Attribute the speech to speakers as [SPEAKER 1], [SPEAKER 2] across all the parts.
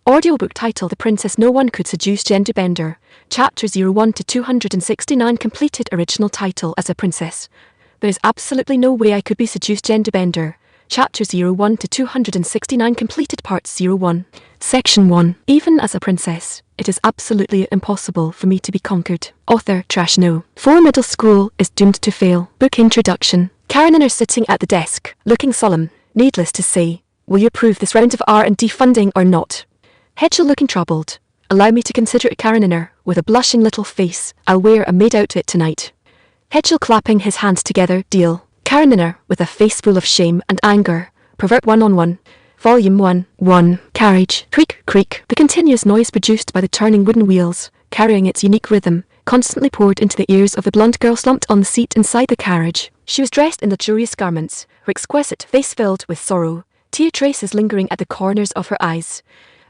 [SPEAKER 1] Audiobook title: The Princess No One Could Seduce Genderbender. Chapters 01 to 269 completed. Original title: As a Princess. There is absolutely no way I could be seduced genderbender. Chapters 01 to 269 completed. Parts 01. Section 1. Even as a princess, it is absolutely impossible for me to be conquered. Author: Trash No. 4 Middle school is doomed to fail. Book introduction. Karenina sitting at the desk, looking solemn. Needless to say, will you approve this round of R&D funding or not? Hedgel looking troubled. Allow me to consider it. Karenina, with a blushing little face. I'll wear a maid outfit tonight. Hedgel clapping his hands together. Deal. Karenina, with a face full of shame and anger. Pervert 1-on-1. Volume 1. 1. Carriage. Creak, creak. The continuous noise produced by the turning wooden wheels, carrying its unique rhythm, constantly poured into the ears of the blonde girl slumped on the seat inside the carriage. She was dressed in luxurious garments, her exquisite face filled with sorrow, tear traces lingering at the corners of her eyes,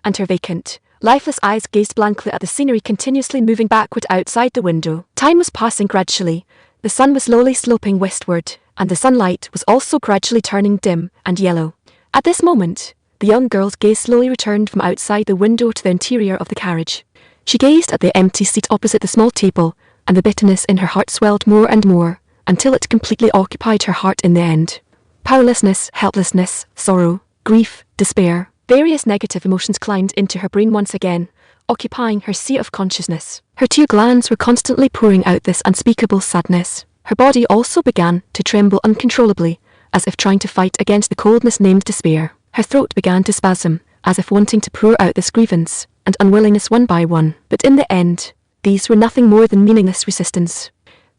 [SPEAKER 1] and her vacant, lifeless eyes gazed blankly at the scenery continuously moving backward outside the window. Time was passing gradually. The sun was slowly sloping westward, and the sunlight was also gradually turning dim and yellow. At this moment, the young girl's gaze slowly returned from outside the window to the interior of the carriage. She gazed at the empty seat opposite the small table, and the bitterness in her heart swelled more and more, until it completely occupied her heart in the end. Powerlessness, helplessness, sorrow, grief, despair. Various negative emotions climbed into her brain once again, occupying her sea of consciousness. Her tear glands were constantly pouring out this unspeakable sadness. Her body also began to tremble uncontrollably, as if trying to fight against the coldness named despair. Her throat began to spasm, as if wanting to pour out this grievance and unwillingness one by one. But in the end, these were nothing more than meaningless resistance.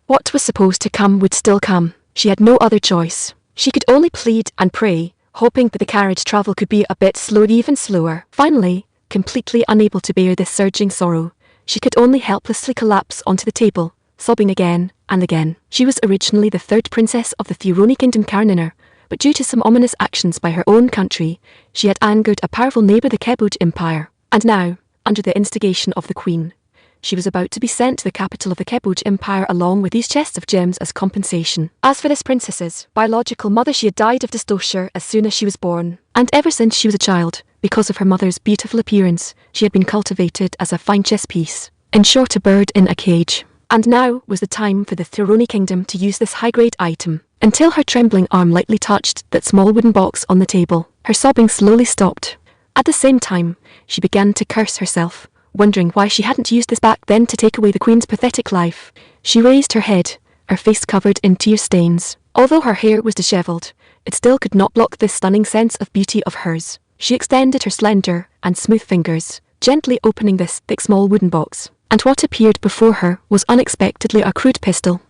[SPEAKER 1] What was supposed to come would still come. She had no other choice. She could only plead and pray, hoping that the carriage travel could be a bit slower, even slower. Finally, completely unable to bear this surging sorrow, she could only helplessly collapse onto the table, sobbing again and again. She was originally the third princess of the Theroni Kingdom, Karenina, but due to some ominous actions by her own country, she had angered a powerful neighbor, the Keboj Empire. And now, under the instigation of the queen, she was about to be sent to the capital of the Keboj Empire along with these chests of gems as compensation. As for this princess's biological mother, she had died of dystocia as soon as she was born. And ever since she was a child, because of her mother's beautiful appearance, she had been cultivated as a fine chess piece. In short, a bird in a cage. And now was the time for the Theroni Kingdom to use this high-grade item. Until her trembling arm lightly touched that small wooden box on the table, her sobbing slowly stopped. At the same time, she began to curse herself, wondering why she hadn't used this back then to take away the queen's pathetic life. She raised her head, her face covered in tear stains. Although her hair was disheveled, it still could not block this stunning sense of beauty of hers. She extended her slender and smooth fingers, gently opening this thick small wooden box. And what appeared before her was unexpectedly a crude pistol.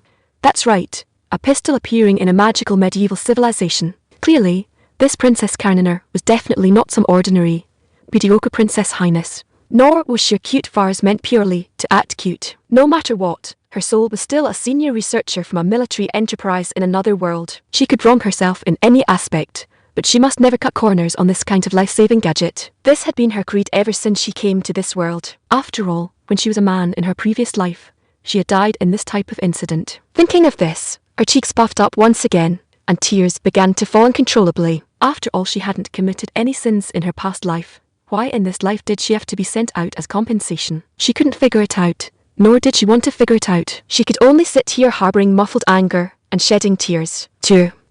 [SPEAKER 1] That's right, a pistol appearing in a magical medieval civilization. Clearly, this Princess Karenina was definitely not some ordinary, mediocre Princess Highness. Nor was she a cute farce meant purely to act cute. No matter what, her soul was still a senior researcher from a military enterprise in another world. She could wrong herself in any aspect, but she must never cut corners on this kind of life-saving gadget. This had been her creed ever since she came to this world. After all, when she was a man in her previous life, she had died in this type of incident. Thinking of this, her cheeks puffed up once again, and tears began to fall uncontrollably. After all, she hadn't committed any sins in her past life. Why in this life did she have to be sent out as compensation? She couldn't figure it out, nor did she want to figure it out. She could only sit here harboring muffled anger and shedding tears.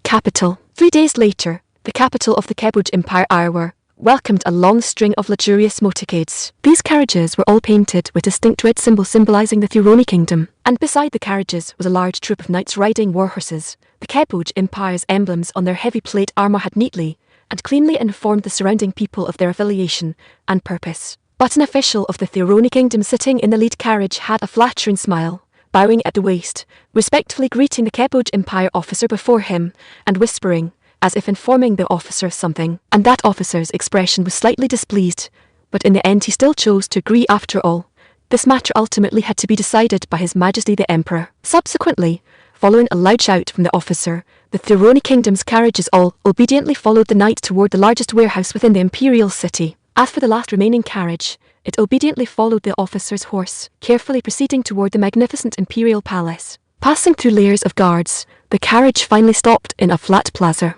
[SPEAKER 1] Capital. 3 days later, the capital of the Keboj Empire, Arwa, welcomed a long string of luxurious motorcades. These carriages were all painted with distinct red symbols symbolizing the Theroni Kingdom, and beside the carriages was a large troop of knights riding war horses. The Keboj Empire's emblems on their heavy plate armor had neatly and cleanly informed the surrounding people of their affiliation and purpose. But an official of the Theroni Kingdom sitting in the lead carriage had a flattering smile, bowing at the waist, respectfully greeting the Keboj Empire officer before him, and whispering, as if informing the officer of something. And that officer's expression was slightly displeased, but in the end he still chose to agree after all. This matter ultimately had to be decided by His Majesty the Emperor. Subsequently, following a loud shout from the officer, the Theroni Kingdom's carriages all obediently followed the knight toward the largest warehouse within the imperial city. As for the last remaining carriage, it obediently followed the officer's horse, carefully proceeding toward the magnificent imperial palace. Passing through layers of guards, the carriage finally stopped in a flat plaza.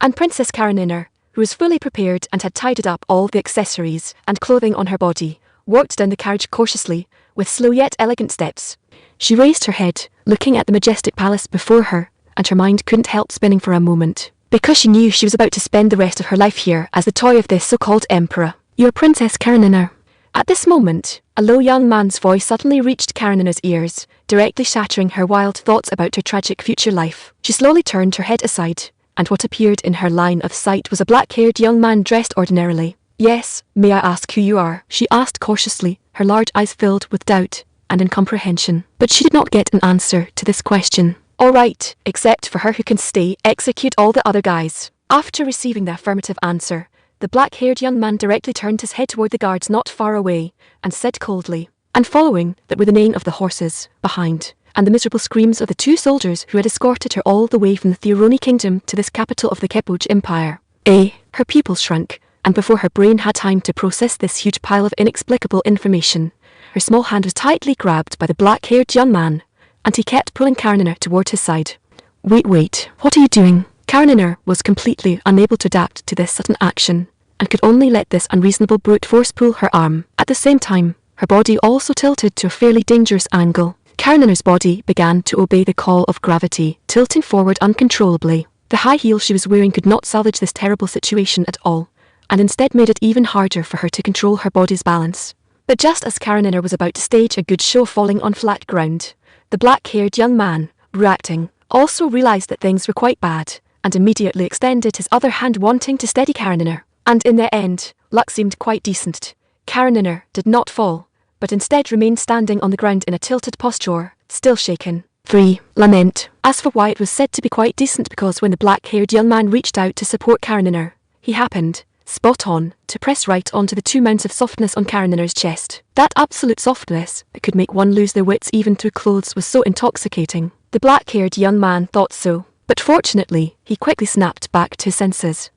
[SPEAKER 1] And Princess Karenina, who was fully prepared and had tidied up all the accessories and clothing on her body, walked down the carriage cautiously, with slow yet elegant steps. She raised her head, looking at the majestic palace before her, and her mind couldn't help spinning for a moment, because she knew she was about to spend the rest of her life here as the toy of this so-called emperor. "Your Princess Karenina." At this moment, a low young man's voice suddenly reached Karenina's ears, directly shattering her wild thoughts about her tragic future life. She slowly turned her head aside, and what appeared in her line of sight was a black-haired young man dressed ordinarily. "Yes, may I ask who you are?" she asked cautiously, her large eyes filled with doubt and incomprehension. But she did not get an answer to this question. "All right, except for her who can stay, execute all the other guys." After receiving the affirmative answer, the black-haired young man directly turned his head toward the guards not far away, and said coldly, and following that were the neighing of the horses behind, and the miserable screams of the two soldiers who had escorted her all the way from the Theoroni kingdom to this capital of the Kepoj Empire. Her pupils shrunk, and before her brain had time to process this huge pile of inexplicable information, her small hand was tightly grabbed by the black-haired young man, and he kept pulling Karenina toward his side. Wait, what are you doing?" Karenina was completely unable to adapt to this sudden action, and could only let this unreasonable brute force pull her arm. At the same time, her body also tilted to a fairly dangerous angle. Karenina's body began to obey the call of gravity, tilting forward uncontrollably. The high heels she was wearing could not salvage this terrible situation at all, and instead made it even harder for her to control her body's balance. But just as Karenina was about to stage a good show of falling on flat ground, the black-haired young man, reacting, also realized that things were quite bad, and immediately extended his other hand wanting to steady Karenina. And in the end, luck seemed quite decent. Karenina did not fall, but instead remained standing on the ground in a tilted posture, still shaken. 3. Lament. As for why it was said to be quite decent, because when the black-haired young man reached out to support Karenina, he happened, spot on, to press right onto the 2 mounts of softness on Karenina's chest. That absolute softness that could make one lose their wits even through clothes was so intoxicating. The black-haired young man thought so, but fortunately, he quickly snapped back to his senses,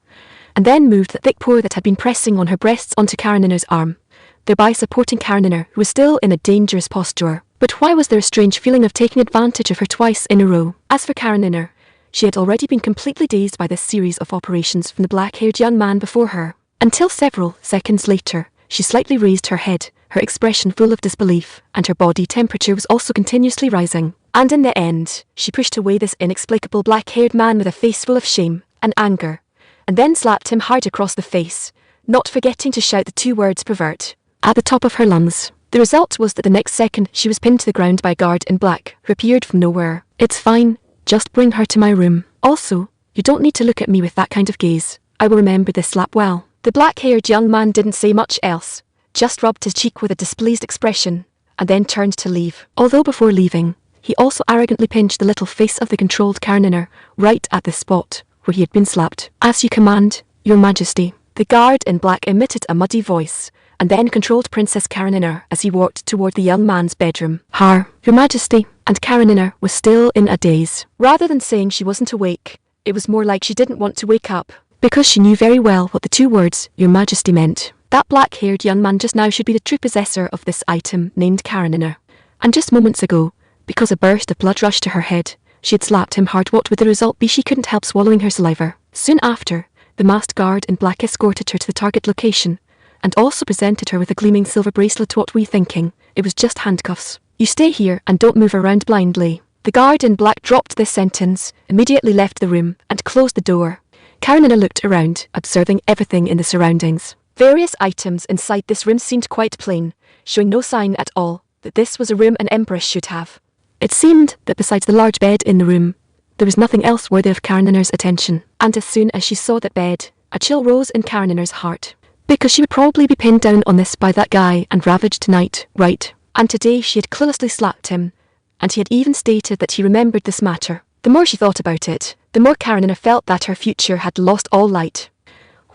[SPEAKER 1] and then moved the thick paw that had been pressing on her breasts onto Karenina's arm, thereby supporting Karenina, who was still in a dangerous posture. But why was there a strange feeling of taking advantage of her twice in a row? As for Karenina, she had already been completely dazed by this series of operations from the black-haired young man before her, until several seconds later, she slightly raised her head, her expression full of disbelief, and her body temperature was also continuously rising. And in the end, she pushed away this inexplicable black-haired man with a face full of shame and anger, and then slapped him hard across the face, not forgetting to shout the 2 words "pervert" at the top of her lungs. The result was that the next second she was pinned to the ground by a guard in black, who appeared from nowhere. "It's fine, just bring her to my room. Also, you don't need to look at me with that kind of gaze. I will remember this slap well." The black-haired young man didn't say much else, just rubbed his cheek with a displeased expression, and then turned to leave. Although before leaving, he also arrogantly pinched the little face of the controlled Karenina right at the spot where he had been slapped. "As you command, Your Majesty." The guard in black emitted a muddy voice, and then controlled Princess Karenina as he walked toward the young man's bedroom. Your Majesty." And Karenina was still in a daze. Rather than saying she wasn't awake, it was more like she didn't want to wake up, because she knew very well what the 2 words, "Your Majesty," meant. That black-haired young man just now should be the true possessor of this item named Karenina. And just moments ago, because a burst of blood rushed to her head, she had slapped him hard. What would the result be? She couldn't help swallowing her saliva. Soon after, the masked guard in black escorted her to the target location, and also presented her with a gleaming silver bracelet. What were you thinking? It was just handcuffs. "You stay here and don't move around blindly." The guard in black dropped this sentence, immediately left the room, and closed the door. Karenina looked around, observing everything in the surroundings. Various items inside this room seemed quite plain, showing no sign at all that this was a room an empress should have. It seemed that besides the large bed in the room, there was nothing else worthy of Karenina's attention. And as soon as she saw that bed, a chill rose in Karenina's heart, because she would probably be pinned down on this by that guy and ravaged tonight, right? And today she had cluelessly slapped him, and he had even stated that he remembered this matter. The more she thought about it, the more Karenina felt that her future had lost all light.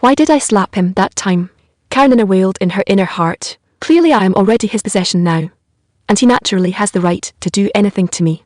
[SPEAKER 1] Why did I slap him that time? Karenina wailed in her inner heart. Clearly I am already his possession now, and he naturally has the right to do anything to me.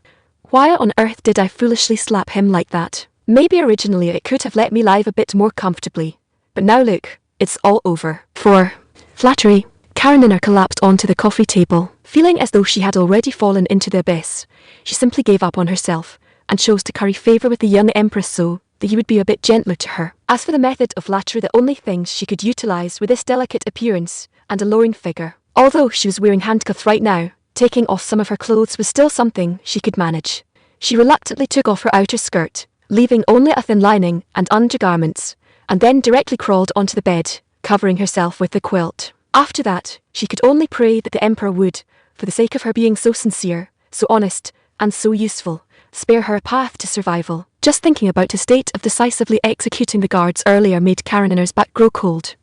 [SPEAKER 1] Why on earth did I foolishly slap him like that? Maybe originally it could have let me live a bit more comfortably, but now look, it's all over. 4. Flattery. Karenina collapsed onto the coffee table, feeling as though she had already fallen into the abyss. She simply gave up on herself, and chose to curry favour with the young empress so that he would be a bit gentler to her. As for the method of flattery, the only things she could utilize were this delicate appearance and alluring figure. Although she was wearing handcuffs right now, taking off some of her clothes was still something she could manage. She reluctantly took off her outer skirt, leaving only a thin lining and undergarments, and then directly crawled onto the bed, covering herself with the quilt. After that, she could only pray that the Emperor would, for the sake of her being so sincere, so honest, and so useful, spare her a path to survival. Just thinking about his state of decisively executing the guards earlier made Kareninner's back grow cold.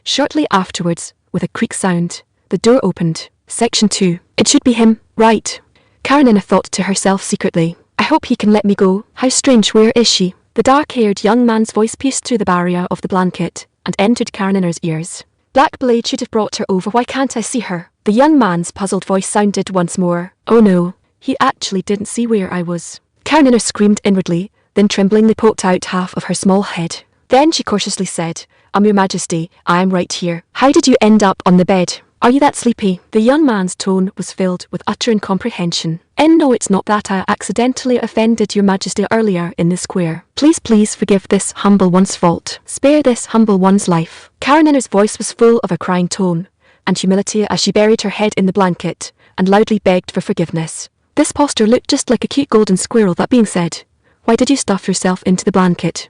[SPEAKER 1] Shortly afterwards, with a creak sound, the door opened. Section 2. It should be him, right? Karenina thought to herself secretly. I hope he can let me go. How strange, where is she? The dark-haired young man's voice pierced through the barrier of the blanket and entered Kareninner's ears. Black Blade should have brought her over. Why can't I see her? The young man's puzzled voice sounded once more. Oh no, he actually didn't see where I was. Kareninner screamed inwardly, then tremblingly poked out half of her small head. Then she cautiously said, Your Majesty, I am right here. How did you end up on the bed? Are you that sleepy? The young man's tone was filled with utter incomprehension. No, it's not that. I accidentally offended Your Majesty earlier in the square. Please forgive this humble one's fault. Spare this humble one's life. Kareninner's voice was full of a crying tone and humility as she buried her head in the blanket and loudly begged for forgiveness. This posture looked just like a cute golden squirrel. That being said, why did you stuff yourself into the blanket?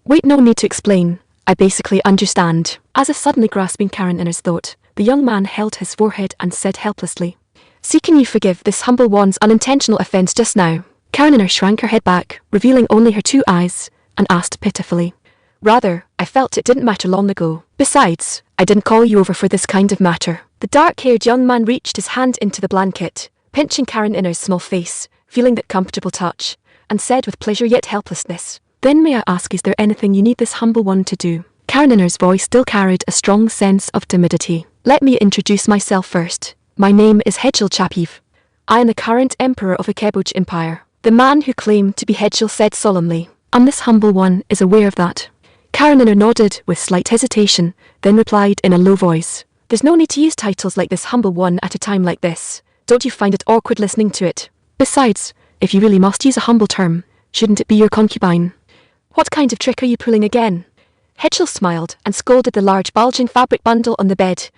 [SPEAKER 1] Wait, no need to explain. I basically understand. As if suddenly grasping Kareninner's thought, the young man held his forehead and said helplessly, See, can you forgive this humble one's unintentional offense just now? Kareninner shrank her head back, revealing only her 2 eyes, and asked pitifully, Rather, I felt it didn't matter long ago. Besides, I didn't call you over for this kind of matter. The dark-haired young man reached his hand into the blanket, pinching Kareninner's small face, feeling that comfortable touch, and said with pleasure yet helplessness, Then may I ask, is there anything you need this humble one to do? Kareninner's voice still carried a strong sense of timidity. Let me introduce myself first. My name is Hedgel Chapiv. I am the current emperor of the Kebuj Empire. The man who claimed to be Hedgel said solemnly, This humble one is aware of that. Kareninner nodded with slight hesitation, then replied in a low voice, There's no need to use titles like this humble one at a time like this. Don't you find it awkward listening to it? Besides, if you really must use a humble term, shouldn't it be your concubine? What kind of trick are you pulling again? Hedgel smiled and scolded the large bulging fabric bundle on the bed,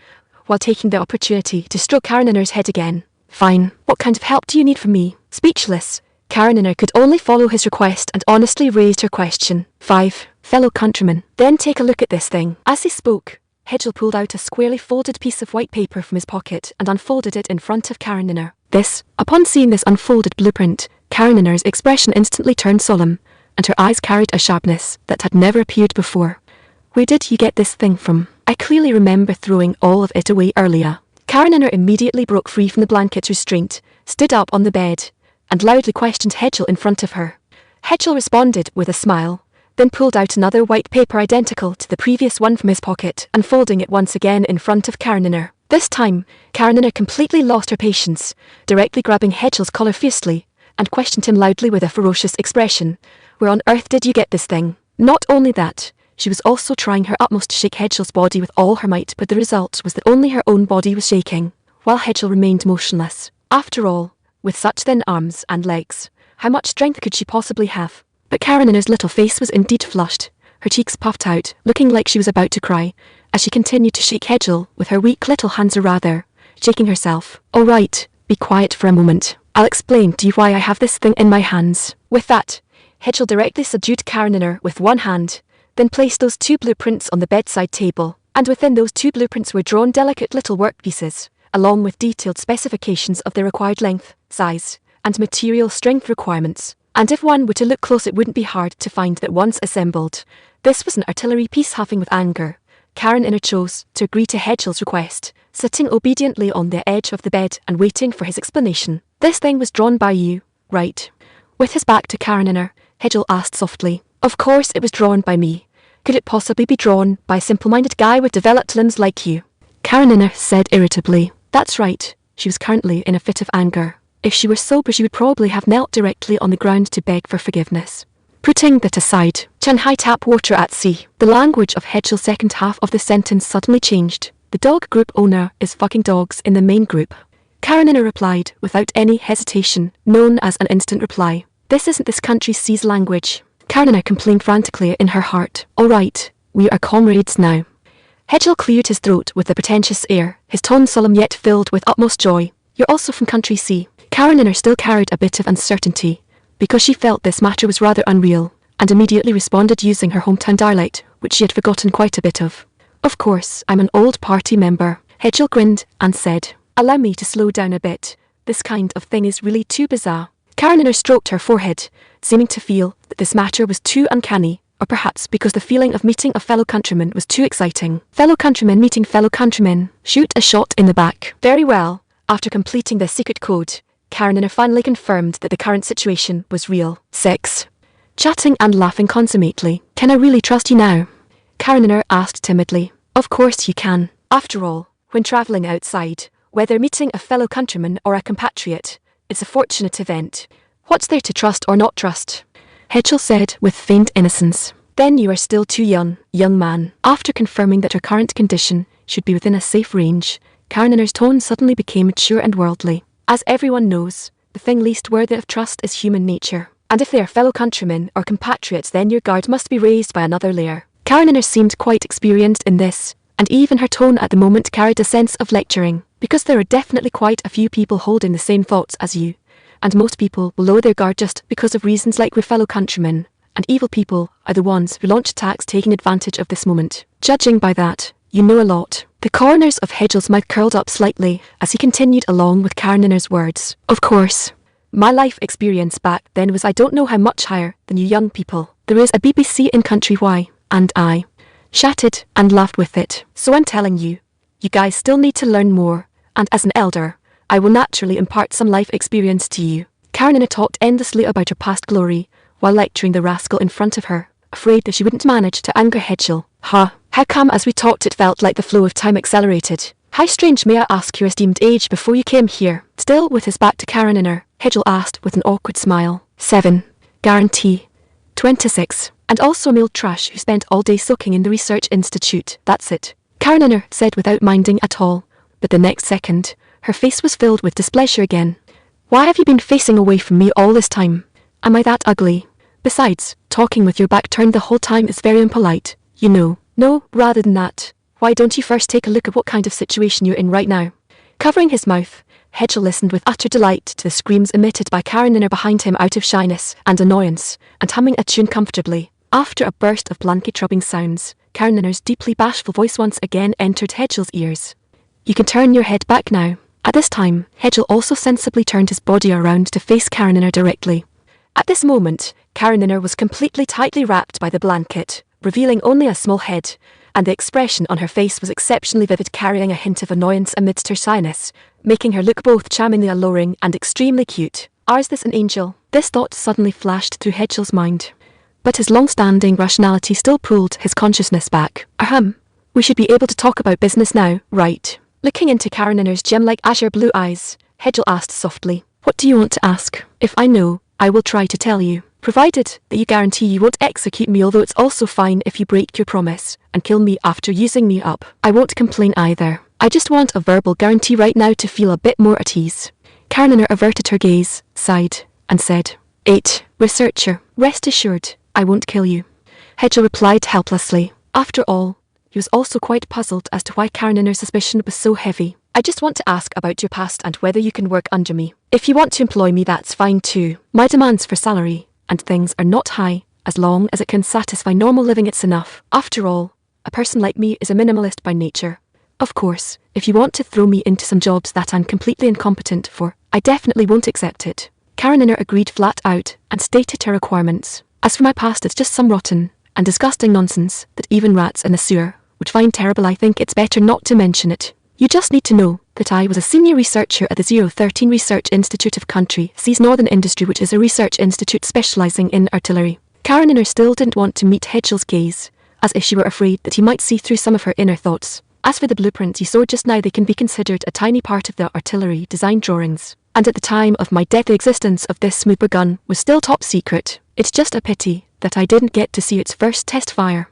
[SPEAKER 1] while taking the opportunity to stroke Kareninner's head again. Fine, what kind of help do you need from me? Speechless, Kareninner could only follow his request and honestly raised her question. 5. Fellow countrymen, then take a look at this thing. As he spoke, Hedgel pulled out a squarely folded piece of white paper from his pocket and unfolded it in front of Kareninner. Upon seeing this unfolded blueprint, Kareninner's expression instantly turned solemn, and her eyes carried a sharpness that had never appeared before. Where did you get this thing from? I clearly remember throwing all of it away earlier. Kareninner immediately broke free from the blanket's restraint, stood up on the bed, and loudly questioned Hedgel in front of her. Hedgel responded with a smile, then pulled out another white paper identical to the previous one from his pocket and folding it once again in front of Kareninner. This time, Kareninner completely lost her patience, directly grabbing Hedgel's collar fiercely, and questioned him loudly with a ferocious expression. Where on earth did you get this thing? Not only that, she was also trying her utmost to shake Hedgel's body with all her might, but the result was that only her own body was shaking, while Hedgel remained motionless. After all, with such thin arms and legs, how much strength could she possibly have? But Kareninner's little face was indeed flushed, her cheeks puffed out, looking like she was about to cry, as she continued to shake Hedgel with her weak little hands, or rather, shaking herself. All right, be quiet for a moment. I'll explain to you why I have this thing in my hands. With that, Hedgel directly subdued Kareninner with one hand, then placed those 2 blueprints on the bedside table, and within those 2 blueprints were drawn delicate little workpieces, along with detailed specifications of the required length, size, and material strength requirements. And if one were to look close, it wouldn't be hard to find that once assembled, this was an artillery piece. Huffing with anger, Kareninner chose to agree to Hedgel's request, sitting obediently on the edge of the bed and waiting for his explanation. This thing was drawn by you, right? With his back to Kareninner, Hedgel asked softly. Of course it was drawn by me. Could it possibly be drawn by a simple-minded guy with developed limbs like you? Kareninner said irritably. That's right, she was currently in a fit of anger. If she were sober, she would probably have knelt directly on the ground to beg for forgiveness. Putting that aside, Shanghai tap water at sea. The language of Hedgel's second half of the sentence suddenly changed. The dog group owner is fucking dogs in the main group. Kareninner replied without any hesitation, known as an instant reply. This isn't this country's sea's language. Karenina complained frantically in her heart. All right, we are comrades now. Hedgel cleared his throat with a pretentious air, his tone solemn yet filled with utmost joy. You're also from country C. Karenina still carried a bit of uncertainty, because she felt this matter was rather unreal, and immediately responded using her hometown dialect, which she had forgotten quite a bit of. Of course, I'm an old party member. Hedgel grinned and said, allow me to slow down a bit. This kind of thing is really too bizarre. Karenina stroked her forehead, seeming to feel that this matter was too uncanny, or perhaps because the feeling of meeting a fellow countryman was too exciting. Fellow countrymen meeting fellow countrymen. Shoot a shot in the back. Very well. After completing the secret code, Karenina finally confirmed that the current situation was real. 6. Chatting and laughing consummately. Can I really trust you now? Karenina asked timidly. Of course you can. After all, when travelling outside, whether meeting a fellow countryman or a compatriot, it's a fortunate event. What's there to trust or not trust? Hedgel said with feigned innocence. Then you are still too young, young man. After confirming that her current condition should be within a safe range, Karenina's tone suddenly became mature and worldly. As everyone knows, the thing least worthy of trust is human nature. And if they are fellow countrymen or compatriots, then your guard must be raised by another layer. Karenina seemed quite experienced in this, and even her tone at the moment carried a sense of lecturing, because there are definitely quite a few people holding the same thoughts as you. And most people will lower their guard just because of reasons like we're fellow countrymen, and evil people are the ones who launch attacks taking advantage of this moment. Judging by that, you know a lot. The corners of Hedgel's mouth curled up slightly as he continued along with Karenina's words. Of course. My life experience back then was I don't know how much higher than you young people. There is a BBC in Country Y, and I chatted and laughed with it. So I'm telling you, you guys still need to learn more, and as an elder, I will naturally impart some life experience to you. Karenina talked endlessly about her past glory, while lecturing the rascal in front of her, afraid that she wouldn't manage to anger Hedgel. How come as we talked it felt like the flow of time accelerated? How strange, may I ask your esteemed age before you came here? Still with his back to Karenina, Hedgel asked with an awkward smile. 7. Guarantee. 26. And also a male trash who spent all day soaking in the research institute. That's it. Karenina said without minding at all, but the next second, her face was filled with displeasure again. Why have you been facing away from me all this time? Am I that ugly? Besides, talking with your back turned the whole time is very impolite, you know. No, rather than that, why don't you first take a look at what kind of situation you're in right now? Covering his mouth, Hedgel listened with utter delight to the screams emitted by Karenina behind him out of shyness and annoyance, and humming a tune comfortably. After a burst of blanket-rubbing sounds, Karenina's deeply bashful voice once again entered Hedgel's ears. You can turn your head back now. At this time, Hedgel also sensibly turned his body around to face Karenina directly. At this moment, Karenina was completely tightly wrapped by the blanket, revealing only a small head, and the expression on her face was exceptionally vivid, carrying a hint of annoyance amidst her shyness, making her look both charmingly alluring and extremely cute. Is this an angel? This thought suddenly flashed through Hedgel's mind. But his long-standing rationality still pulled his consciousness back. We should be able to talk about business now, right? Looking into Karenina's gem-like azure blue eyes, Hedgel asked softly, what do you want to ask? If I know, I will try to tell you, provided that you guarantee you won't execute me, although it's also fine if you break your promise and kill me after using me up. I won't complain either. I just want a verbal guarantee right now to feel a bit more at ease. Karenina averted her gaze, sighed, and said, 8. Researcher, rest assured, I won't kill you. Hedgel replied helplessly. After all, he was also quite puzzled as to why Karenina's suspicion was so heavy. I just want to ask about your past and whether you can work under me. If you want to employ me, that's fine too. My demands for salary and things are not high. As long as it can satisfy normal living, it's enough. After all, a person like me is a minimalist by nature. Of course, if you want to throw me into some jobs that I'm completely incompetent for, I definitely won't accept it. Karenina agreed flat out and stated her requirements. As for my past, it's just some rotten and disgusting nonsense that even rats in the sewer would find terrible. I think it's better not to mention it. You just need to know that I was a senior researcher at the 013 Research Institute of Country C's Northern Industry, which is a research institute specialising in artillery. Karenina still didn't want to meet Hedgel's gaze, as if she were afraid that he might see through some of her inner thoughts. As for the blueprints you saw just now, they can be considered a tiny part of the artillery design drawings, and at the time of my death the existence of this smooper gun was still top secret. It's just a pity that I didn't get to see its first test fire.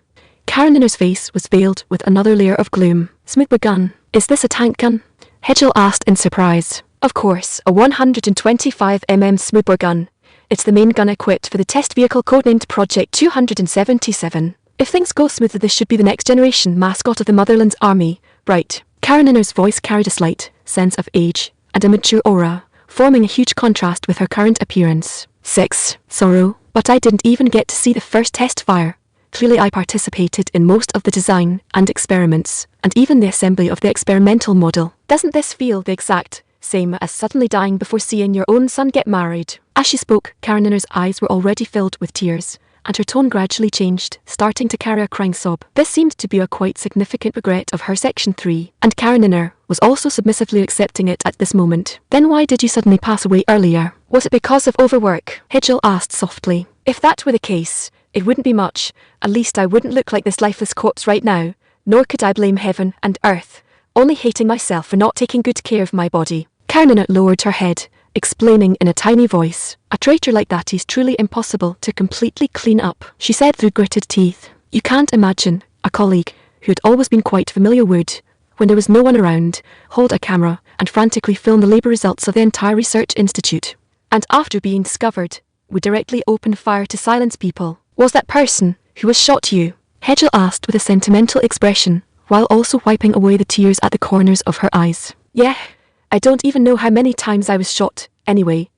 [SPEAKER 1] Karenina's face was veiled with another layer of gloom. Smooper gun? Is this a tank gun? Hedgel asked in surprise. Of course, a 125mm smooper gun. It's the main gun equipped for the test vehicle codenamed Project 277. If things go smoothly, this should be the next generation mascot of the Motherland's army, right? Kareninner's voice carried a slight sense of age and a mature aura, forming a huge contrast with her current appearance. 6. Sorrow. But I didn't even get to see the first test fire. Clearly I participated in most of the design and experiments, and even the assembly of the experimental model. Doesn't this feel the exact same as suddenly dying before seeing your own son get married? As she spoke, Kareninner's eyes were already filled with tears, and her tone gradually changed, starting to carry a crying sob. This seemed to be a quite significant regret of her Section 3, and Kareninner was also submissively accepting it at this moment. Then why did you suddenly pass away earlier? Was it because of overwork? Hegel asked softly. If that were the case, it wouldn't be much. At least I wouldn't look like this lifeless corpse right now, nor could I blame heaven and earth, only hating myself for not taking good care of my body. Kareninner lowered her head, explaining in a tiny voice. A traitor like that is truly impossible to completely clean up, she said through gritted teeth. You can't imagine a colleague, who had always been quite familiar, would, when there was no one around, hold a camera and frantically film the labour results of the entire research institute. And after being discovered, would directly open fire to silence people. Was that person who was shot you? Hegel asked with a sentimental expression, while also wiping away the tears at the corners of her eyes. Yeah, I don't even know how many times I was shot, anyway.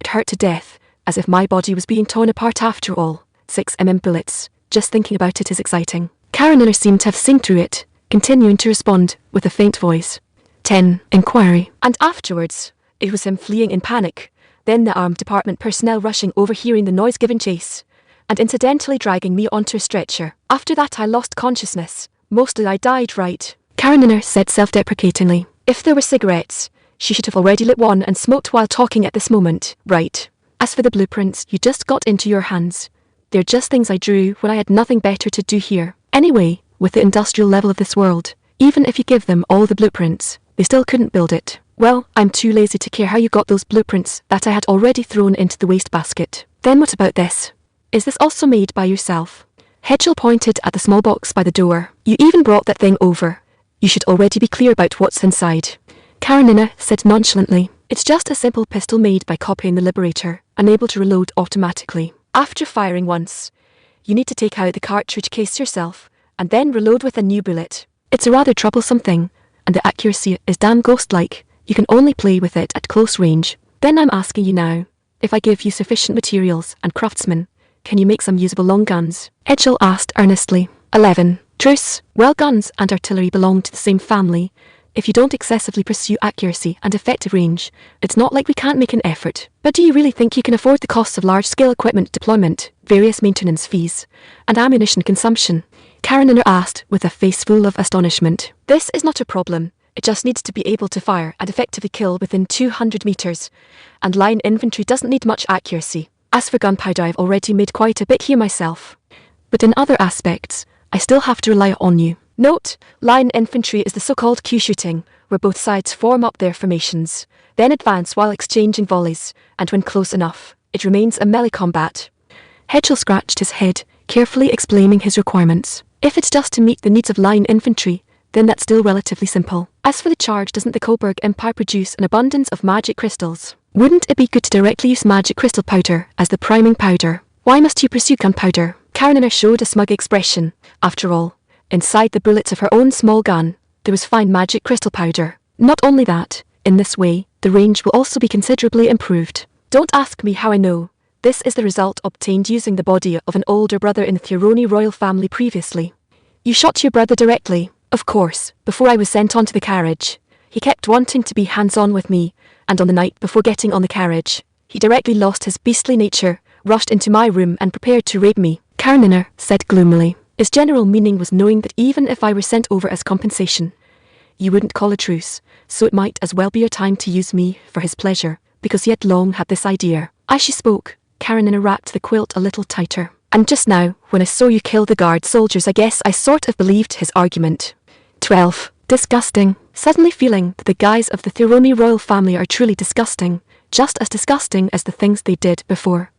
[SPEAKER 1] It hurt to death, as if my body was being torn apart after all. 6mm bullets. Just thinking about it is exciting. Kareninner seemed to have seen through it, continuing to respond with a faint voice. 10. Inquiry. And afterwards, it was him fleeing in panic, then the armed department personnel rushing over hearing the noise giving chase, and incidentally dragging me onto a stretcher. After that I lost consciousness. Mostly I died, right? Kareninner said self-deprecatingly. If there were cigarettes, she should have already lit one and smoked while talking at this moment, right? As for the blueprints you just got into your hands, they're just things I drew when I had nothing better to do here. Anyway, with the industrial level of this world, even if you give them all the blueprints, they still couldn't build it. Well, I'm too lazy to care how you got those blueprints that I had already thrown into the wastebasket. Then what about this? Is this also made by yourself? Hegel pointed at the small box by the door. You even brought that thing over. You should already be clear about what's inside. Kareninner said nonchalantly. It's just a simple pistol made by copying the Liberator, unable to reload automatically. After firing once, you need to take out the cartridge case yourself, and then reload with a new bullet. It's a rather troublesome thing, and the accuracy is damn ghost-like. You can only play with it at close range. Then I'm asking you now, if I give you sufficient materials and craftsmen, can you make some usable long guns? Hegel asked earnestly. 11. Truce. Well, guns and artillery belong to the same family. If you don't excessively pursue accuracy and effective range, it's not like we can't make an effort. But do you really think you can afford the costs of large-scale equipment deployment, various maintenance fees, and ammunition consumption? Kareninner asked with a face full of astonishment. This is not a problem. It just needs to be able to fire and effectively kill within 200 meters, and line infantry doesn't need much accuracy. As for gunpowder, I've already made quite a bit here myself. But in other aspects, I still have to rely on you. Note, line infantry is the so-called Q shooting, where both sides form up their formations, then advance while exchanging volleys, and when close enough, it remains a melee combat. Hegel scratched his head, carefully explaining his requirements. If it's just to meet the needs of line infantry, then that's still relatively simple. As for the charge, doesn't the Coburg Empire produce an abundance of magic crystals? Wouldn't it be good to directly use magic crystal powder as the priming powder? Why must you pursue gunpowder? Kareninner showed a smug expression. After all, inside the bullets of her own small gun, there was fine magic crystal powder. Not only that, in this way, the range will also be considerably improved. Don't ask me how I know. This is the result obtained using the body of an older brother in the Thironi royal family previously. You shot your brother directly, of course, before I was sent onto the carriage. He kept wanting to be hands-on with me, and on the night before getting on the carriage, he directly lost his beastly nature, rushed into my room and prepared to rape me. Kareninner said gloomily. His general meaning was knowing that even if I were sent over as compensation, you wouldn't call a truce, so it might as well be your time to use me for his pleasure, because he had long had this idea. As she spoke, Kareninner wrapped the quilt a little tighter. And just now, when I saw you kill the guard soldiers, I guess I sort of believed his argument. 12. Disgusting. Suddenly feeling that the guys of the Thironi royal family are truly disgusting, just as disgusting as the things they did before.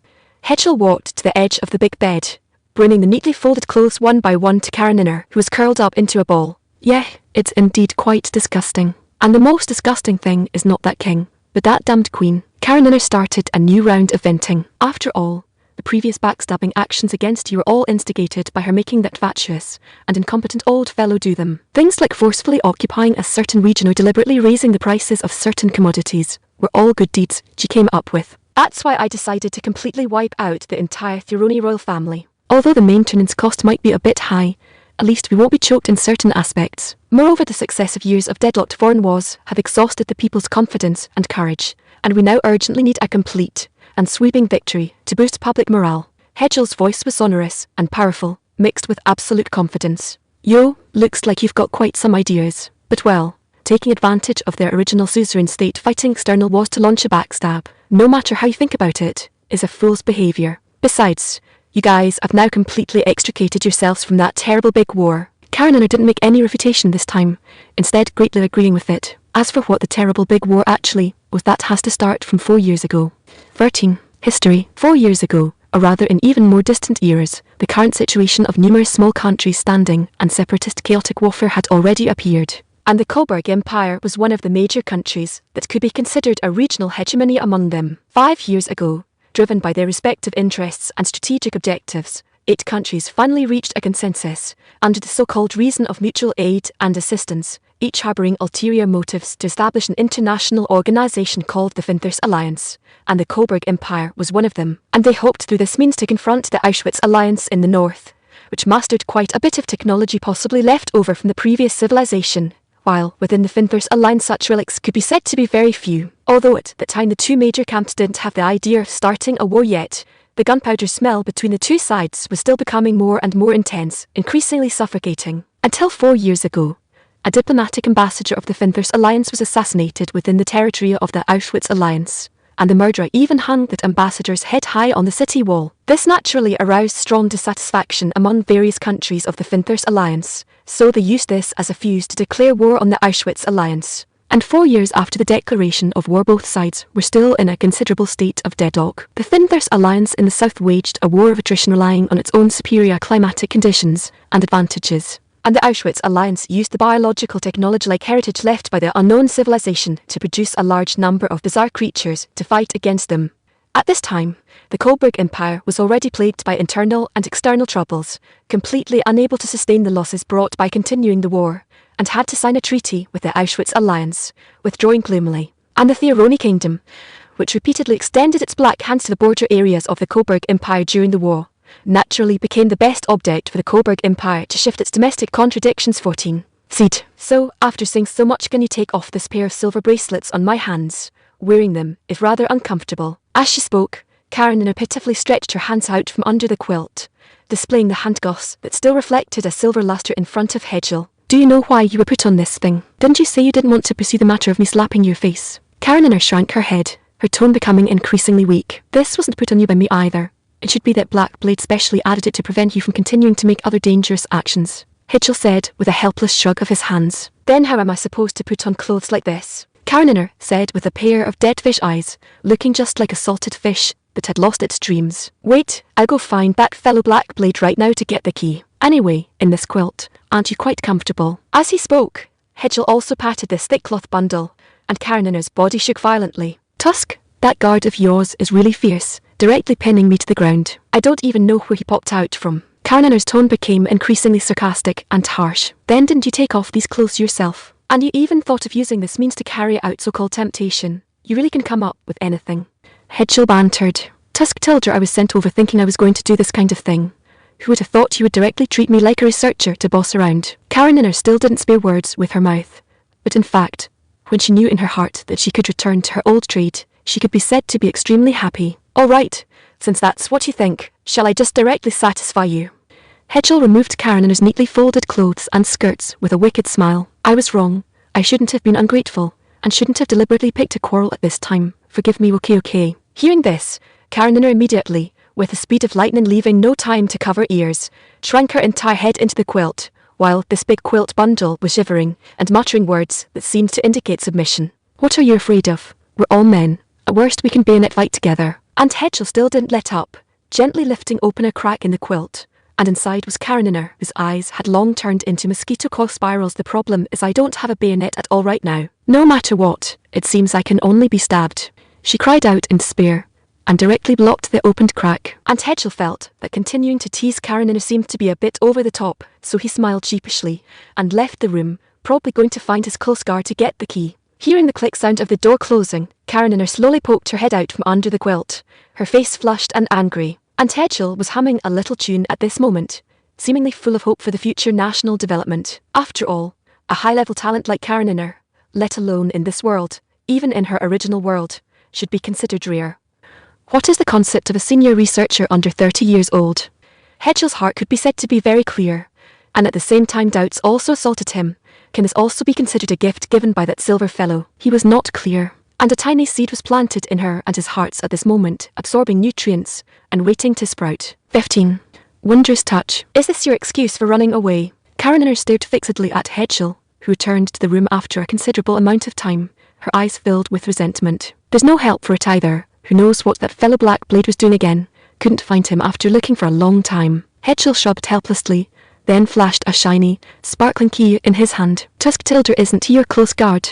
[SPEAKER 1] Hegel walked to the edge of the big bed, bringing the neatly folded clothes one by one to Kareninner, who was curled up into a ball. Yeah, it's indeed quite disgusting. And the most disgusting thing is not that king, but that damned queen. Karenina started a new round of venting. After all, the previous backstabbing actions against you were all instigated by her making that fatuous and incompetent old fellow do them. Things like forcefully occupying a certain region or deliberately raising the prices of certain commodities were all good deeds she came up with. That's why I decided to completely wipe out the entire Thironi royal family. Although the maintenance cost might be a bit high, at least we won't be choked in certain aspects. Moreover, the successive years of deadlocked foreign wars have exhausted the people's confidence and courage, and we now urgently need a complete and sweeping victory to boost public morale. Hedgel's voice was sonorous and powerful, mixed with absolute confidence. Yo, looks like you've got quite some ideas. But well, taking advantage of their original suzerain state fighting external wars to launch a backstab, no matter how you think about it, is a fool's behaviour. Besides, you guys have now completely extricated yourselves from that terrible big war. Karenina didn't make any refutation this time, instead greatly agreeing with it. As for what the terrible big war actually was, that has to start from 4 years ago. 13. History. 4 years ago, or rather in even more distant eras, the current situation of numerous small countries standing and separatist chaotic warfare had already appeared. And the Coburg Empire was one of the major countries that could be considered a regional hegemony among them. 5 years ago, driven by their respective interests and strategic objectives, 8 countries finally reached a consensus, under the so-called reason of mutual aid and assistance, each harbouring ulterior motives to establish an international organisation called the Finthers Alliance, and the Coburg Empire was one of them, and they hoped through this means to confront the Auschwitz Alliance in the north, which mastered quite a bit of technology possibly left over from the previous civilization, while within the Finthers Alliance such relics could be said to be very few. Although at that time the two major camps didn't have the idea of starting a war yet, the gunpowder smell between the two sides was still becoming more and more intense, increasingly suffocating. Until 4 years ago, a diplomatic ambassador of the Finthers Alliance was assassinated within the territory of the Auschwitz Alliance, and the murderer even hung that ambassador's head high on the city wall. This naturally aroused strong dissatisfaction among various countries of the Finthers Alliance, so they used this as a fuse to declare war on the Auschwitz Alliance. And 4 years after the declaration of war, both sides were still in a considerable state of deadlock. The Finthers Alliance in the south waged a war of attrition relying on its own superior climatic conditions and advantages, and the Auschwitz Alliance used the biological technology-like heritage left by the unknown civilization to produce a large number of bizarre creatures to fight against them. At this time, the Coburg Empire was already plagued by internal and external troubles, completely unable to sustain the losses brought by continuing the war, and had to sign a treaty with the Auschwitz Alliance, withdrawing gloomily. And the Thironi Kingdom, which repeatedly extended its black hands to the border areas of the Coburg Empire during the war, naturally became the best object for the Coburg Empire to shift its domestic contradictions. 14. Seed. So, after saying so much, can you take off this pair of silver bracelets on my hands? Wearing them is rather uncomfortable. As she spoke, Karenina pitifully stretched her hands out from under the quilt, displaying the handcuffs that still reflected a silver lustre in front of Hedgel. Do you know why you were put on this thing? Didn't you say you didn't want to pursue the matter of me slapping your face? Karenina shrank her head, her tone becoming increasingly weak. This wasn't put on you by me either. It should be that Black Blade specially added it to prevent you from continuing to make other dangerous actions, Hedgel said with a helpless shrug of his hands. Then how am I supposed to put on clothes like this? Karenina said with a pair of dead fish eyes, looking just like a salted fish that had lost its dreams. Wait, I'll go find that fellow Black Blade right now to get the key. Anyway, in this quilt, aren't you quite comfortable? As he spoke, Hedgel also patted this thick cloth bundle, and Karenina's body shook violently. Tusk, that guard of yours is really fierce, directly pinning me to the ground. I don't even know where he popped out from. Karenina's tone became increasingly sarcastic and harsh. Then didn't you take off these clothes yourself? And you even thought of using this means to carry out so-called temptation. You really can come up with anything. Hedgel bantered. Tusk told her I was sent over thinking I was going to do this kind of thing. Who would have thought you would directly treat me like a researcher to boss around? Karenina still didn't spare words with her mouth. But in fact, when she knew in her heart that she could return to her old trade, she could be said to be extremely happy. All right, since that's what you think, shall I just directly satisfy you? Hedgel removed Karenina's neatly folded clothes and skirts with a wicked smile. I was wrong. I shouldn't have been ungrateful, and shouldn't have deliberately picked a quarrel at this time. Forgive me, okay. Hearing this, Karenina immediately, with the speed of lightning leaving no time to cover ears, shrank her entire head into the quilt, while this big quilt bundle was shivering and muttering words that seemed to indicate submission. What are you afraid of? We're all men. At worst we can bayonet fight together. And Hedgel still didn't let up, gently lifting open a crack in the quilt, and inside was Karenina, whose eyes had long turned into mosquito-claw spirals. The problem is I don't have a bayonet at all right now. No matter what, it seems I can only be stabbed. she cried out in despair, and directly blocked the opened crack. Aunt Hedgel felt that continuing to tease Karenina seemed to be a bit over the top, so he smiled sheepishly, and left the room, probably going to find his close guard to get the key. Hearing the click sound of the door closing, Karenina slowly poked her head out from under the quilt, her face flushed and angry. Aunt Hedgel was humming a little tune at this moment, seemingly full of hope for the future national development. After all, a high-level talent like Karenina, let alone in this world, even in her original world, should be considered rare. What is the concept of a senior researcher under 30 years old? Hedgel's heart could be said to be very clear, and at the same time doubts also assaulted him. Can this also be considered a gift given by that silver fellow? He was not clear, and a tiny seed was planted in her and his hearts at this moment, absorbing nutrients and waiting to sprout. 15. Wondrous touch. Is this your excuse for running away? Karenina stared fixedly at Hedgel, who returned to the room after a considerable amount of time, her eyes filled with resentment. There's no help for it either. Who knows what that fellow Black Blade was doing again? Couldn't find him after looking for a long time. Hedgel shrugged helplessly, then flashed a shiny, sparkling key in his hand. Tusk Tilder isn't he your close guard?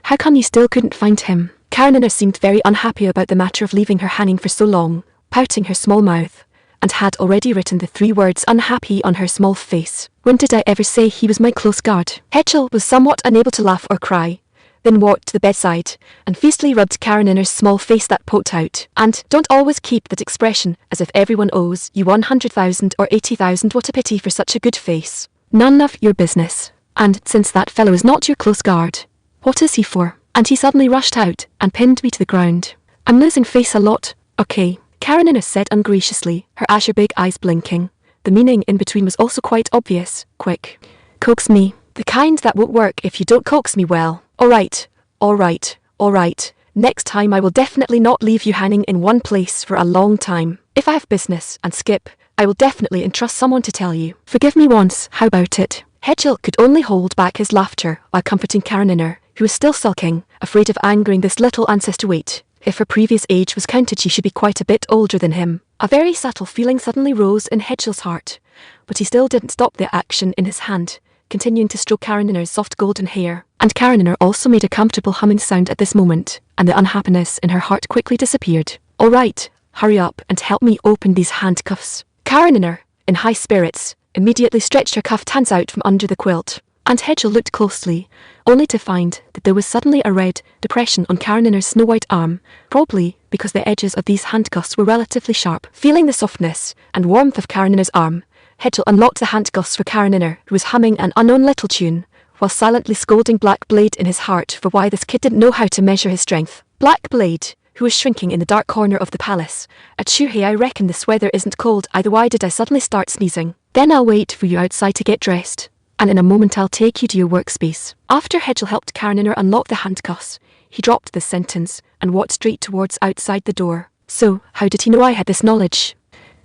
[SPEAKER 1] How come you still couldn't find him? Karenina seemed very unhappy about the matter of leaving her hanging for so long, pouting her small mouth, and had already written the 3 words unhappy on her small face. When did I ever say he was my close guard? Hedgel was somewhat unable to laugh or cry, then walked to the bedside, and feastily rubbed Karenina's small face that poked out. And don't always keep that expression as if everyone owes you 100,000 or 80,000. What a pity for such a good face. None of your business. And since that fellow is not your close guard, what is he for? And he suddenly rushed out and pinned me to the ground. I'm losing face a lot, okay, Karenina said ungraciously, her azure big eyes blinking. The meaning in between was also quite obvious. Quick. Coax me. The kind that won't work if you don't coax me well. Alright, alright, alright. Next time I will definitely not leave you hanging in one place for a long time. If I have business and skip, I will definitely entrust someone to tell you. Forgive me once, how about it? Hedgel could only hold back his laughter while comforting Karenina, who was still sulking, afraid of angering this little ancestor. Wait, if her previous age was counted she should be quite a bit older than him. A very subtle feeling suddenly rose in Hedgel's heart, but he still didn't stop the action in his hand, continuing to stroke Karenina's soft golden hair. And Karenina also made a comfortable humming sound at this moment, and the unhappiness in her heart quickly disappeared. All right, hurry up and help me open these handcuffs. Karenina, in high spirits, immediately stretched her cuffed hands out from under the quilt. Aunt Hedgel looked closely, only to find that there was suddenly a red depression on Karenina's snow-white arm, probably because the edges of these handcuffs were relatively sharp. Feeling the softness and warmth of Karenina's arm, Hedgel unlocked the handcuffs for Karenina, who was humming an unknown little tune, while silently scolding Black Blade in his heart for why this kid didn't know how to measure his strength. Black Blade, who was shrinking in the dark corner of the palace. Achoo, I reckon this weather isn't cold either. Why did I suddenly start sneezing? Then I'll wait for you outside to get dressed, and in a moment I'll take you to your workspace. After Hedgel helped Karenina unlock the handcuffs, he dropped this sentence and walked straight towards outside the door. So, how did he know I had this knowledge?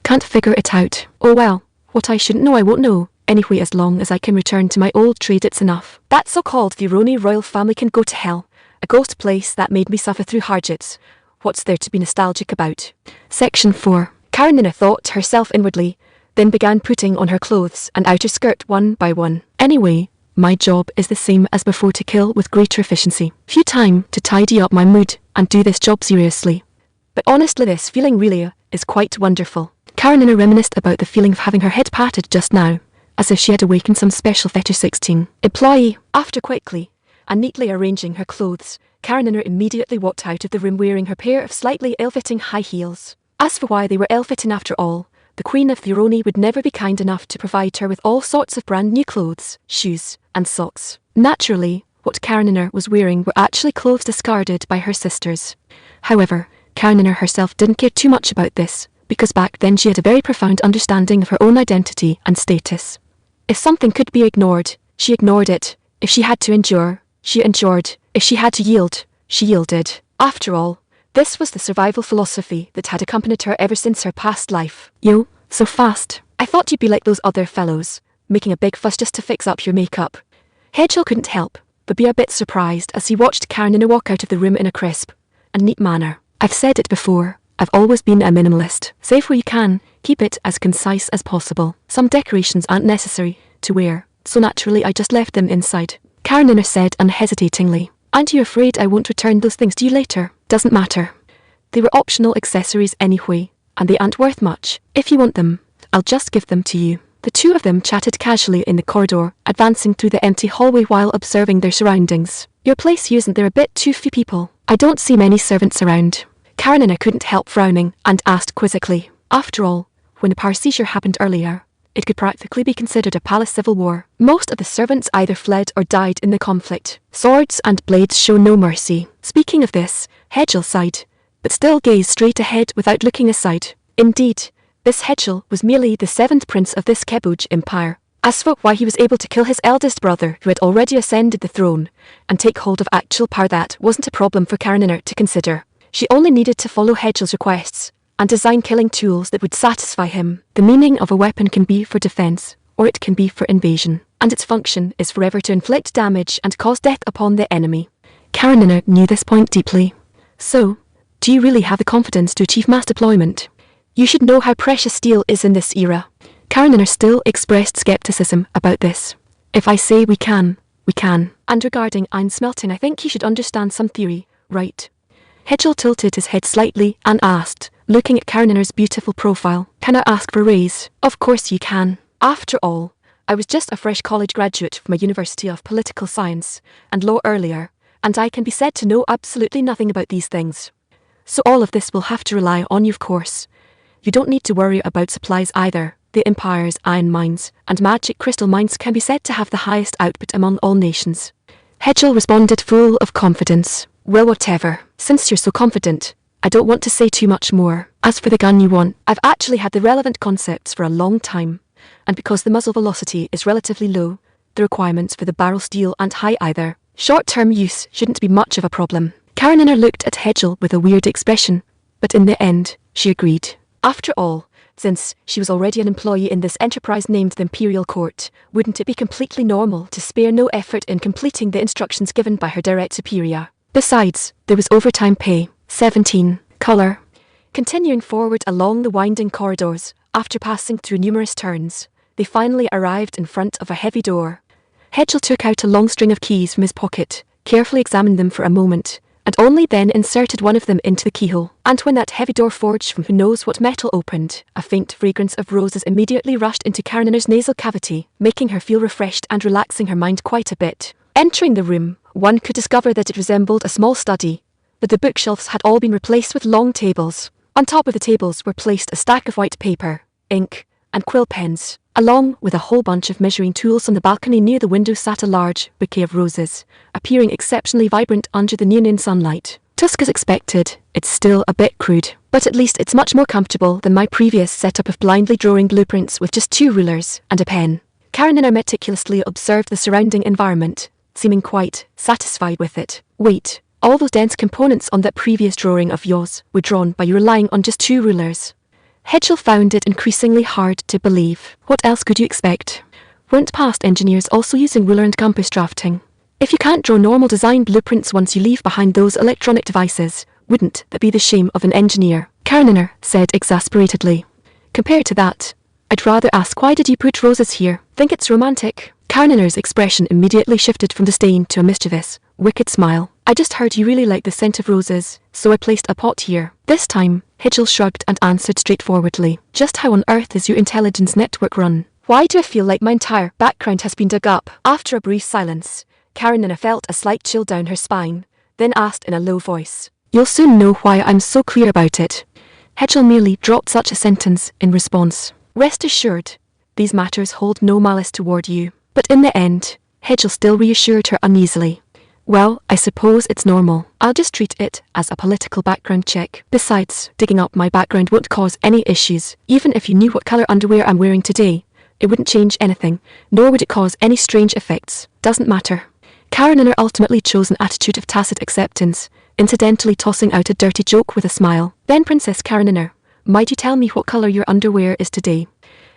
[SPEAKER 1] Can't figure it out. Oh well, what I shouldn't know I won't know. Anyway, as long as I can return to my old trade it's enough. That so-called Vironi royal family can go to hell. A ghost place that made me suffer through hardships. What's there to be nostalgic about? Section 4. Karenina thought to herself inwardly, then began putting on her clothes and outer skirt one by one. Anyway, my job is the same as before, to kill with greater efficiency. Few time to tidy up my mood and do this job seriously. But honestly, this feeling really is quite wonderful. Karenina reminisced about the feeling of having her head patted just now, as if she had awakened some special fetish. 16. Employee. After quickly and neatly arranging her clothes, Karenina immediately walked out of the room wearing her pair of slightly ill-fitting high heels. As for why they were ill-fitting after all, the Queen of Vironi would never be kind enough to provide her with all sorts of brand new clothes, shoes, and socks. Naturally, what Karenina was wearing were actually clothes discarded by her sisters. However, Karenina herself didn't care too much about this, because back then she had a very profound understanding of her own identity and status. If something could be ignored, she ignored it. If she had to endure, she endured. If she had to yield, she yielded. After all, this was the survival philosophy that had accompanied her ever since her past life. Yo, so fast. I thought you'd be like those other fellows, making a big fuss just to fix up your makeup. Hedgel couldn't help but be a bit surprised as he watched Karenina walk out of the room in a crisp and neat manner. I've said it before, I've always been a minimalist. Save where you can, keep it as concise as possible. Some decorations aren't necessary to wear, so naturally I just left them inside. Karenina said unhesitatingly. Aren't you afraid I won't return those things to you later? Doesn't matter. They were optional accessories anyway, and they aren't worth much. If you want them, I'll just give them to you. The two of them chatted casually in the corridor, advancing through the empty hallway while observing their surroundings. Your place here isn't there a bit too few people? I don't see many servants around. Karenina couldn't help frowning and asked quizzically. After all, when the power seizure happened earlier, it could practically be considered a palace civil war. Most of the servants either fled or died in the conflict. Swords and blades show no mercy. Speaking of this, Hedgel sighed, but still gazed straight ahead without looking aside. Indeed, this Hedgel was merely the 7th prince of this Kebuj empire. As for why he was able to kill his eldest brother who had already ascended the throne and take hold of actual power, that wasn't a problem for Karenina to consider. She only needed to follow Hedgel's requests and design killing tools that would satisfy him. The meaning of a weapon can be for defense, or it can be for invasion, and its function is forever to inflict damage and cause death upon the enemy. Karenina knew this point deeply. So, do you really have the confidence to achieve mass deployment? You should know how precious steel is in this era. Karenina still expressed skepticism about this. If I say we can, we can. And regarding iron smelting, I think you should understand some theory, right? Hedgel tilted his head slightly and asked, looking at Karenina's beautiful profile. Can I ask for a raise? Of course you can. After all, I was just a fresh college graduate from a University of Political Science and Law earlier, and I can be said to know absolutely nothing about these things. So all of this will have to rely on you, of course. You don't need to worry about supplies either. The Empire's iron mines and magic crystal mines can be said to have the highest output among all nations. Hedgel responded full of confidence. Well, whatever. Since you're so confident, I don't want to say too much more. As for the gun you want, I've actually had the relevant concepts for a long time, and because the muzzle velocity is relatively low, the requirements for the barrel steel aren't high either. Short-term use shouldn't be much of a problem. Karenina looked at Hedgel with a weird expression, but in the end, she agreed. After all, since she was already an employee in this enterprise named the Imperial Court, wouldn't it be completely normal to spare no effort in completing the instructions given by her direct superior? Besides, there was overtime pay. 17. Color. Continuing forward along the winding corridors, after passing through numerous turns, they finally arrived in front of a heavy door. Hedgel took out a long string of keys from his pocket, carefully examined them for a moment, and only then inserted one of them into the keyhole. And when that heavy door forged from who knows what metal opened, a faint fragrance of roses immediately rushed into Karenina's nasal cavity, making her feel refreshed and relaxing her mind quite a bit. Entering the room, one could discover that it resembled a small study, but the bookshelves had all been replaced with long tables. On top of the tables were placed a stack of white paper, ink, and quill pens. Along with a whole bunch of measuring tools. On the balcony near the window sat a large bouquet of roses, appearing exceptionally vibrant under the neon sunlight. Just as expected, it's still a bit crude, but at least it's much more comfortable than my previous setup of blindly drawing blueprints with just 2 rulers and a pen. Karenina meticulously observed the surrounding environment, seeming quite satisfied with it. Wait, all those dense components on that previous drawing of yours were drawn by you relying on just 2 rulers. Hedgel found it increasingly hard to believe. What else could you expect? Weren't past engineers also using ruler and compass drafting? If you can't draw normal design blueprints once you leave behind those electronic devices, wouldn't that be the shame of an engineer? Karenina said exasperatedly. Compared to that, I'd rather ask, why did you put roses here? Think it's romantic? Karenina's expression immediately shifted from disdain to a mischievous, wicked smile. I just heard you really like the scent of roses, so I placed a pot here. This time, Hedgel shrugged and answered straightforwardly. Just how on earth is your intelligence network run? Why do I feel like my entire background has been dug up? After a brief silence, Karenina felt a slight chill down her spine, then asked in a low voice. You'll soon know why I'm so clear about it. Hedgel merely dropped such a sentence in response. Rest assured, these matters hold no malice toward you. But in the end, Hedgel still reassured her uneasily. Well, I suppose it's normal. I'll just treat it as a political background check. Besides, digging up my background won't cause any issues. Even if you knew what colour underwear I'm wearing today, it wouldn't change anything, nor would it cause any strange effects. Doesn't matter. Karenina ultimately chose an attitude of tacit acceptance, incidentally tossing out a dirty joke with a smile. Then Princess Karenina, might you tell me what colour your underwear is today?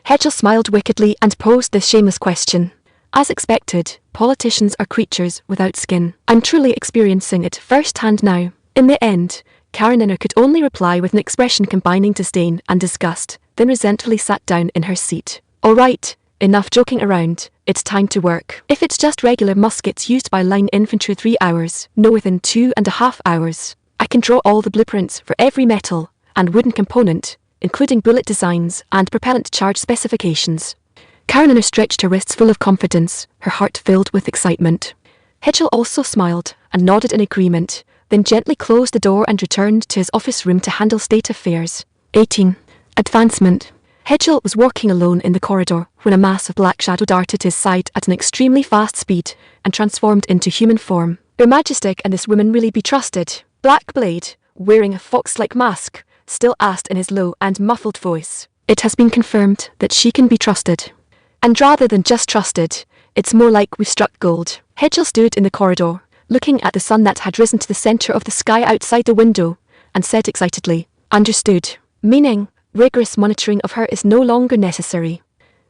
[SPEAKER 1] Hedgel smiled wickedly and posed this shameless question. As expected, politicians are creatures without skin. I'm truly experiencing it firsthand now. In the end, Karenina could only reply with an expression combining disdain and disgust, then resentfully sat down in her seat. All right, enough joking around. It's time to work. If it's just regular muskets used by line infantry 3 hours, no, within 2.5 hours. I can draw all the blueprints for every metal and wooden component, including bullet designs and propellant charge specifications. Karenina stretched her wrists full of confidence, her heart filled with excitement. Hedgel also smiled and nodded in agreement, then gently closed the door and returned to his office room to handle state affairs. 18. Advancement. Hedgel was walking alone in the corridor when a mass of black shadow darted to his side at an extremely fast speed and transformed into human form. Your Majesty, can this woman really be trusted? Black Blade, wearing a fox-like mask, still asked in his low and muffled voice. It has been confirmed that she can be trusted. And rather than just trusted, it's more like we've struck gold. Hedgel stood in the corridor, looking at the sun that had risen to the center of the sky outside the window, and said excitedly, "Understood." Meaning, rigorous monitoring of her is no longer necessary.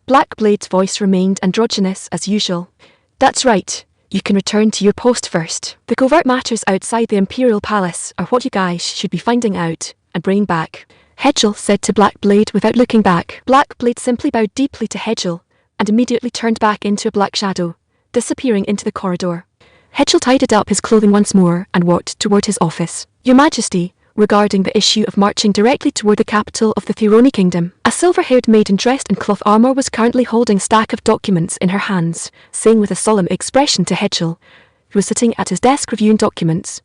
[SPEAKER 1] Black Blade's voice remained androgynous as usual. "That's right. You can return to your post first. The covert matters outside the Imperial Palace are what you guys should be finding out and bringing back," Hedgel said to Black Blade without looking back. Black Blade simply bowed deeply to Hedgel and immediately turned back into a black shadow, disappearing into the corridor. Hedgel tidied up his clothing once more and walked toward his office. "Your Majesty, regarding the issue of marching directly toward the capital of the Theroni Kingdom." A silver-haired maiden dressed in cloth armor was currently holding a stack of documents in her hands, saying with a solemn expression to Hedgel, who was sitting at his desk reviewing documents,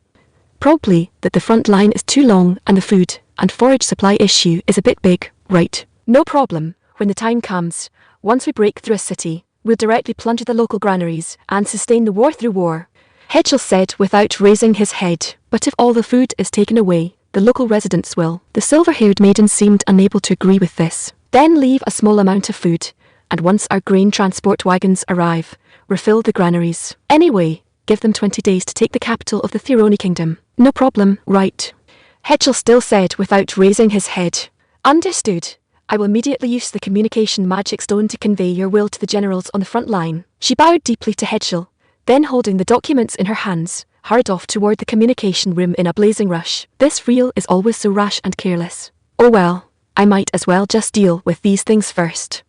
[SPEAKER 1] "Probably that the front line is too long and the food and forage supply issue is a bit big, right? No problem. When the time comes, once we break through a city, we'll directly plunder the local granaries and sustain the war through war," Hedgel said without raising his head. "But if all the food is taken away, the local residents will." The silver-haired maiden seemed unable to agree with this. "Then leave a small amount of food, and once our grain transport wagons arrive, refill the granaries. Anyway, give them 20 days to take the capital of the Theroni Kingdom." "No problem, right?" Hedgel still said without raising his head. "Understood. I will immediately use the communication magic stone to convey your will to the generals on the front line." She bowed deeply to Hedgel, then holding the documents in her hands, hurried off toward the communication room in a blazing rush. This reel is always so rash and careless. "Oh well, I might as well just deal with these things first."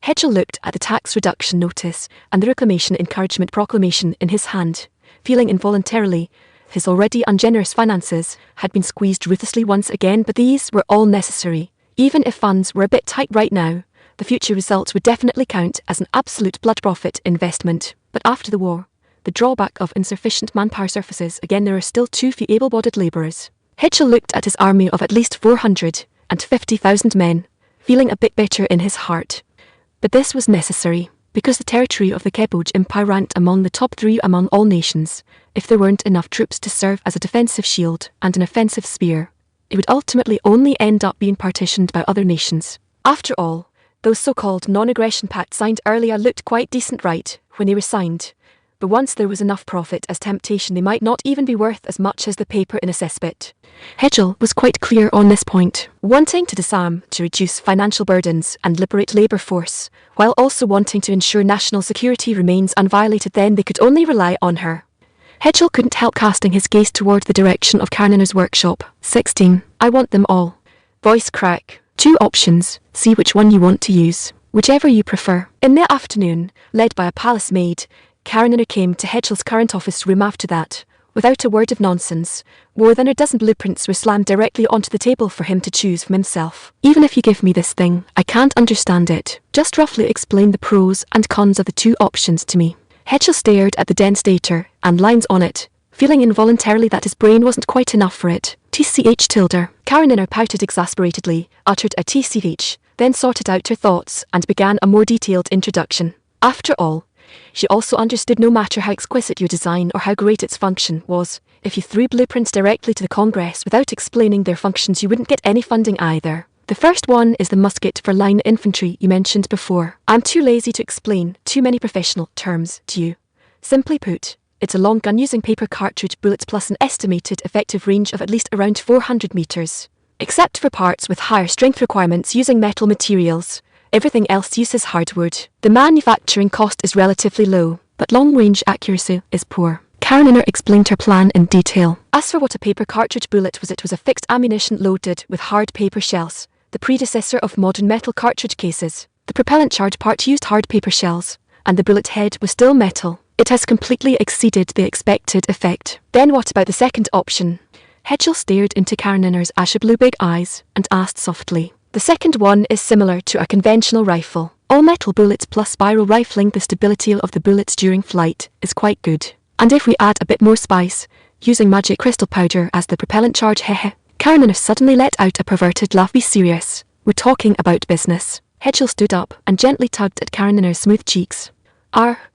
[SPEAKER 1] Hedgel looked at the tax reduction notice and the reclamation encouragement proclamation in his hand, feeling involuntarily his already ungenerous finances had been squeezed ruthlessly once again, but these were all necessary. Even if funds were a bit tight right now, the future results would definitely count as an absolute blood profit investment. But after the war, the drawback of insufficient manpower surfaces again, there are still too few able-bodied labourers. Hedgel looked at his army of at least 450,000 men, feeling a bit bitter in his heart. But this was necessary, because the territory of the Keboj Empire ranked among the top 3 among all nations. If there weren't enough troops to serve as a defensive shield and an offensive spear, it would ultimately only end up being partitioned by other nations. After all, those so-called non-aggression pacts signed earlier looked quite decent right when they were signed, but once there was enough profit as temptation, they might not even be worth as much as the paper in a cesspit. Hedgel was quite clear on this point, wanting to disarm to reduce financial burdens and liberate labour force, while also wanting to ensure national security remains unviolated. Then they could only rely on her. Hedgel couldn't help casting his gaze toward the direction of Karenina's workshop. 16. "I want them all." Voice crack. "2 options. See which one you want to use. Whichever you prefer." In the afternoon, led by a palace maid, Karenina came to Hedgel's current office room. After that, without a word of nonsense, more than a dozen blueprints were slammed directly onto the table for him to choose from himself. "Even if you give me this thing, I can't understand it. Just roughly explain the pros and cons of the 2 options to me." Hedgel stared at the dense data and lines on it, feeling involuntarily that his brain wasn't quite enough for it. "TCH tilde." Karenina pouted exasperatedly, uttered a TCH, then sorted out her thoughts and began a more detailed introduction. After all, she also understood no matter how exquisite your design or how great its function was, if you threw blueprints directly to the Congress without explaining their functions, you wouldn't get any funding either. "The first one is the musket for line infantry you mentioned before. I'm too lazy to explain too many professional terms to you. Simply put, it's a long gun using paper cartridge bullets plus an estimated effective range of at least around 400 meters. Except for parts with higher strength requirements using metal materials, everything else uses hardwood. The manufacturing cost is relatively low, but long-range accuracy is poor." Karenina explained her plan in detail. As for what a paper cartridge bullet was, it was a fixed ammunition loaded with hard paper shells, the predecessor of modern metal cartridge cases. The propellant charge part used hard paper shells, and the bullet head was still metal. It has completely exceeded the expected effect. Then what about the second option? Hedgel stared into Kareninner's ashy blue big eyes and asked softly. The second one is similar to a conventional rifle. All metal bullets plus spiral rifling. The stability of the bullets during flight is quite good. And if we add a bit more spice, using magic crystal powder as the propellant charge, hehe. Kareninner suddenly let out a perverted laugh. Be serious. We're talking about business. Hedgel stood up and gently tugged at Kareninner's smooth cheeks.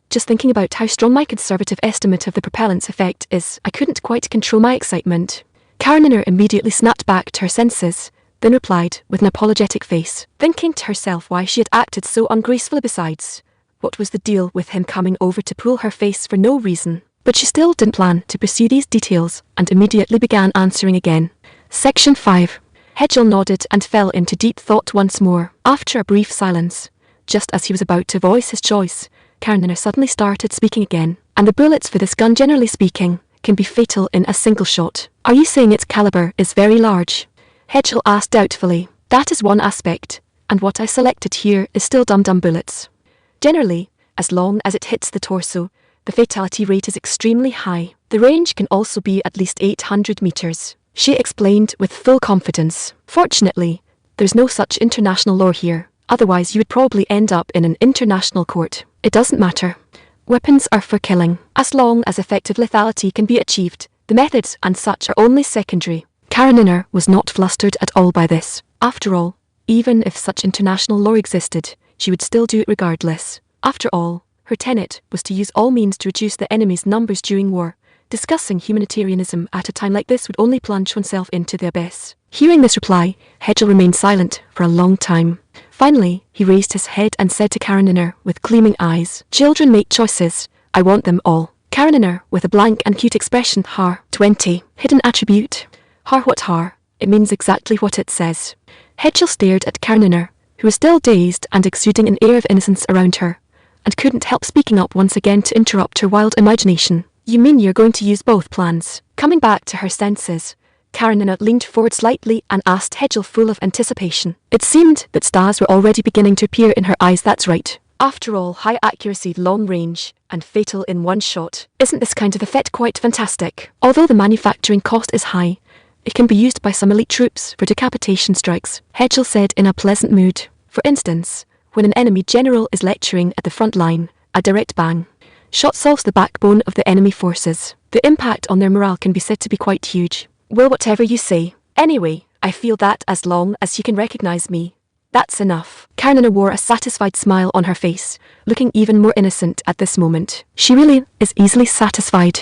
[SPEAKER 1] Just thinking about how strong my conservative estimate of the propellant's effect is, I couldn't quite control my excitement. Kareninner immediately snapped back to her senses, then replied with an apologetic face, thinking to herself why she had acted so ungracefully. Besides, what was the deal with him coming over to pull her face for no reason? But she still didn't plan to pursue these details and immediately began answering again. Section 5. Hedgel nodded and fell into deep thought once more. After a brief silence, just as he was about to voice his choice, Kareninner suddenly started speaking again. And the bullets for this gun, generally speaking, can be fatal in a single shot. Are you saying its caliber is very large? Hedgel asked doubtfully. That is one aspect, and what I selected here is still dum-dum bullets. Generally, as long as it hits the torso, the fatality rate is extremely high. The range can also be at least 800 meters, she explained with full confidence. Fortunately, there's no such international law here, otherwise you would probably end up in an international court. It doesn't matter. Weapons are for killing. As long as effective lethality can be achieved, the methods and such are only secondary. Kareninner was not flustered at all by this. After all, even if such international law existed, she would still do it regardless. After all, her tenet was to use all means to reduce the enemy's numbers during war. Discussing humanitarianism at a time like this would only plunge oneself into the abyss. Hearing this reply, Hedgel remained silent for a long time. Finally, he raised his head and said to Kareninner with gleaming eyes, "Children make choices. I want them all." Kareninner, with a blank and cute expression, Har 20. Hidden attribute. Har what har? It means exactly what it says. Hedgel stared at Kareninner, who was still dazed and exuding an air of innocence around her, and couldn't help speaking up once again to interrupt her wild imagination. You mean you're going to use both plans? Coming back to her senses, Kareninner leaned forward slightly and asked Hedgel, full of anticipation. It seemed that stars were already beginning to appear in her eyes. That's right. After all, high accuracy, long range, and fatal in one shot. Isn't this kind of effect quite fantastic? Although the manufacturing cost is high, it can be used by some elite troops for decapitation strikes, Hedgel said in a pleasant mood. For instance, when an enemy general is lecturing at the front line, a direct bang shot solves the backbone of the enemy forces. The impact on their morale can be said to be quite huge. Well, whatever you say. Anyway, I feel that as long as you can recognize me, that's enough. Kareninner wore a satisfied smile on her face, looking even more innocent at this moment. She really is easily satisfied.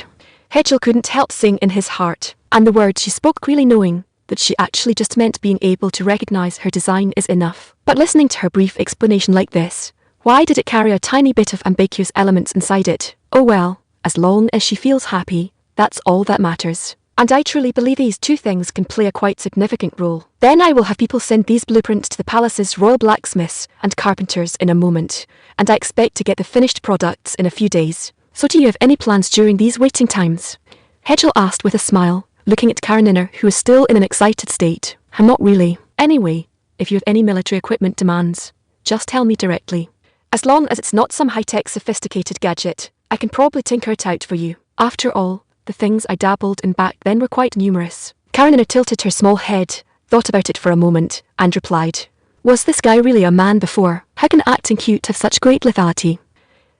[SPEAKER 1] Hedgel couldn't help saying in his heart, and the words she spoke really knowing that she actually just meant being able to recognize her design is enough. But listening to her brief explanation like this, why did it carry a tiny bit of ambiguous elements inside it? Oh well, as long as she feels happy, that's all that matters. And I truly believe these two things can play a quite significant role. Then I will have people send these blueprints to the palace's royal blacksmiths and carpenters in a moment, and I expect to get the finished products in a few days. So do you have any plans during these waiting times? Hedgel asked with a smile, looking at Kareninner, who was still in an excited state. Not really. Anyway, if you have any military equipment demands, just tell me directly. As long as it's not some high-tech sophisticated gadget, I can probably tinker it out for you. After all, the things I dabbled in back then were quite numerous. Kareninner tilted her small head, thought about it for a moment, and replied, "Was this guy really a man before? How can acting cute have such great lethality?"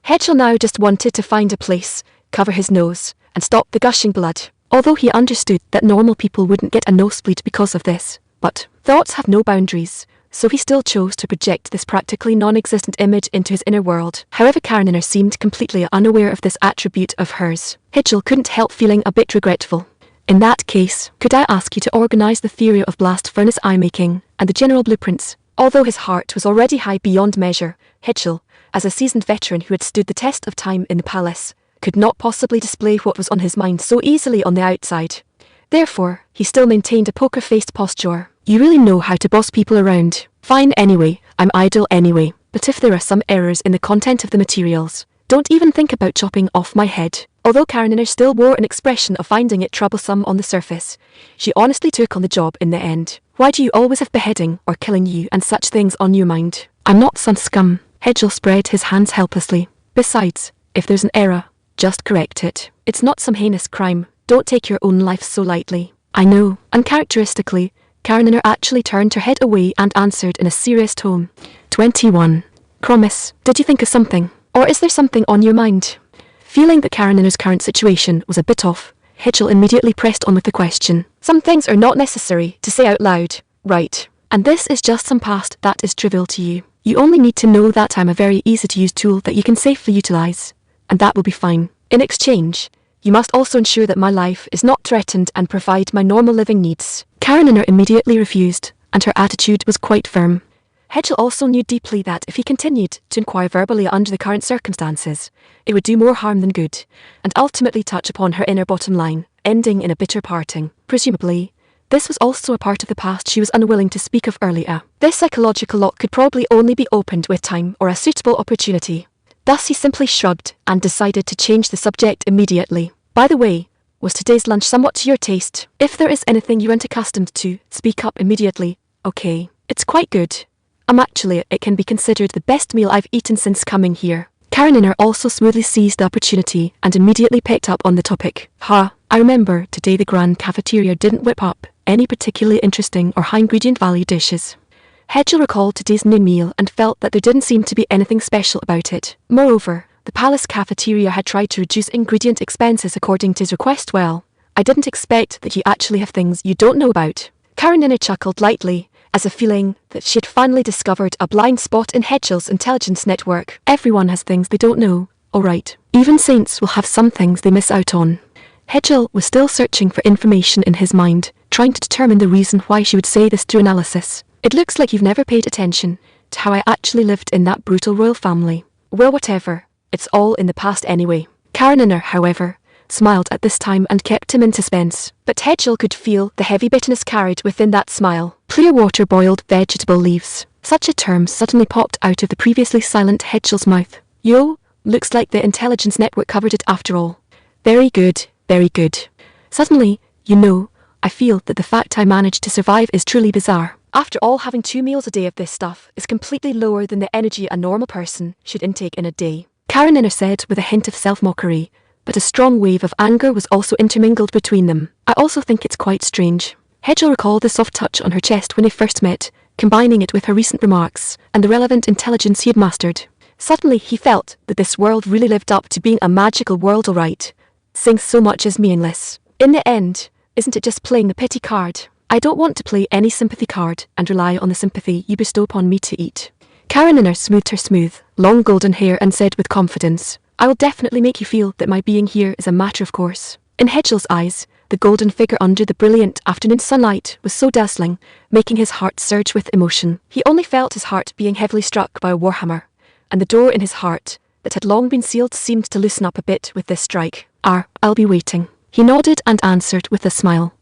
[SPEAKER 1] Hedgel now just wanted to find a place, cover his nose, and stop the gushing blood, although he understood that normal people wouldn't get a nosebleed because of this. But thoughts have no boundaries, so he still chose to project this practically non-existent image into his inner world. However, Kareninner seemed completely unaware of this attribute of hers. Hedgel couldn't help feeling a bit regretful. In that case, could I ask you to organize the theory of blast furnace eye making and the general blueprints? Although his heart was already high beyond measure, Hedgel, as a seasoned veteran who had stood the test of time in the palace, could not possibly display what was on his mind so easily on the outside. Therefore, he still maintained a poker-faced posture. You really know how to boss people around. Fine anyway, I'm idle anyway. But if there are some errors in the content of the materials, don't even think about chopping off my head. Although Kareninner still wore an expression of finding it troublesome on the surface, she honestly took on the job in the end. Why do you always have beheading or killing you and such things on your mind? I'm not some scum. Hedgel spread his hands helplessly. Besides, if there's an error, just correct it. It's not some heinous crime. Don't take your own life so lightly. I know. Uncharacteristically, Karenina actually turned her head away and answered in a serious tone. 21. Promise, did you think of something? Or is there something on your mind? Feeling that Karenina's current situation was a bit off, Hedgel immediately pressed on with the question. Some things are not necessary to say out loud, right? And this is just some past that is trivial to you. You only need to know that I'm a very easy-to-use tool that you can safely utilize, and that will be fine. In exchange, you must also ensure that my life is not threatened and provide my normal living needs. Karenina immediately refused, and her attitude was quite firm. Hedgel also knew deeply that if he continued to inquire verbally under the current circumstances, it would do more harm than good, and ultimately touch upon her inner bottom line, ending in a bitter parting. Presumably, this was also a part of the past she was unwilling to speak of earlier. This psychological lock could probably only be opened with time or a suitable opportunity. Thus he simply shrugged and decided to change the subject immediately. By the way, was today's lunch somewhat to your taste? If there is anything you aren't accustomed to, speak up immediately. Okay, it's quite good. Actually, it can be considered the best meal I've eaten since coming here. Karenina also smoothly seized the opportunity and immediately picked up on the topic. I remember today the grand cafeteria didn't whip up any particularly interesting or high ingredient value dishes. Hedgel recalled today's noon meal and felt that there didn't seem to be anything special about it. Moreover, the palace cafeteria had tried to reduce ingredient expenses according to his request. Well, I didn't expect that you actually have things you don't know about. Karenina chuckled lightly, as a feeling that she had finally discovered a blind spot in Hedgel's intelligence network. Everyone has things they don't know, alright. Even saints will have some things they miss out on. Hedgel was still searching for information in his mind, trying to determine the reason why she would say this through analysis. It looks like you've never paid attention to how I actually lived in that brutal royal family. Well, whatever. It's all in the past anyway. Karenina, however, smiled at this time and kept him in suspense. But Hedgel could feel the heavy bitterness carried within that smile. Clear water boiled vegetable leaves. Such a term suddenly popped out of the previously silent Hedgel's mouth. Yo, looks like the intelligence network covered it after all. Very good, very good. Suddenly, I feel that the fact I managed to survive is truly bizarre. After all, having 2 meals a day of this stuff is completely lower than the energy a normal person should intake in a day. Karenina said with a hint of self-mockery, but a strong wave of anger was also intermingled between them. I also think it's quite strange. Hedgel recalled the soft touch on her chest when they first met, combining it with her recent remarks and the relevant intelligence he had mastered. Suddenly he felt that this world really lived up to being a magical world, alright. Saying so much is meaningless. In the end, isn't it just playing the pity card? I don't want to play any sympathy card and rely on the sympathy you bestow upon me to eat. Karenina smoothed her smooth, long golden hair and said with confidence, I will definitely make you feel that my being here is a matter of course. In Hedgel's eyes, the golden figure under the brilliant afternoon sunlight was so dazzling, making his heart surge with emotion. He only felt his heart being heavily struck by a warhammer, and the door in his heart, that had long been sealed, seemed to loosen up a bit with this strike. I'll be waiting. He nodded and answered with a smile.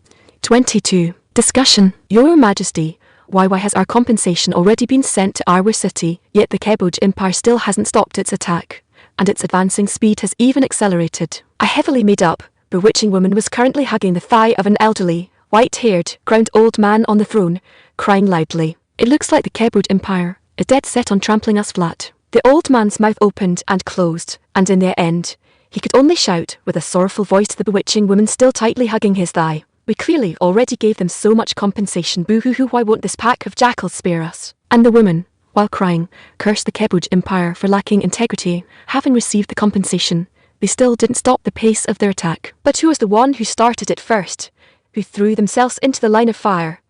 [SPEAKER 1] 22. Discussion. Your Majesty, why has our compensation already been sent to our city, yet the Keboj Empire still hasn't stopped its attack, and its advancing speed has even accelerated. A heavily made-up, bewitching woman was currently hugging the thigh of an elderly, white-haired, crowned old man on the throne, crying loudly. It looks like the Keboj Empire is dead set on trampling us flat. The old man's mouth opened and closed, and in the end, he could only shout with a sorrowful voice to the bewitching woman still tightly hugging his thigh. We clearly already gave them so much compensation, boo-hoo-hoo, why won't this pack of jackals spare us? And the woman, while crying, cursed the Keboj Empire for lacking integrity. Having received the compensation, they still didn't stop the pace of their attack. But who was the one who started it first? Who threw themselves into the line of fire?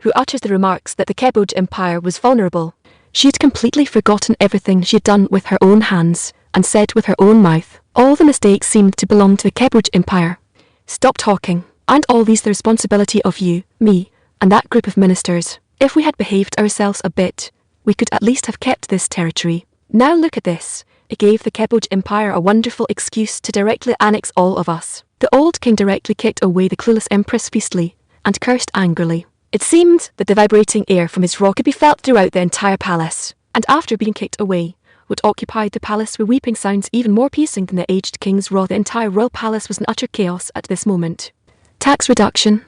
[SPEAKER 1] Who uttered the remarks that the Keboj Empire was vulnerable? She had completely forgotten everything she had done with her own hands, and said with her own mouth, all the mistakes seemed to belong to the Keboj Empire. Stop talking. Aren't all these the responsibility of you, me, and that group of ministers? If we had behaved ourselves a bit, we could at least have kept this territory. Now look at this. It gave the Keboj Empire a wonderful excuse to directly annex all of us. The old king directly kicked away the clueless empress feastly, and cursed angrily. It seemed that the vibrating air from his rock could be felt throughout the entire palace, and after being kicked away, what occupied the palace were weeping sounds even more piercing than the aged king's wrath. The entire royal palace was in utter chaos at this moment. Tax reduction.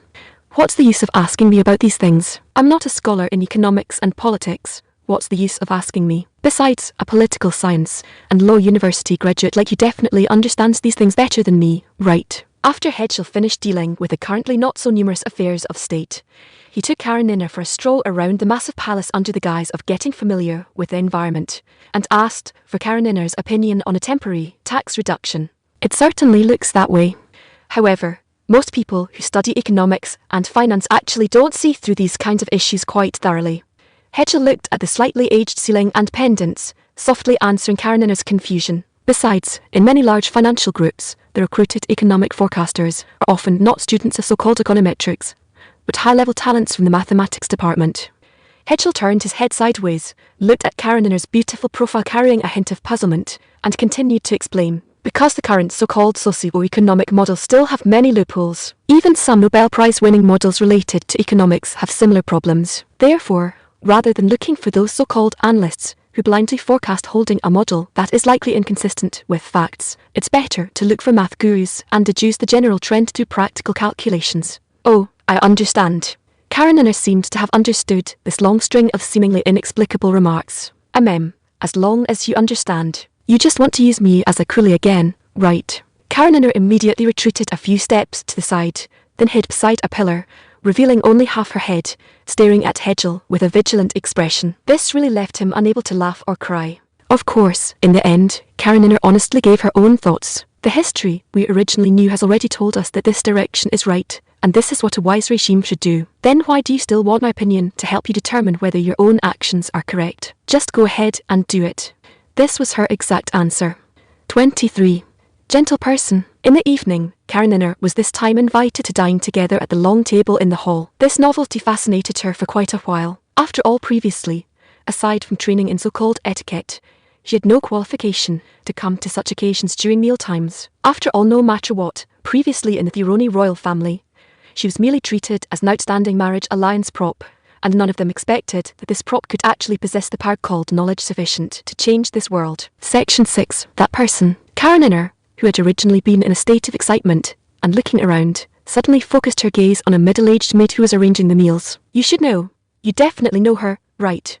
[SPEAKER 1] What's the use of asking me about these things? I'm not a scholar in economics and politics. What's the use of asking me? Besides, a political science and law university graduate like you definitely understands these things better than me, right? After Hedgel finished dealing with the currently not so numerous affairs of state, he took Karenina for a stroll around the massive palace under the guise of getting familiar with the environment, and asked for Karenina's opinion on a temporary tax reduction. It certainly looks that way. However, most people who study economics and finance actually don't see through these kinds of issues quite thoroughly. Hedgel looked at the slightly aged ceiling and pendants, softly answering Karenina's confusion. Besides, in many large financial groups, the recruited economic forecasters are often not students of so-called econometrics, but high-level talents from the mathematics department. Hedgel turned his head sideways, looked at Karenina's beautiful profile carrying a hint of puzzlement, and continued to explain. Because the current so-called socio-economic models still have many loopholes, even some Nobel Prize-winning models related to economics have similar problems. Therefore, rather than looking for those so-called analysts who blindly forecast holding a model that is likely inconsistent with facts, it's better to look for math gurus and deduce the general trend through practical calculations. Oh, I understand. Karenina seemed to have understood this long string of seemingly inexplicable remarks. As long as you understand. You just want to use me as a coolie again, right? Karenina immediately retreated a few steps to the side, then hid beside a pillar, revealing only half her head, staring at Hedgel with a vigilant expression. This really left him unable to laugh or cry. Of course, in the end, Karenina honestly gave her own thoughts. The history we originally knew has already told us that this direction is right, and this is what a wise regime should do. Then why do you still want my opinion to help you determine whether your own actions are correct? Just go ahead and do it. This was her exact answer. 23. Gentle person. In the evening, Karenina was this time invited to dine together at the long table in the hall. This novelty fascinated her for quite a while. After all, previously, aside from training in so-called etiquette, she had no qualification to come to such occasions during meal times. After all, no matter what, previously in the Thironi royal family, she was merely treated as an outstanding marriage alliance prop, and none of them expected that this prop could actually possess the power called knowledge sufficient to change this world. Section 6. That person. Karenina, who had originally been in a state of excitement and looking around, suddenly focused her gaze on a middle-aged maid who was arranging the meals. You should know. You definitely know her, right?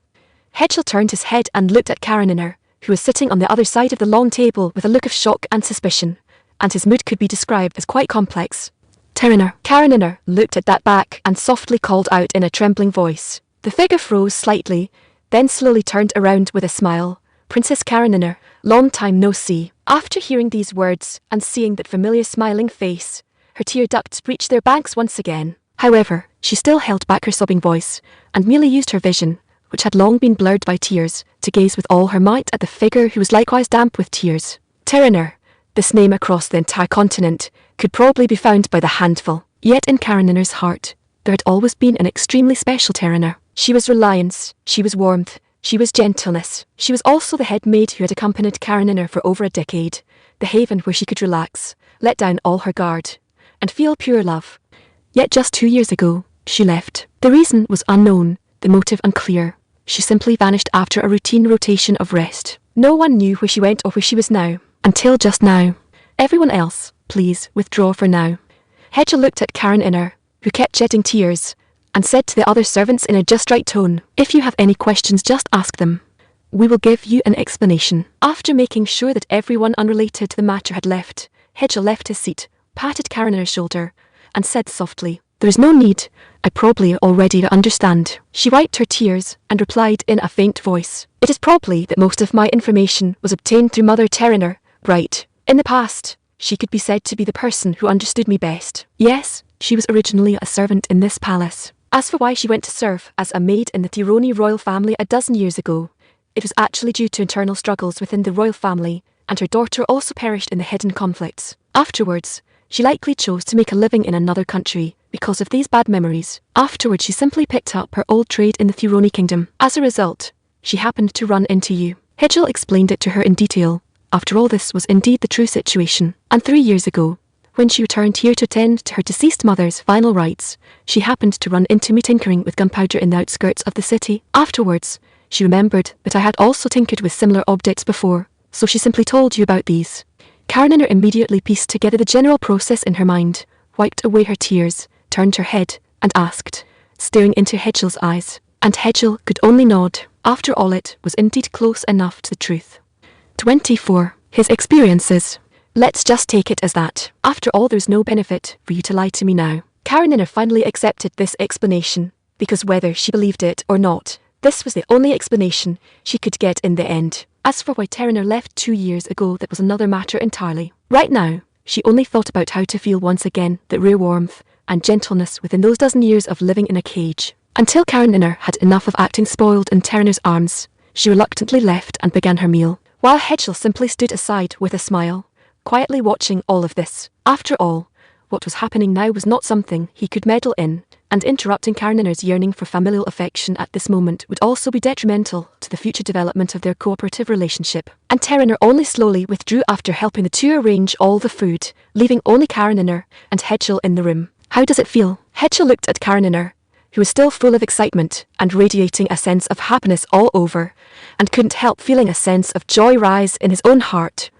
[SPEAKER 1] Hedgel turned his head and looked at Karenina, who was sitting on the other side of the long table with a look of shock and suspicion, and his mood could be described as quite complex. Karenina looked at that back and softly called out in a trembling voice. The figure froze slightly, then slowly turned around with a smile. Princess Karenina, long time no see. After hearing these words and seeing that familiar smiling face, her tear ducts reached their banks once again. However, she still held back her sobbing voice and merely used her vision, which had long been blurred by tears, to gaze with all her might at the figure who was likewise damp with tears. Karenina. This name across the entire continent could probably be found by the handful. Yet in Karenina's heart, there had always been an extremely special Karenina. She was reliance, she was warmth, she was gentleness. She was also the head maid who had accompanied Karenina for over a decade, the haven where she could relax, let down all her guard, and feel pure love. Yet just 2 years ago, she left. The reason was unknown, the motive unclear. She simply vanished after a routine rotation of rest. No one knew where she went or where she was now. Until just now. Everyone else, please withdraw for now. Hedgel looked at Karenina, who kept shedding tears, and said to the other servants in a just right tone, if you have any questions, just ask them. We will give you an explanation. After making sure that everyone unrelated to the matter had left, Hedgel left his seat, patted Karenina's shoulder, and said softly, there is no need, I probably already understand. She wiped her tears and replied in a faint voice, it is probably that most of my information was obtained through Mother Karenina, right? In the past, she could be said to be the person who understood me best. Yes, she was originally a servant in this palace. As for why she went to serve as a maid in the Thironi royal family a dozen years ago, it was actually due to internal struggles within the royal family, and her daughter also perished in the hidden conflicts. Afterwards, she likely chose to make a living in another country because of these bad memories. Afterwards, she simply picked up her old trade in the Thironi kingdom. As a result, she happened to run into you. Hedgel explained it to her in detail. After all, this was indeed the true situation. And 3 years ago, when she returned here to attend to her deceased mother's final rites, she happened to run into me tinkering with gunpowder in the outskirts of the city. Afterwards, she remembered that I had also tinkered with similar objects before, so she simply told you about these. Karenina immediately pieced together the general process in her mind, wiped away her tears, turned her head, and asked, staring into Hedgel's eyes. And Hedgel could only nod. After all, it was indeed close enough to the truth. 24. His experiences. Let's just take it as that. After all, there's no benefit for you to lie to me now. Karenina finally accepted this explanation, because whether she believed it or not, this was the only explanation she could get in the end. As for why Terriner left 2 years ago, that was another matter entirely. Right now, she only thought about how to feel once again that rare warmth and gentleness within those dozen years of living in a cage. Until Karenina had enough of acting spoiled in Terriner's arms, she reluctantly left and began her meal, while Hedgel simply stood aside with a smile, quietly watching all of this. After all, what was happening now was not something he could meddle in, and interrupting Karenina's yearning for familial affection at this moment would also be detrimental to the future development of their cooperative relationship. And Terriner only slowly withdrew after helping the two arrange all the food, leaving only Karenina and Hedgel in the room. How does it feel? Hedgel looked at Karenina, who was still full of excitement and radiating a sense of happiness all over, and couldn't help feeling a sense of joy rise in his own heart.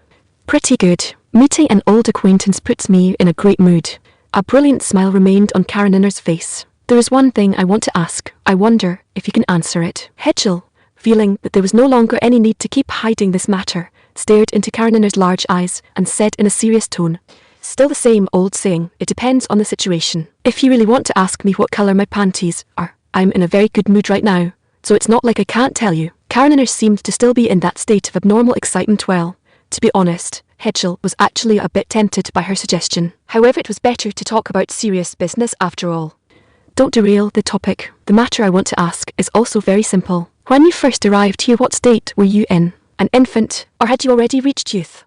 [SPEAKER 1] Pretty good. Meeting an old acquaintance puts me in a great mood. A brilliant smile remained on Karenina's face. There is one thing I want to ask. I wonder if you can answer it. Hedgel, feeling that there was no longer any need to keep hiding this matter, stared into Karenina's large eyes and said in a serious tone, "Still the same old saying, it depends on the situation. If you really want to ask me what colour my panties are, I'm in a very good mood right now, so it's not like I can't tell you." Karenina seemed to still be in that state of abnormal excitement. Well, to be honest, Hedgel was actually a bit tempted by her suggestion. However, it was better to talk about serious business after all. Don't derail the topic. The matter I want to ask is also very simple. When you first arrived here, what state were you in? An infant, or had you already reached youth?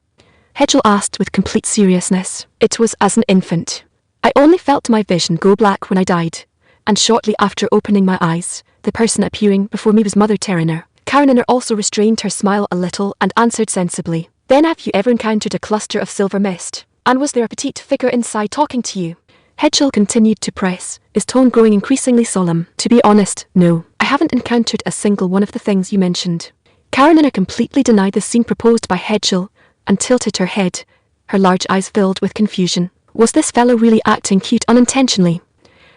[SPEAKER 1] Hedgel asked with complete seriousness. It was as an infant. I only felt my vision go black when I died, and shortly after opening my eyes, the person appearing before me was Mother Terriner. Karenina also restrained her smile a little and answered sensibly. Then have you ever encountered a cluster of silver mist? And was there a petite figure inside talking to you? Hedgel continued to press, his tone growing increasingly solemn. To be honest, no. I haven't encountered a single one of the things you mentioned. Karenina completely denied the scene proposed by Hedgel and tilted her head, her large eyes filled with confusion. Was this fellow really acting cute unintentionally?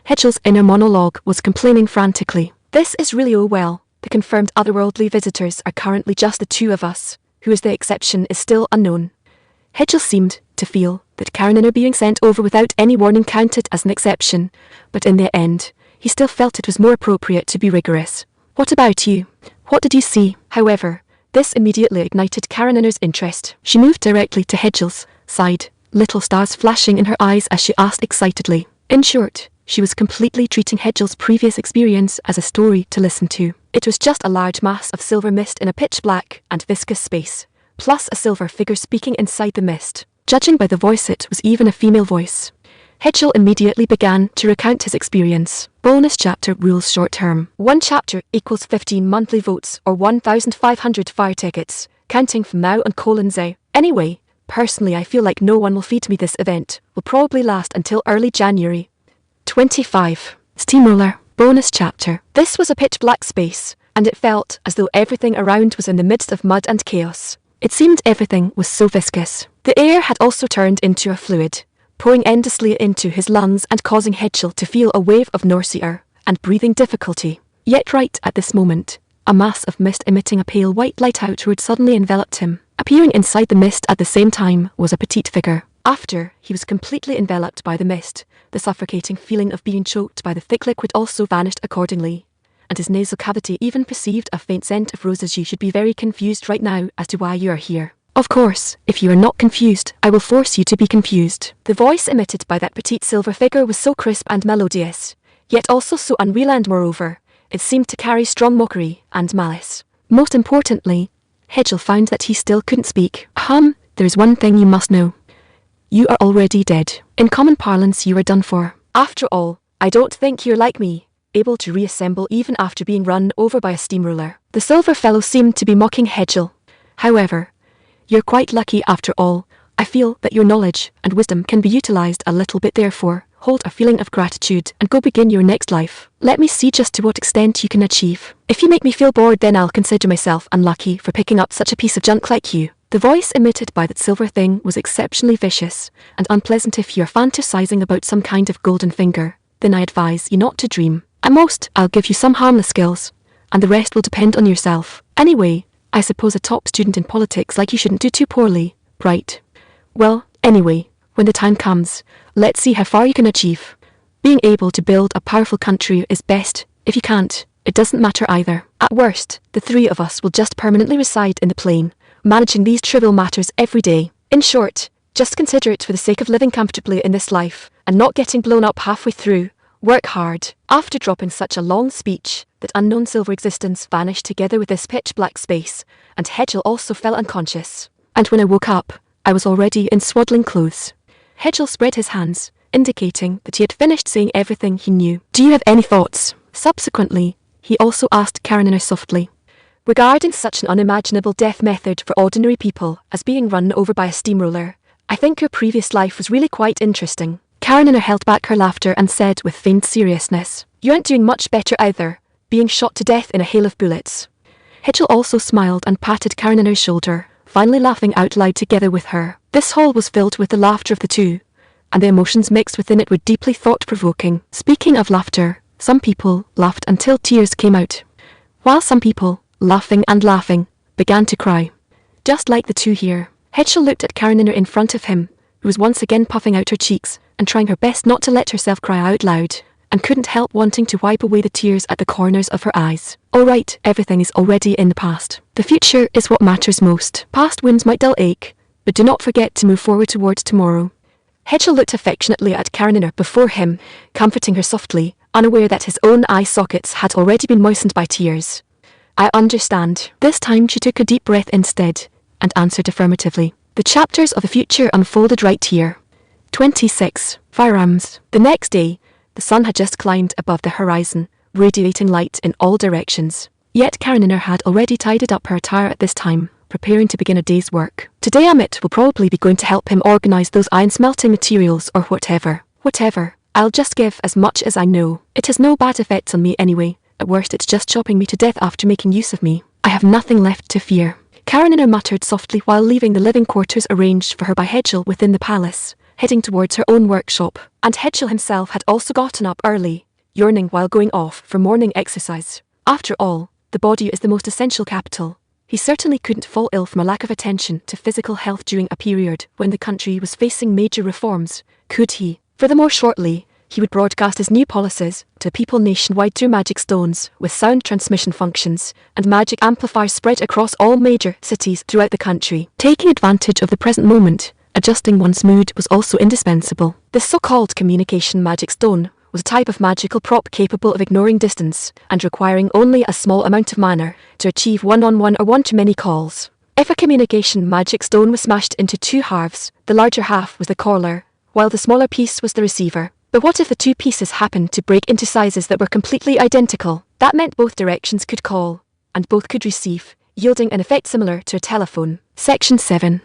[SPEAKER 1] Hedgel's inner monologue was complaining frantically. This is really well. The confirmed otherworldly visitors are currently just the two of us. Who is the exception is still unknown. Hedgel seemed to feel that Karenina being sent over without any warning counted as an exception, but in the end, he still felt it was more appropriate to be rigorous. What about you? What did you see? However, this immediately ignited Karenina's interest. She moved directly to Hedgel's side, little stars flashing in her eyes as she asked excitedly. In short, she was completely treating Hedgel's previous experience as a story to listen to. It was just a large mass of silver mist in a pitch-black and viscous space, plus a silver figure speaking inside the mist. Judging by the voice, it was even a female voice. Hedgel immediately began to recount his experience. Bonus chapter rules short term. 1 chapter equals 15 monthly votes or 1,500 fire tickets, counting from now on Z. Anyway, personally I feel like no one will feed me. This event will probably last until early January. 25. Steamroller. Bonus chapter. This was a pitch-black space, and it felt as though everything around was in the midst of mud and chaos. It seemed everything was so viscous. The air had also turned into a fluid, pouring endlessly into his lungs and causing Hedgel to feel a wave of nausea and breathing difficulty. Yet right at this moment, a mass of mist emitting a pale white light outward suddenly enveloped him. Appearing inside the mist at the same time was a petite figure. After he was completely enveloped by the mist, the suffocating feeling of being choked by the thick liquid also vanished accordingly, and his nasal cavity even perceived a faint scent of roses. You should be very confused right now as to why you are here. Of course, if you are not confused, I will force you to be confused. The voice emitted by that petite silver figure was so crisp and melodious, yet also so unreal, and moreover, it seemed to carry strong mockery and malice. Most importantly, Hedgel found that he still couldn't speak. There is one thing you must know. You are already dead. In common parlance, you are done for. After all, I don't think you're like me, able to reassemble even after being run over by a steamroller. The silver fellow seemed to be mocking Hedgel. However, you're quite lucky after all. I feel that your knowledge and wisdom can be utilized a little bit. Therefore, hold a feeling of gratitude and go begin your next life. Let me see just to what extent you can achieve. If you make me feel bored, then I'll consider myself unlucky for picking up such a piece of junk like you. The voice emitted by that silver thing was exceptionally vicious and unpleasant. If you're fantasizing about some kind of golden finger, then I advise you not to dream. At most, I'll give you some harmless skills, and the rest will depend on yourself. Anyway, I suppose a top student in politics like you shouldn't do too poorly, right? Well, anyway, when the time comes, let's see how far you can achieve. Being able to build a powerful country is best. If you can't, it doesn't matter either. At worst, the three of us will just permanently reside in the plain, managing these trivial matters every day. In short, just consider it for the sake of living comfortably in this life, and not getting blown up halfway through. Work hard. After dropping such a long speech, that unknown silver existence vanished together with this pitch-black space, and Hedgel also fell unconscious. And when I woke up, I was already in swaddling clothes. Hedgel spread his hands, indicating that he had finished saying everything he knew. Do you have any thoughts? Subsequently, he also asked Karenina softly. Regarding such an unimaginable death method for ordinary people as being run over by a steamroller, I think your previous life was really quite interesting. Karenina held back her laughter and said with feigned seriousness, You aren't doing much better either, being shot to death in a hail of bullets. Hedgel also smiled and patted Karenina's shoulder, finally laughing out loud together with her. This hall was filled with the laughter of the two, and the emotions mixed within it were deeply thought-provoking. Speaking of laughter, some people laughed until tears came out, while some people, laughing and laughing, began to cry. Just like the two here. Hedgel looked at Karenina in front of him, who was once again puffing out her cheeks and trying her best not to let herself cry out loud, and couldn't help wanting to wipe away the tears at the corners of her eyes. All right, everything is already in the past. The future is what matters most. Past wounds might dull ache, but do not forget to move forward towards tomorrow. Hedgel looked affectionately at Karenina before him, comforting her softly, unaware that his own eye sockets had already been moistened by tears. I understand. This time she took a deep breath instead, and answered affirmatively. The chapters of the future unfolded right here. 26. Firearms. The next day, the sun had just climbed above the horizon, radiating light in all directions. Yet Karenina had already tidied up her attire at this time, preparing to begin a day's work. Today Amit will probably be going to help him organize those iron-smelting materials or whatever. I'll just give as much as I know. It has no bad effects on me anyway. At worst it's just chopping me to death after making use of me. I have nothing left to fear. Karenina muttered softly while leaving the living quarters arranged for her by Hedgel within the palace, heading towards her own workshop. And Hedgel himself had also gotten up early, yawning while going off for morning exercise. After all, the body is the most essential capital. He certainly couldn't fall ill from a lack of attention to physical health during a period when the country was facing major reforms, could he? Furthermore, shortly, he would broadcast his new policies to people nationwide through magic stones with sound transmission functions and magic amplifiers spread across all major cities throughout the country. Taking advantage of the present moment, adjusting one's mood was also indispensable. This so-called communication magic stone was a type of magical prop capable of ignoring distance and requiring only a small amount of mana to achieve one-on-one or one-to-many calls. If a communication magic stone was smashed into two halves, the larger half was the caller, while the smaller piece was the receiver. But what if the two pieces happened to break into sizes that were completely identical? That meant both directions could call, and both could receive, yielding an effect similar to a telephone. Section 7.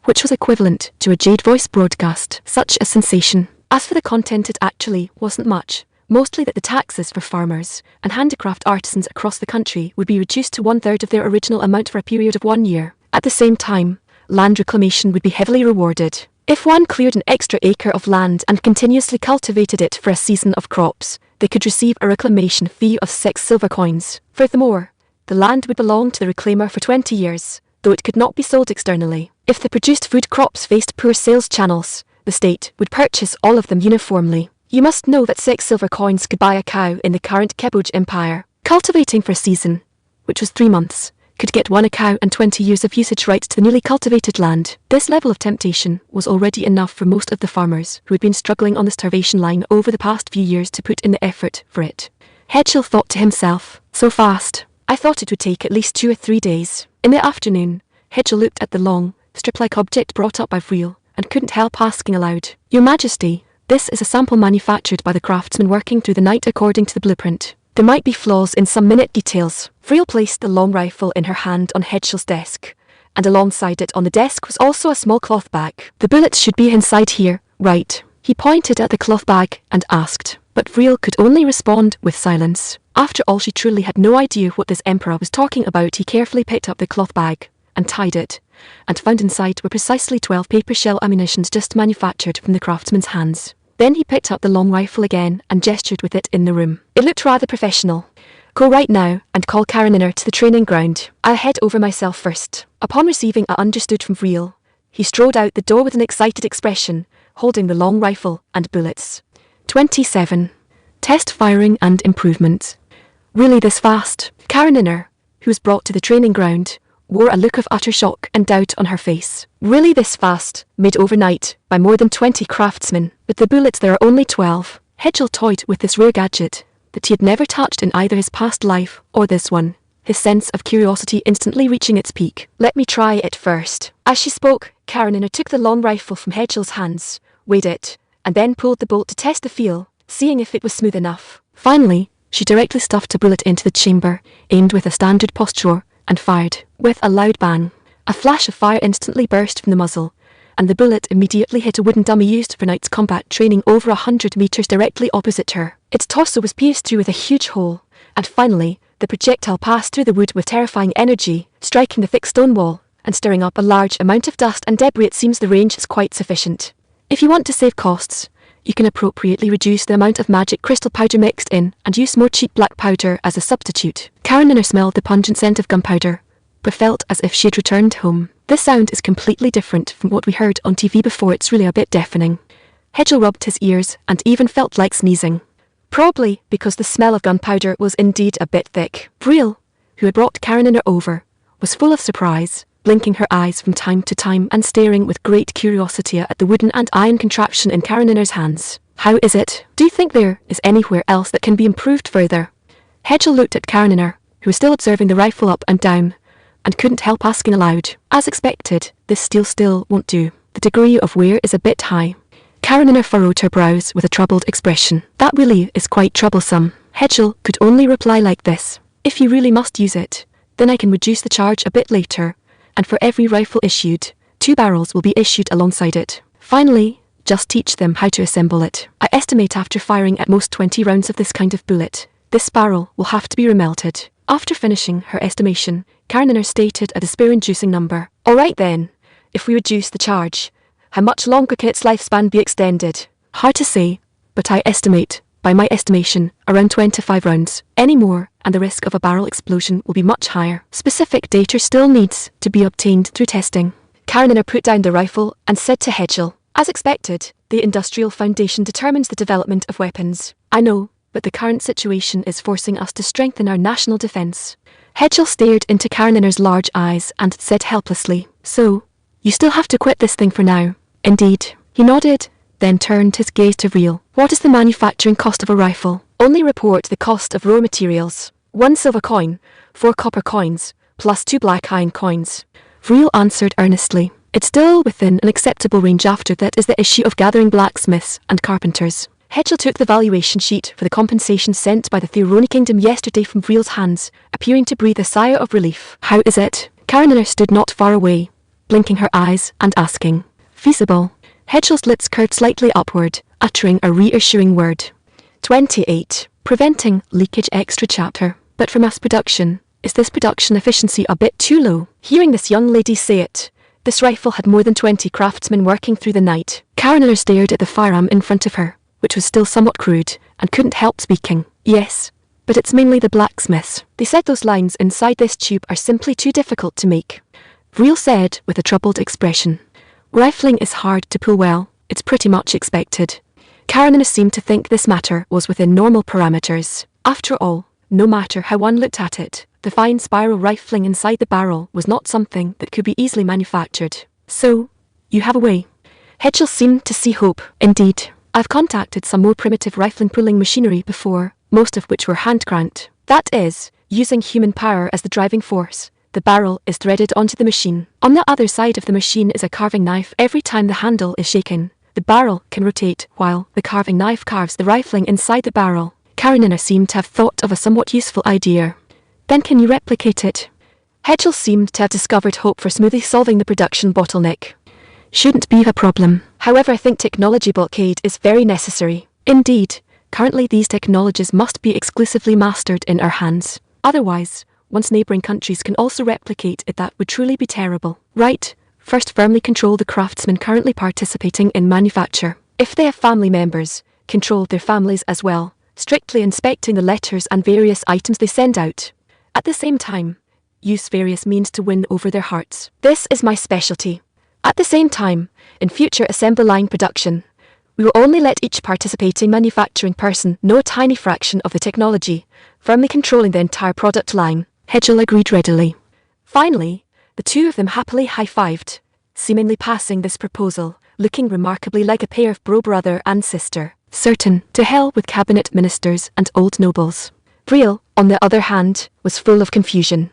[SPEAKER 1] Which was equivalent to a jade voice broadcast. Such a sensation. As for the content, it actually wasn't much. Mostly that the taxes for farmers and handicraft artisans across the country would be reduced to 1/3 of their original amount for a period of 1 year. At the same time, land reclamation would be heavily rewarded. If one cleared an extra acre of land and continuously cultivated it for a season of crops, they could receive a reclamation fee of 6 silver coins. Furthermore, the land would belong to the reclaimer for 20 years, though it could not be sold externally. If the produced food crops faced poor sales channels, the state would purchase all of them uniformly. You must know that 6 silver coins could buy a cow in the current Kebuj Empire. Cultivating for a season, which was 3 months, could get one a cow and 20 years of usage rights to the newly cultivated land. This level of temptation was already enough for most of the farmers who had been struggling on the starvation line over the past few years to put in the effort for it. Hedgel thought to himself, so fast. I thought it would take at least 2 or 3 days. In the afternoon, Hedgel looked at the long, strip-like object brought up by Vreel, and couldn't help asking aloud, Your Majesty, this is a sample manufactured by the craftsman working through the night according to the blueprint. There might be flaws in some minute details. Vreel placed the long rifle in her hand on Hedgel's desk, and alongside it on the desk was also a small cloth bag. The bullets should be inside here, right? He pointed at the cloth bag and asked, but Vreel could only respond with silence. After all, she truly had no idea what this emperor was talking about. He carefully picked up the cloth bag and tied it, and found inside were precisely 12 paper shell ammunitions just manufactured from the craftsman's hands. Then he picked up the long rifle again and gestured with it in the room. It looked rather professional. Go right now and call Karenina to the training ground. I'll head over myself first. Upon receiving a understood from Vreel, He strode out the door with an excited expression, holding the long rifle and bullets. 27. Test firing and improvement. Really this fast? Karenina, who was brought to the training ground, wore a look of utter shock and doubt on her face. Really this fast, made overnight, by more than 20 craftsmen. With the bullets there are only 12. Hedgel toyed with this rare gadget that he had never touched in either his past life or this one, his sense of curiosity instantly reaching its peak. Let me try it first. As she spoke, Karenina took the long rifle from Hedgel's hands, weighed it, and then pulled the bolt to test the feel, seeing if it was smooth enough. Finally, she directly stuffed a bullet into the chamber, aimed with a standard posture, and fired. With a loud bang, a flash of fire instantly burst from the muzzle, and the bullet immediately hit a wooden dummy used for night's combat training over 100 meters directly opposite her. Its torso was pierced through with a huge hole, and finally, the projectile passed through the wood with terrifying energy, striking the thick stone wall, and stirring up a large amount of dust and debris. It seems the range is quite sufficient. If you want to save costs, you can appropriately reduce the amount of magic crystal powder mixed in and use more cheap black powder as a substitute. Karenina smelled the pungent scent of gunpowder, but felt as if she had returned home. This sound is completely different from what we heard on TV before. It's really a bit deafening. Hedgel rubbed his ears and even felt like sneezing. Probably because the smell of gunpowder was indeed a bit thick. Vril, who had brought Karenina over, was full of surprise, blinking her eyes from time to time and staring with great curiosity at the wooden and iron contraption in Karenina's hands. How is it? Do you think there is anywhere else that can be improved further? Hedgel looked at Karenina, who was still observing the rifle up and down, and couldn't help asking aloud. As expected, this steel still won't do. The degree of wear is a bit high. Karenina furrowed her brows with a troubled expression. That really is quite troublesome. Hedgel could only reply like this. If you really must use it, then I can reduce the charge a bit later, and for every rifle issued, 2 barrels will be issued alongside it. Finally, just teach them how to assemble it. I estimate after firing at most 20 rounds of this kind of bullet, this barrel will have to be remelted. After finishing her estimation, Karenina stated a despair-inducing number. All right then, if we reduce the charge, how much longer can its lifespan be extended? Hard to say, but I estimate, by my estimation, around 25 rounds. Any more, and the risk of a barrel explosion will be much higher. Specific data still needs to be obtained through testing. Karenina put down the rifle and said to Hedgel, as expected, the industrial foundation determines the development of weapons. I know, but the current situation is forcing us to strengthen our national defense. Hedgel stared into Karenina's large eyes and said helplessly, so, you still have to quit this thing for now. Indeed. He nodded, then turned his gaze to Vril. What is the manufacturing cost of a rifle? Only report the cost of raw materials. 1 silver coin, 4 copper coins, plus 2 black iron coins. Vril answered earnestly. It's still within an acceptable range. After that is the issue of gathering blacksmiths and carpenters. Hedgel took the valuation sheet for the compensation sent by the Theoroni Kingdom yesterday from Vril's hands, appearing to breathe a sigh of relief. How is it? Karenina stood not far away, blinking her eyes and asking. Feasible. Hedgel's lips curved slightly upward, uttering a reassuring word. 28. Preventing leakage. Extra chapter. But for mass production, is this production efficiency a bit too low? Hearing this young lady say it, this rifle had more than 20 craftsmen working through the night. Karenina stared at the firearm in front of her, which was still somewhat crude, and couldn't help speaking. Yes, but it's mainly the blacksmiths. They said those lines inside this tube are simply too difficult to make. Vril said with a troubled expression. Rifling is hard to pull well, it's pretty much expected. Karenina seemed to think this matter was within normal parameters. After all, no matter how one looked at it, the fine spiral rifling inside the barrel was not something that could be easily manufactured. So, you have a way. Hedgel seemed to see hope. Indeed, I've contacted some more primitive rifling pulling machinery before, most of which were hand-cranked. That is, using human power as the driving force. The barrel is threaded onto the machine. On the other side of the machine is a carving knife. Every time the handle is shaken, the barrel can rotate while the carving knife carves the rifling inside the barrel. Karenina seemed to have thought of a somewhat useful idea. Then can you replicate it? Hedgel seemed to have discovered hope for smoothly solving the production bottleneck. Shouldn't be a problem. However, I think technology blockade is very necessary. Indeed, currently these technologies must be exclusively mastered in our hands. Otherwise, once neighbouring countries can also replicate it, that would truly be terrible. Right, first firmly control the craftsmen currently participating in manufacture. If they have family members, control their families as well, strictly inspecting the letters and various items they send out. At the same time, use various means to win over their hearts. This is my specialty. At the same time, in future assembly line production, we will only let each participating manufacturing person know a tiny fraction of the technology, firmly controlling the entire product line. Hedgel agreed readily. Finally, the two of them happily high-fived, seemingly passing this proposal, looking remarkably like a pair of brother and sister, certain to hell with cabinet ministers and old nobles. Vril, on the other hand, was full of confusion.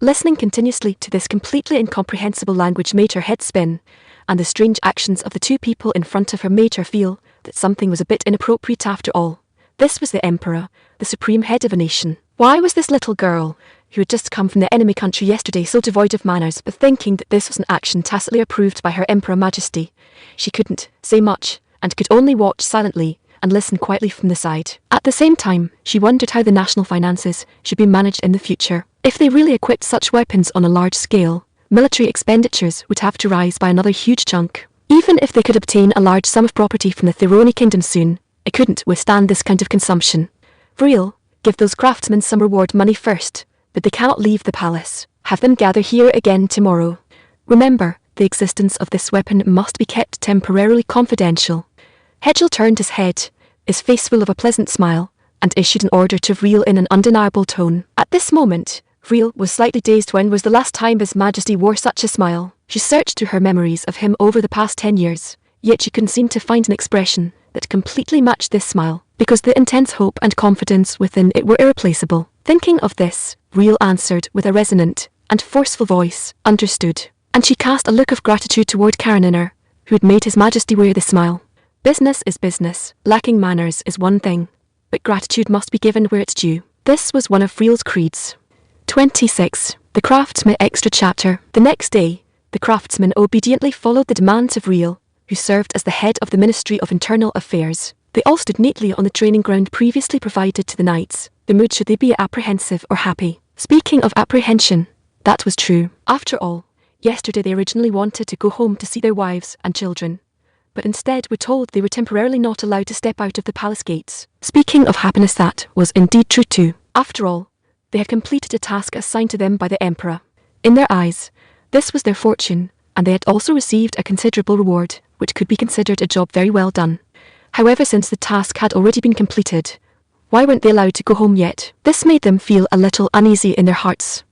[SPEAKER 1] Listening continuously to this completely incomprehensible language made her head spin, and the strange actions of the two people in front of her made her feel that something was a bit inappropriate after all. This was the emperor, the supreme head of a nation. Why was this little girl, who had just come from the enemy country yesterday, so devoid of manners, but thinking that this was an action tacitly approved by her Emperor Majesty? She couldn't say much, and could only watch silently and listen quietly from the side. At the same time, she wondered how the national finances should be managed in the future. If they really equipped such weapons on a large scale, military expenditures would have to rise by another huge chunk. Even if they could obtain a large sum of property from the Theroni kingdom soon, it couldn't withstand this kind of consumption. Vril, give those craftsmen some reward money first, but they cannot leave the palace. Have them gather here again tomorrow. Remember, the existence of this weapon must be kept temporarily confidential. Hedgel turned his head, his face full of a pleasant smile, and issued an order to Vril in an undeniable tone. At this moment, Vril was slightly dazed. When was the last time His Majesty wore such a smile? She searched through her memories of him over the past 10 years, yet she couldn't seem to find an expression that completely matched this smile, because the intense hope and confidence within it were irreplaceable. Thinking of this, Vril answered with a resonant and forceful voice, "Understood." And she cast a look of gratitude toward Kareniner, who had made His Majesty wear the smile. Business is business. Lacking manners is one thing, but gratitude must be given where it's due. This was one of Vril's creeds. 26. The Craftsman Extra Chapter. The next day, the craftsmen obediently followed the demands of Vril, who served as the head of the Ministry of Internal Affairs. They all stood neatly on the training ground previously provided to the knights. The mood should they be apprehensive or happy. Speaking of apprehension, that was true. After all, yesterday they originally wanted to go home to see their wives and children, but instead were told they were temporarily not allowed to step out of the palace gates. Speaking of happiness, that was indeed true too. After all, they had completed a task assigned to them by the emperor. In their eyes, this was their fortune, and they had also received a considerable reward, which could be considered a job very well done. However, since the task had already been completed, why weren't they allowed to go home yet? This made them feel a little uneasy in their hearts.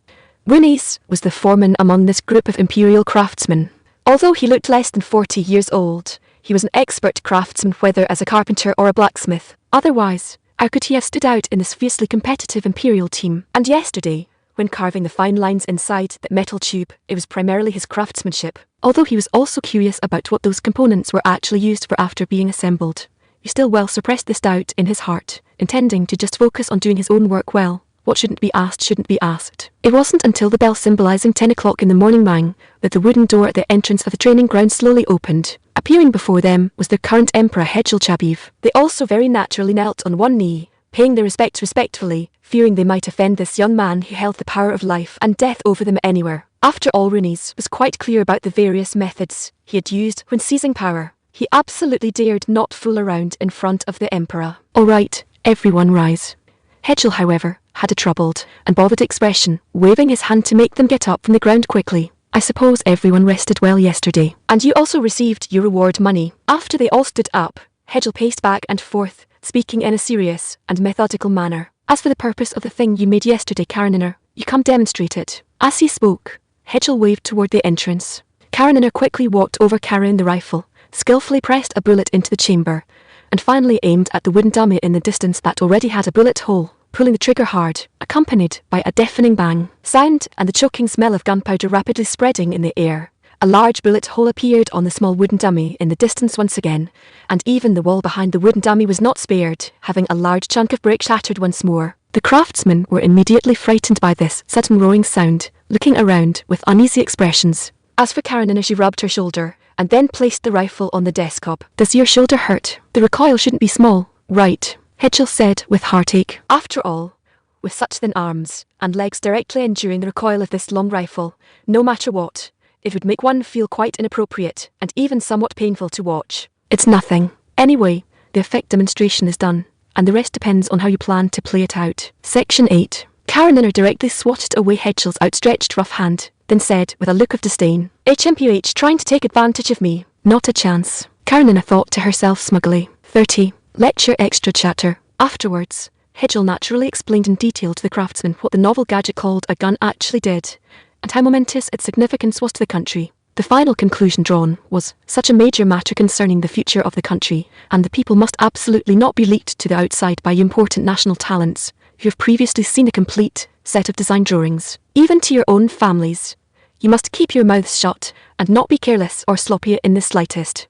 [SPEAKER 1] Runes was the foreman among this group of imperial craftsmen. Although he looked less than 40 years old, he was an expert craftsman, whether as a carpenter or a blacksmith. Otherwise, how could he have stood out in this fiercely competitive imperial team? And yesterday, when carving the fine lines inside that metal tube, it was primarily his craftsmanship, although he was also curious about what those components were actually used for after being assembled. He still well suppressed this doubt in his heart, intending to just focus on doing his own work well. What shouldn't be asked shouldn't be asked. It wasn't until the bell symbolizing 10 o'clock in the morning rang that the wooden door at the entrance of the training ground slowly opened. Appearing before them was their current emperor, Hedgel Chabiv. They also very naturally knelt on one knee, paying their respects respectfully, fearing they might offend this young man who held the power of life and death over them anywhere. After all, Runes was quite clear about the various methods he had used when seizing power. He absolutely dared not fool around in front of the emperor. "All right, everyone rise." Hedgel, however, had a troubled and bothered expression, waving his hand to make them get up from the ground quickly. "I suppose everyone rested well yesterday. And you also received your reward money." After they all stood up, Hedgel paced back and forth, speaking in a serious and methodical manner. "As for the purpose of the thing you made yesterday, Kareniner, you can't demonstrate it." As he spoke, Hedgel waved toward the entrance. Kareniner quickly walked over, carrying the rifle, skillfully pressed a bullet into the chamber, and finally aimed at the wooden dummy in the distance that already had a bullet hole, pulling the trigger hard, accompanied by a deafening bang. Sound and the choking smell of gunpowder rapidly spreading in the air. A large bullet hole appeared on the small wooden dummy in the distance once again, and even the wall behind the wooden dummy was not spared, having a large chunk of brick shattered once more. The craftsmen were immediately frightened by this sudden roaring sound, looking around with uneasy expressions. As for Karenina, she rubbed her shoulder, and then placed the rifle on the desktop. "Does your shoulder hurt? The recoil shouldn't be small, right?" Hedgel said with heartache. After all, with such thin arms and legs directly enduring the recoil of this long rifle, no matter what, it would make one feel quite inappropriate and even somewhat painful to watch. "It's nothing. Anyway, the effect demonstration is done, and the rest depends on how you plan to play it out." Section 8. Karenina directly swatted away Hedgel's outstretched rough hand, then said with a look of disdain, HMPH trying to take advantage of me. Not a chance. Karenina thought to herself smugly. 30. Lecture extra chatter. Afterwards, Hedgel naturally explained in detail to the craftsman what the novel gadget called a gun actually did, and how momentous its significance was to the country. The final conclusion drawn was such a major matter concerning the future of the country, and the people must absolutely not be leaked to the outside by important national talents who have previously seen a complete set of design drawings. Even to your own families. You must keep your mouths shut and not be careless or sloppy in the slightest.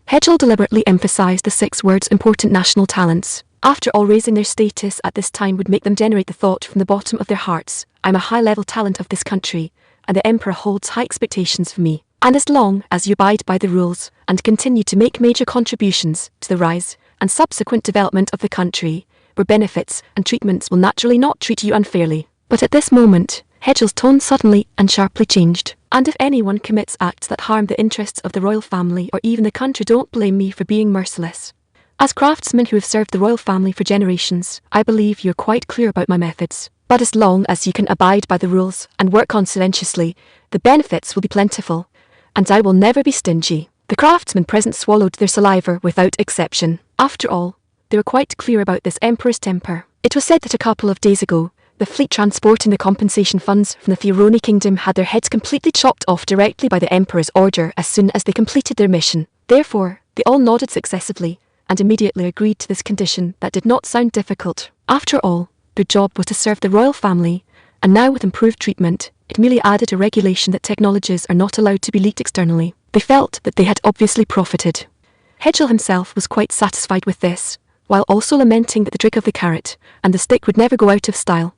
[SPEAKER 1] Hedgel deliberately emphasized the 6 words important national talents. After all, raising their status at this time would make them generate the thought from the bottom of their hearts, I'm a high-level talent of this country, and the Emperor holds high expectations for me. And as long as you abide by the rules and continue to make major contributions to the rise and subsequent development of the country, where benefits and treatments will naturally not treat you unfairly. But at this moment, Hedgel's tone suddenly and sharply changed. And if anyone commits acts that harm the interests of the royal family or even the country, don't blame me for being merciless. As craftsmen who have served the royal family for generations, I believe you're quite clear about my methods. But as long as you can abide by the rules and work conscientiously, the benefits will be plentiful, and I will never be stingy. The craftsmen present swallowed their saliva without exception. After all, they were quite clear about this emperor's temper. It was said that a couple of days ago, the fleet transporting the compensation funds from the Fioroni kingdom had their heads completely chopped off directly by the emperor's order as soon as they completed their mission. Therefore, they all nodded successively and immediately agreed to this condition that did not sound difficult. After all, their job was to serve the royal family, and now with improved treatment, it merely added a regulation that technologies are not allowed to be leaked externally. They felt that they had obviously profited. Hedgel himself was quite satisfied with this, while also lamenting that the trick of the carrot and the stick would never go out of style.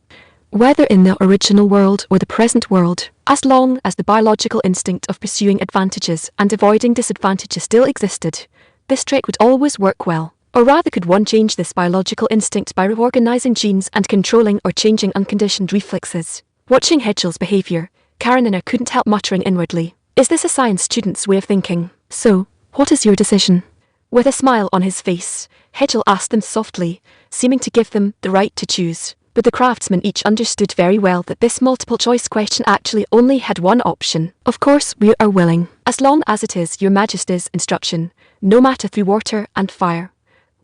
[SPEAKER 1] Whether in the original world or the present world, as long as the biological instinct of pursuing advantages and avoiding disadvantages still existed, this trick would always work well. Or rather, could one change this biological instinct by reorganizing genes and controlling or changing unconditioned reflexes? Watching Hedgel's behavior, Karenina couldn't help muttering inwardly, is this a science student's way of thinking? So, what is your decision? With a smile on his face, Hedgel asked them softly, seeming to give them the right to choose. But the craftsmen each understood very well that this multiple-choice question actually only had one option. Of course, we are willing, as long as it is your Majesty's instruction, no matter through water and fire.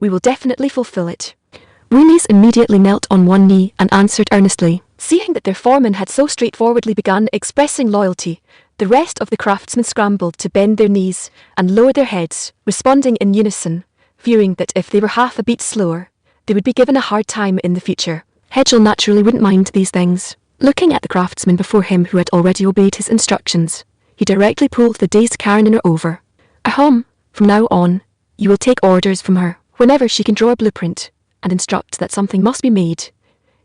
[SPEAKER 1] We will definitely fulfill it. Roomies immediately knelt on one knee and answered earnestly. Seeing that their foreman had so straightforwardly begun expressing loyalty, the rest of the craftsmen scrambled to bend their knees and lower their heads, responding in unison, fearing that if they were half a beat slower, they would be given a hard time in the future. Hedgel naturally wouldn't mind these things. Looking at the craftsman before him who had already obeyed his instructions, he directly pulled the dazed Karenina over. Ahem, from now on, you will take orders from her. Whenever she can draw a blueprint and instruct that something must be made,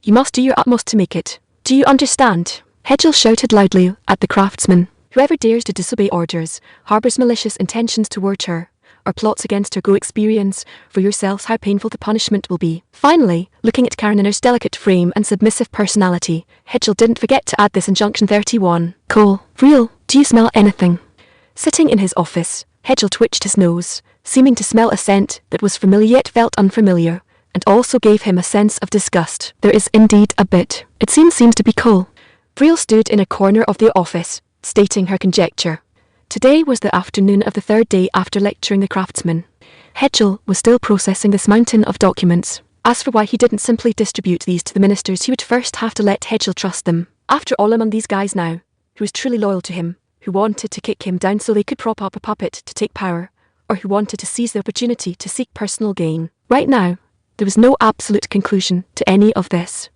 [SPEAKER 1] you must do your utmost to make it. Do you understand? Hedgel shouted loudly at the craftsman. Whoever dares to disobey orders, harbours malicious intentions toward her, or plots against her, go experience for yourselves how painful the punishment will be. Finally, looking at Karenina's delicate frame and submissive personality, Hedgel didn't forget to add this injunction 31. Cole, Vril, do you smell anything? Sitting in his office, Hedgel twitched his nose, seeming to smell a scent that was familiar yet felt unfamiliar, and also gave him a sense of disgust. There is indeed a bit. It seems to be Cole. Vril stood in a corner of the office, stating her conjecture. Today was the afternoon of the 3rd day after lecturing the craftsman. Hedgel was still processing this mountain of documents. As for why he didn't simply distribute these to the ministers, he would first have to let Hedgel trust them. After all, among these guys now, who was truly loyal to him, who wanted to kick him down so they could prop up a puppet to take power, or who wanted to seize the opportunity to seek personal gain. Right now, there was no absolute conclusion to any of this.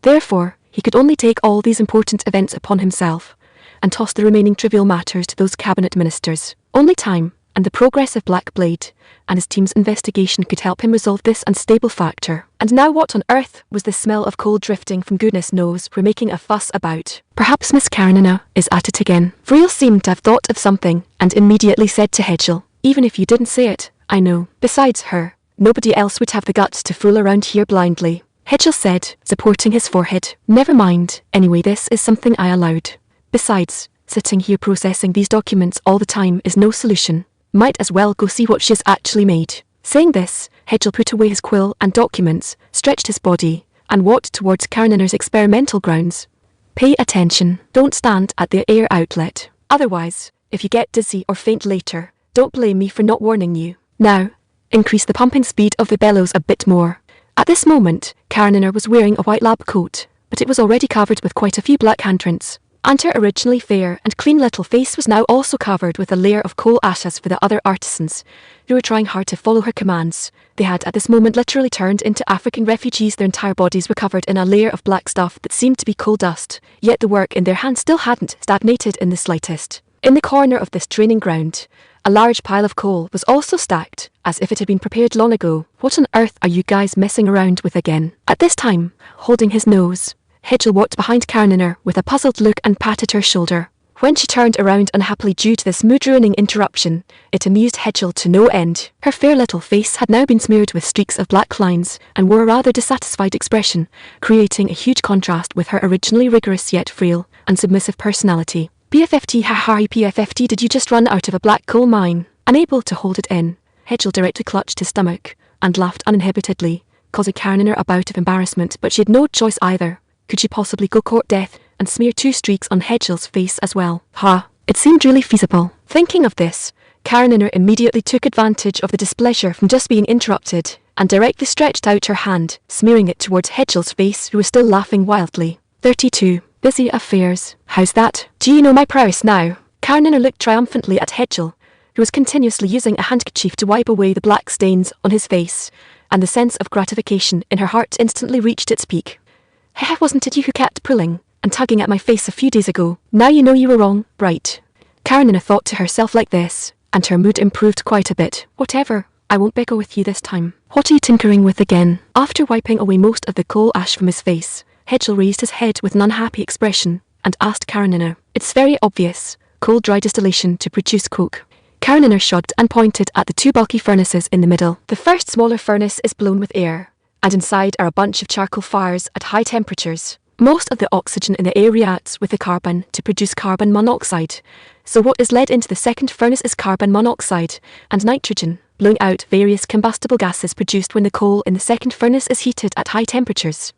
[SPEAKER 1] Therefore, he could only take all these important events upon himself, and toss the remaining trivial matters to those cabinet ministers. Only time, and the progress of Black Blade, and his team's investigation could help him resolve this unstable factor. And now what on earth was this smell of coal drifting from goodness knows where making a fuss about? Perhaps Miss Karenina is at it again. Vril seemed to have thought of something, and immediately said to Hedgel, even if you didn't say it, I know. Besides her, nobody else would have the guts to fool around here blindly. Hedgel said, supporting his forehead. Never mind, anyway, this is something I allowed. Besides, sitting here processing these documents all the time is no solution. Might as well go see what she's actually made. Saying this, Hedgel put away his quill and documents, stretched his body, and walked towards Karenina's experimental grounds. Pay attention. Don't stand at the air outlet. Otherwise, if you get dizzy or faint later, don't blame me for not warning you. Now, increase the pumping speed of the bellows a bit more. At this moment, Karenina was wearing a white lab coat, but it was already covered with quite a few black handprints, and her originally fair and clean little face was now also covered with a layer of coal ashes for the other artisans, who were trying hard to follow her commands. They had at this moment literally turned into African refugees. Their entire bodies were covered in a layer of black stuff that seemed to be coal dust, yet the work in their hands still hadn't stagnated in the slightest. In the corner of this training ground, a large pile of coal was also stacked, as if it had been prepared long ago. What on earth are you guys messing around with again? At this time, holding his nose, Hedgel walked behind Karenina with a puzzled look and patted her shoulder. When she turned around unhappily due to this mood-ruining interruption, it amused Hedgel to no end. Her fair little face had now been smeared with streaks of black lines and wore a rather dissatisfied expression, creating a huge contrast with her originally rigorous yet frail and submissive personality. BFFT, haha, PFFT, did you just run out of a black coal mine? Unable to hold it in, Hedgel directly clutched his stomach and laughed uninhibitedly, causing Karenina a bout of embarrassment, but she had no choice either. Could she possibly go court death and smear 2 streaks on Hedgel's face as well? It seemed really feasible. Thinking of this, Karenina immediately took advantage of the displeasure from just being interrupted and directly stretched out her hand, smearing it towards Hedgel's face, who was still laughing wildly. 32. Busy affairs. How's that? Do you know my prowess now? Karenina looked triumphantly at Hedgel, who was continuously using a handkerchief to wipe away the black stains on his face, and the sense of gratification in her heart instantly reached its peak. Wasn't it you who kept pulling and tugging at my face a few days ago? Now you know you were wrong, right? Karenina thought to herself like this, and her mood improved quite a bit. Whatever, I won't bicker with you this time. What are you tinkering with again? After wiping away most of the coal ash from his face, Hedgel raised his head with an unhappy expression and asked Karenina. It's very obvious. Coal dry distillation to produce coke. Karenina shrugged and pointed at the 2 bulky furnaces in the middle. The first smaller furnace is blown with air, and inside are a bunch of charcoal fires at high temperatures. Most of the oxygen in the air reacts with the carbon to produce carbon monoxide. So what is led into the second furnace is carbon monoxide and nitrogen, blowing out various combustible gases produced when the coal in the second furnace is heated at high temperatures.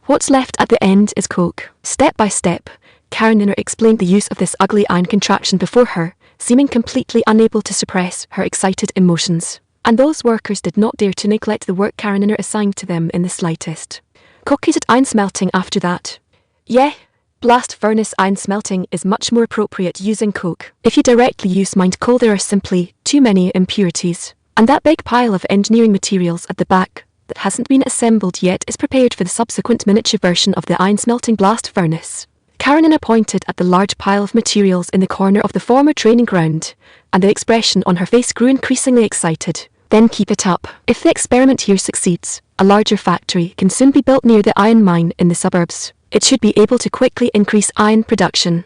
[SPEAKER 1] What's left at the end is coke. Step by step, Karenina explained the use of this ugly iron contraption before her, seeming completely unable to suppress her excited emotions. And those workers did not dare to neglect the work Karenina assigned to them in the slightest. Coke-heated iron smelting after that. Yeah, blast furnace iron smelting is much more appropriate using coke. If you directly use mined coal, there are simply too many impurities. And that big pile of engineering materials at the back that hasn't been assembled yet is prepared for the subsequent miniature version of the iron smelting blast furnace. Karenina pointed at the large pile of materials in the corner of the former training ground, and the expression on her face grew increasingly excited. Then keep it up. If the experiment here succeeds, a larger factory can soon be built near the iron mine in the suburbs. It should be able to quickly increase iron production.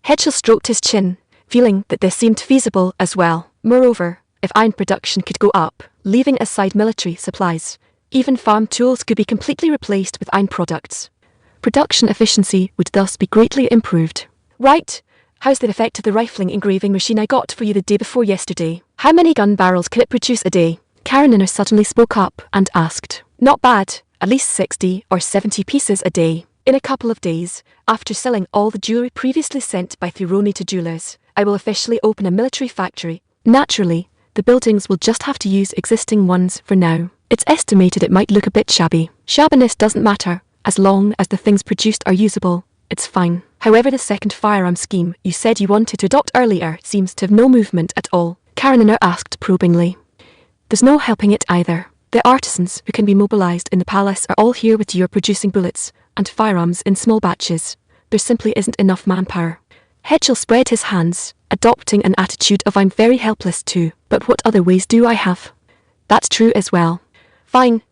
[SPEAKER 1] Hedgel stroked his chin, feeling that this seemed feasible as well. Moreover, if iron production could go up, leaving aside military supplies, even farm tools could be completely replaced with iron products. Production efficiency would thus be greatly improved. Right, how's the effect of the rifling engraving machine I got for you the day before yesterday? How many gun barrels can it produce a day? Karenina suddenly spoke up and asked. Not bad, at least 60 or 70 pieces a day. In a couple of days, after selling all the jewellery previously sent by Thironi to jewellers, I will officially open a military factory. Naturally, the buildings will just have to use existing ones for now. It's estimated it might look a bit shabby. Shabbiness doesn't matter. As long as the things produced are usable, it's fine. However, the second firearm scheme you said you wanted to adopt earlier seems to have no movement at all. Karenina asked probingly. There's no helping it either. The artisans who can be mobilized in the palace are all here with you producing bullets and firearms in small batches. There simply isn't enough manpower. Hedgel spread his hands, adopting an attitude of I'm very helpless too, but what other ways do I have? That's true as well. Fine.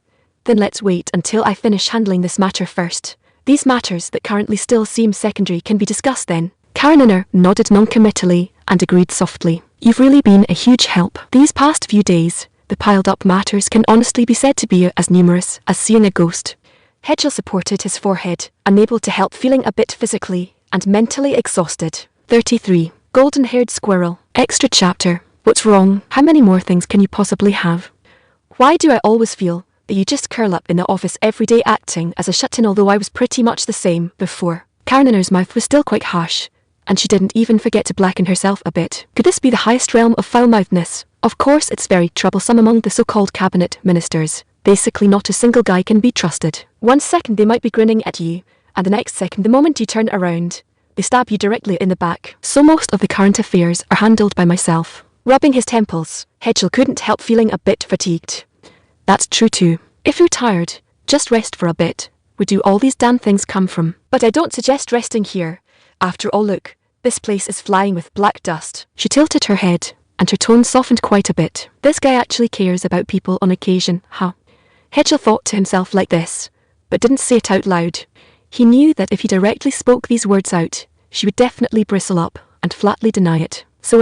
[SPEAKER 1] Then let's wait until I finish handling this matter first. These matters that currently still seem secondary can be discussed then. Karenina nodded non-committally and agreed softly. You've really been a huge help. These past few days, the piled-up matters can honestly be said to be as numerous as seeing a ghost. Hedgel supported his forehead, unable to help feeling a bit physically and mentally exhausted. 33. Golden-haired squirrel. Extra chapter. What's wrong? How many more things can you possibly have? Why do I always feel that you just curl up in the office every day acting as a shut-in, although I was pretty much the same before? Karaninar's mouth was still quite harsh, and she didn't even forget to blacken herself a bit. Could this be the highest realm of foul-mouthedness? Of course it's very troublesome among the so-called cabinet ministers. Basically not a single guy can be trusted. One second they might be grinning at you, and the next second the moment you turn around, they stab you directly in the back. So most of the current affairs are handled by myself. Rubbing his temples, Hedgel couldn't help feeling a bit fatigued. That's true too. If you're tired, just rest for a bit. Where do all these damn things come from? But I don't suggest resting here. After all, look, this place is flying with black dust. She tilted her head, and her tone softened quite a bit. This guy actually cares about people on occasion, huh? Hedgel thought to himself like this, but didn't say it out loud. He knew that if he directly spoke these words out, she would definitely bristle up and flatly deny it. So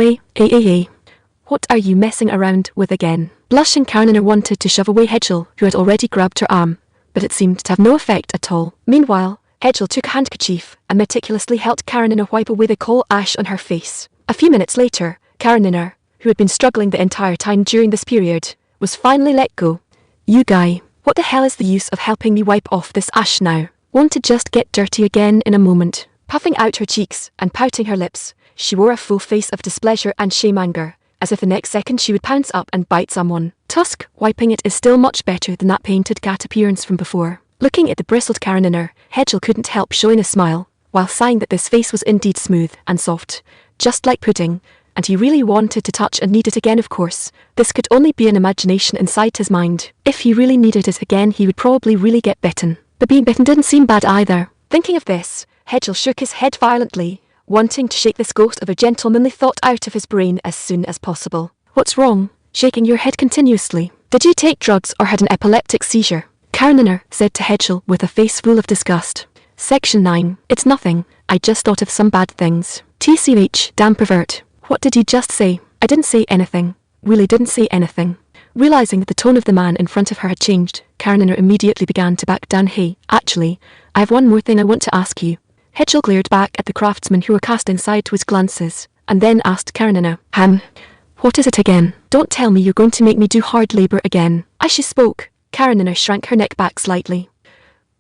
[SPEAKER 1] what are you messing around with again? Blushing, Karaninar wanted to shove away Hedgel, who had already grabbed her arm, but it seemed to have no effect at all. Meanwhile, Hedgel took a handkerchief and meticulously helped Karaninar wipe away the coal ash on her face. A few minutes later, Karaninar, who had been struggling the entire time during this period, was finally let go. You guy, what the hell is the use of helping me wipe off this ash now? Won't it just get dirty again in a moment? Puffing out her cheeks and pouting her lips, she wore a full face of displeasure and shame-anger, as if the next second she would pounce up and bite someone. Tusk, wiping it is still much better than that painted cat appearance from before. Looking at the bristled Karaninar, Hedgel couldn't help showing a smile, while sighing that this face was indeed smooth and soft, just like pudding, and he really wanted to touch and need it again. Of course, this could only be an imagination inside his mind. If he really needed it again, he would probably really get bitten. But being bitten didn't seem bad either. Thinking of this, Hedgel shook his head violently, wanting to shake this ghost of a gentlemanly thought out of his brain as soon as possible. What's wrong? Shaking your head continuously. Did you take drugs or had an epileptic seizure? Karaninar said to Hedgel with a face full of disgust. Section 9. It's nothing. I just thought of some bad things. TCH, damn pervert. What did you just say? I didn't say anything. Really didn't say anything. Realizing that the tone of the man in front of her had changed, Karaninar immediately began to back down. Hey, actually, I have one more thing I want to ask you. Hedgel glared back at the craftsmen who were casting sideways glances, and then asked Karaninar, what is it again? Don't tell me you're going to make me do hard labor again. As she spoke, Karaninar shrank her neck back slightly.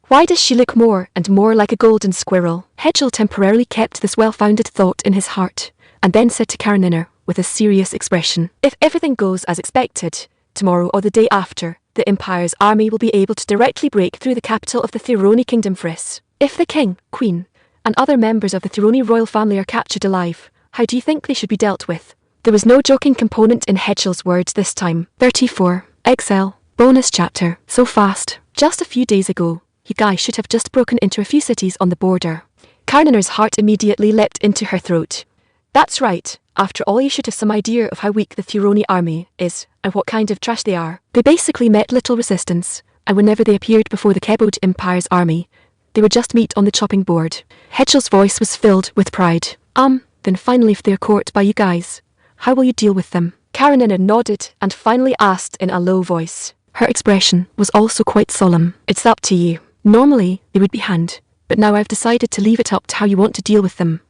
[SPEAKER 1] Why does she look more and more like a golden squirrel? Hedgel temporarily kept this well-founded thought in his heart, and then said to Karaninar, with a serious expression, if everything goes as expected, tomorrow or the day after, the Empire's army will be able to directly break through the capital of the Thironi kingdom, Friss. If the king, queen, and other members of the Thironi royal family are captured alive, how do you think they should be dealt with? There was no joking component in Hedgel's words this time. 34. XL. Bonus chapter. So fast. Just a few days ago, you guys should have just broken into a few cities on the border. Karanar's heart immediately leapt into her throat. That's right. After all, you should have some idea of how weak the Thironi army is, and what kind of trash they are. They basically met little resistance, and whenever they appeared before the Kebode Empire's army, they were just meat on the chopping board. Hedgel's voice was filled with pride. Then finally if they're caught by you guys, how will you deal with them? Karanar nodded and finally asked in a low voice. Her expression was also quite solemn. It's up to you. Normally, they would be hanged, but now I've decided to leave it up to how you want to deal with them.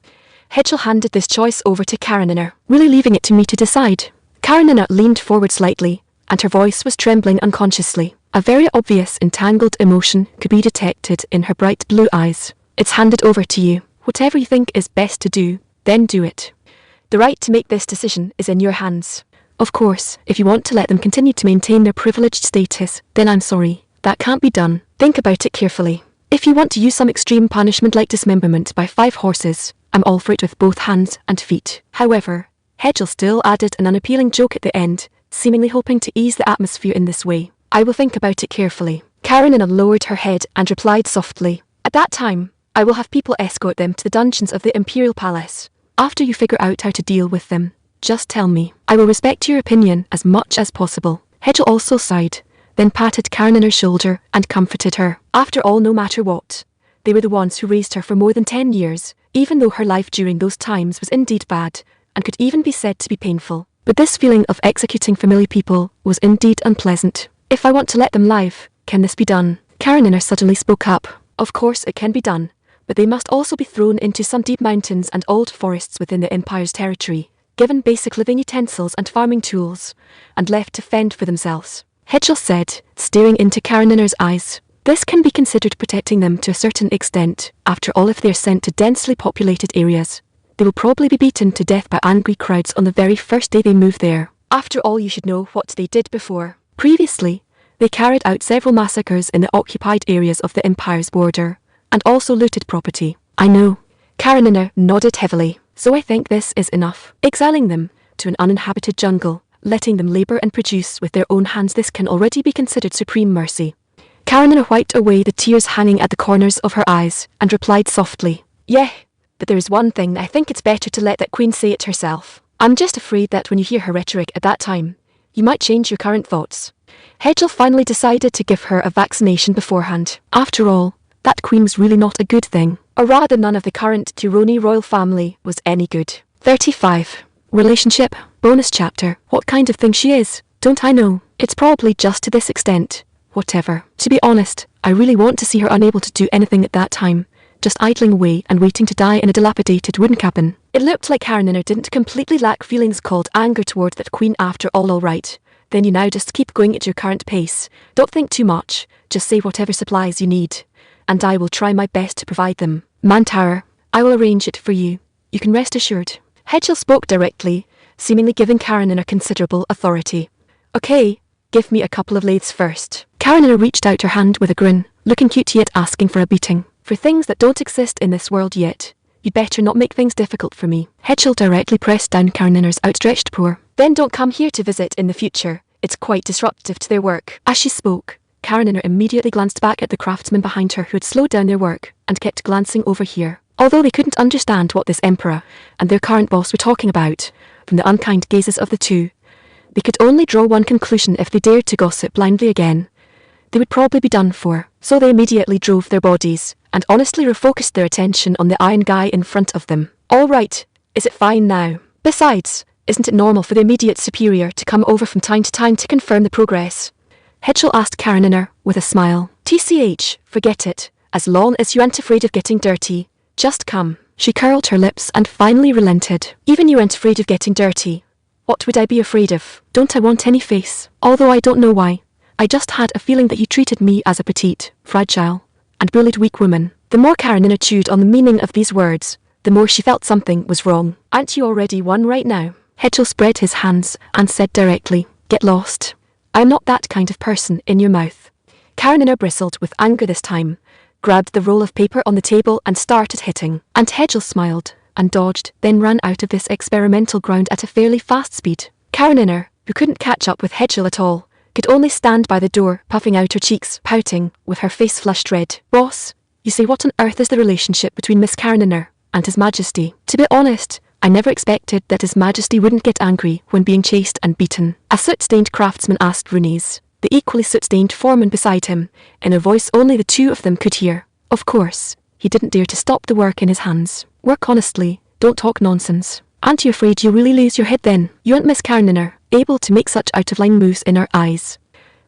[SPEAKER 1] Hedgel handed this choice over to Karanar, really leaving it to me to decide. Karanar leaned forward slightly, and her voice was trembling unconsciously. A very obvious entangled emotion could be detected in her bright blue eyes. It's handed over to you. Whatever you think is best to do, then do it. The right to make this decision is in your hands. Of course, if you want to let them continue to maintain their privileged status, then I'm sorry, that can't be done. Think about it carefully. If you want to use some extreme punishment like dismemberment by 5 horses, I'm all for it with both hands and feet. However, Hedgel still added an unappealing joke at the end, seemingly hoping to ease the atmosphere in this way. I will think about it carefully. Karanina lowered her head and replied softly. At that time, I will have people escort them to the dungeons of the Imperial Palace. After you figure out how to deal with them, just tell me. I will respect your opinion as much as possible. Hedgel also sighed, then patted Karanina's shoulder and comforted her. After all, no matter what, they were the ones who raised her for more than 10 years, even though her life during those times was indeed bad, and could even be said to be painful. But this feeling of executing familiar people was indeed unpleasant. If I want to let them live, can this be done? Karanina suddenly spoke up. Of course it can be done, but they must also be thrown into some deep mountains and old forests within the Empire's territory, given basic living utensils and farming tools, and left to fend for themselves. Hedgel said, staring into Karanina's eyes. This can be considered protecting them to a certain extent. After all, if they are sent to densely populated areas, they will probably be beaten to death by angry crowds on the very first day they move there. After all, you should know what they did before. Previously, they carried out several massacres in the occupied areas of the Empire's border, and also looted property. I know. Karenina nodded heavily. So I think this is enough. Exiling them to an uninhabited jungle, letting them labor and produce with their own hands, this can already be considered supreme mercy. Karenina wiped away the tears hanging at the corners of her eyes, and replied softly, "Yeah, but there is one thing. I think it's better to let that queen say it herself. I'm just afraid that when you hear her rhetoric at that time, you might change your current thoughts." Hedgel finally decided to give her a vaccination beforehand. After all, that queen was really not a good thing. Or rather, none of the current Tironi royal family was any good. 35. Relationship. Bonus chapter. What kind of thing she is, don't I know? It's probably just to this extent. Whatever. To be honest, I really want to see her unable to do anything at that time, just idling away and waiting to die in a dilapidated wooden cabin. It looked like Karenina didn't completely lack feelings called anger toward that queen after all right. Then you now just keep going at your current pace. Don't think too much, just say whatever supplies you need, and I will try my best to provide them. Mantower, I will arrange it for you. You can rest assured. Hedgel spoke directly, seemingly giving Karenina considerable authority. Okay, give me a couple of lathes first. Karenina reached out her hand with a grin, looking cute yet asking for a beating. For things that don't exist in this world yet, you'd better not make things difficult for me. Hedgel directly pressed down Karenina's outstretched paw. Then don't come here to visit in the future. It's quite disruptive to their work. As she spoke, Karenina immediately glanced back at the craftsmen behind her who had slowed down their work and kept glancing over here. Although they couldn't understand what this emperor and their current boss were talking about, from the unkind gazes of the two, they could only draw one conclusion: if they dared to gossip blindly again, they would probably be done for. So they immediately drove their bodies and honestly refocused their attention on the iron guy in front of them. All right, is it fine now? Besides, isn't it normal for the immediate superior to come over from time to time to confirm the progress? Hedgel asked Karenina with a smile. TCH, forget it. As long as you aren't afraid of getting dirty, just come. She curled her lips and finally relented. Even you aren't afraid of getting dirty. What would I be afraid of? Don't I want any face? Although I don't know why. I just had a feeling that you treated me as a petite, fragile, and bullied weak woman. The more Karenina chewed on the meaning of these words, the more she felt something was wrong. Aren't you already one right now? Hedgel spread his hands and said directly, "Get lost. I'm not that kind of person in your mouth." Karenina bristled with anger this time, grabbed the roll of paper on the table and started hitting. And Hedgel smiled and dodged, then ran out of this experimental ground at a fairly fast speed. Karenina, who couldn't catch up with Hedgel at all, could only stand by the door, puffing out her cheeks, pouting, with her face flushed red. "Boss, you say what on earth is the relationship between Miss Karenina and His Majesty?" To be honest, I never expected that His Majesty wouldn't get angry when being chased and beaten. A soot-stained craftsman asked Runes, the equally soot-stained foreman beside him, in a voice only the two of them could hear. Of course, he didn't dare to stop the work in his hands. "Work honestly, don't talk nonsense. Aren't you afraid you'll really lose your head then? You aren't Miss Karenina, able to make such out-of-line moves in our eyes."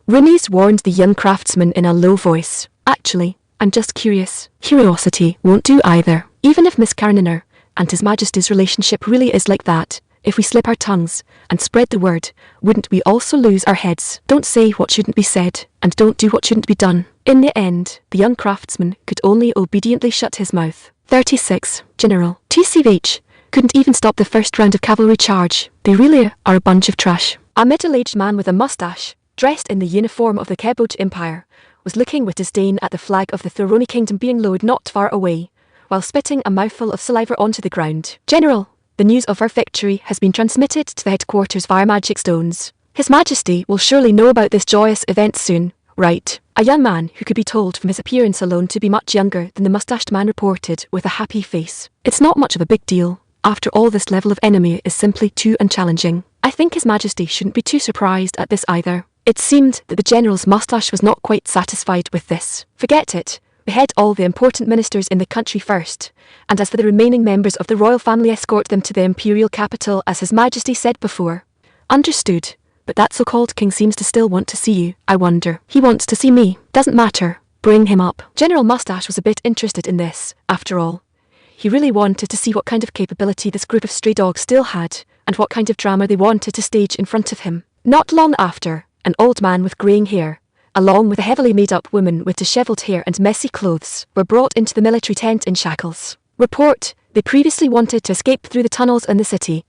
[SPEAKER 1] Runes warned the young craftsman in a low voice. "Actually, I'm just curious. Curiosity won't do either. Even if Miss Karenina and His Majesty's relationship really is like that, if we slip our tongues and spread the word, wouldn't we also lose our heads? Don't say what shouldn't be said, and don't do what shouldn't be done." In the end, the young craftsman could only obediently shut his mouth. 36. General. TCH couldn't even stop the first round of cavalry charge. They really are a bunch of trash. A middle-aged man with a mustache, dressed in the uniform of the Keboj Empire, was looking with disdain at the flag of the Thoroni kingdom being lowered not far away, while spitting a mouthful of saliva onto the ground. "General, the news of our victory has been transmitted to the headquarters via magic stones. His Majesty will surely know about this joyous event soon, right?" A young man who could be told from his appearance alone to be much younger than the mustached man reported with a happy face. "It's not much of a big deal. After all, this level of enemy is simply too unchallenging. I think His Majesty shouldn't be too surprised at this either." It seemed that the general's mustache was not quite satisfied with this. "Forget it. Behead all the important ministers in the country first, and as for the remaining members of the royal family, escort them to the imperial capital as His Majesty said before." "Understood, but that so-called king seems to still want to see you. I wonder." "He wants to see me. Doesn't matter. Bring him up." General Mustache was a bit interested in this, after all. He really wanted to see what kind of capability this group of stray dogs still had, and what kind of drama they wanted to stage in front of him. Not long after, an old man with greying hair, along with a heavily made-up woman with dishevelled hair and messy clothes, were brought into the military tent in shackles. Report, they previously wanted to escape through the tunnels in the city,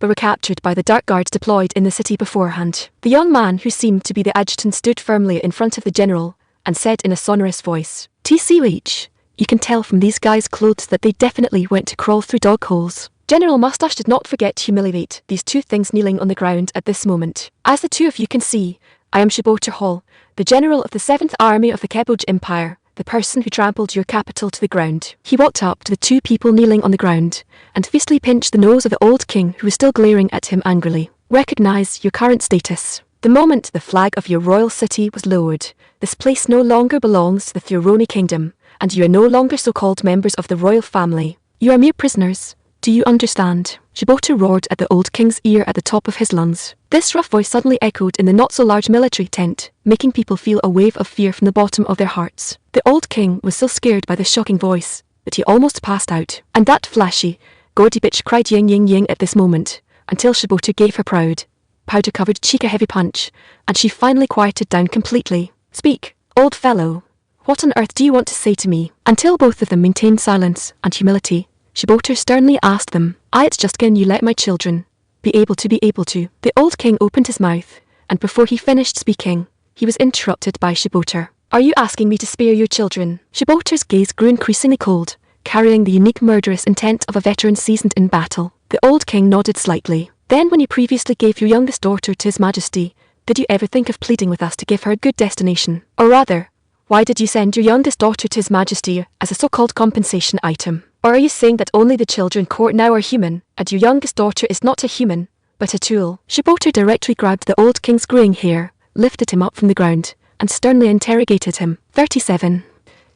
[SPEAKER 1] but were captured by the dark guards deployed in the city beforehand. The young man who seemed to be the adjutant stood firmly in front of the general and said in a sonorous voice, "TCH, you can tell from these guys' clothes that they definitely went to crawl through dog holes." General Mustache did not forget to humiliate these two things kneeling on the ground at this moment. "As the two of you can see, I am Shiboter Hall, the general of the 7th Army of the Keboj Empire, the person who trampled your capital to the ground." He walked up to the two people kneeling on the ground and fiercely pinched the nose of the old king who was still glaring at him angrily. "Recognize your current status. The moment the flag of your royal city was lowered, this place no longer belongs to the Thuroni kingdom, and you are no longer so-called members of the royal family. You are mere prisoners. Do you understand?" Shiboter roared at the old king's ear at the top of his lungs. This rough voice suddenly echoed in the not-so-large military tent, making people feel a wave of fear from the bottom of their hearts. The old king was so scared by the shocking voice that he almost passed out. And that flashy, gaudy bitch cried ying ying ying at this moment, until Shiboter gave her proud, powder-covered cheek a heavy punch, and she finally quieted down completely. "Speak, old fellow. What on earth do you want to say to me?" Until both of them maintained silence and humility, Shiboter sternly asked them, "It's just can you let my children be able to. The old king opened his mouth, and before he finished speaking, he was interrupted by Shiboter. "Are you asking me to spare your children?" Shiboter's gaze grew increasingly cold, carrying the unique murderous intent of a veteran seasoned in battle. The old king nodded slightly. "Then when you previously gave your youngest daughter to His Majesty, did you ever think of pleading with us to give her a good destination? Or rather, why did you send your youngest daughter to His Majesty as a so-called compensation item? Or are you saying that only the children court now are human, and your youngest daughter is not a human, but a tool?" Shiboter directly grabbed the old king's greying hair, lifted him up from the ground, and sternly interrogated him. 37.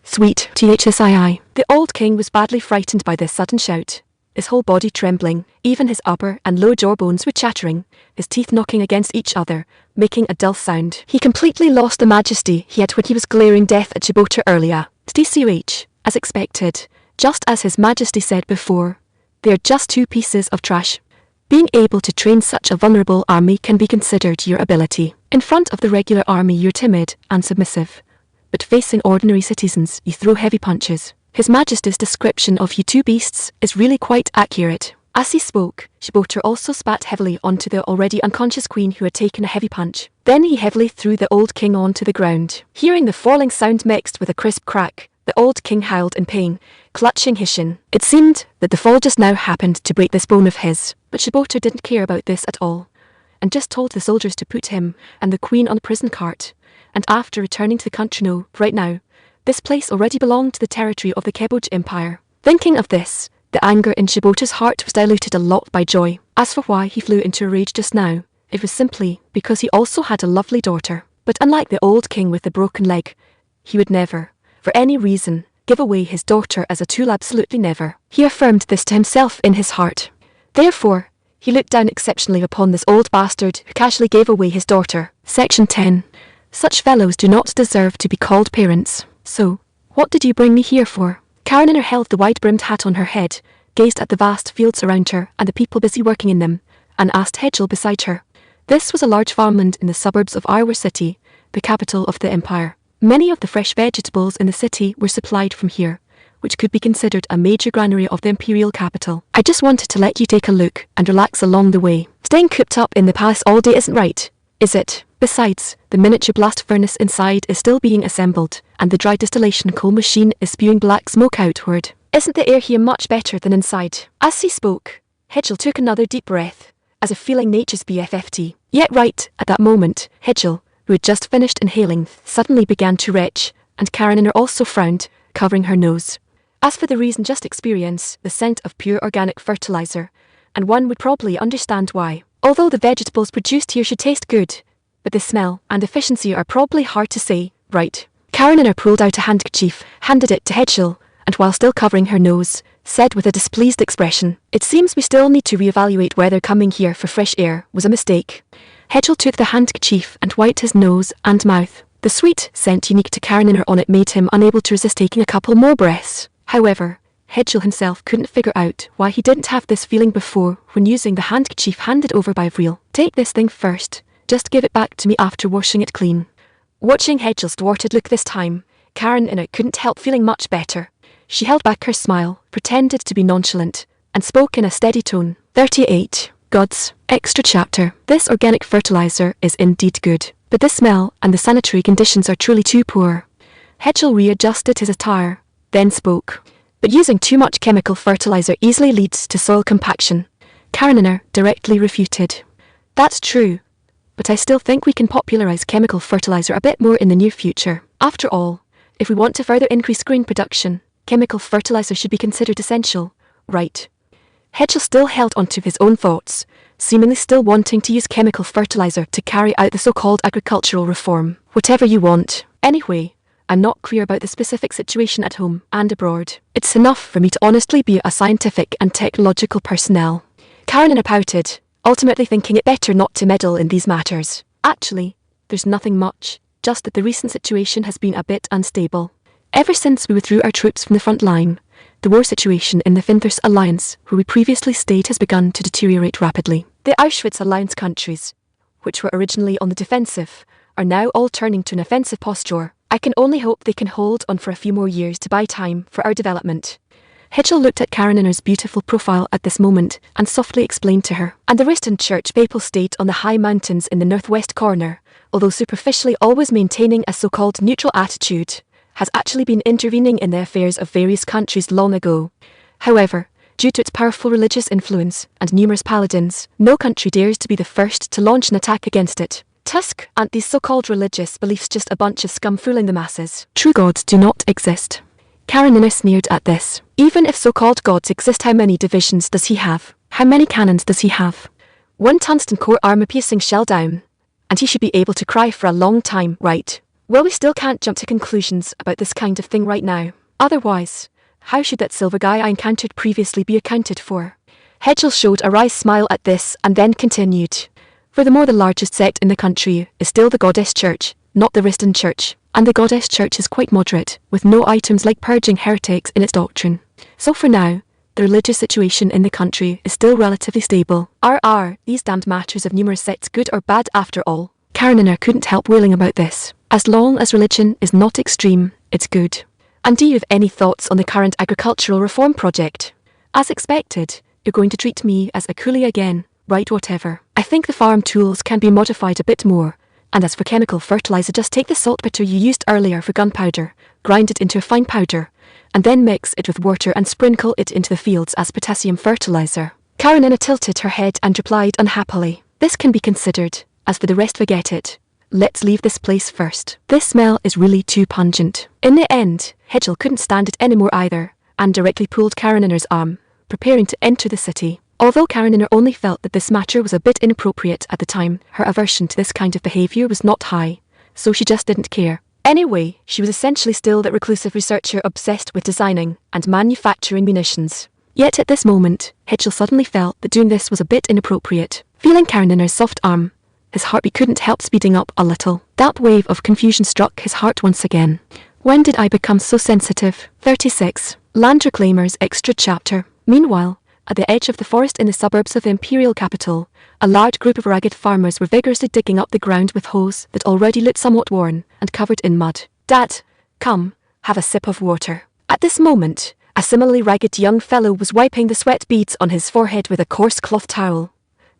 [SPEAKER 1] Sweet THSII. The old king was badly frightened by this sudden shout, his whole body trembling, even his upper and lower jawbones were chattering, his teeth knocking against each other, making a dull sound. He completely lost the majesty he had when he was glaring death at Shiboter earlier. TCH, as expected, just as His Majesty said before, they are just two pieces of trash. Being able to train such a vulnerable army can be considered your ability. In front of the regular army you're timid and submissive, but facing ordinary citizens you throw heavy punches. His Majesty's description of you two beasts is really quite accurate. As he spoke, Shiboter also spat heavily onto the already unconscious queen who had taken a heavy punch. Then he heavily threw the old king onto the ground. Hearing the falling sound mixed with a crisp crack, the old king howled in pain, clutching his shin. It seemed that the fall just now happened to break this bone of his, but Shiboter didn't care about this at all, and just told the soldiers to put him and the queen on a prison cart, and after returning to the country right now, this place already belonged to the territory of the Keboj Empire. Thinking of this, the anger in Shiboter's heart was diluted a lot by joy. As for why he flew into a rage just now, it was simply because he also had a lovely daughter. But unlike the old king with the broken leg, he would never, for any reason, give away his daughter as a tool. Absolutely never. He affirmed this to himself in his heart. Therefore, he looked down exceptionally upon this old bastard who casually gave away his daughter. Section 10. Such fellows do not deserve to be called parents. "So, what did you bring me here for?" Karenina held the wide-brimmed hat on her head, gazed at the vast fields around her and the people busy working in them, and asked Hedgel beside her. This was a large farmland in the suburbs of Iowa City, the capital of the empire. Many of the fresh vegetables in the city were supplied from here, which could be considered a major granary of the imperial capital. "I just wanted to let you take a look and relax along the way. Staying cooped up in the palace all day isn't right, is it? Besides, the miniature blast furnace inside is still being assembled, and the dry distillation coal machine is spewing black smoke outward. Isn't the air here much better than inside?" As he spoke, Hedgel took another deep breath, as if feeling nature's BFFT. Yet right at that moment, Hedgel, who had just finished inhaling, suddenly began to retch, and Karenina also frowned, covering her nose. As for the reason, just experience the scent of pure organic fertilizer, and one would probably understand why. Although the vegetables produced here should taste good, but the smell and efficiency are probably hard to say, right? Karenina pulled out a handkerchief, handed it to Hedgel, and while still covering her nose, said with a displeased expression, "It seems we still need to reevaluate whether coming here for fresh air was a mistake." Hedgel took the handkerchief and wiped his nose and mouth. The sweet scent unique to Karenina on it made him unable to resist taking a couple more breaths. However, Hedgel himself couldn't figure out why he didn't have this feeling before when using the handkerchief handed over by Vril. "Take this thing first. Just give it back to me after washing it clean." Watching Hedgel's thwarted look this time, Karenina couldn't help feeling much better. She held back her smile, pretended to be nonchalant, and spoke in a steady tone. 38. Gods. Extra chapter. This organic fertilizer is indeed good, but the smell and the sanitary conditions are truly too poor. Hedgel readjusted his attire, then spoke. But using too much chemical fertilizer easily leads to soil compaction. Karenina directly refuted. That's true, but I still think we can popularize chemical fertilizer a bit more in the near future. After all, if we want to further increase grain production, chemical fertilizer should be considered essential, right? Hedgel still held onto his own thoughts, seemingly still wanting to use chemical fertilizer to carry out the so-called agricultural reform. Whatever you want. Anyway, I'm not clear about the specific situation at home and abroad. It's enough for me to honestly be a scientific and technological personnel. Karenina pouted, ultimately thinking it better not to meddle in these matters. Actually, there's nothing much, just that the recent situation has been a bit unstable. Ever since we withdrew our troops from the front line, the war situation in the Finthers Alliance, where we previously stayed, has begun to deteriorate rapidly. The Auschwitz Alliance countries, which were originally on the defensive, are now all turning to an offensive posture. I can only hope they can hold on for a few more years to buy time for our development. Hedgel looked at Karenina's beautiful profile at this moment and softly explained to her. And the Riston Church Papal State on the high mountains in the northwest corner, although superficially always maintaining a so-called neutral attitude, has actually been intervening in the affairs of various countries long ago. However, due to its powerful religious influence and numerous paladins, no country dares to be the first to launch an attack against it. Tusk, aren't these so-called religious beliefs just a bunch of scum fooling the masses? True gods do not exist. Karenina sneered at this. Even if so-called gods exist, how many divisions does he have? How many cannons does he have? One tungsten core armor-piercing shell down, and he should be able to cry for a long time, right? Well, we still can't jump to conclusions about this kind of thing right now. Otherwise, how should that silver guy I encountered previously be accounted for? Hedgel showed a wry smile at this and then continued. Furthermore, the largest sect in the country is still the Goddess Church, not the Riston Church, and the Goddess Church is quite moderate, with no items like purging heretics in its doctrine. So for now, the religious situation in the country is still relatively stable. Are these damned matters of numerous sects good or bad after all? Karenina couldn't help wailing about this. As long as religion is not extreme, it's good. And do you have any thoughts on the current agricultural reform project? As expected, you're going to treat me as a coolie again, right? Whatever. I think the farm tools can be modified a bit more. And as for chemical fertilizer, just take the saltpeter you used earlier for gunpowder, grind it into a fine powder, and then mix it with water and sprinkle it into the fields as potassium fertilizer. Karenina tilted her head and replied unhappily. This can be considered. As for the rest, forget it. Let's leave this place first. This smell is really too pungent. In the end, Hedgel couldn't stand it anymore either, and directly pulled Karenina's arm, preparing to enter the city. Although Karenina only felt that this matter was a bit inappropriate at the time, her aversion to this kind of behaviour was not high, so she just didn't care. Anyway, she was essentially still that reclusive researcher obsessed with designing and manufacturing munitions. Yet at this moment, Hedgel suddenly felt that doing this was a bit inappropriate. Feeling Karenina's soft arm, his heartbeat couldn't help speeding up a little. That wave of confusion struck his heart once again. When did I become so sensitive? 36. Land Reclaimers Extra Chapter. Meanwhile, at the edge of the forest in the suburbs of the imperial capital, a large group of ragged farmers were vigorously digging up the ground with hoes that already looked somewhat worn and covered in mud. Dad, come, have a sip of water. At this moment, a similarly ragged young fellow was wiping the sweat beads on his forehead with a coarse cloth towel,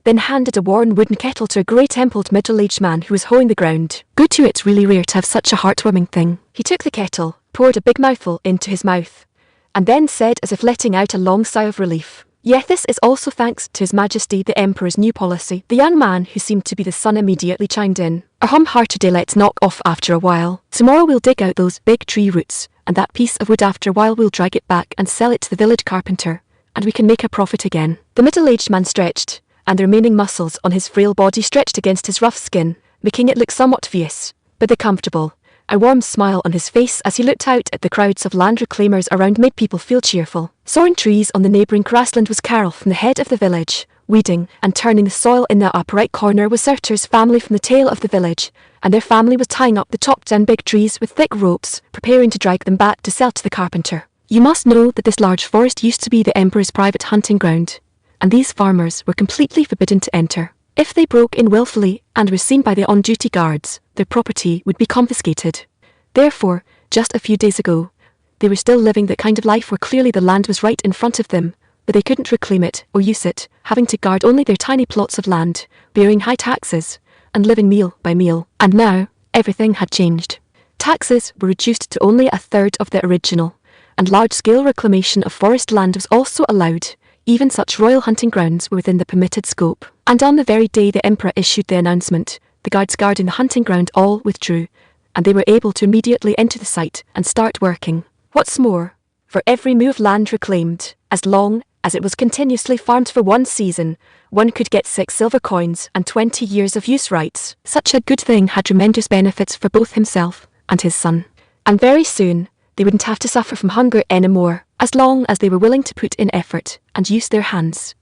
[SPEAKER 1] then handed a worn wooden kettle to a grey-templed middle-aged man who was hoeing the ground. Good too, it's really rare to have such a heartwarming thing. He took the kettle, poured a big mouthful into his mouth, and then said as if letting out a long sigh of relief, "Yes, this is also thanks to His Majesty the Emperor's new policy." The young man, who seemed to be the son, immediately chimed in. "Heartedly, let's knock off after a while. Tomorrow we'll dig out those big tree roots, and that piece of wood after a while we'll drag it back and sell it to the village carpenter, and we can make a profit again." The middle-aged man stretched, and the remaining muscles on his frail body stretched against his rough skin, making it look somewhat fierce, but comfortable. A warm smile on his face as he looked out at the crowds of land reclaimers around made people feel cheerful. Soaring trees on the neighbouring grassland was Carol from the head of the village, weeding and turning the soil. In the upper right corner was Surtur's family from the tail of the village, and their family was tying up the chopped-down big trees with thick ropes, preparing to drag them back to sell to the carpenter. You must know that this large forest used to be the Emperor's private hunting ground, and these farmers were completely forbidden to enter. If they broke in willfully and were seen by the on-duty guards, their property would be confiscated. Therefore, just a few days ago, they were still living that kind of life where clearly the land was right in front of them, but they couldn't reclaim it or use it, having to guard only their tiny plots of land, bearing high taxes, and living meal by meal. And now, everything had changed. Taxes were reduced to only a third of the original, and large-scale reclamation of forest land was also allowed. Even such royal hunting grounds were within the permitted scope. And on the very day the Emperor issued the announcement, the guards guarding the hunting ground all withdrew, and they were able to immediately enter the site and start working. What's more, for every move land reclaimed, as long as it was continuously farmed for one season, one could get 6 silver coins and 20 years of use rights. Such a good thing had tremendous benefits for both himself and his son. And very soon, they wouldn't have to suffer from hunger anymore, as long as they were willing to put in effort and use their hands.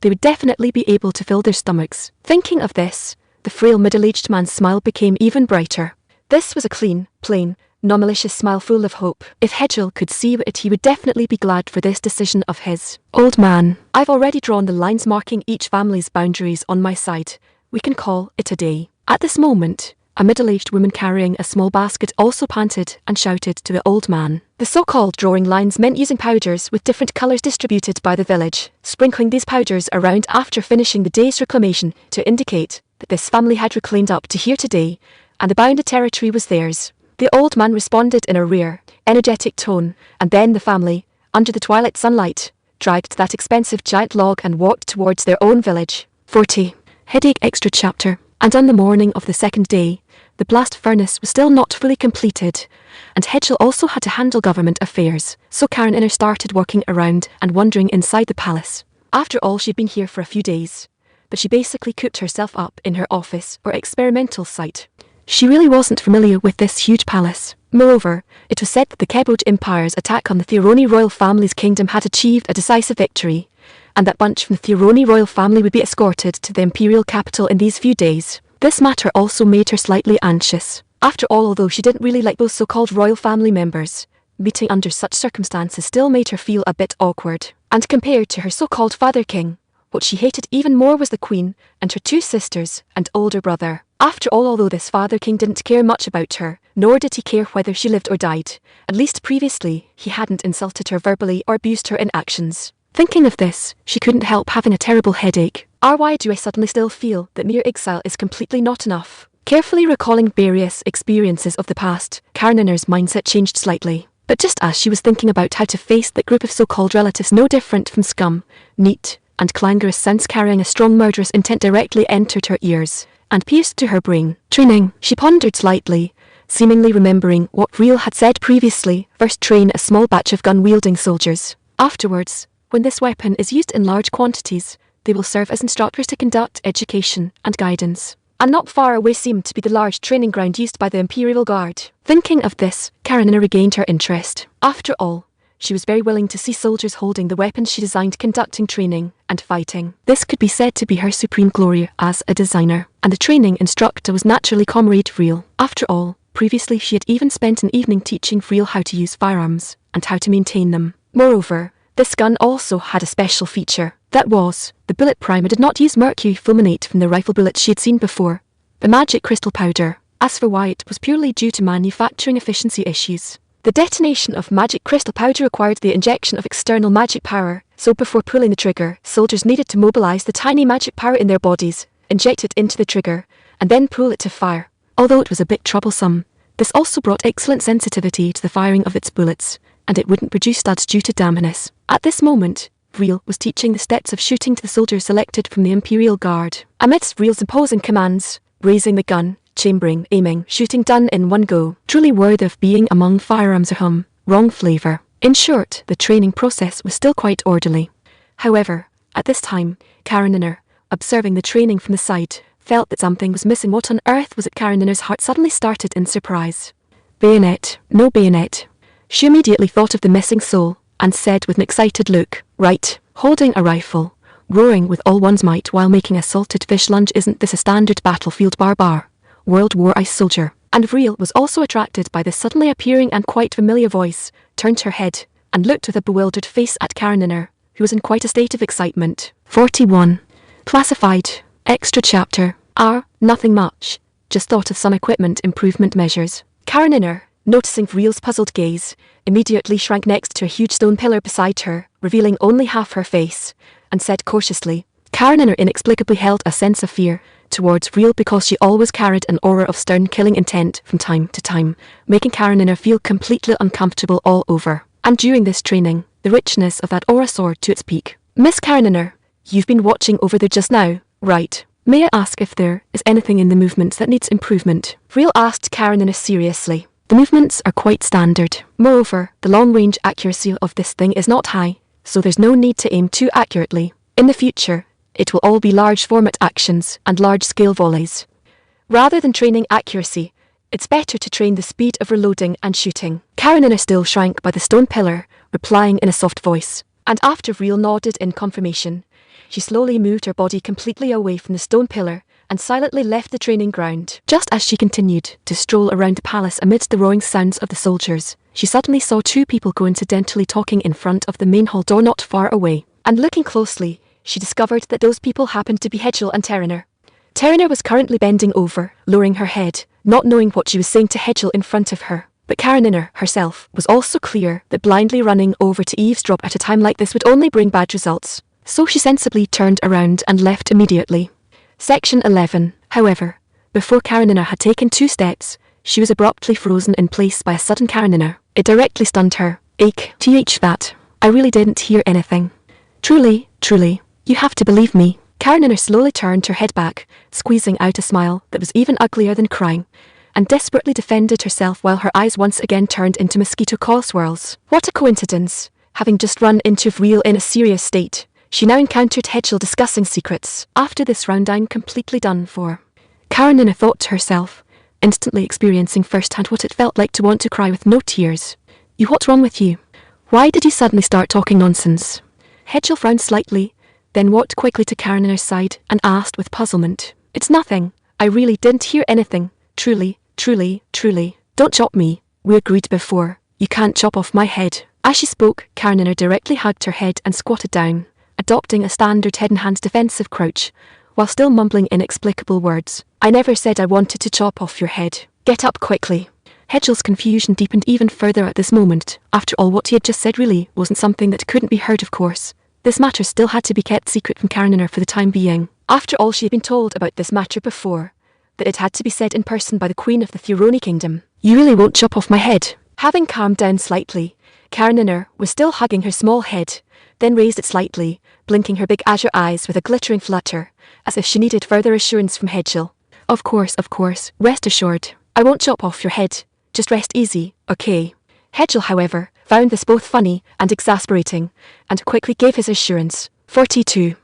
[SPEAKER 1] They would definitely be able to fill their stomachs. Thinking of this, the frail middle-aged man's smile became even brighter. This was a clean, plain, non-malicious smile full of hope. If Hedgel could see it, he would definitely be glad for this decision of his. Old man, I've already drawn the lines marking each family's boundaries on my side. We can call it a day. At this moment, a middle-aged woman carrying a small basket also panted and shouted to the old man. The so-called drawing lines meant using powders with different colours distributed by the village, sprinkling these powders around after finishing the day's reclamation to indicate that this family had reclaimed up to here today, and the bounded territory was theirs. The old man responded in a rare, energetic tone, and then the family, under the twilight sunlight, dragged that expensive giant log and walked towards their own village. 40. Headache Extra Chapter. And on the morning of the second day, the blast furnace was still not fully completed, and Hedgel also had to handle government affairs, so Karen Inner started walking around and wandering inside the palace. After all, she'd been here for a few days, but she basically cooped herself up in her office or experimental site. She really wasn't familiar with this huge palace. Moreover, it was said that the Keboj Empire's attack on the Theoroni royal family's kingdom had achieved a decisive victory, and that bunch from the Theoroni royal family would be escorted to the imperial capital in these few days. This matter also made her slightly anxious. After all, although she didn't really like those so-called royal family members, meeting under such circumstances still made her feel a bit awkward. And compared to her so-called father king, what she hated even more was the queen and her 2 sisters and older brother. After all, although this father king didn't care much about her, nor did he care whether she lived or died, at least previously he hadn't insulted her verbally or abused her in actions. Thinking of this, she couldn't help having a terrible headache. Why do I suddenly still feel that mere exile is completely not enough? Carefully recalling various experiences of the past, Karen Inner's mindset changed slightly. But just as she was thinking about how to face that group of so-called relatives no different from scum, neat, and clangorous sounds carrying a strong murderous intent directly entered her ears and pierced to her brain. Training, she pondered slightly, seemingly remembering what Real had said previously. First train a small batch of gun-wielding soldiers. Afterwards, when this weapon is used in large quantities, they will serve as instructors to conduct education and guidance. And not far away seemed to be the large training ground used by the Imperial Guard. Thinking of this, Karen Inner regained her interest. After all, she was very willing to see soldiers holding the weapons she designed conducting training and fighting. This could be said to be her supreme glory as a designer, and the training instructor was naturally Comrade Vril. After all, previously she had even spent an evening teaching Vril how to use firearms and how to maintain them. Moreover, this gun also had a special feature. That was, the bullet primer did not use mercury fulminate from the rifle bullets she had seen before, the magic crystal powder. As for why, it was purely due to manufacturing efficiency issues. The detonation of magic crystal powder required the injection of external magic power, so before pulling the trigger, soldiers needed to mobilize the tiny magic power in their bodies, inject it into the trigger, and then pull it to fire. Although it was a bit troublesome, this also brought excellent sensitivity to the firing of its bullets, and it wouldn't produce studs due to dampness. At this moment, Vril was teaching the steps of shooting to the soldiers selected from the Imperial Guard. Amidst Vril's imposing commands, raising the gun, chambering, aiming, shooting done in one go, truly worthy of being among firearms. Wrong flavor. In short, the training process was still quite orderly. However, at this time, Karen Inner, observing the training from the side, felt that something was missing. What on earth was it? Karen Inner's heart suddenly started in surprise. Bayonet. No bayonet. She immediately thought of the missing soul, and said with an excited look, right, holding a rifle, roaring with all one's might while making a salted fish lunge. Isn't this a standard battlefield barbar? World War Ice soldier. And Vril was also attracted by this suddenly appearing and quite familiar voice, turned her head, and looked with a bewildered face at Karen Inner, who was in quite a state of excitement. 41. Classified. Extra chapter. Nothing much. just thought of some equipment improvement measures. Karenina, noticing Vriel's puzzled gaze, immediately shrank next to a huge stone pillar beside her, revealing only half her face, and said cautiously. Karenina inexplicably held a sense of fear towards Vriel because she always carried an aura of stern killing intent from time to time, making Karenina feel completely uncomfortable all over. And during this training, the richness of that aura soared to its peak. Miss Karenina, you've been watching over there just now, right? May I ask if there is anything in the movements that needs improvement? Vriel asked Karenina seriously. The movements are quite standard. Moreover, the long-range accuracy of this thing is not high, so there's no need to aim too accurately. In the future, it will all be large-format actions and large-scale volleys. Rather than training accuracy, it's better to train the speed of reloading and shooting. Karenina still shrank by the stone pillar, replying in a soft voice. And after Vriel nodded in confirmation, she slowly moved her body completely away from the stone pillar and silently left the training ground. Just as she continued to stroll around the palace amidst the roaring sounds of the soldiers, she suddenly saw two people coincidentally talking in front of the main hall door not far away. And looking closely, she discovered that those people happened to be Hedgel and Karenina. Karenina was currently bending over, lowering her head, not knowing what she was saying to Hedgel in front of her. But Karenina herself was also clear that blindly running over to eavesdrop at a time like this would only bring bad results. So she sensibly turned around and left immediately. Section 11. However, before Karenina had taken 2 steps, she was abruptly frozen in place by a sudden Karenina. It directly stunned her. That. I really didn't hear anything. Truly, you have to believe me. Karenina slowly turned her head back, squeezing out a smile that was even uglier than crying, and desperately defended herself while her eyes once again turned into mosquito coil swirls. What a coincidence! Having just run into Vriel in a serious state, she now encountered Hedgel discussing secrets. After this round, I'm completely done for. Karenina thought to herself, instantly experiencing firsthand what it felt like to want to cry with no tears. What's wrong with you? Why did you suddenly start talking nonsense? Hedgel frowned slightly, then walked quickly to Karenina's side and asked with puzzlement. It's nothing. I really didn't hear anything. Truly. Don't chop me. We agreed before. You can't chop off my head. As she spoke, Karenina directly hugged her head and squatted down, adopting a standard head and hands defensive crouch, while still mumbling inexplicable words. I never said I wanted to chop off your head. Get up quickly. Hedgel's confusion deepened even further at this moment. After all, what he had just said really wasn't something that couldn't be heard, of course. This matter still had to be kept secret from Karenina for the time being. After all, she had been told about this matter before, that it had to be said in person by the Queen of the Thuroni Kingdom. You really won't chop off my head? Having calmed down slightly, Karenina was still hugging her small head, then raised it slightly, blinking her big azure eyes with a glittering flutter, as if she needed further assurance from Hedgel. Of course, rest assured. I won't chop off your head. Just rest easy, okay? Hedgel, however, found this both funny and exasperating, and quickly gave his assurance. 42.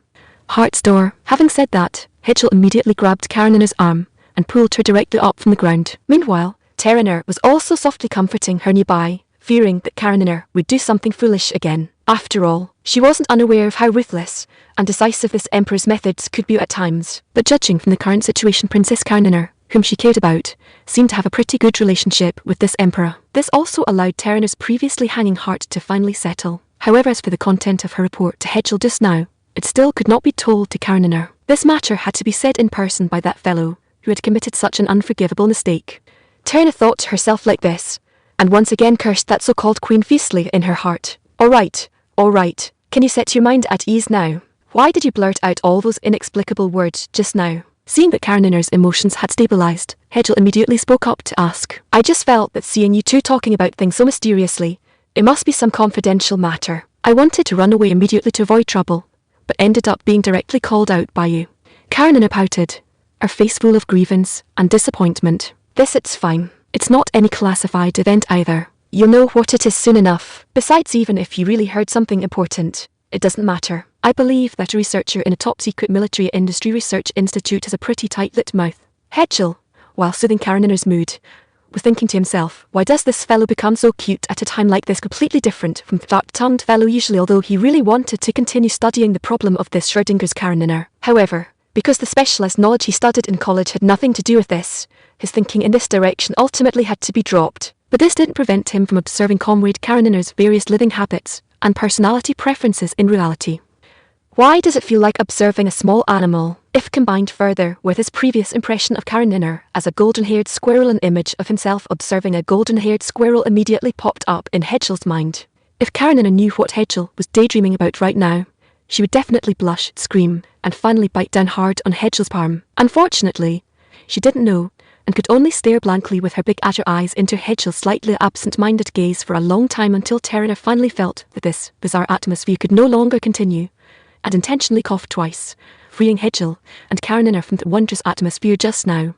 [SPEAKER 1] Heart's door. Having said that, Hedgel immediately grabbed Karenina's arm and pulled her directly up from the ground. Meanwhile, Karenina was also softly comforting her nearby, fearing that Karenina would do something foolish again. After all, she wasn't unaware of how ruthless and decisive this emperor's methods could be at times. But judging from the current situation, Princess Karenina, whom she cared about, seemed to have a pretty good relationship with this emperor. This also allowed Karenina's previously hanging heart to finally settle. However, as for the content of her report to Hedgel just now, it still could not be told to Karenina. This matter had to be said in person by that fellow who had committed such an unforgivable mistake. Karenina thought to herself like this, and once again cursed that so-called Queen fiercely in her heart. All right. Can you set your mind at ease now? Why did you blurt out all those inexplicable words just now? Seeing that Karenina's emotions had stabilized, Hedgel immediately spoke up to ask. I just felt that seeing you two talking about things so mysteriously, it must be some confidential matter. I wanted to run away immediately to avoid trouble, but ended up being directly called out by you. Karenina pouted, her face full of grievance and disappointment. It's fine. It's not any classified event either. You'll know what it is soon enough. Besides, even if you really heard something important, it doesn't matter. I believe that a researcher in a top-secret military industry research institute has a pretty tight-lipped mouth. Hedgel, while soothing Karenina's mood, was thinking to himself, why does this fellow become so cute at a time like this, completely different from the dark-tongued fellow usually, although he really wanted to continue studying the problem of this Schrödinger's Karenina. However, because the specialized knowledge he studied in college had nothing to do with this, his thinking in this direction ultimately had to be dropped. But this didn't prevent him from observing comrade Karenina's various living habits and personality preferences in reality. Why does it feel like observing a small animal? If combined further with his previous impression of Karenina as a golden-haired squirrel, an image of himself observing a golden-haired squirrel immediately popped up in Hedgel's mind. If Karenina knew what Hedgel was daydreaming about right now, she would definitely blush, scream, and finally bite down hard on Hedgel's palm. Unfortunately, she didn't know, and could only stare blankly with her big azure eyes into Hedgel's slightly absent-minded gaze for a long time until Karenina finally felt that this bizarre atmosphere could no longer continue, and intentionally coughed twice, freeing Hedgel and Karenina from the wondrous atmosphere just now.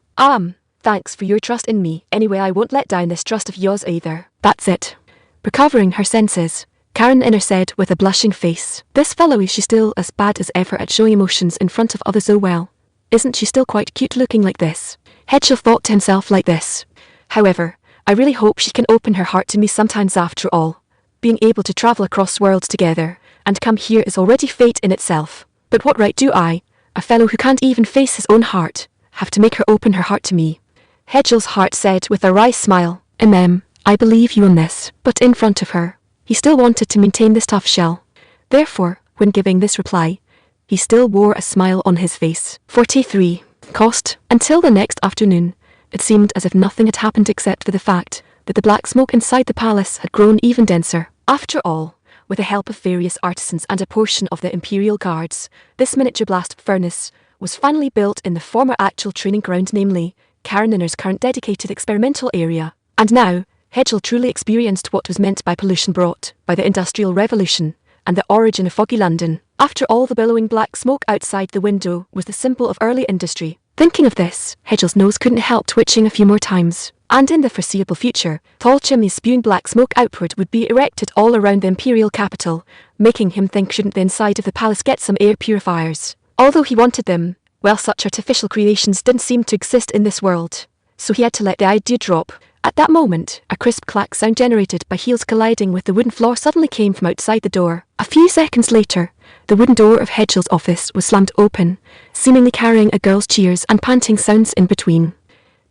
[SPEAKER 1] Thanks for your trust in me. Anyway, I won't let down this trust of yours either. That's it. Recovering her senses, Karenina said with a blushing face, "This fellow, is she still as bad as ever at showing emotions in front of others? Oh well, isn't she still quite cute looking like this?" Hedgel thought to himself like this. "However, I really hope she can open her heart to me sometimes after all. Being able to travel across worlds together and come here is already fate in itself. But what right do I, a fellow who can't even face his own heart, have to make her open her heart to me?" Hedgel's heart said with a wry smile, I believe you on this." But in front of her, he still wanted to maintain this tough shell. Therefore, when giving this reply, he still wore a smile on his face. 43. Cost. Until the next afternoon, it seemed as if nothing had happened except for the fact that the black smoke inside the palace had grown even denser. After all, with the help of various artisans and a portion of the Imperial Guards, this miniature blast furnace was finally built in the former actual training ground, namely, Karenina's current dedicated experimental area. And now, Hedgel truly experienced what was meant by pollution brought by the Industrial Revolution and the origin of foggy London. After all, the billowing black smoke outside the window was the symbol of early industry. Thinking of this, Hedgel's nose couldn't help twitching a few more times. And in the foreseeable future, tall chimneys spewing black smoke outward would be erected all around the imperial capital, making him think, shouldn't the inside of the palace get some air purifiers? Although he wanted them, well, such artificial creations didn't seem to exist in this world, so he had to let the idea drop. At that moment, a crisp clack sound generated by heels colliding with the wooden floor suddenly came from outside the door. A few seconds later, the wooden door of Hedgel's office was slammed open, seemingly carrying a girl's cheers and panting sounds in between.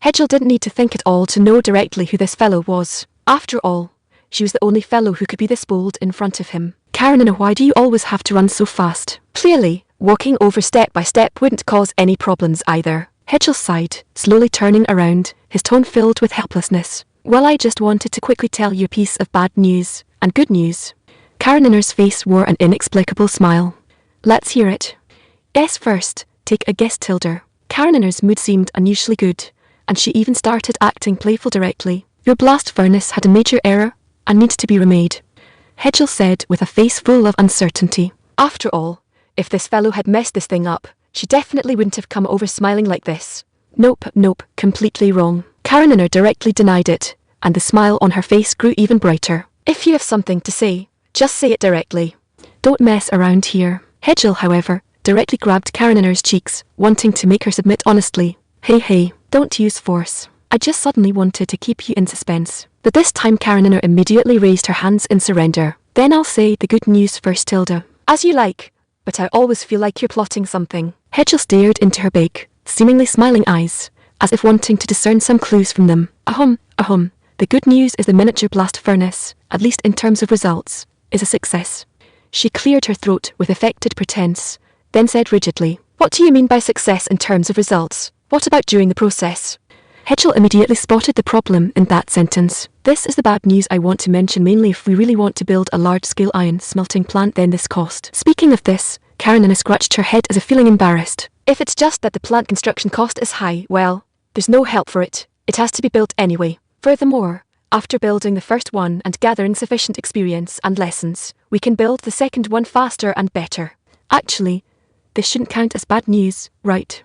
[SPEAKER 1] Hedgel didn't need to think at all to know directly who this fellow was. After all, she was the only fellow who could be this bold in front of him. "Karenina, why do you always have to run so fast?" Clearly, walking over step by step wouldn't cause any problems either. Hedgel sighed, slowly turning around, his tone filled with helplessness. "Well, I just wanted to quickly tell you a piece of bad news and good news." Karenina's face wore an inexplicable smile. "Let's hear it." "Guess first. Take a guess, Tilda." Karenina's mood seemed unusually good, and she even started acting playful directly. "Your blast furnace had a major error and needs to be remade," Hedgel said with a face full of uncertainty. After all, if this fellow had messed this thing up, she definitely wouldn't have come over smiling like this. Nope, completely wrong." Karenina directly denied it, and the smile on her face grew even brighter. "If you have something to say, just say it directly. Don't mess around here." Hedgel, however, directly grabbed Karenina's cheeks, wanting to make her submit honestly. Hey, don't use force. I just suddenly wanted to keep you in suspense." But this time Karenina immediately raised her hands in surrender. "Then I'll say the good news first, Tilda." "As you like, but I always feel like you're plotting something." Hedgel stared into her big, seemingly smiling eyes, as if wanting to discern some clues from them. The good news is the miniature blast furnace, at least in terms of results, is a success." She cleared her throat with affected pretense, then said rigidly, "What do you mean by success in terms of results? What about during the process?" Hedgel immediately spotted the problem in that sentence. "This is the bad news I want to mention. Mainly if we really want to build a large-scale iron smelting plant, then this cost." Speaking of this, Karenina scratched her head as if feeling embarrassed. "If it's just that the plant construction cost is high, well, there's no help for it. It has to be built anyway. Furthermore, after building the first one and gathering sufficient experience and lessons, we can build the second one faster and better. Actually, this shouldn't count as bad news, right?"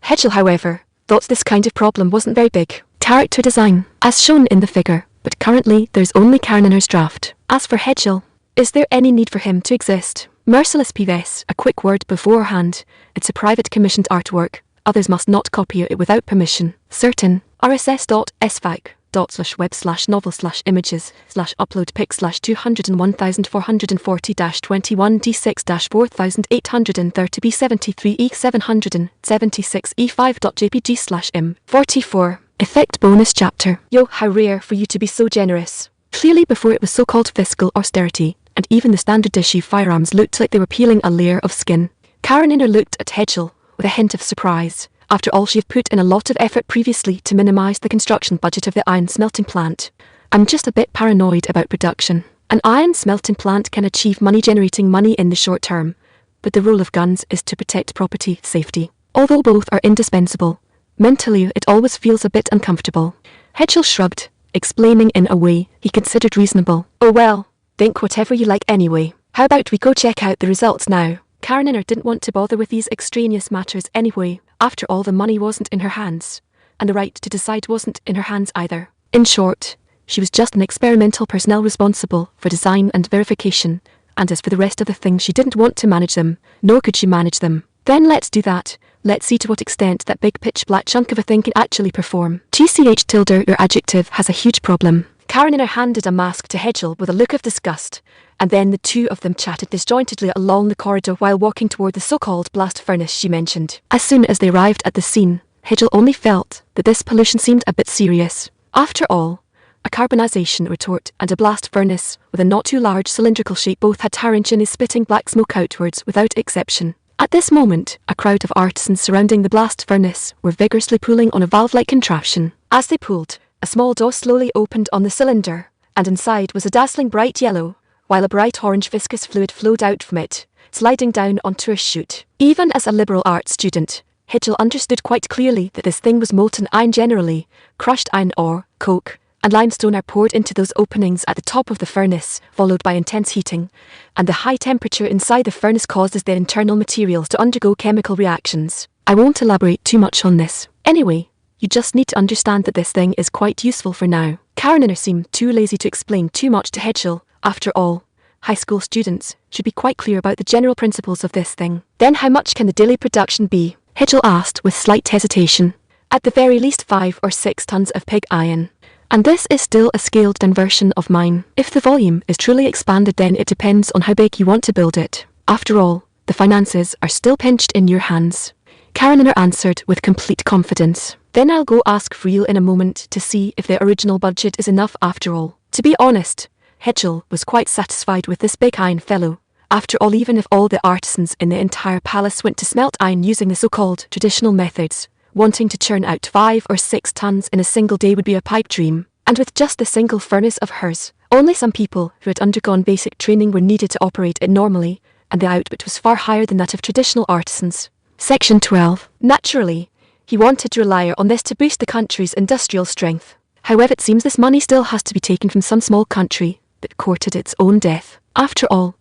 [SPEAKER 1] Hedgel, however, thought this kind of problem wasn't very big. Character design, as shown in the figure, but currently there's only Karenina's draft. As for Hedgel, is there any need for him to exist? Merciless PVS, a quick word beforehand. It's a private commissioned artwork. Others must not copy it without permission. Certain. rss./web/novels/images/upload pic/201,440-21d6-4078-b73e5.jpg/m. 44. Effect bonus chapter. Yo, how rare for you to be so generous. Clearly before it was so-called fiscal austerity, and even the standard issue firearms looked like they were peeling a layer of skin. Karenina looked at Hedgel with a hint of surprise. After all, she had put in a lot of effort previously to minimise the construction budget of the iron smelting plant. I'm just a bit paranoid about production. An iron smelting plant can achieve generating money in the short term, but the role of guns is to protect property safety. Although both are indispensable, mentally it always feels a bit uncomfortable. Hedgel shrugged, explaining in a way he considered reasonable. Oh well, think whatever you like anyway. How about we go check out the results now? Karenina didn't want to bother with these extraneous matters anyway. After all, the money wasn't in her hands, and the right to decide wasn't in her hands either. In short, she was just an experimental personnel responsible for design and verification, and as for the rest of the things, she didn't want to manage them, nor could she manage them. Then let's do that. Let's see to what extent that big pitch black chunk of a thing can actually perform. Your adjective has a huge problem. Karenina handed a mask to Hedgel with a look of disgust, and then the two of them chatted disjointedly along the corridor while walking toward the so-called blast furnace she mentioned. As soon as they arrived at the scene, Hedgel only felt that this pollution seemed a bit serious. After all, a carbonization retort and a blast furnace with a not too large cylindrical shape both had tar engines spitting black smoke outwards without exception. At this moment, a crowd of artisans surrounding the blast furnace were vigorously pulling on a valve-like contraption. As they pulled, a small door slowly opened on the cylinder, and inside was a dazzling bright yellow, while a bright orange viscous fluid flowed out from it, sliding down onto a chute. Even as a liberal arts student, Hedgel understood quite clearly that this thing was molten iron generally. Crushed iron ore, coke, and limestone are poured into those openings at the top of the furnace, followed by intense heating, and the high temperature inside the furnace causes their internal materials to undergo chemical reactions. I won't elaborate too much on this. Anyway, you just need to understand that this thing is quite useful for now. Karenina seemed too lazy to explain too much to Hedgel. After all, high school students should be quite clear about the general principles of this thing. Then how much can the daily production be? Hedgel asked with slight hesitation. At the very least 5 or 6 tons of pig iron. And this is still a scaled-down version of mine. If the volume is truly expanded, then it depends on how big you want to build it. After all, the finances are still pinched in your hands. Karenina answered with complete confidence. Then I'll go ask Friel in a moment to see if their original budget is enough after all. To be honest, Hedgel was quite satisfied with this big iron fellow. After all, even if all the artisans in the entire palace went to smelt iron using the so-called traditional methods, wanting to churn out 5 or 6 tons in a single day would be a pipe dream. And with just the single furnace of hers, only some people who had undergone basic training were needed to operate it normally, and the output was far higher than that of traditional artisans. Section 12. Naturally, he wanted to rely on this to boost the country's industrial strength. However, it seems this money still has to be taken from some small country that courted its own death. After all,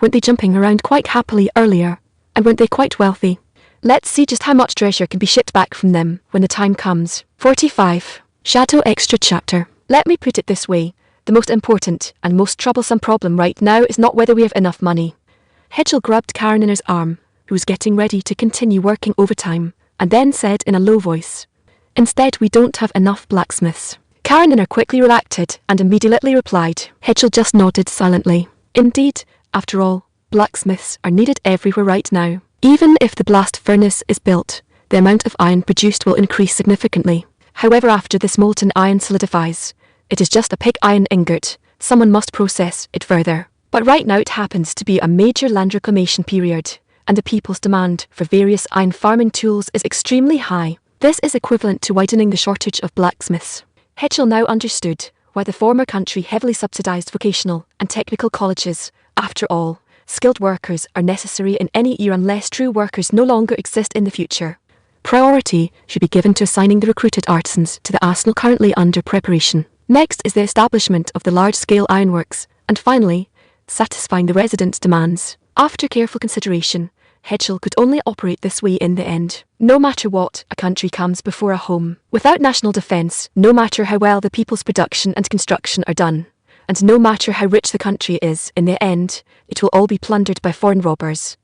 [SPEAKER 1] weren't they jumping around quite happily earlier? And weren't they quite wealthy? Let's see just how much treasure can be shipped back from them when the time comes. 45. Shadow Extra Chapter. Let me put it this way. The most important and most troublesome problem right now is not whether we have enough money. Hedgel grabbed Karenina's arm, who was getting ready to continue working overtime, and then said in a low voice, "Instead, we don't have enough blacksmiths." Karenina quickly reacted and immediately replied. Hedgel just nodded silently. Indeed, after all, blacksmiths are needed everywhere right now. Even if the blast furnace is built, the amount of iron produced will increase significantly. However, after this molten iron solidifies, it is just a pig iron ingot. Someone must process it further. But right now it happens to be a major land reclamation period, and the people's demand for various iron farming tools is extremely high. This is equivalent to widening the shortage of blacksmiths. Hedgel now understood why the former country heavily subsidized vocational and technical colleges. After all, skilled workers are necessary in any era unless true workers no longer exist in the future. Priority should be given to assigning the recruited artisans to the arsenal currently under preparation. Next is the establishment of the large-scale ironworks, and finally, satisfying the residents' demands. After careful consideration, Hedgel could only operate this way in the end. No matter what, a country comes before a home. Without national defence, no matter how well the people's production and construction are done, and no matter how rich the country is, in the end, it will all be plundered by foreign robbers.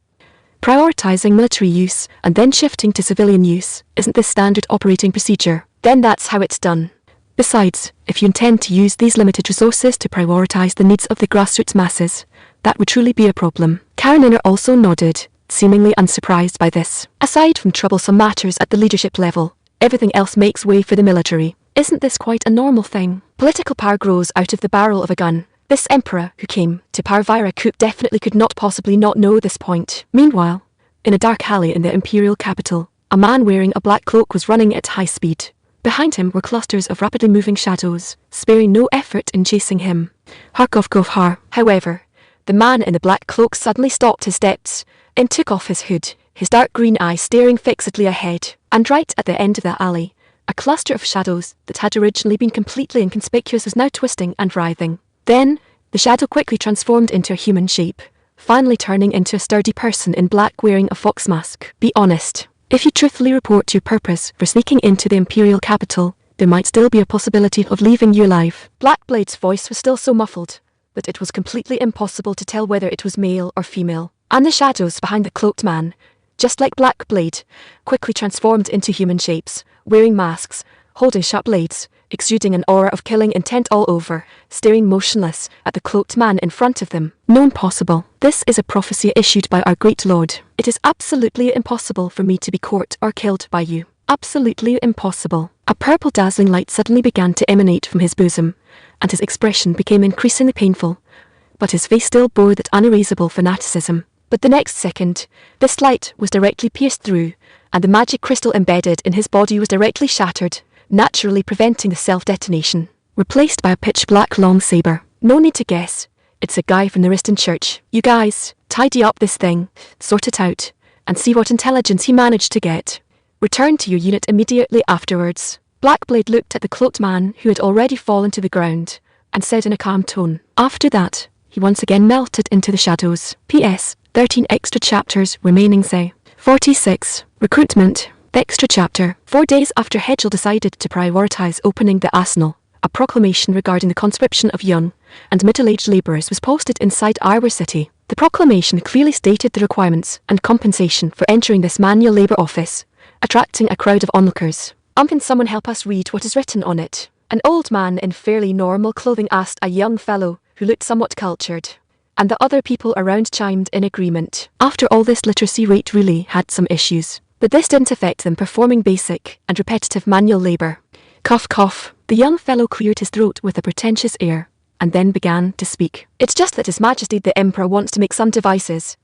[SPEAKER 1] Prioritising military use and then shifting to civilian use isn't the standard operating procedure. Then that's how it's done. Besides, if you intend to use these limited resources to prioritise the needs of the grassroots masses, that would truly be a problem. Karenina also nodded, seemingly unsurprised by this. Aside from troublesome matters at the leadership level, everything else makes way for the military. Isn't this quite a normal thing? Political power grows out of the barrel of a gun, This emperor who came to power via a coup definitely could not possibly not know this point. Meanwhile, in a dark alley in the imperial capital, a man wearing a black cloak was running at high speed. Behind him were clusters of rapidly moving shadows, sparing no effort in chasing him. Har. However, the man in the black cloak suddenly stopped his steps and took off his hood, his dark green eyes staring fixedly ahead. And right at the end of the alley, a cluster of shadows that had originally been completely inconspicuous was now twisting and writhing. Then, the shadow quickly transformed into a human shape, finally turning into a sturdy person in black wearing a fox mask. Be honest. If you truthfully report your purpose for sneaking into the imperial capital, there might still be a possibility of leaving you alive. Blackblade's voice was still so muffled that it was completely impossible to tell whether it was male or female. And the shadows behind the cloaked man, just like Blackblade, quickly transformed into human shapes, wearing masks, holding sharp blades, exuding an aura of killing intent all over, staring motionless at the cloaked man in front of them. No, impossible. This is a prophecy issued by our great lord. It is absolutely impossible for me to be caught or killed by you. Absolutely impossible. A purple dazzling light suddenly began to emanate from his bosom, and his expression became increasingly painful, but his face still bore that unerasable fanaticism. But the next second, this light was directly pierced through, and the magic crystal embedded in his body was directly shattered, naturally preventing the self-detonation, replaced by a pitch-black long saber. No need to guess. It's a guy from the Riston Church. You guys, tidy up this thing, sort it out, and see what intelligence he managed to get. Return to your unit immediately afterwards. Blackblade looked at the cloaked man who had already fallen to the ground, and said in a calm tone. After that, he once again melted into the shadows. P.S. 13 extra chapters remaining say. 46. Recruitment. The extra chapter. 4 days after Hedgel decided to prioritize opening the arsenal, a proclamation regarding the conscription of young and middle-aged labourers was posted inside our city. The proclamation clearly stated the requirements and compensation for entering this manual labour office, attracting a crowd of onlookers. Can someone help us read what is written on it? An old man in fairly normal clothing asked a young fellow who looked somewhat cultured, and the other people around chimed in agreement. After all, this literacy rate really had some issues, but this didn't affect them performing basic and repetitive manual labour. Cough cough. The young fellow cleared his throat with a pretentious air, and then began to speak. It's just that His Majesty the Emperor wants to make some devices,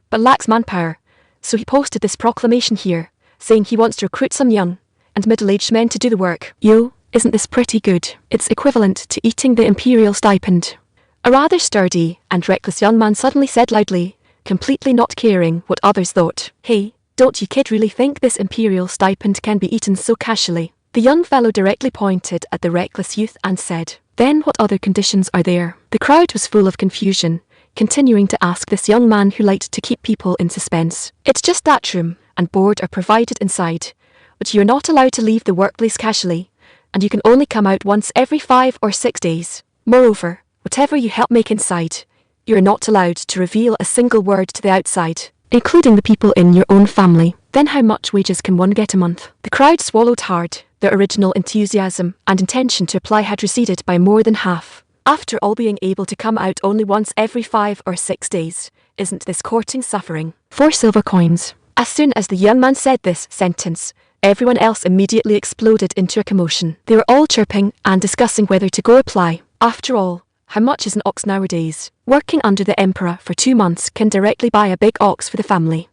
[SPEAKER 1] but lacks manpower, so he posted this proclamation here, saying he wants to recruit some young and middle-aged men to do the work. Yo, isn't this pretty good? It's equivalent to eating the imperial stipend. A rather sturdy and reckless young man suddenly said loudly, completely not caring what others thought. Hey, don't you kid really think this imperial stipend can be eaten so casually? The young fellow directly pointed at the reckless youth and said, then what other conditions are there? The crowd was full of confusion, continuing to ask this young man who liked to keep people in suspense. It's just that room and board are provided inside, but you're not allowed to leave the workplace casually, and you can only come out once every 5 or 6 days. Moreover, whatever you help make inside, you're not allowed to reveal a single word to the outside, including the people in your own family. Then how much wages can one get a month? The crowd swallowed hard. Their original enthusiasm and intention to apply had receded by more than half. After all, being able to come out only once every 5 or 6 days, isn't this courting suffering? 4 silver coins. As soon as the young man said this sentence, everyone else immediately exploded into a commotion. They were all chirping and discussing whether to go apply. After all, how much is an ox nowadays? Working under the Emperor for 2 months can directly buy a big ox for the family.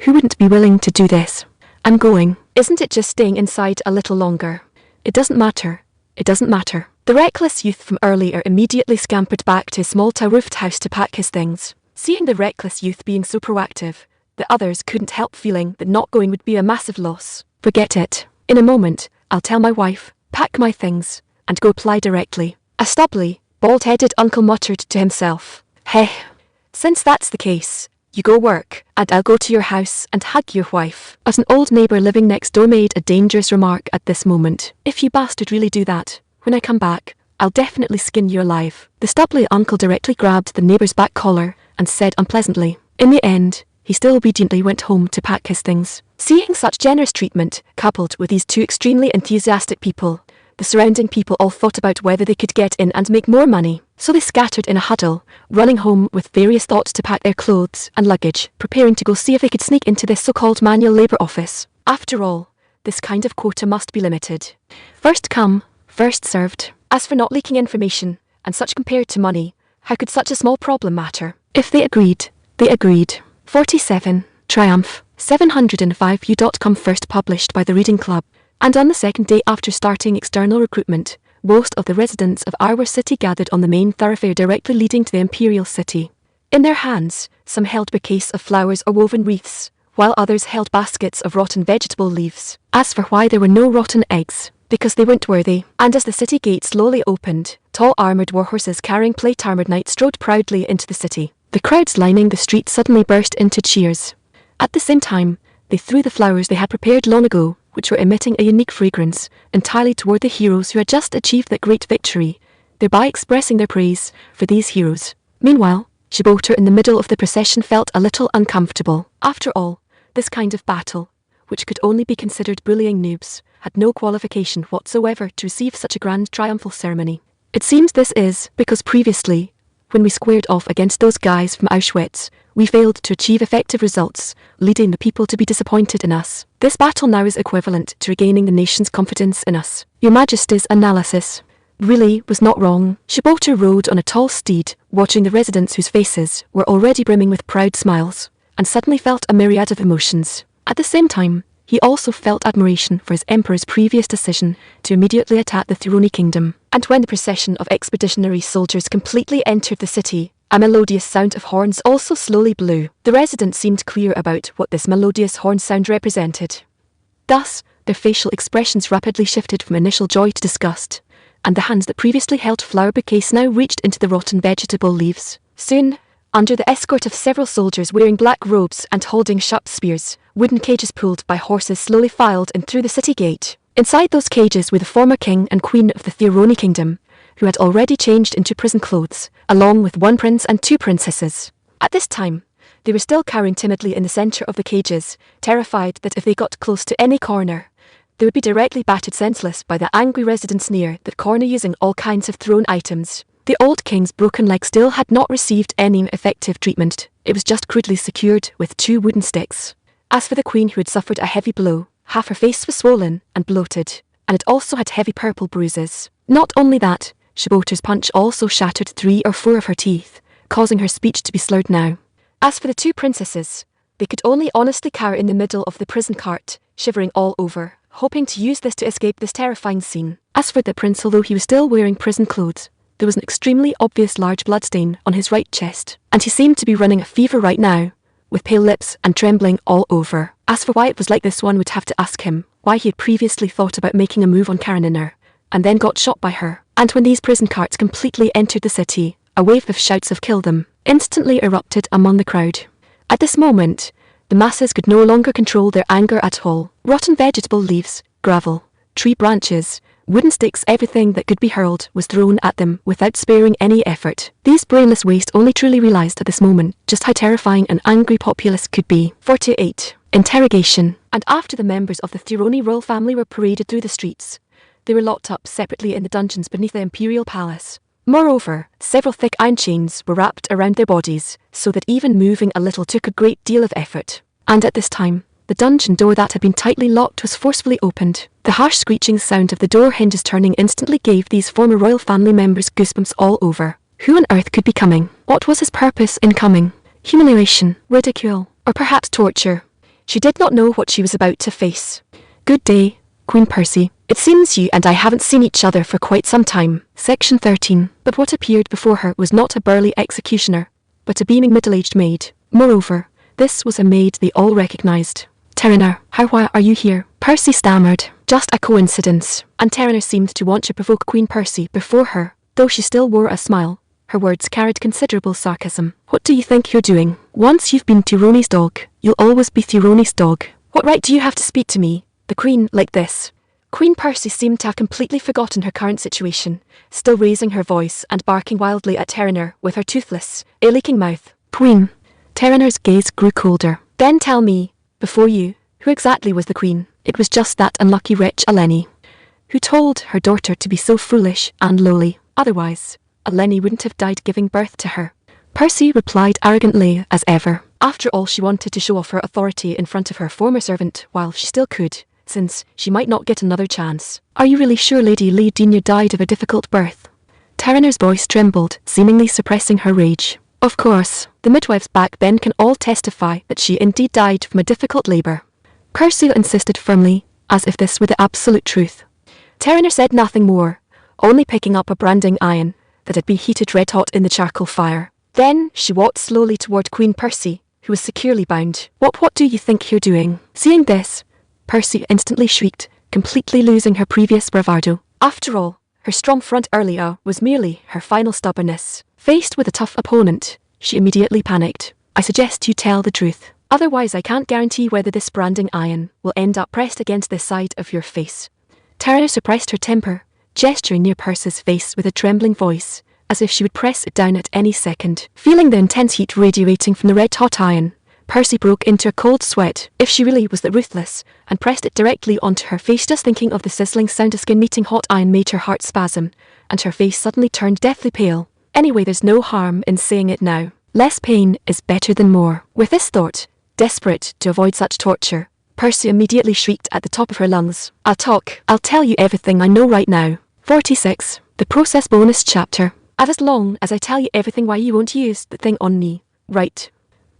[SPEAKER 1] Who wouldn't be willing to do this? I'm going. Isn't it just staying inside a little longer? It doesn't matter. It doesn't matter. The reckless youth from earlier immediately scampered back to his small roofed house to pack his things. Seeing the reckless youth being so proactive, the others couldn't help feeling that not going would be a massive loss. Forget it. In a moment, I'll tell my wife, pack my things, and go apply directly. A stubbly, bald-headed uncle muttered to himself. Heh. Since that's the case, you go work, and I'll go to your house and hug your wife. As an old neighbour living next door made a dangerous remark at this moment. If you bastard really do that, when I come back, I'll definitely skin you alive. The stubbly uncle directly grabbed the neighbour's back collar and said unpleasantly. In the end, he still obediently went home to pack his things. Seeing such generous treatment, coupled with these 2 extremely enthusiastic people, the surrounding people all thought about whether they could get in and make more money. So they scattered in a huddle, running home with various thoughts to pack their clothes and luggage, preparing to go see if they could sneak into this so-called manual labour office. After all, this kind of quota must be limited. First come, first served. As for not leaking information, and such compared to money, How could such a small problem matter? If they agreed, they agreed. 47. Triumph. 705u.com, first published by the Reading Club. And on the second day after starting external recruitment, most of the residents of our city gathered on the main thoroughfare directly leading to the imperial city. In their hands, some held bouquets of flowers or woven wreaths, while others held baskets of rotten vegetable leaves. As for why there were no rotten eggs, because they weren't worthy. And as the city gate slowly opened, tall armoured war horses carrying plate-armoured knights strode proudly into the city. The crowds lining the streets suddenly burst into cheers. At the same time, they threw the flowers they had prepared long ago, which were emitting a unique fragrance, entirely toward the heroes who had just achieved that great victory, thereby expressing their praise for these heroes. Meanwhile, Gibraltar in the middle of the procession felt a little uncomfortable. After all, this kind of battle, which could only be considered bullying noobs, had no qualification whatsoever to receive such a grand triumphal ceremony. It seems this is because previously, when we squared off against those guys from Auschwitz, we failed to achieve effective results, leading the people to be disappointed in us. This battle now is equivalent to regaining the nation's confidence in us. Your Majesty's analysis really was not wrong. Gibraltar rode on a tall steed, watching the residents whose faces were already brimming with proud smiles, and suddenly felt a myriad of emotions. At the same time, he also felt admiration for his emperor's previous decision to immediately attack the Tyroni kingdom. And when the procession of expeditionary soldiers completely entered the city, a melodious sound of horns also slowly blew. The residents seemed clear about what this melodious horn sound represented. Thus, their facial expressions rapidly shifted from initial joy to disgust, and the hands that previously held flower bouquets now reached into the rotten vegetable leaves. Soon, under the escort of several soldiers wearing black robes and holding sharp spears, wooden cages pulled by horses slowly filed in through the city gate. Inside those cages were the former king and queen of the Tyroni kingdom, who had already changed into prison clothes, along with one prince and two princesses. At this time, they were still cowering timidly in the centre of the cages, terrified that if they got close to any corner, they would be directly battered senseless by the angry residents near that corner using all kinds of thrown items. The old king's broken leg still had not received any effective treatment. It was just crudely secured with two wooden sticks. As for the queen, who had suffered a heavy blow, half her face was swollen and bloated, and it also had heavy purple bruises. Not only that, Gibraltar's punch also shattered 3 or 4 of her teeth, causing her speech to be slurred now. As for the two princesses, they could only honestly cower in the middle of the prison cart, shivering all over, hoping to use this to escape this terrifying scene. As for the prince, although he was still wearing prison clothes, there was an extremely obvious large bloodstain on his right chest, and he seemed to be running a fever right now, with pale lips and trembling all over. As for why it was like this, one would have to ask him why he had previously thought about making a move on Karenina, and then got shot by her. And when these prison carts completely entered the city, a wave of shouts of "Kill them" instantly erupted among the crowd. At this moment, the masses could no longer control their anger at all. Rotten vegetable leaves, gravel, tree branches, wooden sticks, everything that could be hurled was thrown at them without sparing any effort. These brainless waste only truly realized at this moment just how terrifying an angry populace could be. 48. Interrogation. And after the members of the Tyroni royal family were paraded through the streets, they were locked up separately in the dungeons beneath the imperial palace. Moreover, several thick iron chains were wrapped around their bodies, so that even moving a little took a great deal of effort. And at this time, the dungeon door that had been tightly locked was forcefully opened. The harsh screeching sound of the door hinges turning instantly gave these former royal family members goosebumps all over. Who on earth could be coming? What was his purpose in coming? Humiliation, ridicule, or perhaps torture? She did not know what she was about to face. Good day, Queen Percy. It seems you and I haven't seen each other for quite some time. Section 13. But what appeared before her was not a burly executioner, but a beaming middle-aged maid. Moreover, this was a maid they all recognized. Terraner, why are you here? Percy stammered. Just a coincidence. And Terraner seemed to want to provoke Queen Percy before her. Though she still wore a smile, her words carried considerable sarcasm. What do you think you're doing? Once you've been Tyroni's dog, you'll always be Tyroni's dog. What right do you have to speak to me, the Queen, like this? Queen Percy seemed to have completely forgotten her current situation, still raising her voice and barking wildly at Terraner with her toothless, ill-leaking mouth. Queen. Terraner's gaze grew colder. Then tell me, before you, who exactly was the Queen? It was just that unlucky wretch Eleni, who told her daughter to be so foolish and lowly. Otherwise, Eleni wouldn't have died giving birth to her. Percy replied arrogantly as ever. After all, she wanted to show off her authority in front of her former servant while she still could, since she might not get another chance. Are you really sure Lady Leodina died of a difficult birth? Taranor's voice trembled, seemingly suppressing her rage. Of course, the midwives back then can all testify that she indeed died from a difficult labour. Percy insisted firmly, as if this were the absolute truth. Taranor said nothing more, only picking up a branding iron that had been heated red-hot in the charcoal fire. Then she walked slowly toward Queen Percy, who was securely bound. What do you think you're doing?" Seeing this, Percy instantly shrieked, completely losing her previous bravado. After all, her strong front earlier was merely her final stubbornness. Faced with a tough opponent, she immediately panicked. "I suggest you tell the truth. Otherwise I can't guarantee whether this branding iron will end up pressed against this side of your face." Taranor suppressed her temper, gesturing near Percy's face with a trembling voice, as if she would press it down at any second. Feeling the intense heat radiating from the red-hot iron, Percy broke into a cold sweat. If she really was that ruthless, and pressed it directly onto her face, just thinking of the sizzling sound of skin meeting hot iron made her heart spasm, and her face suddenly turned deathly pale. Anyway, there's no harm in saying it now. Less pain is better than more. With this thought, desperate to avoid such torture, Percy immediately shrieked at the top of her lungs. I'll tell you everything I know right now." 46. The Process Bonus Chapter. As long as I tell you everything, why you won't use the thing on me, right?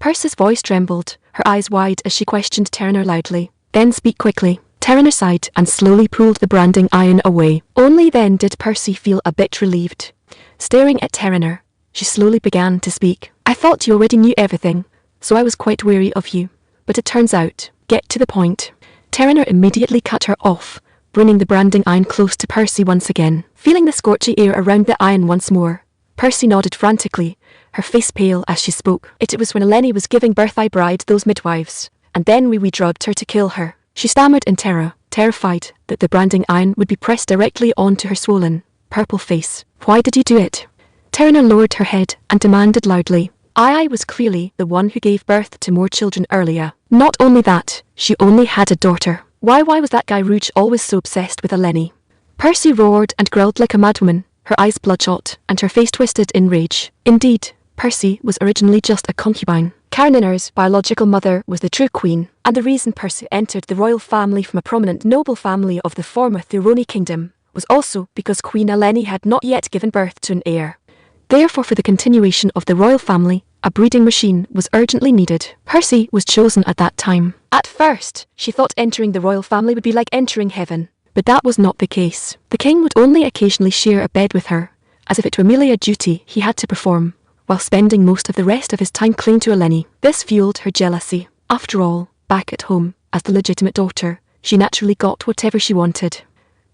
[SPEAKER 1] Percy's voice trembled, her eyes wide as she questioned Taranor loudly. "Then speak quickly." Taranor sighed and slowly pulled the branding iron away. Only then did Percy feel a bit relieved. Staring at Taranor, she slowly began to speak. "I thought you already knew everything, so I was quite wary of you. But it turns out, get to the point." Taranor immediately cut her off, bringing the branding iron close to Percy once again. Feeling the scorchy air around the iron once more, Percy nodded frantically, her face pale as she spoke. It was when Eleni was giving birth I bribed those midwives, and then we drugged her to kill her," she stammered in terror, terrified that the branding iron would be pressed directly onto her swollen, purple face. "Why did you do it?" Taranor lowered her head and demanded loudly. I was clearly the one who gave birth to more children earlier. Not only that, she only had a daughter. Why was that guy Rouge always so obsessed with Eleni?" Percy roared and growled like a madwoman, her eyes bloodshot, and her face twisted in rage. Indeed, Percy was originally just a concubine. Karaninar's biological mother was the true queen, and the reason Percy entered the royal family from a prominent noble family of the former Thuroni kingdom was also because Queen Eleni had not yet given birth to an heir. Therefore, for the continuation of the royal family, a breeding machine was urgently needed. Percy was chosen at that time. At first, she thought entering the royal family would be like entering heaven, but that was not the case. The king would only occasionally share a bed with her, as if it were merely a duty he had to perform, while spending most of the rest of his time clinging to Eleni. This fueled her jealousy. After all, back at home, as the legitimate daughter, she naturally got whatever she wanted.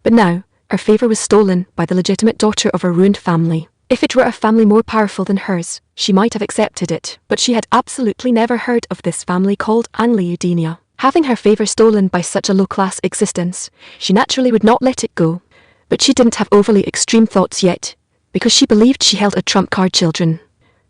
[SPEAKER 1] But now, her favour was stolen by the legitimate daughter of a ruined family. If it were a family more powerful than hers, she might have accepted it, but she had absolutely never heard of this family called Anglia. Having her favour stolen by such a low-class existence, she naturally would not let it go. But she didn't have overly extreme thoughts yet, because she believed she held a trump card: children.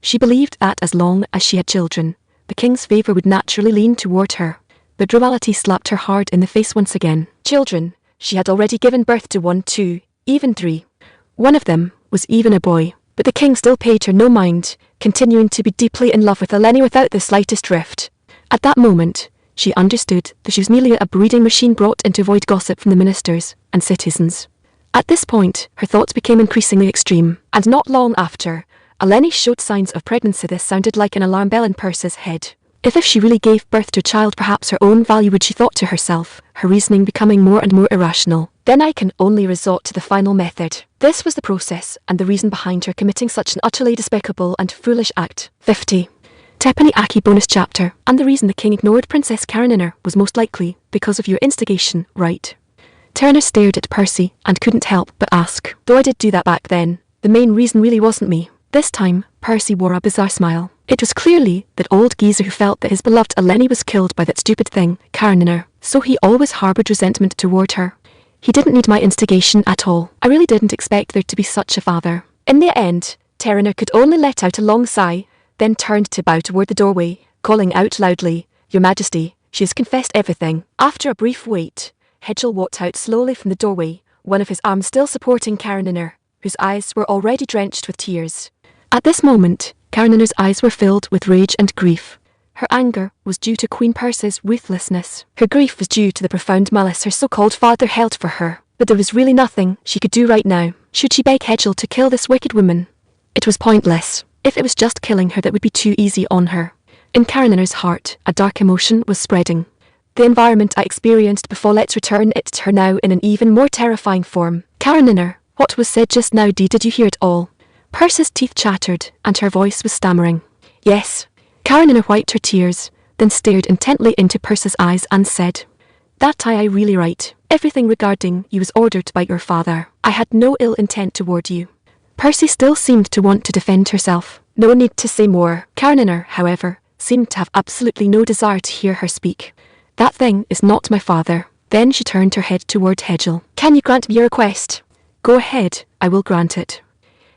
[SPEAKER 1] She believed that as long as she had children, the king's favour would naturally lean toward her. But reality slapped her hard in the face once again. Children. She had already given birth to 1, 2, even 3. One of them was even a boy. But the king still paid her no mind, continuing to be deeply in love with Eleni without the slightest rift. At that moment, she understood that she was merely a breeding machine brought in to avoid gossip from the ministers and citizens. At this point, her thoughts became increasingly extreme, and not long after, Eleni showed signs of pregnancy. This sounded like an alarm bell in Percy's head. If she really gave birth to a child, perhaps her own value would, she thought to herself, her reasoning becoming more and more irrational. Then I can only resort to the final method. This was the process and the reason behind her committing such an utterly despicable and foolish act. 50. Tepani Aki Bonus Chapter. And the reason the king ignored Princess Karaninor was most likely because of your instigation, right? Taranor stared at Percy and couldn't help but ask. Though I did do that back then, the main reason really wasn't me. This time, Percy wore a bizarre smile. It was clearly that old geezer who felt that his beloved Eleni was killed by that stupid thing, Karaninor, so he always harboured resentment toward her. He didn't need my instigation at all. I really didn't expect there to be such a father. In the end, Taranor could only let out a long sigh, then turned to bow toward the doorway, calling out loudly, Your Majesty, she has confessed everything. After a brief wait, Hedgel walked out slowly from the doorway, one of his arms still supporting Karaninor, whose eyes were already drenched with tears. At this moment, Karaninor's eyes were filled with rage and grief. Her anger was due to Queen Percy's ruthlessness. Her grief was due to the profound malice her so-called father held for her. But there was really nothing she could do right now. Should she beg Hedgel to kill this wicked woman? It was pointless. If it was just killing her, that would be too easy on her. In Karenina's heart, a dark emotion was spreading. The environment I experienced before, let's return it to her now in an even more terrifying form. Karenina, what was said just now, did you hear it all? Percy's teeth chattered, and her voice was stammering. Yes. Karenina wiped her tears, then stared intently into Percy's eyes and said, That I really right. Everything regarding you was ordered by your father. I had no ill intent toward you. Percy still seemed to want to defend herself. No need to say more. Karenina, however, seemed to have absolutely no desire to hear her speak. That thing is not my father. Then she turned her head toward Hedgel. Can you grant me your request? Go ahead, I will grant it.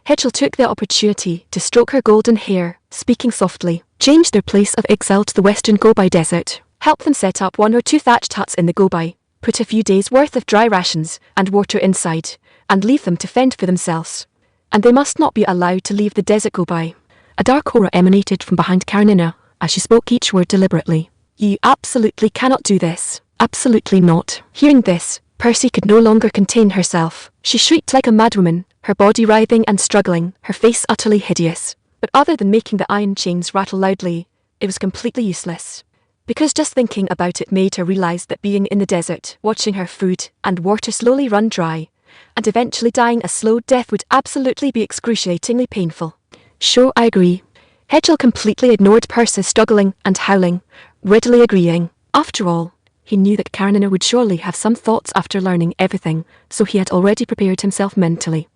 [SPEAKER 1] Hedgel took the opportunity to stroke her golden hair, speaking softly. Change their place of exile to the western Gobi desert. Help them set up 1 or 2 thatched huts in the Gobi. Put a few days' worth of dry rations and water inside, and leave them to fend for themselves. And they must not be allowed to leave the desert Gobi. A dark aura emanated from behind Karenina as she spoke each word deliberately. You absolutely cannot do this. Absolutely not. Hearing this, Percy could no longer contain herself. She shrieked like a madwoman, her body writhing and struggling, her face utterly hideous. But other than making the iron chains rattle loudly, it was completely useless. Because just thinking about it made her realize that being in the desert, watching her food and water slowly run dry, and eventually dying a slow death would absolutely be excruciatingly painful. Sure, I agree. Hedgel completely ignored Percy struggling and howling, readily agreeing. After all, he knew that Karenina would surely have some thoughts after learning everything, so he had already prepared himself mentally.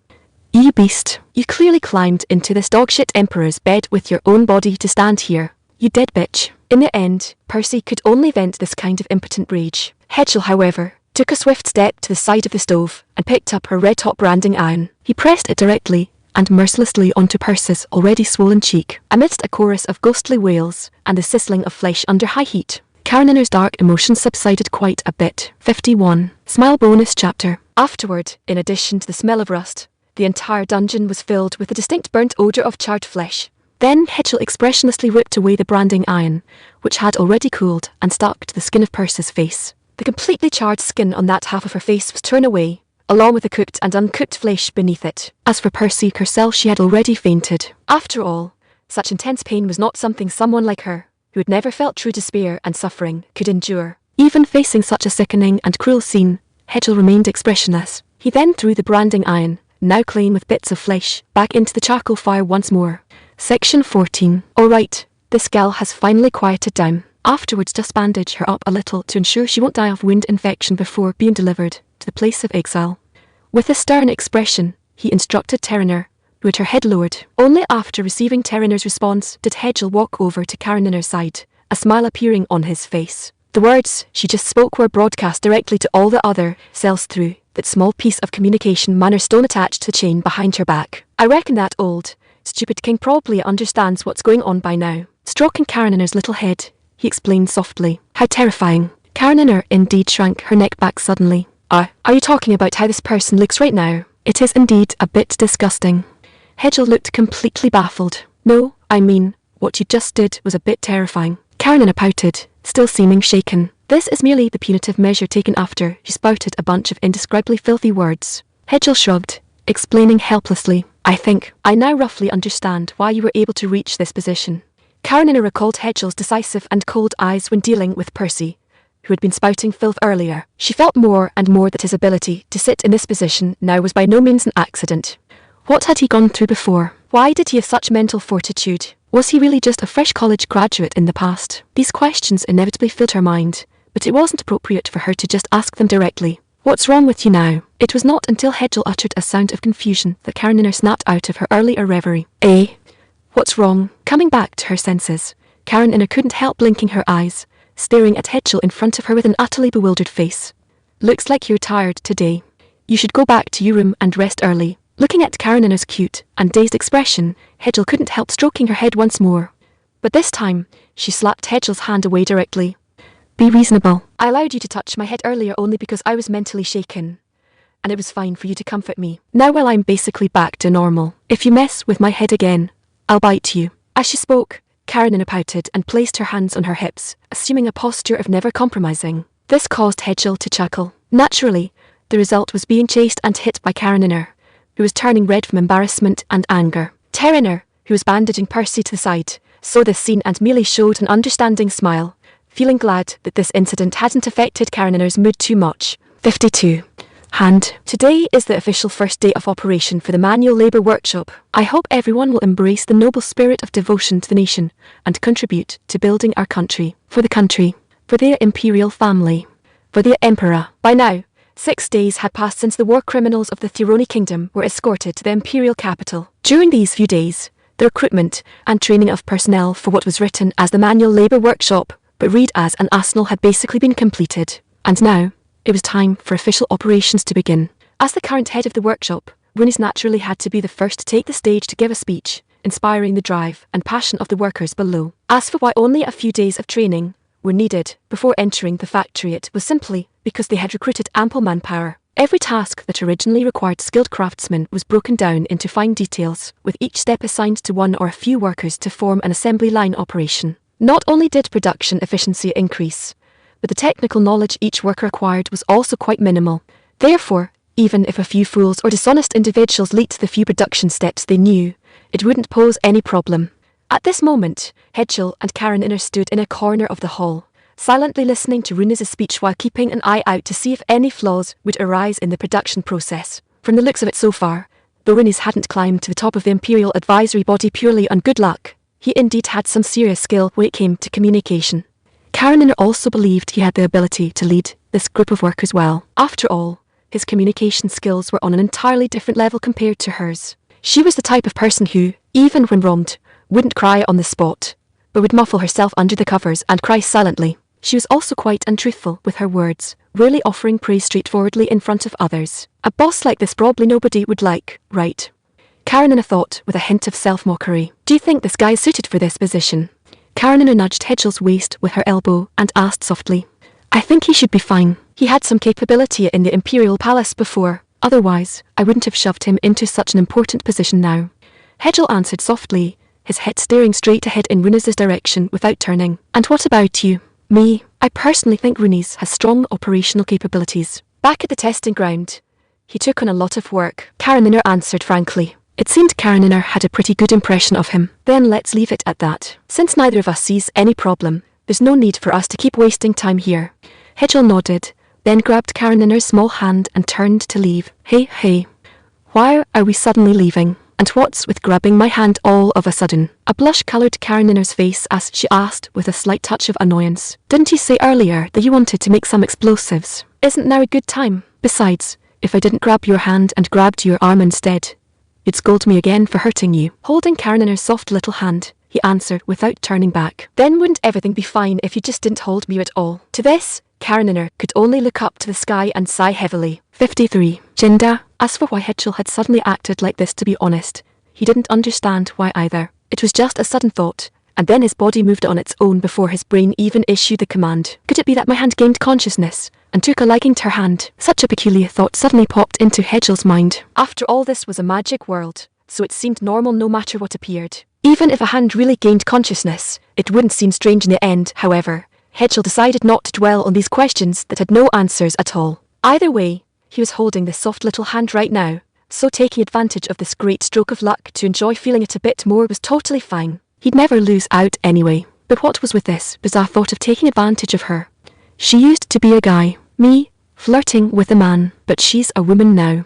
[SPEAKER 1] You beast, you clearly climbed into this dogshit emperor's bed with your own body to stand here. You dead bitch. In the end, Percy could only vent this kind of impotent rage. Hedgel, however, took a swift step to the side of the stove and picked up her red-hot branding iron. He pressed it directly and mercilessly onto Percy's already swollen cheek, amidst a chorus of ghostly wails and the sizzling of flesh under high heat. Karenina's dark emotions subsided quite a bit. 51. Smile bonus chapter. Afterward, in addition to the smell of rust, the entire dungeon was filled with a distinct burnt odour of charred flesh. Then Hedgel expressionlessly ripped away the branding iron, which had already cooled and stuck to the skin of Percy's face. The completely charred skin on that half of her face was torn away, along with the cooked and uncooked flesh beneath it. As for Percy herself, she had already fainted. After all, such intense pain was not something someone like her, who had never felt true despair and suffering, could endure. Even facing such a sickening and cruel scene, Hedgel remained expressionless. He then threw the branding iron, now clean with bits of flesh, back into the charcoal fire once more. Section 14. Alright, this gal has finally quieted down. Afterwards, just bandage her up a little to ensure she won't die of wound infection before being delivered to the place of exile. With a stern expression, he instructed Karenina, who had her head lowered. Only after receiving Karenina's response did Hedgel walk over to Karenina's side, a smile appearing on his face. The words she just spoke were broadcast directly to all the other cells through that small piece of communication manor stone attached to the chain behind her back. I reckon that old, stupid king probably understands what's going on by now. Stroking Karenina's little head, he explained softly. How terrifying. Karenina indeed shrank her neck back suddenly. Are you talking about how this person looks right now? It is indeed a bit disgusting. Hedgel looked completely baffled. No, I mean, what you just did was a bit terrifying. Karenina pouted, still seeming shaken. This is merely the punitive measure taken after she spouted a bunch of indescribably filthy words. Hedgel shrugged, explaining helplessly. I think I now roughly understand why you were able to reach this position. Karenina recalled Hedgel's decisive and cold eyes when dealing with Percy, who had been spouting filth earlier. She felt more and more that his ability to sit in this position now was by no means an accident. What had he gone through before? Why did he have such mental fortitude? Was he really just a fresh college graduate in the past? These questions inevitably filled her mind, but it wasn't appropriate for her to just ask them directly. What's wrong with you now? It was not until Hedgel uttered a sound of confusion that Karenina snapped out of her earlier reverie. What's wrong? Coming back to her senses, Karenina couldn't help blinking her eyes, staring at Hedgel in front of her with an utterly bewildered face. Looks like you're tired today. You should go back to your room and rest early. Looking at Karenina's cute and dazed expression, Hedgel couldn't help stroking her head once more. But this time, she slapped Hedgel's hand away directly. Be reasonable. I allowed you to touch my head earlier only because I was mentally shaken, and it was fine for you to comfort me. Now while I'm basically back to normal, if you mess with my head again, I'll bite you. As she spoke, Karenina pouted and placed her hands on her hips, assuming a posture of never compromising. This caused Hedgel to chuckle. Naturally, the result was being chased and hit by Karenina, who was turning red from embarrassment and anger. Terriner, who was bandaging Percy to the side, saw this scene and merely showed an understanding smile, feeling glad that this incident hadn't affected Carininer's mood too much. 52. Hand. Today is the official first day of operation for the manual labour workshop. I hope everyone will embrace the noble spirit of devotion to the nation and contribute to building our country. For the country. For their imperial family. For the Emperor. By now, 6 days had passed since the war criminals of the Thironi kingdom were escorted to the imperial capital. During these few days, the recruitment and training of personnel for what was written as the manual labour workshop, but read as an arsenal, had basically been completed. And now, it was time for official operations to begin. As the current head of the workshop, Runis naturally had to be the first to take the stage to give a speech, inspiring the drive and passion of the workers below. As for why only a few days of training were needed before entering the factory, it was simply because they had recruited ample manpower. Every task that originally required skilled craftsmen was broken down into fine details, with each step assigned to one or a few workers to form an assembly line operation. Not only did production efficiency increase, but the technical knowledge each worker acquired was also quite minimal. Therefore, even if a few fools or dishonest individuals leaked the few production steps they knew, it wouldn't pose any problem. At this moment, Hedgel and Carininer stood in a corner of the hall, silently listening to Runis' speech while keeping an eye out to see if any flaws would arise in the production process. From the looks of it so far, though Runis hadn't climbed to the top of the Imperial Advisory Body purely on good luck, he indeed had some serious skill when it came to communication. Carininer also believed he had the ability to lead this group of workers well. After all, his communication skills were on an entirely different level compared to hers. She was the type of person who, even when wronged, wouldn't cry on the spot, but would muffle herself under the covers and cry silently. She was also quite untruthful with her words, rarely offering praise straightforwardly in front of others. A boss like this probably nobody would like, right? Carininer thought with a hint of self-mockery. Do you think this guy is suited for this position? Carininer nudged Hedgel's waist with her elbow and asked softly. I think he should be fine. He had some capability in the Imperial Palace before. Otherwise, I wouldn't have shoved him into such an important position now. Hedgel answered softly, his head staring straight ahead in Runis' direction without turning. And what about you? Me? I personally think Runis has strong operational capabilities. Back at the testing ground, he took on a lot of work, Carininer answered frankly. It seemed Carininer had a pretty good impression of him. Then let's leave it at that. Since neither of us sees any problem, there's no need for us to keep wasting time here. Hedgel nodded, then grabbed Carininer's small hand and turned to leave. Hey. Why are we suddenly leaving? And what's with grabbing my hand all of a sudden? A blush coloured Carininer's face as she asked with a slight touch of annoyance. Didn't you say earlier that you wanted to make some explosives? Isn't now a good time? Besides, if I didn't grab your hand and grabbed your arm instead, you'd scold me again for hurting you. Holding Carininer's soft little hand, he answered without turning back. Then wouldn't everything be fine if you just didn't hold me at all? To this, Carininer could only look up to the sky and sigh heavily. 53. Jinda. As for why Hedgel had suddenly acted like this, to be honest, he didn't understand why either. It was just a sudden thought, and then his body moved on its own before his brain even issued the command. Could it be that my hand gained consciousness and took a liking to her hand? Such a peculiar thought suddenly popped into Hedgel's mind. After all, this was a magic world, so it seemed normal no matter what appeared. Even if a hand really gained consciousness, it wouldn't seem strange in the end. However, Hedgel decided not to dwell on these questions that had no answers at all. Either way, he was holding this soft little hand right now, so taking advantage of this great stroke of luck to enjoy feeling it a bit more was totally fine. He'd never lose out anyway. But what was with this bizarre thought of taking advantage of her? She used to be a guy, me, flirting with a man, but she's a woman now.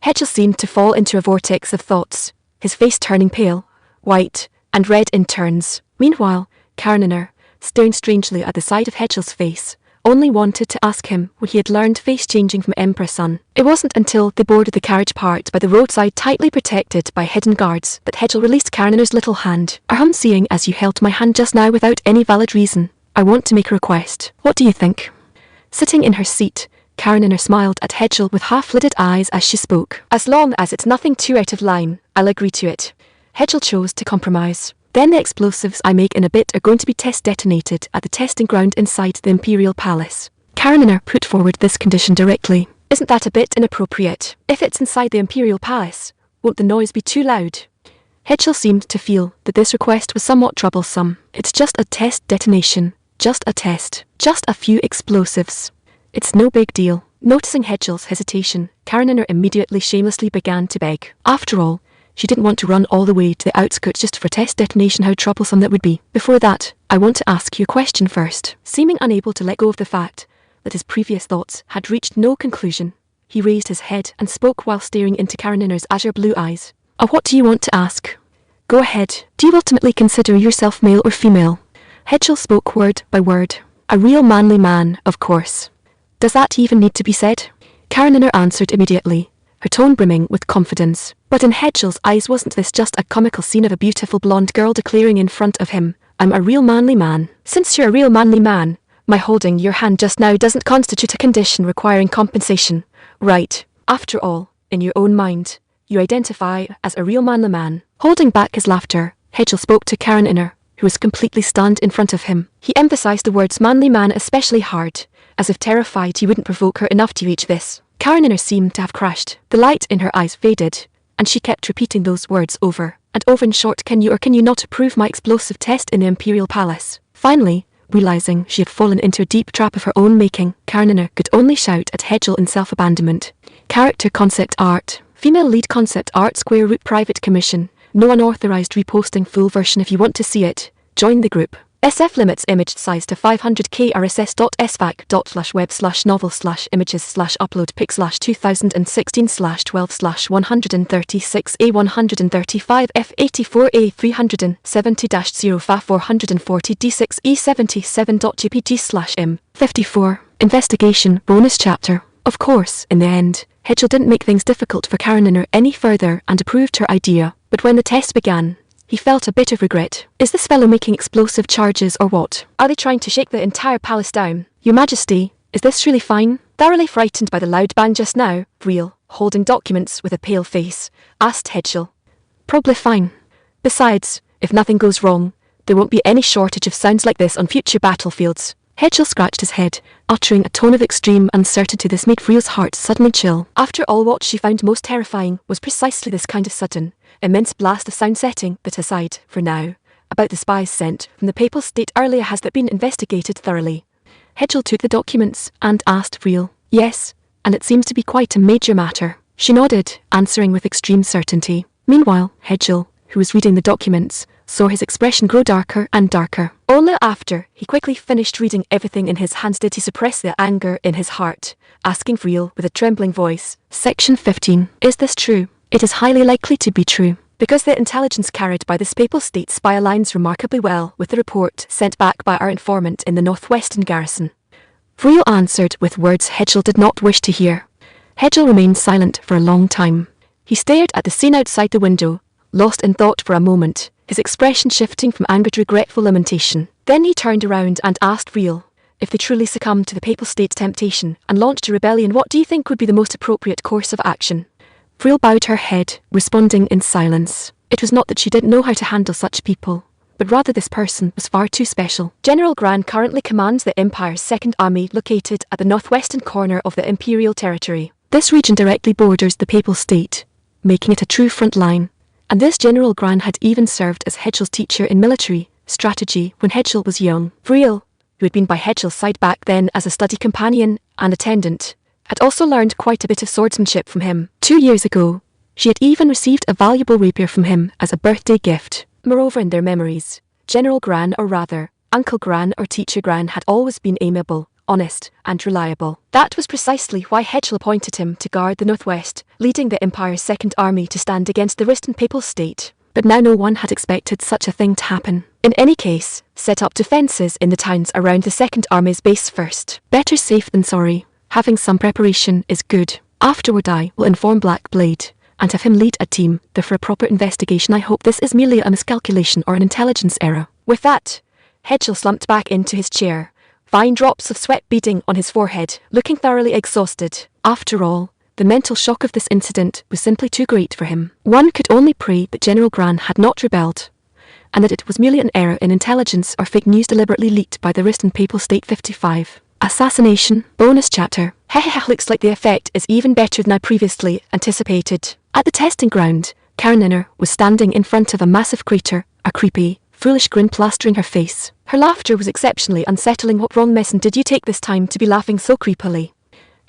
[SPEAKER 1] Hedgel seemed to fall into a vortex of thoughts, his face turning pale, white, and red in turns. Meanwhile, Carininer, staring strangely at the side of Hedgel's face, only wanted to ask him when he had learned face-changing from Emperor's son. It wasn't until they boarded the carriage parked by the roadside, tightly protected by hidden guards, that Hedgel released Carininer's little hand. Seeing as you held my hand just now without any valid reason, I want to make a request. What do you think? Sitting in her seat, Carininer smiled at Hedgel with half-lidded eyes as she spoke. As long as it's nothing too out of line, I'll agree to it. Hedgel chose to compromise. Then the explosives I make in a bit are going to be test detonated at the testing ground inside the Imperial Palace. Carininer put forward this condition directly. Isn't that a bit inappropriate? If it's inside the Imperial Palace, won't the noise be too loud? Hedgel seemed to feel that this request was somewhat troublesome. It's just a test detonation. Just a test. Just a few explosives. It's no big deal. Noticing Hedgel's hesitation, Karenina immediately shamelessly began to beg. After all, she didn't want to run all the way to the outskirts just for test detonation. How troublesome that would be. Before that, I want to ask you a question first. Seeming unable to let go of the fact that his previous thoughts had reached no conclusion, he raised his head and spoke while staring into Karenina's azure blue eyes. What do you want to ask? Go ahead. Do you ultimately consider yourself male or female? Hedgel spoke word by word. A real manly man, of course. Does that even need to be said? Karenina answered immediately, her tone brimming with confidence. But in Hedgel's eyes, wasn't this just a comical scene of a beautiful blonde girl declaring in front of him, I'm a real manly man? Since you're a real manly man, my holding your hand just now doesn't constitute a condition requiring compensation, right? After all, in your own mind, you identify as a real manly man. Holding back his laughter, Hedgel spoke to Karenina, who was completely stunned in front of him. He emphasized the words manly man especially hard, as if terrified he wouldn't provoke her enough to reach this. Karenina seemed to have crashed. The light in her eyes faded, and she kept repeating those words over and over. In short, can you or can you not approve my explosive test in the Imperial Palace? Finally, realizing she had fallen into a deep trap of her own making, Karenina could only shout at Hedgel in self-abandonment. Character concept art. Female lead concept art, square root private commission. No unauthorized reposting. Full version if you want to see it. Join the group. SF limits image size to 500k rss.sfac.web/novel/images/upload pic/2016/12/136 A135 F84A370-0Fa440 D6E77.gpt/im 54. Investigation bonus chapter. Of course, in the end, Hedgel didn't make things difficult for Karenina any further and approved her idea, but when the test began, he felt a bit of regret. Is this fellow making explosive charges or what? Are they trying to shake the entire palace down? Your Majesty, is this really fine? Thoroughly frightened by the loud bang just now, Real, holding documents with a pale face, asked Hedgel. Probably fine. Besides, if nothing goes wrong, there won't be any shortage of sounds like this on future battlefields. Hedgel scratched his head, uttering a tone of extreme uncertainty. This made Friel's heart suddenly chill. After all, what she found most terrifying was precisely this kind of sudden, immense blast of sound. Setting that aside, for now, about the spies sent from the Papal State earlier, has that been investigated thoroughly? Hedgel took the documents and asked Friel. Yes, and it seems to be quite a major matter. She nodded, answering with extreme certainty. Meanwhile, Hedgel, who was reading the documents, saw his expression grow darker and darker. Only after he quickly finished reading everything in his hands did he suppress the anger in his heart, asking Friel with a trembling voice. Section 15. Is this true? It is highly likely to be true, because the intelligence carried by this Papal State spy aligns remarkably well with the report sent back by our informant in the northwestern garrison. Friel answered with words Hedgel did not wish to hear. Hedgel remained silent for a long time. He stared at the scene outside the window, lost in thought for a moment, his expression shifting from anger to regretful lamentation. Then he turned around and asked Friel, if they truly succumbed to the Papal State's temptation and launched a rebellion, what do you think would be the most appropriate course of action? Friel bowed her head, responding in silence. It was not that she didn't know how to handle such people, but rather this person was far too special. General Gran currently commands the Empire's Second Army located at the northwestern corner of the Imperial territory. This region directly borders the Papal State, making it a true front line. And this General Gran had even served as Hedgel's teacher in military strategy when Hedgel was young. Friel, who had been by Hedgel's side back then as a study companion and attendant, had also learned quite a bit of swordsmanship from him. 2 years ago, she had even received a valuable rapier from him as a birthday gift. Moreover, in their memories, General Gran, or rather, Uncle Gran or Teacher Gran, had always been amiable, honest, and reliable. That was precisely why Hedgel appointed him to guard the northwest, leading the Empire's Second Army to stand against the Riston Papal State. But now no one had expected such a thing to happen. In any case, set up defences in the towns around the Second Army's base first. Better safe than sorry. Having some preparation is good. Afterward I will inform Black Blade, and have him lead a team there for a proper investigation. I hope this is merely a miscalculation or an intelligence error. With that, Hedgel slumped back into his chair, fine drops of sweat beading on his forehead, looking thoroughly exhausted. After all, the mental shock of this incident was simply too great for him. One could only pray that General Gran had not rebelled, and that it was merely an error in intelligence or fake news deliberately leaked by the Riston Papal State. 55. Assassination. Bonus chapter. Hehehe, looks like the effect is even better than I previously anticipated. At the testing ground, Karenina was standing in front of a massive crater, a creepy, foolish grin plastering her face. Her laughter was exceptionally unsettling. What wrong medicine did you take this time to be laughing so creepily?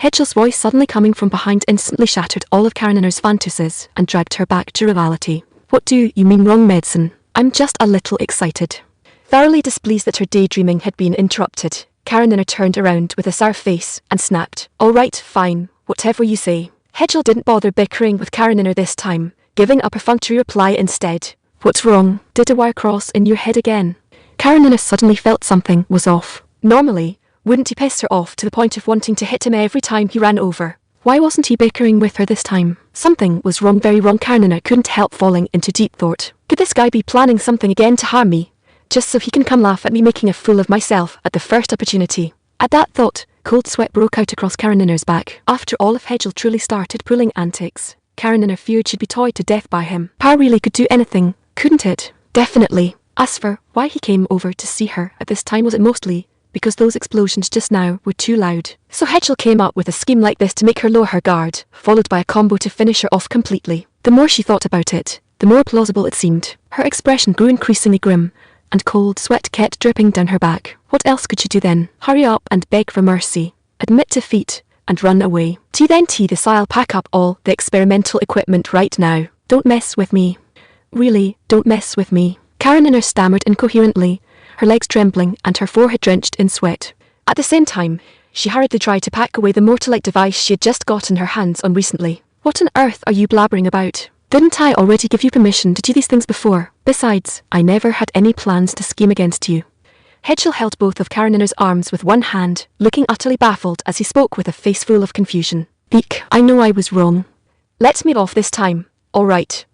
[SPEAKER 1] Hedgel's voice suddenly coming from behind instantly shattered all of Kareninner's fantasies and dragged her back to reality. What do you mean wrong medicine? I'm just a little excited. Thoroughly displeased that her daydreaming had been interrupted, Kareninner turned around with a sour face and snapped, "All right, fine, whatever you say." Hedgel didn't bother bickering with Kareninner this time, giving a perfunctory reply instead. "What's wrong? Did a wire cross in your head again?" Kareninner suddenly felt something was off. Normally, wouldn't he piss her off to the point of wanting to hit him every time he ran over? Why wasn't he bickering with her this time? Something was wrong, very wrong. Kareninner couldn't help falling into deep thought. Could this guy be planning something again to harm me? Just so he can come laugh at me making a fool of myself at the first opportunity. At that thought, cold sweat broke out across Kareninner's back. After all, if Hedgel truly started pulling antics, Kareninner feared she'd be toyed to death by him. Power really could do anything, couldn't it? Definitely. As for why he came over to see her at this time, was it mostly because those explosions just now were too loud? So Hedgel came up with a scheme like this to make her lower her guard, followed by a combo to finish her off completely. The more she thought about it, the more plausible it seemed. Her expression grew increasingly grim, and cold sweat kept dripping down her back. What else could she do then? Hurry up and beg for mercy, admit defeat, and run away. Then this, I'll pack up all the experimental equipment right now. Don't mess with me. Really, don't mess with me. Kareninner stammered incoherently, her legs trembling and her forehead drenched in sweat. At the same time, she hurriedly tried to pack away the mortar-like device she had just gotten her hands on recently. What on earth are you blabbering about? Didn't I already give you permission to do these things before? Besides, I never had any plans to scheme against you. Hedgel held both of Kareninner's arms with one hand, looking utterly baffled as he spoke with a face full of confusion. "Eek, I know I was wrong. Let me off this time, all right?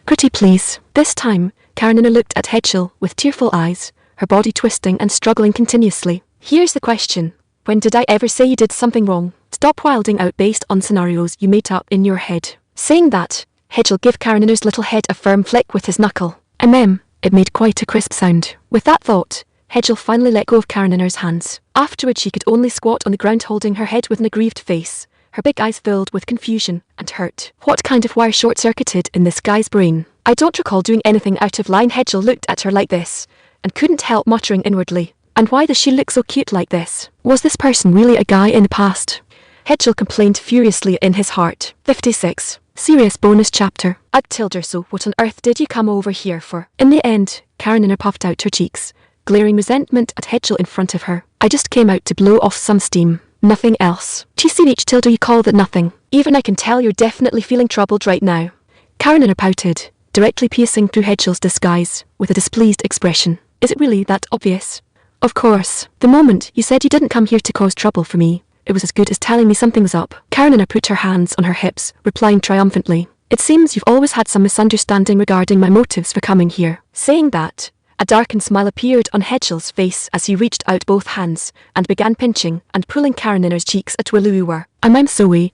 [SPEAKER 1] Pretty please." This time, Kareninner looked at Hedgel with tearful eyes, her body twisting and struggling continuously. "Here's the question. When did I ever say you did something wrong? Stop wilding out based on scenarios you made up in your head." Saying that, Hedgel gave Kareninner's little head a firm flick with his knuckle. It made quite a crisp sound. With that thought, Hedgel finally let go of Kareninner's hands. Afterwards, she could only squat on the ground holding her head with an aggrieved face, her big eyes filled with confusion and hurt. What kind of wire short-circuited in this guy's brain? "I don't recall doing anything out of line." Hedgel looked at her like this, and couldn't help muttering inwardly. "And why does she look so cute like this? Was this person really a guy in the past?" Hedgel complained furiously in his heart. 56. Serious bonus chapter. "I'd told her so. What on earth did you come over here for?" In the end, Kareninner puffed out her cheeks, glaring resentment at Hedgel in front of her. "I just came out to blow off some steam. Nothing else." "TCH Tilda, you call that nothing? Even I can tell you're definitely feeling troubled right now." Kareninner pouted, directly piercing through Hedgel's disguise, with a displeased expression. "Is it really that obvious?" "Of course. The moment you said you didn't come here to cause trouble for me, it was as good as telling me something was up." Kareninner put her hands on her hips, replying triumphantly, "It seems you've always had some misunderstanding regarding my motives for coming here." Saying that, a darkened smile appeared on Hedgel's face as he reached out both hands and began pinching and pulling Kareninner's cheeks at will you were. I'm sorry.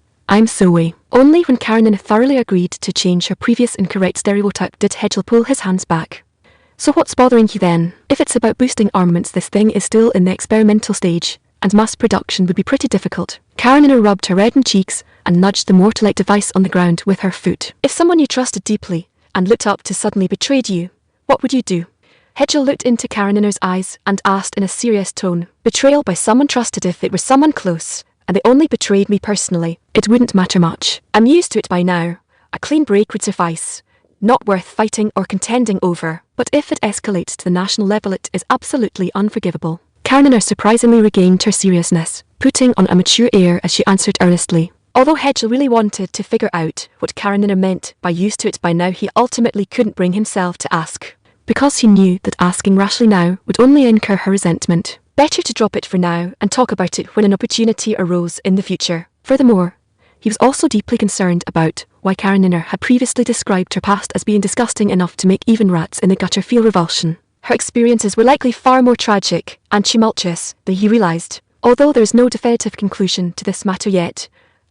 [SPEAKER 1] Only when Kareninner thoroughly agreed to change her previous incorrect stereotype did Hedgel pull his hands back. "So what's bothering you then? If it's about boosting armaments, this thing is still in the experimental stage, and mass production would be pretty difficult." Kareninner rubbed her reddened cheeks and nudged the mortar-like device on the ground with her foot. "If someone you trusted deeply and looked up to suddenly betrayed you, what would you do?" Hedgel looked into Kareninner's eyes and asked in a serious tone. "Betrayal by someone trusted, if it were someone close, and they only betrayed me personally, it wouldn't matter much. I'm used to it by now. A clean break would suffice. Not worth fighting or contending over. But if it escalates to the national level, it is absolutely unforgivable." Kareninner surprisingly regained her seriousness, putting on a mature air as she answered earnestly. Although Hedgel really wanted to figure out what Kareninner meant by used to it by now, he ultimately couldn't bring himself to ask, because he knew that asking rashly now would only incur her resentment. Better to drop it for now and talk about it when an opportunity arose in the future. Furthermore, he was also deeply concerned about why Kareninner had previously described her past as being disgusting enough to make even rats in the gutter feel revulsion. Her experiences were likely far more tragic and tumultuous than he realized. "Although there is no definitive conclusion to this matter yet,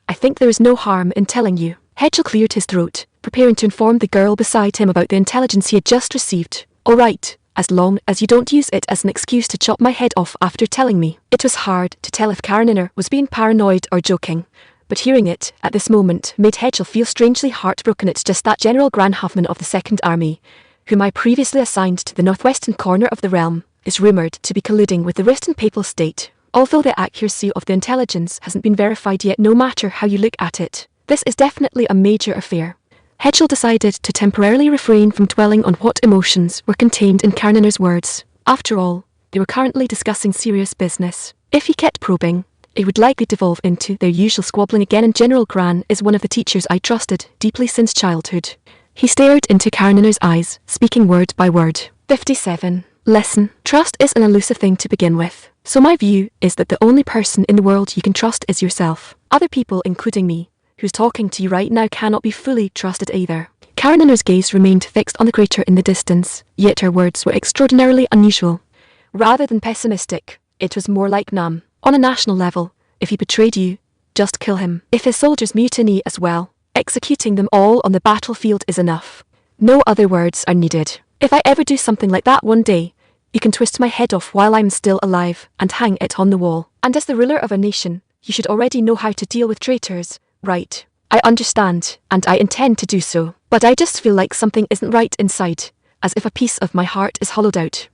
[SPEAKER 1] I think there is no harm in telling you." Hedgel cleared his throat, preparing to inform the girl beside him about the intelligence he had just received. "All right, as long as you don't use it as an excuse to chop my head off after telling me." It was hard to tell if Kareninner was being paranoid or joking, but hearing it at this moment made Hedgel feel strangely heartbroken. "It's just that General Granhoffman of the Second Army, whom I previously assigned to the northwestern corner of the realm, is rumoured to be colluding with the Riston Papal State. although the accuracy of the intelligence hasn't been verified yet no matter how you look at it. This is definitely a major affair. Hedgel decided to temporarily refrain from dwelling on what emotions were contained in Kareninner's words. After all, they were currently discussing serious business. If he kept probing, it would likely devolve into their usual squabbling again, and General Gran is one of the teachers I trusted deeply since childhood. He stared into Kareninner's eyes, speaking word by word. 57. Lesson. Trust is an elusive thing to begin with, so my view is that the only person in the world you can trust is yourself. Other people, including me, who's talking to you right now, cannot be fully trusted either. Kareninner's gaze remained fixed on the crater in the distance, yet her words were extraordinarily unusual. Rather than pessimistic, it was more like numb. On a national level, if he betrayed you, just kill him. If his soldiers mutiny as well, executing them all on the battlefield is enough. No other words are needed. If I ever do something like that one day, you can twist my head off while I'm still alive and hang it on the wall. And as the ruler of a nation, you should already know how to deal with traitors, right? I understand, and I intend to do so, but I just feel like something isn't right inside, as if a piece of my heart is hollowed out.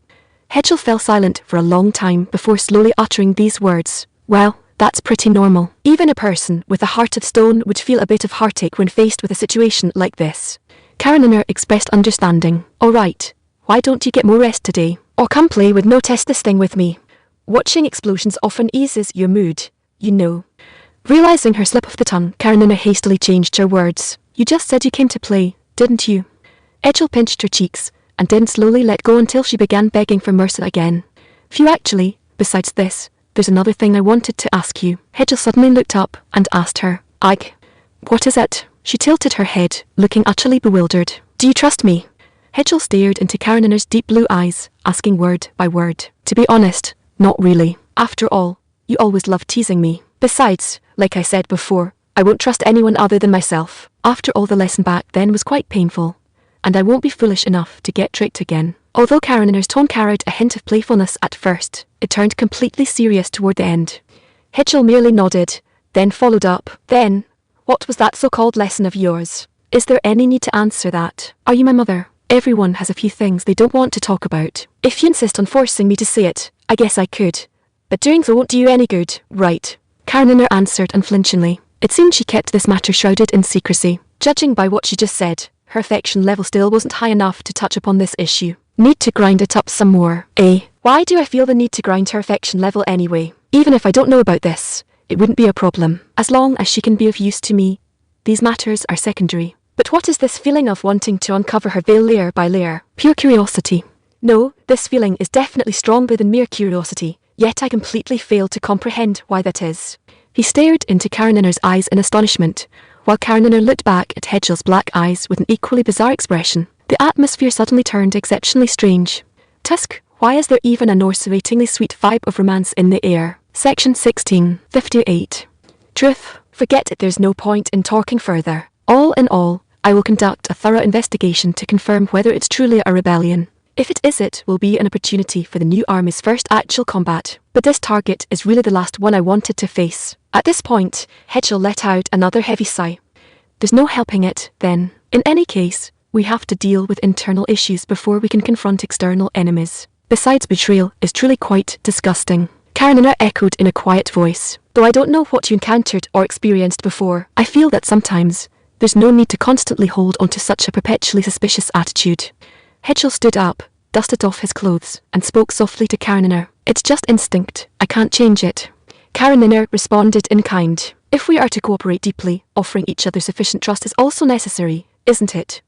[SPEAKER 1] Hedgel fell silent for a long time before slowly uttering these words. Well, that's pretty normal. Even a person with a heart of stone would feel a bit of heartache when faced with a situation like this. Kareninner expressed understanding. All right, why don't you get more rest today? Or come play with no test this thing with me. Watching explosions often eases your mood, you know. Realizing her slip of the tongue, Kareninner hastily changed her words. You just said you came to play, didn't you? Hedgel pinched her cheeks, and then slowly let go until she began begging for mercy again. Phew, actually, besides this, there's another thing I wanted to ask you. Hedgel suddenly looked up and asked her. What is it? She tilted her head, looking utterly bewildered. Do you trust me? Hedgel stared into Kareninner's deep blue eyes, asking word by word. To be honest, not really. After all, you always loved teasing me. Besides, like I said before, I won't trust anyone other than myself. After all, the lesson back then was quite painful, and I won't be foolish enough to get tricked again. Although Kareninner's tone carried a hint of playfulness at first, it turned completely serious toward the end. Hedgel merely nodded, then followed up. Then, what was that so-called lesson of yours? Is there any need to answer that? Are you my mother? Everyone has a few things they don't want to talk about. If you insist on forcing me to say it, I guess I could. But doing so won't do you any good, right? Kareninner answered unflinchingly. It seemed she kept this matter shrouded in secrecy. Judging by what she just said, her affection level still wasn't high enough to touch upon this issue. Need to grind it up some more, eh? Why do I feel the need to grind her affection level anyway? Even if I don't know about this, it wouldn't be a problem. As long as she can be of use to me, these matters are secondary. But what is this feeling of wanting to uncover her veil layer by layer? Pure curiosity. No, this feeling is definitely stronger than mere curiosity, yet I completely fail to comprehend why that is. He stared into Kareninner's eyes in astonishment, while Kareninner looked back at Hedgel's black eyes with an equally bizarre expression. The atmosphere suddenly turned exceptionally strange. Tusk, why is there even a nauseatingly sweet vibe of romance in the air? Section 16. 58. Truth. Forget it, there's no point in talking further. All in all, I will conduct a thorough investigation to confirm whether it's truly a rebellion. If it is, it will be an opportunity for the new army's first actual combat. But this target is really the last one I wanted to face. At this point, Hedgel let out another heavy sigh. There's no helping it, then. In any case, we have to deal with internal issues before we can confront external enemies. Besides, betrayal is truly quite disgusting. Kareninner echoed in a quiet voice. Though I don't know what you encountered or experienced before, I feel that sometimes there's no need to constantly hold on to such a perpetually suspicious attitude. Hedgel stood up, dusted off his clothes, and spoke softly to Kareninner. It's just instinct. I can't change it. Kareninner responded in kind. If we are to cooperate deeply, offering each other sufficient trust is also necessary, isn't it?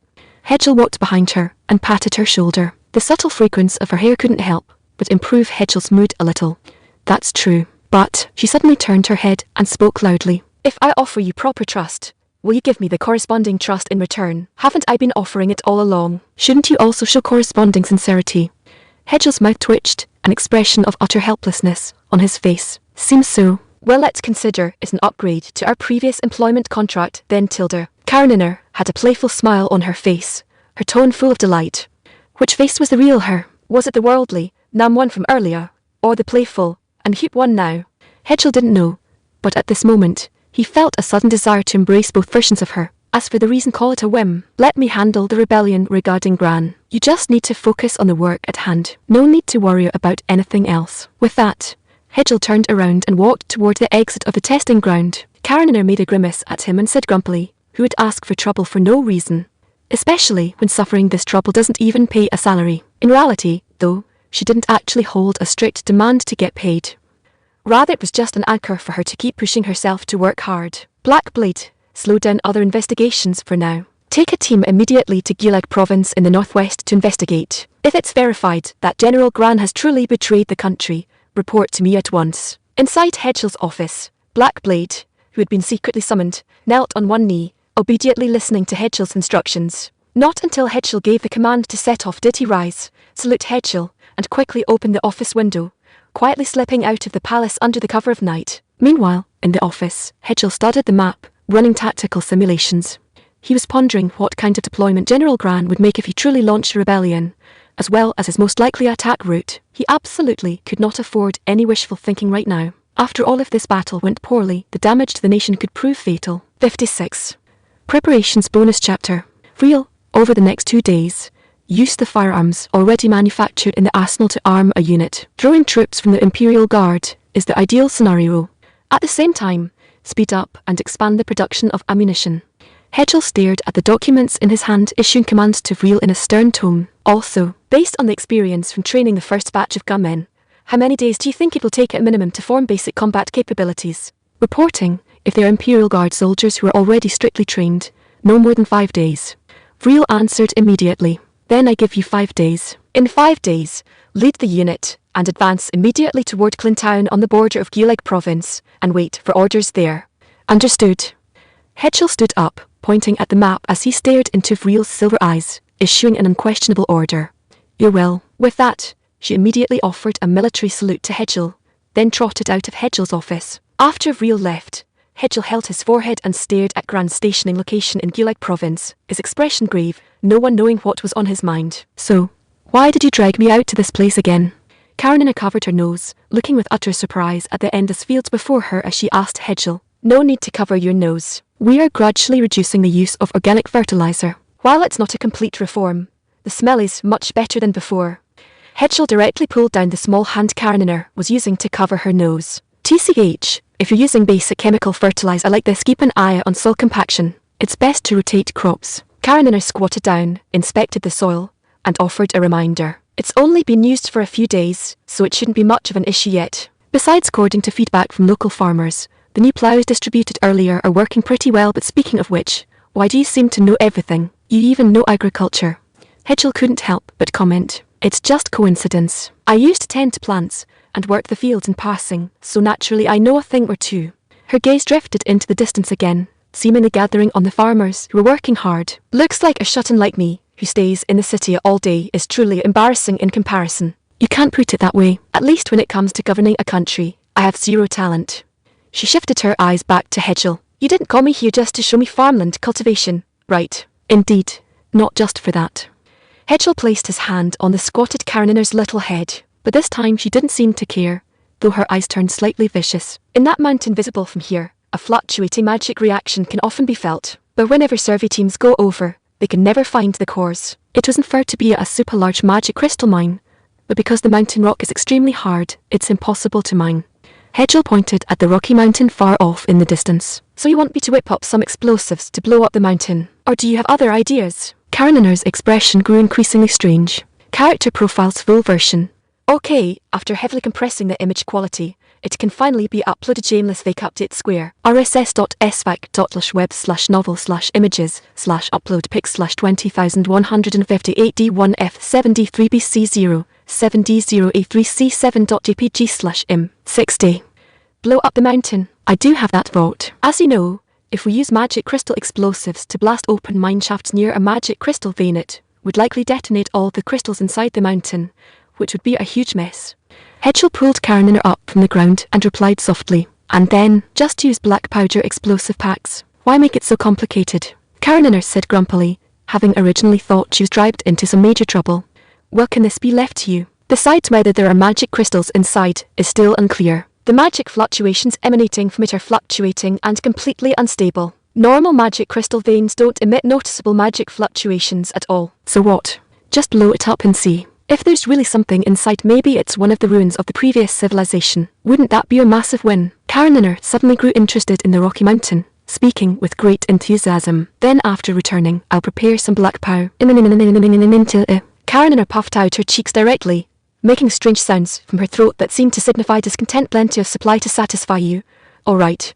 [SPEAKER 1] Hedgel walked behind her and patted her shoulder. The subtle fragrance of her hair couldn't help but improve Hedgel's mood a little. That's true. But she suddenly turned her head and spoke loudly. If I offer you proper trust, will you give me the corresponding trust in return? Haven't I been offering it all along? Shouldn't you also show corresponding sincerity? Hedgel's mouth twitched, an expression of utter helplessness on his face. Seems so. Well, let's consider it an upgrade to our previous employment contract then, Tilda. Kareninner had a playful smile on her face, her tone full of delight. Which face was the real her? Was it the worldly, numb one from earlier, or the playful and cute one now? Hedgel didn't know, but at this moment, he felt a sudden desire to embrace both versions of her. As for the reason, call it a whim. Let me handle the rebellion regarding Gran. You just need to focus on the work at hand. No need to worry about anything else. With that, Hedgel turned around and walked toward the exit of the testing ground. Karenina made a grimace at him and said grumpily, "Who would ask for trouble for no reason? Especially when suffering this trouble doesn't even pay a salary." In reality, though, she didn't actually hold a strict demand to get paid. Rather, it was just an anchor for her to keep pushing herself to work hard. Black Blade, slow down other investigations for now. Take a team immediately to Gulag province in the northwest to investigate. If it's verified that General Gran has truly betrayed the country, report to me at once. Inside Hedgel's office, Black Blade, who had been secretly summoned, knelt on one knee, obediently listening to Hedgel's instructions. Not until Hedgel gave the command to set off did he rise, salute Hedgel, and quickly open the office window, quietly slipping out of the palace under the cover of night. Meanwhile, in the office, Hedgel studied the map, running tactical simulations. He was pondering what kind of deployment General Gran would make if he truly launched a rebellion, as well as his most likely attack route. He absolutely could not afford any wishful thinking right now. After all, if this battle went poorly, the damage to the nation could prove fatal. 56. Preparations bonus chapter. Real, over the next 2 days, use the firearms already manufactured in the arsenal to arm a unit. Drawing troops from the Imperial Guard is the ideal scenario. At the same time, speed up and expand the production of ammunition. Hedgel stared at the documents in his hand, issuing commands to Vreel in a stern tone. Also, based on the experience from training the first batch of gunmen, how many days do you think it will take at minimum to form basic combat capabilities? Reporting, if they are Imperial Guard soldiers who are already strictly trained, no more than 5 days. Vreel answered immediately. Then I give you 5 days. In 5 days, lead the unit and advance immediately toward Clintown on the border of Gulag province and wait for orders there. Understood. Hedgel stood up, pointing at the map as he stared into Vreel's silver eyes, issuing an unquestionable order. "You're well." With that, she immediately offered a military salute to Hedgel, then trotted out of Hedgel's office. After Vreel left, Hedgel held his forehead and stared at Gran's stationing location in Gulag province, his expression grave, no one knowing what was on his mind. "So, why did you drag me out to this place again?" Karenina covered her nose, looking with utter surprise at the endless fields before her as she asked Hedgel. "No need to cover your nose. We are gradually reducing the use of organic fertilizer. While it's not a complete reform, the smell is much better than before." Hedgel directly pulled down the small hand Karenina was using to cover her nose. "TCH, if you're using basic chemical fertilizer like this, keep an eye on soil compaction. It's best to rotate crops." Karenina squatted down, inspected the soil, and offered a reminder. "It's only been used for a few days, so it shouldn't be much of an issue yet. Besides, according to feedback from local farmers, the new plows distributed earlier are working pretty well. But speaking of which, why do you seem to know everything? You even know agriculture." Hedgel couldn't help but comment. "It's just coincidence. I used to tend to plants and work the fields in passing, so naturally I know a thing or two." Her gaze drifted into the distance again, seemingly gathering on the farmers who were working hard. "Looks like a shut-in like me, who stays in the city all day, is truly embarrassing in comparison." "You can't put it that way. At least when it comes to governing a country, I have zero talent." She shifted her eyes back to Hedgel. "You didn't call me here just to show me farmland cultivation, right?" "Indeed, not just for that." Hedgel placed his hand on the squatted Karenina's little head, but this time she didn't seem to care, though her eyes turned slightly vicious. "In that mountain visible from here, a fluctuating magic reaction can often be felt, but whenever survey teams go over, they can never find the cores. It was inferred to be a super large magic crystal mine, but because the mountain rock is extremely hard, it's impossible to mine." Hedgel pointed at the rocky mountain far off in the distance. "So you want me to whip up some explosives to blow up the mountain? Or do you have other ideas?" Karenina's expression grew increasingly strange. Character profiles full version. "Okay, after heavily compressing the image quality, it can finally be uploaded shameless fake update square. rss.svac.web/novel/images/upload pics/20158d1f7d3bc0 7d0a3c7.jpg/im 60. Blow up the mountain. I do have that thought. As you know, if we use magic crystal explosives to blast open mine shafts near a magic crystal vein, it would likely detonate all the crystals inside the mountain, which would be a huge mess." Hedgel pulled Karenina up from the ground and replied softly, "And then, just use black powder explosive packs. Why make it so complicated?" Karenina said grumpily, having originally thought she was dragged into some major trouble. "Well, can this be left to you? Besides, whether there are magic crystals inside is still unclear. The magic fluctuations emanating from it are fluctuating and completely unstable. Normal magic crystal veins don't emit noticeable magic fluctuations at all." "So what? Just blow it up and see." If there's really something inside, maybe it's one of the ruins of the previous civilization. Wouldn't that be a massive win? Karenina suddenly grew interested in the Rocky Mountain, speaking with great enthusiasm. Then after returning, I'll prepare some black pow. Karenina puffed out her cheeks directly, making strange sounds from her throat that seemed to signify discontent. Plenty of supply to satisfy you. All right.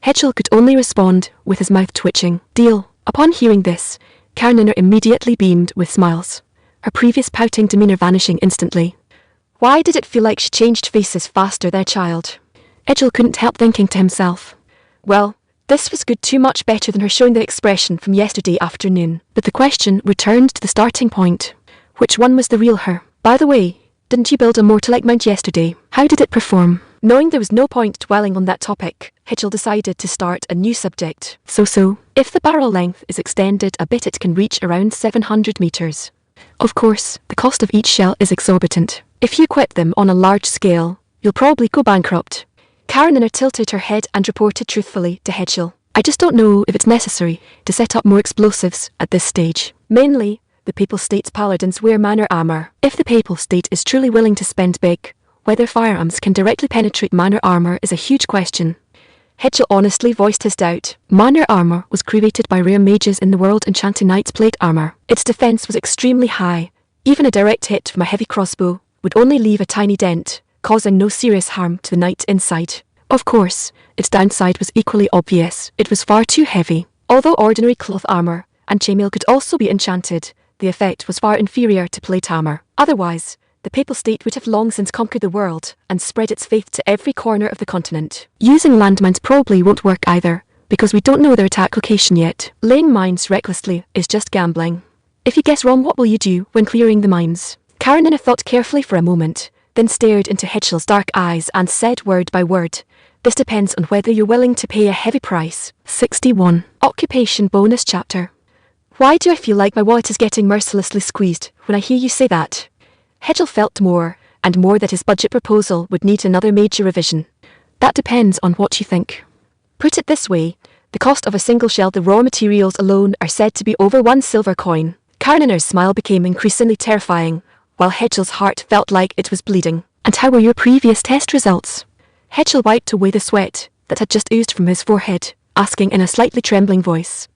[SPEAKER 1] Hetchel could only respond with his mouth twitching. Deal. Upon hearing this, Karenina immediately beamed with smiles, her previous pouting demeanor vanishing instantly. Why did it feel like she changed faces faster than a child? Hetchel couldn't help thinking to himself. Well, this was good, too much better than her showing the expression from yesterday afternoon. But the question returned to the starting point. Which one was the real her? By the way, didn't you build a mortar-like mount yesterday? How did it perform? Knowing there was no point dwelling on that topic, Hetchel decided to start a new subject. So, if the barrel length is extended a bit, it can reach around 700 meters. Of course, the cost of each shell is exorbitant. If you equip them on a large scale, you'll probably go bankrupt. Karenina tilted her head and reported truthfully to Hetchel. I just don't know if it's necessary to set up more explosives at this stage. Mainly, the Papal State's paladins wear manor armor. If the Papal State is truly willing to spend big, whether firearms can directly penetrate manor armor is a huge question. Hetchel honestly voiced his doubt. Manor armor was created by rare mages in the world enchanting knight's plate armor. Its defense was extremely high. Even a direct hit from a heavy crossbow would only leave a tiny dent, causing no serious harm to the knight inside. Of course, its downside was equally obvious. It was far too heavy. Although ordinary cloth armor and chainmail could also be enchanted, the effect was far inferior to plate armor. Otherwise, the Papal State would have long since conquered the world and spread its faith to every corner of the continent. Using landmines probably won't work either, because we don't know their attack location yet. Laying mines recklessly is just gambling. If you guess wrong, what will you do when clearing the mines? Karenina thought carefully for a moment, then stared into Hetchel's dark eyes and said word by word, this depends on whether you're willing to pay a heavy price. 61. Occupation bonus chapter. Why do I feel like my wallet is getting mercilessly squeezed when I hear you say that? Hetchel felt more and more that his budget proposal would need another major revision. That depends on what you think. Put it this way, the cost of a single shell, the raw materials alone, are said to be over 1 silver coin. Karenina's smile became increasingly terrifying, while Hetchel's heart felt like it was bleeding. And how were your previous test results? Hetchel wiped away the sweat that had just oozed from his forehead, asking in a slightly trembling voice.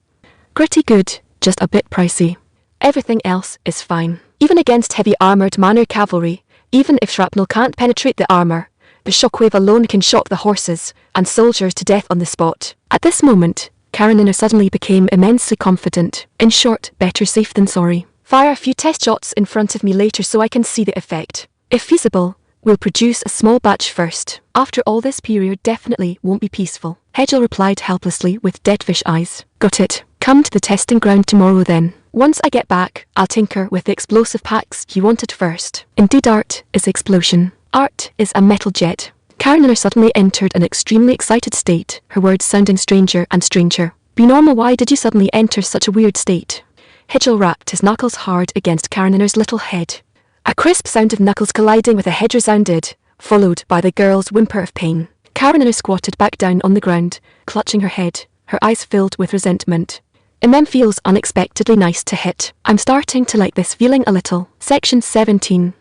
[SPEAKER 1] Pretty good, just a bit pricey. Everything else is fine. Even against heavy armoured manor cavalry, even if shrapnel can't penetrate the armour, the shockwave alone can shock the horses and soldiers to death on the spot. At this moment, Karenina suddenly became immensely confident. In short, better safe than sorry. Fire a few test shots in front of me later so I can see the effect. If feasible, we'll produce a small batch first. After all, this period definitely won't be peaceful. Hetchel replied helplessly with deadfish eyes. Got it. Come to the testing ground tomorrow then. Once I get back, I'll tinker with the explosive packs you wanted first. Indeed, art is explosion. Art is a metal jet. Karenina suddenly entered an extremely excited state, her words sounding stranger and stranger. Be normal, why did you suddenly enter such a weird state? Hetchel rapped his knuckles hard against Karenina's little head. A crisp sound of knuckles colliding with a head resounded, followed by the girl's whimper of pain. Karenina squatted back down on the ground, clutching her head, her eyes filled with resentment. Feels unexpectedly nice to hit. I'm starting to like this feeling a little. Section 17.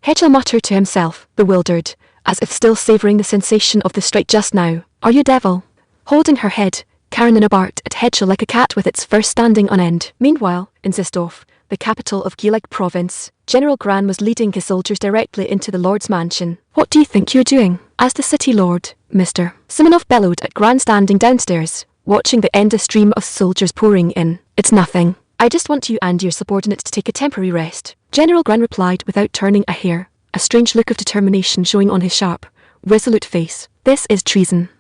[SPEAKER 1] Hetchel muttered to himself, bewildered, as if still savouring the sensation of the strike just now. Are you devil? Holding her head, Karenina barked at Hetchel like a cat with its fur standing on end. Meanwhile, in Zisdorf, the capital of Gilag province, General Gran was leading his soldiers directly into the Lord's mansion. What do you think you're doing? As the city lord, Mr. Simonov bellowed at Gran standing downstairs, watching the endless stream of soldiers pouring in. It's nothing. I just want you and your subordinates to take a temporary rest. General Gran replied without turning a hair, a strange look of determination showing on his sharp, resolute face. This is treason.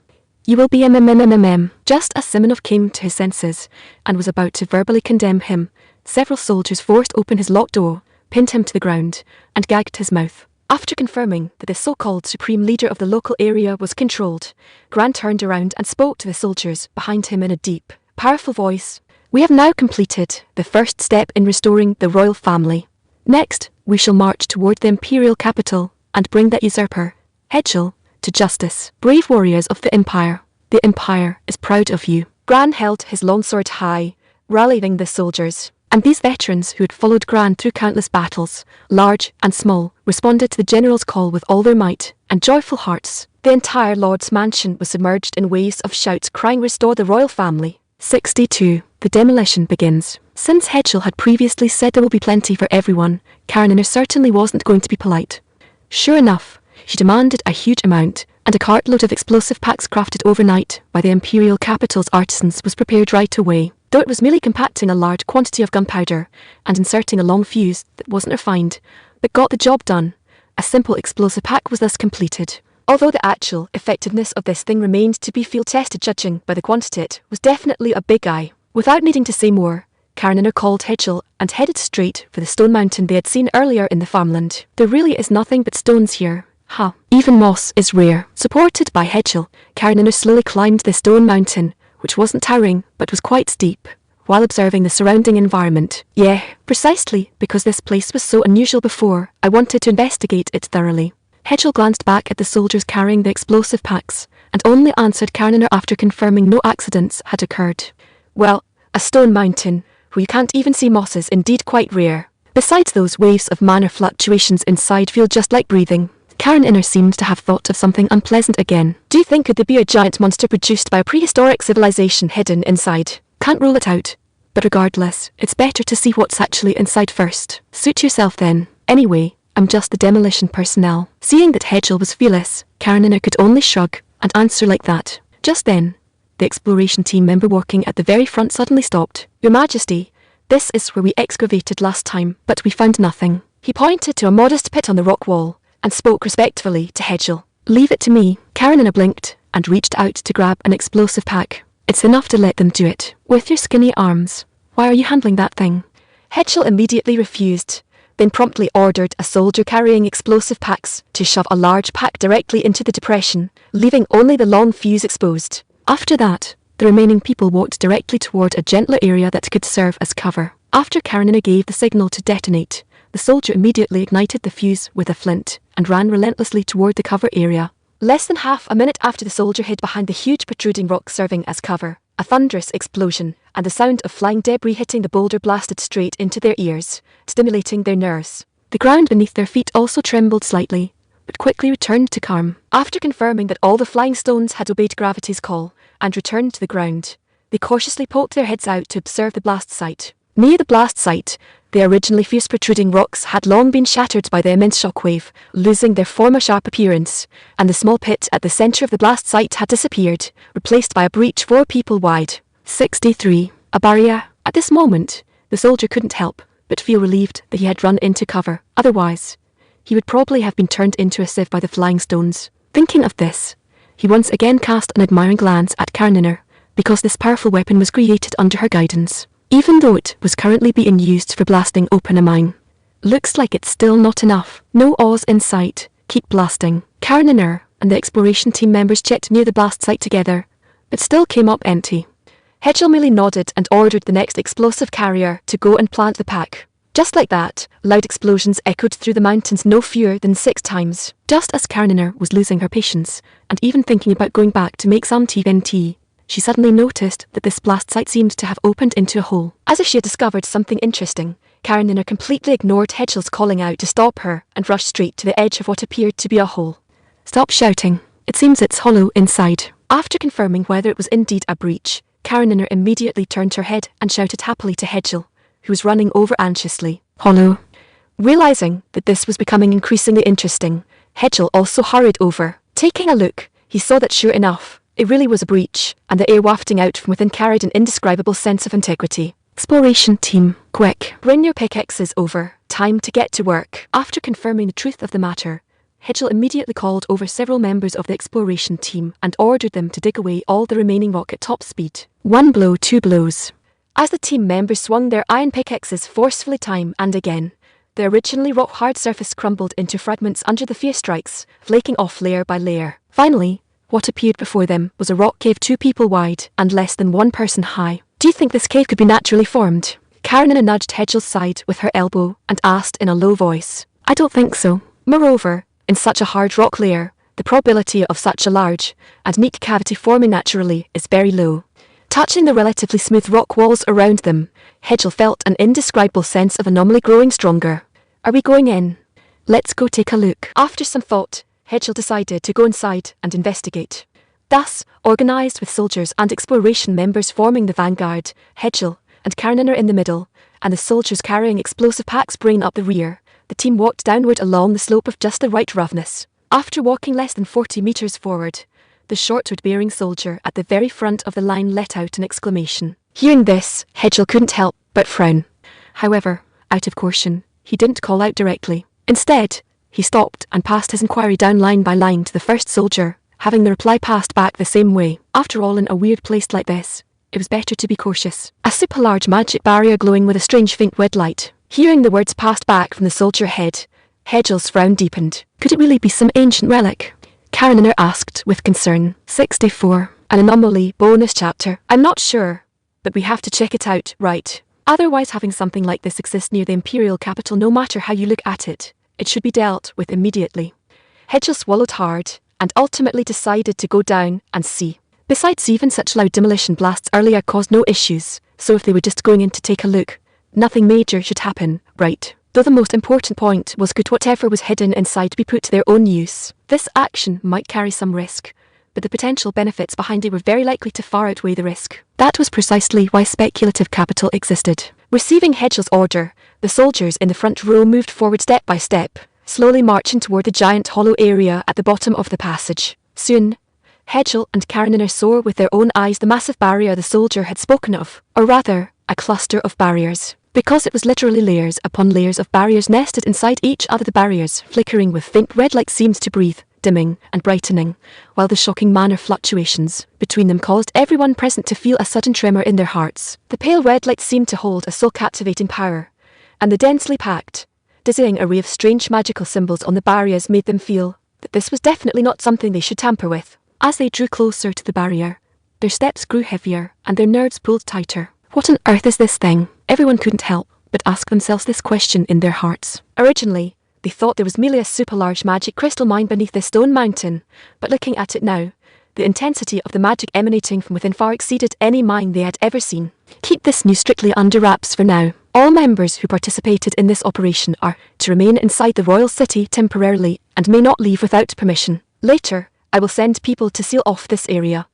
[SPEAKER 1] You will be Just as Simonov came to his senses and was about to verbally condemn him, several soldiers forced open his locked door, pinned him to the ground, and gagged his mouth. After confirming that the so-called supreme leader of the local area was controlled, Gran turned around and spoke to the soldiers behind him in a deep, powerful voice. We have now completed the first step in restoring the royal family. Next, we shall march toward the imperial capital and bring that usurper, Hetchel, to justice. Brave warriors of the empire is proud of you. Gran held his longsword high, rallying the soldiers. And these veterans who had followed Gran through countless battles, large and small, responded to the general's call with all their might and joyful hearts. The entire Lord's mansion was submerged in waves of shouts crying, "Restore the royal family." 62. The demolition begins. Since Hedgel had previously said there will be plenty for everyone, Karenina certainly wasn't going to be polite. Sure enough, she demanded a huge amount, and a cartload of explosive packs crafted overnight by the imperial capital's artisans was prepared right away. Though it was merely compacting a large quantity of gunpowder and inserting a long fuse that wasn't refined, but got the job done. A simple explosive pack was thus completed. Although the actual effectiveness of this thing remained to be field-tested, judging by the quantity, it was definitely a big eye. Without needing to say more, Karenina called Hedgel and headed straight for the stone mountain they had seen earlier in the farmland. There really is nothing but stones here. Ha! Even moss is rare. Supported by Hedgel, Karenina slowly climbed the stone mountain, which wasn't towering but was quite steep, while observing the surrounding environment. Yeah, precisely because this place was so unusual before, I wanted to investigate it thoroughly. Hedgel glanced back at the soldiers carrying the explosive packs, and only answered Karenina after confirming no accidents had occurred. Well, a stone mountain, where you can't even see moss, is indeed quite rare. Besides, those waves of minor fluctuations inside feel just like breathing. Karenina seemed to have thought of something unpleasant again. Do you think could there be a giant monster produced by a prehistoric civilization hidden inside? Can't rule it out. But regardless, it's better to see what's actually inside first. Suit yourself then. Anyway, I'm just the demolition personnel. Seeing that Hedgel was fearless, Karenina could only shrug and answer like that. Just then, the exploration team member working at the very front suddenly stopped. "Your Majesty, this is where we excavated last time, but we found nothing." He pointed to a modest pit on the rock wall and spoke respectfully to Hedgel. "Leave it to me." Karenina blinked and reached out to grab an explosive pack. "It's enough to let them do it. With your skinny arms. Why are you handling that thing?" Hedgel immediately refused, then promptly ordered a soldier carrying explosive packs to shove a large pack directly into the depression, leaving only the long fuse exposed. After that, the remaining people walked directly toward a gentler area that could serve as cover. After Karenina gave the signal to detonate, the soldier immediately ignited the fuse with a flint and ran relentlessly toward the cover area. Less than half a minute after the soldier hid behind the huge protruding rock serving as cover, a thunderous explosion and the sound of flying debris hitting the boulder blasted straight into their ears, stimulating their nerves. The ground beneath their feet also trembled slightly, but quickly returned to calm. After confirming that all the flying stones had obeyed gravity's call and returned to the ground, they cautiously poked their heads out to observe the blast site. Near the blast site, the originally fierce protruding rocks had long been shattered by the immense shockwave, losing their former sharp appearance, and the small pit at the centre of the blast site had disappeared, replaced by a breach 4 people wide. 63. A barrier. At this moment, the soldier couldn't help but feel relieved that he had run into cover. Otherwise, he would probably have been turned into a sieve by the flying stones. Thinking of this, he once again cast an admiring glance at Karenina, because this powerful weapon was created under her guidance, even though it was currently being used for blasting open a mine. Looks like it's still not enough. No Oz in sight. Keep blasting. Karenina and the exploration team members checked near the blast site together, but still came up empty. Hedgel merely nodded and ordered the next explosive carrier to go and plant the pack. Just like that, loud explosions echoed through the mountains no fewer than 6 times. Just as Karenina was losing her patience, and even thinking about going back to make some TNT, she suddenly noticed that this blast site seemed to have opened into a hole. As if she had discovered something interesting, Karenina completely ignored Hedgel's calling out to stop her and rushed straight to the edge of what appeared to be a hole. "Stop shouting. It seems it's hollow inside." After confirming whether it was indeed a breach, Karenina immediately turned her head and shouted happily to Hedgel, who was running over anxiously. "Hollow." Realizing that this was becoming increasingly interesting, Hedgel also hurried over. Taking a look, he saw that sure enough, it really was a breach, and the air wafting out from within carried an indescribable sense of integrity. "Exploration team, quick. Bring your pickaxes over. Time to get to work." After confirming the truth of the matter, Hedgel immediately called over several members of the exploration team and ordered them to dig away all the remaining rock at top speed. 1 blow, 2 blows. As the team members swung their iron pickaxes forcefully time and again, the originally rock-hard surface crumbled into fragments under the fierce strikes, flaking off layer by layer. Finally, what appeared before them was a rock cave 2 people wide and less than 1 person high. "Do you think this cave could be naturally formed?" Karenina nudged Hedgel's side with her elbow and asked in a low voice. "I don't think so. Moreover, in such a hard rock layer, the probability of such a large and neat cavity forming naturally is very low." Touching the relatively smooth rock walls around them, Hedgel felt an indescribable sense of anomaly growing stronger. Are we going in? Let's go take a look. After some thought, Hedgel decided to go inside and investigate. Thus, organised with soldiers and exploration members forming the vanguard, Hedgel and Karenina in the middle, and the soldiers carrying explosive packs bringing up the rear, the team walked downward along the slope of just the right roughness. After walking less than 40 metres forward, the short-sword-bearing soldier at the very front of the line let out an exclamation. Hearing this, Hedgel couldn't help but frown. However, out of caution, he didn't call out directly. Instead, he stopped and passed his inquiry down line by line to the first soldier, having the reply passed back the same way. After all, in a weird place like this, it was better to be cautious. A super large magic barrier glowing with a strange faint red light. Hearing the words passed back from the soldier head, Hedgel's frown deepened. Could it really be some ancient relic? Karenina asked with concern. 64. An anomaly bonus chapter. I'm not sure, but we have to check it out, right? Otherwise, having something like this exist near the imperial capital, no matter how you look at it, it should be dealt with immediately. Hedgel swallowed hard and ultimately decided to go down and see. Besides, even such loud demolition blasts earlier caused no issues, so if they were just going in to take a look, nothing major should happen, right? Though the most important point was, could whatever was hidden inside be put to their own use? This action might carry some risk, but the potential benefits behind it were very likely to far outweigh the risk. That was precisely why speculative capital existed. Receiving Hedgel's order, the soldiers in the front row moved forward step by step, slowly marching toward the giant hollow area at the bottom of the passage. Soon, Hedgel and Karenina saw with their own eyes the massive barrier the soldier had spoken of, or rather, a cluster of barriers. Because it was literally layers upon layers of barriers nested inside each other, the barriers flickering with faint red light seemed to breathe, dimming and brightening, while the shocking manner fluctuations between them caused everyone present to feel a sudden tremor in their hearts. The pale red light seemed to hold a soul-captivating power, and the densely packed, dizzying array of strange magical symbols on the barriers made them feel that this was definitely not something they should tamper with. As they drew closer to the barrier, their steps grew heavier and their nerves pulled tighter. What on earth is this thing? Everyone couldn't help but ask themselves this question in their hearts. Originally, they thought there was merely a super large magic crystal mine beneath this stone mountain, but looking at it now, the intensity of the magic emanating from within far exceeded any mine they had ever seen. Keep this news strictly under wraps for now. All members who participated in this operation are to remain inside the royal city temporarily and may not leave without permission. Later, I will send people to seal off this area.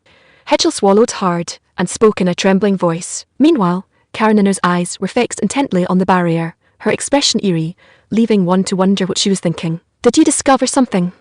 [SPEAKER 1] Hedgel swallowed hard and spoke in a trembling voice. Meanwhile, Karenina's eyes were fixed intently on the barrier, her expression eerie, leaving one to wonder what she was thinking. Did you discover something?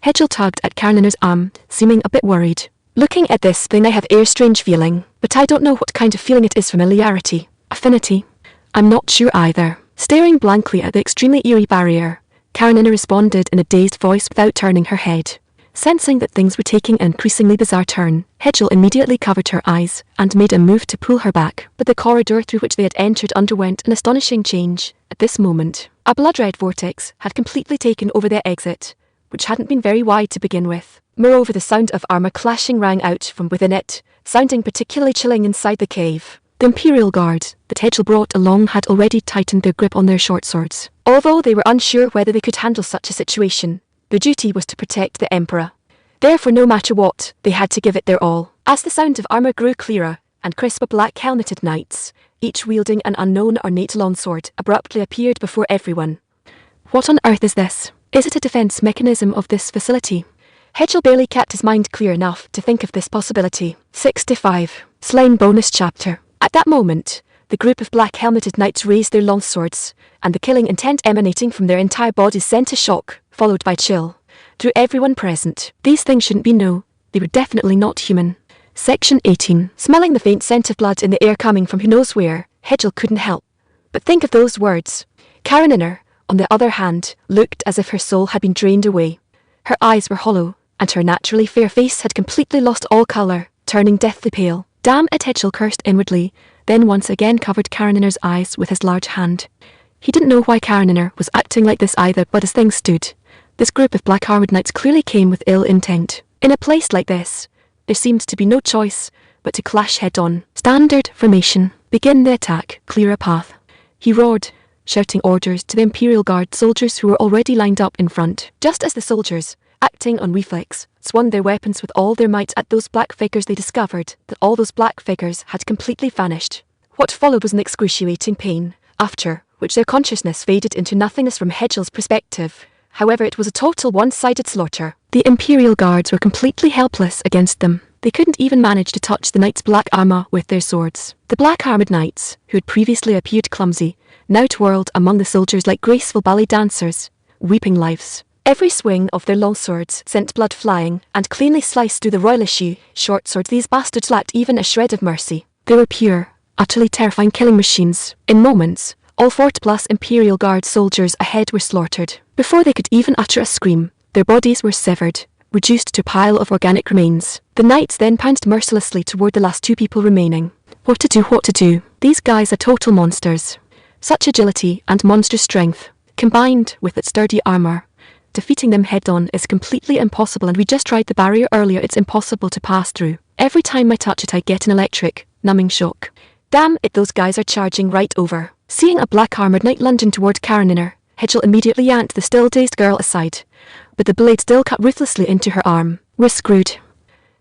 [SPEAKER 1] Hedgel tugged at Karenina's arm, seeming a bit worried. Looking at this thing, I have a strange feeling, but I don't know what kind of feeling it is. Familiarity? Affinity? I'm not sure either. Staring blankly at the extremely eerie barrier, Karenina responded in a dazed voice without turning her head. Sensing that things were taking an increasingly bizarre turn, Hedgel immediately covered her eyes and made a move to pull her back. But the corridor through which they had entered underwent an astonishing change. At this moment, a blood-red vortex had completely taken over their exit, which hadn't been very wide to begin with. Moreover, the sound of armor clashing rang out from within it, sounding particularly chilling inside the cave. The Imperial Guard that Hedgel brought along had already tightened their grip on their short swords. Although they were unsure whether they could handle such a situation, their duty was to protect the Emperor. Therefore, no matter what, they had to give it their all. As the sound of armor grew clearer, and crisp black-helmeted knights, each wielding an unknown ornate longsword, abruptly appeared before everyone. What on earth is this? Is it a defense mechanism of this facility? Hedgel barely kept his mind clear enough to think of this possibility. 65. Slain bonus chapter. At that moment, the group of black-helmeted knights raised their longswords, and the killing intent emanating from their entire bodies sent a shock, followed by chill, through everyone present. These things shouldn't be they were definitely not human. Section 18. Smelling the faint scent of blood in the air coming from who knows where, Hedgel couldn't help but think of those words. Karenina, on the other hand, looked as if her soul had been drained away. Her eyes were hollow, and her naturally fair face had completely lost all colour, turning deathly pale. Damn it, Hedgel cursed inwardly, then once again covered Karenina's eyes with his large hand. He didn't know why Karenina was acting like this either, but as things stood, this group of black-armoured knights clearly came with ill intent. In a place like this, there seemed to be no choice but to clash head-on. Standard formation. Begin the attack. Clear a path. He roared, shouting orders to the Imperial Guard soldiers who were already lined up in front. Just as the soldiers, acting on reflex, swung their weapons with all their might at those black figures, they discovered that all those black figures had completely vanished. What followed was an excruciating pain, after which their consciousness faded into nothingness from Hedgel's perspective. However, it was a total one-sided slaughter. The Imperial Guards were completely helpless against them. They couldn't even manage to touch the knights' black armor with their swords. The black-armored knights, who had previously appeared clumsy, now twirled among the soldiers like graceful ballet dancers, weeping lives. Every swing of their long swords sent blood flying and cleanly sliced through the royal short swords. These bastards lacked even a shred of mercy. They were pure, utterly terrifying killing machines. In moments, all 40+ Imperial Guard soldiers ahead were slaughtered. Before they could even utter a scream, their bodies were severed, reduced to a pile of organic remains. The knights then pounced mercilessly toward the last 2 people remaining. What to do? These guys are total monsters. Such agility and monstrous strength, combined with its sturdy armor. Defeating them head-on is completely impossible, and we just tried the barrier earlier. It's impossible to pass through. Every time I touch it I get an electric, numbing shock. Damn it, those guys are charging right over. Seeing a black-armored knight lunging toward Karenina, Hedgel immediately yanked the still-dazed girl aside, but the blade still cut ruthlessly into her arm. We're screwed.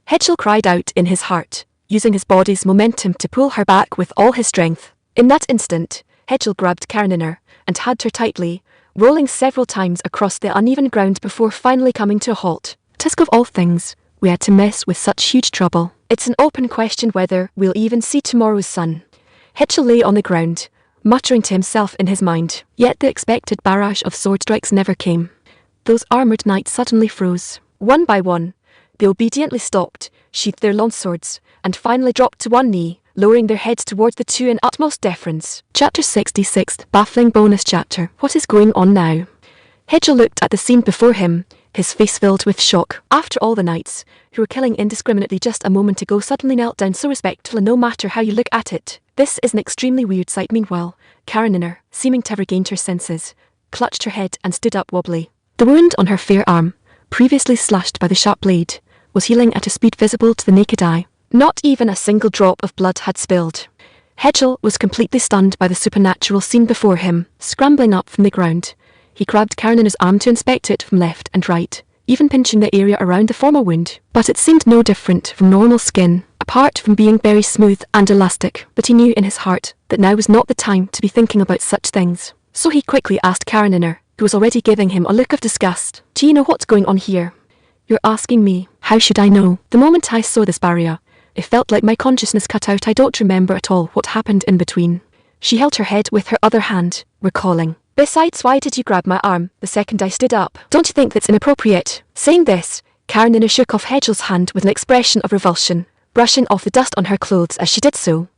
[SPEAKER 1] Hedgel cried out in his heart, using his body's momentum to pull her back with all his strength. In that instant, Hedgel grabbed Karenina and hugged her tightly, rolling several times across the uneven ground before finally coming to a halt. Tusk of all things, we had to mess with such huge trouble. It's an open question whether we'll even see tomorrow's sun. Hedgel lay on the ground, muttering to himself in his mind. Yet the expected barrage of sword strikes never came. Those armoured knights suddenly froze. One by one, they obediently stopped, sheathed their long swords, and finally dropped to one knee, lowering their heads towards the 2 in utmost deference. Chapter 66, Baffling Bonus Chapter. What is going on now? Hedgel looked at the scene before him, his face filled with shock. After all, the knights, who were killing indiscriminately just a moment ago, suddenly knelt down so respectfully no matter how you look at it. This is an extremely weird sight. Meanwhile, Karenina, seeming to have regained her senses, clutched her head and stood up wobbly. The wound on her fair arm, previously slashed by the sharp blade, was healing at a speed visible to the naked eye. Not even a single drop of blood had spilled. Hedgel was completely stunned by the supernatural scene before him. Scrambling up from the ground, he grabbed Karenina's arm to inspect it from left and right, even pinching the area around the former wound. But it seemed no different from normal skin, apart from being very smooth and elastic. But he knew in his heart that now was not the time to be thinking about such things. So he quickly asked Karenina, who was already giving him a look of disgust, "Do you know what's going on here?" "You're asking me. How should I know? The moment I saw this barrier, it felt like my consciousness cut out. I don't remember at all what happened in between." She held her head with her other hand, recalling. "Besides, why did you grab my arm the second I stood up? Don't you think that's inappropriate?" Saying this, Karenina shook off Hedgel's hand with an expression of revulsion, brushing off the dust on her clothes as she did so.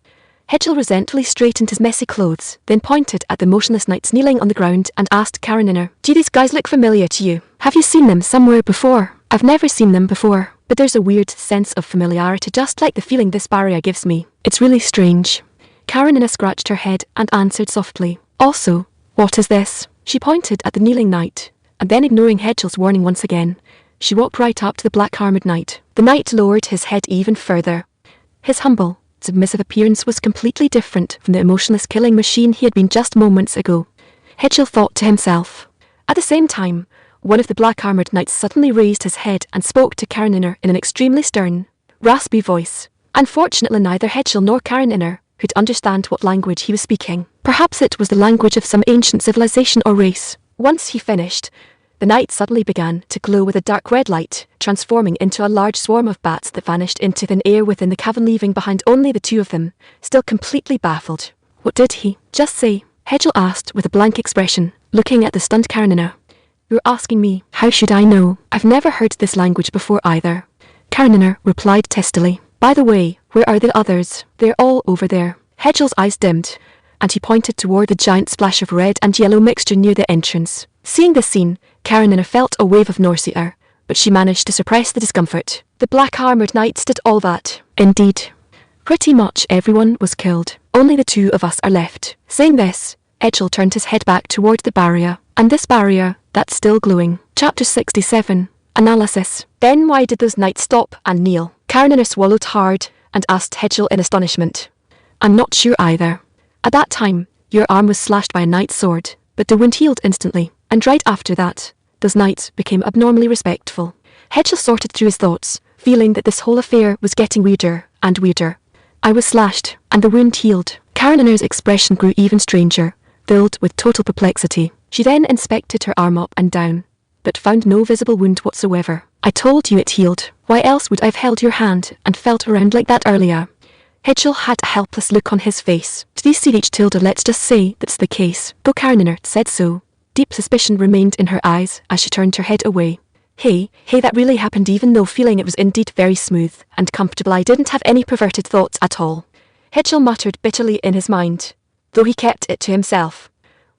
[SPEAKER 1] Hedgel resentfully straightened his messy clothes, then pointed at the motionless knights kneeling on the ground and asked Karenina, "Do these guys look familiar to you? Have you seen them somewhere before?" "I've never seen them before, but there's a weird sense of familiarity, just like the feeling this barrier gives me. It's really strange." Karenina scratched her head and answered softly, "Also, what is this?" She pointed at the kneeling knight, and then ignoring Hedgel's warning once again, she walked right up to the black-armoured knight. The knight lowered his head even further. His humble, submissive appearance was completely different from the emotionless killing machine he had been just moments ago. Hedgel thought to himself. At the same time, one of the black-armoured knights suddenly raised his head and spoke to Karenina in an extremely stern, raspy voice. Unfortunately, neither Hedgel nor Karenina could understand what language he was speaking. Perhaps it was the language of some ancient civilization or race. Once he finished, the knight suddenly began to glow with a dark red light, transforming into a large swarm of bats that vanished into thin air within the cavern, leaving behind only the 2 of them, still completely baffled. "What did he just say?" Hedgel asked with a blank expression, looking at the stunned Karenina. "You're asking me. How should I know? I've never heard this language before either." Karenina replied testily. "By the way, where are the others?" "They're all over there." Hedgel's eyes dimmed, and he pointed toward the giant splash of red and yellow mixture near the entrance. Seeing this scene, Karenina felt a wave of nausea, but she managed to suppress the discomfort. "The black-armoured knights did all that." "Indeed. Pretty much everyone was killed. Only the 2 of us are left." Saying this, Hedgel turned his head back toward the barrier. "And this barrier, that's still glowing." Chapter 67, Analysis. "Then why did those knights stop and kneel?" Karenina swallowed hard and asked Hedgel in astonishment. "I'm not sure either. At that time, your arm was slashed by a knight's sword, but the wound healed instantly, and right after that, those knights became abnormally respectful." Hedgel sorted through his thoughts, feeling that this whole affair was getting weirder and weirder. "I was slashed, and the wound healed," Karenina's expression grew even stranger, filled with total perplexity. She then inspected her arm up and down, but found no visible wound whatsoever. "I told you it healed. Why else would I have held your hand and felt around like that earlier?" Hedgel had a helpless look on his face. To these CH tilde, let's just say that's the case. Though Karenina said so, deep suspicion remained in her eyes as she turned her head away. Hey, that really happened, even though feeling it was indeed very smooth and comfortable. I didn't have any perverted thoughts at all. Hedgel muttered bitterly in his mind, though he kept it to himself.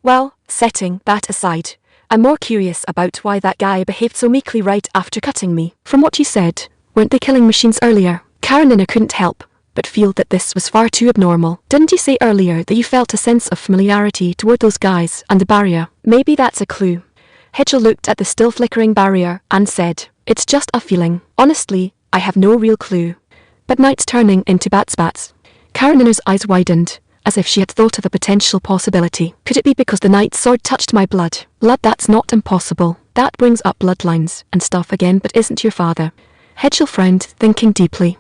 [SPEAKER 1] Well, setting that aside, I'm more curious about why that guy behaved so meekly right after cutting me. From what you said, weren't they killing machines earlier? Karenina couldn't help but feel that this was far too abnormal. Didn't you say earlier that you felt a sense of familiarity toward those guys and the barrier? Maybe that's a clue. Hedgel looked at the still flickering barrier and said, "It's just a feeling. Honestly, I have no real clue." But nights turning into bats. Karenina's eyes widened, as if she had thought of a potential possibility. Could it be because the knight's sword touched my blood? Blood, that's not impossible. That brings up bloodlines and stuff again, but isn't your father? Hedgel frowned, thinking deeply.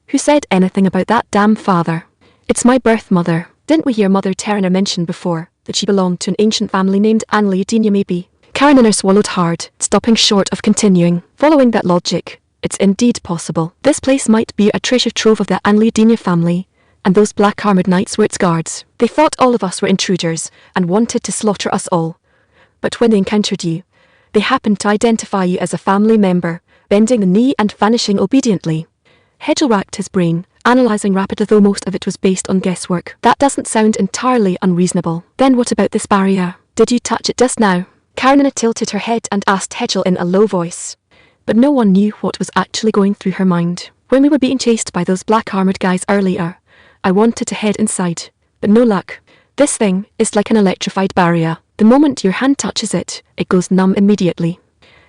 [SPEAKER 1] Who said anything about that damn father? It's my birth mother. Didn't we hear Mother Terina mention before that she belonged to an ancient family named Anliadina maybe? Karenina swallowed hard, stopping short of continuing. Following that logic, it's indeed possible. This place might be a treasure trove of the Anliadina family, and those black-armored knights were its guards. They thought all of us were intruders and wanted to slaughter us all. But when they encountered you, they happened to identify you as a family member, bending the knee and vanishing obediently. Hedgel racked his brain, analysing rapidly, though most of it was based on guesswork. That doesn't sound entirely unreasonable. Then what about this barrier? Did you touch it just now? Karenina tilted her head and asked Hedgel in a low voice. But no one knew what was actually going through her mind. When we were being chased by those black-armored guys earlier, I wanted to head inside, but no luck. This thing is like an electrified barrier. The moment your hand touches it, it goes numb immediately.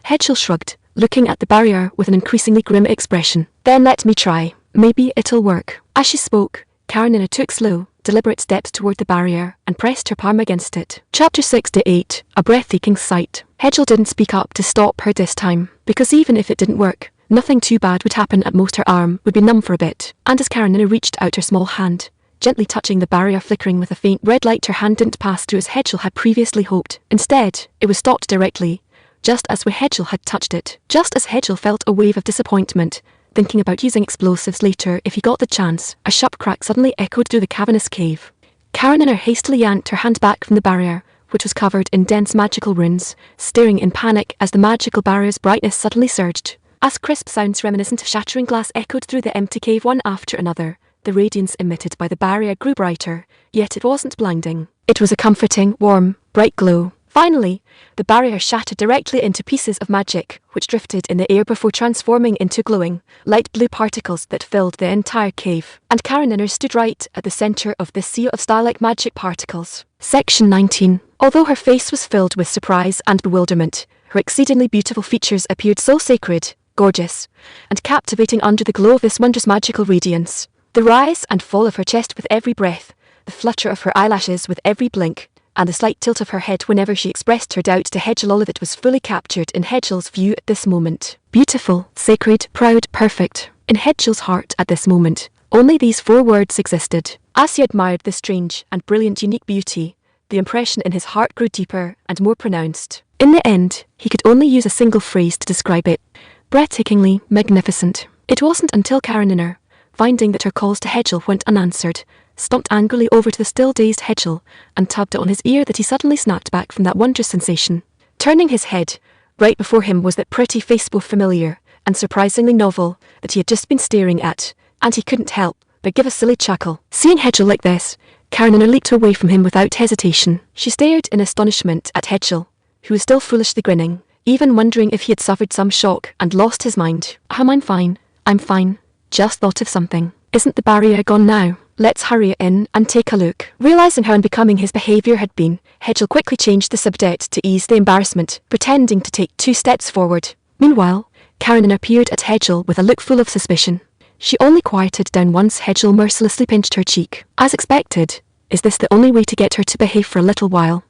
[SPEAKER 1] Hedgel shrugged, looking at the barrier with an increasingly grim expression. Then let me try. Maybe it'll work. As she spoke, Karenina took slow, deliberate steps toward the barrier and pressed her palm against it. Chapter 68, a breathtaking sight. Hedgel didn't speak up to stop her this time, because even if it didn't work, nothing too bad would happen. At most her arm would be numb for a bit, and as Karenina reached out her small hand, gently touching the barrier flickering with a faint red light, her hand didn't pass through as Hedgel had previously hoped. Instead, it was stopped directly, just as where Hedgel had touched it. Just as Hedgel felt a wave of disappointment, thinking about using explosives later if he got the chance, a sharp crack suddenly echoed through the cavernous cave. Karenina hastily yanked her hand back from the barrier, which was covered in dense magical runes, staring in panic as the magical barrier's brightness suddenly surged. As crisp sounds reminiscent of shattering glass echoed through the empty cave one after another, the radiance emitted by the barrier grew brighter, yet it wasn't blinding. It was a comforting, warm, bright glow. Finally, the barrier shattered directly into pieces of magic, which drifted in the air before transforming into glowing, light blue particles that filled the entire cave. And Karenina stood right at the center of this sea of star-like magic particles. Section 19. Although her face was filled with surprise and bewilderment, her exceedingly beautiful features appeared so sacred, gorgeous, and captivating under the glow of this wondrous magical radiance. The rise and fall of her chest with every breath, the flutter of her eyelashes with every blink, and the slight tilt of her head whenever she expressed her doubt to Hedgel, all of it was fully captured in Hedgel's view at this moment. Beautiful, sacred, proud, perfect. In Hedgel's heart at this moment, only these 4 words existed. As he admired this strange and brilliant unique beauty, the impression in his heart grew deeper and more pronounced. In the end, he could only use a single phrase to describe it. Breathtakingly magnificent. It wasn't until Karenina, finding that her calls to Hedgel went unanswered, stomped angrily over to the still dazed Hedgel and tugged on his ear that he suddenly snapped back from that wondrous sensation. Turning his head, right before him was that pretty face, both familiar and surprisingly novel, that he had just been staring at, and he couldn't help but give a silly chuckle. Seeing Hedgel like this, Karenina leaped away from him without hesitation. She stared in astonishment at Hedgel, who was still foolishly grinning, even wondering if he had suffered some shock and lost his mind. I'm fine. I'm fine. Just thought of something. Isn't the barrier gone now? Let's hurry in and take a look. Realizing how unbecoming his behavior had been, Hedgel quickly changed the subject to ease the embarrassment, pretending to take 2 steps forward. Meanwhile, Karenina peered at Hedgel with a look full of suspicion. She only quieted down once Hedgel mercilessly pinched her cheek. As expected, is this the only way to get her to behave for a little while?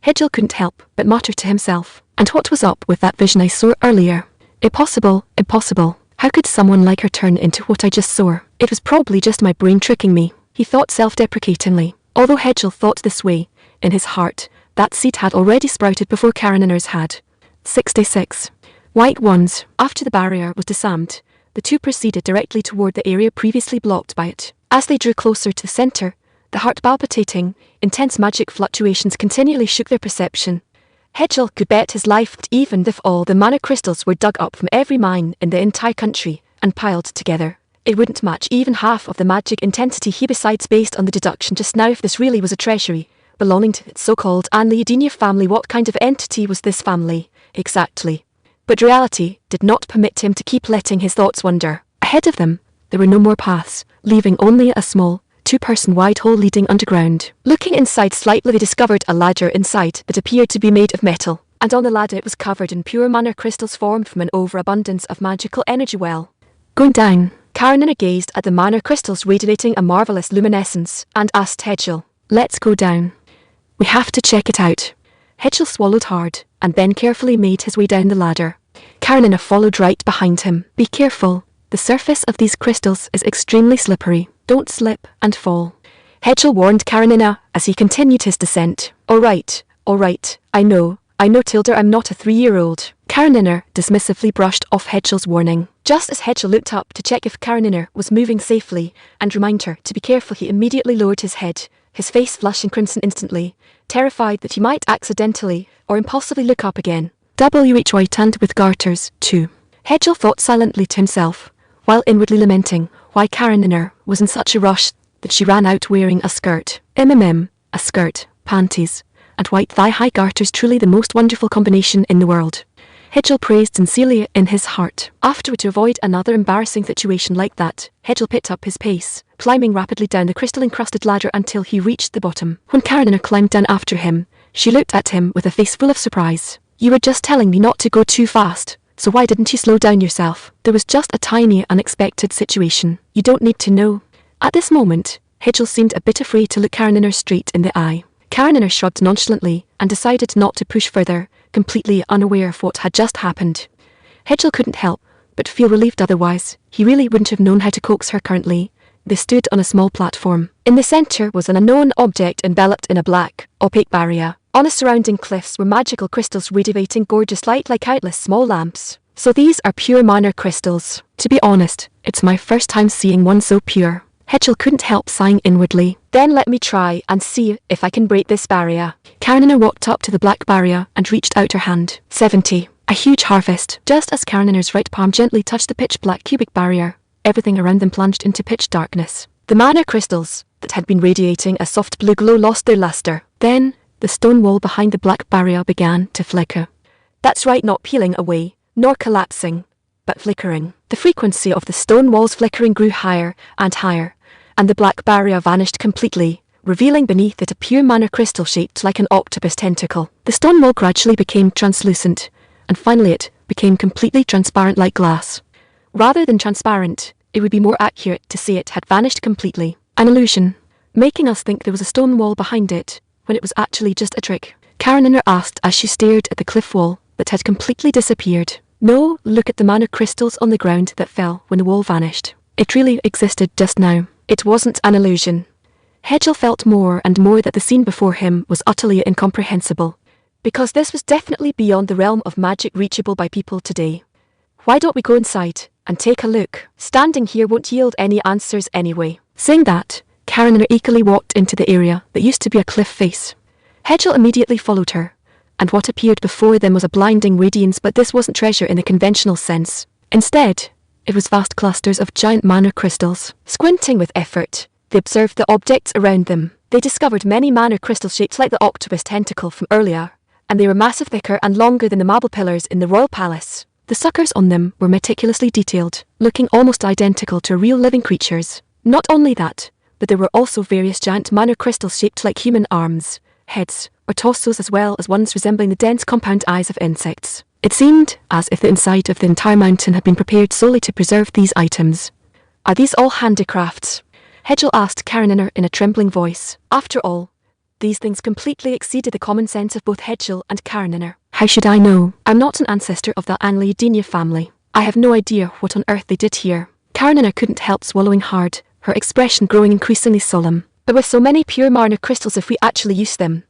[SPEAKER 1] Hedgel couldn't help but mutter to himself. And what was up with that vision I saw earlier? Impossible, impossible. How could someone like her turn into what I just saw? It was probably just my brain tricking me. he thought self-deprecatingly. Although Hedgel thought this way, in his heart, that seed had already sprouted before Kareninner's had. 66. White Wands. After the barrier was disarmed, the two proceeded directly toward the area previously blocked by it. As they drew closer to the center, the heart palpitating, intense magic fluctuations continually shook their perception. Hedgel could bet his life that even if all the mana crystals were dug up from every mine in the entire country and piled together, it wouldn't match even half of the magic intensity he besides based on the deduction just now if this really was a treasury belonging to its so-called Anliadinia family. What kind of entity was this family, exactly? But reality did not permit him to keep letting his thoughts wander. Ahead of them, there were no more paths, leaving only a small, two-person wide hole leading underground. Looking inside slightly, they discovered a ladder inside that appeared to be made of metal, and on the ladder it was covered in pure mana crystals formed from an overabundance of magical energy well. Going down, Kareninner gazed at the mana crystals radiating a marvelous luminescence, and asked Hedgel, "Let's go down. We have to check it out." Hedgel swallowed hard, and then carefully made his way down the ladder. Kareninner followed right behind him. "Be careful. The surface of these crystals is extremely slippery. Don't slip and fall," Hedgel warned Kareninner as he continued his descent. All right, I know, Tilda, I'm not a 3-year-old. Kareninner dismissively brushed off Hedgel's warning. Just as Hedgel looked up to check if Kareninner was moving safely and remind her to be careful, he immediately lowered his head, his face flushing crimson instantly, terrified that he might accidentally or impulsively look up again. W.H. Whitehand with garters, too. Hedgel thought silently to himself, while inwardly lamenting why Kareninner was in such a rush that she ran out wearing a skirt. A skirt, panties, and white thigh-high garters, truly the most wonderful combination in the world. Hedgel praised sincerely in his heart. Afterward, to avoid another embarrassing situation like that, Hedgel picked up his pace, climbing rapidly down the crystal-encrusted ladder until he reached the bottom. When Kareninner climbed down after him, she looked at him with a face full of surprise. "You were just telling me not to go too fast, so why didn't you slow down yourself? There was just a tiny unexpected situation. You don't need to know." At this moment, Hedgel seemed a bit afraid to look Kareninner straight in the eye. Kareninner shrugged nonchalantly and decided not to push further, completely unaware of what had just happened. Hedgel couldn't help but feel relieved otherwise. He really wouldn't have known how to coax her currently. They stood on a small platform. In the center was an unknown object enveloped in a black, opaque barrier. On the surrounding cliffs were magical crystals radiating gorgeous light like countless small lamps. "So these are pure mana crystals. To be honest, it's my first time seeing one so pure." Hedgel couldn't help sighing inwardly. "Then let me try and see if I can break this barrier." Kareninner walked up to the black barrier and reached out her hand. 70. A huge harvest. Just as Kareninner's right palm gently touched the pitch-black cubic barrier, everything around them plunged into pitch darkness. The mana crystals, that had been radiating a soft blue glow, lost their luster. Then, the stone wall behind the black barrier began to flicker. That's right, not peeling away, nor collapsing, but flickering. The frequency of the stone wall's flickering grew higher, and the black barrier vanished completely, revealing beneath it a pure mana crystal shaped like an octopus tentacle. The stone wall gradually became translucent, and finally it became completely transparent like glass. Rather than transparent, it would be more accurate to say it had vanished completely. An illusion, making us think there was a stone wall behind it, when it was actually just a trick. Kareninner asked as she stared at the cliff wall that had completely disappeared. "No, look at the mana crystals on the ground that fell when the wall vanished. It really existed just now. It wasn't an illusion." Hedgel felt more and more that the scene before him was utterly incomprehensible, because this was definitely beyond the realm of magic reachable by people today. "Why don't we go inside and take a look? Standing here won't yield any answers anyway." Saying that, Kareninner eagerly walked into the area that used to be a cliff face. Hedgel immediately followed her, and what appeared before them was a blinding radiance, but this wasn't treasure in the conventional sense. Instead, it was vast clusters of giant mana crystals. Squinting with effort, they observed the objects around them. They discovered many mana crystals shaped like the octopus tentacle from earlier, and they were massive, thicker and longer than the marble pillars in the royal palace. The suckers on them were meticulously detailed, looking almost identical to real living creatures. Not only that, but there were also various giant mana crystals shaped like human arms, heads, or torsos, as well as ones resembling the dense compound eyes of insects. It seemed as if the inside of the entire mountain had been prepared solely to preserve these items. "Are these all handicrafts?" Hedgel asked Kareninner in a trembling voice. After all, these things completely exceeded the common sense of both Hedgel and Kareninner. "How should I know? I'm not an ancestor of the Anliadinia family. I have no idea what on earth they did here." Kareninner couldn't help swallowing hard, her expression growing increasingly solemn. There were so many pure mana crystals. If we actually used them,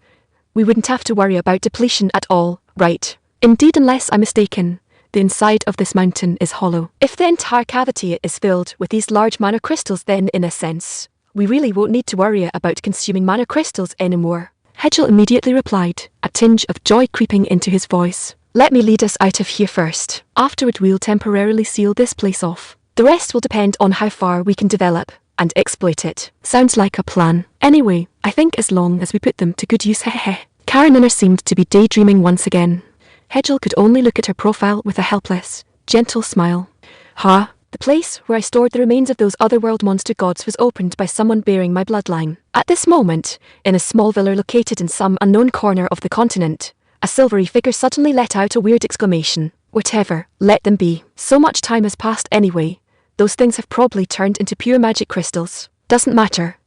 [SPEAKER 1] we wouldn't have to worry about depletion at all, right? Indeed, unless I'm mistaken, the inside of this mountain is hollow. If the entire cavity is filled with these large mana crystals, then in a sense, we really won't need to worry about consuming mana crystals anymore. Hedgel immediately replied, a tinge of joy creeping into his voice. Let me lead us out of here first. Afterward we'll temporarily seal this place off. The rest will depend on how far we can develop and exploit it. Sounds like a plan. Anyway, I think as long as we put them to good use, hehe. Karenina seemed to be daydreaming once again. Hedgel could only look at her profile with a helpless, gentle smile. Ha! The place where I stored the remains of those otherworld monster gods was opened by someone bearing my bloodline. At this moment, in a small villa located in some unknown corner of the continent, a silvery figure suddenly let out a weird exclamation. Whatever, let them be. So much time has passed anyway. Those things have probably turned into pure magic crystals. Doesn't matter.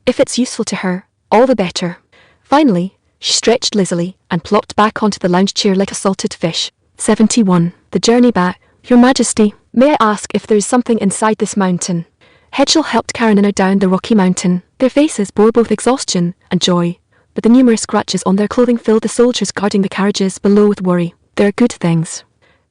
[SPEAKER 1] If it's useful to her, all the better. Finally, she stretched lazily and plopped back onto the lounge chair like a salted fish. 71. The journey back. Your Majesty, may I ask if there is something inside this mountain? Hedgel helped Karenina down the rocky mountain. Their faces bore both exhaustion and joy, but the numerous scratches on their clothing filled the soldiers guarding the carriages below with worry. There are good things.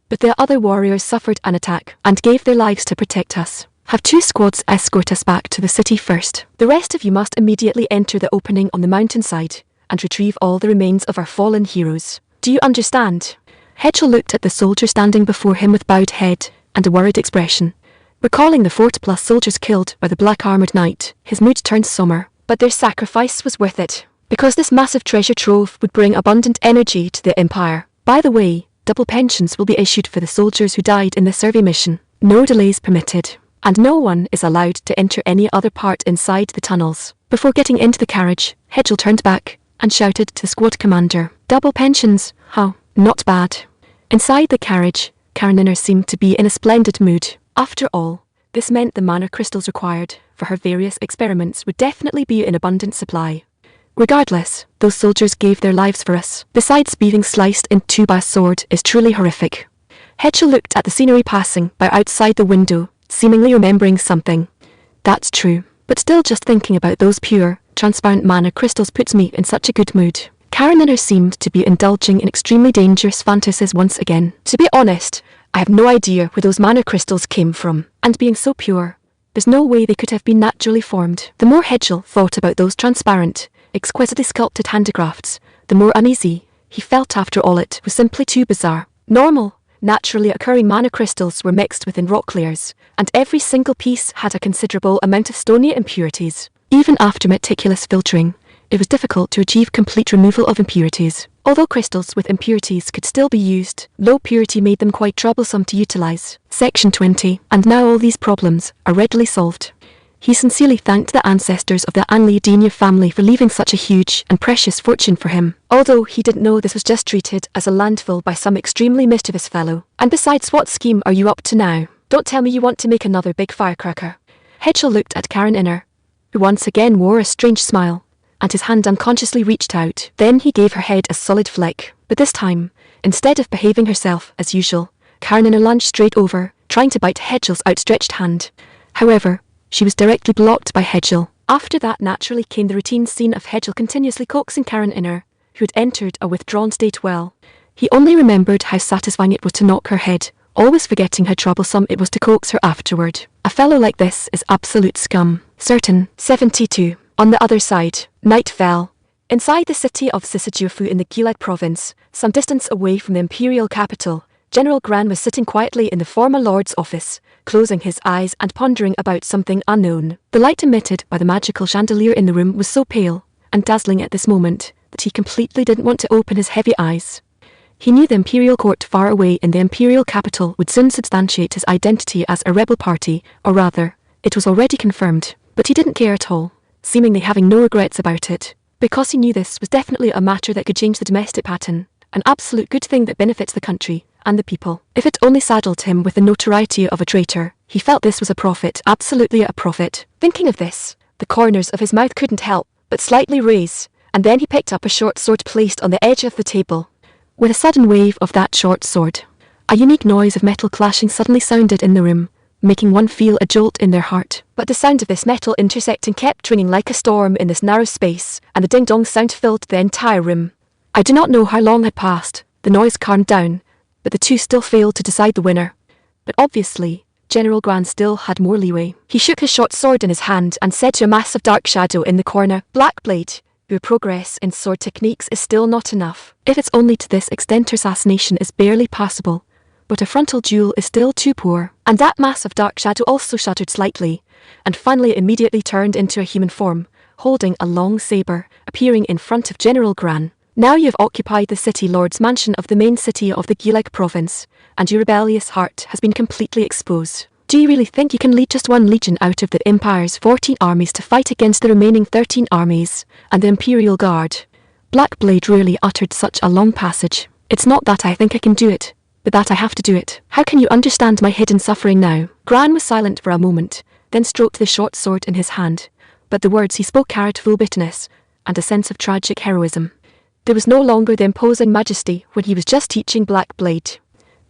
[SPEAKER 1] But the other warriors suffered an attack and gave their lives to protect us. Have 2 squads escort us back to the city first. The rest of you must immediately enter the opening on the mountainside and retrieve all the remains of our fallen heroes. Do you understand? Hedgel looked at the soldier standing before him with bowed head and a worried expression. Recalling the 40+ soldiers killed by the black-armoured knight, his mood turned somber. But their sacrifice was worth it, because this massive treasure trove would bring abundant energy to the Empire. By the way, double pensions will be issued for the soldiers who died in the survey mission. No delays permitted, and no one is allowed to enter any other part inside the tunnels. Before getting into the carriage, Hedgel turned back and shouted to the squad commander. Double pensions, huh? Not bad. Inside the carriage, Karenina seemed to be in a splendid mood. After all, this meant the mana crystals required for her various experiments would definitely be in abundant supply. Regardless, those soldiers gave their lives for us. Besides, being sliced in 2 by a sword is truly horrific. Hedgel looked at the scenery passing by outside the window, seemingly remembering something. That's true, but still just thinking about those pure, transparent mana crystals puts me in such a good mood. Karenina seemed to be indulging in extremely dangerous fantasies once again. To be honest, I have no idea where those mana crystals came from, and being so pure, there's no way they could have been naturally formed. The more Hedgel thought about those transparent, exquisitely sculpted handicrafts, the more uneasy he felt. After all, it was simply too bizarre. Normal, naturally occurring mana crystals were mixed within rock layers, and every single piece had a considerable amount of stony impurities. Even after meticulous filtering, it was difficult to achieve complete removal of impurities. Although crystals with impurities could still be used, low purity made them quite troublesome to utilize. Section 20. And now all these problems are readily solved. He sincerely thanked the ancestors of the Anliadenia family for leaving such a huge and precious fortune for him, although he didn't know this was just treated as a landfill by some extremely mischievous fellow. And besides, what scheme are you up to now? Don't tell me you want to make another big firecracker. Hedgel looked at Karenina, who once again wore a strange smile, and his hand unconsciously reached out. Then he gave her head a solid flick, but this time, instead of behaving herself as usual, Karenina lunged straight over, trying to bite Hedgel's outstretched hand. However, she was directly blocked by Hedgel. After that naturally came the routine scene of Hedgel continuously coaxing Karenina, who had entered a withdrawn state well. He only remembered how satisfying it was to knock her head, always forgetting how troublesome it was to coax her afterward. A fellow like this is absolute scum. Certain. 72. On the other side, night fell. Inside the city of Sisajufu in the Gilad province, some distance away from the imperial capital, General Gran was sitting quietly in the former lord's office, closing his eyes and pondering about something unknown. The light emitted by the magical chandelier in the room was so pale and dazzling at this moment that he completely didn't want to open his heavy eyes. He knew the imperial court far away in the imperial capital would soon substantiate his identity as a rebel party, or rather, it was already confirmed, but he didn't care at all, seemingly having no regrets about it, because he knew this was definitely a matter that could change the domestic pattern, an absolute good thing that benefits the country and the people. If it only saddled him with the notoriety of a traitor, he felt this was a profit, absolutely a profit. Thinking of this, the corners of his mouth couldn't help but slightly raise, and then he picked up a short sword placed on the edge of the table. With a sudden wave of that short sword, a unique noise of metal clashing suddenly sounded in the room, making one feel a jolt in their heart. But the sound of this metal intersecting kept ringing like a storm in this narrow space, and the ding-dong sound filled the entire room. I do not know how long had passed. The noise calmed down, but the two still failed to decide the winner. But obviously, General Gran still had more leeway. He shook his short sword in his hand and said to a massive dark shadow in the corner, "Black Blade, your progress in sword techniques is still not enough. If it's only to this extent, assassination is barely passable, but a frontal duel is still too poor." And that massive dark shadow also shuddered slightly, and finally immediately turned into a human form, holding a long saber, appearing in front of General Gran. "Now you have occupied the city lord's mansion of the main city of the Gilag province, and your rebellious heart has been completely exposed. Do you really think you can lead just one legion out of the Empire's 14 armies to fight against the remaining 13 armies, and the Imperial Guard?" Black Blade rarely uttered such a long passage. "It's not that I think I can do it, but that I have to do it. How can you understand my hidden suffering now?" Gran was silent for a moment, then stroked the short sword in his hand, but the words he spoke carried full bitterness, and a sense of tragic heroism. There was no longer the imposing majesty when he was just teaching Black Blade.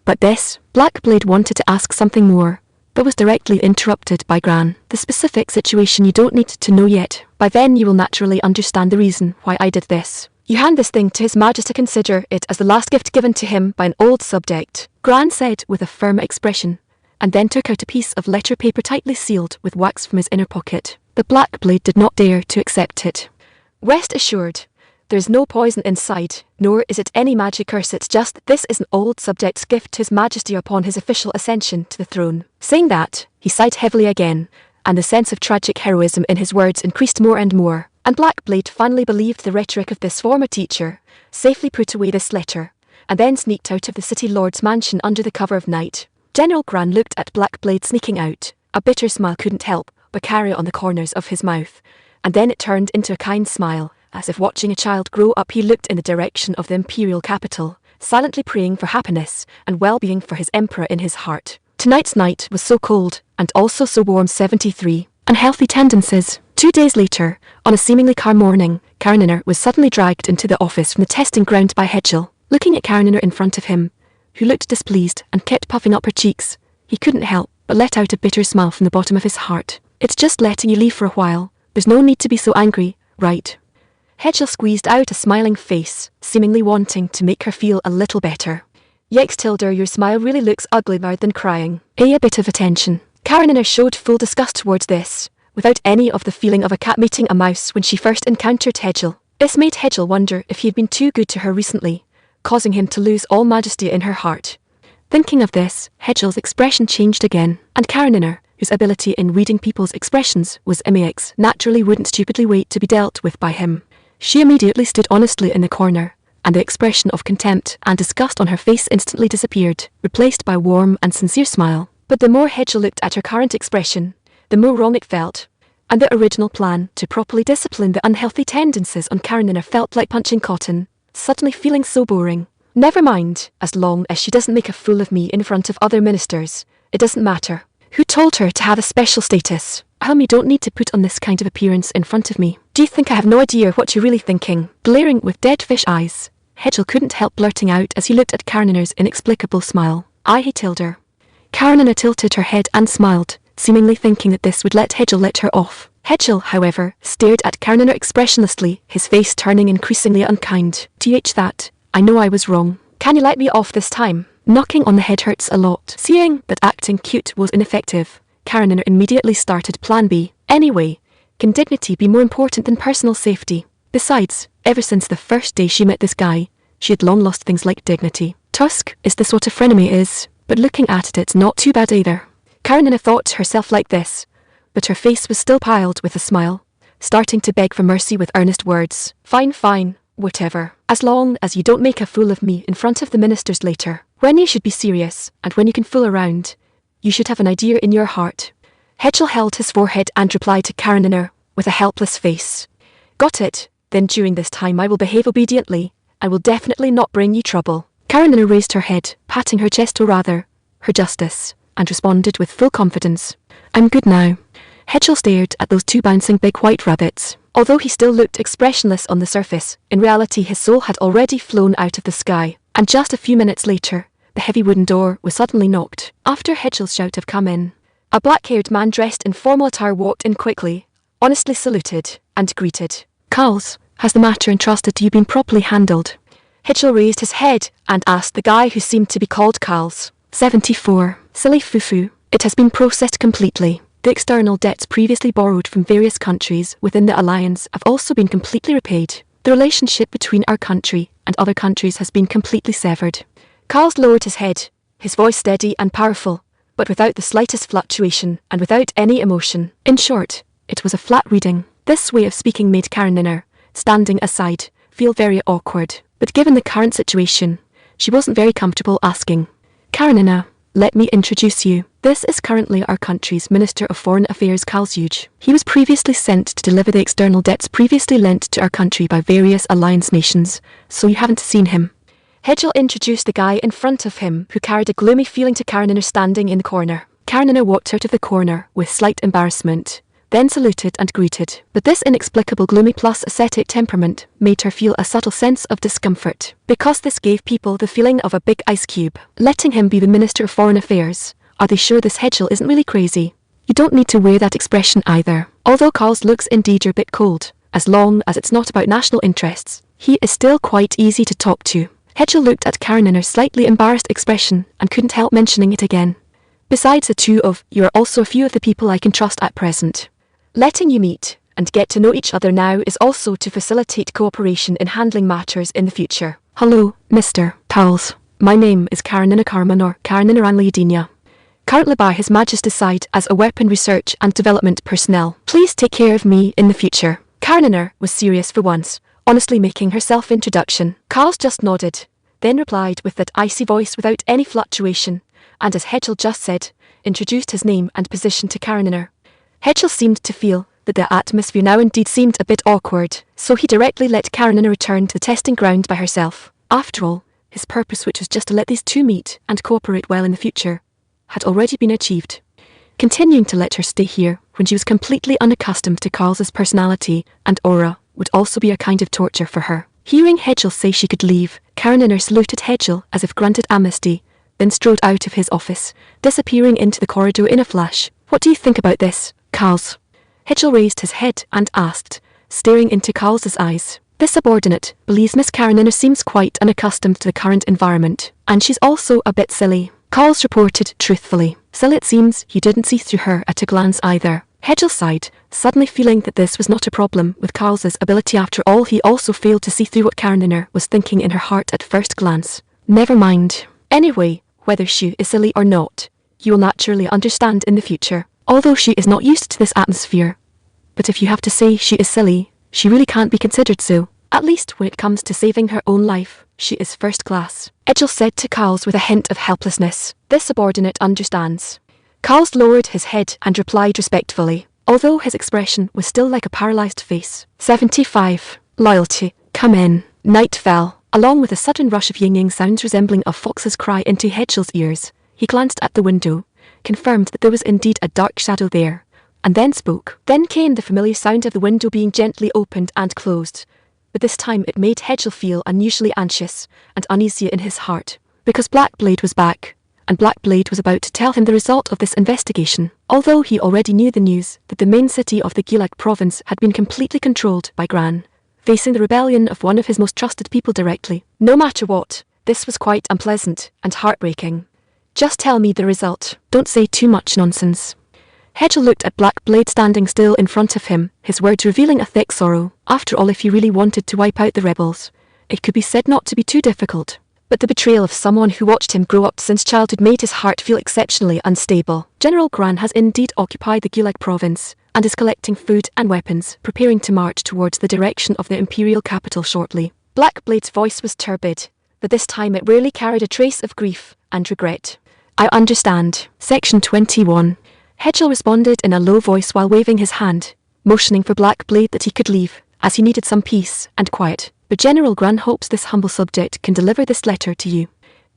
[SPEAKER 1] But this, Black Blade wanted to ask something more, but was directly interrupted by Gran. "The specific situation you don't need to know yet. By then you will naturally understand the reason why I did this. You hand this thing to His Majesty to consider it as the last gift given to him by an old subject," Gran said with a firm expression, and then took out a piece of letter paper tightly sealed with wax from his inner pocket. The Black Blade did not dare to accept it. "Rest assured, there is no poison inside, nor is it any magic curse. It's just this is an old subject's gift to His Majesty upon his official ascension to the throne." Saying that, he sighed heavily again, and the sense of tragic heroism in his words increased more and more, and Black Blade finally believed the rhetoric of this former teacher, safely put away this letter, and then sneaked out of the city lord's mansion under the cover of night. General Gran looked at Black Blade sneaking out. A bitter smile couldn't help but carry on the corners of his mouth, and then it turned into a kind smile. As if watching a child grow up, he looked in the direction of the imperial capital, silently praying for happiness and well-being for his emperor in his heart. Tonight's night was so cold, and also so warm. 73. Unhealthy tendencies. 2 days later, on a seemingly calm morning, Karenina was suddenly dragged into the office from the testing ground by Hedgel. Looking at Karenina in front of him, who looked displeased and kept puffing up her cheeks, he couldn't help but let out a bitter smile from the bottom of his heart. "It's just letting you leave for a while. There's no need to be so angry, right?" Hedgel squeezed out a smiling face, seemingly wanting to make her feel a little better. "Yikes, Tilda, your smile really looks uglier than crying." A bit of attention. Karenina showed full disgust towards this, without any of the feeling of a cat meeting a mouse when she first encountered Hedgel. This made Hedgel wonder if he had been too good to her recently, causing him to lose all majesty in her heart. Thinking of this, Hedgel's expression changed again, and Karenina, whose ability in reading people's expressions was immense, naturally wouldn't stupidly wait to be dealt with by him. She immediately stood honestly in the corner, and the expression of contempt and disgust on her face instantly disappeared, replaced by a warm and sincere smile. But the more Hedgel looked at her current expression, the more wrong it felt, and the original plan to properly discipline the unhealthy tendencies on Karenina felt like punching cotton, suddenly feeling so boring. "Never mind, as long as she doesn't make a fool of me in front of other ministers, it doesn't matter. Who told her to have a special status? You don't need to put on this kind of appearance in front of me. Do you think I have no idea what you're really thinking?" Glaring with dead fish eyes, Hedgel couldn't help blurting out as he looked at Karenina's inexplicable smile, "I hate Tilda." Karenina tilted her head and smiled, seemingly thinking that this would let Hedgel let her off. Hedgel, however, stared at Karenina expressionlessly, his face turning increasingly unkind. That, I know I was wrong. Can you let me off this time? Knocking on the head hurts a lot." Seeing that acting cute was ineffective, Karenina immediately started Plan B. Anyway, can dignity be more important than personal safety? Besides, ever since the first day she met this guy, she had long lost things like dignity. Tusk, is this what a frenemy is? But looking at it, it's not too bad either. Karenina thought to herself like this, but her face was still piled with a smile, starting to beg for mercy with earnest words. Fine, whatever. As long as you don't make a fool of me in front of the ministers later. When you should be serious, and when you can fool around, you should have an idea in your heart." Hedgel held his forehead and replied to Karenina with a helpless face. "Got it. Then during this time I will behave obediently. I will definitely not bring you trouble." Karenina raised her head, patting her chest, or rather, her justice, and responded with full confidence. "I'm good now." Hedgel stared at those two bouncing big white rabbits. Although he still looked expressionless on the surface, in reality his soul had already flown out of the sky, and just a few minutes later, the heavy wooden door was suddenly knocked. After Hedgel's shout of "come in," A black-haired man dressed in formal attire walked in quickly, honestly saluted, and greeted. "Carls, has the matter entrusted to you been properly handled?" Hitchell raised his head and asked the guy who seemed to be called Carls. 74. Silly fufu. It has been processed completely. The external debts previously borrowed from various countries within the alliance have also been completely repaid. The relationship between our country and other countries has been completely severed. Carls lowered his head, his voice steady and powerful, but without the slightest fluctuation and without any emotion. In short, it was a flat reading. This way of speaking made Karenina, standing aside, feel very awkward. But given the current situation, she wasn't very comfortable asking. "Karenina, let me introduce you. This is currently our country's Minister of Foreign Affairs, Kalsuj. He was previously sent to deliver the external debts previously lent to our country by various alliance nations, so you haven't seen him." Hedgel introduced the guy in front of him, who carried a gloomy feeling to Karenina standing in the corner. Karenina walked out of the corner with slight embarrassment, then saluted and greeted. But this inexplicable gloomy plus ascetic temperament made her feel a subtle sense of discomfort, because this gave people the feeling of a big ice cube. Letting him be the Minister of Foreign Affairs, are they sure this Hedgel isn't really crazy? You don't need to wear that expression either. Although Carl's looks indeed are a bit cold, as long as it's not about national interests, he is still quite easy to talk to. Hedgel looked at Karenina's slightly embarrassed expression and couldn't help mentioning it again. "Besides the two of you are also a few of the people I can trust at present. Letting you meet and get to know each other now is also to facilitate cooperation in handling matters in the future. Hello, Mr. Carls. My name is Karenina Karman or Karenina Ranlyadinia. Currently by His Majesty's side as a weapon research and development personnel. Please take care of me in the future." Karenina was serious for once, honestly making her self-introduction. Carls just nodded, then replied with that icy voice without any fluctuation, and as Hedgel just said, introduced his name and position to Karenina. Hedgel seemed to feel that the atmosphere now indeed seemed a bit awkward, so he directly let Karenina return to the testing ground by herself. After all, his purpose, which was just to let these two meet and cooperate well in the future, had already been achieved. Continuing to let her stay here when she was completely unaccustomed to Carl's personality and aura would also be a kind of torture for her. Hearing Hedgel say she could leave, Karenina saluted Hedgel as if granted amnesty, then strode out of his office, disappearing into the corridor in a flash. "What do you think about this, Carls?" Hedgel raised his head and asked, staring into Carl's eyes. "This subordinate believes Miss Karenina seems quite unaccustomed to the current environment, and she's also a bit silly." Carls reported truthfully. Silly it seems he didn't see through her at a glance either. Hedgel sighed, suddenly feeling that this was not a problem with Carl's ability after all. He also failed to see through what Karenina was thinking in her heart at first glance. Never mind. Anyway, whether she is silly or not, you will naturally understand in the future, although she is not used to this atmosphere. But if you have to say she is silly, she really can't be considered so. At least when it comes to saving her own life, she is first class. Hedgel said to Carls with a hint of helplessness. "This subordinate understands." Carls lowered his head and replied respectfully, although his expression was still like a paralyzed face. 75. Loyalty. Come in. Night fell, along with a sudden rush of ying-yang sounds resembling a fox's cry into Hedgel's ears. He glanced at the window, confirmed that there was indeed a dark shadow there, and then spoke. Then came the familiar sound of the window being gently opened and closed, but this time it made Hedgel feel unusually anxious and uneasy in his heart, because Blackblade was back, and Blackblade was about to tell him the result of this investigation. Although he already knew the news that the main city of the Gulag province had been completely controlled by Gran, facing the rebellion of one of his most trusted people directly. No matter what, this was quite unpleasant and heartbreaking. "Just tell me the result. Don't say too much nonsense." Hedgel looked at Blackblade standing still in front of him, his words revealing a thick sorrow. After all, if he really wanted to wipe out the rebels, it could be said not to be too difficult. But the betrayal of someone who watched him grow up since childhood made his heart feel exceptionally unstable. General Gran has indeed occupied the Gulag province, and is collecting food and weapons, preparing to march towards the direction of the imperial capital shortly. Blackblade's voice was turbid, but this time it rarely carried a trace of grief and regret. "I understand." Section 21. Hedgel responded in a low voice while waving his hand, motioning for Blackblade that he could leave, as he needed some peace and quiet. "But General Gran hopes this humble subject can deliver this letter to you.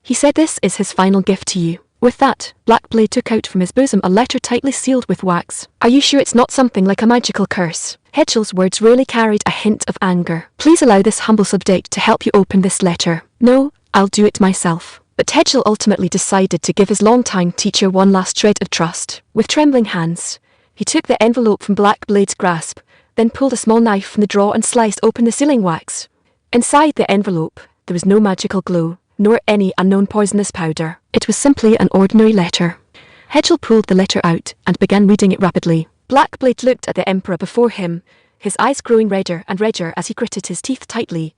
[SPEAKER 1] He said this is his final gift to you." With that, Blackblade took out from his bosom a letter tightly sealed with wax. "Are you sure it's not something like a magical curse?" Hedgel's words rarely carried a hint of anger. "Please allow this humble subject to help you open this letter." "No, I'll do it myself." But Hedgel ultimately decided to give his longtime teacher one last shred of trust. With trembling hands, he took the envelope from Black Blade's grasp, then pulled a small knife from the drawer and sliced open the sealing wax. Inside the envelope, there was no magical glue, nor any unknown poisonous powder. It was simply an ordinary letter. Hedgel pulled the letter out and began reading it rapidly. Black Blade looked at the Emperor before him, his eyes growing redder and redder as he gritted his teeth tightly,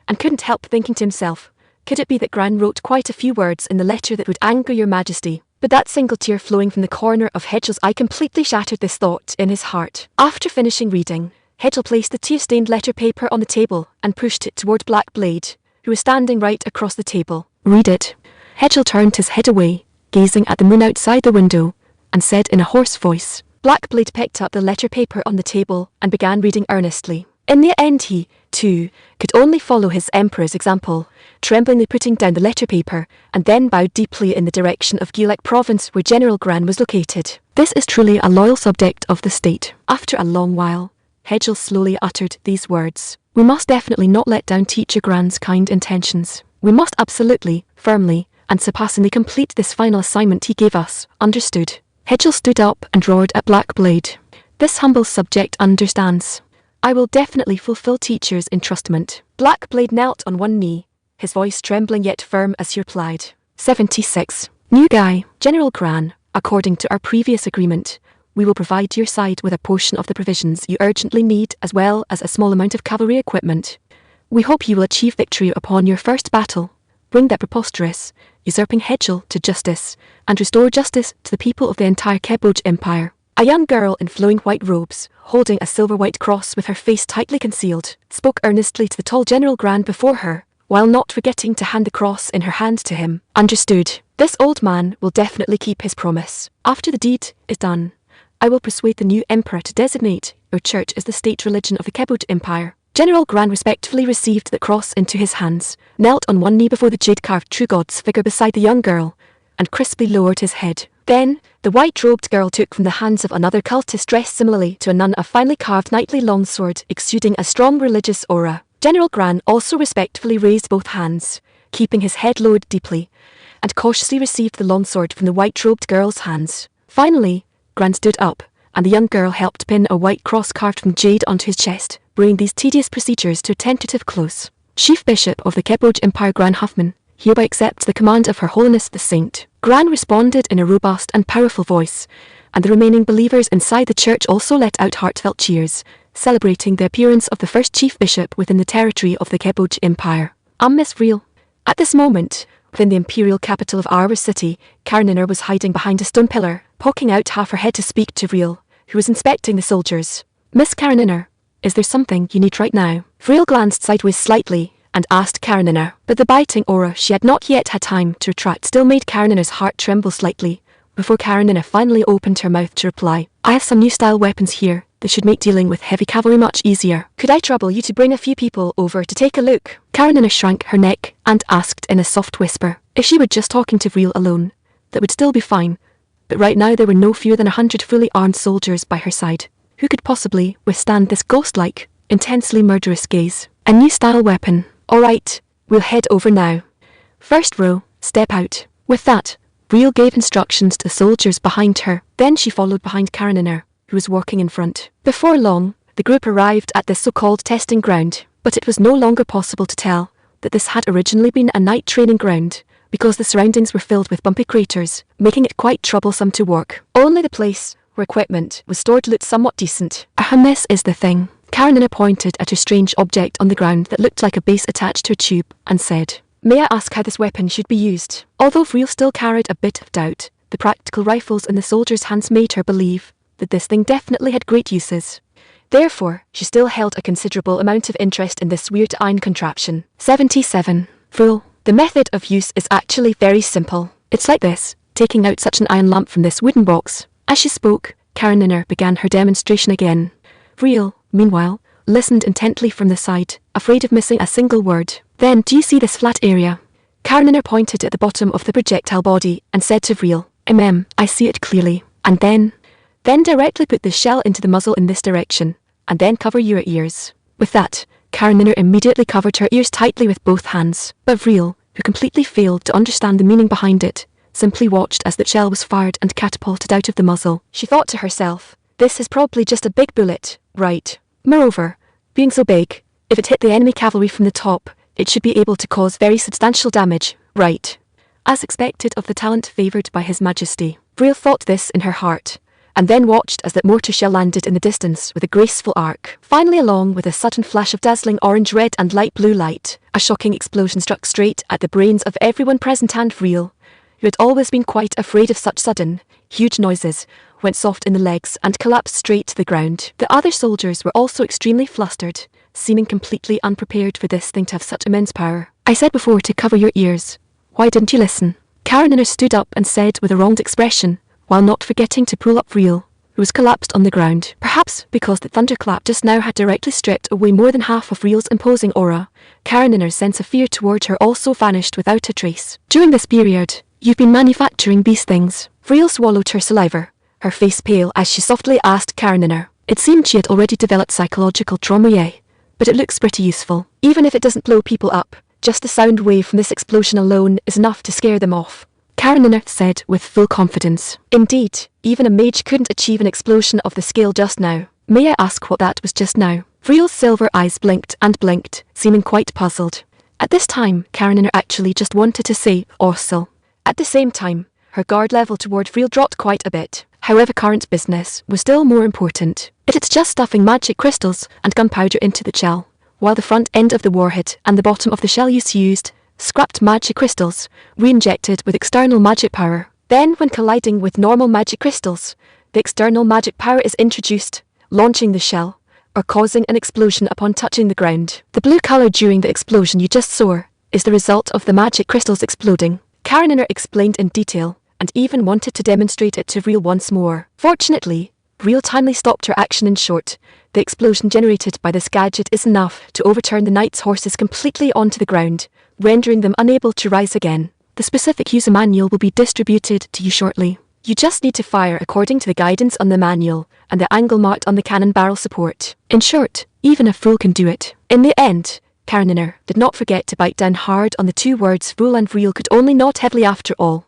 [SPEAKER 1] and couldn't help thinking to himself, could it be that Gran wrote quite a few words in the letter that would anger your majesty? But that single tear flowing from the corner of Hedgel's eye completely shattered this thought in his heart. After finishing reading, Hedgel placed the tear-stained letter paper on the table and pushed it toward Black Blade, who was standing right across the table. Read it. Hedgel turned his head away, gazing at the moon outside the window, and said in a hoarse voice. Black Blade picked up the letter paper on the table and began reading earnestly. In the end he, too, could only follow his Emperor's example, tremblingly putting down the letter paper, and then bowed deeply in the direction of Gilek province where General Gran was located. This is truly a loyal subject of the state. After a long while, Hedgel slowly uttered these words. We must definitely not let down Teacher Gran's kind intentions. We must absolutely, firmly, and surpassingly complete this final assignment he gave us. Understood? Hedgel stood up and roared at Black Blade. This humble subject understands. I will definitely fulfill Teacher's entrustment. Black Blade knelt on one knee, his voice trembling yet firm as he replied. 76. New guy, General Gran, according to our previous agreement, we will provide your side with a portion of the provisions you urgently need as well as a small amount of cavalry equipment. We hope you will achieve victory upon your first battle, bring that preposterous, usurping Hedgel to justice, and restore justice to the people of the entire Keboj Empire. A young girl in flowing white robes, holding a silver-white cross with her face tightly concealed, spoke earnestly to the tall General Gran before her, while not forgetting to hand the cross in her hand to him. Understood. This old man will definitely keep his promise. After the deed is done, I will persuade the new emperor to designate your church as the state religion of the Keboj Empire. General Gran respectfully received the cross into his hands, knelt on one knee before the jade-carved true god's figure beside the young girl, and crisply lowered his head. Then, the white-robed girl took from the hands of another cultist dressed similarly to a nun a finely carved knightly longsword exuding a strong religious aura. General Gran also respectfully raised both hands, keeping his head lowered deeply, and cautiously received the longsword from the white-robed girl's hands. Finally, Gran stood up, and the young girl helped pin a white cross carved from jade onto his chest, bringing these tedious procedures to a tentative close. Chief Bishop of the Keboj Empire Gran Huffman hereby accepts the command of Her Holiness the Saint. Gran responded in a robust and powerful voice, and the remaining believers inside the church also let out heartfelt cheers, celebrating the appearance of the first chief bishop within the territory of the Keboj Empire. Miss Real. At this moment, within the imperial capital of Arwa City, Karenina was hiding behind a stone pillar, poking out half her head to speak to Real, who was inspecting the soldiers. Miss Karenina, is there something you need right now? Real glanced sideways slightly and asked Karenina, but the biting aura she had not yet had time to retract still made Karenina's heart tremble slightly, before Karenina finally opened her mouth to reply. I have some new style weapons here that should make dealing with heavy cavalry much easier. Could I trouble you to bring a few people over to take a look? Karenina shrank her neck and asked in a soft whisper. If she were just talking to Real alone, that would still be fine, but right now there were no fewer than 100 fully armed soldiers by her side. Who could possibly withstand this ghost-like, intensely murderous gaze? A new style weapon. All right, we'll head over now. First row, step out. With that, Real gave instructions to the soldiers behind her. Then she followed behind Karenina, who was walking in front. Before long, the group arrived at the so-called testing ground, but it was no longer possible to tell that this had originally been a night training ground, because the surroundings were filled with bumpy craters, making it quite troublesome to walk. Only the place where equipment was stored looked somewhat decent. This is the thing. Karenina pointed at a strange object on the ground that looked like a base attached to a tube, and said, May I ask how this weapon should be used? Although Real still carried a bit of doubt, the practical rifles in the soldiers' hands made her believe that this thing definitely had great uses. Therefore, she still held a considerable amount of interest in this weird iron contraption. 77. Real. The method of use is actually very simple. It's like this, taking out such an iron lamp from this wooden box. As she spoke, Karenina began her demonstration again. Real, meanwhile, listened intently from the side, afraid of missing a single word. Then, do you see this flat area? Karenina pointed at the bottom of the projectile body and said to Real, I see it clearly. And then directly put the shell into the muzzle in this direction, and then cover your ears. With that, Karenina immediately covered her ears tightly with both hands. But Real, who completely failed to understand the meaning behind it, simply watched as the shell was fired and catapulted out of the muzzle. She thought to herself, this is probably just a big bullet, right? Moreover, being so big, if it hit the enemy cavalry from the top, it should be able to cause very substantial damage, right? As expected of the talent favoured by His Majesty. Vril thought this in her heart, and then watched as that mortar shell landed in the distance with a graceful arc. Finally, along with a sudden flash of dazzling orange, red and light blue light, a shocking explosion struck straight at the brains of everyone present, and Vril, who had always been quite afraid of such sudden, huge noises, went soft in the legs and collapsed straight to the ground. The other soldiers were also extremely flustered, seeming completely unprepared for this thing to have such immense power. I said before to cover your ears. Why didn't you listen? Karenina stood up and said with a wronged expression, while not forgetting to pull up Vril, who was collapsed on the ground. Perhaps because the thunderclap just now had directly stripped away more than half of Vril's imposing aura, Karenina's sense of fear toward her also vanished without a trace. During this period, you've been manufacturing these things. Vril swallowed her saliva, her face pale as she softly asked Karenina. It seemed she had already developed psychological trauma, but it looks pretty useful. Even if it doesn't blow people up, just the sound wave from this explosion alone is enough to scare them off. Karenina said with full confidence. Indeed, even a mage couldn't achieve an explosion of the scale just now. May I ask what that was just now? Vril's silver eyes blinked and blinked, seeming quite puzzled. At this time, Karenina actually just wanted to say, "Awesome." At the same time, her guard level toward Vril dropped quite a bit. However, current business was still more important. It's just stuffing magic crystals and gunpowder into the shell, while the front end of the warhead and the bottom of the shell used scrapped magic crystals, re-injected with external magic power. Then, when colliding with normal magic crystals, the external magic power is introduced, launching the shell, or causing an explosion upon touching the ground. The blue color during the explosion you just saw is the result of the magic crystals exploding. Karenina explained in detail, and even wanted to demonstrate it to Vril once more. Fortunately, Vril timely stopped her action in short. The explosion generated by this gadget is enough to overturn the knight's horses completely onto the ground, rendering them unable to rise again. The specific user manual will be distributed to you shortly. You just need to fire according to the guidance on the manual and the angle marked on the cannon barrel support. In short, even a fool can do it. In the end, Karenina did not forget to bite down hard on the two words fool, and Vril could only nod heavily after all.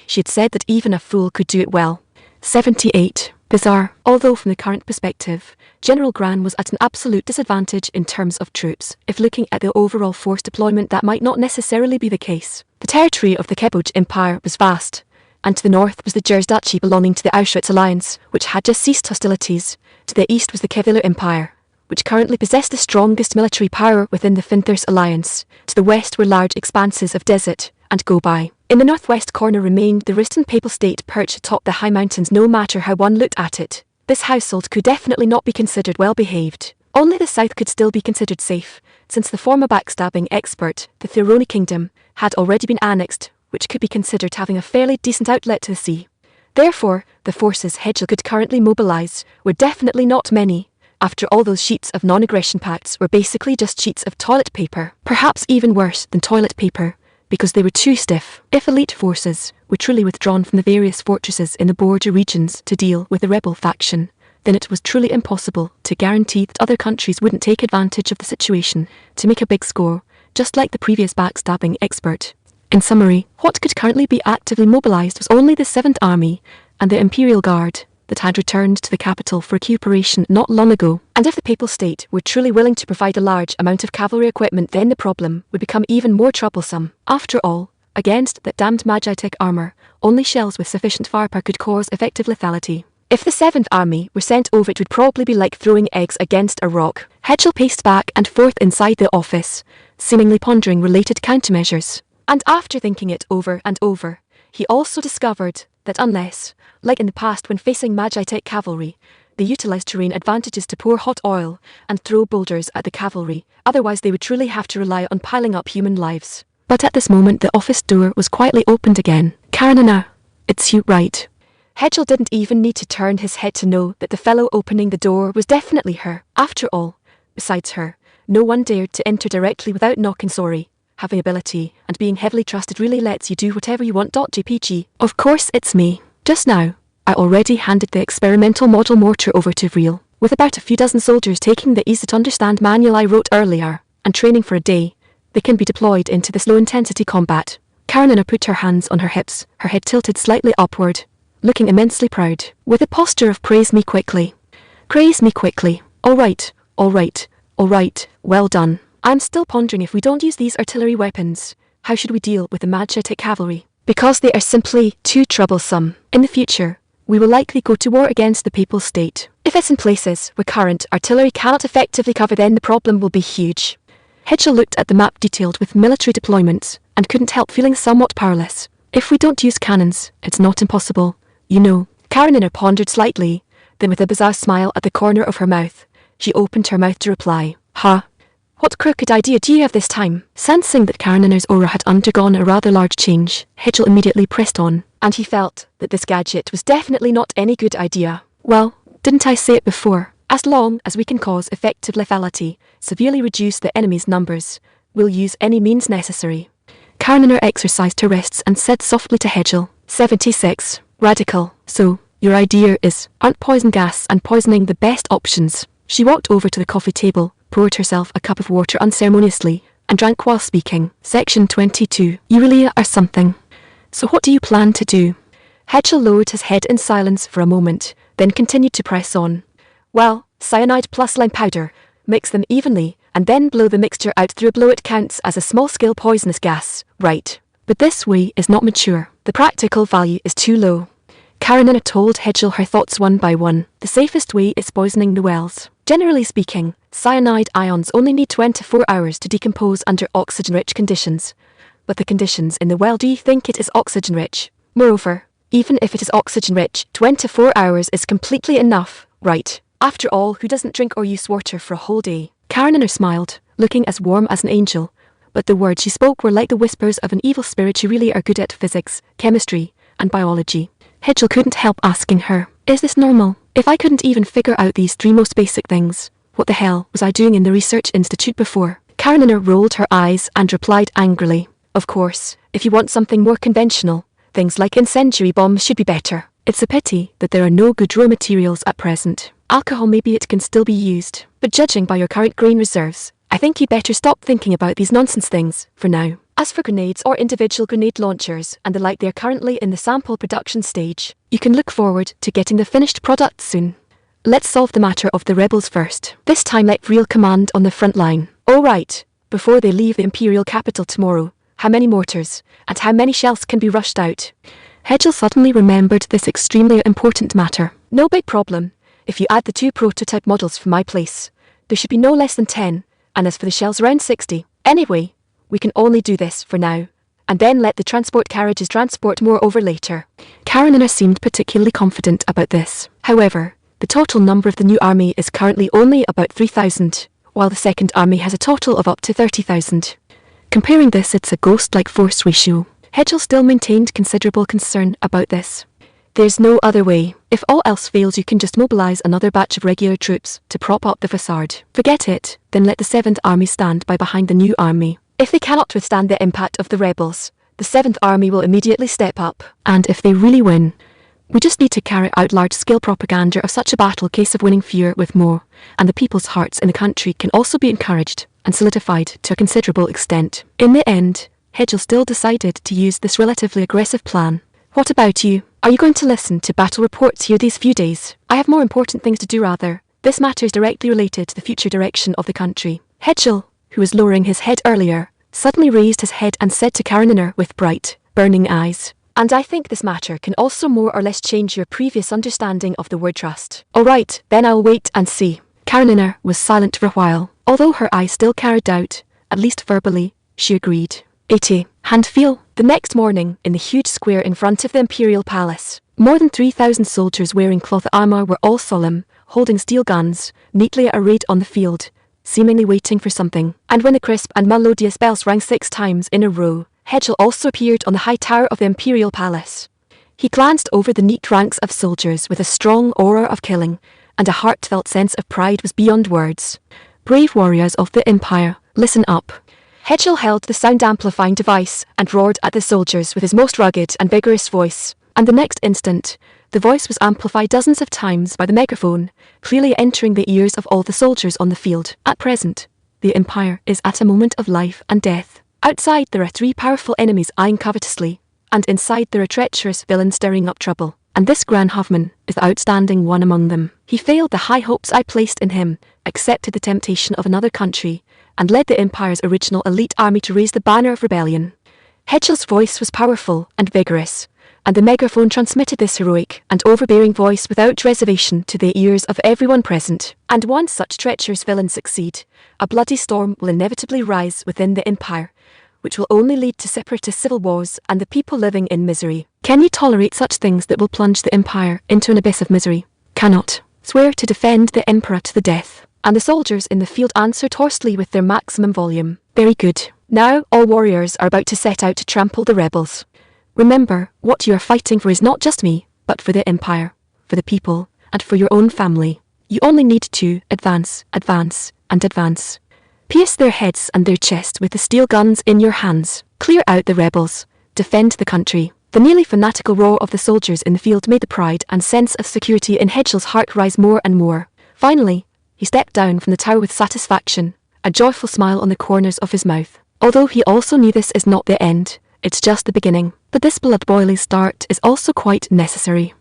[SPEAKER 1] She had said that even a fool could do it well. 78. Bizarre. Although from the current perspective, General Gran was at an absolute disadvantage in terms of troops. If looking at the overall force deployment, that might not necessarily be the case. The territory of the Keboj Empire was vast, and to the north was the Gers Duchy belonging to the Auschwitz Alliance, which had just ceased hostilities. To the east was the Kevlar Empire, which currently possessed the strongest military power within the Finthers Alliance. To the west were large expanses of desert and go-by. In the northwest corner remained the Riston Papal State perched atop the high mountains. No matter how one looked at it, this household could definitely not be considered well-behaved. Only the south could still be considered safe, since the former backstabbing expert, the Thironi Kingdom, had already been annexed, which could be considered having a fairly decent outlet to the sea. Therefore, the forces Hedgel could currently mobilize were definitely not many. After all, those sheets of non-aggression pacts were basically just sheets of toilet paper, perhaps even worse than toilet paper, because they were too stiff. If elite forces were truly withdrawn from the various fortresses in the border regions to deal with the rebel faction, then it was truly impossible to guarantee that other countries wouldn't take advantage of the situation to make a big score, just like the previous backstabbing expert. In summary, what could currently be actively mobilized was only the 7th Army and the Imperial Guard that had returned to the capital for recuperation not long ago. And if the Papal State were truly willing to provide a large amount of cavalry equipment, then the problem would become even more troublesome. After all, against that damned Magitech armor, only shells with sufficient firepower could cause effective lethality. If the 7th Army were sent over, it would probably be like throwing eggs against a rock. Hedgel paced back and forth inside the office, seemingly pondering related countermeasures. And after thinking it over and over, he also discovered that unless, like in the past when facing Magitech cavalry, they utilized terrain advantages to pour hot oil and throw boulders at the cavalry, otherwise they would truly have to rely on piling up human lives. But at this moment the office door was quietly opened again. Karenina, it's you, right? Hedgel didn't even need to turn his head to know that the fellow opening the door was definitely her. After all, besides her, no one dared to enter directly without knocking. Sorry. Having ability and being heavily trusted really lets you do whatever you want. JPG. Of course it's me. Just now, I already handed the experimental model mortar over to Vril, with about a few dozen soldiers taking the easy-to-understand manual I wrote earlier, and training for a day. They can be deployed into this low-intensity combat. Karenina put her hands on her hips, her head tilted slightly upward, looking immensely proud, with a posture of praise me quickly. Praise me quickly. All right, all right, all right, well done. I'm still pondering if we don't use these artillery weapons. How should we deal with the majestic cavalry? Because they are simply too troublesome. In the future, we will likely go to war against the Papal State. If it's in places where current artillery cannot effectively cover, then the problem will be huge. Hedgel looked at the map detailed with military deployments and couldn't help feeling somewhat powerless. If we don't use cannons, it's not impossible. You know. Karenina pondered slightly, then with a bizarre smile at the corner of her mouth, she opened her mouth to reply. Huh? What crooked idea do you have this time? Sensing that Karenina's aura had undergone a rather large change, Hedgel immediately pressed on, and he felt that this gadget was definitely not any good idea. Well, didn't I say it before? As long as we can cause effective lethality, severely reduce the enemy's numbers, we'll use any means necessary. Karenina exercised her wrists and said softly to Hedgel, 76. Radical. So, your idea is, aren't poison gas and poisoning the best options? She walked over to the coffee table, poured herself a cup of water unceremoniously, and drank while speaking. Section 22. You really are something. So what do you plan to do? Hedgel lowered his head in silence for a moment, then continued to press on. Well, cyanide plus lime powder. Mix them evenly, and then blow the mixture out through a blow. It counts as a small-scale poisonous gas, right? But this way is not mature. The practical value is too low. Karenina told Hedgel her thoughts one by one. The safest way is poisoning the wells. Generally speaking, cyanide ions only need 24 hours to decompose under oxygen-rich conditions. But the conditions in the well, do you think it is oxygen-rich? Moreover, even if it is oxygen-rich, 24 hours is completely enough, right? After all, who doesn't drink or use water for a whole day? Karenina smiled, looking as warm as an angel, but the words she spoke were like the whispers of an evil spirit. You really are good at physics, chemistry, and biology. Hedgel couldn't help asking her, is this normal? If I couldn't even figure out these three most basic things, what the hell was I doing in the research institute before? Karenina rolled her eyes and replied angrily, of course, if you want something more conventional, things like incendiary bombs should be better. It's a pity that there are no good raw materials at present. Alcohol, maybe it can still be used, but judging by your current grain reserves, I think you'd better stop thinking about these nonsense things, for now. As for grenades or individual grenade launchers and the like, they are currently in the sample production stage. You can look forward to getting the finished product soon. Let's solve the matter of the rebels first. This time let real command on the front line. All right, before they leave the imperial capital tomorrow, how many mortars and how many shells can be rushed out? Hedgel suddenly remembered this extremely important matter. No big problem. If you add the 2 prototype models from my place, there should be no less than 10, and as for the shells, around 60. Anyway, we can only do this for now, and then let the transport carriages transport more over later. Karenina seemed particularly confident about this. However, the total number of the new army is currently only about 3,000, while the second army has a total of up to 30,000. Comparing this, it's a ghost-like force ratio. Hedgel still maintained considerable concern about this. There's no other way. If all else fails, you can just mobilize another batch of regular troops to prop up the facade. Forget it, then let the 7th Army stand by behind the new army. If they cannot withstand the impact of the rebels, the 7th Army will immediately step up. And if they really win, we just need to carry out large-scale propaganda of such a battle. Case of winning fear with more, and the people's hearts in the country can also be encouraged and solidified to a considerable extent. In the end, Hedgel still decided to use this relatively aggressive plan. What about you? Are you going to listen to battle reports here these few days? I have more important things to do rather. This matter is directly related to the future direction of the country. Hedgel, who was lowering his head earlier, suddenly raised his head and said to Karenina with bright, burning eyes, and I think this matter can also more or less change your previous understanding of the word trust. All right, then I'll wait and see. Karenina was silent for a while. Although her eyes still carried doubt, at least verbally, she agreed. 80. Hand feel. The next morning, in the huge square in front of the imperial palace, more than 3,000 soldiers wearing cloth armor were all solemn, holding steel guns, neatly arrayed on the field, seemingly waiting for something. And when the crisp and melodious bells rang 6 times in a row, Hedgel also appeared on the high tower of the imperial palace. He glanced over the neat ranks of soldiers with a strong aura of killing, and a heartfelt sense of pride was beyond words. Brave warriors of the Empire, listen up. Hedgel held the sound-amplifying device and roared at the soldiers with his most rugged and vigorous voice, and the next instant, the voice was amplified dozens of times by the megaphone, clearly entering the ears of all the soldiers on the field. At present, The empire is at a moment of life and death. Outside there are 3 powerful enemies eyeing covetously, and inside there are treacherous villains stirring up trouble. And this Gran Hovman is the outstanding one among them. He failed the high hopes I placed in him, accepted the temptation of another country, and led the Empire's original elite army to raise the banner of rebellion. Hedgel's voice was powerful and vigorous, and the megaphone transmitted this heroic and overbearing voice without reservation to the ears of everyone present. And once such treacherous villains succeed, a bloody storm will inevitably rise within the Empire, which will only lead to separatist civil wars and the people living in misery. Can you tolerate such things that will plunge the Empire into an abyss of misery? Cannot. Swear to defend the Emperor to the death. And the soldiers in the field answered hoarsely with their maximum volume. Very good. Now all warriors are about to set out to trample the rebels. Remember, what you are fighting for is not just me, but for the Empire, for the people, and for your own family. You only need to advance, advance, and advance. Pierce their heads and their chests with the steel guns in your hands. Clear out the rebels. Defend the country. The nearly fanatical roar of the soldiers in the field made the pride and sense of security in Hedgel's heart rise more and more. Finally, he stepped down from the tower with satisfaction, a joyful smile on the corners of his mouth. Although he also knew this is not the end, it's just the beginning. But this blood-boiling start is also quite necessary.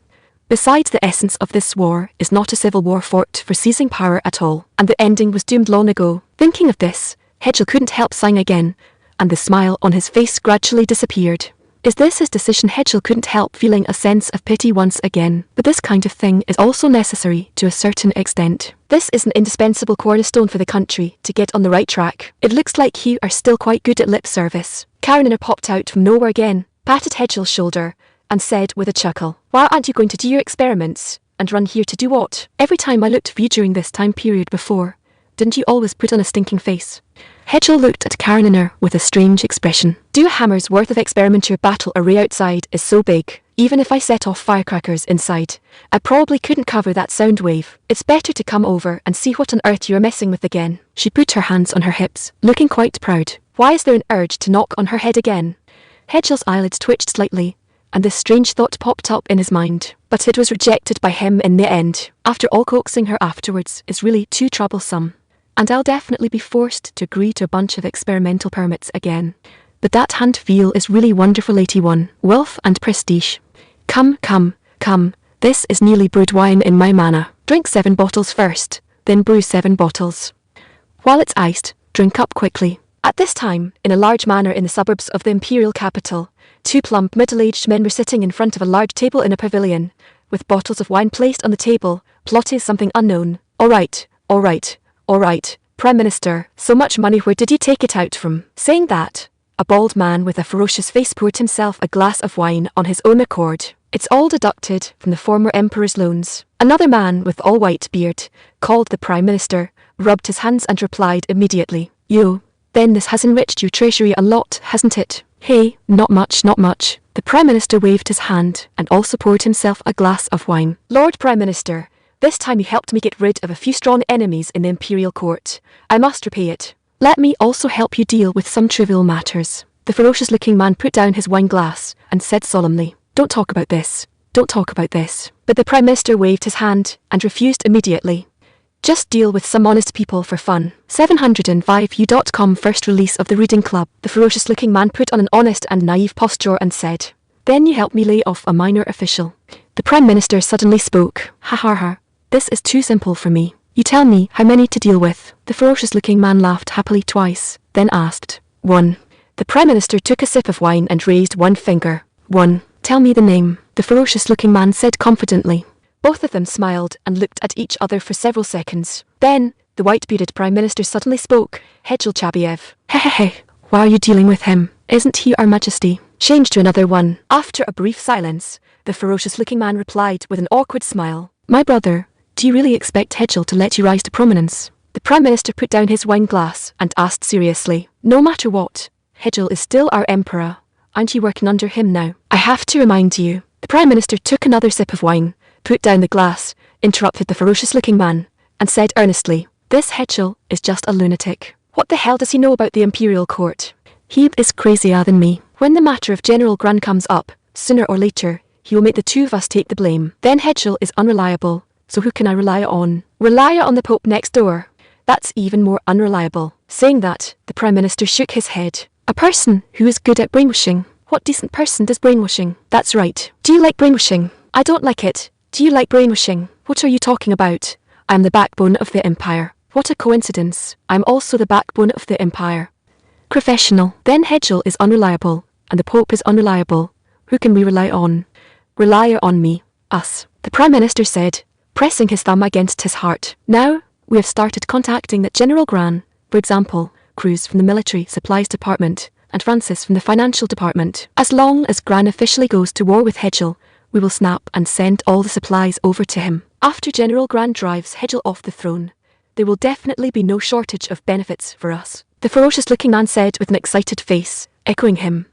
[SPEAKER 1] Besides, the essence of this war is not a civil war fought for seizing power at all, and the ending was doomed long ago. Thinking of this, Hedgel couldn't help sighing again, and the smile on his face gradually disappeared. Is this his decision? Hedgel couldn't help feeling a sense of pity once again. But this kind of thing is also necessary to a certain extent. This is an indispensable cornerstone for the country to get on the right track. It looks like you are still quite good at lip service. Karenina popped out from nowhere again, patted Hedgel's shoulder, and said with a chuckle, "Why aren't you going to do your experiments, and run here to do what? Every time I looked for you during this time period before, didn't you always put on a stinking face?" Hedgel looked at Karenina with a strange expression. "Do a hammer's worth of experiment your battle array outside is so big, even if I set off firecrackers inside, I probably couldn't cover that sound wave. It's better to come over and see what on earth you're messing with again." She put her hands on her hips, looking quite proud. Why is there an urge to knock on her head again? Hedgel's eyelids twitched slightly, and this strange thought popped up in his mind. But it was rejected by him in the end. After all, coaxing her afterwards is really too troublesome. And I'll definitely be forced to agree to a bunch of experimental permits again. But that hand feel is really wonderful, 81. Wealth and prestige. Come, come, come. This is newly brewed wine in my manner. Drink 7 bottles first, then brew 7 bottles. While it's iced, drink up quickly. At this time, in a large manor in the suburbs of the imperial capital, 2 plump middle-aged men were sitting in front of a large table in a pavilion, with bottles of wine placed on the table, plotting something unknown. All right, all right. All right, Prime Minister, so much money, where did you take it out from? Saying that, a bald man with a ferocious face poured himself a glass of wine on his own accord. It's all deducted from the former Emperor's loans. Another man with all-white beard, called the Prime Minister, rubbed his hands and replied immediately, "Yo, then this has enriched your treasury a lot, hasn't it?" "Hey, not much, not much." The Prime Minister waved his hand and also poured himself a glass of wine. "Lord Prime Minister, this time you helped me get rid of a few strong enemies in the imperial court. I must repay it. Let me also help you deal with some trivial matters." The ferocious-looking man put down his wine glass and said solemnly, "Don't talk about this. Don't talk about this." But the Prime Minister waved his hand and refused immediately. "Just deal with some honest people for fun." 705u.com First release of the Reading Club. The ferocious-looking man put on an honest and naive posture and said, "Then you help me lay off a minor official." The Prime Minister suddenly spoke. "Ha ha ha. This is too simple for me. You tell me how many to deal with." The ferocious-looking man laughed happily twice, then asked, "1." The Prime Minister took a sip of wine and raised one finger. "1. Tell me the name," the ferocious-looking man said confidently. Both of them smiled and looked at each other for several seconds. Then, the white-bearded Prime Minister suddenly spoke. "Hedgel Chabiev." "Hehehe, why are you dealing with him? Isn't he Our Majesty?" "Change to another one." After a brief silence, the ferocious-looking man replied with an awkward smile, "My brother, do you really expect Hedgel to let you rise to prominence?" The Prime Minister put down his wine glass and asked seriously, "No matter what, Hedgel is still our Emperor. Aren't you working under him now?" "I have to remind you." The Prime Minister took another sip of wine, put down the glass, interrupted the ferocious-looking man, and said earnestly, "This Hedgel is just a lunatic. What the hell does he know about the imperial court? He is crazier than me. When the matter of General Gran comes up, sooner or later, he will make the 2 of us take the blame. Then Hedgel is unreliable. So who can I rely on? Rely on the Pope next door. That's even more unreliable. Saying that, the Prime Minister shook his head. A person who is good at brainwashing. What decent person does brainwashing? That's right. Do you like brainwashing? I don't like it. Do you like brainwashing? What are you talking about? I am the backbone of the empire. What a coincidence. I'm also the backbone of the empire. Professional. Then Hedgel is unreliable, and the Pope is unreliable. Who can we rely on? Rely on me. Us. The Prime Minister said, pressing his thumb against his heart. Now, we have started contacting that General Gran, for example, Cruz from the Military Supplies Department, and Francis from the Financial Department. As long as Gran officially goes to war with Hedgel, we will snap and send all the supplies over to him. After General Gran drives Hedgel off the throne, there will definitely be no shortage of benefits for us. The ferocious-looking man said with an excited face, echoing him.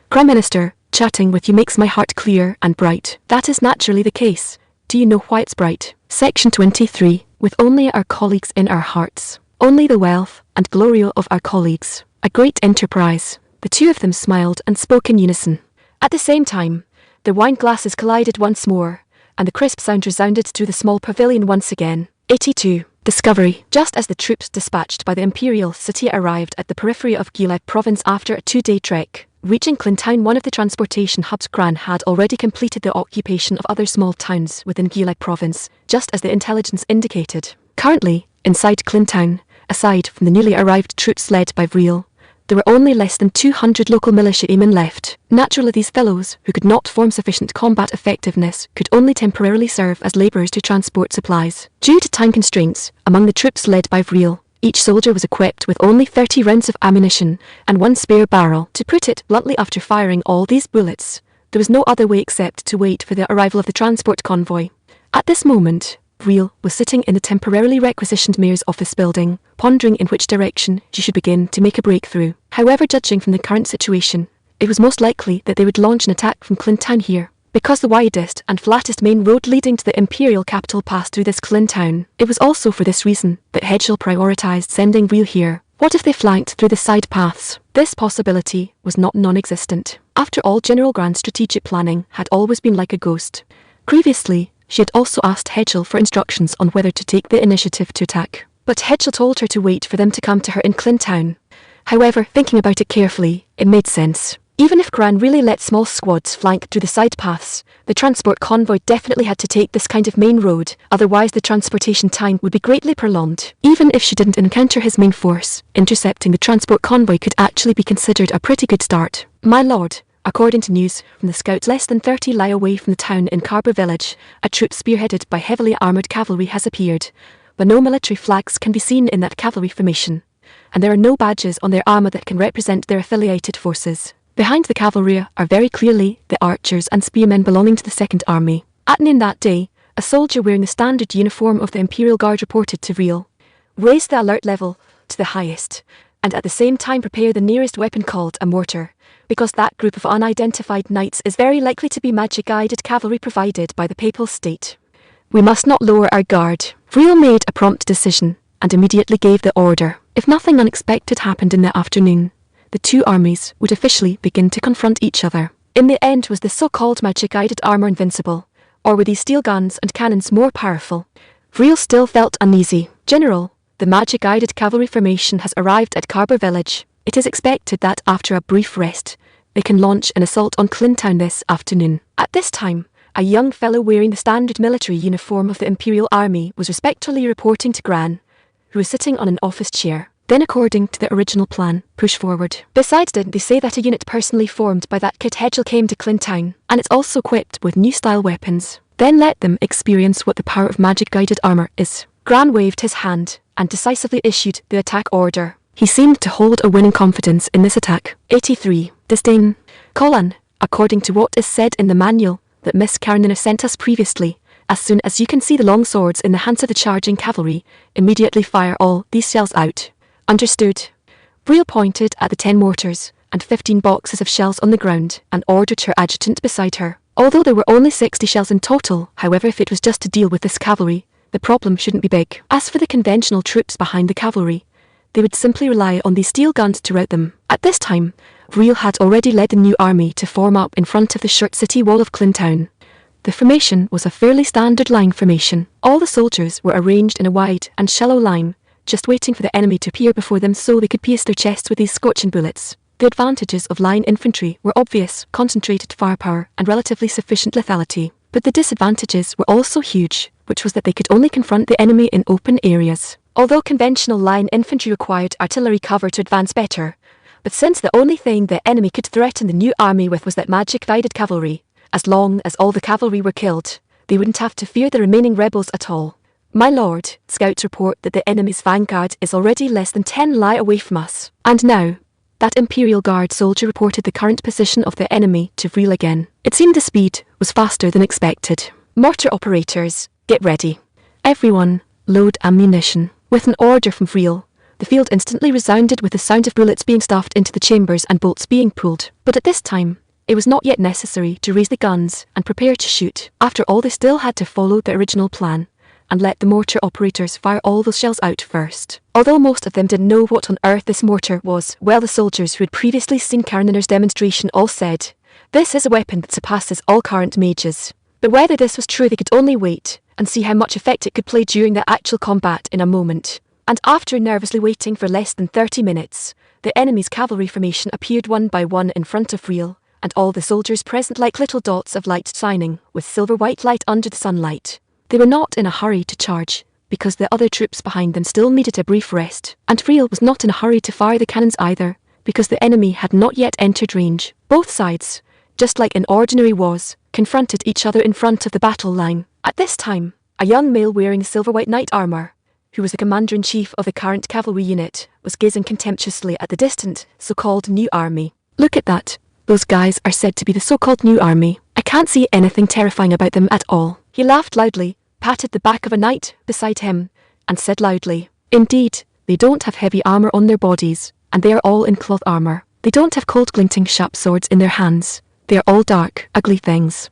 [SPEAKER 1] Prime Minister, chatting with you makes my heart clear and bright. That is naturally the case. Do you know why it's bright? Section 23. With only our colleagues in our hearts. Only the wealth and glory of our colleagues. A great enterprise. The two of them smiled and spoke in unison. At the same time, their wine glasses collided once more, and the crisp sound resounded through the small pavilion once again. 82. Discovery. Just as the troops dispatched by the imperial city arrived at the periphery of Gileb province after a 2-day trek, reaching Clintown, one of the transportation hubs, Gran had already completed the occupation of other small towns within Gileb province, just as the intelligence indicated. Currently, inside Clintown, aside from the newly arrived troops led by Vril, there were only less than 200 local militiamen left. Naturally, these fellows, who could not form sufficient combat effectiveness, could only temporarily serve as labourers to transport supplies. Due to time constraints, among the troops led by Vril, each soldier was equipped with only 30 rounds of ammunition and 1 spare barrel. To put it bluntly, after firing all these bullets, there was no other way except to wait for the arrival of the transport convoy. At this moment, Vril was sitting in the temporarily requisitioned mayor's office building, pondering in which direction she should begin to make a breakthrough. However, judging from the current situation, it was most likely that they would launch an attack from Clintown here. Because the widest and flattest main road leading to the imperial capital passed through this Clintown, it was also for this reason that Hedgel prioritized sending Vril here. What if they flanked through the side paths? This possibility was not non-existent. After all, General Gran's strategic planning had always been like a ghost. Previously, she had also asked Hedgel for instructions on whether to take the initiative to attack, but Hedgel told her to wait for them to come to her in Clintown. However, thinking about it carefully, it made sense. Even if Gran really let small squads flank through the side paths, the transport convoy definitely had to take this kind of main road, otherwise the transportation time would be greatly prolonged. Even if she didn't encounter his main force, intercepting the transport convoy could actually be considered a pretty good start. My lord, according to news from the scouts less than 30 li away from the town in Carber village, a troop spearheaded by heavily armoured cavalry has appeared, but no military flags can be seen in that cavalry formation, and there are no badges on their armour that can represent their affiliated forces. Behind the cavalry are very clearly the archers and spearmen belonging to the Second Army. At noon that day, a soldier wearing the standard uniform of the Imperial Guard reported to Vril, raised the alert level to the highest, and at the same time prepare the nearest weapon called a mortar, because that group of unidentified knights is very likely to be magic-guided cavalry provided by the Papal State. We must not lower our guard. Vril made a prompt decision, and immediately gave the order. If nothing unexpected happened in the afternoon, the two armies would officially begin to confront each other. In the end, was the so-called magic-guided armour invincible, or were these steel guns and cannons more powerful? Vril still felt uneasy. General, the magic-guided cavalry formation has arrived at Carber village. It is expected that after a brief rest, they can launch an assault on Clintown this afternoon. At this time, a young fellow wearing the standard military uniform of the Imperial Army was respectfully reporting to Gran, who was sitting on an office chair. Then, according to the original plan, push forward. Besides, didn't they say that a unit personally formed by that kid Hedgel came to Clintown, and it's also equipped with new style weapons? Then let them experience what the power of magic-guided armour is. Gran waved his hand, and decisively issued the attack order. He seemed to hold a winning confidence in this attack. 83. Disdain. Colin, according to what is said in the manual that Miss Karenina sent us previously, as soon as you can see the long swords in the hands of the charging cavalry, immediately fire all these shells out. Understood. Vril pointed at the 10 mortars and 15 boxes of shells on the ground and ordered her adjutant beside her. Although there were only 60 shells in total, however, if it was just to deal with this cavalry, the problem shouldn't be big. As for the conventional troops behind the cavalry, they would simply rely on these steel guns to rout them. At this time, Vril had already led the new army to form up in front of the short city wall of Clintown. The formation was a fairly standard line formation. All the soldiers were arranged in a wide and shallow line, just waiting for the enemy to appear before them so they could pierce their chests with these scorching bullets. The advantages of line infantry were obvious: concentrated firepower and relatively sufficient lethality. But the disadvantages were also huge, which was that they could only confront the enemy in open areas. Although conventional line infantry required artillery cover to advance better, but since the only thing the enemy could threaten the new army with was that magic-guided cavalry, as long as all the cavalry were killed, they wouldn't have to fear the remaining rebels at all. My lord, scouts report that the enemy's vanguard is already less than 10 lie away from us. And now, that Imperial Guard soldier reported the current position of the enemy to Vril again. It seemed the speed was faster than expected. Mortar operators, get ready. Everyone, load ammunition. With an order from Vril, the field instantly resounded with the sound of bullets being stuffed into the chambers and bolts being pulled. But at this time, it was not yet necessary to raise the guns and prepare to shoot. After all, they still had to follow the original plan and let the mortar operators fire all those shells out first. Although most of them didn't know what on earth this mortar was, well, the soldiers who had previously seen Karina's demonstration all said, "This is a weapon that surpasses all current mages." But whether this was true, they could only wait and see how much effect it could play during the actual combat in a moment. And after nervously waiting for less than 30 minutes, the enemy's cavalry formation appeared one by one in front of Vril, and all the soldiers present like little dots of light shining with silver-white light under the sunlight. They were not in a hurry to charge, because the other troops behind them still needed a brief rest, and Vril was not in a hurry to fire the cannons either, because the enemy had not yet entered range. Both sides, just like an ordinary wars, confronted each other in front of the battle line. At this time, a young male wearing silver-white knight armor, who was the commander-in-chief of the current cavalry unit, was gazing contemptuously at the distant, so-called new army. "Look at that. Those guys are said to be the so-called new army. I can't see anything terrifying about them at all." He laughed loudly, patted the back of a knight beside him, and said loudly, "Indeed, they don't have heavy armor on their bodies, and they are all in cloth armor. They don't have cold glinting sharp swords in their hands. They are all dark, ugly things.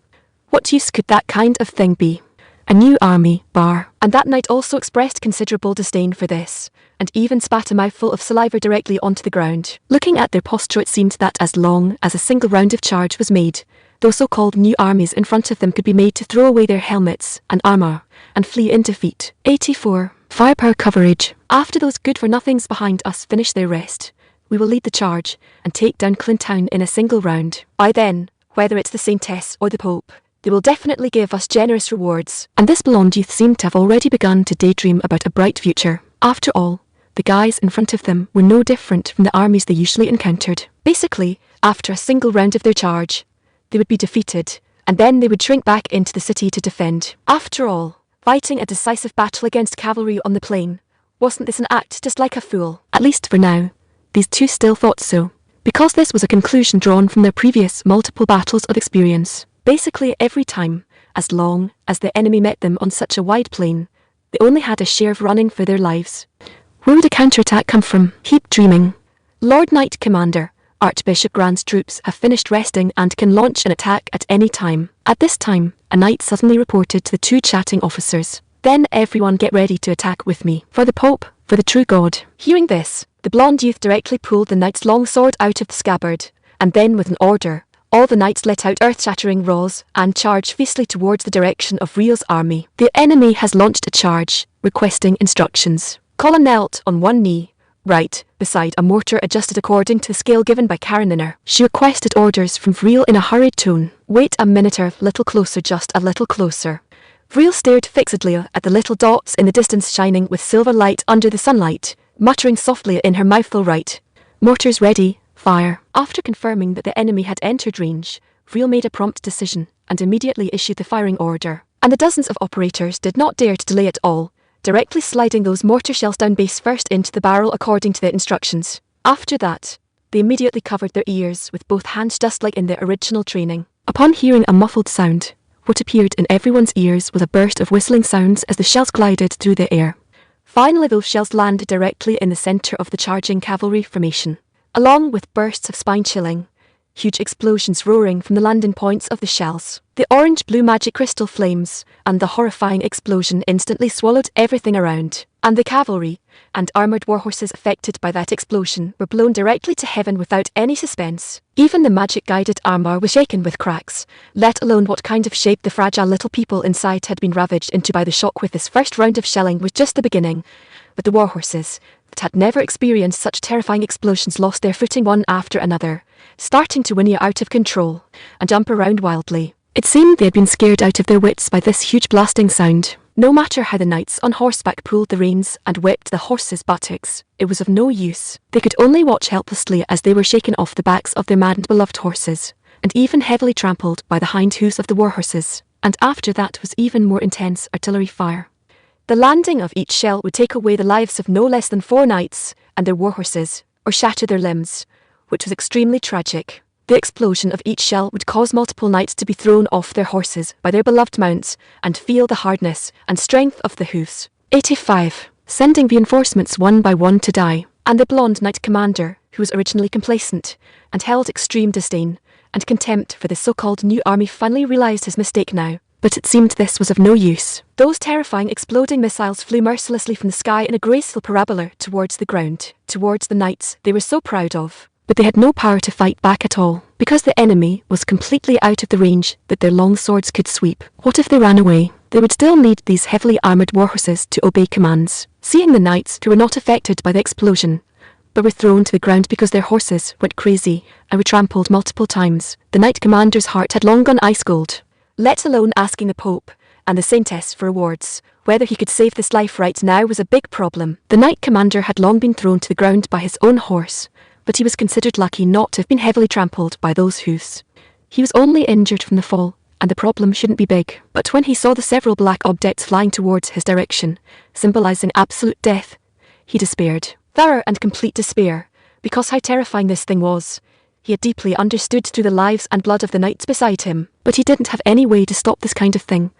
[SPEAKER 1] What use could that kind of thing be? A new army, bar." And that knight also expressed considerable disdain for this, and even spat a mouthful of saliva directly onto the ground. Looking at their posture, it seemed that as long as a single round of charge was made, those so-called new armies in front of them could be made to throw away their helmets and armor and flee in defeat. 84. Firepower coverage. After those good-for-nothings behind us finish their rest, we will lead the charge and take down Clintown in a single round. By then, whether it's the Saintess or the Pope, they will definitely give us generous rewards. And this blonde youth seemed to have already begun to daydream about a bright future. After all, the guys in front of them were no different from the armies they usually encountered. Basically, after a single round of their charge, they would be defeated, and then they would shrink back into the city to defend. After all, fighting a decisive battle against cavalry on the plain, wasn't this an act just like a fool? At least for now, these two still thought so, because this was a conclusion drawn from their previous multiple battles of experience. Basically every time, as long as the enemy met them on such a wide plain, they only had a share of running for their lives. Where would a counterattack come from? Keep dreaming. Lord Knight Commander, Archbishop Grant's troops have finished resting and can launch an attack at any time. At this time, a knight suddenly reported to the two chatting officers, "Then everyone get ready to attack with me. For the Pope, for the true God." Hearing this, the blonde youth directly pulled the knight's long sword out of the scabbard, and then with an order, all the knights let out earth-shattering roars and charged fiercely towards the direction of Vril's army. "The enemy has launched a charge, requesting instructions." Colin knelt on one knee, right beside a mortar adjusted according to the scale given by Karenina. She requested orders from Vril in a hurried tone. "Wait a minute, a little closer, just a little closer." Vril stared fixedly at the little dots in the distance shining with silver light under the sunlight, muttering softly in her mouthful, "Right. Mortars ready, fire." After confirming that the enemy had entered range, Vril made a prompt decision and immediately issued the firing order. And the dozens of operators did not dare to delay at all, directly sliding those mortar shells down base first into the barrel according to the instructions. After that, they immediately covered their ears with both hands just like in their original training. Upon hearing a muffled sound, what appeared in everyone's ears was a burst of whistling sounds as the shells glided through the air. Finally, those shells landed directly in the center of the charging cavalry formation, along with bursts of spine-chilling, huge explosions roaring from the landing points of the shells. The orange-blue magic crystal flames and the horrifying explosion instantly swallowed everything around, and the cavalry and armoured warhorses affected by that explosion were blown directly to heaven without any suspense. Even the magic-guided armour was shaken with cracks, let alone what kind of shape the fragile little people inside had been ravaged into by the shock. With this first round of shelling was just the beginning. But the warhorses, that had never experienced such terrifying explosions, lost their footing one after another, starting to whinny out of control and jump around wildly. It seemed they had been scared out of their wits by this huge blasting sound. No matter how the knights on horseback pulled the reins and whipped the horses' buttocks, it was of no use. They could only watch helplessly as they were shaken off the backs of their mad and beloved horses, and even heavily trampled by the hind hoofs of the warhorses. And after that was even more intense artillery fire. The landing of each shell would take away the lives of no less than 4 knights and their warhorses, or shatter their limbs, which was extremely tragic. The explosion of each shell would cause multiple knights to be thrown off their horses by their beloved mounts and feel the hardness and strength of the hoofs. 85. Sending reinforcements one by one to die, and the blonde knight commander, who was originally complacent and held extreme disdain and contempt for the so-called new army, finally realized his mistake now. But it seemed this was of no use. Those terrifying exploding missiles flew mercilessly from the sky in a graceful parabola towards the ground, towards the knights they were so proud of. But they had no power to fight back at all, because the enemy was completely out of the range that their long swords could sweep. What if they ran away? They would still need these heavily armoured warhorses to obey commands. Seeing the knights, who were not affected by the explosion, but were thrown to the ground because their horses went crazy and were trampled multiple times, the knight commander's heart had long gone ice cold, let alone asking the Pope and the Saintess for rewards. Whether he could save this life right now was a big problem. The knight commander had long been thrown to the ground by his own horse, but he was considered lucky not to have been heavily trampled by those hoofs. He was only injured from the fall, and the problem shouldn't be big. But when he saw the several black objects flying towards his direction, symbolizing absolute death, he despaired. Thorough and complete despair, because how terrifying this thing was. He had deeply understood through the lives and blood of the knights beside him, but he didn't have any way to stop this kind of thing,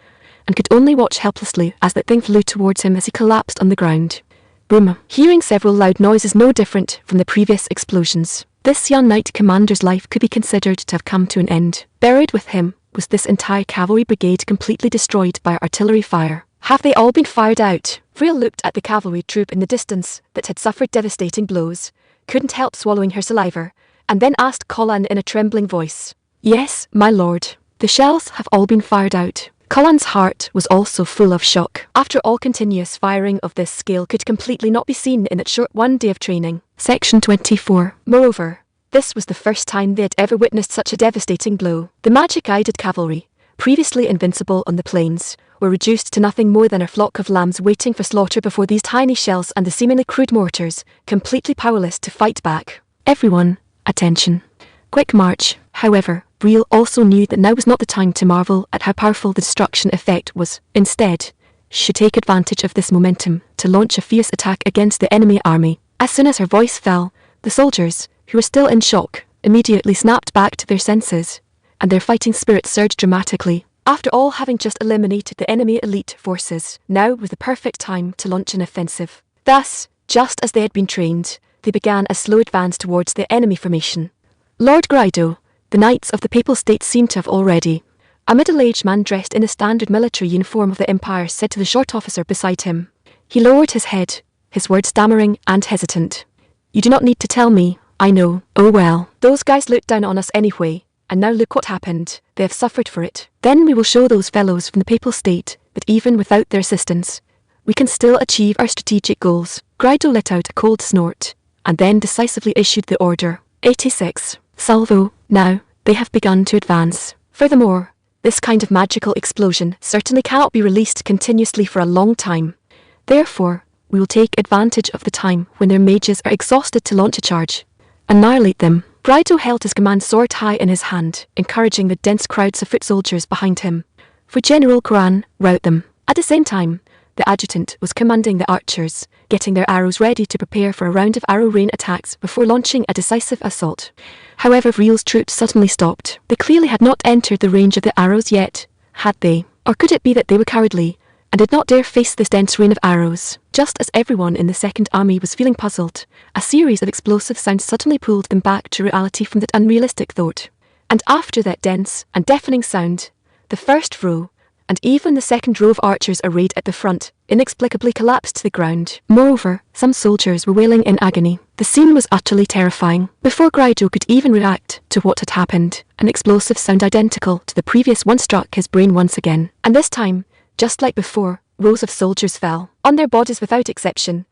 [SPEAKER 1] and could only watch helplessly as that thing flew towards him as he collapsed on the ground. Boom. Hearing several loud noises no different from the previous explosions, this young knight commander's life could be considered to have come to an end. Buried with him was this entire cavalry brigade, completely destroyed by artillery fire. Have they all been fired out? Vril looked at the cavalry troop in the distance that had suffered devastating blows, couldn't help swallowing her saliva, and then asked Colin in a trembling voice. Yes, my lord. The shells have all been fired out. Colin's heart was also full of shock. After all, continuous firing of this scale could completely not be seen in that short one day of training. Section 24. Moreover, this was the first time they had ever witnessed such a devastating blow. The magic-guided cavalry, previously invincible on the plains, were reduced to nothing more than a flock of lambs waiting for slaughter before these tiny shells and the seemingly crude mortars, completely powerless to fight back. Everyone, attention. Quick march. However, Vril also knew that now was not the time to marvel at how powerful the destruction effect was. Instead, she should take advantage of this momentum to launch a fierce attack against the enemy army. As soon as her voice fell, the soldiers, who were still in shock, immediately snapped back to their senses, and their fighting spirit surged dramatically. After all, having just eliminated the enemy elite forces, now was the perfect time to launch an offensive. Thus, just as they had been trained, they began a slow advance towards the enemy formation. Lord Grido, the Knights of the Papal State, seemed to have already. A middle-aged man dressed in the standard military uniform of the Empire said to the short officer beside him. He lowered his head, his words stammering and hesitant. You do not need to tell me, I know. Oh well, those guys looked down on us anyway, and now look what happened. They have suffered for it. Then we will show those fellows from the Papal State that even without their assistance, we can still achieve our strategic goals. Grido let out a cold snort, and then decisively issued the order. 86. Salvo. Now, they have begun to advance. Furthermore, this kind of magical explosion certainly cannot be released continuously for a long time. Therefore, we will take advantage of the time when their mages are exhausted to launch a charge. Annihilate them. Grido held his command sword high in his hand, encouraging the dense crowds of foot soldiers behind him. For General Koran, rout them. At the same time, the adjutant was commanding the archers, getting their arrows ready to prepare for a round of arrow rain attacks before launching a decisive assault. However, Vril's troops suddenly stopped. They clearly had not entered the range of the arrows yet, had they? Or could it be that they were cowardly and did not dare face this dense rain of arrows? Just as everyone in the Second Army was feeling puzzled, a series of explosive sounds suddenly pulled them back to reality from that unrealistic thought. And after that dense and deafening sound, the first row, and even the second row of archers arrayed at the front, inexplicably collapsed to the ground. Moreover, some soldiers were wailing in agony. The scene was utterly terrifying. Before Grido could even react to what had happened, an explosive sound identical to the previous one struck his brain once again. And this time, just like before, rows of soldiers fell. On their bodies without exception,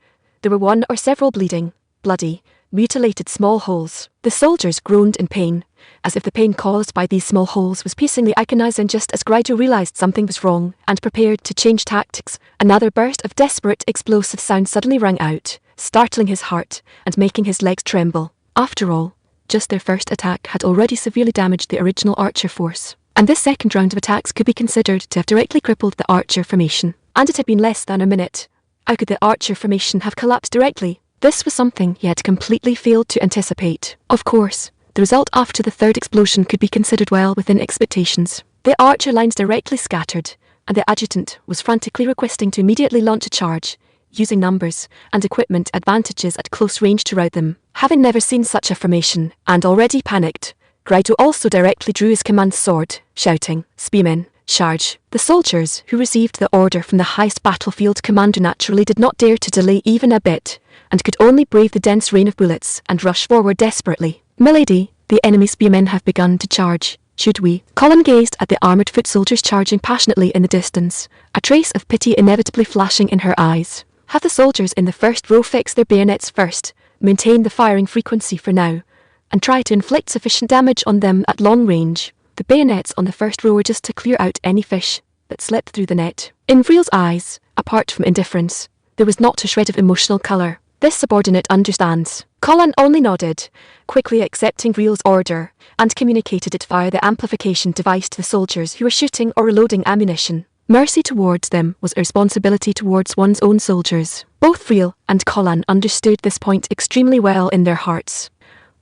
[SPEAKER 1] There were one or several bleeding, bloody, mutilated small holes. The soldiers groaned in pain, as if the pain caused by these small holes was piecingly agonizing. Just as Grido realized something was wrong and prepared to change tactics, another burst of desperate explosive sound suddenly rang out, startling his heart and making his legs tremble. After all, just their first attack had already severely damaged the original Archer force, and this second round of attacks could be considered to have directly crippled the Archer formation. And it had been less than a minute. How could the Archer formation have collapsed directly? This was something he had completely failed to anticipate. Of course, the result after the third explosion could be considered well within expectations. The Archer lines directly scattered, and the adjutant was frantically requesting to immediately launch a charge, using numbers and equipment advantages at close range to rout them. Having never seen such a formation, and already panicked, Grido also directly drew his command sword, shouting, "Spearmen, charge!" The soldiers who received the order from the highest battlefield commander naturally did not dare to delay even a bit, and could only brave the dense rain of bullets and rush forward desperately. "Milady, the enemy spearmen have begun to charge. Should we?" Colin gazed at the armoured foot soldiers charging passionately in the distance, a trace of pity inevitably flashing in her eyes. Have the soldiers in the first row fix their bayonets first, maintain the firing frequency for now, and try to inflict sufficient damage on them at long range. The bayonets on the first row were just to clear out any fish that slipped through the net. In Vriel's eyes, apart from indifference, there was not a shred of emotional colour. This subordinate understands. Colin only nodded, quickly accepting Vriel's order, and communicated it via the amplification device to the soldiers who were shooting or reloading ammunition. Mercy towards them was a responsibility towards one's own soldiers. Both Vriel and Colin understood this point extremely well in their hearts.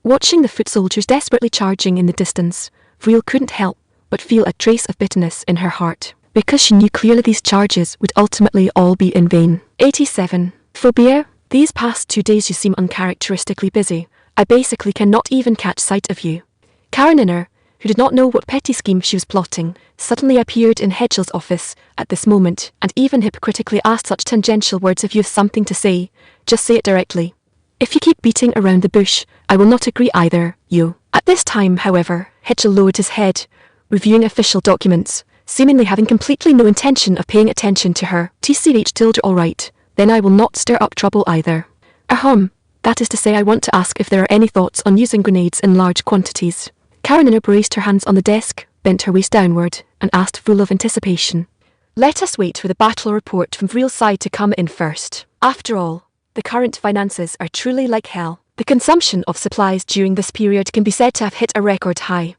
[SPEAKER 1] Watching the foot soldiers desperately charging in the distance, Vriel couldn't help but feel a trace of bitterness in her heart, because she knew clearly these charges would ultimately all be in vain. 87. Phobia, these past 2 days you seem uncharacteristically busy. I basically cannot even catch sight of you. Karenina, who did not know what petty scheme she was plotting, suddenly appeared in Hedgel's office at this moment, and even hypocritically asked such tangential words. If you have something to say, just say it directly. If you keep beating around the bush, I will not agree either, you. At this time, however, Hedgel lowered his head, reviewing official documents, seemingly having completely no intention of paying attention to her. TCH tilde all right, then I will not stir up trouble either. Ahem, that is to say, I want to ask if there are any thoughts on using grenades in large quantities. Karenina braced her hands on the desk, bent her waist downward, and asked full of anticipation. Let us wait for the battle report from Vriel's side to come in first. After all, the current finances are truly like hell. The consumption of supplies during this period can be said to have hit a record high.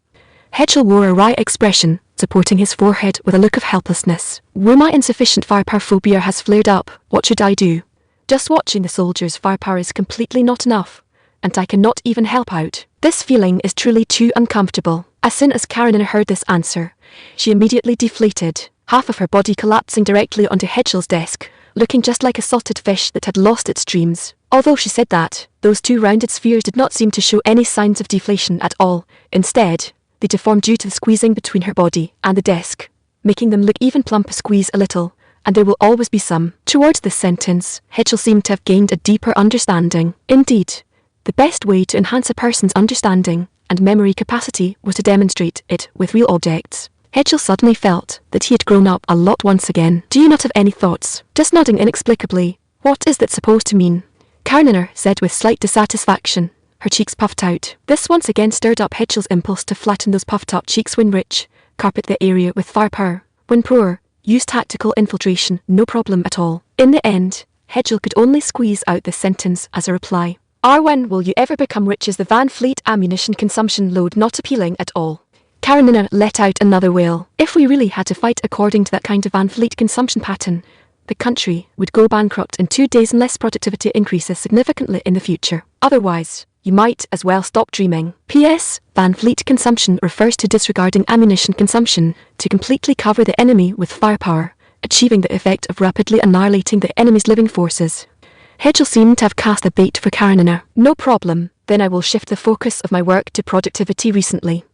[SPEAKER 1] Hedgel wore a wry expression, supporting his forehead with a look of helplessness. Where my insufficient firepower phobia has flared up, what should I do? Just watching the soldiers' firepower is completely not enough, and I cannot even help out. This feeling is truly too uncomfortable. As soon as Karenina heard this answer, she immediately deflated, half of her body collapsing directly onto Hedgel's desk, looking just like a salted fish that had lost its dreams. Although she said that, those two rounded spheres did not seem to show any signs of deflation at all. Instead, they deformed due to the squeezing between her body and the desk, making them look even plumper. Squeeze a little, and there will always be some. Towards this sentence, Hedgel seemed to have gained a deeper understanding. Indeed, the best way to enhance a person's understanding and memory capacity was to demonstrate it with real objects. Hedgel suddenly felt that he had grown up a lot once again. Do you not have any thoughts? Just nodding inexplicably. What is that supposed to mean? Karenina said with slight dissatisfaction, her cheeks puffed out. This once again stirred up Hedgel's impulse to flatten those puffed-up cheeks. When rich, carpet the area with firepower. When poor, use tactical infiltration, no problem at all. In the end, Hedgel could only squeeze out this sentence as a reply. When will you ever become rich? Is the Van Fleet ammunition consumption load not appealing at all? Karenina let out another wail. If we really had to fight according to that kind of Van Fleet consumption pattern, the country would go bankrupt in 2 days unless productivity increases significantly in the future. Otherwise, you might as well stop dreaming. P.S. Van Fleet consumption refers to disregarding ammunition consumption to completely cover the enemy with firepower, achieving the effect of rapidly annihilating the enemy's living forces. Hedgel seemed to have cast a bait for Karenina. No problem, then I will shift the focus of my work to productivity recently.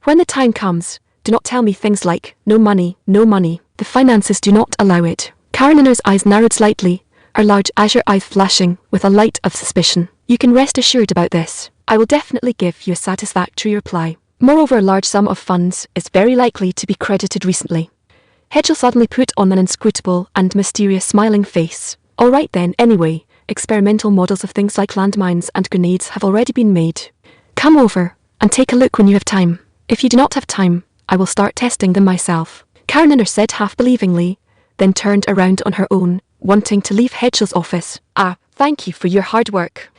[SPEAKER 1] When the time comes, do not tell me things like, no money, no money. The finances do not allow it. Karenina's eyes narrowed slightly, her large azure eyes flashing with a light of suspicion. You can rest assured about this. I will definitely give you a satisfactory reply. Moreover, a large sum of funds is very likely to be credited recently. Hedgel suddenly put on an inscrutable and mysterious smiling face. All right then, anyway, Experimental models of things like landmines and grenades have already been made. Come over and take a look when you have time. If you do not have time, I will start testing them myself, Karenina said half-believingly, then turned around on her own, wanting to leave Hedgel's office. Thank you for your hard work.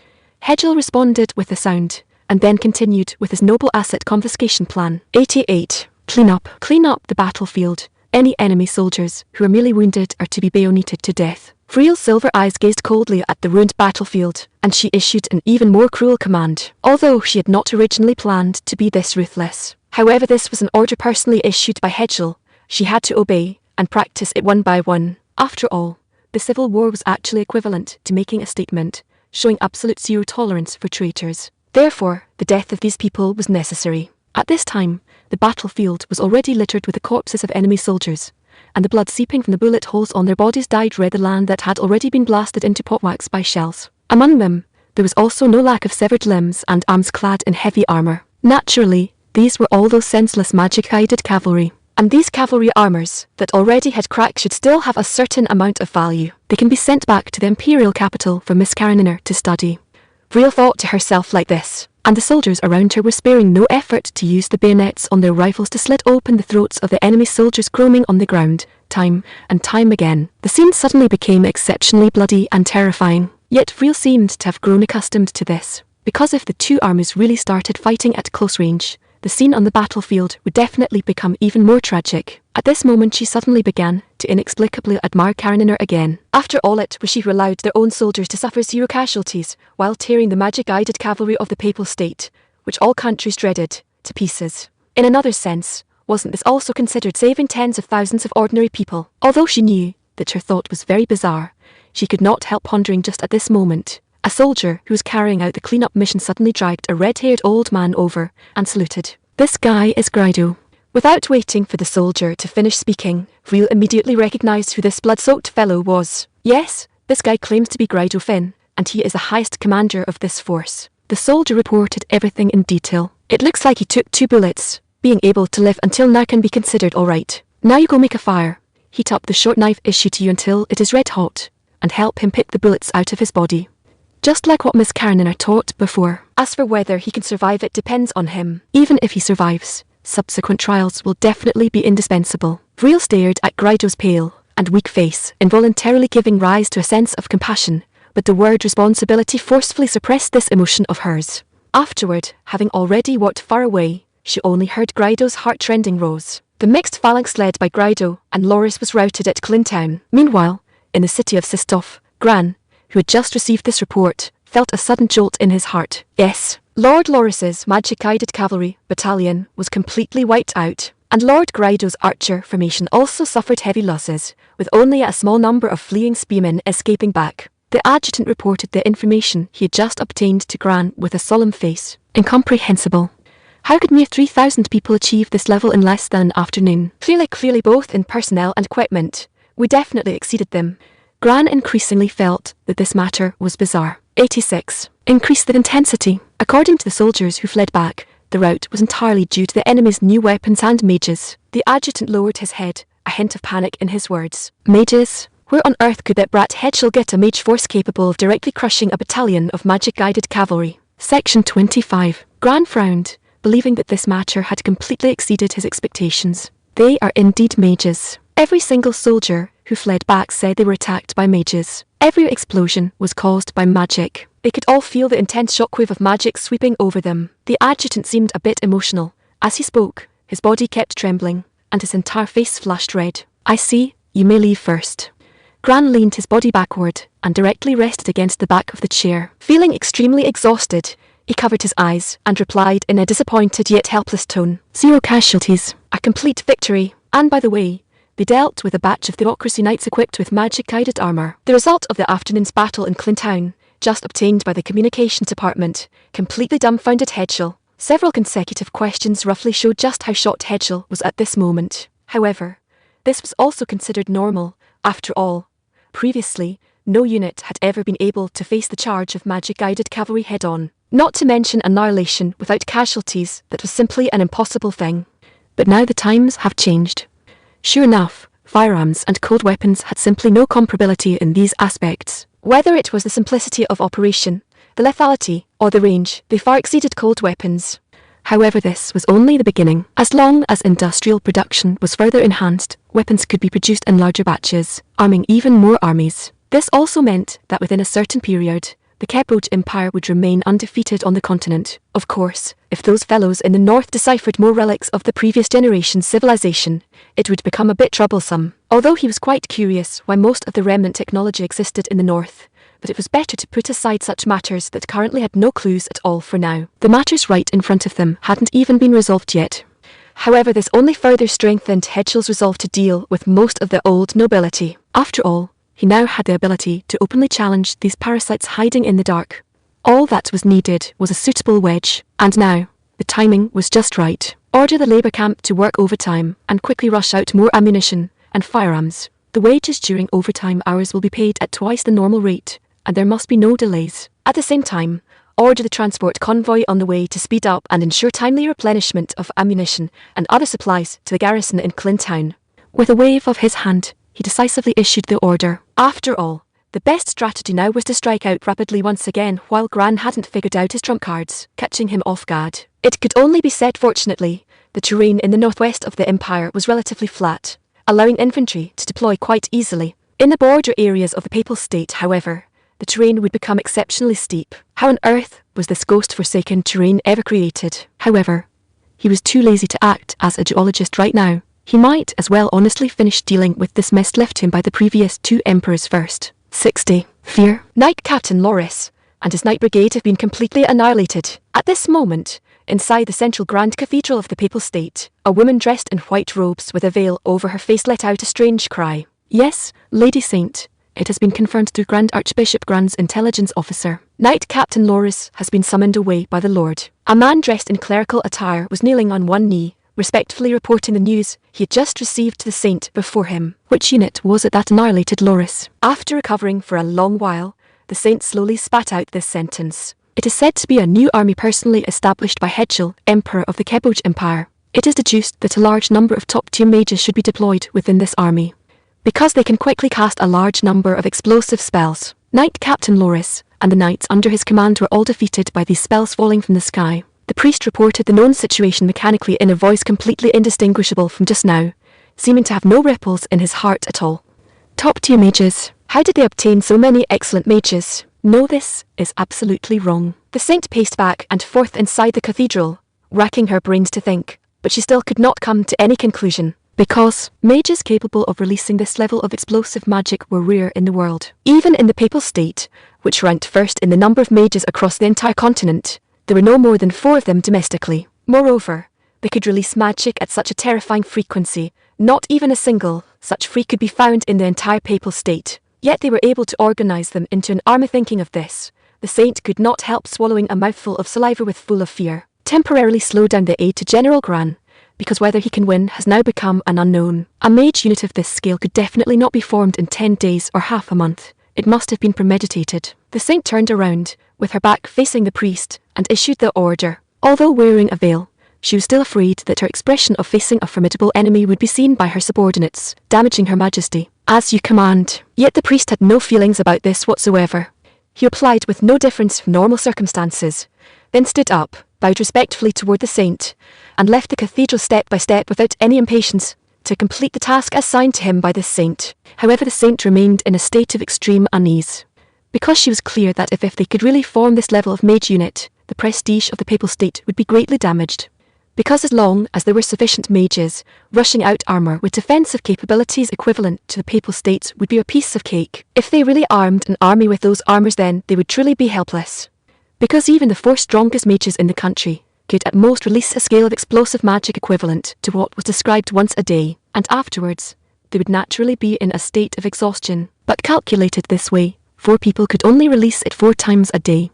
[SPEAKER 1] Hedgel responded with a sound, and then continued with his noble asset confiscation plan. 88. Clean up the battlefield. Any enemy soldiers who are merely wounded are to be bayoneted to death. Vriel's silver eyes gazed coldly at the ruined battlefield, and she issued an even more cruel command, although she had not originally planned to be this ruthless. However, this was an order personally issued by Hedgel. She had to obey, and practice it one by one. After all, the Civil War was actually equivalent to making a statement, showing absolute zero tolerance for traitors. Therefore, the death of these people was necessary. At this time, the battlefield was already littered with the corpses of enemy soldiers, and the blood seeping from the bullet holes on their bodies dyed red the land that had already been blasted into potwax by shells. Among them, there was also no lack of severed limbs and arms clad in heavy armor. Naturally, these were all those senseless magic-guided cavalry. And these cavalry armors that already had cracks should still have a certain amount of value. They can be sent back to the imperial capital for Miss Karenina to study. Vriel thought to herself like this, and the soldiers around her were sparing no effort to use the bayonets on their rifles to slit open the throats of the enemy soldiers groaning on the ground, time and time again. The scene suddenly became exceptionally bloody and terrifying, yet Vriel seemed to have grown accustomed to this, because if the two armies really started fighting at close range, the scene on the battlefield would definitely become even more tragic. At this moment she suddenly began to inexplicably admire Karenina again. After all, it was she who allowed their own soldiers to suffer zero casualties while tearing the magic-guided cavalry of the Papal State, which all countries dreaded, to pieces. In another sense, wasn't this also considered saving tens of thousands of ordinary people? Although she knew that her thought was very bizarre, she could not help pondering just at this moment. A soldier who was carrying out the clean-up mission suddenly dragged a red-haired old man over and saluted. "This guy is Grido." Without waiting for the soldier to finish speaking, Vriel immediately recognized who this blood-soaked fellow was. Yes, this guy claims to be Grido Finn, and he is the highest commander of this force. The soldier reported everything in detail. "It looks like he took 2 bullets. Being able to live until now can be considered alright. Now you go make a fire. Heat up the short knife issued to you until it is red hot, and help him pick the bullets out of his body." Just like what Miss Karenina taught before. As for whether he can survive, it depends on him. Even if he survives, subsequent trials will definitely be indispensable. Vriel stared at Grido's pale and weak face, involuntarily giving rise to a sense of compassion, but the word responsibility forcefully suppressed this emotion of hers. Afterward, having already walked far away, she only heard Grido's heart-rending roars. The mixed phalanx led by Grido and Loris was routed at Clintown. Meanwhile, in the city of Sistov, Gran, who had just received this report, felt a sudden jolt in his heart. Yes, Lord Loris's magic-guided cavalry battalion was completely wiped out, and Lord Grido's archer formation also suffered heavy losses, with only a small number of fleeing spearmen escaping back. The adjutant reported the information he had just obtained to Gran with a solemn face. Incomprehensible. How could mere 3,000 people achieve this level in less than an afternoon? Clearly both in personnel and equipment, we definitely exceeded them. Gran increasingly felt that this matter was bizarre. 86. Increase the intensity. According to the soldiers who fled back, the rout was entirely due to the enemy's new weapons and mages. The adjutant lowered his head, a hint of panic in his words. Mages? Where on earth could that brat Hedgel get a mage force capable of directly crushing a battalion of magic-guided cavalry? Section 25. Gran frowned, believing that this matter had completely exceeded his expectations. They are indeed mages. Every single soldier who fled back said they were attacked by mages. Every explosion was caused by magic. They could all feel the intense shockwave of magic sweeping over them. The adjutant seemed a bit emotional. As he spoke, his body kept trembling, and his entire face flushed red. "I see, you may leave first." Gran leaned his body backward and directly rested against the back of the chair. Feeling extremely exhausted, he covered his eyes and replied in a disappointed yet helpless tone. "0 casualties. A complete victory. And by the way, they dealt with a batch of Theocracy Knights equipped with magic-guided armor." The result of the afternoon's battle in Clintown, just obtained by the communications department, completely dumbfounded Hedgel. Several consecutive questions roughly showed just how shocked Hedgel was at this moment. However, this was also considered normal. After all, previously, no unit had ever been able to face the charge of magic-guided cavalry head-on. Not to mention annihilation without casualties, that was simply an impossible thing. But now the times have changed. Sure enough, firearms and cold weapons had simply no comparability in these aspects. Whether it was the simplicity of operation, the lethality, or the range, they far exceeded cold weapons. However, this was only the beginning. As long as industrial production was further enhanced, weapons could be produced in larger batches, arming even more armies. This also meant that within a certain period, the Keboj Empire would remain undefeated on the continent. Of course, if those fellows in the north deciphered more relics of the previous generation's civilization, it would become a bit troublesome. Although he was quite curious why most of the remnant technology existed in the north, but it was better to put aside such matters that currently had no clues at all for now. The matters right in front of them hadn't even been resolved yet. However, this only further strengthened Hedgel's resolve to deal with most of the old nobility. After all, he now had the ability to openly challenge these parasites hiding in the dark. All that was needed was a suitable wedge, and now, the timing was just right. Order the labour camp to work overtime and quickly rush out more ammunition and firearms. The wages during overtime hours will be paid at twice the normal rate, and there must be no delays. At the same time, order the transport convoy on the way to speed up and ensure timely replenishment of ammunition and other supplies to the garrison in Clintown. With a wave of his hand, he decisively issued the order. After all, the best strategy now was to strike out rapidly once again while Gran hadn't figured out his trump cards, catching him off guard. It could only be said, fortunately, the terrain in the northwest of the empire was relatively flat, allowing infantry to deploy quite easily. In the border areas of the Papal State, however, the terrain would become exceptionally steep. How on earth was this ghost-forsaken terrain ever created? However, he was too lazy to act as a geologist right now. He might as well honestly finish dealing with this mess left him by the previous two emperors first. 60. Fear. Knight Captain Loris and his Knight Brigade have been completely annihilated. At this moment, inside the central Grand Cathedral of the Papal State, a woman dressed in white robes with a veil over her face let out a strange cry. Yes, Lady Saint, it has been confirmed through Grand Archbishop Gran's intelligence officer. Knight Captain Loris has been summoned away by the Lord. A man dressed in clerical attire was kneeling on one knee, respectfully reporting the news he had just received to the saint before him. Which unit was it that annihilated Loris? After recovering for a long while, the saint slowly spat out this sentence. It is said to be a new army personally established by Hedgel, Emperor of the Keboj Empire. It is deduced that a large number of top-tier mages should be deployed within this army, because they can quickly cast a large number of explosive spells. Knight Captain Loris and the knights under his command were all defeated by these spells falling from the sky. The priest reported the known situation mechanically in a voice completely indistinguishable from just now, seeming to have no ripples in his heart at all. Top-tier mages. How did they obtain so many excellent mages? No, this is absolutely wrong. The saint paced back and forth inside the cathedral, racking her brains to think, but she still could not come to any conclusion, because mages capable of releasing this level of explosive magic were rare in the world. Even in the Papal State, which ranked first in the number of mages across the entire continent, there were no more than 4 of them domestically. Moreover, they could release magic at such a terrifying frequency, not even a single such freak could be found in the entire Papal State. Yet they were able to organize them into an army. Thinking of this, the saint could not help swallowing a mouthful of saliva with full of fear. Temporarily slow down the aid to General Gran, because whether he can win has now become an unknown. A mage unit of this scale could definitely not be formed in 10 days or half a month. It must have been premeditated. The saint turned around, with her back facing the priest, and issued the order. Although wearing a veil, she was still afraid that her expression of facing a formidable enemy would be seen by her subordinates, damaging her majesty. As you command. Yet the priest had no feelings about this whatsoever. He replied with no difference from normal circumstances, then stood up, bowed respectfully toward the saint, and left the cathedral step by step without any impatience, to complete the task assigned to him by the saint. However, the saint remained in a state of extreme unease, because she was clear that if they could really form this level of mage unit, the prestige of the Papal State would be greatly damaged. Because as long as there were sufficient mages, rushing out armour with defensive capabilities equivalent to the Papal State would be a piece of cake. If they really armed an army with those armours, then they would truly be helpless. Because even the 4 strongest mages in the country could at most release a scale of explosive magic equivalent to what was described once a day, and afterwards, they would naturally be in a state of exhaustion. But calculated this way, 4 people could only release it 4 times a day.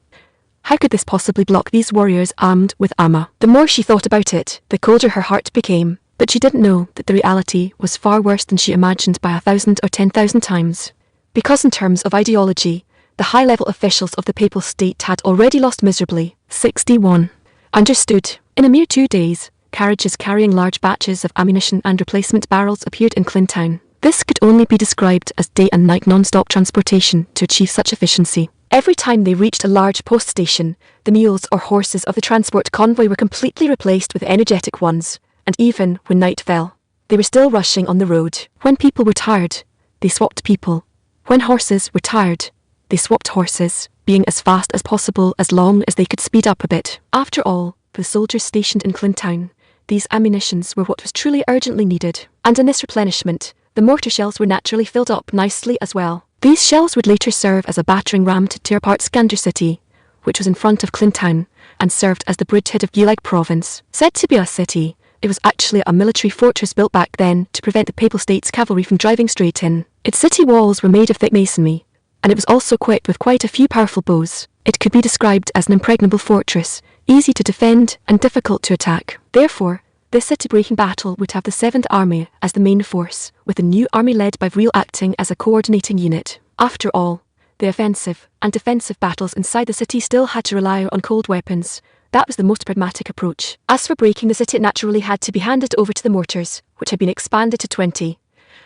[SPEAKER 1] How could this possibly block these warriors armed with armor? The more she thought about it, the colder her heart became, but she didn't know that the reality was far worse than she imagined by 1,000 or 10,000 times. Because in terms of ideology, the high-level officials of the Papal State had already lost miserably. 61. Understood. In a mere 2 days, carriages carrying large batches of ammunition and replacement barrels appeared in Clintown. This could only be described as day and night non-stop transportation to achieve such efficiency. Every time they reached a large post station, the mules or horses of the transport convoy were completely replaced with energetic ones, and even when night fell, they were still rushing on the road. When people were tired, they swapped people. When horses were tired, they swapped horses, being as fast as possible as long as they could speed up a bit. After all, for the soldiers stationed in Clintown, these ammunitions were what was truly urgently needed. And in this replenishment, the mortar shells were naturally filled up nicely as well. These shells would later serve as a battering ram to tear apart Skander City, which was in front of Clintown, and served as the bridgehead of Gilag province. Said to be a city, it was actually a military fortress built back then to prevent the Papal States cavalry from driving straight in. Its city walls were made of thick masonry, and it was also equipped with quite a few powerful bows. It could be described as an impregnable fortress, easy to defend and difficult to attack. Therefore, this city-breaking battle would have the 7th Army as the main force, with the new army led by Vril acting as a coordinating unit. After all, the offensive and defensive battles inside the city still had to rely on cold weapons. That was the most pragmatic approach. As for breaking the city, it naturally had to be handed over to the mortars, which had been expanded to 20,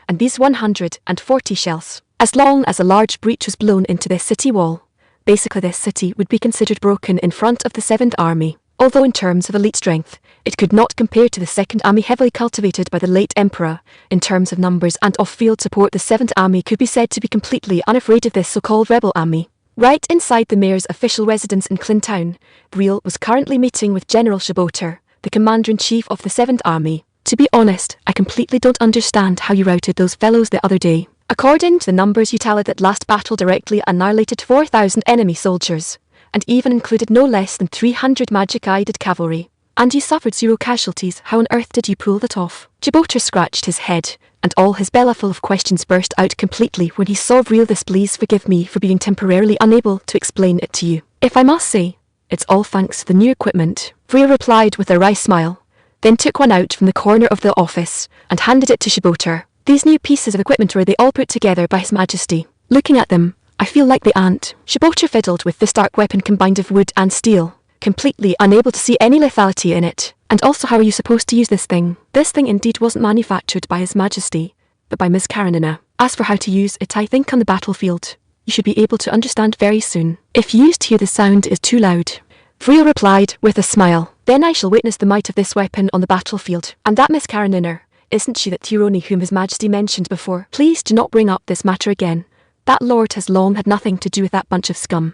[SPEAKER 1] and these 140 shells. As long as a large breach was blown into this city wall, basically this city would be considered broken in front of the 7th Army. Although in terms of elite strength, it could not compare to the 2nd Army heavily cultivated by the late Emperor. In terms of numbers and off-field support, the 7th Army could be said to be completely unafraid of this so-called rebel army. Right inside the mayor's official residence in Clintown, Vril was currently meeting with General Shiboter, the Commander-in-Chief of the 7th Army. To be honest, I completely don't understand how you routed those fellows the other day. According to the numbers you tallied, that last battle directly annihilated 4,000 enemy soldiers, and even included no less than 300 magic-guided cavalry. And you suffered 0 casualties. How on earth did you pull that off? Shiboter scratched his head, and all his belly full of questions burst out completely when he saw Vril. This, please forgive me for being temporarily unable to explain it to you. If I must say, it's all thanks to the new equipment. Vril replied with a wry smile, then took one out from the corner of the office and handed it to Shiboter. These new pieces of equipment were they all put together by His Majesty. Looking at them, I feel like the ant. Shiboter fiddled with this dark weapon combined of wood and steel, completely unable to see any lethality in it. And also, how are you supposed to use this thing? This thing indeed wasn't manufactured by His Majesty, but by Ms. Karenina. As for how to use it, I think on the battlefield, you should be able to understand very soon. If you used to hear the sound is too loud. Vril replied with a smile. Then I shall witness the might of this weapon on the battlefield. And that Miss Karenina, isn't she that Tironi whom His Majesty mentioned before? Please do not bring up this matter again. That lord has long had nothing to do with that bunch of scum.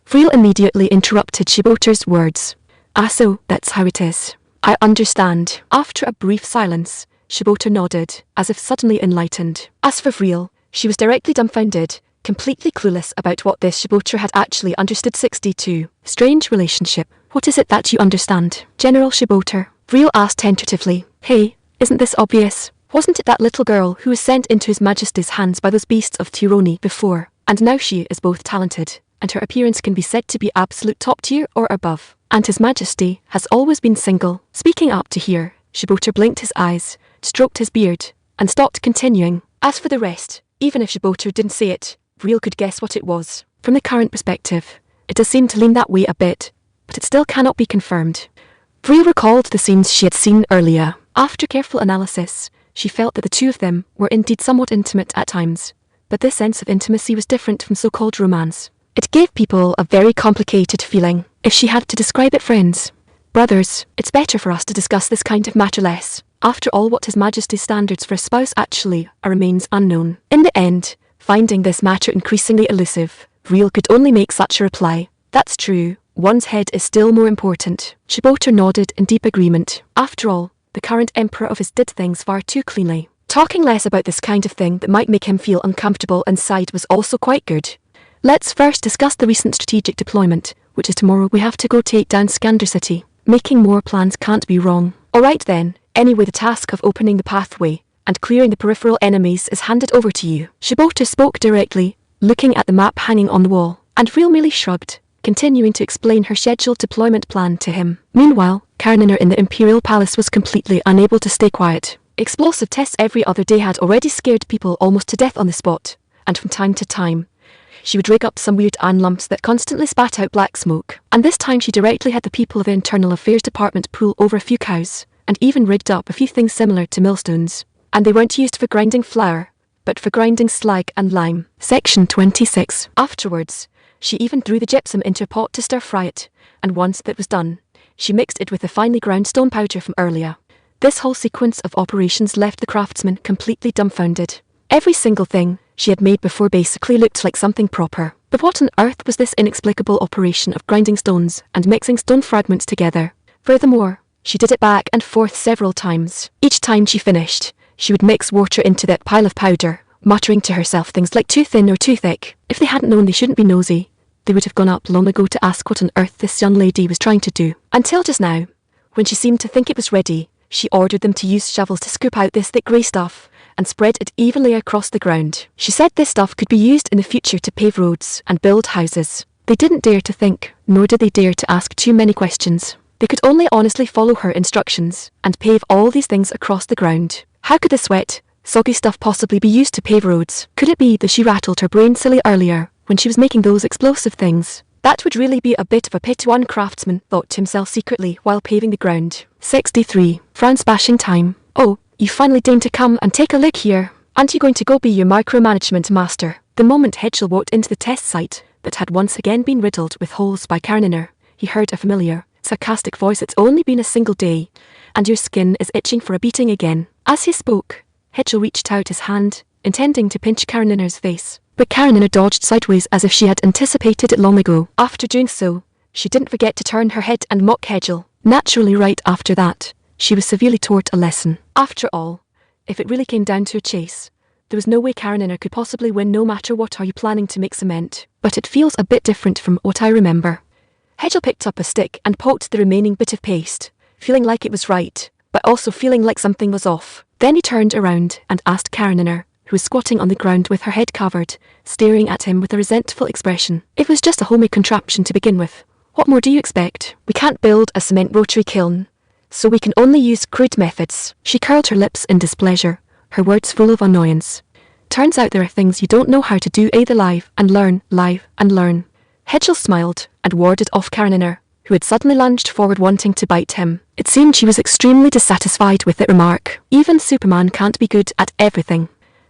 [SPEAKER 1] Vril immediately interrupted Shiboter's words. Ah, so that's how it is. I understand. After a brief silence, Shiboter nodded, as if suddenly enlightened. As for Vril, she was directly dumbfounded, completely clueless about what this Shiboter had actually understood. 62. Strange relationship. What is it that you understand, General Shiboter? Vril asked tentatively. Hey, isn't this obvious? Wasn't it that little girl who was sent into His Majesty's hands by those beasts of Tironi before? And now she is both talented, and her appearance can be said to be absolute top tier or above. And His Majesty has always been single. Speaking up to here, Shiboter blinked his eyes, stroked his beard, and stopped, continuing. As for the rest, even if Shiboter didn't say it, Vril could guess what it was. From the current perspective, it does seem to lean that way a bit, but it still cannot be confirmed. Vril recalled the scenes she had seen earlier. After careful analysis, she felt that the two of them were indeed somewhat intimate at times, but this sense of intimacy was different from so-called romance. It gave people a very complicated feeling. If she had to describe it, friends, brothers, it's better for us to discuss this kind of matter less. After all, what His Majesty's standards for a spouse actually are remains unknown. In the end, finding this matter increasingly elusive, Vril could only make such a reply. That's true. One's head is still more important. Shiboter nodded in deep agreement. After all, the current Emperor of his did things far too cleanly. Talking less about this kind of thing that might make him feel uncomfortable inside was also quite good. Let's first discuss the recent strategic deployment, which is tomorrow. We have to go take down Skander City. Making more plans can't be wrong. Alright then, anyway, the task of opening the pathway and clearing the peripheral enemies is handed over to you. Shiboter spoke directly, looking at the map hanging on the wall, and Vril merely shrugged, continuing to explain her scheduled deployment plan to him. Meanwhile, Karenina in the Imperial Palace was completely unable to stay quiet. Explosive tests every other day had already scared people almost to death on the spot, and from time to time, she would rig up some weird iron lumps that constantly spat out black smoke. And this time she directly had the people of the Internal Affairs Department pull over a few cows, and even rigged up a few things similar to millstones. And they weren't used for grinding flour, but for grinding slag and lime. Section 26. Afterwards, she even threw the gypsum into a pot to stir-fry it, and once that was done, she mixed it with the finely ground stone powder from earlier. This whole sequence of operations left the craftsman completely dumbfounded. Every single thing she had made before basically looked like something proper. But what on earth was this inexplicable operation of grinding stones and mixing stone fragments together? Furthermore, she did it back and forth several times. Each time she finished, she would mix water into that pile of powder, muttering to herself things like too thin or too thick. If they hadn't known they shouldn't be nosy, they would have gone up long ago to ask what on earth this young lady was trying to do. Until just now, when she seemed to think it was ready, she ordered them to use shovels to scoop out this thick grey stuff and spread it evenly across the ground. She said this stuff could be used in the future to pave roads and build houses. They didn't dare to think, nor did they dare to ask too many questions. They could only honestly follow her instructions and pave all these things across the ground. How could this wet, soggy stuff possibly be used to pave roads? Could it be that she rattled her brain silly earlier when she was making those explosive things? That would really be a bit of a pity, one craftsman thought to himself secretly while paving the ground. 63. Frown bashing time. Oh, you finally deigned to come and take a look here. Aren't you going to go be your micromanagement master? The moment Hedgel walked into the test site that had once again been riddled with holes by Kareniner, he heard a familiar, sarcastic voice. It's only been a single day, and your skin is itching for a beating again. As he spoke, Hedgel reached out his hand, intending to pinch Kareniner's face. But Kareniner dodged sideways as if she had anticipated it long ago. After doing so, she didn't forget to turn her head and mock Hedgel. Naturally, right after that, she was severely taught a lesson. After all, if it really came down to a chase, there was no way Kareniner could possibly win no matter what. Are you planning to make cement? But it feels a bit different from what I remember. Hedgel picked up a stick and poked the remaining bit of paste, feeling like it was right, but also feeling like something was off. Then he turned around and asked Kareniner, who was squatting on the ground with her head covered, staring at him with a resentful expression. It was just a homemade contraption to begin with. What more do you expect? We can't build a cement rotary kiln, so we can only use crude methods. She curled her lips in displeasure, her words full of annoyance. Turns out there are things you don't know how to do either. Live and learn. Hedgel smiled and warded off Kareniner, who had suddenly lunged forward wanting to bite him. It seemed she was extremely dissatisfied with that remark. Even Superman can't be good at everything,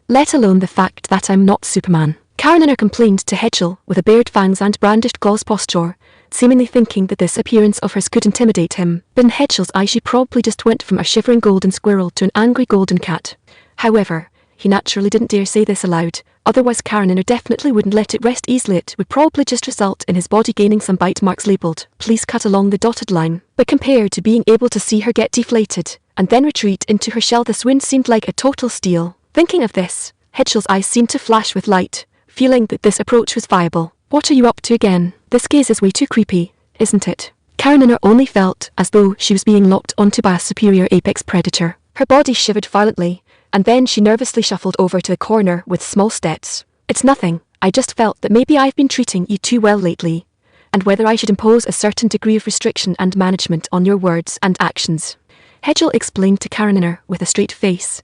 [SPEAKER 1] let alone the fact that I'm not Superman. Kareniner complained to Hedgel with a bared fangs and brandished claws posture, seemingly thinking that this appearance of hers could intimidate him. But in Hedgel's eye she probably just went from a shivering golden squirrel to an angry golden cat. However, he naturally didn't dare say this aloud, otherwise Kareniner definitely wouldn't let it rest easily. It would probably just result in his body gaining some bite marks labelled, "Please cut," along the dotted line. But compared to being able to see her get deflated and then retreat into her shell, this wound seemed like a total steal. Thinking of this, Hedgel's eyes seemed to flash with light, feeling that this approach was viable. What are you up to again? This gaze is way too creepy, isn't it? Kareniner only felt as though she was being locked onto by a superior apex predator. Her body shivered violently, and then she nervously shuffled over to the corner with small steps. It's nothing, I just felt that maybe I've been treating you too well lately, and whether I should impose a certain degree of restriction and management on your words and actions. Hedgel explained to Kareniner with a straight face,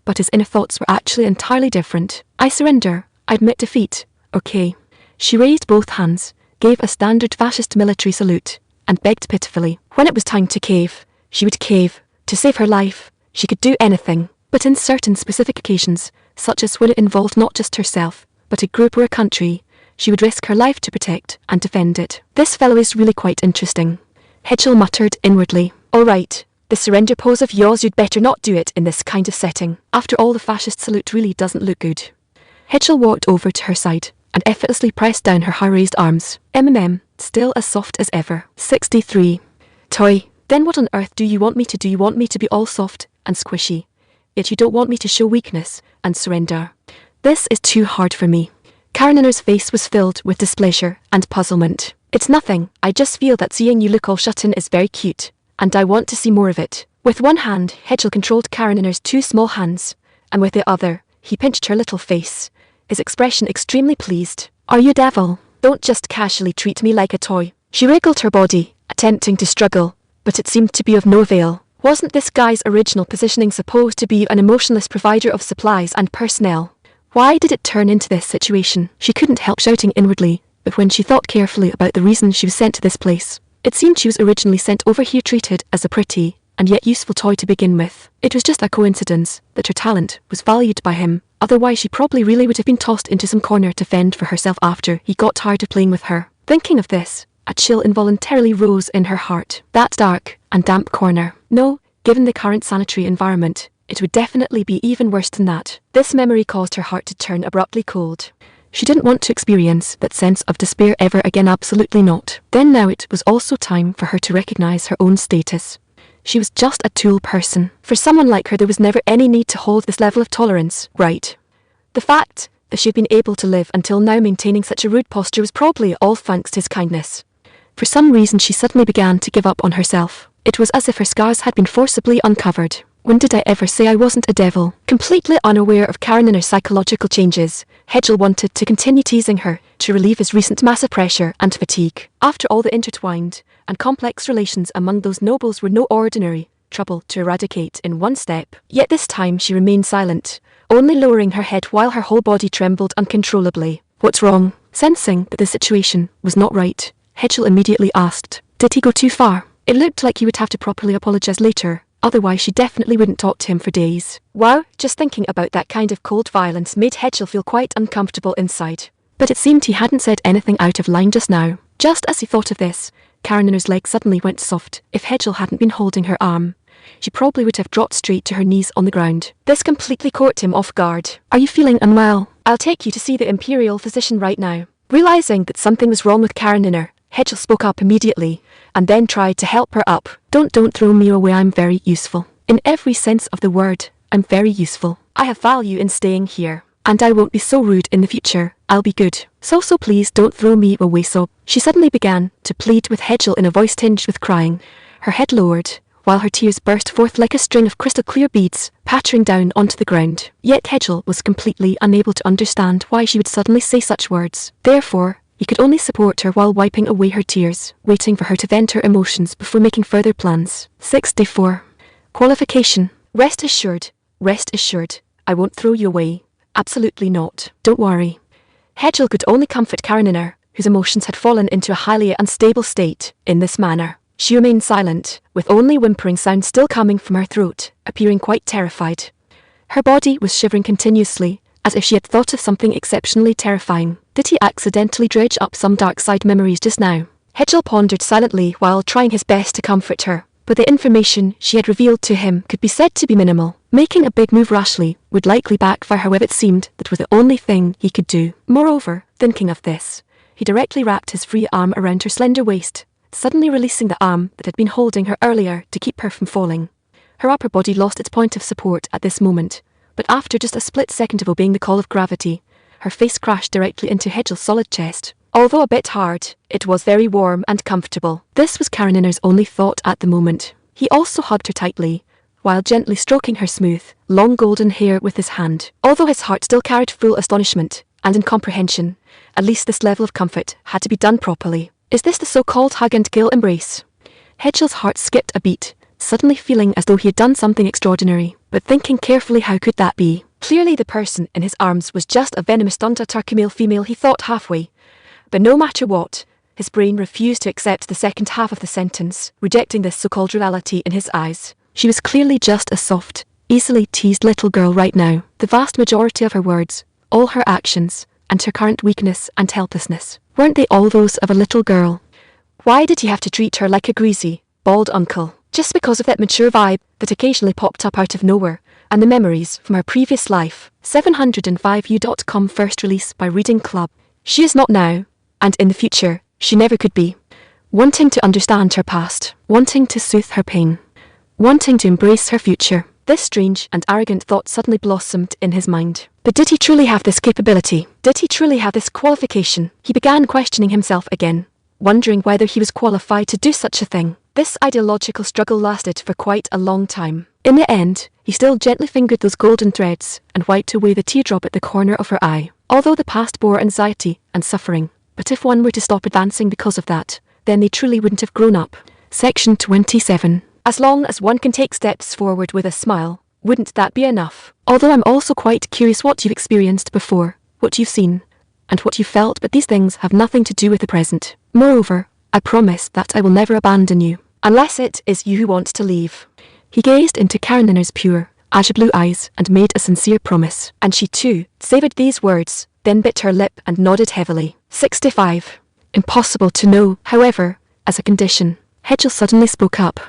[SPEAKER 1] but his inner thoughts were actually entirely different. I surrender. I admit defeat. Okay. She raised both hands, gave a standard fascist military salute, and begged pitifully. When it was time to cave, she would cave. To save her life, she could do anything. But in certain specific occasions, such as when it involved not just herself, but a group or a country, she would risk her life to protect and defend it. This fellow is really quite interesting, Hedgel muttered inwardly. All right. The surrender pose of yours, you'd better not do it in this kind of setting. After all, the fascist salute really doesn't look good. Hedgel walked over to her side and effortlessly pressed down her high-raised arms. Still as soft as ever. 63. Toy. Then what on earth do you want me to do? You want me to be all soft and squishy, yet you don't want me to show weakness and surrender. This is too hard for me. Kareniner's face was filled with displeasure and puzzlement. It's nothing, I just feel that seeing you look all shut in is very cute, and I want to see more of it. With one hand, Hedgel controlled Kareniner's two small hands, and with the other, he pinched her little face, his expression extremely pleased. Are you a devil? Don't just casually treat me like a toy. She wriggled her body, attempting to struggle, but it seemed to be of no avail. Wasn't this guy's original positioning supposed to be an emotionless provider of supplies and personnel? Why did it turn into this situation? She couldn't help shouting inwardly, but when she thought carefully about the reason she was sent to this place, it seemed she was originally sent over here treated as a pretty, and yet useful toy to begin with. It was just a coincidence that her talent was valued by him. Otherwise she probably really would have been tossed into some corner to fend for herself after he got tired of playing with her. Thinking of this, a chill involuntarily rose in her heart. That dark and damp corner. No, given the current sanitary environment, it would definitely be even worse than that. This memory caused her heart to turn abruptly cold. She didn't want to experience that sense of despair ever again, absolutely not. Then now it was also time for her to recognize her own status. She was just a tool person. For someone like her there was never any need to hold this level of tolerance, right? The fact that she'd been able to live until now maintaining such a rude posture was probably all thanks to his kindness. For some reason she suddenly began to give up on herself. It was as if her scars had been forcibly uncovered. When did I ever say I wasn't a devil? Completely unaware of Karen and her psychological changes, Hedgel wanted to continue teasing her to relieve his recent massive pressure and fatigue. After all, the intertwined and complex relations among those nobles were no ordinary trouble to eradicate in one step. Yet this time she remained silent, only lowering her head while her whole body trembled uncontrollably. What's wrong? Sensing that the situation was not right, Hedgel immediately asked, did he go too far? It looked like he would have to properly apologize later. Otherwise she definitely wouldn't talk to him for days. Wow, just thinking about that kind of cold violence made Hedgel feel quite uncomfortable inside. But it seemed he hadn't said anything out of line just now. Just as he thought of this, Karenin's leg suddenly went soft. If Hedgel hadn't been holding her arm, she probably would have dropped straight to her knees on the ground. This completely caught him off guard. Are you feeling unwell? I'll take you to see the imperial physician right now. Realizing that something was wrong with Karenina, Hedgel spoke up immediately, and then tried to help her up. Don't throw me away, I'm very useful. In every sense of the word, I'm very useful. I have value in staying here, and I won't be so rude in the future. I'll be good. So please don't throw me away. So she suddenly began to plead with Hedgel in a voice tinged with crying, her head lowered, while her tears burst forth like a string of crystal clear beads, pattering down onto the ground. Yet Hedgel was completely unable to understand why she would suddenly say such words. Therefore, he could only support her while wiping away her tears, waiting for her to vent her emotions before making further plans. 64. Qualification. Rest assured, I won't throw you away. Absolutely not. Don't worry. Hedgel could only comfort Karenina, whose emotions had fallen into a highly unstable state. In this manner, she remained silent, with only whimpering sounds still coming from her throat, appearing quite terrified. Her body was shivering continuously, as if she had thought of something exceptionally terrifying. Did he accidentally dredge up some dark side memories just now? Hedgel pondered silently while trying his best to comfort her, but the information she had revealed to him could be said to be minimal. Making a big move rashly would likely backfire, however it seemed that was the only thing he could do. Moreover, thinking of this, he directly wrapped his free arm around her slender waist, suddenly releasing the arm that had been holding her earlier to keep her from falling. Her upper body lost its point of support at this moment, but after just a split second of obeying the call of gravity, her face crashed directly into Hedgel's solid chest. Although a bit hard, it was very warm and comfortable. This was Karenina's only thought at the moment. He also hugged her tightly, while gently stroking her smooth, long golden hair with his hand. Although his heart still carried full astonishment and incomprehension, at least this level of comfort had to be done properly. Is this the so-called hug and kill embrace? Hedgel's heart skipped a beat, suddenly feeling as though he had done something extraordinary, but thinking carefully, how could that be? Clearly the person in his arms was just a venomous turkey male female, he thought halfway. But no matter what, his brain refused to accept the second half of the sentence, rejecting this so-called reality in his eyes. She was clearly just a soft, easily teased little girl right now. The vast majority of her words, all her actions, and her current weakness and helplessness, weren't they all those of a little girl? Why did he have to treat her like a greasy, bald uncle? Just because of that mature vibe that occasionally popped up out of nowhere, and the memories from her previous life. 705u.com first release by Reading Club. She is not now, and in the future, she never could be. Wanting to understand her past, wanting to soothe her pain, wanting to embrace her future. This strange and arrogant thought suddenly blossomed in his mind. But did he truly have this capability? Did he truly have this qualification? He began questioning himself again, wondering whether he was qualified to do such a thing. This ideological struggle lasted for quite a long time. In the end, he still gently fingered those golden threads and wiped away the teardrop at the corner of her eye. Although the past bore anxiety and suffering, but if one were to stop advancing because of that, then they truly wouldn't have grown up. Section 27. As long as one can take steps forward with a smile, wouldn't that be enough? Although I'm also quite curious what you've experienced before, what you've seen, and what you felt, but these things have nothing to do with the present. Moreover, I promise that I will never abandon you. Unless it is you who wants to leave. He gazed into Karenina's pure, azure blue eyes and made a sincere promise. And she too savoured these words, then bit her lip and nodded heavily. 65. Impossible to know, however, as a condition. Hedgel suddenly spoke up.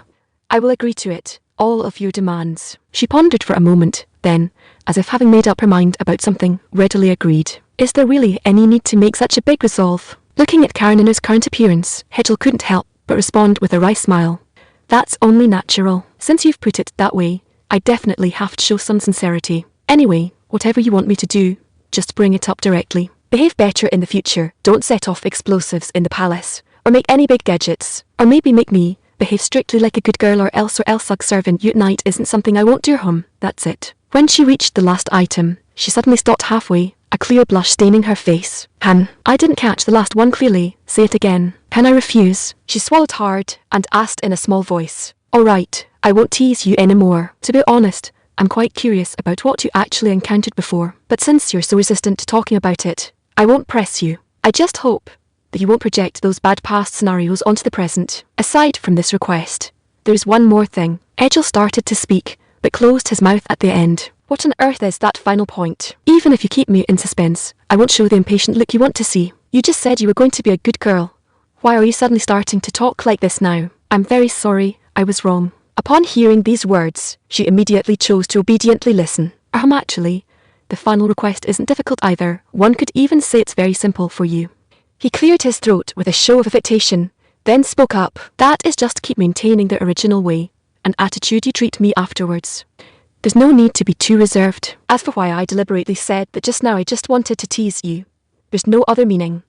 [SPEAKER 1] I will agree to it, all of your demands. She pondered for a moment, then, as if having made up her mind about something, readily agreed. Is there really any need to make such a big resolve? Looking at Karenina's current appearance, Hedgel couldn't help but respond with a wry smile. That's only natural. Since you've put it that way, I definitely have to show some sincerity. Anyway, whatever you want me to do, just bring it up directly. Behave better in the future. Don't set off explosives in the palace, or make any big gadgets, or maybe make me behave strictly like a good girl or else serving you at night isn't something I won't do home. That's it. When she reached the last item, she suddenly stopped halfway, a clear blush staining her face. I didn't catch the last one clearly. Say it again. Can I refuse? She swallowed hard and asked in a small voice. All right, I won't tease you anymore. To be honest, I'm quite curious about what you actually encountered before. But since you're so resistant to talking about it, I won't press you. I just hope that you won't project those bad past scenarios onto the present. Aside from this request, there's one more thing. Hedgel started to speak, but closed his mouth at the end. What on earth is that final point? Even if you keep me in suspense, I won't show the impatient look you want to see. You just said you were going to be a good girl. Why are you suddenly starting to talk like this now? I'm very sorry, I was wrong. Upon hearing these words, she immediately chose to obediently listen. Actually, the final request isn't difficult either. One could even say it's very simple for you. He cleared his throat with a show of affectation, then spoke up. That is just to keep maintaining the original way and attitude you treat me afterwards. There's no need to be too reserved. As for why I deliberately said that just now I just wanted to tease you, there's no other meaning.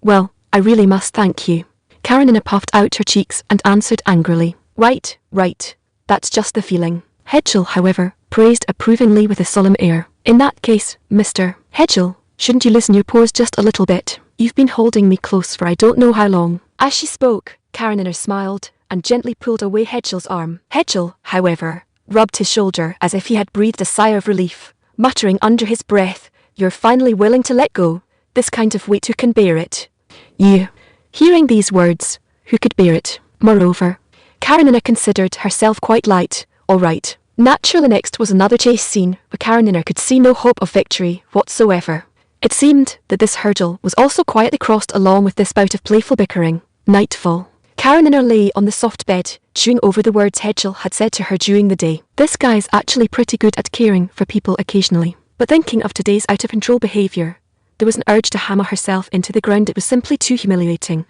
[SPEAKER 1] Well, I really must thank you. Karenina puffed out her cheeks and answered angrily. Right. That's just the feeling. Hedgel, however, praised approvingly with a solemn air. In that case, Mr. Hedgel, shouldn't you loosen your pores just a little bit? You've been holding me close for I don't know how long. As she spoke, Karenina smiled and gently pulled away Hedgel's arm. Hedgel, however, rubbed his shoulder as if he had breathed a sigh of relief, muttering under his breath, You're finally willing to let go. This kind of weight, who can bear it? You. Hearing these words, who could bear it? Moreover, Karenina considered herself quite light. All right. Naturally, next was another chase scene, where Karenina could see no hope of victory whatsoever. It seemed that this hurdle was also quietly crossed along with this bout of playful bickering. Nightfall. Karenina lay on the soft bed, chewing over the words Hedgel had said to her during the day. This guy's actually pretty good at caring for people occasionally. But thinking of today's out-of-control behaviour, there was an urge to hammer herself into the ground. It was simply too humiliating.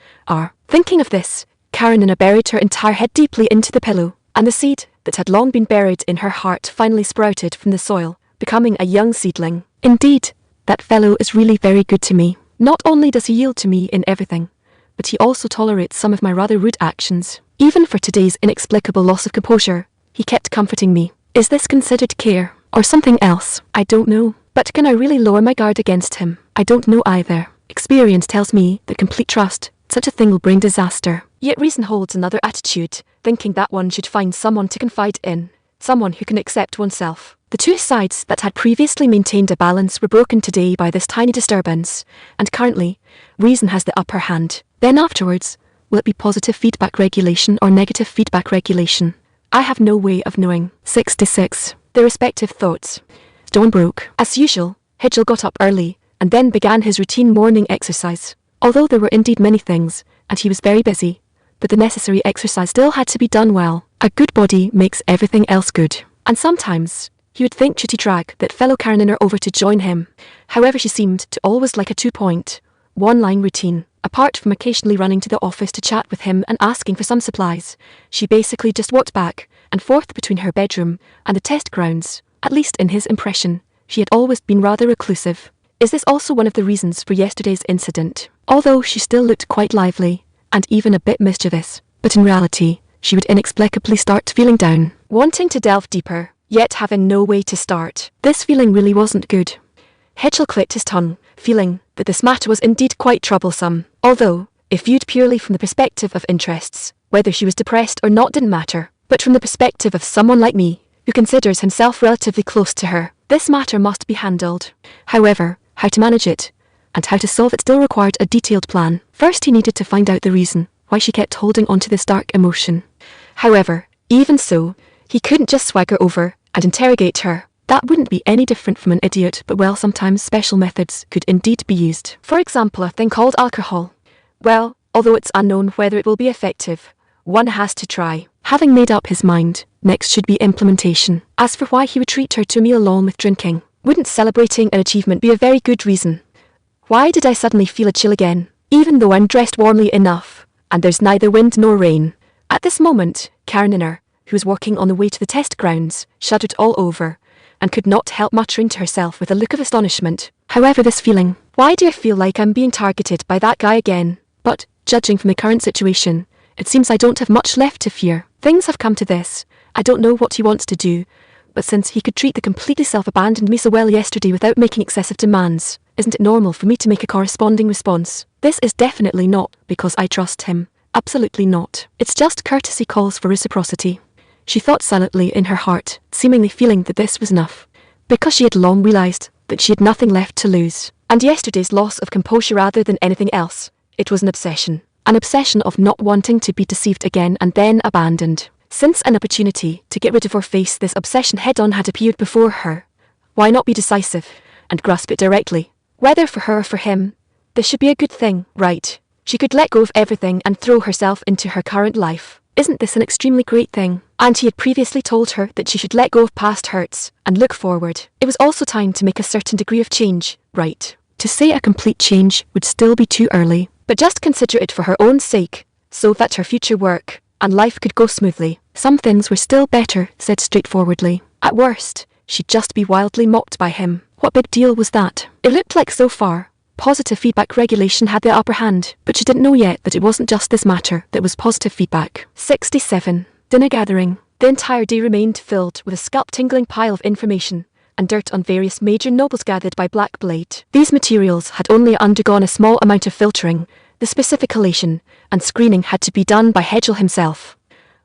[SPEAKER 1] Thinking of this, Karenina buried her entire head deeply into the pillow, and the seed that had long been buried in her heart finally sprouted from the soil, becoming a young seedling. Indeed, that fellow is really very good to me. Not only does he yield to me in everything, but he also tolerates some of my rather rude actions. Even for today's inexplicable loss of composure, he kept comforting me. Is this considered care, or something else? I don't know. But can I really lower my guard against him? I don't know either. Experience tells me that complete trust, such a thing will bring disaster. Yet reason holds another attitude, thinking that one should find someone to confide in, someone who can accept oneself. The two sides that had previously maintained a balance were broken today by this tiny disturbance, and currently, reason has the upper hand. Then afterwards, will it be positive feedback regulation or negative feedback regulation? I have no way of knowing. 66. Their respective thoughts. Dawn broke. As usual, Hedgel got up early, and then began his routine morning exercise. Although there were indeed many things, and he was very busy, but the necessary exercise still had to be done well. A good body makes everything else good. And sometimes, he would think should he drag that fellow Karenina over to join him. However, she seemed to always like a 2-point, one-line routine. Apart from occasionally running to the office to chat with him and asking for some supplies, she basically just walked back and forth between her bedroom and the test grounds. At least in his impression, she had always been rather reclusive. Is this also one of the reasons for yesterday's incident? Although she still looked quite lively, and even a bit mischievous, but in reality, she would inexplicably start feeling down, wanting to delve deeper, yet having no way to start. This feeling really wasn't good. Hedgel clicked his tongue, feeling that this matter was indeed quite troublesome. Although, if viewed purely from the perspective of interests, whether she was depressed or not didn't matter, but from the perspective of someone like me, who considers himself relatively close to her, this matter must be handled. However, how to manage it, and how to solve it still required a detailed plan. First he needed to find out the reason why she kept holding on to this dark emotion. However, even so, he couldn't just swagger over and interrogate her. That wouldn't be any different from an idiot, but well, sometimes special methods could indeed be used. For example, a thing called alcohol. Well, although it's unknown whether it will be effective, one has to try. Having made up his mind, next should be implementation. As for why he would treat her to a meal along with drinking, wouldn't celebrating an achievement be a very good reason? Why did I suddenly feel a chill again, even though I'm dressed warmly enough, and there's neither wind nor rain? At this moment, Karenina, who was walking on the way to the test grounds, shuddered all over, and could not help muttering to herself with a look of astonishment. However, this feeling, why do I feel like I'm being targeted by that guy again? But, judging from the current situation, it seems I don't have much left to fear. Things have come to this. I don't know what he wants to do, but since he could treat the completely self-abandoned me so well yesterday without making excessive demands, isn't it normal for me to make a corresponding response? This is definitely not because I trust him. Absolutely not. It's just courtesy calls for reciprocity. She thought silently in her heart, seemingly feeling that this was enough, because she had long realized that she had nothing left to lose. And yesterday's loss of composure rather than anything else, it was an obsession of not wanting to be deceived again and then abandoned. Since an opportunity to get rid of or face this obsession head-on had appeared before her, why not be decisive and grasp it directly? Whether for her or for him, this should be a good thing, right? She could let go of everything and throw herself into her current life. Isn't this an extremely great thing? And he had previously told her that she should let go of past hurts and look forward. It was also time to make a certain degree of change, right? To say a complete change would still be too early, but just consider it for her own sake, so that her future work and life could go smoothly. Some things were still better said straightforwardly. At worst, she'd just be wildly mocked by him. What big deal was that? It looked like so far, positive feedback regulation had the upper hand, but she didn't know yet that it wasn't just this matter that was positive feedback. 67. Dinner gathering. The entire day remained filled with a scalp-tingling pile of information and dirt on various major nobles gathered by Black Blade. These materials had only undergone a small amount of filtering. The specific collation and screening had to be done by Hedgel himself.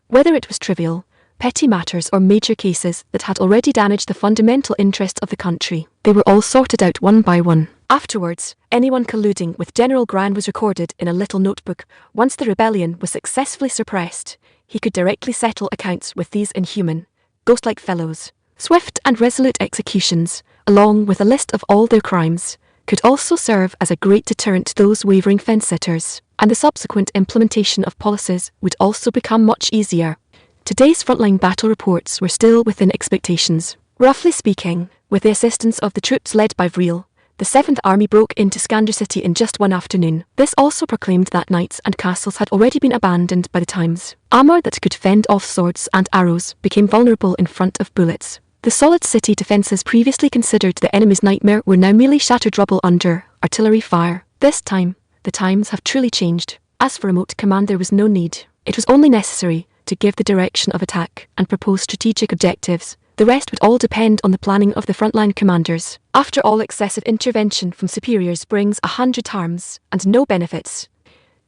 [SPEAKER 1] Whether it was trivial, petty matters or major cases that had already damaged the fundamental interest of the country, they were all sorted out one by one. Afterwards, anyone colluding with General Gran was recorded in a little notebook. Once the rebellion was successfully suppressed, he could directly settle accounts with these inhuman, ghost-like fellows. Swift and resolute executions, along with a list of all their crimes, could also serve as a great deterrent to those wavering fence-sitters, and the subsequent implementation of policies would also become much easier. Today's frontline battle reports were still within expectations. Roughly speaking, with the assistance of the troops led by Vril, the 7th Army broke into Skander City in just one afternoon. This also proclaimed that knights and castles had already been abandoned by the times. Armour that could fend off swords and arrows became vulnerable in front of bullets. The solid city defences previously considered the enemy's nightmare were now merely shattered rubble under artillery fire. This time, the times have truly changed. As for remote command, there was no need. It was only necessary to give the direction of attack and propose strategic objectives. The rest would all depend on the planning of the frontline commanders. After all, excessive intervention from superiors brings 100 harms and no benefits.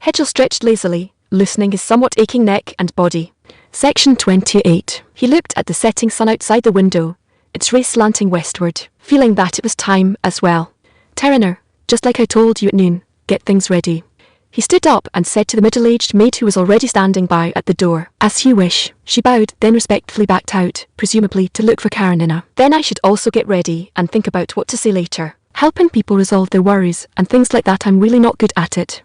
[SPEAKER 1] Hedgel stretched lazily, loosening his somewhat aching neck and body. Section 28. He looked at the setting sun outside the window, its rays slanting westward, feeling that it was time as well. Terraner, just like I told you at noon, get things ready. He stood up and said to the middle-aged maid who was already standing by at the door, "As you wish." She bowed, then respectfully backed out, presumably to look for Karenina. Then I should also get ready and think about what to say later. Helping people resolve their worries and things like that, I'm really not good at it.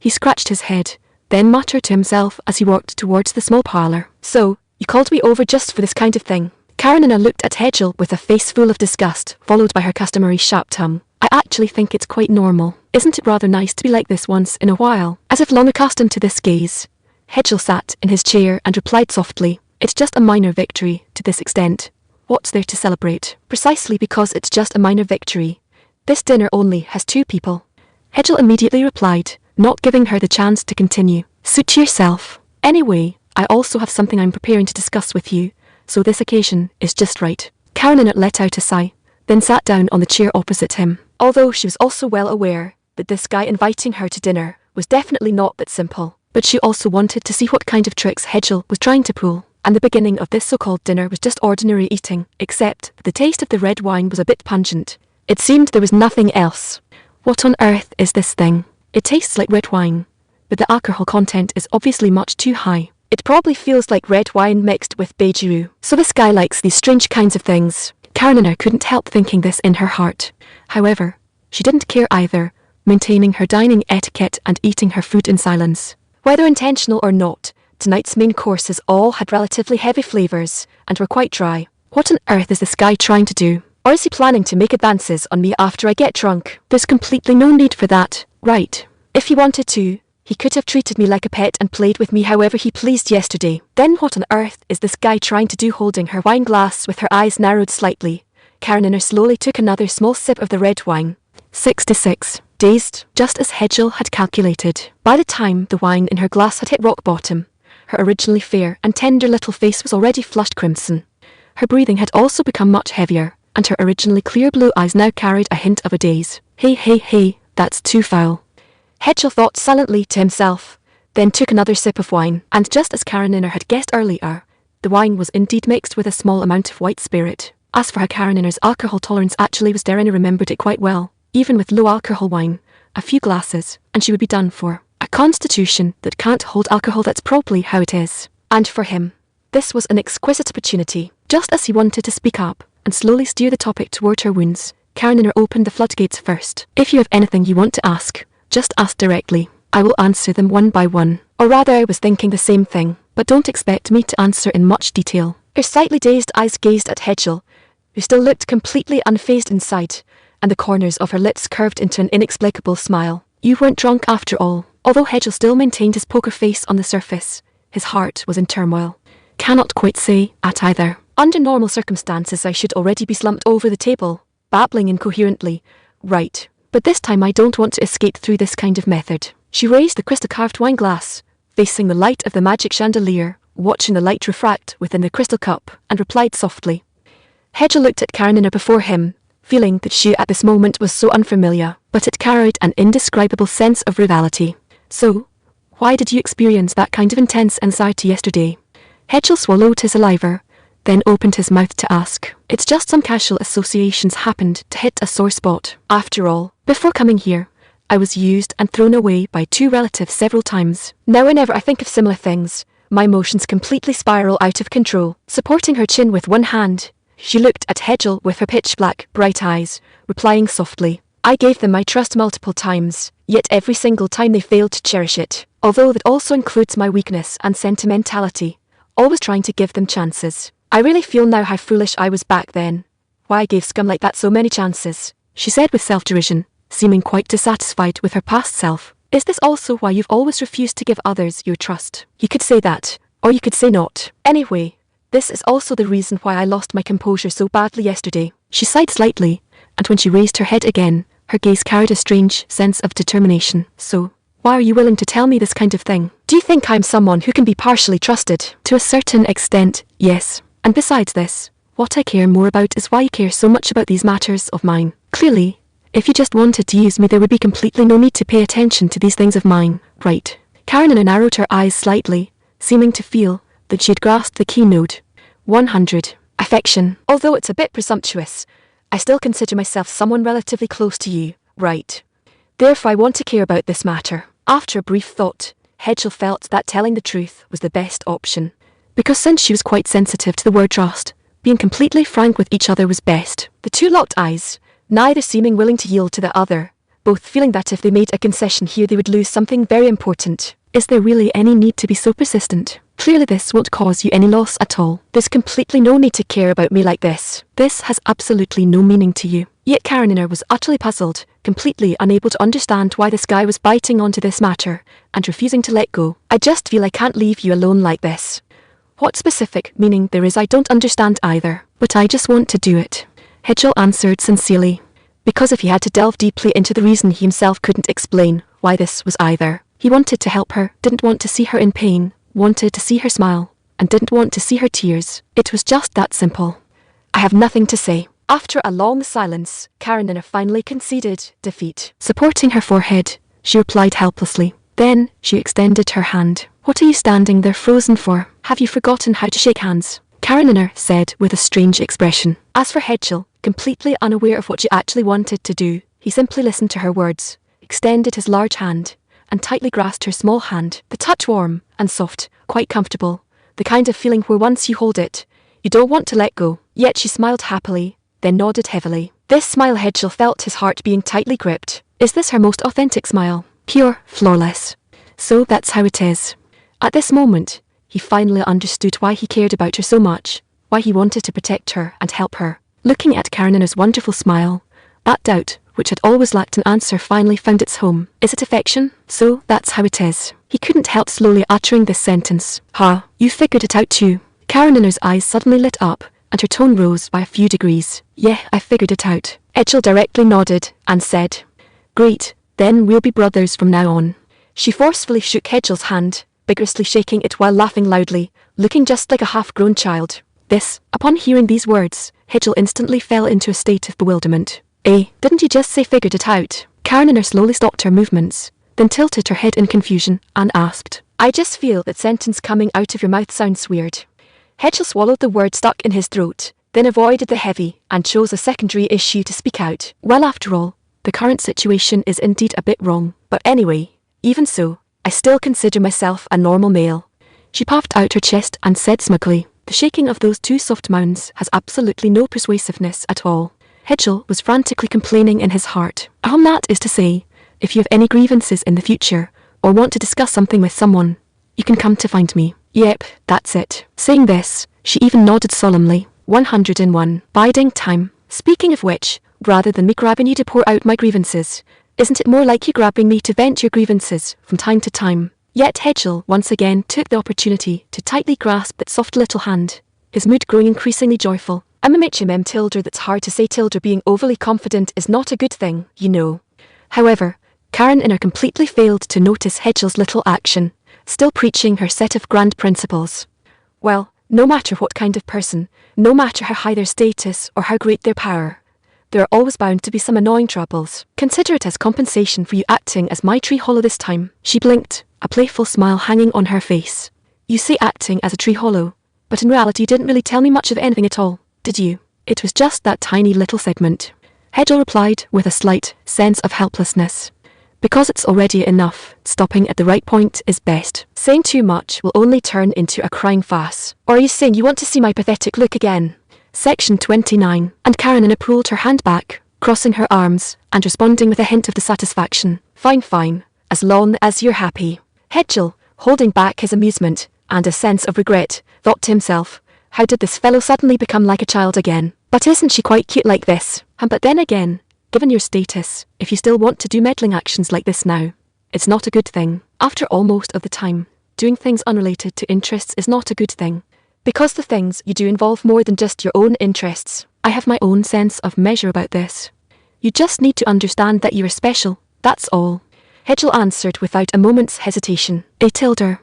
[SPEAKER 1] He scratched his head, then muttered to himself as he walked towards the small parlour. "So, you called me over just for this kind of thing?" Karenina looked at Hedgel with a face full of disgust, followed by her customary sharp tongue. "I actually think it's quite normal. Isn't it rather nice to be like this once in a while?" As if long accustomed to this gaze, Hedgel sat in his chair and replied softly, "It's just a minor victory to this extent. What's there to celebrate?" Precisely because it's just a minor victory, this dinner only has 2 people. Hedgel immediately replied, not giving her the chance to continue. "Suit yourself. Anyway, I also have something I'm preparing to discuss with you, so this occasion is just right." Karenina let out a sigh, then sat down on the chair opposite him. Although she was also well aware that this guy inviting her to dinner was definitely not that simple, but she also wanted to see what kind of tricks Hedgel was trying to pull, and the beginning of this so-called dinner was just ordinary eating, except that the taste of the red wine was a bit pungent. It seemed there was nothing else. What on earth is this thing? It tastes like red wine, but the alcohol content is obviously much too high. It probably feels like red wine mixed with beijiu. So this guy likes these strange kinds of things. Karenina couldn't help thinking this in her heart. However, she didn't care either, maintaining her dining etiquette and eating her food in silence. Whether intentional or not, tonight's main courses all had relatively heavy flavors and were quite dry. What on earth is this guy trying to do? Or is he planning to make advances on me after I get drunk? There's completely no need for that, right? If he wanted to, he could have treated me like a pet and played with me however he pleased yesterday. Then what on earth is this guy trying to do holding her wine glass with her eyes narrowed slightly? Karenina slowly took another small sip of the red wine. 66. Dazed, just as Hedgel had calculated. By the time the wine in her glass had hit rock bottom, her originally fair and tender little face was already flushed crimson. Her breathing had also become much heavier, and her originally clear blue eyes now carried a hint of a daze. Hey, that's too foul. Hedgel thought silently to himself, then took another sip of wine, and just as Karenina had guessed earlier, the wine was indeed mixed with a small amount of white spirit. As for how Karenina's alcohol tolerance actually was, Darina remembered it quite well. Even with low alcohol wine, a few glasses, and she would be done for. A constitution that can't hold alcohol, that's probably how it is. And for him, this was an exquisite opportunity. Just as he wanted to speak up and slowly steer the topic toward her wounds, Karenina opened the floodgates first. If you have anything you want to ask, just ask directly. I will answer them one by one. Or rather, I was thinking the same thing, but don't expect me to answer in much detail. Her slightly dazed eyes gazed at Hedgel, who still looked completely unfazed inside, and the corners of her lips curved into an inexplicable smile. You weren't drunk after all. Although Hedgel still maintained his poker face on the surface, his heart was in turmoil. Cannot quite say at either. Under normal circumstances I should already be slumped over the table, babbling incoherently. Right. But this time I don't want to escape through this kind of method. She raised the crystal-carved wine glass, facing the light of the magic chandelier, watching the light refract within the crystal cup, and replied softly. Hedgel looked at Karenina before him, feeling that she at this moment was so unfamiliar, but it carried an indescribable sense of rivalry. So, why did you experience that kind of intense anxiety yesterday? Hedgel swallowed his saliva, then opened his mouth to ask. It's just some casual associations happened to hit a sore spot. After all, before coming here, I was used and thrown away by two relatives several times. Now whenever I think of similar things, my emotions completely spiral out of control. Supporting her chin with one hand, she looked at Hedgel with her pitch-black, bright eyes, replying softly. I gave them my trust multiple times, yet every single time they failed to cherish it. Although that also includes my weakness and sentimentality, always trying to give them chances. I really feel now how foolish I was back then. Why I gave scum like that so many chances, she said with self-derision, seeming quite dissatisfied with her past self. Is this also why you've always refused to give others your trust? You could say that, or you could say not. Anyway, this is also the reason why I lost my composure so badly yesterday. She sighed slightly, and when she raised her head again, her gaze carried a strange sense of determination. So, why are you willing to tell me this kind of thing? Do you think I'm someone who can be partially trusted? To a certain extent, yes. And besides this, what I care more about is why you care so much about these matters of mine. Clearly, if you just wanted to use me, there would be completely no need to pay attention to these things of mine, right? Karenina narrowed her eyes slightly, seeming to feel that she had grasped the keynote. 100. Affection. Although it's a bit presumptuous, I still consider myself someone relatively close to you, right? Therefore I want to care about this matter. After a brief thought, Hedgel felt that telling the truth was the best option. Because since she was quite sensitive to the word trust, being completely frank with each other was best. The two locked eyes, neither seeming willing to yield to the other, both feeling that if they made a concession here they would lose something very important. Is there really any need to be so persistent? Clearly this won't cause you any loss at all. There's completely no need to care about me like this. This has absolutely no meaning to you. Yet Karenina was utterly puzzled, completely unable to understand why this guy was biting onto this matter, and refusing to let go. I just feel I can't leave you alone like this. What specific meaning there is I don't understand either, but I just want to do it. Hedgel answered sincerely, because if he had to delve deeply into the reason he himself couldn't explain why this was either. He wanted to help her, didn't want to see her in pain, wanted to see her smile, and didn't want to see her tears. It was just that simple. I have nothing to say. After a long silence, Karenina finally conceded defeat. Supporting her forehead, she replied helplessly. Then, she extended her hand. What are you standing there frozen for? Have you forgotten how to shake hands? Karenina said with a strange expression. As for Hedgel, completely unaware of what she actually wanted to do, he simply listened to her words, extended his large hand, and tightly grasped her small hand, the touch warm and soft, quite comfortable, the kind of feeling where once you hold it, you don't want to let go. Yet she smiled happily, then nodded heavily. This smile Hedgel felt his heart being tightly gripped. Is this her most authentic smile? Pure, flawless. So that's how it is. At this moment, he finally understood why he cared about her so much, why he wanted to protect her and help her. Looking at Karenina's wonderful smile, that doubt, which had always lacked an answer, finally found its home. Is it affection? So that's how it is. He couldn't help slowly uttering this sentence. Ha, you figured it out too. Karenina's eyes suddenly lit up, and her tone rose by a few degrees. Yeah, I figured it out. Hedgel directly nodded and said, Great, then we'll be brothers from now on. She forcefully shook Hedgel's hand, vigorously shaking it while laughing loudly, looking just like a half-grown child. Upon hearing these words, Hedgel instantly fell into a state of bewilderment. Didn't you just say figured it out? Karenina slowly stopped her movements, then tilted her head in confusion and asked, I just feel that sentence coming out of your mouth sounds weird. Hedgel swallowed the word stuck in his throat, then avoided the heavy and chose a secondary issue to speak out. Well, after all, the current situation is indeed a bit wrong, but anyway, even so, I still consider myself a normal male. She puffed out her chest and said smugly, the shaking of those two soft mounds has absolutely no persuasiveness at all. Hedgel was frantically complaining in his heart. That is to say, if you have any grievances in the future, or want to discuss something with someone, you can come to find me. Yep, that's it. Saying this, she even nodded solemnly. 101. Biding time. Speaking of which, rather than me grabbing you to pour out my grievances, isn't it more like you grabbing me to vent your grievances from time to time? Yet Hedgel once again took the opportunity to tightly grasp that soft little hand, his mood growing increasingly joyful. Tilder, that's hard to say. Tilder, being overly confident is not a good thing, you know. However, Karenina completely failed to notice Hedgel's little action, still preaching her set of grand principles. Well, no matter what kind of person, no matter how high their status or how great their power, there are always bound to be some annoying troubles. Consider it as compensation for you acting as my tree hollow this time. She blinked, a playful smile hanging on her face. You say acting as a tree hollow, but in reality you didn't really tell me much of anything at all, did you? It was just that tiny little segment. Hedgel replied with a slight sense of helplessness. Because it's already enough, stopping at the right point is best. Saying too much will only turn into a crying farce. Or are you saying you want to see my pathetic look again? Section 29. And Karenina pulled her hand back, crossing her arms, and responding with a hint of dissatisfaction. Fine, as long as you're happy. Hedgel, holding back his amusement, and a sense of regret, thought to himself, how did this fellow suddenly become like a child again? But isn't she quite cute like this? But then again, given your status, if you still want to do meddling actions like this now, it's not a good thing. After all, most of the time, doing things unrelated to interests is not a good thing. Because the things you do involve more than just your own interests. I have my own sense of measure about this. You just need to understand that you are special, that's all. Hedgel answered without a moment's hesitation. Tilder.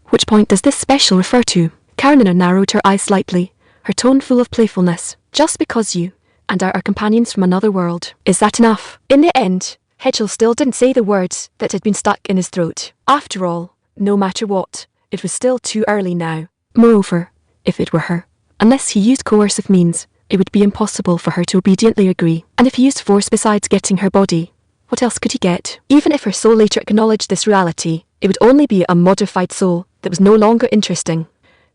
[SPEAKER 1] Which point does this special refer to? Karenina narrowed her eyes slightly, her tone full of playfulness. Just because you and I are companions from another world. Is that enough? In the end, Hedgel still didn't say the words that had been stuck in his throat. After all, no matter what, it was still too early now. Moreover, if it were her, unless he used coercive means, it would be impossible for her to obediently agree. And if he used force besides getting her body, what else could he get? Even if her soul later acknowledged this reality, it would only be a modified soul that was no longer interesting.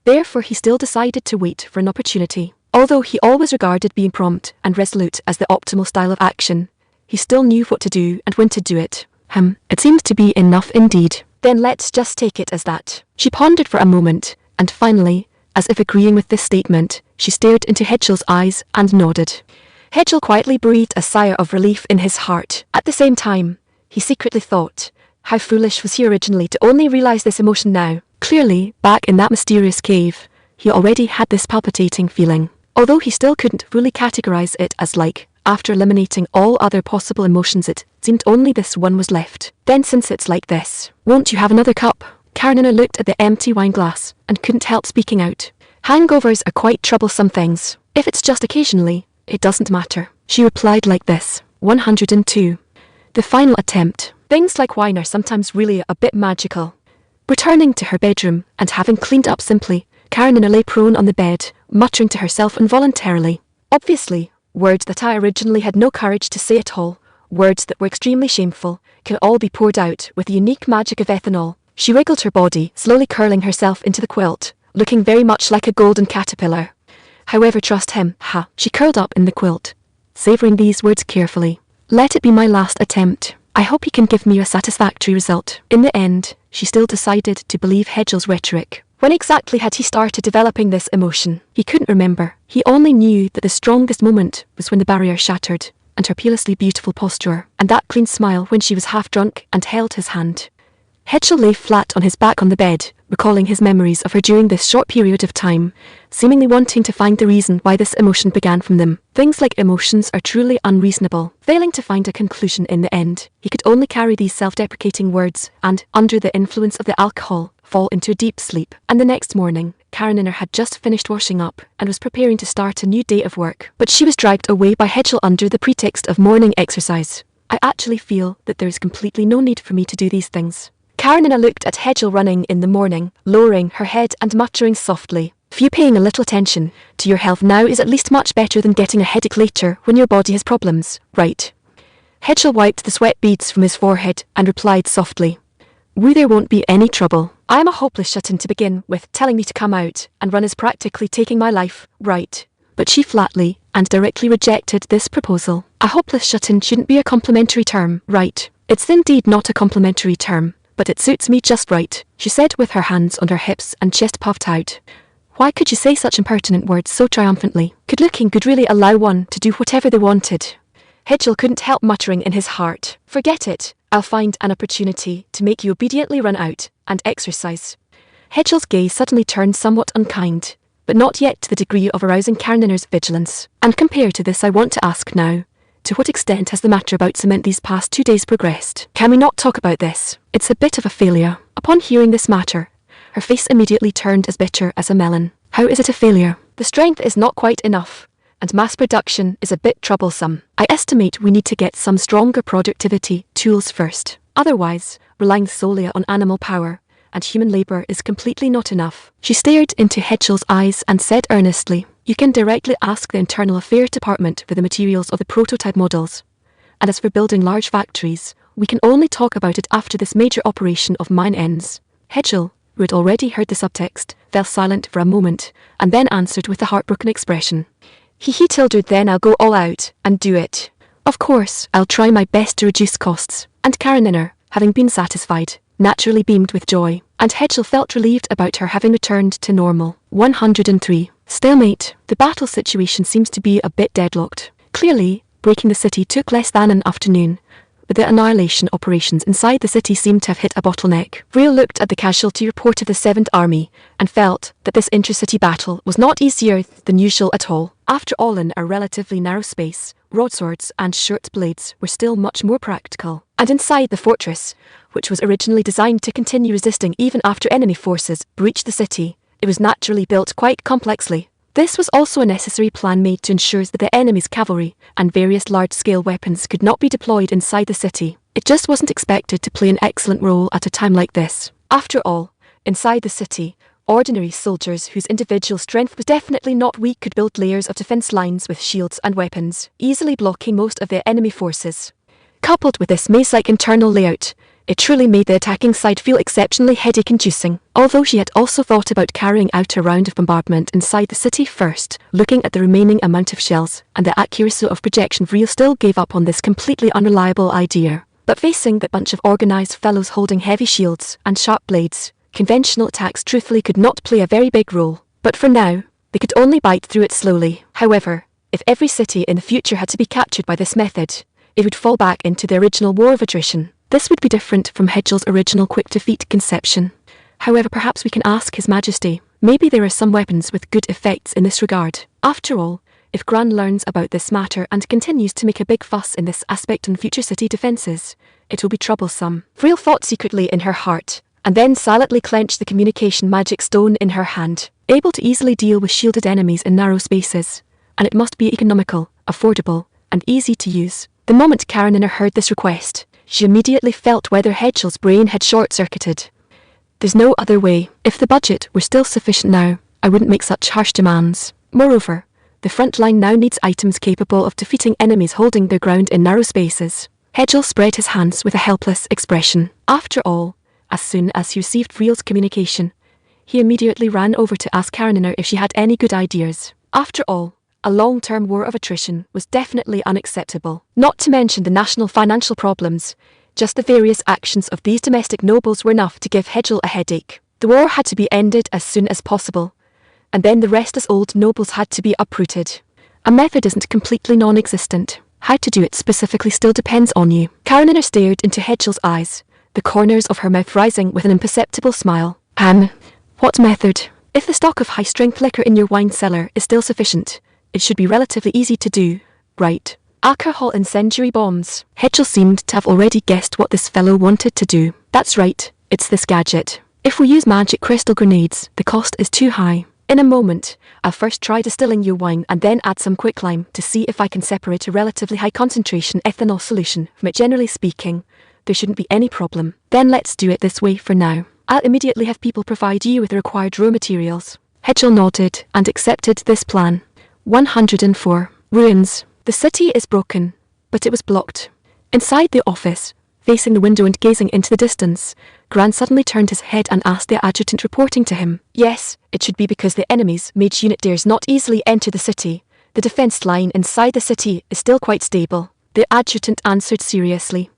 [SPEAKER 1] Therefore he still decided to wait for an opportunity. Although he always regarded being prompt and resolute as the optimal style of action, he still knew what to do and when to do it. It seems to be enough indeed. Then let's just take it as that. She pondered for a moment, and finally, as if agreeing with this statement, she stared into Hedgel's eyes and nodded. Hedgel quietly breathed a sigh of relief in his heart. At the same time, he secretly thought, how foolish was he originally to only realize this emotion now. Clearly, back in that mysterious cave, he already had this palpitating feeling. Although he still couldn't fully categorize it as like, after eliminating all other possible emotions it seemed only this one was left. Then since it's like this, won't you have another cup? Karenina looked at the empty wine glass and couldn't help speaking out. Hangovers are quite troublesome things. If it's just occasionally, it doesn't matter. She replied like this. 102. The final attempt. Things like wine are sometimes really a bit magical. Returning to her bedroom and having cleaned up simply, Karenina lay prone on the bed, muttering to herself involuntarily. Obviously, words that I originally had no courage to say at all, words that were extremely shameful, can all be poured out with the unique magic of ethanol. She wriggled her body, slowly curling herself into the quilt, looking very much like a golden caterpillar. However, trust him, ha. She curled up in the quilt, savouring these words carefully. Let it be my last attempt. I hope he can give me a satisfactory result. In the end, she still decided to believe Hedgel's rhetoric. When exactly had he started developing this emotion? He couldn't remember. He only knew that the strongest moment was when the barrier shattered, and her peerlessly beautiful posture, and that clean smile when she was half drunk and held his hand. Hedgel lay flat on his back on the bed, recalling his memories of her during this short period of time, seemingly wanting to find the reason why this emotion began from them. Things like emotions are truly unreasonable. Failing to find a conclusion in the end, he could only carry these self-deprecating words and, under the influence of the alcohol, fall into a deep sleep. And the next morning, Karenina had just finished washing up and was preparing to start a new day of work. But she was dragged away by Hedgel under the pretext of morning exercise. I actually feel that there is completely no need for me to do these things. Karenina looked at Hedgel running in the morning, lowering her head and muttering softly, "If you paying a little attention to your health now is at least much better than getting a headache later when your body has problems, right?" Hedgel wiped the sweat beads from his forehead and replied softly, "Woo, there won't be any trouble. I am a hopeless shut-in to begin with. Telling me to come out and run is practically taking my life, right?" But she flatly and directly rejected this proposal. A hopeless shut-in shouldn't be a complimentary term, right? It's indeed not a complimentary term, but it suits me just right, she said with her hands on her hips and chest puffed out. Why could you say such impertinent words so triumphantly? Could looking good really allow one to do whatever they wanted? Hedgel couldn't help muttering in his heart, "Forget it, I'll find an opportunity to make you obediently run out and exercise." Hedgel's gaze suddenly turned somewhat unkind, but not yet to the degree of arousing Karenina's vigilance. And compared to this, I want to ask now, to what extent has the matter about cement these past 2 days progressed? Can we not talk about this? It's a bit of a failure. Upon hearing this matter, her face immediately turned as bitter as a melon. How is it a failure? The strength is not quite enough, and mass production is a bit troublesome. I estimate we need to get some stronger productivity tools first. Otherwise, relying solely on animal power and human labor is completely not enough. She stared into Hedgel's eyes and said earnestly, "You can directly ask the Internal Affairs Department for the materials of the prototype models. And as for building large factories, we can only talk about it after this major operation of mine ends." Hedgel, who had already heard the subtext, fell silent for a moment, and then answered with a heartbroken expression, He Tildred, then I'll go all out and do it. Of course, I'll try my best to reduce costs." And Karenina, having been satisfied, naturally beamed with joy, and Hedgel felt relieved about her having returned to normal. 103. Stalemate. The battle situation seems to be a bit deadlocked. Clearly, breaking the city took less than an afternoon, but the annihilation operations inside the city seemed to have hit a bottleneck. Vril looked at the casualty report of the 7th Army and felt that this intercity battle was not easier than usual at all. After all, in a relatively narrow space, broadswords and short blades were still much more practical. And inside the fortress, which was originally designed to continue resisting even after enemy forces breached the city, it was naturally built quite complexly. This was also a necessary plan made to ensure that the enemy's cavalry and various large-scale weapons could not be deployed inside the city. It just wasn't expected to play an excellent role at a time like this. After all, inside the city, ordinary soldiers whose individual strength was definitely not weak could build layers of defense lines with shields and weapons, easily blocking most of the enemy forces. Coupled with this maze-like internal layout, it truly made the attacking side feel exceptionally headache-inducing. Although she had also thought about carrying out a round of bombardment inside the city first, looking at the remaining amount of shells and the accuracy of projection, Vril still gave up on this completely unreliable idea. But facing that bunch of organized fellows holding heavy shields and sharp blades, conventional attacks truthfully could not play a very big role. But for now, they could only bite through it slowly. However, if every city in the future had to be captured by this method, it would fall back into the original war of attrition. This would be different from Hedgel's original quick defeat conception. However, perhaps we can ask His Majesty. Maybe there are some weapons with good effects in this regard. After all, if Gran learns about this matter and continues to make a big fuss in this aspect on future city defences, it will be troublesome. Vril thought secretly in her heart, and then silently clenched the communication magic stone in her hand, able to easily deal with shielded enemies in narrow spaces. And it must be economical, affordable, and easy to use. The moment Karenina heard this request, she immediately felt whether Hedgel's brain had short-circuited. There's no other way. If the budget were still sufficient now, I wouldn't make such harsh demands. Moreover, the front line now needs items capable of defeating enemies holding their ground in narrow spaces. Hedgel spread his hands with a helpless expression. After all, as soon as he received Riel's communication, he immediately ran over to ask Karenina if she had any good ideas. After all, a long-term war of attrition was definitely unacceptable. Not to mention the national financial problems, just the various actions of these domestic nobles were enough to give Hedgel a headache. The war had to be ended as soon as possible, and then the restless old nobles had to be uprooted. A method isn't completely non-existent. How to do it specifically still depends on you. Karenina stared into Hedgel's eyes, the corners of her mouth rising with an imperceptible smile. What method? If the stock of high-strength liquor in your wine cellar is still sufficient, it should be relatively easy to do, right? Alcohol incendiary bombs. Hedgel seemed to have already guessed what this fellow wanted to do. That's right, it's this gadget. If we use magic crystal grenades, the cost is too high. In a moment, I'll first try distilling your wine and then add some quicklime to see if I can separate a relatively high concentration ethanol solution from it. Generally speaking, there shouldn't be any problem. Then let's do it this way for now. I'll immediately have people provide you with the required raw materials. Hedgel nodded and accepted this plan. 104. Ruins. The city is broken, but it was blocked. Inside the office, facing the window and gazing into the distance, Gran suddenly turned his head and asked the adjutant reporting to him. Yes, it should be because the enemy's mage unit dares not easily enter the city. The defense line inside the city is still quite stable. The adjutant answered seriously.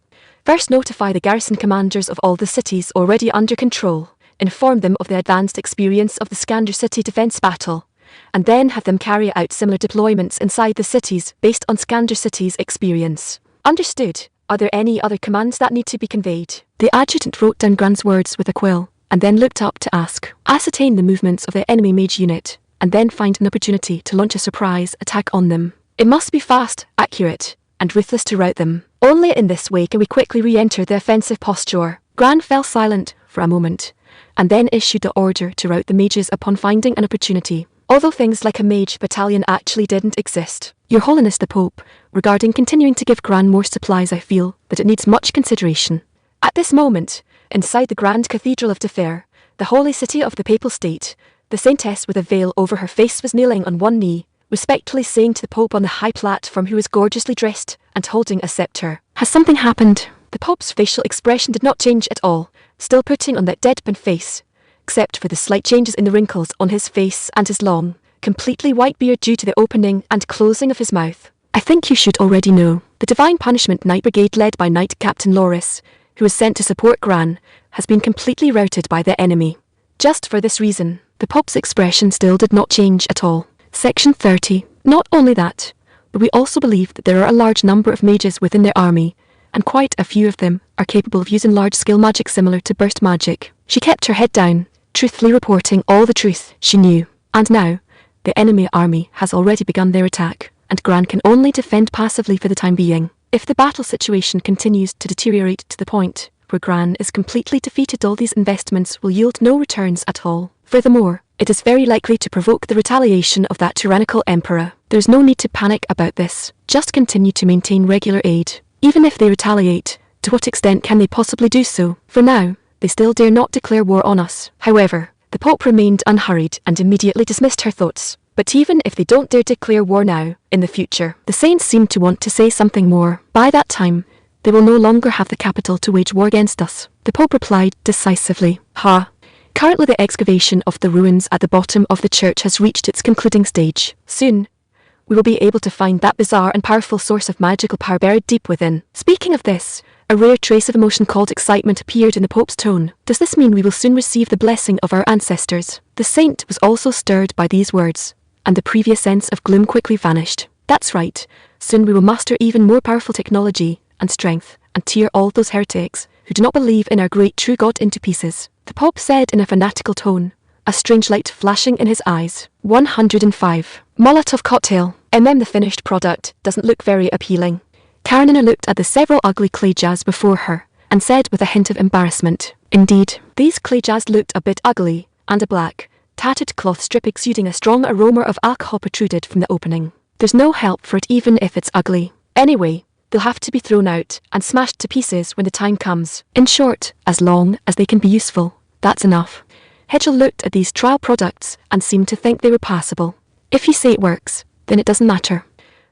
[SPEAKER 1] First notify the garrison commanders of all the cities already under control, inform them of the advanced experience of the Skander city defense battle, and then have them carry out similar deployments inside the cities based on Skander city's experience. Understood. Are there any other commands that need to be conveyed? The adjutant wrote down Gran's words with a quill, and then looked up to ask. Ascertain the movements of the enemy mage unit, and then find an opportunity to launch a surprise attack on them. It must be fast, accurate, and ruthless to rout them. Only in this way can we quickly re-enter the offensive posture. Gran fell silent for a moment, and then issued the order to rout the mages upon finding an opportunity. Although things like a mage battalion actually didn't exist. Your Holiness the Pope, regarding continuing to give Gran more supplies, I feel that it needs much consideration. At this moment, inside the Grand Cathedral of Defer, the holy city of the Papal State, the saintess with a veil over her face was kneeling on one knee, respectfully saying to the Pope on the high platform, who was gorgeously dressed and holding a scepter. Has something happened? The Pope's facial expression did not change at all, still putting on that deadpan face, except for the slight changes in the wrinkles on his face and his long, completely white beard due to the opening and closing of his mouth. I think you should already know. The Divine Punishment Knight Brigade led by Knight Captain Loris, who was sent to support Gran, has been completely routed by the enemy. Just for this reason, the Pope's expression still did not change at all. Section 30. Not only that, but we also believe that there are a large number of mages within their army, and quite a few of them are capable of using large-scale magic similar to burst magic. She kept her head down, truthfully reporting all the truth she knew. And now, the enemy army has already begun their attack, and Gran can only defend passively for the time being. If the battle situation continues to deteriorate to the point where Gran is completely defeated, all these investments will yield no returns at all. Furthermore, it is very likely to provoke the retaliation of that tyrannical emperor. There's no need to panic about this. Just continue to maintain regular aid. Even if they retaliate, to what extent can they possibly do so? For now, they still dare not declare war on us. However, the Pope remained unhurried and immediately dismissed her thoughts. But even if they don't dare declare war now, in the future, the saints seem to want to say something more. By that time, they will no longer have the capital to wage war against us. The Pope replied decisively. Currently the excavation of the ruins at the bottom of the church has reached its concluding stage. Soon, we will be able to find that bizarre and powerful source of magical power buried deep within. Speaking of this, a rare trace of emotion called excitement appeared in the Pope's tone. Does this mean we will soon receive the blessing of our ancestors? The saint was also stirred by these words, and the previous sense of gloom quickly vanished. That's right, soon we will master even more powerful technology and strength, and tear all those heretics who do not believe in our great true God into pieces. The Pope said in a fanatical tone, a strange light flashing in his eyes. 105. Molotov cocktail. The finished product doesn't look very appealing. Karenina looked at the several ugly clay jars before her, and said with a hint of embarrassment, indeed, these clay jars looked a bit ugly, and a black, tattered cloth strip exuding a strong aroma of alcohol protruded from the opening. There's no help for it even if it's ugly. Anyway, they'll have to be thrown out and smashed to pieces when the time comes. In short, as long as they can be useful, that's enough. Hedgel looked at these trial products and seemed to think they were passable. If you say it works, then it doesn't matter.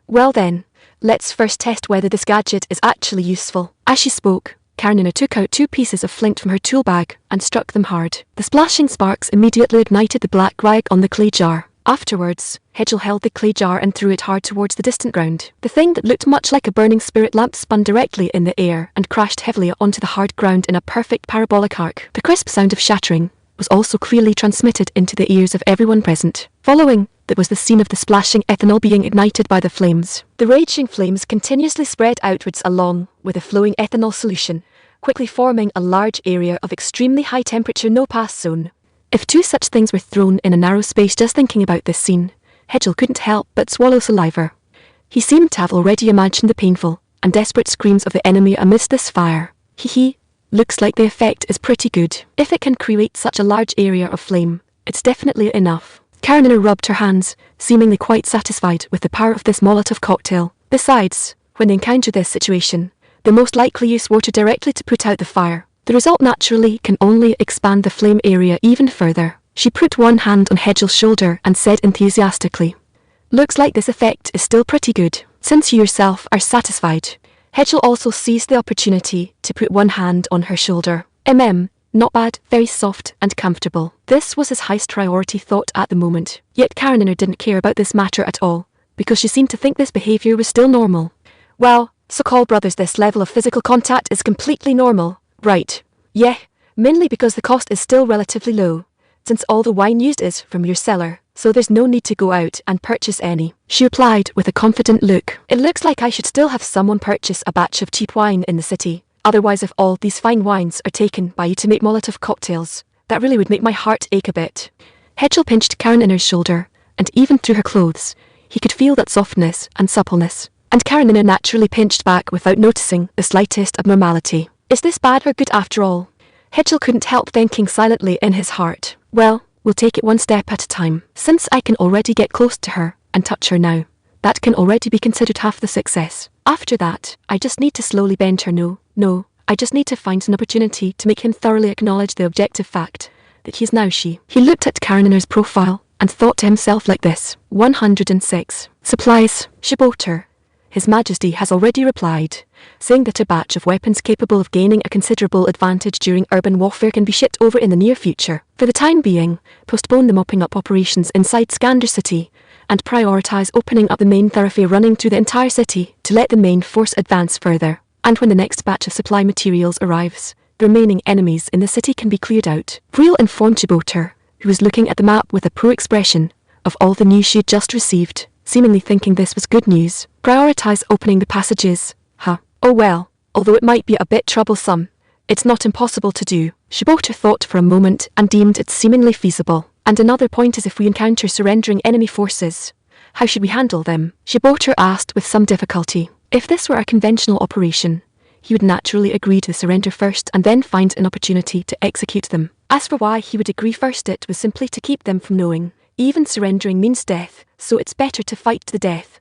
[SPEAKER 1] Well then, Let's first test whether this gadget is actually useful. As she spoke, Karenina took out 2 pieces of flint from her tool bag and struck them hard. The splashing sparks immediately ignited the black rag on the clay jar. Afterwards, Hedgel held the clay jar and threw it hard towards the distant ground. The thing that looked much like a burning spirit lamp spun directly in the air and crashed heavily onto the hard ground in a perfect parabolic arc. The crisp sound of shattering was also clearly transmitted into the ears of everyone present. Following that was the scene of the splashing ethanol being ignited by the flames. The raging flames continuously spread outwards along with the flowing ethanol solution, quickly forming a large area of extremely high temperature no-pass zone. If 2 such things were thrown in a narrow space, just thinking about this scene, Hedgel couldn't help but swallow saliva. He seemed to have already imagined the painful and desperate screams of the enemy amidst this fire. Hee. Looks like the effect is pretty good. If it can create such a large area of flame, it's definitely enough. Karenina rubbed her hands, seemingly quite satisfied with the power of this Molotov cocktail. Besides, when they encounter this situation, they most likely use water directly to put out the fire. The result naturally can only expand the flame area even further. She put one hand on Hedgel's shoulder and said enthusiastically, "Looks like this effect is still pretty good. Since you yourself are satisfied." Hedgel also seized the opportunity to put one hand on her shoulder. Not bad, very soft and comfortable. This was his highest priority thought at the moment. Yet Karenina didn't care about this matter at all, because she seemed to think this behaviour was still normal. Well, so-called brothers, this level of physical contact is completely normal, right? Yeah, mainly because the cost is still relatively low, since all the wine used is from your cellar, so there's no need to go out and purchase any. She replied with a confident look. It looks like I should still have someone purchase a batch of cheap wine in the city. Otherwise, if all these fine wines are taken by you to make Molotov cocktails, that really would make my heart ache a bit. Hedgel pinched Karenina's shoulder, and even through her clothes, he could feel that softness and suppleness. And Karenina naturally pinched back without noticing the slightest abnormality. Is this bad or good after all? Hedgel couldn't help thinking silently in his heart. Well, we'll take it one step at a time. Since I can already get close to her and touch her now, that can already be considered half the success. After that, I just need to slowly bend her No, I just need to find an opportunity to make him thoroughly acknowledge the objective fact that he is now she. He looked at Karenina's profile and thought to himself like this. 106. Supplies. Shiboter. His Majesty has already replied, saying that a batch of weapons capable of gaining a considerable advantage during urban warfare can be shipped over in the near future. For the time being, postpone the mopping up operations inside Skander City and prioritize opening up the main thoroughfare running through the entire city to let the main force advance further. And when the next batch of supply materials arrives, the remaining enemies in the city can be cleared out. Vril informed Shiboter, who was looking at the map with a pro expression, of all the news she had just received, seemingly thinking this was good news. Prioritize opening the passages. Oh well, although it might be a bit troublesome, it's not impossible to do. Shiboter thought for a moment and deemed it seemingly feasible. And another point is, if we encounter surrendering enemy forces, how should we handle them? Shiboter asked with some difficulty. If this were a conventional operation, he would naturally agree to surrender first and then find an opportunity to execute them. As for why he would agree first, it was simply to keep them from knowing. Even surrendering means death, so it's better to fight to the death.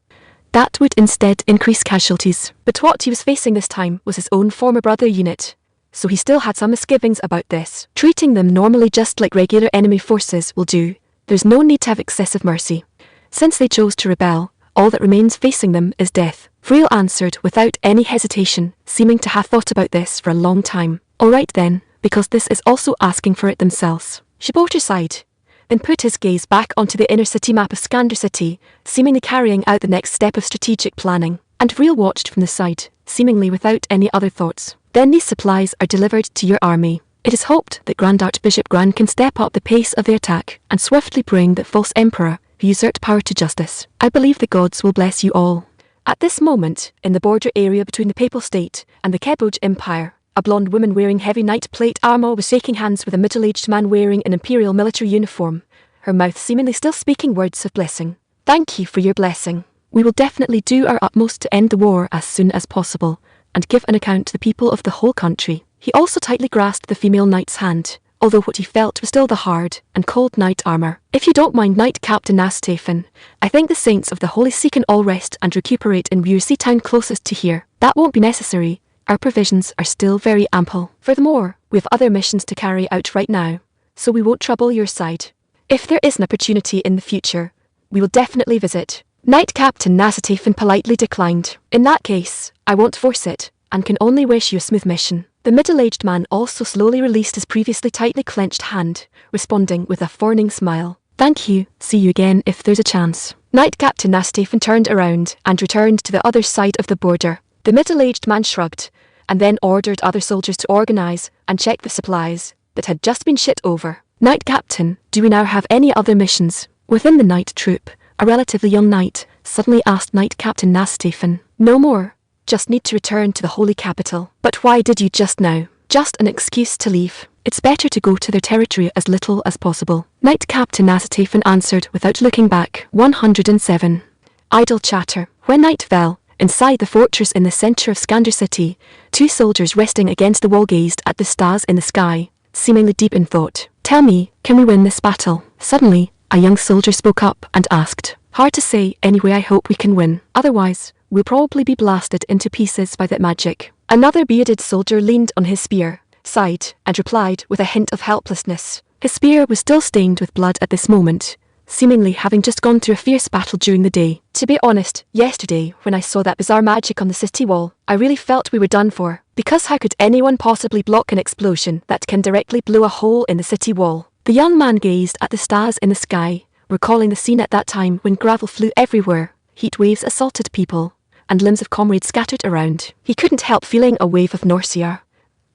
[SPEAKER 1] That would instead increase casualties. But what he was facing this time was his own former brother unit, so he still had some misgivings about this. Treating them normally just like regular enemy forces will do. There's no need to have excessive mercy. Since they chose to rebel, all that remains facing them is death. Vril answered without any hesitation, seeming to have thought about this for a long time. All right then, because this is also asking for it themselves. Shiboter sighed, then put his gaze back onto the inner city map of Skander City, seemingly carrying out the next step of strategic planning. And Vril watched from the side, seemingly without any other thoughts. Then these supplies are delivered to your army. It is hoped that Grand Archbishop Gran can step up the pace of the attack and swiftly bring that false emperor who usurped power to justice. I believe the gods will bless you all. At this moment, in the border area between the Papal State and the Keboj Empire, a blonde woman wearing heavy knight plate armor was shaking hands with a middle-aged man wearing an imperial military uniform, her mouth seemingly still speaking words of blessing. Thank you for your blessing. We will definitely do our utmost to end the war as soon as possible and give an account to the people of the whole country. He also tightly grasped the female knight's hand, although what he felt was still the hard and cold knight armor. If you don't mind, Knight Captain Nastafen, I think the saints of the Holy See can all rest and recuperate in Wearsea town closest to here. That won't be necessary. Our provisions are still very ample. Furthermore, we have other missions to carry out right now, so we won't trouble your side. If there is an opportunity in the future, we will definitely visit. Knight Captain Nasatafan politely declined. In that case, I won't force it, and can only wish you a smooth mission. The middle-aged man also slowly released his previously tightly clenched hand, responding with a fawning smile. Thank you, see you again if there's a chance. Knight Captain Nasatafan turned around and returned to the other side of the border. The middle-aged man shrugged, and then ordered other soldiers to organize and check the supplies that had just been shipped over. Knight Captain, do we now have any other missions? Within the knight troop, a relatively young knight suddenly asked Knight Captain Nasatafan. No more. Just need to return to the holy capital. But why did you just now? Just an excuse to leave. It's better to go to their territory as little as possible. Knight Captain Nasatafan answered without looking back. 107. Idle chatter. When night fell, inside the fortress in the center of Skander City, two soldiers resting against the wall gazed at the stars in the sky, seemingly deep in thought. Tell me, can we win this battle? Suddenly, a young soldier spoke up and asked. Hard to say, anyway I hope we can win. Otherwise, we'll probably be blasted into pieces by that magic. Another bearded soldier leaned on his spear, sighed, and replied with a hint of helplessness. His spear was still stained with blood at this moment, seemingly having just gone through a fierce battle during the day. To be honest, yesterday, when I saw that bizarre magic on the city wall, I really felt we were done for. Because how could anyone possibly block an explosion that can directly blow a hole in the city wall? The young man gazed at the stars in the sky, recalling the scene at that time when gravel flew everywhere, heat waves assaulted people, and limbs of comrades scattered around. He couldn't help feeling a wave of nausea,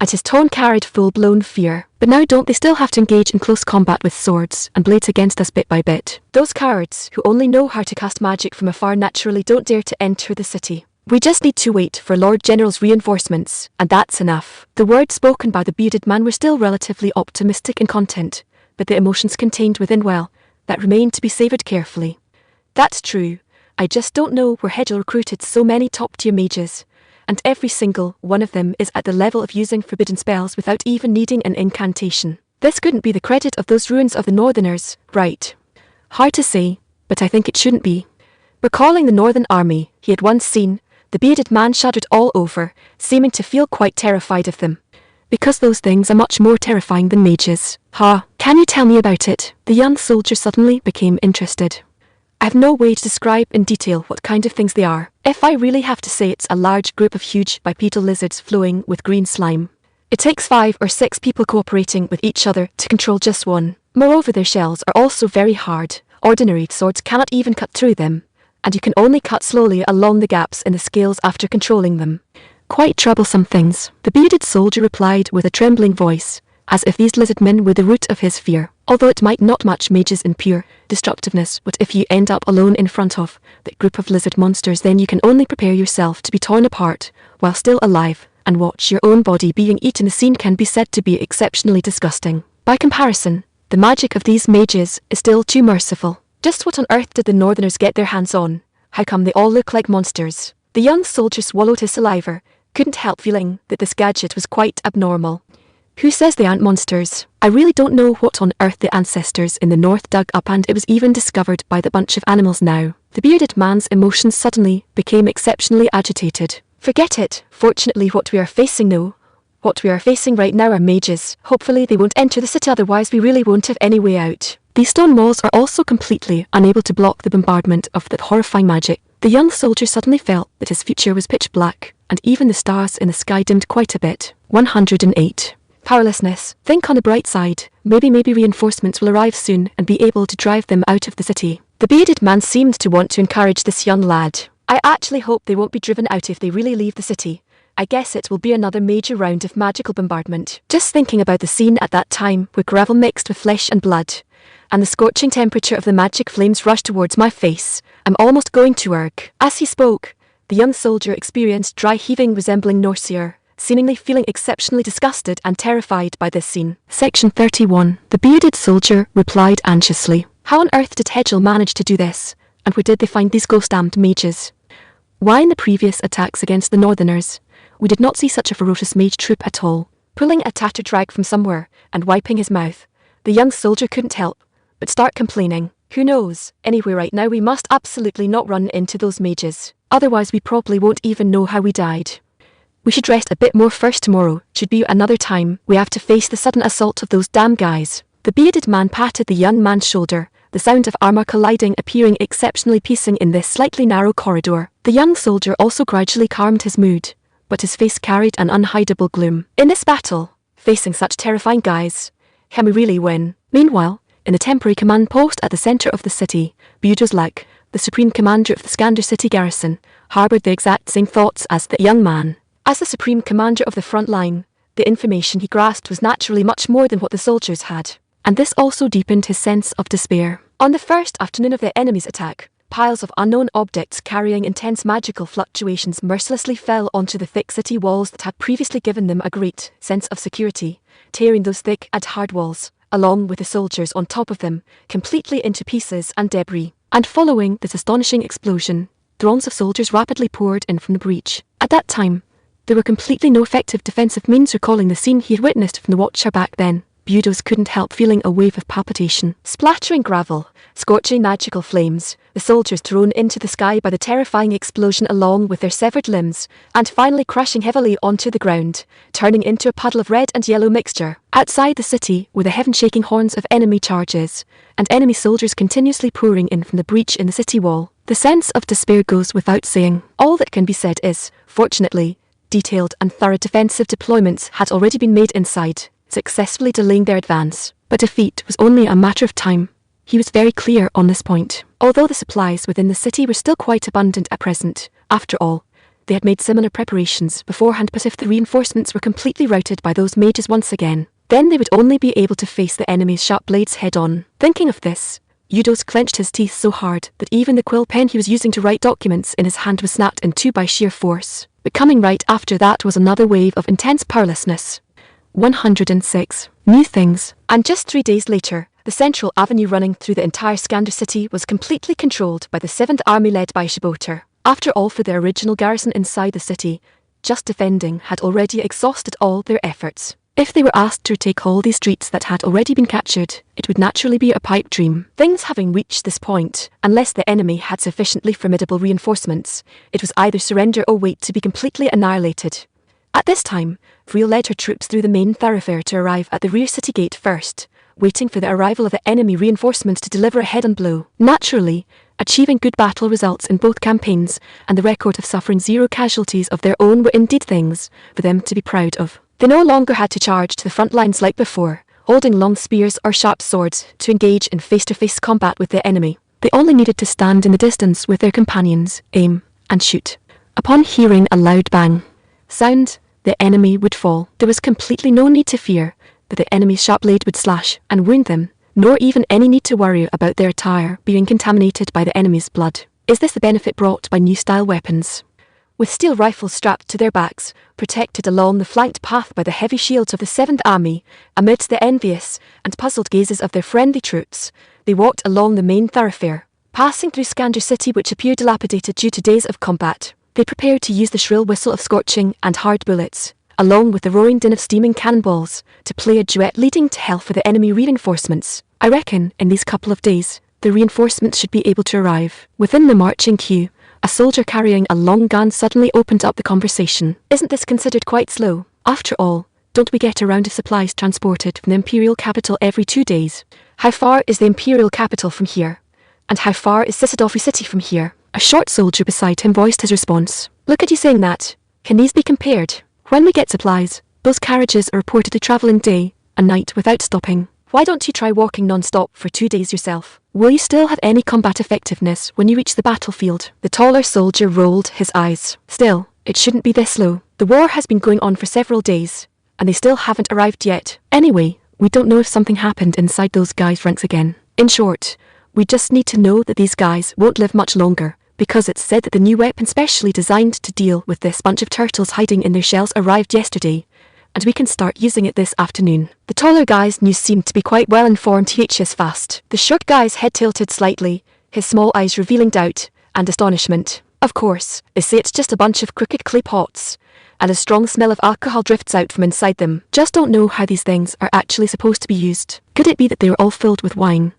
[SPEAKER 1] and his tone carried full-blown fear. But now don't they still have to engage in close combat with swords and blades against us bit by bit? Those cowards who only know how to cast magic from afar naturally don't dare to enter the city. We just need to wait for Lord General's reinforcements, and that's enough. The words spoken by the bearded man were still relatively optimistic in content, but the emotions contained within, well, that remained to be savoured carefully. That's true. I just don't know where Hedgel recruited so many top-tier mages, and every single one of them is at the level of using forbidden spells without even needing an incantation. This couldn't be the credit of those ruins of the Northerners, right? Hard to say, but I think it shouldn't be. Recalling the Northern army he had once seen, the bearded man shuddered all over, seeming to feel quite terrified of them. Because those things are much more terrifying than mages. Can you tell me about it? The young soldier suddenly became interested. I have no way to describe in detail what kind of things they are. If I really have to say, it's a large group of huge bipedal lizards flowing with green slime. It takes 5 or 6 people cooperating with each other to control just one. Moreover, their shells are also very hard. Ordinary swords cannot even cut through them, and you can only cut slowly along the gaps in the scales after controlling them. Quite troublesome things, the bearded soldier replied with a trembling voice, as if these lizard men were the root of his fear. Although it might not match mages in pure destructiveness, what if you end up alone in front of that group of lizard monsters? Then you can only prepare yourself to be torn apart while still alive, and watch your own body being eaten. The scene can be said to be exceptionally disgusting. By comparison, the magic of these mages is still too merciful. Just what on earth did the Northerners get their hands on? How come they all look like monsters? The young soldier swallowed his saliva, couldn't help feeling that this gadget was quite abnormal. Who says they aren't monsters? I really don't know what on earth the ancestors in the north dug up, and it was even discovered by the bunch of animals now. The bearded man's emotions suddenly became exceptionally agitated. Forget it. Fortunately, what we are facing right now are mages. Hopefully they won't enter the city, otherwise we really won't have any way out. These stone walls are also completely unable to block the bombardment of that horrifying magic. The young soldier suddenly felt that his future was pitch black, and even the stars in the sky dimmed quite a bit. 108. Powerlessness. Think on the bright side. Maybe reinforcements will arrive soon and be able to drive them out of the city. The bearded man seemed to want to encourage this young lad. I actually hope they won't be driven out if they really leave the city. I guess it will be another major round of magical bombardment. Just thinking about the scene at that time where gravel mixed with flesh and blood, and the scorching temperature of the magic flames rushed towards my face, I'm almost going to urge. As he spoke, the young soldier experienced dry heaving resembling nausea, seemingly feeling exceptionally disgusted and terrified by this scene. Section 31. The bearded soldier replied anxiously. How on earth did Hedgel manage to do this? And where did they find these ghost-damned mages? Why in the previous attacks against the Northerners, we did not see such a ferocious mage troop at all? Pulling a tattered rag from somewhere and wiping his mouth, the young soldier couldn't help but start complaining. Who knows? Anyway, right now we must absolutely not run into those mages. Otherwise we probably won't even know how we died. We should rest a bit more first. Tomorrow should be another time we have to face the sudden assault of those damn guys. The bearded man patted the young man's shoulder the sound of armor colliding appearing exceptionally pleasing in this slightly narrow corridor. The young soldier also gradually calmed his mood, but his face carried an unhideable gloom. In this battle, facing such terrifying guys, can we really win? Meanwhile, in the temporary command post at the center of the city, Budozlak, the supreme commander of the Skander city garrison, harbored the exact same thoughts as the young man. As the supreme commander of the front line, the information he grasped was naturally much more than what the soldiers had, and this also deepened his sense of despair. On the first afternoon of the enemy's attack, piles of unknown objects carrying intense magical fluctuations mercilessly fell onto the thick city walls that had previously given them a great sense of security, tearing those thick and hard walls, along with the soldiers on top of them, completely into pieces and debris. And following this astonishing explosion, throngs of soldiers rapidly poured in from the breach. At that time, there were completely no effective defensive means recalling the scene he had witnessed from the watcher back then. Budos couldn't help feeling a wave of palpitation. Splattering gravel, scorching magical flames, the soldiers thrown into the sky by the terrifying explosion along with their severed limbs, and finally crashing heavily onto the ground, turning into a puddle of red and yellow mixture. Outside the city were the heaven-shaking horns of enemy charges, and enemy soldiers continuously pouring in from the breach in the city wall. The sense of despair goes without saying. All that can be said is, fortunately, detailed and thorough defensive deployments had already been made inside, successfully delaying their advance. But defeat was only a matter of time. He was very clear on this point. Although the supplies within the city were still quite abundant at present, after all, they had made similar preparations beforehand, but if the reinforcements were completely routed by those mages once again, then they would only be able to face the enemy's sharp blades head-on. Thinking of this, Budos clenched his teeth so hard that even the quill pen he was using to write documents in his hand was snapped in two by sheer force. But coming right after that was another wave of intense powerlessness. 106. New things. And just 3 days later, the central avenue running through the entire Skander city was completely controlled by the 7th Army led by Shiboter. After all, for the original garrison inside the city, just defending had already exhausted all their efforts. If they were asked to retake all these streets that had already been captured, it would naturally be a pipe dream. Things having reached this point, unless the enemy had sufficiently formidable reinforcements, it was either surrender or wait to be completely annihilated. At this time, Vril led her troops through the main thoroughfare to arrive at the rear city gate first, waiting for the arrival of the enemy reinforcements to deliver a head-on blow. Naturally, achieving good battle results in both campaigns, and the record of suffering 0 casualties of their own were indeed things for them to be proud of. They no longer had to charge to the front lines like before, holding long spears or sharp swords to engage in face-to-face combat with the enemy. They only needed to stand in the distance with their companions, aim, and shoot. Upon hearing a loud bang sound, the enemy would fall. There was completely no need to fear that the enemy's sharp blade would slash and wound them, nor even any need to worry about their attire being contaminated by the enemy's blood. Is this the benefit brought by new-style weapons? With steel rifles strapped to their backs, protected along the flanked path by the heavy shields of the 7th Army, amidst the envious and puzzled gazes of their friendly troops, they walked along the main thoroughfare, passing through Skander city, which appeared dilapidated due to days of combat. They prepared to use the shrill whistle of scorching and hard bullets, along with the roaring din of steaming cannonballs, to play a duet leading to hell for the enemy reinforcements. I reckon, in these couple of days, the reinforcements should be able to arrive. Within the marching queue, a soldier carrying a long gun suddenly opened up the conversation. Isn't this considered quite slow? After all, don't we get a round of supplies transported from the imperial capital every 2 days? How far is the imperial capital from here? And how far is Sisadofri city from here? A short soldier beside him voiced his response. Look at you saying that. Can these be compared? When we get supplies, those carriages are reportedly travelling day and night without stopping. Why don't you try walking non-stop for 2 days yourself? Will you still have any combat effectiveness when you reach the battlefield? The taller soldier rolled his eyes. Still, it shouldn't be this slow. The war has been going on for several days, and they still haven't arrived yet. Anyway, we don't know if something happened inside those guys' ranks again. In short, we just need to know that these guys won't live much longer, because it's said that the new weapon specially designed to deal with this bunch of turtles hiding in their shells arrived yesterday, and we can start using it this afternoon. The taller guy's news seemed to be quite well informed. His fast. The short guy's head tilted slightly, his small eyes revealing doubt and astonishment. Of course, they say it's just a bunch of crooked clay pots, and a strong smell of alcohol drifts out from inside them. Just don't know how these things are actually supposed to be used. Could it be that they were all filled with wine,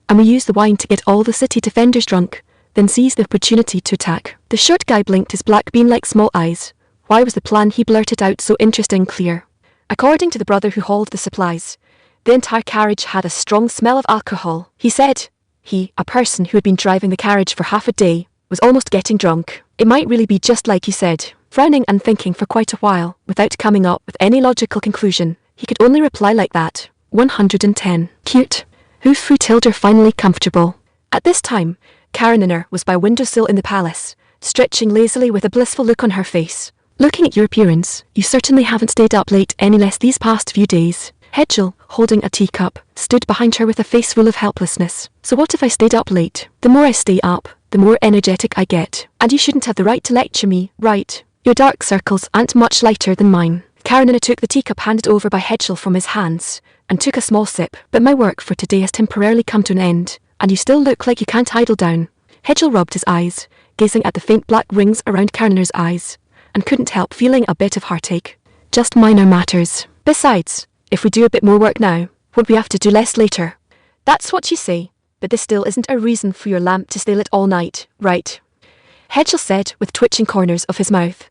[SPEAKER 1] and we use the wine to get all the city defenders drunk, then seize the opportunity to attack? The short guy blinked his black bean-like small eyes. Why was the plan he blurted out so interesting and clear? According to the brother who hauled the supplies, the entire carriage had a strong smell of alcohol. He said, He, a person who had been driving the carriage for half a day, was almost getting drunk. It might really be just like he said. Frowning and thinking for quite a while, without coming up with any logical conclusion, he could only reply like that. 110. Cute. Who threw Tilda finally comfortable? At this time, Karenina was by a windowsill in the palace, stretching lazily with a blissful look on her face. Looking at your appearance, you certainly haven't stayed up late any less these past few days. Hedgel, holding a teacup, stood behind her with a face full of helplessness. So what if I stayed up late? The more I stay up, the more energetic I get. And you shouldn't have the right to lecture me, right? Your dark circles aren't much lighter than mine. Karenina took the teacup handed over by Hedgel from his hands, and took a small sip. But my work for today has temporarily come to an end, and you still look like you can't idle down. Hedgel rubbed his eyes, gazing at the faint black rings around Karenina's eyes, and couldn't help feeling a bit of heartache. Just minor matters. Besides, if we do a bit more work now, won't we have to do less later? That's what you say, but this still isn't a reason for your lamp to stay lit all night, right? Hedgel said with twitching corners of his mouth,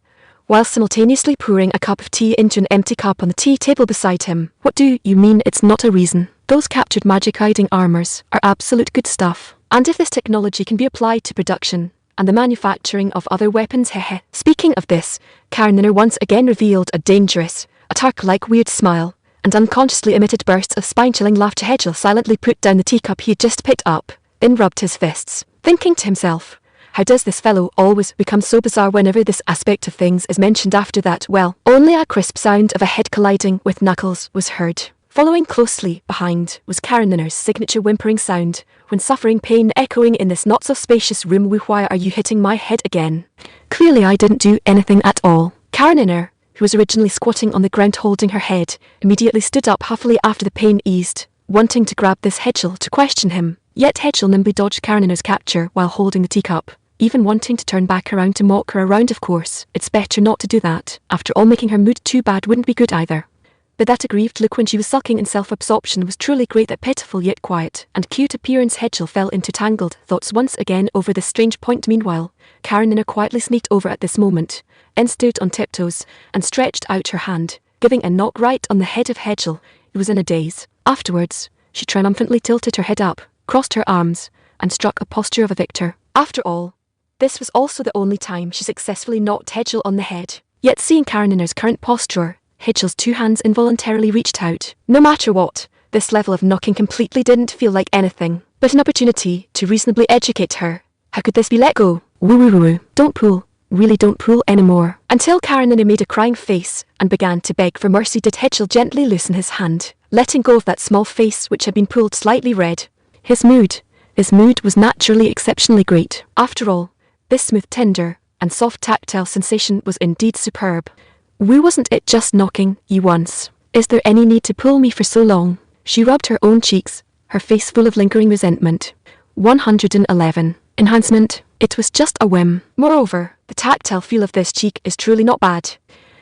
[SPEAKER 1] while simultaneously pouring a cup of tea into an empty cup on the tea table beside him. What do you mean it's not a reason? Those captured magic hiding armors are absolute good stuff. And if this technology can be applied to production and the manufacturing of other weapons, hehe. Speaking of this, Karenina once again revealed a dangerous, a Tark-like weird smile, and unconsciously emitted bursts of spine-chilling laughter. Hedgel silently put down the teacup he had just picked up, then rubbed his fists, thinking to himself, how does this fellow always become so bizarre whenever this aspect of things is mentioned? After that, well, only a crisp sound of a head colliding with knuckles was heard. Following closely behind was Karenina's signature whimpering sound, when suffering pain echoing in this not-so-spacious room. Why are you hitting my head again? Clearly I didn't do anything at all. Karenina, who was originally squatting on the ground holding her head, immediately stood up huffily after the pain eased, wanting to grab this Hedgel to question him. Yet Hedgel nimbly dodged Karenina's capture while holding the teacup, even wanting to turn back around to mock her around. Of course, it's better not to do that. After all, making her mood too bad wouldn't be good either. But that aggrieved look when she was sulking in self-absorption was truly great. That pitiful yet quiet and cute appearance. Hedgel fell into tangled thoughts once again over this strange point. Meanwhile, Karenina quietly sneaked over at this moment, and stood on tiptoes, and stretched out her hand, giving a knock right on the head of Hedgel. He was in a daze. Afterwards, she triumphantly tilted her head up, crossed her arms, and struck a posture of a victor. After all, this was also the only time she successfully knocked Hedgel on the head. Yet seeing Karenina's current posture, Hedgel's two hands involuntarily reached out. No matter what, this level of knocking completely didn't feel like anything but an opportunity to reasonably educate her. How could this be let go? Woo. Don't pull. Really don't pull anymore. Until Karenina made a crying face and began to beg for mercy did Hedgel gently loosen his hand, letting go of that small face which had been pulled slightly red. His mood was naturally exceptionally great. After all, this smooth, tender, and soft tactile sensation was indeed superb. Woo, wasn't it just knocking you once? Is there any need to pull me for so long? She rubbed her own cheeks, her face full of lingering resentment. 111. Enhancement. It was just a whim. Moreover, the tactile feel of this cheek is truly not bad.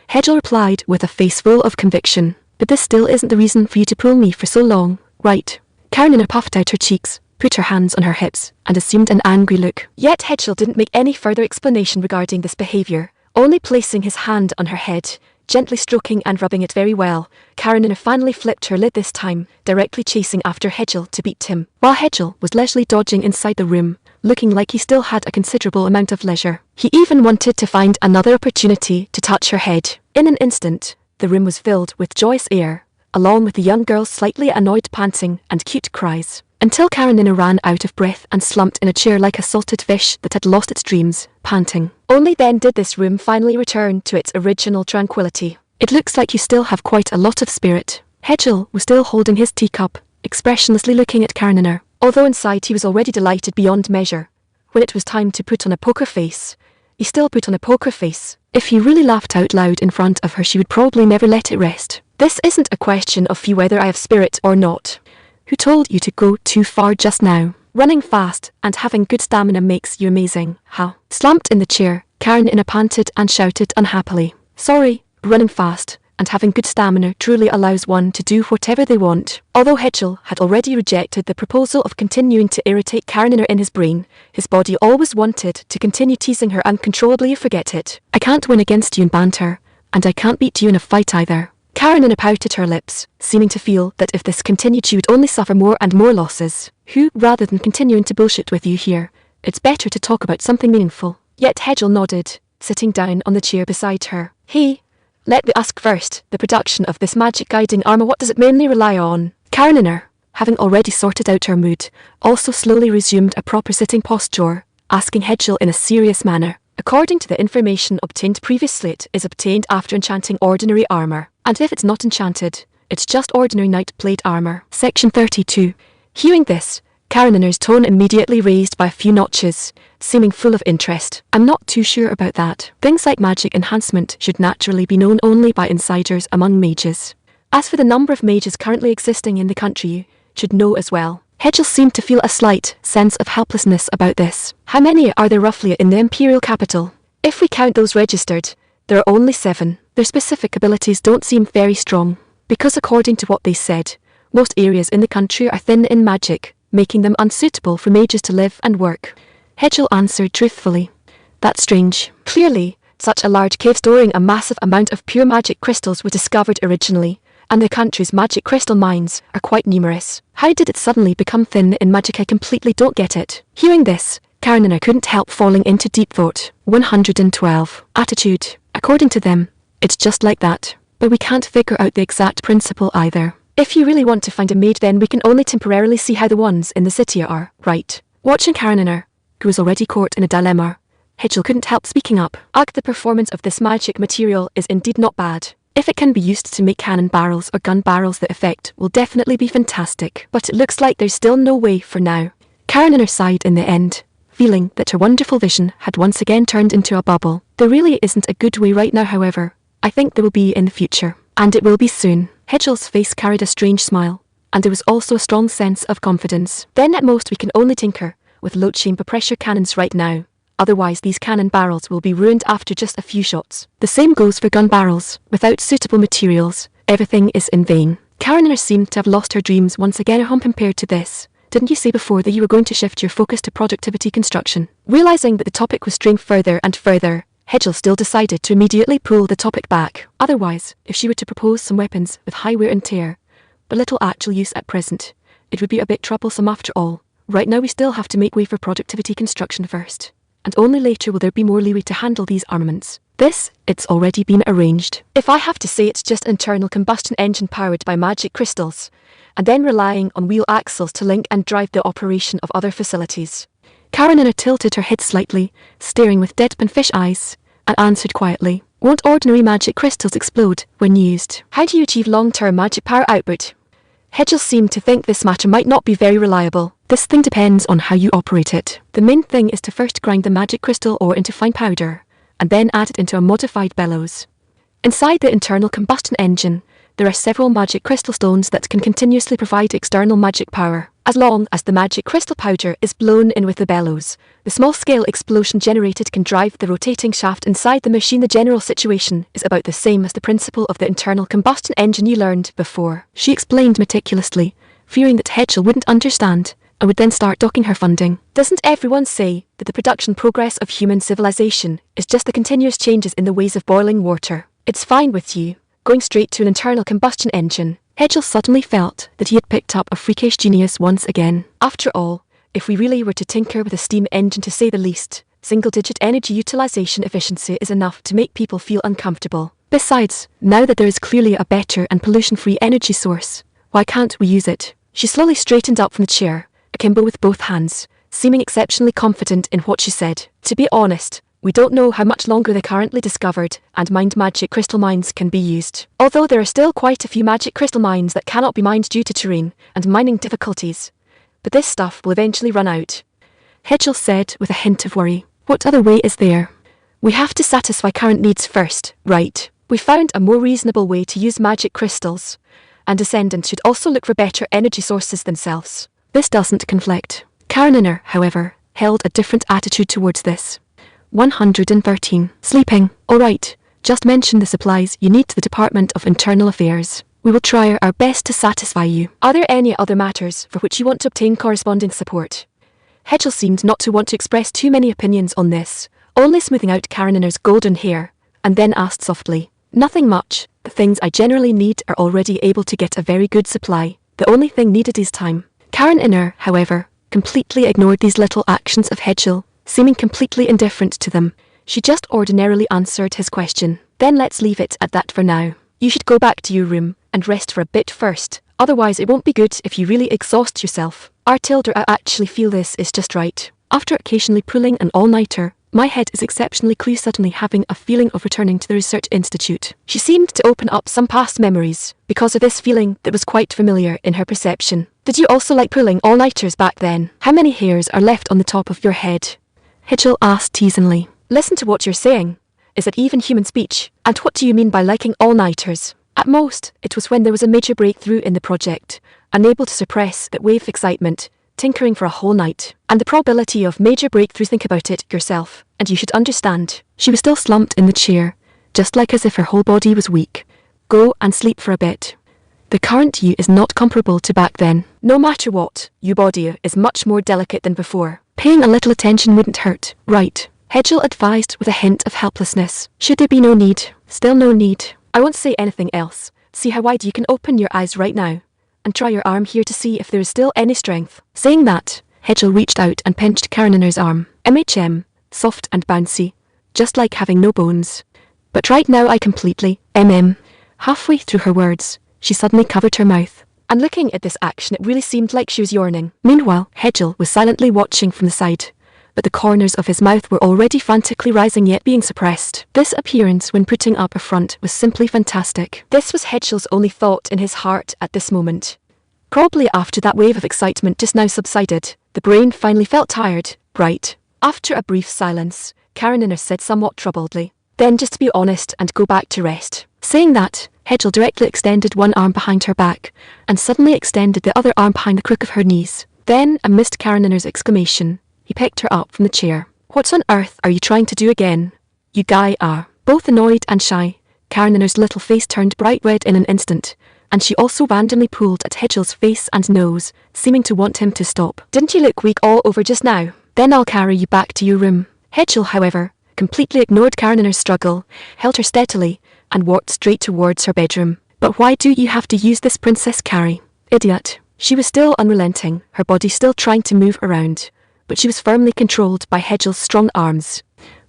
[SPEAKER 1] Hedgel replied with a face full of conviction. But this still isn't the reason for you to pull me for so long, right? Karenina puffed out her cheeks, put her hands on her hips, and assumed an angry look. Yet Hedgel didn't make any further explanation regarding this behavior, only placing his hand on her head, gently stroking and rubbing it very well. Karenina finally flipped her lid this time, directly chasing after Hedgel to beat him, while Hedgel was leisurely dodging inside the room, looking like he still had a considerable amount of leisure. He even wanted to find another opportunity to touch her head. In an instant, the room was filled with joyous air, along with the young girl's slightly annoyed panting and cute cries, until Karenina ran out of breath and slumped in a chair like a salted fish that had lost its dreams, panting. Only then did this room finally return to its original tranquility. It looks like you still have quite a lot of spirit. Hedgel was still holding his teacup, expressionlessly looking at Karenina, although inside he was already delighted beyond measure. When it was time to put on a poker face, he still put on a poker face. If he really laughed out loud in front of her, she would probably never let it rest. This isn't a question of whether I have spirit or not. Who told you to go too far just now? Running fast and having good stamina makes you amazing, huh? Slumped in the chair, Karenina panted and shouted unhappily. Sorry, running fast and having good stamina truly allows one to do whatever they want. Although Hedgel had already rejected the proposal of continuing to irritate Karenina in his brain, his body always wanted to continue teasing her uncontrollably. Forget it. I can't win against you in banter, and I can't beat you in a fight either. Karenina pouted her lips, seeming to feel that if this continued she would only suffer more and more losses. Rather than continuing to bullshit with you here, it's better to talk about something meaningful. Yet Hedgel nodded, sitting down on the chair beside her. Hey, let me ask first, the production of this magic guiding armor, what does it mainly rely on? Karenina, having already sorted out her mood, also slowly resumed a proper sitting posture, asking Hedgel in a serious manner. According to the information obtained previously, it is obtained after enchanting ordinary armor, and if it's not enchanted, it's just ordinary knight plate armor. Section 32. Hearing this, Karenina's tone immediately raised by a few notches, seeming full of interest. I'm not too sure about that. Things like magic enhancement should naturally be known only by insiders among mages. As for the number of mages currently existing in the country, you should know as well. Hedgel seemed to feel a slight sense of helplessness about this. How many are there roughly in the imperial capital? If we count those registered, there are only 7. Their specific abilities don't seem very strong, because according to what they said, most areas in the country are thin in magic, making them unsuitable for mages to live and work. Hedgel answered truthfully. That's strange. Clearly, such a large cave storing a massive amount of pure magic crystals was discovered originally, and the country's magic crystal mines are quite numerous. How did it suddenly become thin in magic? I completely don't get it. Hearing this, Karenina couldn't help falling into deep thought. 112. Attitude. According to them, it's just like that. But we can't figure out the exact principle either. If you really want to find a mage, then we can only temporarily see how the ones in the city are, right? Watching Karenina, who was already caught in a dilemma, Hedgel couldn't help speaking up. Ugh, the performance of this magic material is indeed not bad. If it can be used to make cannon barrels or gun barrels, the effect will definitely be fantastic. But it looks like there's still no way for now. Karenina sighed in the end, feeling that her wonderful vision had once again turned into a bubble. There really isn't a good way right now, however. I think there will be in the future. And it will be soon. Hedgel's face carried a strange smile, and there was also a strong sense of confidence. Then at most we can only tinker with low chamber pressure cannons right now. Otherwise these cannon barrels will be ruined after just a few shots. The same goes for gun barrels. Without suitable materials, everything is in vain. Karenina seemed to have lost her dreams once again. Compared to this, didn't you say before that you were going to shift your focus to productivity construction? Realizing that the topic was straying further and further, Hedgel still decided to immediately pull the topic back. Otherwise, if she were to propose some weapons with high wear and tear, but little actual use at present, it would be a bit troublesome after all. Right now we still have to make way for productivity construction first, and only later will there be more leeway to handle these armaments. It's already been arranged. If I have to say, it's just internal combustion engine powered by magic crystals, and then relying on wheel axles to link and drive the operation of other facilities. Karenina tilted her head slightly, staring with deadpan fish eyes, and answered quietly. Won't ordinary magic crystals explode when used? How do you achieve long-term magic power output? Hedgel seemed to think this matter might not be very reliable. This thing depends on how you operate it. The main thing is to first grind the magic crystal ore into fine powder, and then add it into a modified bellows. Inside the internal combustion engine, there are several magic crystal stones that can continuously provide external magic power. As long as the magic crystal powder is blown in with the bellows, the small-scale explosion generated can drive the rotating shaft inside the machine. The general situation is about the same as the principle of the internal combustion engine you learned before. She explained meticulously, fearing that Hedgel wouldn't understand, and would then start docking her funding. Doesn't everyone say that the production progress of human civilization is just the continuous changes in the ways of boiling water? It's fine with you going straight to an internal combustion engine. Hedgel suddenly felt that he had picked up a freakish genius once again. After all, if we really were to tinker with a steam engine, to say the least, single-digit energy utilization efficiency is enough to make people feel uncomfortable. Besides, now that there is clearly a better and pollution-free energy source, why can't we use it? She slowly straightened up from the chair, akimbo with both hands, seeming exceptionally confident in what she said. To be honest, we don't know how much longer the currently discovered and mined magic crystal mines can be used. Although there are still quite a few magic crystal mines that cannot be mined due to terrain and mining difficulties. But this stuff will eventually run out. Hedgel said with a hint of worry. What other way is there? We have to satisfy current needs first, right? We found a more reasonable way to use magic crystals, and descendants should also look for better energy sources themselves. This doesn't conflict. Karenina, however, held a different attitude towards this. 113. Sleeping. Alright, just mention the supplies you need to the Department of Internal Affairs. We will try our best to satisfy you. Are there any other matters for which you want to obtain corresponding support? Hedgel seemed not to want to express too many opinions on this, only smoothing out Karenina's golden hair, and then asked softly. Nothing much, The things I generally need are already able to get a very good supply. The only thing needed is time. Karenina, however, completely ignored these little actions of Hedgel, seeming completely indifferent to them. She just ordinarily answered his question. Then let's leave it at that for now. You should go back to your room and rest for a bit first. Otherwise it won't be good if you really exhaust yourself. Artilder, I actually feel this is just right. After occasionally pulling an all-nighter, my head is exceptionally clear, suddenly having a feeling of returning to the research institute. She seemed to open up some past memories because of this feeling that was quite familiar in her perception. Did you also like pulling all-nighters back then? How many hairs are left on the top of your head? Hedgel asked teasingly. Listen to what you're saying. Is it even human speech? And what do you mean by liking all-nighters? At most, it was when there was a major breakthrough in the project, unable to suppress that wave of excitement, tinkering for a whole night. And the probability of major breakthrough, think about it yourself, and you should understand. She was still slumped in the chair, just like as if her whole body was weak. Go and sleep for a bit. The current you is not comparable to back then. No matter what, your body is much more delicate than before. Paying a little attention wouldn't hurt, right? Hedgel advised with a hint of helplessness. Should there be no need? Still no need. I won't say anything else. See how wide you can open your eyes right now. And try your arm here to see if there is still any strength. Saying that, Hedgel reached out and pinched Karenina's arm. Soft and bouncy. Just like having no bones. But right now I completely, Halfway through her words, she suddenly covered her mouth. And looking at this action, it really seemed like she was yawning. Meanwhile, Hedgel was silently watching from the side, but the corners of his mouth were already frantically rising yet being suppressed. This appearance when putting up a front was simply fantastic. This was Hedgel's only thought in his heart at this moment. Probably after that wave of excitement just now subsided, the brain finally felt tired, right? After a brief silence, Karenina said somewhat troubledly, then just to be honest and go back to rest. Saying that, Hedgel directly extended one arm behind her back, and suddenly extended the other arm behind the crook of her knees. Then, amidst Karenina's exclamation, he picked her up from the chair. What on earth are you trying to do again? You guy are. Both annoyed and shy, Karenina's little face turned bright red in an instant, and she also randomly pulled at Hedgel's face and nose, seeming to want him to stop. Didn't you look weak all over just now? Then I'll carry you back to your room. Hedgel, however, completely ignored Karenina's struggle, held her steadily, and walked straight towards her bedroom. But why do you have to use this, Princess Carrie? Idiot. She was still unrelenting, her body still trying to move around, but she was firmly controlled by Hedgel's strong arms.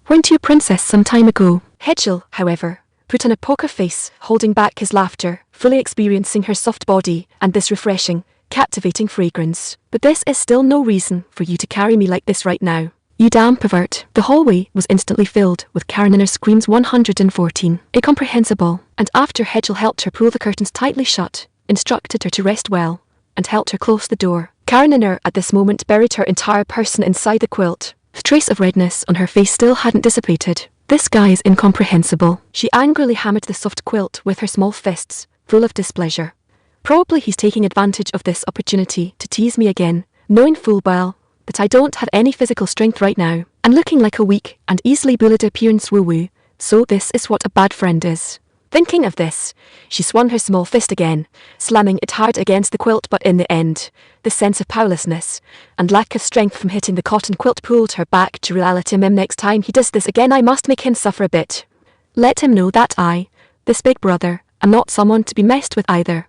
[SPEAKER 1] Weren't you a princess some time ago? Hedgel, however, put on a poker face, holding back his laughter, fully experiencing her soft body and this refreshing, captivating fragrance. But this is still no reason for you to carry me like this right now. You damn pervert. The hallway was instantly filled with Karenina's screams. 114. Incomprehensible. And after Hedgel helped her pull the curtains tightly shut, instructed her to rest well, and helped her close the door, Karenina at this moment buried her entire person inside the quilt. The trace of redness on her face still hadn't dissipated. This guy is incomprehensible. She angrily hammered the soft quilt with her small fists, full of displeasure. Probably he's taking advantage of this opportunity to tease me again, knowing full well that I don't have any physical strength right now, and looking like a weak and easily bullied appearance woo-woo. So this is what a bad friend is. Thinking of this, she swung her small fist again, slamming it hard against the quilt, but in the end, the sense of powerlessness and lack of strength from hitting the cotton quilt pulled her back to reality. Next time he does this again, I must make him suffer a bit. Let him know that I, this big brother, am not someone to be messed with either.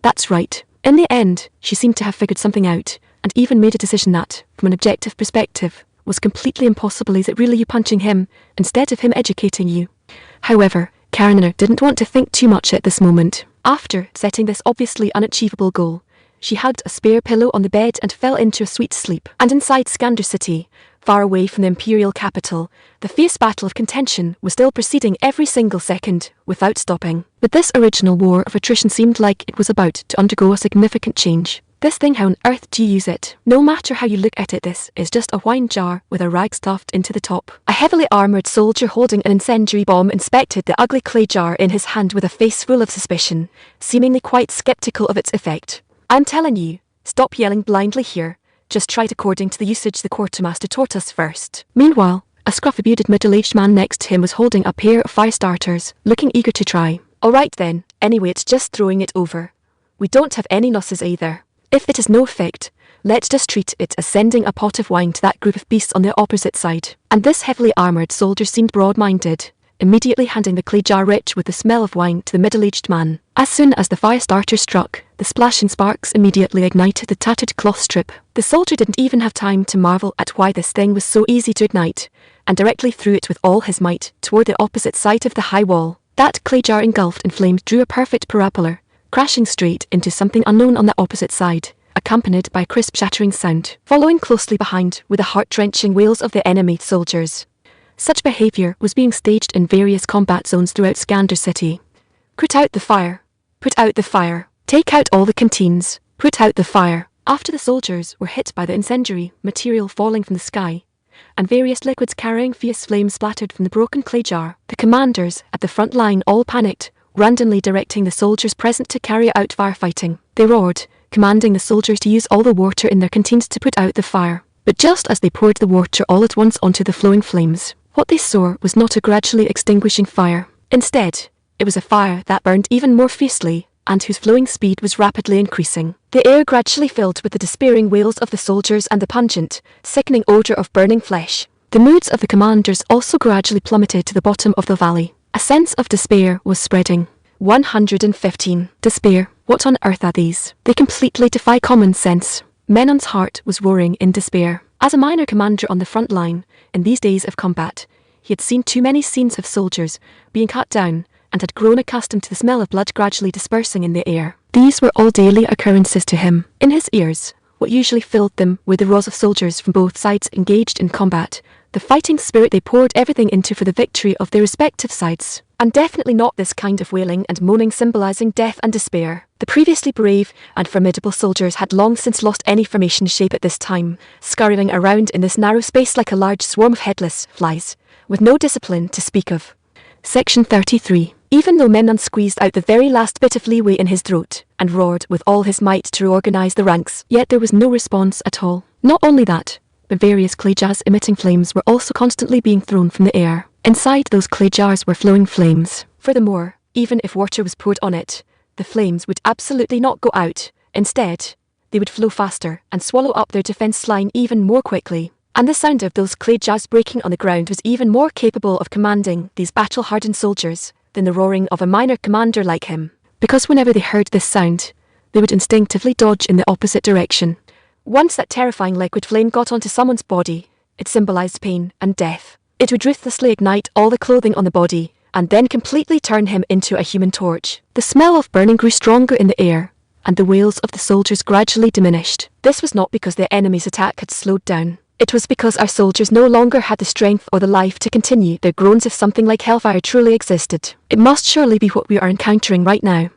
[SPEAKER 1] That's right. In the end, she seemed to have figured something out, and even made a decision that, from an objective perspective, was completely impossible. Is it really you punching him, instead of him educating you? However, Karenina didn't want to think too much at this moment. After setting this obviously unachievable goal, she hugged a spare pillow on the bed and fell into a sweet sleep. And inside Skander City, far away from the imperial capital, the fierce battle of contention was still proceeding every single second, without stopping. But this original war of attrition seemed like it was about to undergo a significant change. This thing, how on earth do you use it? No matter how you look at it, this is just a wine jar with a rag stuffed into the top. A heavily armoured soldier holding an incendiary bomb inspected the ugly clay jar in his hand with a face full of suspicion, seemingly quite skeptical of its effect. I'm telling you, stop yelling blindly here. Just try it according to the usage the quartermaster taught us first. Meanwhile, a scruffy bearded middle-aged man next to him was holding a pair of fire starters, looking eager to try. Alright then, anyway it's just throwing it over. We don't have any nosses either. If it has no effect, let's just treat it as sending a pot of wine to that group of beasts on the opposite side. And this heavily armoured soldier seemed broad-minded, immediately handing the clay jar rich with the smell of wine to the middle-aged man. As soon as the fire starter struck, the splashing sparks immediately ignited the tattered cloth strip. The soldier didn't even have time to marvel at why this thing was so easy to ignite, and directly threw it with all his might toward the opposite side of the high wall. That clay jar engulfed in flames drew a perfect parabola, crashing straight into something unknown on the opposite side, accompanied by a crisp shattering sound. Following closely behind were the heart-wrenching wails of the enemy soldiers. Such behavior was being staged in various combat zones throughout Skander City. Put out the fire. Put out the fire. Take out all the canteens. Put out the fire. After the soldiers were hit by the incendiary material falling from the sky, and various liquids carrying fierce flames splattered from the broken clay jar, the commanders at the front line all panicked, randomly directing the soldiers present to carry out firefighting. They roared, commanding the soldiers to use all the water in their canteens to put out the fire. But just as they poured the water all at once onto the flowing flames, what they saw was not a gradually extinguishing fire. Instead, it was a fire that burned even more fiercely, and whose flowing speed was rapidly increasing. The air gradually filled with the despairing wails of the soldiers and the pungent, sickening odor of burning flesh. The moods of the commanders also gradually plummeted to the bottom of the valley. A sense of despair was spreading. 115. Despair. What on earth are these? They completely defy common sense. Menon's heart was roaring in despair. As a minor commander on the front line, in these days of combat, he had seen too many scenes of soldiers being cut down, and had grown accustomed to the smell of blood gradually dispersing in the air. These were all daily occurrences to him. In his ears, what usually filled them were the roars of soldiers from both sides engaged in combat, the fighting spirit they poured everything into for the victory of their respective sides. And definitely not this kind of wailing and moaning symbolizing death and despair. The previously brave and formidable soldiers had long since lost any formation shape at this time, scurrying around in this narrow space like a large swarm of headless flies, with no discipline to speak of. Section 33. Even though Memnon squeezed out the very last bit of leeway in his throat, and roared with all his might to reorganize the ranks, yet there was no response at all. Not only that, but various clay jars emitting flames were also constantly being thrown from the air. Inside those clay jars were flowing flames. Furthermore, even if water was poured on it, the flames would absolutely not go out. Instead, they would flow faster and swallow up their defense line even more quickly. And the sound of those clay jars breaking on the ground was even more capable of commanding these battle-hardened soldiers than the roaring of a minor commander like him. Because whenever they heard this sound, they would instinctively dodge in the opposite direction. Once that terrifying liquid flame got onto someone's body, it symbolized pain and death. It would ruthlessly ignite all the clothing on the body, and then completely turn him into a human torch. The smell of burning grew stronger in the air, and the wails of the soldiers gradually diminished. This was not because their enemy's attack had slowed down. It was because our soldiers no longer had the strength or the life to continue their groans if something like hellfire truly existed. It must surely be what we are encountering right now.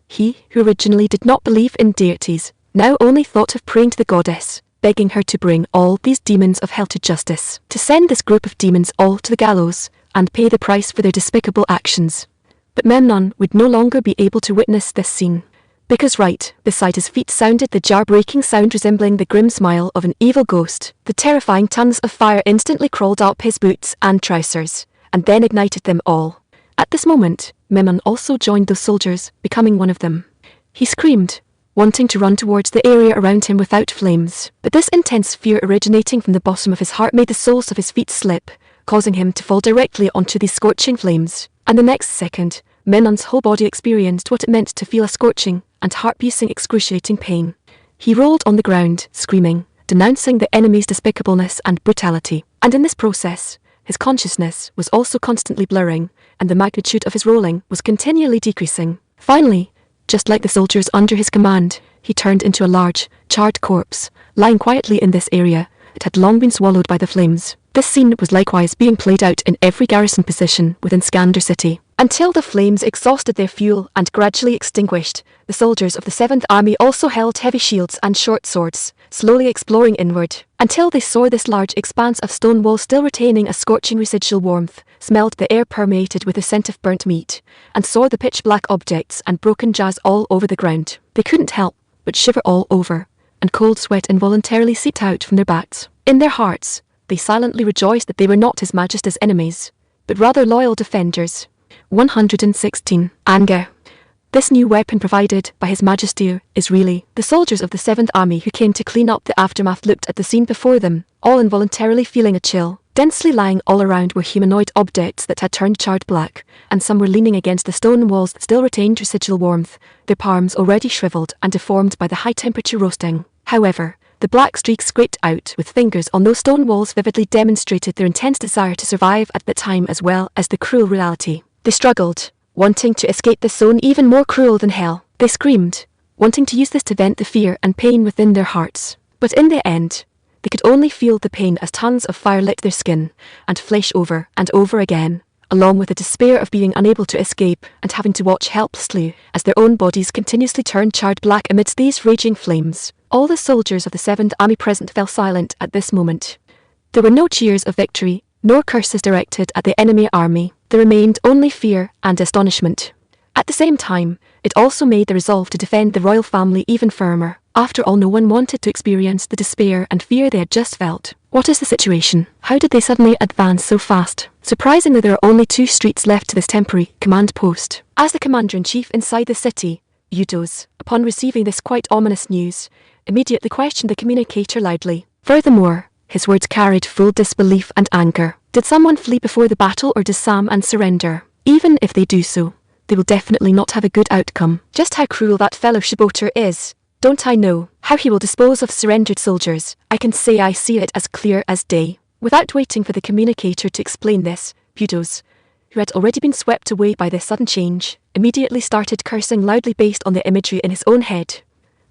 [SPEAKER 1] He, who originally did not believe in deities, now only thought of praying to the goddess, begging her to bring all these demons of hell to justice, to send this group of demons all to the gallows, and pay the price for their despicable actions. But Memnon would no longer be able to witness this scene, because right beside his feet sounded the jar-breaking sound resembling the grim smile of an evil ghost. The terrifying tongues of fire instantly crawled up his boots and trousers, and then ignited them all. At this moment, Memnon also joined those soldiers, becoming one of them. He screamed, wanting to run towards the area around him without flames. But this intense fear originating from the bottom of his heart made the soles of his feet slip, causing him to fall directly onto these scorching flames. And the next second, Memnon's whole body experienced what it meant to feel a scorching and heart-piercing excruciating pain. He rolled on the ground, screaming, denouncing the enemy's despicableness and brutality. And in this process, his consciousness was also constantly blurring, and the magnitude of his rolling was continually decreasing. Finally, just like the soldiers under his command, he turned into a large, charred corpse, lying quietly in this area. It had long been swallowed by the flames. This scene was likewise being played out in every garrison position within Skander City. Until the flames exhausted their fuel and gradually extinguished, the soldiers of the 7th Army also held heavy shields and short swords, slowly exploring inward, until they saw this large expanse of stone wall still retaining a scorching residual warmth, smelled the air permeated with the scent of burnt meat, and saw the pitch-black objects and broken jars all over the ground. They couldn't help but shiver all over, and cold sweat involuntarily seeped out from their backs. In their hearts, they silently rejoiced that they were not His Majesty's enemies, but rather loyal defenders. 116. Anger. This new weapon provided by His Majesty is really the soldiers of the 7th Army who came to clean up the aftermath looked at the scene before them, all involuntarily feeling a chill. Densely lying all around were humanoid objects that had turned charred black, and some were leaning against the stone walls that still retained residual warmth, their palms already shriveled and deformed by the high-temperature roasting. However, the black streaks scraped out with fingers on those stone walls vividly demonstrated their intense desire to survive at the time as well as the cruel reality. They struggled, wanting to escape this zone even more cruel than hell. They screamed, wanting to use this to vent the fear and pain within their hearts. But in the end, they could only feel the pain as tons of fire lit their skin and flesh over and over again, along with the despair of being unable to escape and having to watch helplessly as their own bodies continuously turned charred black amidst these raging flames. All the soldiers of the 7th Army present fell silent at this moment. There were no cheers of victory, nor curses directed at the enemy army. There remained only fear and astonishment. At the same time, it also made the resolve to defend the royal family even firmer. After all, no one wanted to experience the despair and fear they had just felt. What is the situation? How did they suddenly advance so fast? Surprisingly, there are only 2 streets left to this temporary command post. As the commander-in-chief inside the city, Seduce, upon receiving this quite ominous news, immediately questioned the communicator loudly. Furthermore, his words carried full disbelief and anger. Did someone flee before the battle, or does Sam and surrender? Even if they do so, they will definitely not have a good outcome. Just how cruel that fellow Shiboter is, don't I know? How he will dispose of surrendered soldiers, I can say I see it as clear as day. Without waiting for the communicator to explain this, Seduce, who had already been swept away by this sudden change, immediately started cursing loudly based on the imagery in his own head.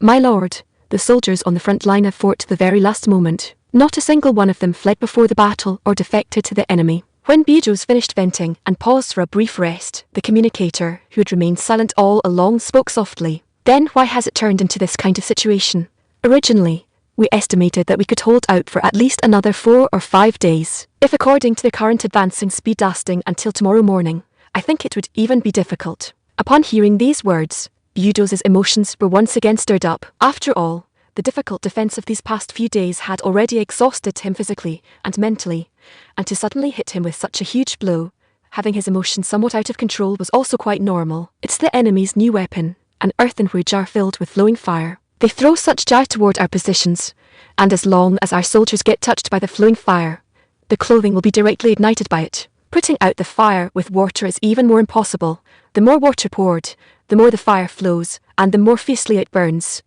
[SPEAKER 1] My lord, the soldiers on the front line have fought to the very last moment. Not a single one of them fled before the battle or defected to the enemy. When Seduce finished venting and paused for a brief rest, the communicator, who had remained silent all along, spoke softly. Then why has it turned into this kind of situation? Originally, we estimated that we could hold out for at least another 4 or 5 days. If according to the current advancing speed lasting until tomorrow morning, I think it would even be difficult. Upon hearing these words, Seduce's emotions were once again stirred up. After all, the difficult defense of these past few days had already exhausted him physically and mentally, and to suddenly hit him with such a huge blow, having his emotions somewhat out of control, was also quite normal. It's the enemy's new weapon, an earthenware jar filled with flowing fire. They throw such jar toward our positions, and as long as our soldiers get touched by the flowing fire, the clothing will be directly ignited by it. Putting out the fire with water is even more impossible. The more water poured, the more the fire flows, and the more fiercely it burns.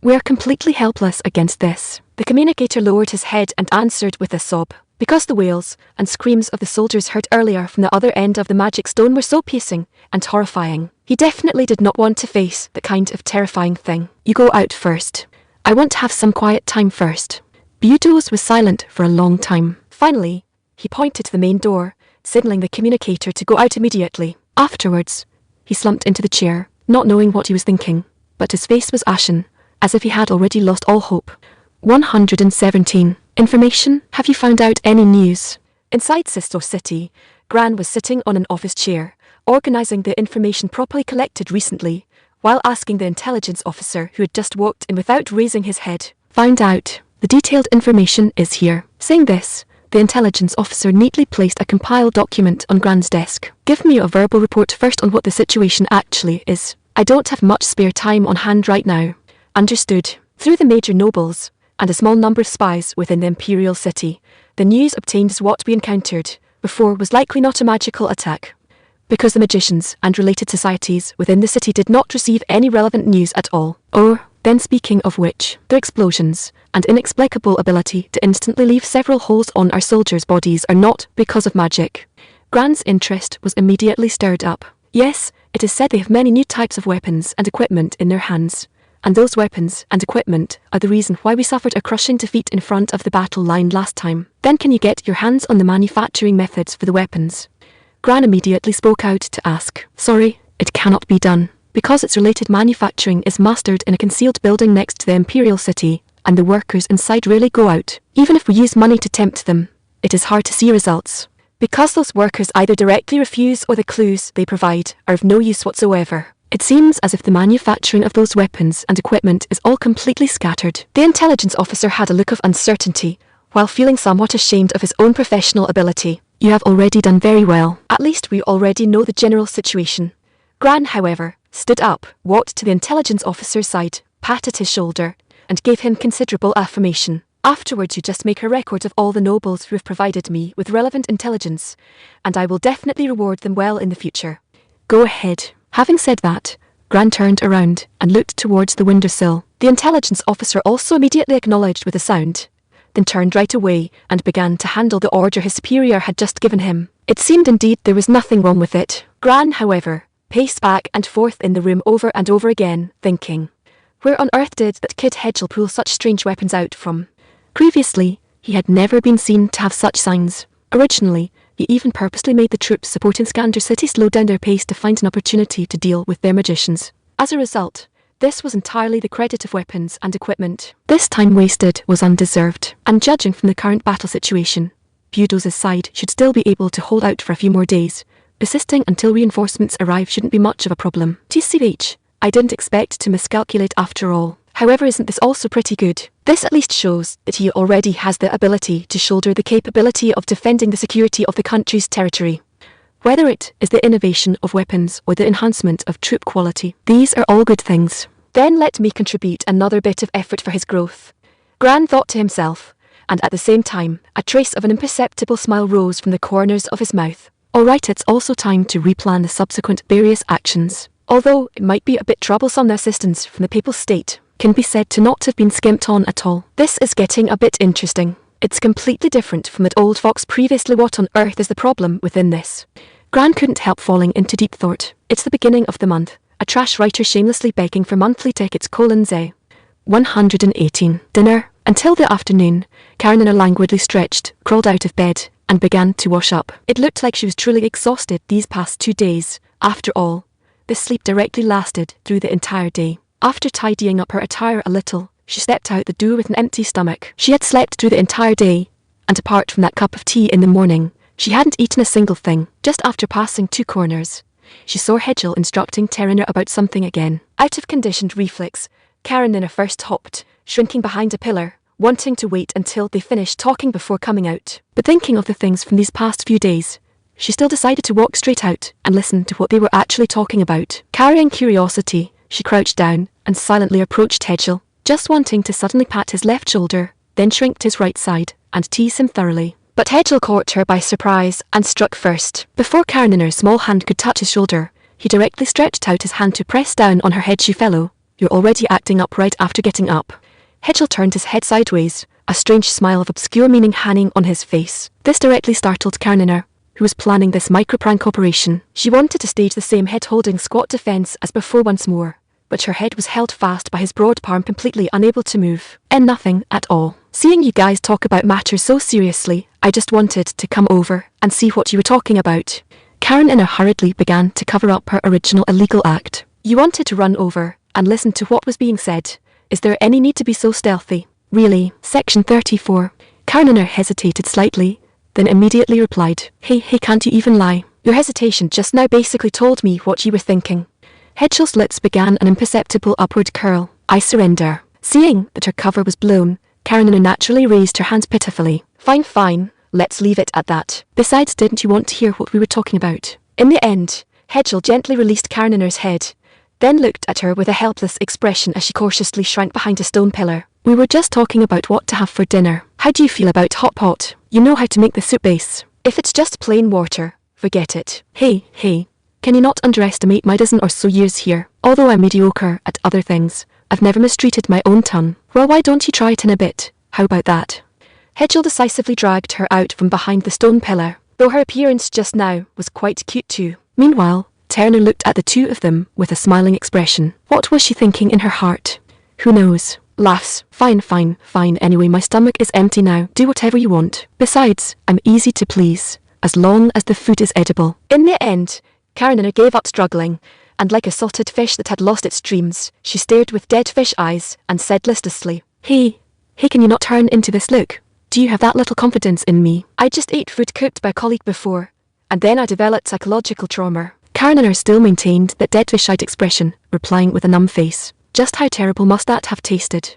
[SPEAKER 1] We are completely helpless against this. The communicator lowered his head and answered with a sob. Because the wails and screams of the soldiers heard earlier from the other end of the magic stone were so piercing and horrifying, he definitely did not want to face that kind of terrifying thing. You go out first. I want to have some quiet time first. Seduce was silent for a long time. Finally, he pointed to the main door, signaling the communicator to go out immediately. Afterwards, he slumped into the chair, not knowing what he was thinking, but his face was ashen, as if he had already lost all hope. 117. Information? Have you found out any news? Inside Seduce City, Gran was sitting on an office chair, organizing the information properly collected recently, while asking the intelligence officer who had just walked in without raising his head. Found out. The detailed information is here. Saying this, the intelligence officer neatly placed a compiled document on Gran's desk. Give me a verbal report first on what the situation actually is. I don't have much spare time on hand right now. Understood. Through the major nobles, and a small number of spies within the imperial city, the news obtained is what we encountered before was likely not a magical attack, because the magicians and related societies within the city did not receive any relevant news at all. Or, then speaking of which, their explosions and inexplicable ability to instantly leave several holes on our soldiers' bodies are not because of magic. Gran's interest was immediately stirred up. Yes, it is said they have many new types of weapons and equipment in their hands, and those weapons and equipment are the reason why we suffered a crushing defeat in front of the battle line last time. Then can you get your hands on the manufacturing methods for the weapons? Gran immediately spoke out to ask. Sorry, it cannot be done, because its related manufacturing is mastered in a concealed building next to the imperial city, and the workers inside rarely go out. Even if we use money to tempt them, it is hard to see results, because those workers either directly refuse or the clues they provide are of no use whatsoever. It seems as if the manufacturing of those weapons and equipment is all completely scattered. The intelligence officer had a look of uncertainty, while feeling somewhat ashamed of his own professional ability. You have already done very well. At least we already know the general situation. Gran, however, stood up, walked to the intelligence officer's side, patted his shoulder, and gave him considerable affirmation. Afterwards you just make a record of all the nobles who have provided me with relevant intelligence, and I will definitely reward them well in the future. Go ahead. Having said that, Gran turned around and looked towards the windowsill. The intelligence officer also immediately acknowledged with a sound, then turned right away and began to handle the order his superior had just given him. It seemed indeed there was nothing wrong with it. Gran, however, paced back and forth in the room over and over again, thinking, where on earth did that kid Hedgel pull such strange weapons out from? Previously, he had never been seen to have such signs. Originally, he even purposely made the troops supporting Skander City slow down their pace to find an opportunity to deal with their magicians. As a result, this was entirely the credit of weapons and equipment. This time wasted was undeserved, and judging from the current battle situation, Budos's side should still be able to hold out for a few more days. Persisting until reinforcements arrive shouldn't be much of a problem. TCH, I didn't expect to miscalculate after all. However, isn't this also pretty good? This at least shows that he already has the ability to shoulder the capability of defending the security of the country's territory. Whether it is the innovation of weapons or the enhancement of troop quality, these are all good things. Then let me contribute another bit of effort for his growth. Gran thought to himself, and at the same time, a trace of an imperceptible smile rose from the corners of his mouth. Alright, it's also time to replan the subsequent various actions. Although it might be a bit troublesome, the assistance from the Papal State can be said to not have been skimped on at all. This is getting a bit interesting. It's completely different from that old fox previously. What on earth is the problem within this? Gran couldn't help falling into deep thought. It's the beginning of the month. A trash writer shamelessly begging for monthly tickets. Z 118. Dinner. Until the afternoon, Karenina languidly stretched, crawled out of bed, and began to wash up. It looked like she was truly exhausted these past 2 days. After all, this sleep directly lasted through the entire day. After tidying up her attire a little, she stepped out the door with an empty stomach. She had slept through the entire day, and apart from that cup of tea in the morning, she hadn't eaten a single thing. Just after passing 2 corners, she saw Hedgel instructing Karenina about something again. Out of conditioned reflex, Karenina first hopped, shrinking behind a pillar, wanting to wait until they finished talking before coming out. But thinking of the things from these past few days, she still decided to walk straight out and listen to what they were actually talking about. Carrying curiosity, she crouched down and silently approached Hedgel, just wanting to suddenly pat his left shoulder, then shrink to his right side and tease him thoroughly. But Hedgel caught her by surprise and struck first. Before Karenina's small hand could touch his shoulder, he directly stretched out his hand to press down on her head. "You fellow, you're already acting up right after getting up." Hedgel turned his head sideways, a strange smile of obscure meaning hanging on his face. This directly startled Karenina, who was planning this micro-prank operation. She wanted to stage the same head-holding squat defense as before once more, but her head was held fast by his broad palm, completely unable to move. And nothing at all. "Seeing you guys talk about matters so seriously, I just wanted to come over and see what you were talking about." Karenina hurriedly began to cover up her original illegal act. "You wanted to run over and listen to what was being said. Is there any need to be so stealthy?" "Really?" Section 34. Karenina hesitated slightly, then immediately replied, Hey, can't you even lie? Your hesitation just now basically told me what you were thinking." Hedgel's lips began an imperceptible upward curl. "I surrender." Seeing that her cover was blown, Karenina naturally raised her hands pitifully. Fine, let's leave it at that. Besides, didn't you want to hear what we were talking about?" In the end, Hedgel gently released Karenina's head, then looked at her with a helpless expression as she cautiously shrank behind a stone pillar. "We were just talking about what to have for dinner. How do you feel about hot pot? You know how to make the soup base. If it's just plain water, forget it." Hey, can you not underestimate my dozen or so years here? Although I'm mediocre at other things, I've never mistreated my own tongue. Well, why don't you try it in a bit? How about that? Hedgel decisively dragged her out from behind the stone pillar, though her appearance just now was quite cute too. Meanwhile, Turner looked at the two of them with a smiling expression. What was she thinking in her heart? Who knows? Laughs. Fine. Anyway, my stomach is empty now. Do whatever you want. Besides, I'm easy to please, as long as the food is edible. In the end, Karenina gave up struggling, and like a salted fish that had lost its dreams, she stared with dead fish eyes and said listlessly, Hey, can you not turn into this look? Do you have that little confidence in me? I just ate food cooked by a colleague before, and then I developed psychological trauma. Karenina still maintained that dead fish-eyed expression, replying with a numb face. Just how terrible must that have tasted?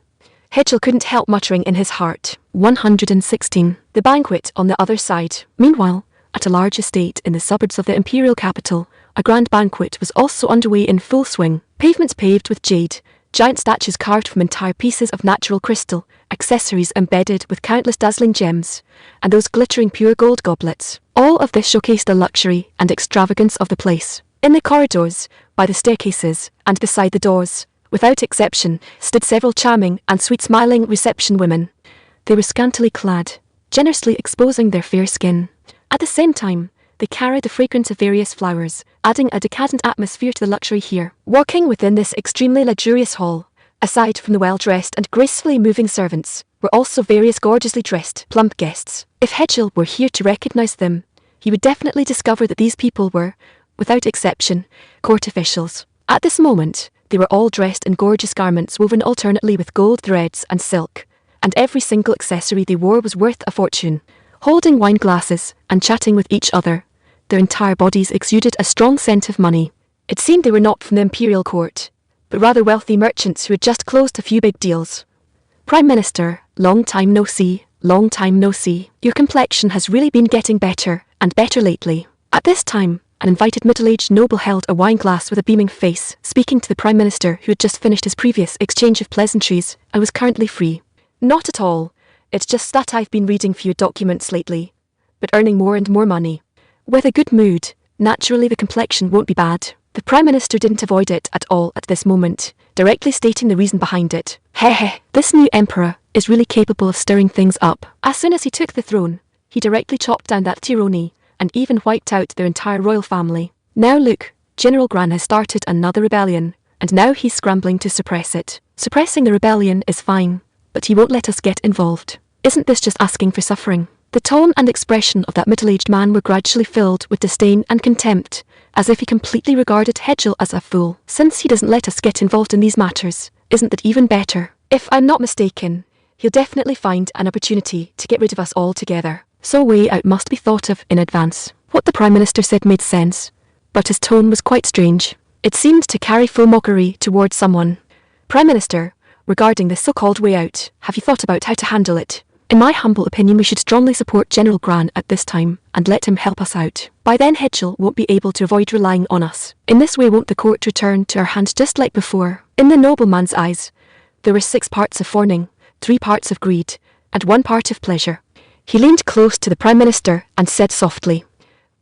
[SPEAKER 1] Hedgel couldn't help muttering in his heart. 116. The banquet on the other side. Meanwhile, at a large estate in the suburbs of the imperial capital, a grand banquet was also underway in full swing. Pavements paved with jade, giant statues carved from entire pieces of natural crystal, accessories embedded with countless dazzling gems, and those glittering pure gold goblets. All of this showcased the luxury and extravagance of the place. In the corridors, by the staircases, and beside the doors, without exception, stood several charming and sweet-smiling reception women. They were scantily clad, generously exposing their fair skin. At the same time, they carried the fragrance of various flowers, adding a decadent atmosphere to the luxury here. Walking within this extremely luxurious hall, aside from the well-dressed and gracefully moving servants, were also various gorgeously dressed, plump guests. If Hedgel were here to recognize them, he would definitely discover that these people were, without exception, court officials. At this moment, they were all dressed in gorgeous garments woven alternately with gold threads and silk, and every single accessory they wore was worth a fortune. Holding wine glasses and chatting with each other, their entire bodies exuded a strong scent of money. It seemed they were not from the imperial court, but rather wealthy merchants who had just closed a few big deals. Prime Minister, long time no see, long time no see. Your complexion has really been getting better and better lately. At this time, an invited middle-aged noble held a wine glass with a beaming face, speaking to the Prime Minister who had just finished his previous exchange of pleasantries and was currently free. Not at all. It's just that I've been reading few documents lately, but earning more and more money. With a good mood, naturally the complexion won't be bad. The Prime Minister didn't avoid it at all at this moment, directly stating the reason behind it. Heh, this new emperor is really capable of stirring things up. As soon as he took the throne, he directly chopped down that tyranny and even wiped out their entire royal family. Now look, General Gran has started another rebellion, and now he's scrambling to suppress it. Suppressing the rebellion is fine, but he won't let us get involved. Isn't this just asking for suffering? The tone and expression of that middle-aged man were gradually filled with disdain and contempt, as if he completely regarded Hedgel as a fool. Since he doesn't let us get involved in these matters, isn't that even better? If I'm not mistaken, he'll definitely find an opportunity to get rid of us altogether. So a way out must be thought of in advance. What the Prime Minister said made sense, but his tone was quite strange. It seemed to carry full mockery towards someone. Prime Minister, regarding this so-called way out, have you thought about how to handle it? In my humble opinion, we should strongly support General Gran at this time and let him help us out. By then Hedgel won't be able to avoid relying on us. In this way won't the court return to our hands just like before? In the nobleman's eyes, there were 6 parts of fawning, 3 parts of greed, and 1 part of pleasure. He leaned close to the Prime Minister and said softly,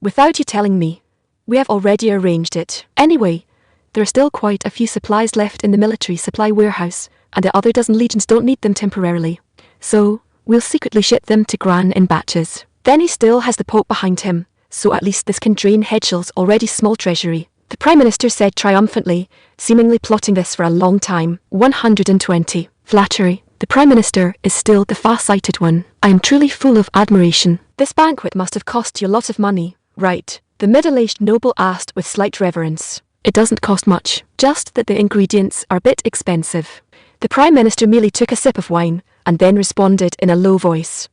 [SPEAKER 1] "Without you telling me, we have already arranged it. Anyway, there are still quite a few supplies left in the military supply warehouse, and the other dozen legions don't need them temporarily. So, we'll secretly ship them to Gran in batches. Then he still has the Pope behind him, so at least this can drain Hedgel's already small treasury." The Prime Minister said triumphantly, seemingly plotting this for a long time. 120. Flattery. The Prime Minister is still the far-sighted one. I am truly full of admiration. This banquet must have cost you a lot of money, right? The middle-aged noble asked with slight reverence. It doesn't cost much, just that the ingredients are a bit expensive. The Prime Minister merely took a sip of wine, and then responded in a low voice.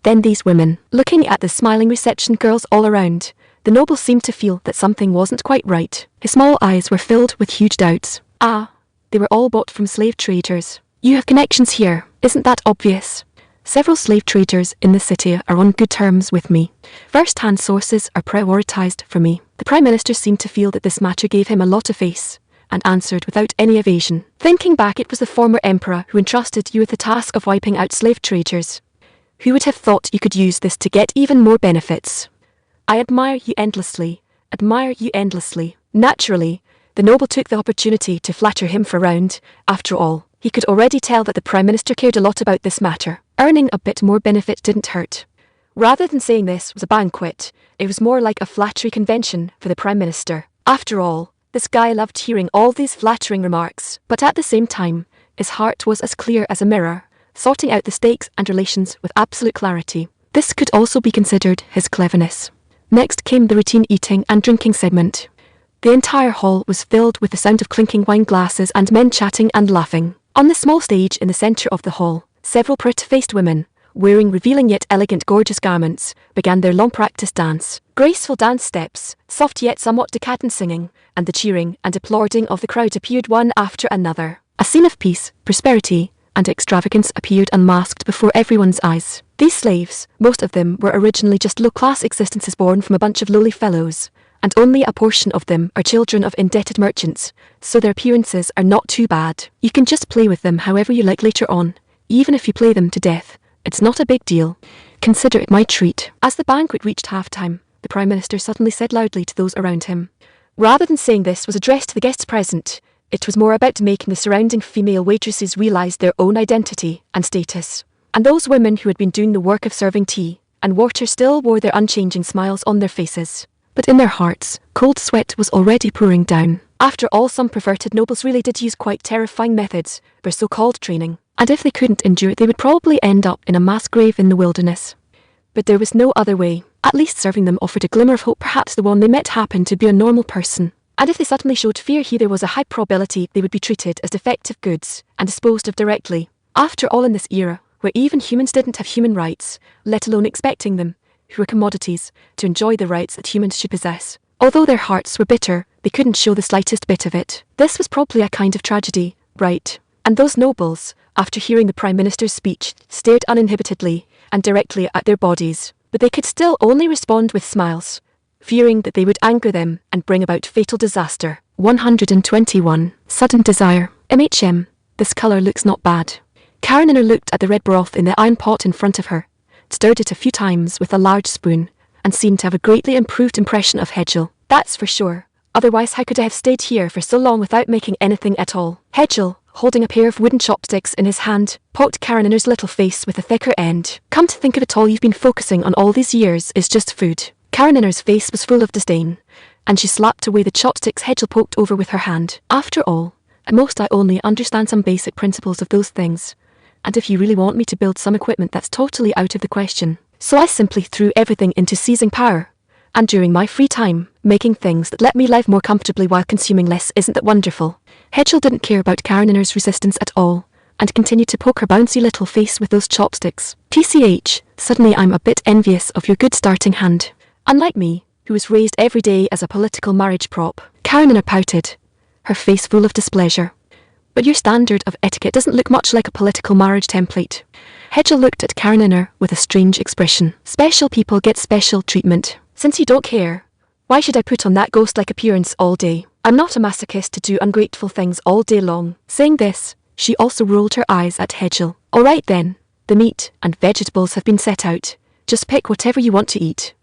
[SPEAKER 1] Then these women, looking at the smiling reception girls all around, the noble seemed to feel that something wasn't quite right. His small eyes were filled with huge doubts. They were all bought from slave traders. You have connections here, isn't that obvious? Several slave traders in the city are on good terms with me. First-hand sources are prioritized for me. The Prime Minister seemed to feel that this matter gave him a lot of face, and answered without any evasion. Thinking back, it was the former emperor who entrusted you with the task of wiping out slave traders. Who would have thought you could use this to get even more benefits? I admire you endlessly. Naturally, the noble took the opportunity to flatter him for a round. After all, he could already tell that the Prime Minister cared a lot about this matter. Earning a bit more benefit didn't hurt. Rather than saying this was a banquet, it was more like a flattery convention for the Prime Minister. After all, this guy loved hearing all these flattering remarks, but at the same time, his heart was as clear as a mirror, sorting out the stakes and relations with absolute clarity. This could also be considered his cleverness. Next came the routine eating and drinking segment. The entire hall was filled with the sound of clinking wine glasses and men chatting and laughing. On the small stage in the centre of the hall, several pretty-faced women, wearing revealing yet elegant gorgeous garments, began their long-practiced dance. Graceful dance steps, soft yet somewhat decadent singing, and the cheering and applauding of the crowd appeared one after another. A scene of peace, prosperity, and extravagance appeared unmasked before everyone's eyes. These slaves, most of them were originally just low-class existences born from a bunch of lowly fellows, and only a portion of them are children of indebted merchants, so their appearances are not too bad. You can just play with them however you like later on, even if you play them to death. It's not a big deal. Consider it my treat. As the banquet reached half-time, the Prime Minister suddenly said loudly to those around him. Rather than saying this was addressed to the guests present, it was more about making the surrounding female waitresses realise their own identity and status. And those women who had been doing the work of serving tea and water still wore their unchanging smiles on their faces. But in their hearts, cold sweat was already pouring down. After all, some perverted nobles really did use quite terrifying methods for so-called training, and if they couldn't endure it, they would probably end up in a mass grave in the wilderness. But there was no other way. At least serving them offered a glimmer of hope. Perhaps the one they met happened to be a normal person, and if they suddenly showed fear here, there was a high probability they would be treated as defective goods and disposed of directly. After all, in this era, where even humans didn't have human rights, let alone expecting them, who were commodities, to enjoy the rights that humans should possess. Although their hearts were bitter, they couldn't show the slightest bit of it. This was probably a kind of tragedy, right? And those nobles, after hearing the Prime Minister's speech, stared uninhibitedly and directly at their bodies, but they could still only respond with smiles, fearing that they would anger them and bring about fatal disaster. 121. Sudden desire. This colour looks not bad. Karenina looked at the red broth in the iron pot in front of her, stirred it a few times with a large spoon, and seemed to have a greatly improved impression of Hedgel. That's for sure. Otherwise, how could I have stayed here for so long without making anything at all? Hedgel, holding a pair of wooden chopsticks in his hand, poked Karenina's little face with a thicker end. Come to think of it, all you've been focusing on all these years is just food. Karenina's face was full of disdain, and she slapped away the chopsticks Hedgel poked over with her hand. After all, at most I only understand some basic principles of those things, and if you really want me to build some equipment, that's totally out of the question. So I simply threw everything into seizing power, and during my free time, making things that let me live more comfortably while consuming less. Isn't that wonderful? Hedgel didn't care about Karenina's resistance at all, and continued to poke her bouncy little face with those chopsticks. TCH, suddenly I'm a bit envious of your good starting hand. Unlike me, who was raised every day as a political marriage prop. Karenina pouted, her face full of displeasure. But your standard of etiquette doesn't look much like a political marriage template. Hedgel looked at Karenina with a strange expression. Special people get special treatment. Since you don't care, why should I put on that ghost-like appearance all day? I'm not a masochist to do ungrateful things all day long. Saying this, she also rolled her eyes at Hedgel. All right then, the meat and vegetables have been set out. Just pick whatever you want to eat.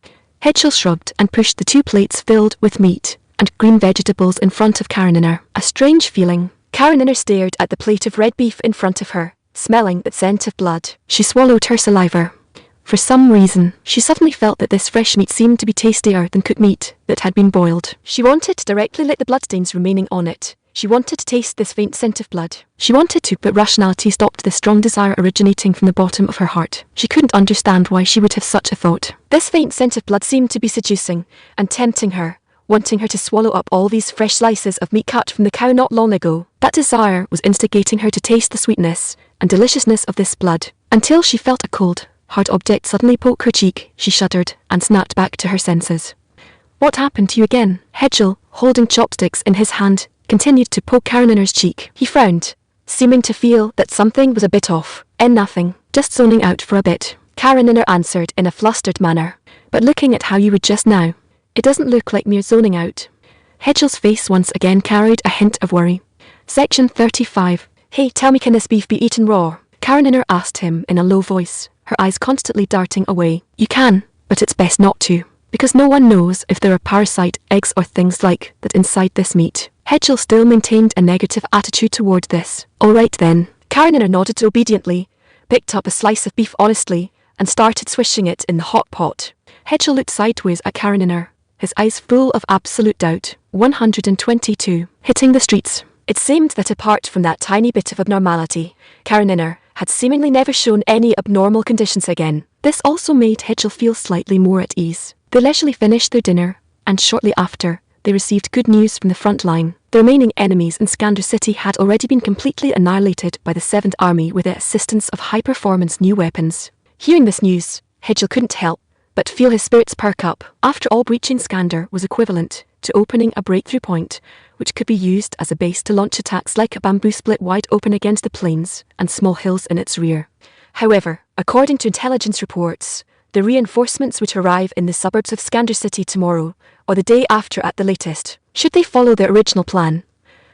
[SPEAKER 1] Hedgel shrugged and pushed the 2 plates filled with meat and green vegetables in front of Karenina. A strange feeling. Karenina stared at the plate of red beef in front of her, smelling that scent of blood. She swallowed her saliva. For some reason, she suddenly felt that this fresh meat seemed to be tastier than cooked meat that had been boiled. She wanted to directly lick the bloodstains remaining on it. She wanted to taste this faint scent of blood. She wanted to, but rationality stopped the strong desire originating from the bottom of her heart. She couldn't understand why she would have such a thought. This faint scent of blood seemed to be seducing and tempting her, wanting her to swallow up all these fresh slices of meat cut from the cow not long ago. That desire was instigating her to taste the sweetness and deliciousness of this blood, until she felt a cold, hard object suddenly poke her cheek. She shuddered and snapped back to her senses. What happened to you again? Hedgel, holding chopsticks in his hand, continued to poke Karenina's cheek. He frowned, seeming to feel that something was a bit off. Nothing, just zoning out for a bit, Karenina answered in a flustered manner. But looking at how you were just now, it doesn't look like mere zoning out. Hedgel's face once again carried a hint of worry. Section 35. Hey, tell me, can this beef be eaten raw? Karenina asked him in a low voice, her eyes constantly darting away. You can, but it's best not to, because no one knows if there are parasite eggs or things like that inside this meat. Hedgel still maintained a negative attitude toward this. All right then. Karenina nodded obediently, picked up a slice of beef honestly, and started swishing it in the hot pot. Hedgel looked sideways at Karenina, his eyes full of absolute doubt. 122. Hitting the streets. It seemed that apart from that tiny bit of abnormality, Karenina had seemingly never shown any abnormal conditions again. This also made Hedgel feel slightly more at ease. They leisurely finished their dinner, and shortly after, they received good news from the front line. The remaining enemies in Skander City had already been completely annihilated by the 7th Army with the assistance of high-performance new weapons. Hearing this news, Hedgel couldn't help but feel his spirits perk up. After all, breaching Skander was equivalent to opening a breakthrough point, which could be used as a base to launch attacks like a bamboo split wide open against the plains and small hills in its rear. However, according to intelligence reports, The reinforcements would arrive in the suburbs of Skander City tomorrow, or the day after at the latest. Should they follow their original plan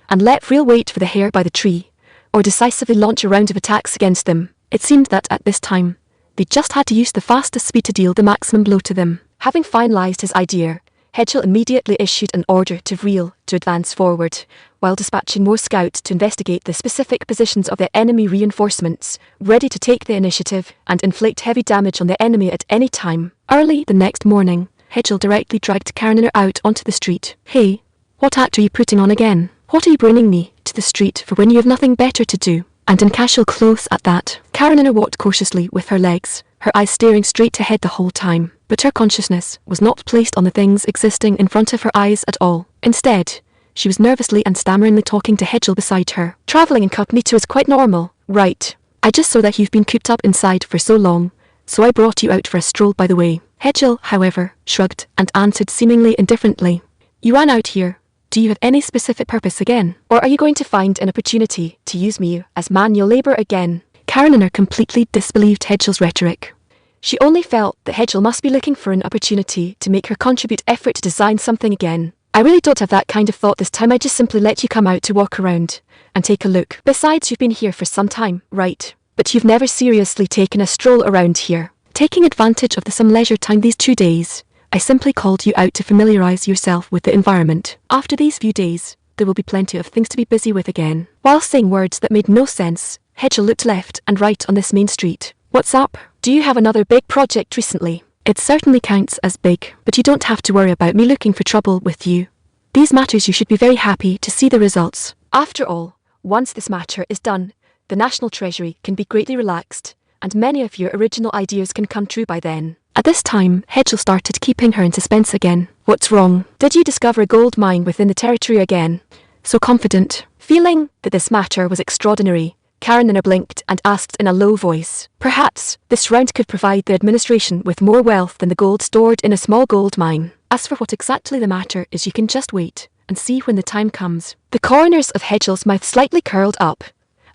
[SPEAKER 1] and let Vril wait for the hare by the tree, or decisively launch a round of attacks against them? It seemed that at this time, they just had to use the fastest speed to deal the maximum blow to them. Having finalized his idea, Hedgel immediately issued an order to Vril to advance forward, while dispatching more scouts to investigate the specific positions of the enemy reinforcements, ready to take the initiative and inflict heavy damage on the enemy at any time. Early the next morning, Hedgel directly dragged Karaniner out onto the street. "Hey, what act are you putting on again? What are you bringing me to the street for when you have nothing better to do? And in casual clothes at that?" Karaniner walked cautiously with her legs, her eyes staring straight ahead the whole time. But her consciousness was not placed on the things existing in front of her eyes at all. Instead, she was nervously and stammeringly talking to Hedgel beside her. "Travelling incognito is quite normal, right? I just saw that you've been cooped up inside for so long, so I brought you out for a stroll by the way." Hedgel, however, shrugged and answered seemingly indifferently. "You ran out here. Do you have any specific purpose again? Or are you going to find an opportunity to use me as manual labour again?" Karaniner completely disbelieved Hedgel's rhetoric. She only felt that Hedgel must be looking for an opportunity to make her contribute effort to design something again. "I really don't have that kind of thought this time. I just simply let you come out to walk around and take a look. Besides, you've been here for some time, right? But you've never seriously taken a stroll around here. Taking advantage of some leisure time these 2 days, I simply called you out to familiarize yourself with the environment. After these few days, there will be plenty of things to be busy with again." While saying words that made no sense, Hedgel looked left and right on this main street. "What's up? Do you have another big project recently?" "It certainly counts as big, but you don't have to worry about me looking for trouble with you. These matters you should be very happy to see the results. After all, once this matter is done, the National Treasury can be greatly relaxed, and many of your original ideas can come true by then." At this time, Hedgel started keeping her in suspense again. "What's wrong? Did you discover a gold mine within the territory again?" So confident. Feeling that this matter was extraordinary, Karaniner blinked and asked in a low voice, "Perhaps this round could provide the administration with more wealth than the gold stored in a small gold mine. As for what exactly the matter is, you can just wait and see when the time comes." The corners of Hedgel's mouth slightly curled up,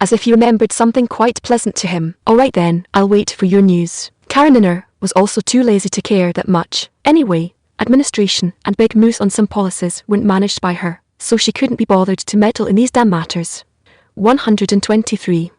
[SPEAKER 1] as if he remembered something quite pleasant to him. "All right then, I'll wait for your news." Karaniner was also too lazy to care that much. Anyway, administration and big moves on some policies weren't managed by her, so she couldn't be bothered to meddle in these damn matters. 123.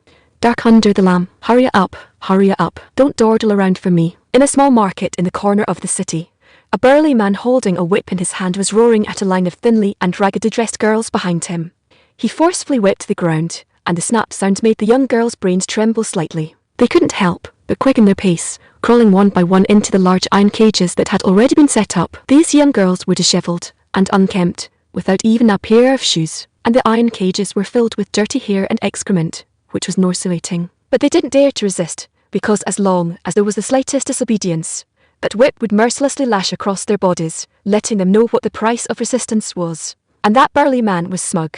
[SPEAKER 1] Dark under the lamp. Hurry up, don't dawdle around for me. In a small market in the corner of the city, a burly man holding a whip in his hand was roaring at a line of thinly and raggedly dressed girls behind him. He forcefully whipped the ground, and the snap sound made the young girls' brains tremble slightly. They couldn't help but quicken their pace, crawling one by one into the large iron cages that had already been set up. These young girls were dishevelled and unkempt, without even a pair of shoes, and the iron cages were filled with dirty hair and excrement, which was nauseating. But they didn't dare to resist, because as long as there was the slightest disobedience, that whip would mercilessly lash across their bodies, letting them know what the price of resistance was. And that burly man was smug,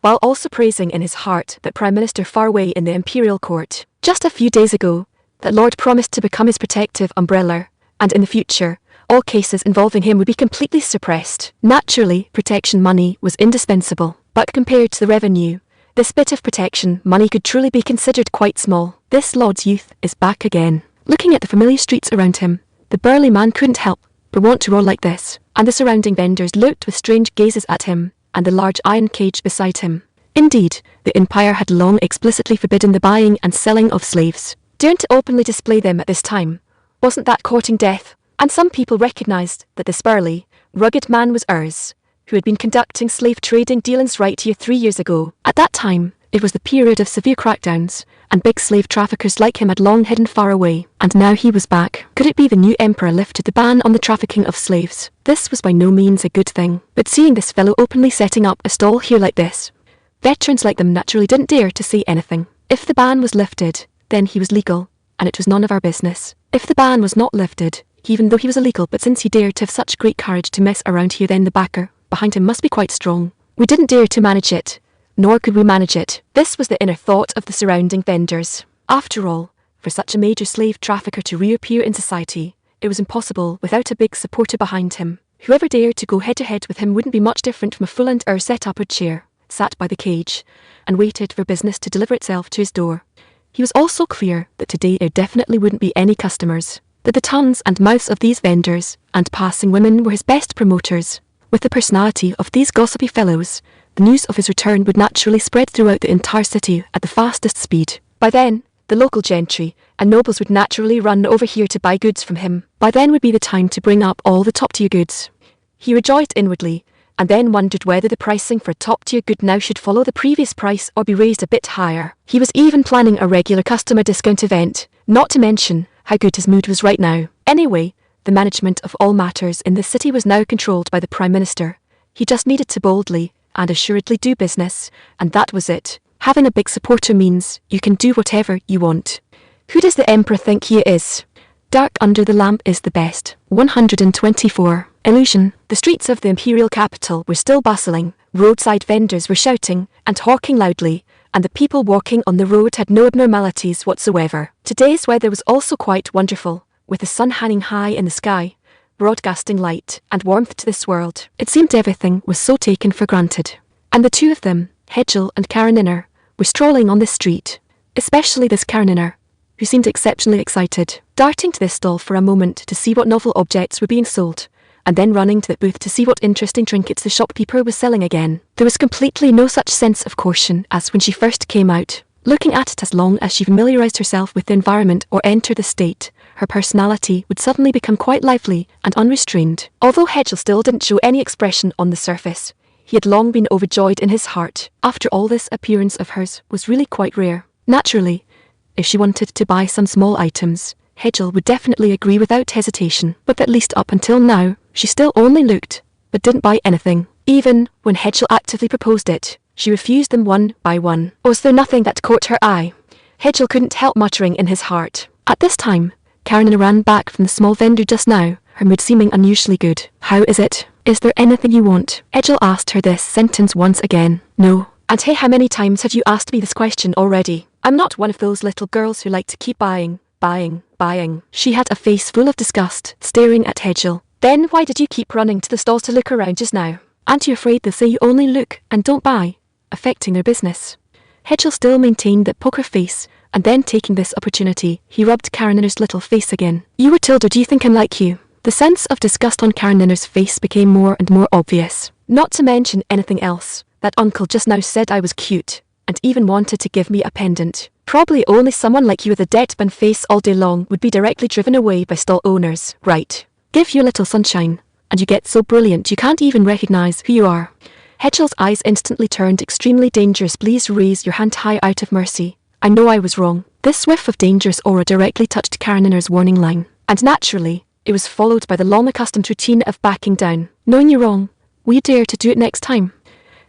[SPEAKER 1] while also praising in his heart that Prime Minister far away in the imperial court. Just a few days ago, that Lord promised to become his protective umbrella, and in the future, all cases involving him would be completely suppressed. Naturally, protection money was indispensable, but compared to the revenue, this bit of protection money could truly be considered quite small. This Lord's youth is back again. Looking at the familiar streets around him, the burly man couldn't help but want to roar like this, and the surrounding vendors looked with strange gazes at him and the large iron cage beside him. Indeed, the Empire had long explicitly forbidden the buying and selling of slaves. Daring to openly display them at this time, wasn't that courting death? And some people recognized that this burly, rugged man was Urs, who had been conducting slave trading dealings right here 3 years ago. At that time, it was the period of severe crackdowns, and big slave traffickers like him had long hidden far away, and now he was back. Could it be the new emperor lifted the ban on the trafficking of slaves? This was by no means a good thing, but seeing this fellow openly setting up a stall here like this, veterans like them naturally didn't dare to say anything. If the ban was lifted, then he was legal, and it was none of our business. If the ban was not lifted, even though he was illegal, but since he dared to have such great courage to mess around here, then the backer behind him must be quite strong. We didn't dare to manage it, nor could we manage it. This was the inner thought of the surrounding vendors. After all, for such a major slave trafficker to reappear in society, it was impossible without a big supporter behind him. Whoever dared to go head-to-head with him wouldn't be much different from a full-and set up a chair, sat by the cage, and waited for business to deliver itself to his door. He was also clear that today there definitely wouldn't be any customers. But the tongues and mouths of these vendors and passing women were his best promoters. With the personality of these gossipy fellows, the news of his return would naturally spread throughout the entire city at the fastest speed. By then, the local gentry and nobles would naturally run over here to buy goods from him. By then would be the time to bring up all the top-tier goods. He rejoiced inwardly, and then wondered whether the pricing for a top-tier good now should follow the previous price or be raised a bit higher. He was even planning a regular customer discount event, not to mention how good his mood was right now. Anyway, the management of all matters in the city was now controlled by the Prime Minister. He just needed to boldly and assuredly do business, and that was it. Having a big supporter means you can do whatever you want. Who does the Emperor think he is? Dark under the lamp is the best. 124. Illusion. The streets of the imperial capital were still bustling, roadside vendors were shouting and hawking loudly, and the people walking on the road had no abnormalities whatsoever. Today's weather was also quite wonderful, with the sun hanging high in the sky, broadcasting light and warmth to this world. It seemed everything was so taken for granted. And the two of them, Hedgel and Karenina, were strolling on the street, especially this Karenina, who seemed exceptionally excited, darting to this stall for a moment to see what novel objects were being sold, and then running to the booth to see what interesting trinkets the shopkeeper was selling again. There was completely no such sense of caution as when she first came out. Looking at it, as long as she familiarized herself with the environment or entered the state, her personality would suddenly become quite lively and unrestrained. Although Hedgel still didn't show any expression on the surface, he had long been overjoyed in his heart. After all, this appearance of hers was really quite rare. Naturally, if she wanted to buy some small items, Hedgel would definitely agree without hesitation. But at least up until now, she still only looked, but didn't buy anything. Even when Hedgel actively proposed it, she refused them one by one. Was there nothing that caught her eye? Hedgel couldn't help muttering in his heart. At this time, Karenina ran back from the small vendor just now, her mood seeming unusually good. How is it? Is there anything you want? Hedgel asked her this sentence once again. No. And hey, how many times have you asked me this question already? I'm not one of those little girls who like to keep buying. She had a face full of disgust, staring at Hedgel. Then why did you keep running to the stalls to look around just now? Aren't you afraid they'll say you only look and don't buy, affecting their business? Hedgel still maintained that poker face, and then taking this opportunity, he rubbed Karenina's little face again. You were told, or do you think I'm like you? The sense of disgust on Karenina's face became more and more obvious. Not to mention anything else. That uncle just now said I was cute, and even wanted to give me a pendant. Probably only someone like you with a deadpan face all day long would be directly driven away by stall owners, right? Give you a little sunshine, and you get so brilliant you can't even recognize who you are. Hedgel's eyes instantly turned extremely dangerous. Please raise your hand high out of mercy. I know I was wrong. This whiff of dangerous aura directly touched Karenina's warning line, and naturally, it was followed by the long-accustomed routine of backing down. Knowing you're wrong, will you dare to do it next time?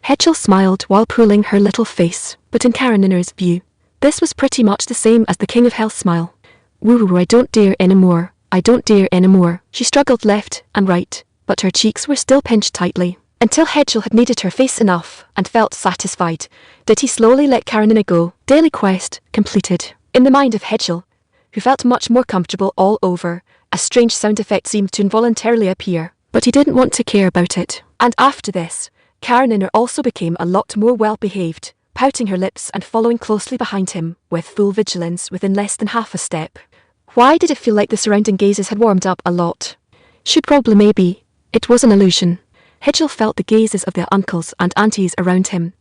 [SPEAKER 1] Hedgel smiled while pulling her little face, but in Karenina's view, this was pretty much the same as the King of Hell's smile. Woo, I don't dare anymore. I don't dare anymore. She struggled left and right, but her cheeks were still pinched tightly. Until Hedgel had kneaded her face enough and felt satisfied, did he slowly let Karenina go. Daily quest completed. In the mind of Hedgel, who felt much more comfortable all over, a strange sound effect seemed to involuntarily appear, but he didn't want to care about it. And after this, Karenina also became a lot more well-behaved, pouting her lips and following closely behind him, with full vigilance within less than half a step. Why did it feel like the surrounding gazes had warmed up a lot? Maybe it was an illusion. Hedgel felt the gazes of the uncles and aunties around him,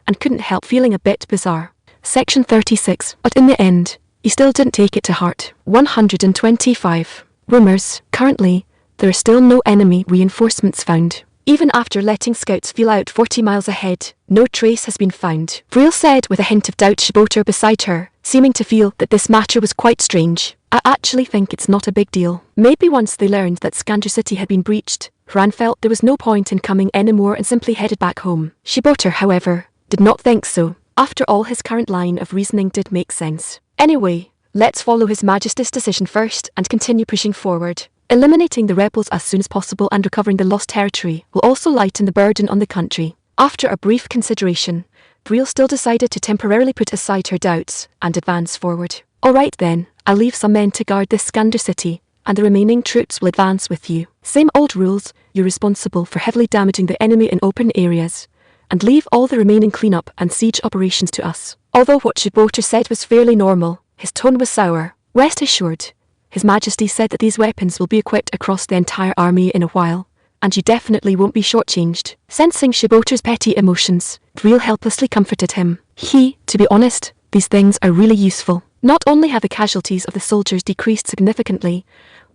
[SPEAKER 1] and couldn't help feeling a bit bizarre. Section 36. But in the end, he still didn't take it to heart. 125. Rumors. Currently, there are still no enemy reinforcements found. Even after letting scouts feel out 40 miles ahead, no trace has been found. Vril said with a hint of doubt, Shiboter beside her, seeming to feel that this matter was quite strange. I actually think it's not a big deal. Maybe once they learned that Skander City had been breached, Hran felt there was no point in coming anymore and simply headed back home. Shiboter, however, did not think so. After all, his current line of reasoning did make sense. Anyway, let's follow His Majesty's decision first and continue pushing forward. Eliminating the rebels as soon as possible and recovering the lost territory will also lighten the burden on the country. After a brief consideration, Vril still decided to temporarily put aside her doubts and advance forward. Alright then, I'll leave some men to guard this Skander City, and the remaining troops will advance with you. Same old rules, you're responsible for heavily damaging the enemy in open areas, and leave all the remaining cleanup and siege operations to us. Although what Shiboter said was fairly normal, his tone was sour. Rest assured, His Majesty said that these weapons will be equipped across the entire army in a while, and you definitely won't be shortchanged. Sensing Shibota's petty emotions, Vril helplessly comforted him. To be honest, these things are really useful. Not only have the casualties of the soldiers decreased significantly,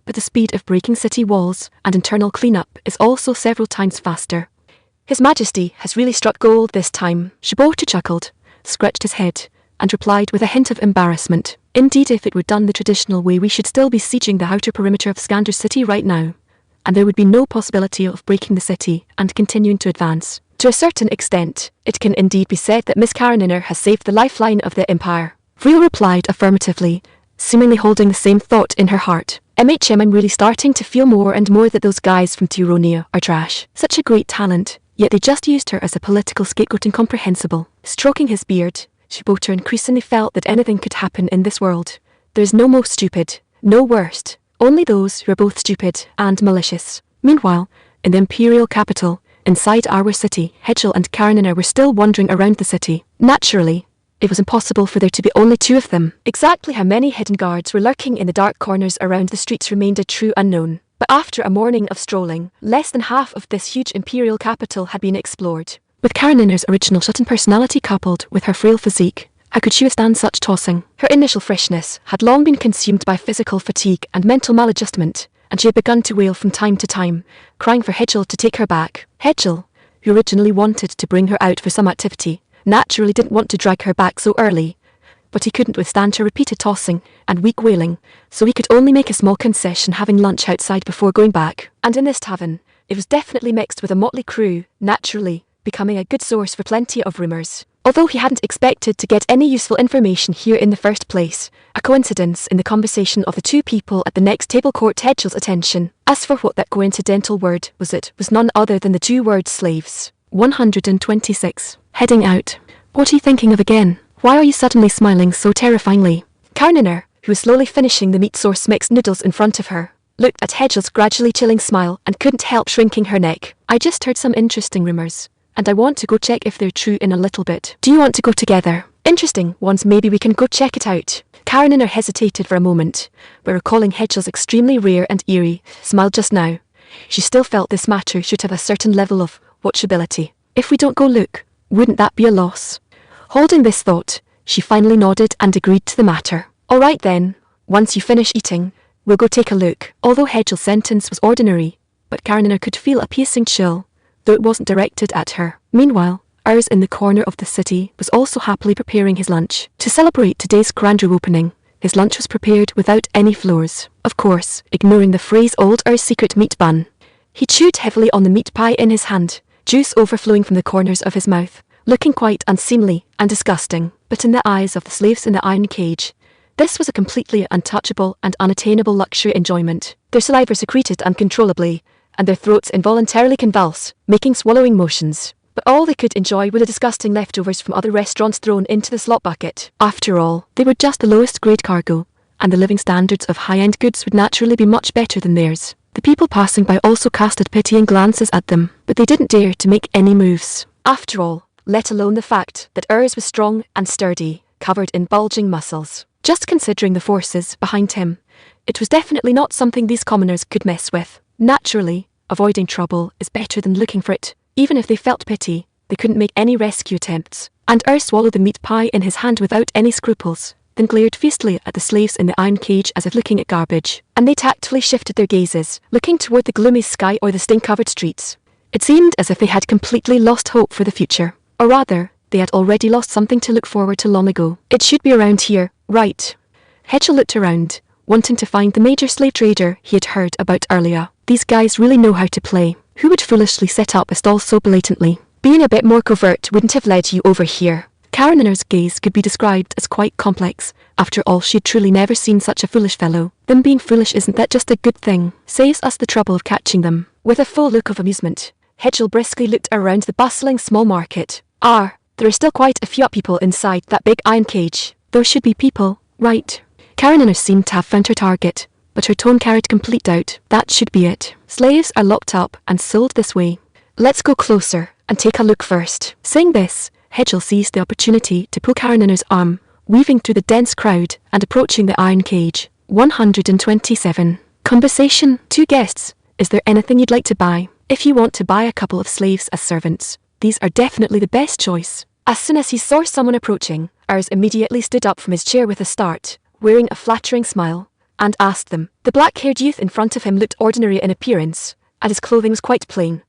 [SPEAKER 1] but the speed of breaking city walls and internal cleanup is also several times faster. His Majesty has really struck gold this time. Shibota chuckled, scratched his head, and replied with a hint of embarrassment. Indeed, if it were done the traditional way, we should still be sieging the outer perimeter of Skandar's city right now, and there would be no possibility of breaking the city and continuing to advance. To a certain extent, it can indeed be said that Miss Kareniner has saved the lifeline of the Empire. Vril replied affirmatively, seemingly holding the same thought in her heart. I'm really starting to feel more and more that those guys from Turonia are trash. Such a great talent, yet they just used her as a political scapegoat. Incomprehensible. Stroking his beard, Shibota increasingly felt that anything could happen in this world. There is no most stupid, no worst, only those who are both stupid and malicious. Meanwhile, in the imperial capital, inside our city, Hedgel and Karenina were still wandering around the city. Naturally, it was impossible for there to be only two of them. Exactly how many hidden guards were lurking in the dark corners around the streets remained a true unknown. But after a morning of strolling, less than half of this huge imperial capital had been explored. With Karenina's original shut-in personality coupled with her frail physique, how could she withstand such tossing? Her initial freshness had long been consumed by physical fatigue and mental maladjustment, and she had begun to wail from time to time, crying for Hedgel to take her back. Hedgel, who originally wanted to bring her out for some activity, naturally didn't want to drag her back so early, but he couldn't withstand her repeated tossing and weak wailing, so he could only make a small concession, having lunch outside before going back. And in this tavern, it was definitely mixed with a motley crew, naturally becoming a good source for plenty of rumours. Although he hadn't expected to get any useful information here in the first place, a coincidence in the conversation of the two people at the next table caught Hedgel's attention. As for what that coincidental word was, it was none other than the two words slaves. 126. Heading out. What are you thinking of again? Why are you suddenly smiling so terrifyingly? Karenina, who was slowly finishing the meat sauce mixed noodles in front of her, looked at Hedgel's gradually chilling smile and couldn't help shrinking her neck. I just heard some interesting rumours, and I want to go check if they're true in a little bit. Do you want to go together? Interesting ones, maybe we can go check it out. Karenina hesitated for a moment, but recalling Hedgel's extremely rare and eerie smile just now, she still felt this matter should have a certain level of watchability. If we don't go look, wouldn't that be a loss? Holding this thought, she finally nodded and agreed to the matter. All right then, once you finish eating, we'll go take a look. Although Hedgel's sentence was ordinary, but Karenina could feel a piercing chill, though it wasn't directed at her. Meanwhile, Urs in the corner of the city was also happily preparing his lunch. To celebrate today's grand opening, his lunch was prepared without any flours, of course, ignoring the phrase old Urs' secret meat bun. He chewed heavily on the meat pie in his hand, juice overflowing from the corners of his mouth, looking quite unseemly and disgusting, but in the eyes of the slaves in the iron cage, this was a completely untouchable and unattainable luxury enjoyment. Their saliva secreted uncontrollably, and their throats involuntarily convulsed, making swallowing motions. But all they could enjoy were the disgusting leftovers from other restaurants thrown into the slop bucket. After all, they were just the lowest grade cargo, and the living standards of high-end goods would naturally be much better than theirs. The people passing by also casted pitying glances at them, but they didn't dare to make any moves. After all, let alone the fact that Urs was strong and sturdy, covered in bulging muscles. Just considering the forces behind him, it was definitely not something these commoners could mess with. Naturally, avoiding trouble is better than looking for it. Even if they felt pity, they couldn't make any rescue attempts. And Urs swallowed the meat pie in his hand without any scruples, then glared fiercely at the slaves in the iron cage as if looking at garbage. And they tactfully shifted their gazes, looking toward the gloomy sky or the stain-covered streets. It seemed as if they had completely lost hope for the future. Or rather, they had already lost something to look forward to long ago. It should be around here, right? Hedgel looked around, wanting to find the major slave trader he had heard about earlier. These guys really know how to play. Who would foolishly set up a stall so blatantly? Being a bit more covert wouldn't have led you over here. Karenina's gaze could be described as quite complex. After all, she had truly never seen such a foolish fellow. Them being foolish, isn't that just a good thing? Saves us the trouble of catching them. With a full look of amusement, Hedgel briskly looked around the bustling small market. There are still quite a few people inside that big iron cage. Those should be people, right? Karenina seemed to have found her target, but her tone carried complete doubt. That should be it. Slaves are locked up and sold this way. Let's go closer and take a look first. Saying this, Hedgel seized the opportunity to pull Karenina's arm, weaving through the dense crowd and approaching the iron cage. 127. Conversation. 2 guests. Is there anything you'd like to buy? If you want to buy a couple of slaves as servants, these are definitely the best choice. As soon as he saw someone approaching, Urs immediately stood up from his chair with a start, wearing a flattering smile, and asked them. The black-haired youth in front of him looked ordinary in appearance, and his clothing was quite plain,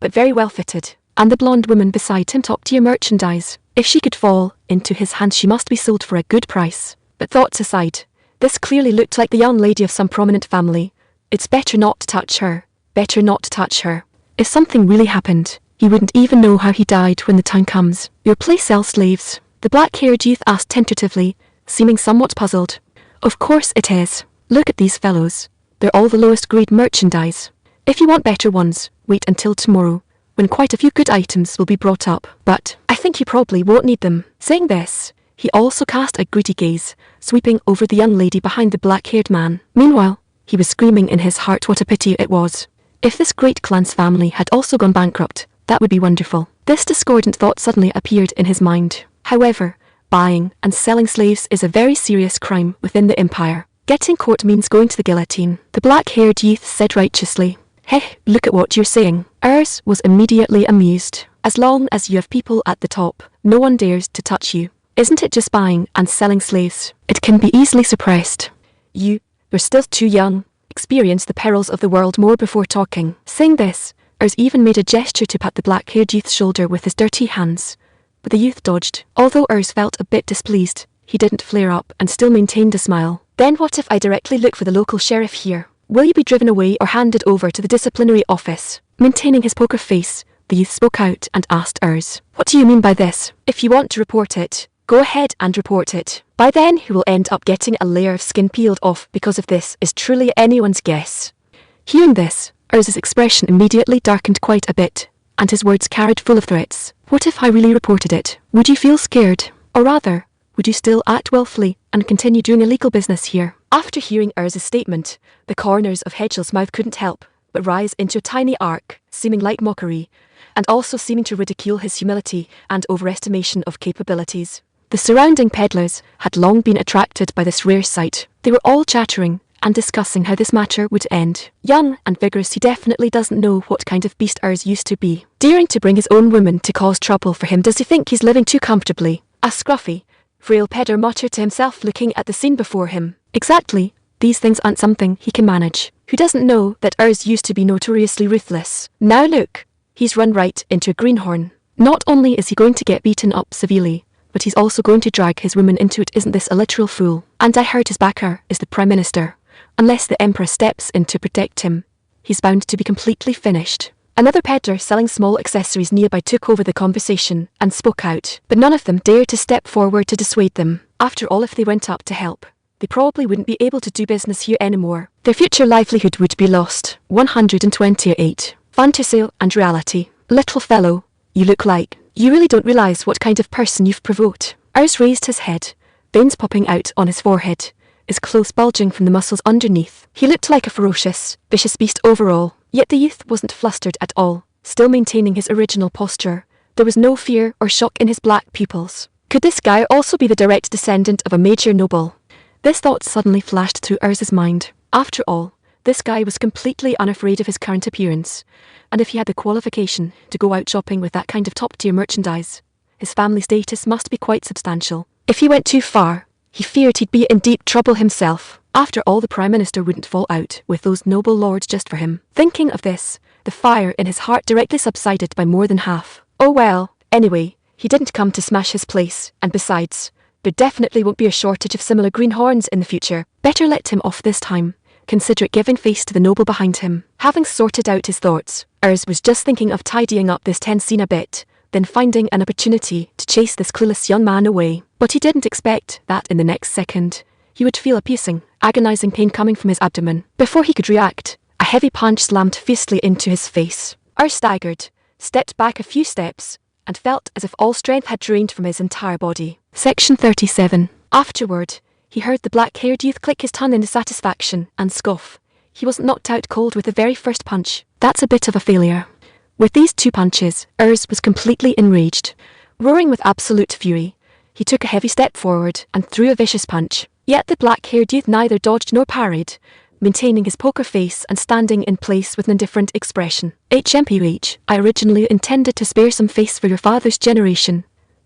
[SPEAKER 1] but very well fitted, and the blonde woman beside him top-tier merchandise. If she could fall into his hands, she must be sold for a good price. But thoughts aside, this clearly looked like the young lady of some prominent family. It's better not to touch her. Better not to touch her. If something really happened, he wouldn't even know how he died when the time comes. Your place sells slaves? The black-haired youth asked tentatively, seeming somewhat puzzled. Of course it is. Look at these fellows. They're all the lowest grade merchandise. If you want better ones, wait until tomorrow, when quite a few good items will be brought up. But I think you probably won't need them. Saying this, he also cast a greedy gaze, sweeping over the young lady behind the black-haired man. Meanwhile, he was screaming in his heart what a pity it was. If this great clan's family had also gone bankrupt, that would be wonderful. This discordant thought suddenly appeared in his mind. However, buying and selling slaves is a very serious crime within the empire. Getting caught means going to the guillotine. The black-haired youth said righteously. Heh, look at what you're saying. Urs was immediately amused. As long as you have people at the top, no one dares to touch you. Isn't it just buying and selling slaves? It can be easily suppressed. You're still too young. Experience the perils of the world more before talking. Saying this, Urs even made a gesture to pat the black-haired youth's shoulder with his dirty hands. But the youth dodged. Although Urs felt a bit displeased, he didn't flare up and still maintained a smile. Then what if I directly look for the local sheriff here? Will you be driven away or handed over to the disciplinary office? Maintaining his poker face, the youth spoke out and asked Urs. What do you mean by this? If you want to report it, go ahead and report it. By then he will end up getting a layer of skin peeled off because of this is truly anyone's guess. Hearing this, Urs's expression immediately darkened quite a bit, and his words carried full of threats. What if I really reported it? Would you feel scared? Or rather, would you still act willfully and continue doing illegal business here? After hearing Urs's statement, the corners of Hedgel's mouth couldn't help but rise into a tiny arc, seeming like mockery, and also seeming to ridicule his humility and overestimation of capabilities. The surrounding peddlers had long been attracted by this rare sight. They were all chattering and discussing how this matter would end. Young and vigorous, he definitely doesn't know what kind of beast Urs used to be. Daring to bring his own woman to cause trouble for him, does he think he's living too comfortably? A scruffy, frail pedder muttered to himself, looking at the scene before him. Exactly, these things aren't something he can manage. Who doesn't know that Urs used to be notoriously ruthless? Now look, he's run right into a greenhorn. Not only is he going to get beaten up severely, but he's also going to drag his woman into it. Isn't this a literal fool? And I heard his backer is the Prime Minister. Unless the Emperor steps in to protect him, he's bound to be completely finished. Another peddler selling small accessories nearby took over the conversation and spoke out, but none of them dared to step forward to dissuade them. After all, if they went up to help, they probably wouldn't be able to do business here anymore. Their future livelihood would be lost. 128. Fantasy and reality. Little fellow, you look like you really don't realize what kind of person you've provoked. Urs raised his head, veins popping out on his forehead, his clothes bulging from the muscles underneath. He looked like a ferocious, vicious beast overall, yet the youth wasn't flustered at all, still maintaining his original posture. There was no fear or shock in his black pupils. Could this guy also be the direct descendant of a major noble? This thought suddenly flashed through Urs's mind. After all, this guy was completely unafraid of his current appearance, and if he had the qualification to go out shopping with that kind of top-tier merchandise, his family status must be quite substantial. If he went too far, he feared he'd be in deep trouble himself. After all, the Prime Minister wouldn't fall out with those noble lords just for him. Thinking of this, the fire in his heart directly subsided by more than half. Oh well, anyway, he didn't come to smash his place, and besides, there definitely won't be a shortage of similar greenhorns in the future. Better let him off this time. Considerate giving face to the noble behind him. Having sorted out his thoughts, Urs was just thinking of tidying up this tense scene a bit, then finding an opportunity to chase this clueless young man away. But he didn't expect that in the next second, he would feel a piercing, agonizing pain coming from his abdomen. Before he could react, a heavy punch slammed fiercely into his face. Urs staggered, stepped back a few steps, and felt as if all strength had drained from his entire body. Section 37. Afterward, he heard the black-haired youth click his tongue in dissatisfaction and scoff. He wasn't knocked out cold with the very first punch. That's a bit of a failure. With these 2 punches, Urs was completely enraged. Roaring with absolute fury, he took a heavy step forward and threw a vicious punch. Yet the black-haired youth neither dodged nor parried, maintaining his poker face and standing in place with an indifferent expression. HMPH, I originally intended to spare some face for your father's generation,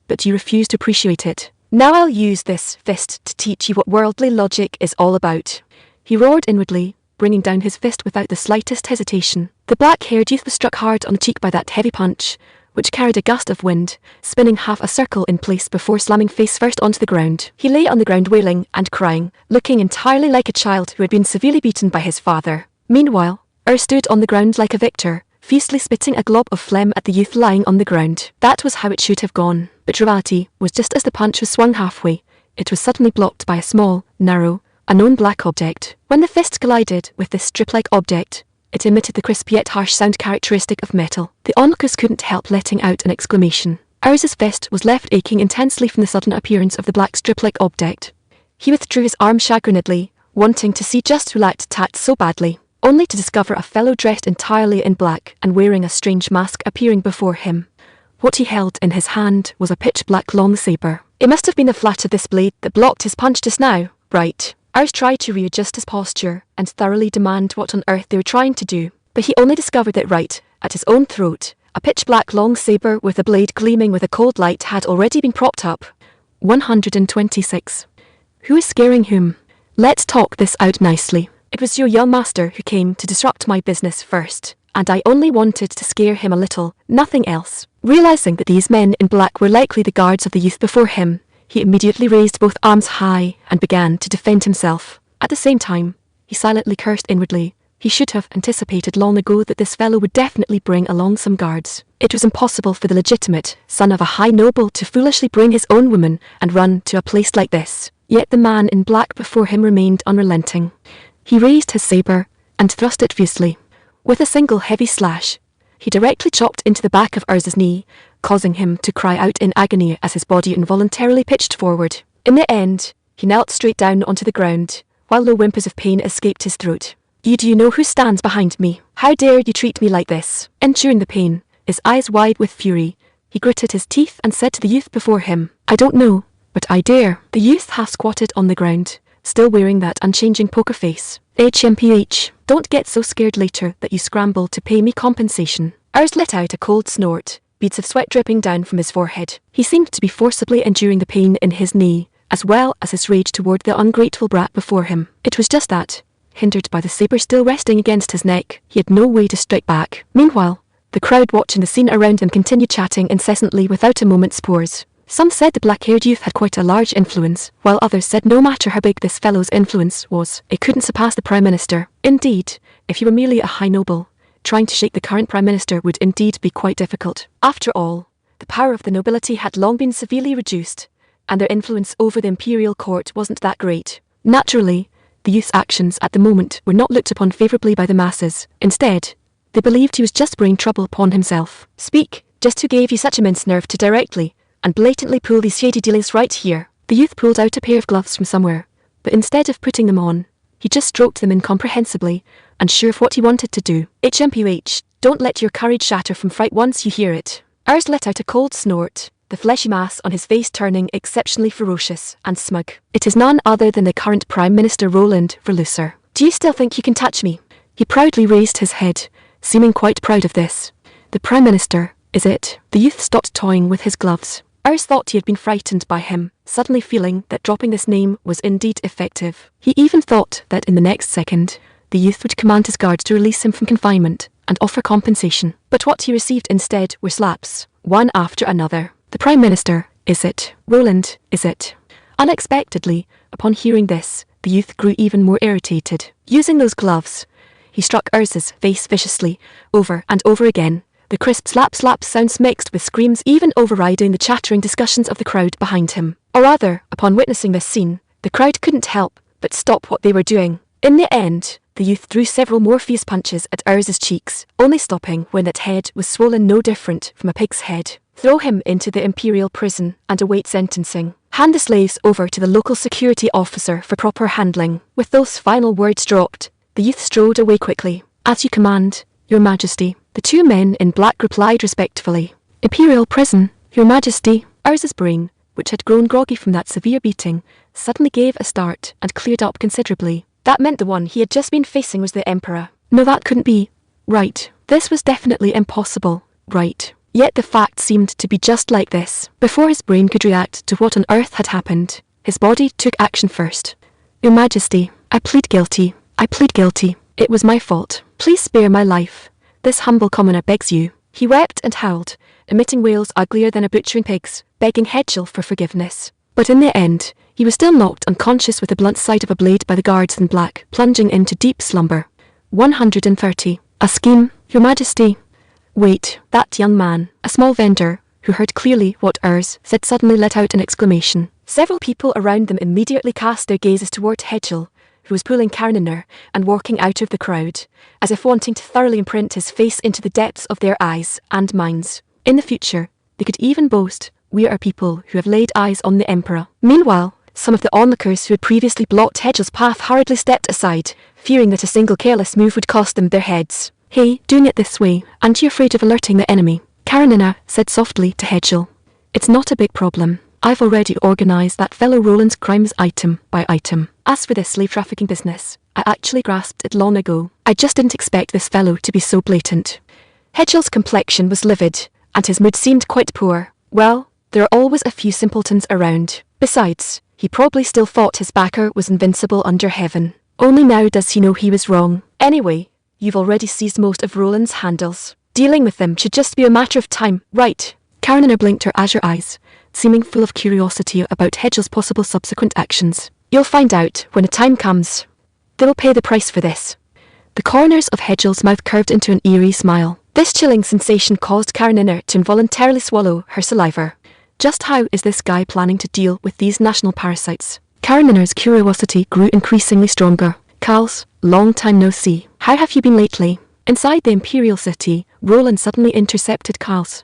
[SPEAKER 1] but you refuse to appreciate it. Now I'll use this fist to teach you what worldly logic is all about. He roared inwardly, bringing down his fist without the slightest hesitation. The black-haired youth was struck hard on the cheek by that heavy punch, which carried a gust of wind, spinning half a circle in place before slamming face first onto the ground. He lay on the ground wailing and crying, looking entirely like a child who had been severely beaten by his father. Meanwhile, stood on the ground like a victor, fiercely spitting a glob of phlegm at the youth lying on the ground. That was how it should have gone, but reality was just as the punch was swung halfway, it was suddenly blocked by a small, narrow, unknown black object. When the fist collided with this strip-like object, it emitted the crisp yet harsh sound characteristic of metal. The onlookers couldn't help letting out an exclamation. Iris's fist was left aching intensely from the sudden appearance of the black strip-like object. He withdrew his arm chagrinedly, wanting to see just who lacked tact so badly, only to discover a fellow dressed entirely in black and wearing a strange mask appearing before him. What he held in his hand was a pitch-black long saber. It must have been the flat of this blade that blocked his punch just now, right? Iris tried to readjust his posture and thoroughly demand what on earth they were trying to do, but he only discovered that right at his own throat, a pitch-black long saber with a blade gleaming with a cold light had already been propped up. 126. Who is scaring whom? Let's talk this out nicely. It was your young master who came to disrupt my business first, and I only wanted to scare him a little, nothing else. Realizing that these men in black were likely the guards of the youth before him, he immediately raised both arms high and began to defend himself. At the same time, he silently cursed inwardly. He should have anticipated long ago that this fellow would definitely bring along some guards. It was impossible for the legitimate son of a high noble to foolishly bring his own woman and run to a place like this. Yet the man in black before him remained unrelenting. He raised his saber and thrust it fiercely. With a single heavy slash, he directly chopped into the back of Urz's knee, causing him to cry out in agony as his body involuntarily pitched forward. In the end, he knelt straight down onto the ground, while low whimpers of pain escaped his throat. Do you know who stands behind me? How dare you treat me like this? Enduring the pain, his eyes wide with fury, he gritted his teeth and said to the youth before him, I don't know, but I dare. The youth half squatted on the ground, still wearing that unchanging poker face. HMPH, don't get so scared later that you scramble to pay me compensation. Urz let out a cold snort, beads of sweat dripping down from his forehead. He seemed to be forcibly enduring the pain in his knee, as well as his rage toward the ungrateful brat before him. It was just that, hindered by the saber still resting against his neck, he had no way to strike back. Meanwhile, the crowd watching the scene around him continued chatting incessantly without a moment's pause. Some said the black-haired youth had quite a large influence, while others said no matter how big this fellow's influence was, it couldn't surpass the Prime Minister. Indeed, if he were merely a high noble, trying to shake the current Prime Minister would indeed be quite difficult. After all, the power of the nobility had long been severely reduced, and their influence over the imperial court wasn't that great. Naturally, the youth's actions at the moment were not looked upon favourably by the masses. Instead, they believed he was just bringing trouble upon himself. Speak, just who gave you such immense nerve to directly and blatantly pull these shady dealings right here? The youth pulled out a pair of gloves from somewhere, but instead of putting them on, he just stroked them incomprehensibly, unsure of what he wanted to do. HMPH, don't let your courage shatter from fright once you hear it. Urz let out a cold snort, the fleshy mass on his face turning exceptionally ferocious and smug. It is none other than the current Prime Minister Roland Verlusser. Do you still think you can touch me? He proudly raised his head, seeming quite proud of this. The Prime Minister, is it? The youth stopped toying with his gloves. Urz thought he had been frightened by him, suddenly feeling that dropping this name was indeed effective. He even thought that in the next second, the youth would command his guards to release him from confinement and offer compensation. But what he received instead were slaps, one after another. The Prime Minister, is it? Roland, is it? Unexpectedly, upon hearing this, the youth grew even more irritated. Using those gloves, he struck Urz's face viciously, over and over again, the crisp slap sounds mixed with screams even overriding the chattering discussions of the crowd behind him. Or rather, upon witnessing this scene, the crowd couldn't help but stop what they were doing. In the end, the youth threw several more fierce punches at Urz's cheeks, only stopping when that head was swollen no different from a pig's head. Throw him into the imperial prison and await sentencing. Hand the slaves over to the local security officer for proper handling. With those final words dropped, the youth strode away quickly. As you command, Your Majesty. The two men in black replied respectfully. Imperial prison, Your Majesty. Urz's brain which had grown groggy from that severe beating, suddenly gave a start and cleared up considerably. That meant the one he had just been facing was the Emperor. No, that couldn't be right. This was definitely impossible. Right. Yet the fact seemed to be just like this. Before his brain could react to what on earth had happened, his body took action first. Your Majesty, I plead guilty. I plead guilty. It was my fault. Please spare my life. This humble commoner begs you. He wept and howled, emitting wails uglier than a butchering pig's, begging Hedgel for forgiveness. But in the end, he was still knocked unconscious with the blunt side of a blade by the guards in black, plunging into deep slumber. 130. A scheme, Your Majesty. Wait, that young man, a small vendor, who heard clearly what Urs said, suddenly let out an exclamation. Several people around them immediately cast their gazes toward Hedgel, who was pulling Kareniner and walking out of the crowd, as if wanting to thoroughly imprint his face into the depths of their eyes and minds. In the future, they could even boast, we are people who have laid eyes on the Emperor. Meanwhile, some of the onlookers who had previously blocked Hedgel's path hurriedly stepped aside, fearing that a single careless move would cost them their heads. Hey, doing it this way, aren't you afraid of alerting the enemy? Karenina said softly to Hedgel. It's not a big problem. I've already organised that fellow Roland's crimes item by item. As for this slave trafficking business, I actually grasped it long ago. I just didn't expect this fellow to be so blatant. Hedgel's complexion was livid, and his mood seemed quite poor. Well, there are always a few simpletons around. Besides, he probably still thought his backer was invincible under heaven. Only now does he know he was wrong. Anyway, you've already seized most of Roland's handles. Dealing with them should just be a matter of time, right? Karenina blinked her azure eyes, seeming full of curiosity about Hedgel's possible subsequent actions. You'll find out when the time comes. They will pay the price for this. The corners of Hedgel's mouth curved into an eerie smile. This chilling sensation caused Karenina to involuntarily swallow her saliva. Just how is this guy planning to deal with these national parasites? Karenina's curiosity grew increasingly stronger. Kals, long time no see. How have you been lately? Inside the Imperial City, Roland suddenly intercepted Kals,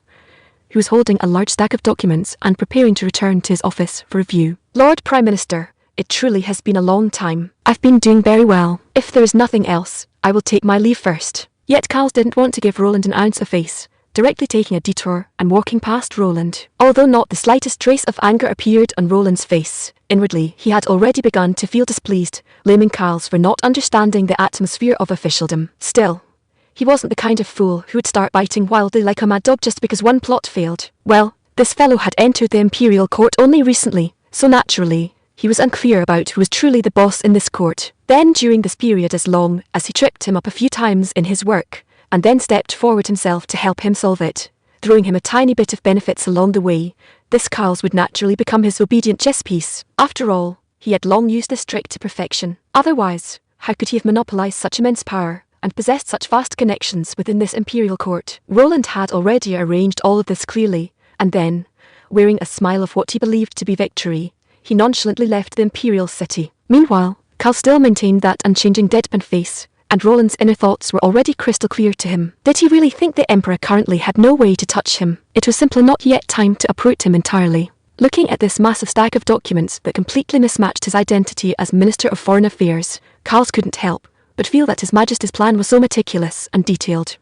[SPEAKER 1] who was holding a large stack of documents and preparing to return to his office for review. Lord Prime Minister, it truly has been a long time. I've been doing very well. If there is nothing else, I will take my leave first. Yet Kals didn't want to give Roland an ounce of face, directly taking a detour and walking past Roland. Although not the slightest trace of anger appeared on Roland's face, inwardly he had already begun to feel displeased, blaming Kals for not understanding the atmosphere of officialdom. Still, he wasn't the kind of fool who would start biting wildly like a mad dog just because one plot failed. Well, this fellow had entered the Imperial Court only recently, so naturally, he was unclear about who was truly the boss in this court. Then during this period, as long as he tripped him up a few times in his work, and then stepped forward himself to help him solve it, throwing him a tiny bit of benefits along the way, this Kals would naturally become his obedient chess piece. After all, he had long used this trick to perfection. Otherwise, how could he have monopolized such immense power and possessed such vast connections within this imperial court? Roland had already arranged all of this clearly, and then, wearing a smile of what he believed to be victory, he nonchalantly left the imperial city. Meanwhile, Kals still maintained that unchanging deadpan face, and Roland's inner thoughts were already crystal clear to him. Did he really think the Emperor currently had no way to touch him? It was simply not yet time to uproot him entirely. Looking at this massive stack of documents that completely mismatched his identity as Minister of Foreign Affairs, Kals couldn't help but feel that His Majesty's plan was so meticulous and detailed.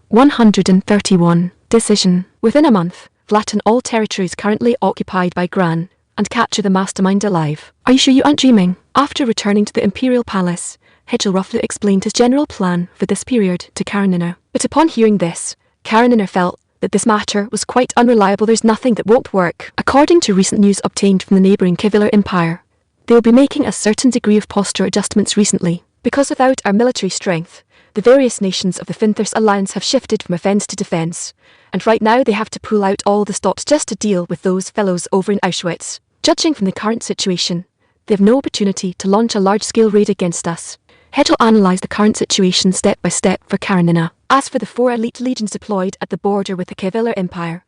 [SPEAKER 1] 131. Decision. Within a month, flatten all territories currently occupied by Gran, and capture the mastermind alive. Are you sure you aren't dreaming? After returning to the Imperial Palace, Hedgel roughly explained his general plan for this period to Karenina. But upon hearing this, Karenina felt that this matter was quite unreliable. There's nothing that won't work. According to recent news obtained from the neighbouring Kevlar Empire, they will be making a certain degree of posture adjustments recently. Because without our military strength, the various nations of the Finthurst Alliance have shifted from offence to defence, and right now they have to pull out all the stops just to deal with those fellows over in Auschwitz. Judging from the current situation, they have no opportunity to launch a large-scale raid against us. Hedgel analysed the current situation step by step for Karenina. As for the 4 elite legions deployed at the border with the Kevlar Empire,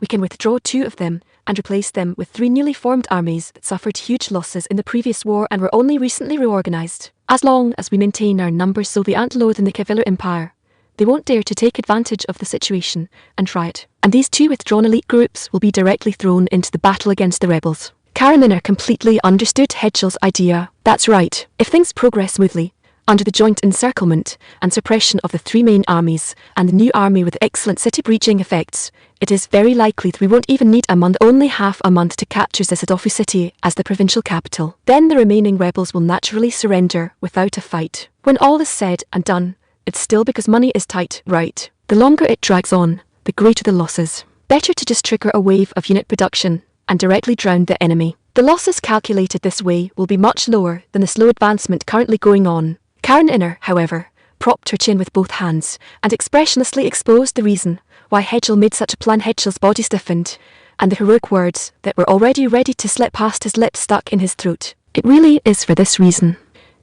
[SPEAKER 1] we can withdraw 2 of them and replace them with 3 newly formed armies that suffered huge losses in the previous war and were only recently reorganised. As long as we maintain our numbers so they aren't lower than the Kevlar Empire, they won't dare to take advantage of the situation and try it. And these 2 withdrawn elite groups will be directly thrown into the battle against the rebels. Karenina completely understood Hedgel's idea. That's right. If things progress smoothly, Under the joint encirclement and suppression of the three main armies, and the new army with excellent city-breaching effects, it is very likely that we won't even need a month, only half a month, to capture Seduce city as the provincial capital. Then the remaining rebels will naturally surrender without a fight. When all is said and done, it's still because money is tight, right? The longer it drags on, the greater the losses. Better to just trigger a wave of unit production and directly drown the enemy. The losses calculated this way will be much lower than the slow advancement currently going on. Karen Inner, however, propped her chin with both hands and expressionlessly exposed the reason why Hedgel made such a plan. Hedgel's body stiffened, and the heroic words that were already ready to slip past his lips stuck in his throat. It really is for this reason.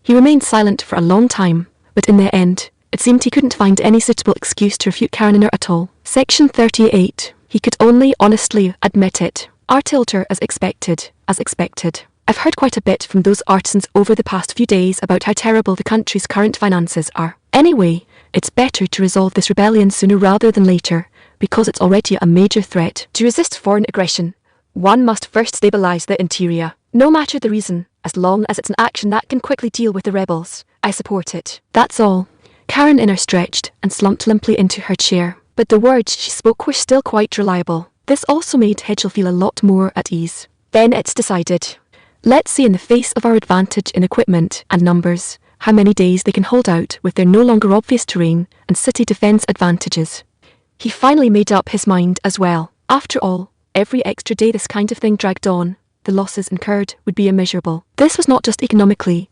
[SPEAKER 1] He remained silent for a long time, but in the end, it seemed he couldn't find any suitable excuse to refute Karen Inner at all. Section 38. He could only honestly admit it. Artilter as expected. I've heard quite a bit from those artisans over the past few days about how terrible the country's current finances are. Anyway, it's better to resolve this rebellion sooner rather than later, because it's already a major threat. To resist foreign aggression, one must first stabilize the interior. No matter the reason, as long as it's an action that can quickly deal with the rebels, I support it. That's all. Karen Inner stretched and slumped limply into her chair, but the words she spoke were still quite reliable. This also made Hedgel feel a lot more at ease. Then it's decided. Let's see, in the face of our advantage in equipment and numbers, how many days they can hold out with their no longer obvious terrain and city defense advantages. He finally made up his mind as well. After all, every extra day this kind of thing dragged on, the losses incurred would be immeasurable. This was not just economically,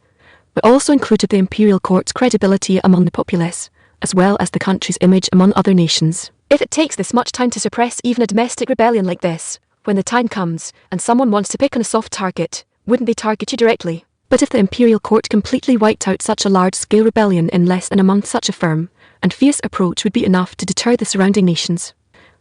[SPEAKER 1] but also included the imperial court's credibility among the populace, as well as the country's image among other nations. If it takes this much time to suppress even a domestic rebellion like this, when the time comes and someone wants to pick on a soft target, wouldn't they target you directly? But if the imperial court completely wiped out such a large-scale rebellion in less than a month, such a firm and fierce approach would be enough to deter the surrounding nations.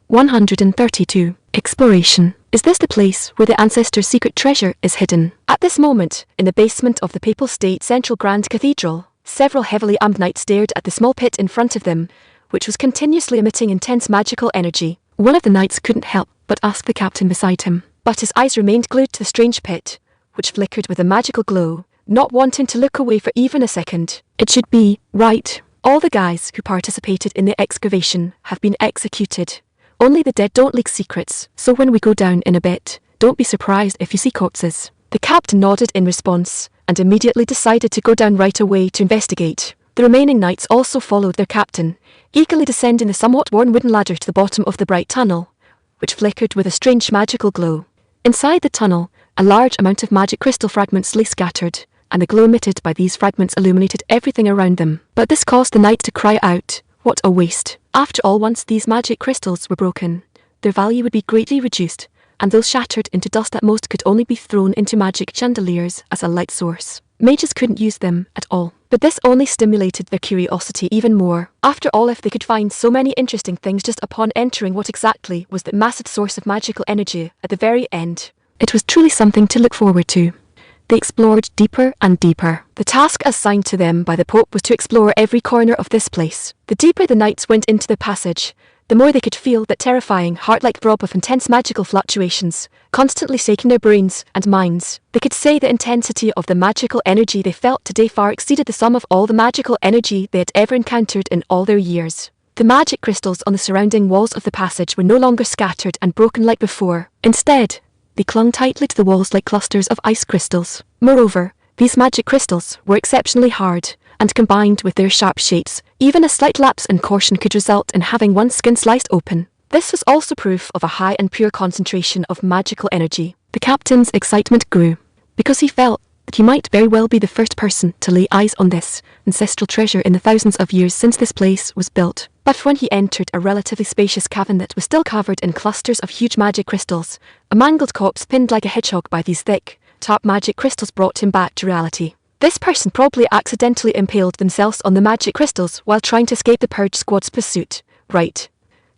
[SPEAKER 1] 132. Exploration. Is this the place where the ancestors' secret treasure is hidden? At this moment, in the basement of the Papal State Central Grand Cathedral, several heavily armed knights stared at the small pit in front of them, which was continuously emitting intense magical energy. One of the knights couldn't help but ask the captain beside him, but his eyes remained glued to the strange pit, which flickered with a magical glow, not wanting to look away for even a second. It should be, right. All the guys who participated in the excavation have been executed. Only the dead don't leak secrets, so when we go down in a bit, don't be surprised if you see corpses. The captain nodded in response, and immediately decided to go down right away to investigate. The remaining knights also followed their captain, eagerly descending the somewhat worn wooden ladder to the bottom of the bright tunnel, which flickered with a strange magical glow. Inside the tunnel, a large amount of magic crystal fragments lay scattered, and the glow emitted by these fragments illuminated everything around them. But this caused the knights to cry out, "What a waste!" After all, once these magic crystals were broken, their value would be greatly reduced, and those shattered into dust at most could only be thrown into magic chandeliers as a light source. Mages couldn't use them at all. But this only stimulated their curiosity even more. After all, if they could find so many interesting things just upon entering what exactly was that massive source of magical energy at the very end, it was truly something to look forward to. They explored deeper and deeper. The task assigned to them by the Pope was to explore every corner of this place. The deeper the knights went into the passage, the more they could feel that terrifying, heart-like throb of intense magical fluctuations, constantly shaking their brains and minds. They could say the intensity of the magical energy they felt today far exceeded the sum of all the magical energy they had ever encountered in all their years. The magic crystals on the surrounding walls of the passage were no longer scattered and broken like before. Instead, they clung tightly to the walls like clusters of ice crystals. Moreover, these magic crystals were exceptionally hard, and combined with their sharp shapes, even a slight lapse in caution could result in having one's skin sliced open. This was also proof of a high and pure concentration of magical energy. The captain's excitement grew, because he felt that he might very well be the first person to lay eyes on this ancestral treasure in the thousands of years since this place was built. But when he entered a relatively spacious cavern that was still covered in clusters of huge magic crystals, a mangled corpse pinned like a hedgehog by these thick, sharp magic crystals brought him back to reality. This person probably accidentally impaled themselves on the magic crystals while trying to escape the Purge Squad's pursuit, right?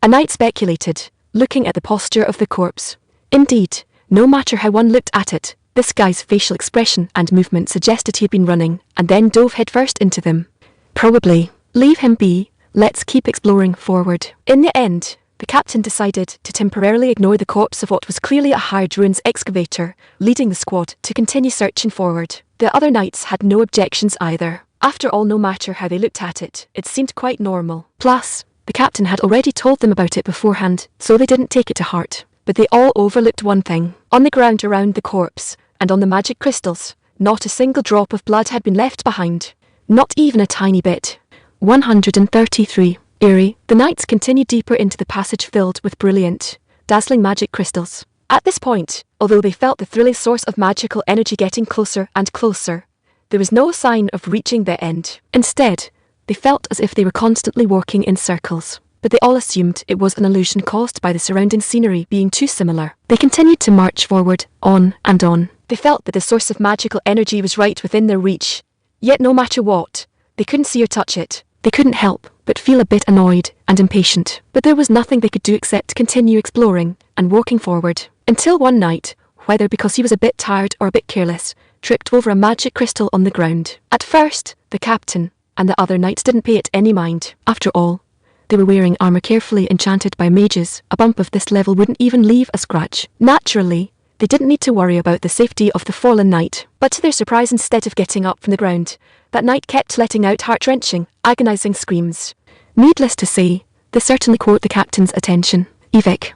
[SPEAKER 1] A knight speculated, looking at the posture of the corpse. Indeed, no matter how one looked at it, this guy's facial expression and movement suggested he had been running, and then dove headfirst into them. Probably. Leave him be, let's keep exploring forward. In the end, the captain decided to temporarily ignore the corpse of what was clearly a hired ruins excavator, leading the squad to continue searching forward. The other knights had no objections either. After all, no matter how they looked at it, it seemed quite normal. Plus, the captain had already told them about it beforehand, so they didn't take it to heart. But they all overlooked one thing. On the ground around the corpse, and on the magic crystals, not a single drop of blood had been left behind. Not even a tiny bit. 133. Eerie. The knights continued deeper into the passage filled with brilliant, dazzling magic crystals. At this point, although they felt the thrilling source of magical energy getting closer and closer, there was no sign of reaching their end. Instead, they felt as if they were constantly walking in circles. But they all assumed it was an illusion caused by the surrounding scenery being too similar. They continued to march forward, on and on. They felt that the source of magical energy was right within their reach. Yet no matter what, they couldn't see or touch it. They couldn't help but feel a bit annoyed and impatient. But there was nothing they could do except continue exploring and walking forward. Until one night, whether because he was a bit tired or a bit careless, tripped over a magic crystal on the ground. At first, the captain and the other knights didn't pay it any mind. After all, they were wearing armor carefully enchanted by mages. A bump of this level wouldn't even leave a scratch. Naturally, they didn't need to worry about the safety of the fallen knight. But to their surprise, instead of getting up from the ground, that knight kept letting out heart-wrenching, agonizing screams. Needless to say, this certainly caught the captain's attention. "Evik,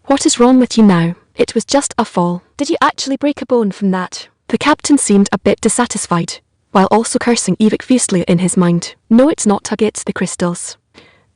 [SPEAKER 1] what is wrong with you now? It was just a fall. Did you actually break a bone from that?" The captain seemed a bit dissatisfied, while also cursing Evik fiercely in his mind. "No, it's not, Tug, it's the crystals.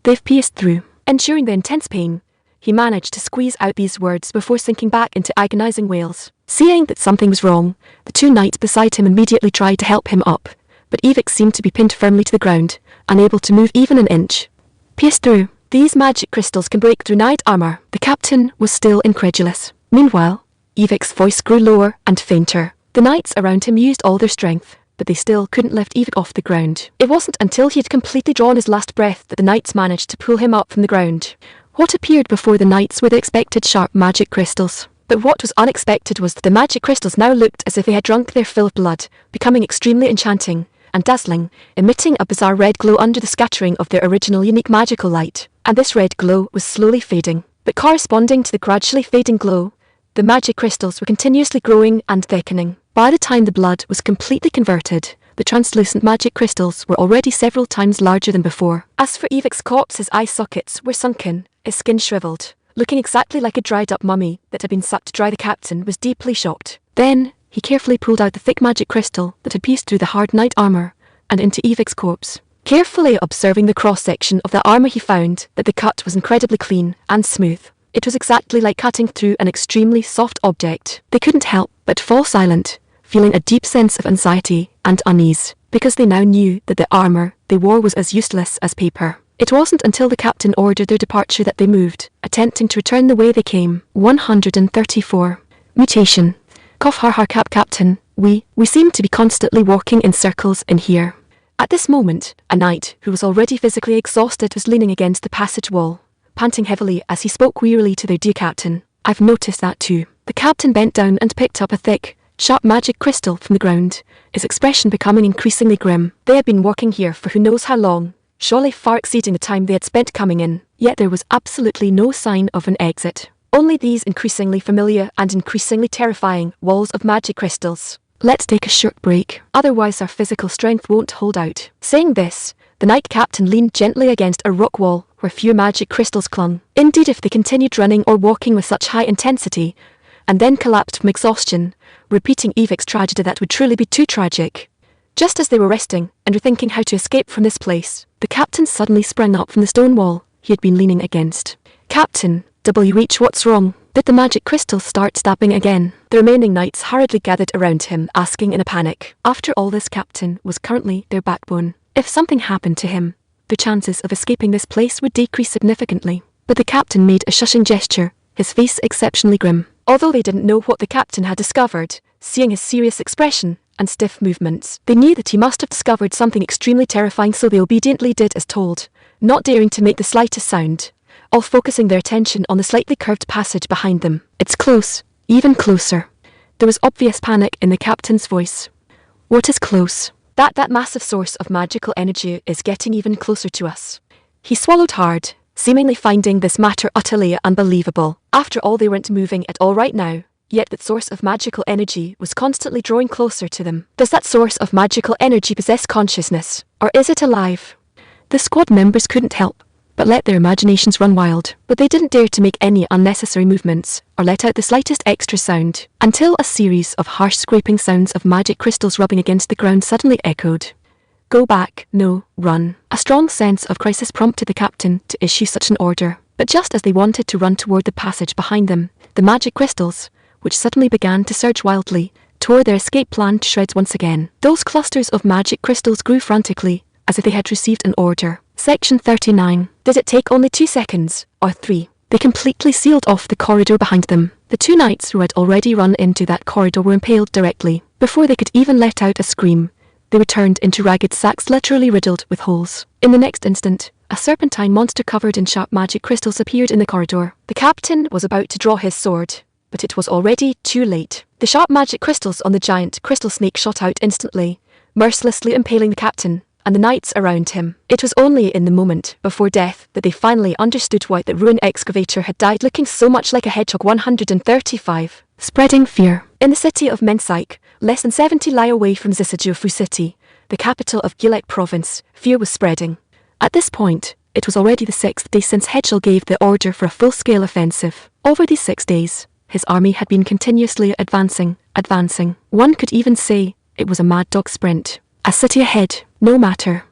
[SPEAKER 1] They've pierced through." Enduring the intense pain, he managed to squeeze out these words before sinking back into agonizing wails. Seeing that something was wrong, the two knights beside him immediately tried to help him up, but Evik seemed to be pinned firmly to the ground, unable to move even an inch. "Pierced through? These magic crystals can break through knight armor." The captain was still incredulous. Meanwhile, Evik's voice grew lower and fainter. The knights around him used all their strength, but they still couldn't lift Evik off the ground. It wasn't until he had completely drawn his last breath that the knights managed to pull him up from the ground. What appeared before the knights were the expected sharp magic crystals. But what was unexpected was that the magic crystals now looked as if they had drunk their fill of blood, becoming extremely enchanting and dazzling, emitting a bizarre red glow under the scattering of their original unique magical light. And this red glow was slowly fading. But corresponding to the gradually fading glow, the magic crystals were continuously growing and thickening. By the time the blood was completely converted, the translucent magic crystals were already several times larger than before. As for Evik's corpse, his eye sockets were sunken, his skin shriveled, looking exactly like a dried-up mummy that had been sucked dry. The captain was deeply shocked. Then, he carefully pulled out the thick magic crystal that had pierced through the hard knight armor and into Evik's corpse. Carefully observing the cross-section of the armor, he found that the cut was incredibly clean and smooth. It was exactly like cutting through an extremely soft object. They couldn't help but fall silent, feeling a deep sense of anxiety and unease, because they now knew that the armor they wore was as useless as paper. It wasn't until the captain ordered their departure that they moved, attempting to return the way they came. 134. Mutation. Cough har har captain, we seem to be constantly walking in circles in here. At this moment, a knight who was already physically exhausted was leaning against the passage wall, panting heavily as he spoke wearily to their dear captain. "I've noticed that too." The captain bent down and picked up a thick, sharp magic crystal from the ground, his expression becoming increasingly grim. They had been walking here for who knows how long, surely far exceeding the time they had spent coming in, yet there was absolutely no sign of an exit. Only these increasingly familiar and increasingly terrifying walls of magic crystals. "Let's take a short break, otherwise our physical strength won't hold out." Saying this, the knight captain leaned gently against a rock wall where few magic crystals clung. Indeed, if they continued running or walking with such high intensity, and then collapsed from exhaustion, repeating Evik's tragedy, that would truly be too tragic. Just as they were resting and rethinking how to escape from this place, the captain suddenly sprang up from the stone wall he had been leaning against. "Captain, WH, what's wrong?" Did the magic crystals start snapping again? The remaining knights hurriedly gathered around him, asking in a panic. After all, this captain was currently their backbone. If something happened to him, the chances of escaping this place would decrease significantly. But the captain made a shushing gesture, his face exceptionally grim. Although they didn't know what the captain had discovered, seeing his serious expression and stiff movements, they knew that he must have discovered something extremely terrifying, so they obediently did as told, not daring to make the slightest sound, all focusing their attention on the slightly curved passage behind them. "It's close, even closer." There was obvious panic in the captain's voice. "What is close?" That massive source of magical energy is getting even closer to us." He swallowed hard, seemingly finding this matter utterly unbelievable. After all, they weren't moving at all right now, yet that source of magical energy was constantly drawing closer to them. Does that source of magical energy possess consciousness, or is it alive? The squad members couldn't help but let their imaginations run wild, but they didn't dare to make any unnecessary movements or let out the slightest extra sound, until a series of harsh scraping sounds of magic crystals rubbing against the ground suddenly echoed. Go back, no, run. A strong sense of crisis prompted the captain to issue such an order, but just as they wanted to run toward the passage behind them, the magic crystals, which suddenly began to surge wildly, tore their escape plan to shreds once again. Those clusters of magic crystals grew frantically, as if they had received an order. Section 39. Did it take only 2 seconds, or 3? They completely sealed off the corridor behind them. The 2 knights who had already run into that corridor were impaled directly. Before they could even let out a scream, they were turned into ragged sacks literally riddled with holes. In the next instant, a serpentine monster covered in sharp magic crystals appeared in the corridor. The captain was about to draw his sword, but it was already too late. The sharp magic crystals on the giant crystal snake shot out instantly, mercilessly impaling the captain and the knights around him. It was only in the moment before death that they finally understood why the ruin excavator had died looking so much like a hedgehog. 135. Spreading fear. In the city of Mensaik, less than 70 li away from Zisijufu City, the capital of Gilek province, fear was spreading. At this point, it was already the 6th day since Hedgel gave the order for a full-scale offensive. Over these 6 days, his army had been continuously advancing. One could even say it was a mad dog sprint. A city ahead, no matter.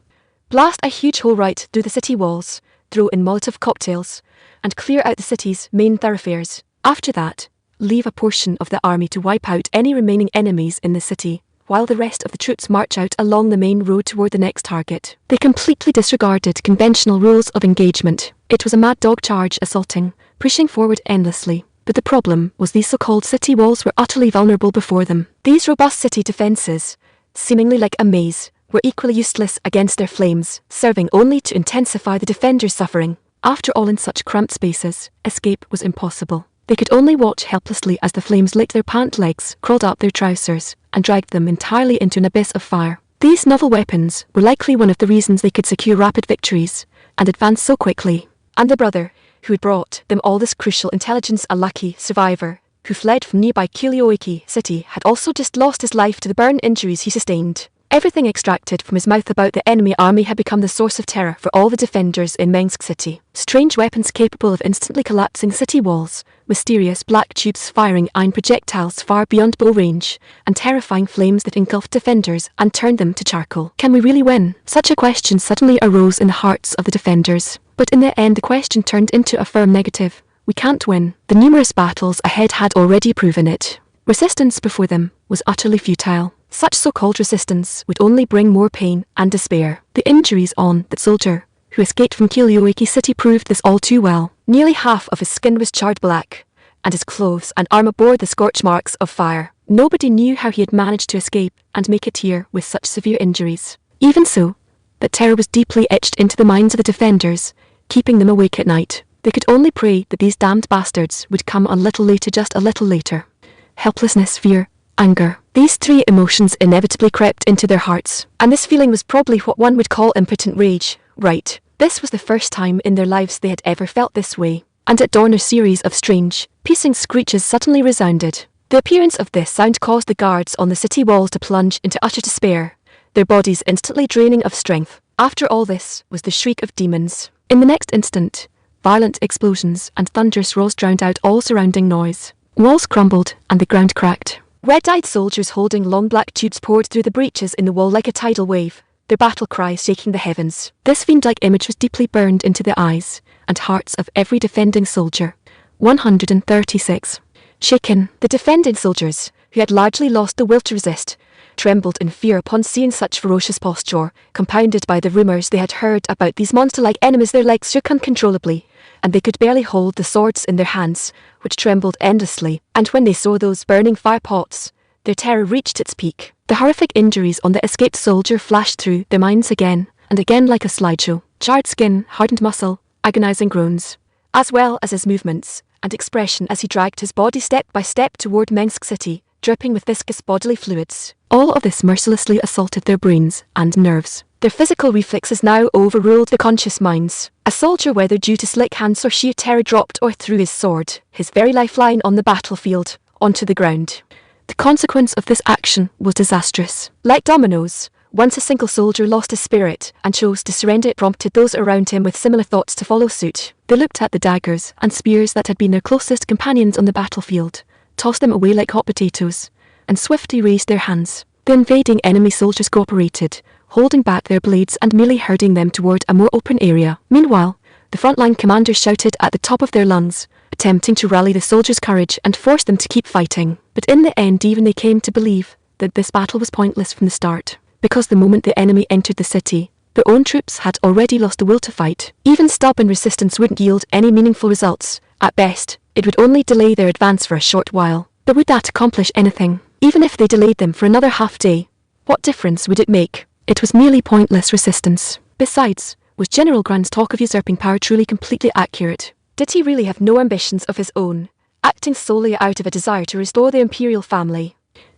[SPEAKER 1] Blast a huge hole right through the city walls, throw in Molotov cocktails, and clear out the city's main thoroughfares. After that, leave a portion of the army to wipe out any remaining enemies in the city, while the rest of the troops march out along the main road toward the next target. They completely disregarded conventional rules of engagement. It was a mad dog charge assaulting, pushing forward endlessly. But the problem was these so-called city walls were utterly vulnerable before them. These robust city defenses, seemingly like a maze, were equally useless against their flames, serving only to intensify the defenders' suffering. After all, in such cramped spaces, escape was impossible. They could only watch helplessly as the flames licked their pant legs, crawled up their trousers, and dragged them entirely into an abyss of fire. These novel weapons were likely one of the reasons they could secure rapid victories and advance so quickly. And the brother, who had brought them all this crucial intelligence, a lucky survivor, who fled from nearby Kilioiki City, had also just lost his life to the burn injuries he sustained. Everything extracted from his mouth about the enemy army had become the source of terror for all the defenders in Mensk City. Strange weapons capable of instantly collapsing city walls, mysterious black tubes firing iron projectiles far beyond bow range, and terrifying flames that engulfed defenders and turned them to charcoal. Can we really win? Such a question suddenly arose in the hearts of the defenders. But in the end the question turned into a firm negative. We can't win. The numerous battles ahead had already proven it. Resistance before them was utterly futile. Such so-called resistance would only bring more pain and despair. The injuries on that soldier who escaped from Kilioiki City proved this all too well. Nearly half of his skin was charred black, and his clothes and armor bore the scorch marks of fire. Nobody knew how he had managed to escape and make it here with such severe injuries. Even so, that terror was deeply etched into the minds of the defenders, keeping them awake at night. They could only pray that these damned bastards would come a little later, just a little later. Helplessness, fear, anger. These 3 emotions inevitably crept into their hearts, and this feeling was probably what one would call impotent rage. Right. This was the first time in their lives they had ever felt this way. And at dawn a series of strange, piercing screeches suddenly resounded. The appearance of this sound caused the guards on the city walls to plunge into utter despair, their bodies instantly draining of strength. After all, this was the shriek of demons. In the next instant, violent explosions and thunderous roars drowned out all surrounding noise. Walls crumbled and the ground cracked. Red-eyed soldiers holding long black tubes poured through the breaches in the wall like a tidal wave, their battle cries shaking the heavens. This fiend-like image was deeply burned into the eyes and hearts of every defending soldier. 136. Shaken, the defending soldiers, who had largely lost the will to resist, trembled in fear upon seeing such ferocious posture, compounded by the rumors they had heard about these monster-like enemies. Their legs shook uncontrollably, and they could barely hold the swords in their hands, which trembled endlessly. And when they saw those burning firepots, their terror reached its peak. The horrific injuries on the escaped soldier flashed through their minds again and again like a slideshow. Charred skin, hardened muscle, agonizing groans, as well as his movements and expression as he dragged his body step by step toward Mensk City, dripping with viscous bodily fluids. All of this mercilessly assaulted their brains and nerves. Their physical reflexes now overruled their conscious minds. A soldier, whether due to slick hands or sheer terror, dropped or threw his sword, his very lifeline, on the battlefield, onto the ground. The consequence of this action was disastrous. Like dominoes, once a single soldier lost his spirit and chose to surrender, it prompted those around him with similar thoughts to follow suit. They looked at the daggers and spears that had been their closest companions on the battlefield, tossed them away like hot potatoes, and swiftly raised their hands. The invading enemy soldiers cooperated, holding back their blades and merely herding them toward a more open area. Meanwhile, the frontline commanders shouted at the top of their lungs, attempting to rally the soldiers' courage and force them to keep fighting. But in the end, even they came to believe that this battle was pointless from the start, because the moment the enemy entered the city, their own troops had already lost the will to fight. Even stubborn resistance wouldn't yield any meaningful results. At best, it would only delay their advance for a short while. But would that accomplish anything? Even if they delayed them for another half day, what difference would it make? It was merely pointless resistance. Besides, was General Grand's talk of usurping power truly completely accurate? Did he really have no ambitions of his own, acting solely out of a desire to restore the imperial family?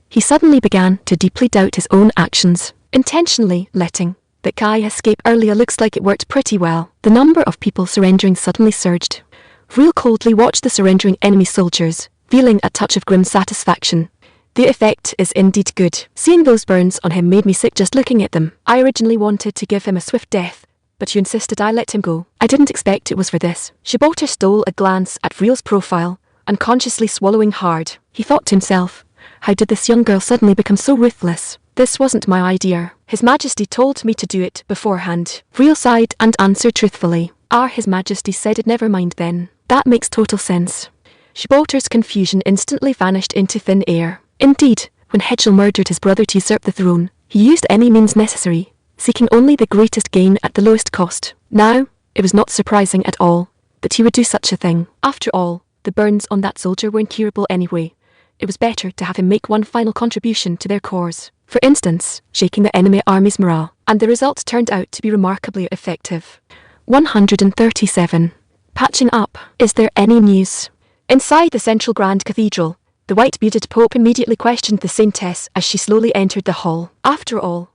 [SPEAKER 1] He suddenly began to deeply doubt his own actions. Intentionally letting that guy escape earlier looks like it worked pretty well. The number of people surrendering suddenly surged. Vril coldly watched the surrendering enemy soldiers, feeling a touch of grim satisfaction. The effect is indeed good. Seeing those burns on him made me sick just looking at them. I originally wanted to give him a swift death, but you insisted I let him go. I didn't expect it was for this. Gibraltar stole a glance at Vril's profile, unconsciously swallowing hard. He thought to himself, how did this young girl suddenly become so ruthless? This wasn't my idea. His Majesty told me to do it beforehand. Vril sighed and answered truthfully. His Majesty said it. Never mind then. That makes total sense. Gibraltar's confusion instantly vanished into thin air. Indeed, when Hedgel murdered his brother to usurp the throne, he used any means necessary, seeking only the greatest gain at the lowest cost. Now, it was not surprising at all that he would do such a thing. After all, the burns on that soldier were incurable anyway. It was better to have him make one final contribution to their cause. For instance, shaking the enemy army's morale, and the result turned out to be remarkably effective. 137. Patching up. Is there any news? Inside the central Grand Cathedral, the white-bearded Pope immediately questioned the Saintess as she slowly entered the hall. After all,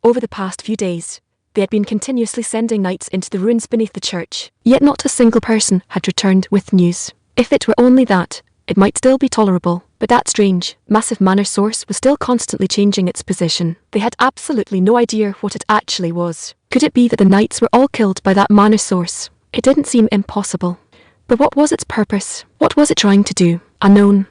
[SPEAKER 1] over the past few days, they had been continuously sending knights into the ruins beneath the church, yet not a single person had returned with news. If it were only that, it might still be tolerable, but that strange, massive manor source was still constantly changing its position. They had absolutely no idea what it actually was. Could it be that the knights were all killed by that manor source? It didn't seem impossible. But what was its purpose? What was it trying to do? Unknown.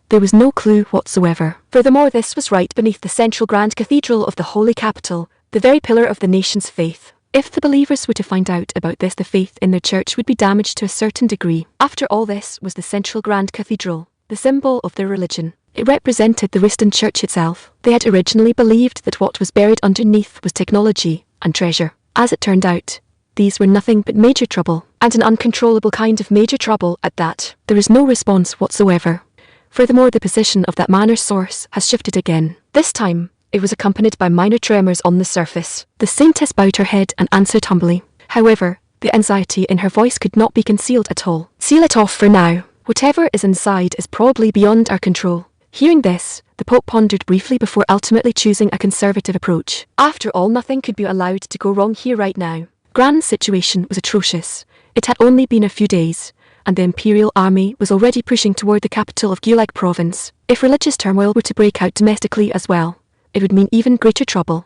[SPEAKER 1] There was no clue whatsoever. Furthermore, this was right beneath the central Grand Cathedral of the Holy Capital, the very pillar of the nation's faith. If the believers were to find out about this, the faith in their church would be damaged to a certain degree. After all, this was the central Grand Cathedral, the symbol of their religion. It represented the Riston Church itself. They had originally believed that what was buried underneath was technology and treasure. As it turned out, these were nothing but major trouble, and an uncontrollable kind of major trouble at that. There is no response whatsoever. Furthermore, the position of that manor source has shifted again. This time, it was accompanied by minor tremors on the surface. The Saintess bowed her head and answered humbly. However, the anxiety in her voice could not be concealed at all. Seal it off for now. Whatever is inside is probably beyond our control. Hearing this, the Pope pondered briefly before ultimately choosing a conservative approach. After all, nothing could be allowed to go wrong here right now. Grand's situation was atrocious. It had only been a few days, and the Imperial Army was already pushing toward the capital of Gulag province. If religious turmoil were to break out domestically as well, it would mean even greater trouble.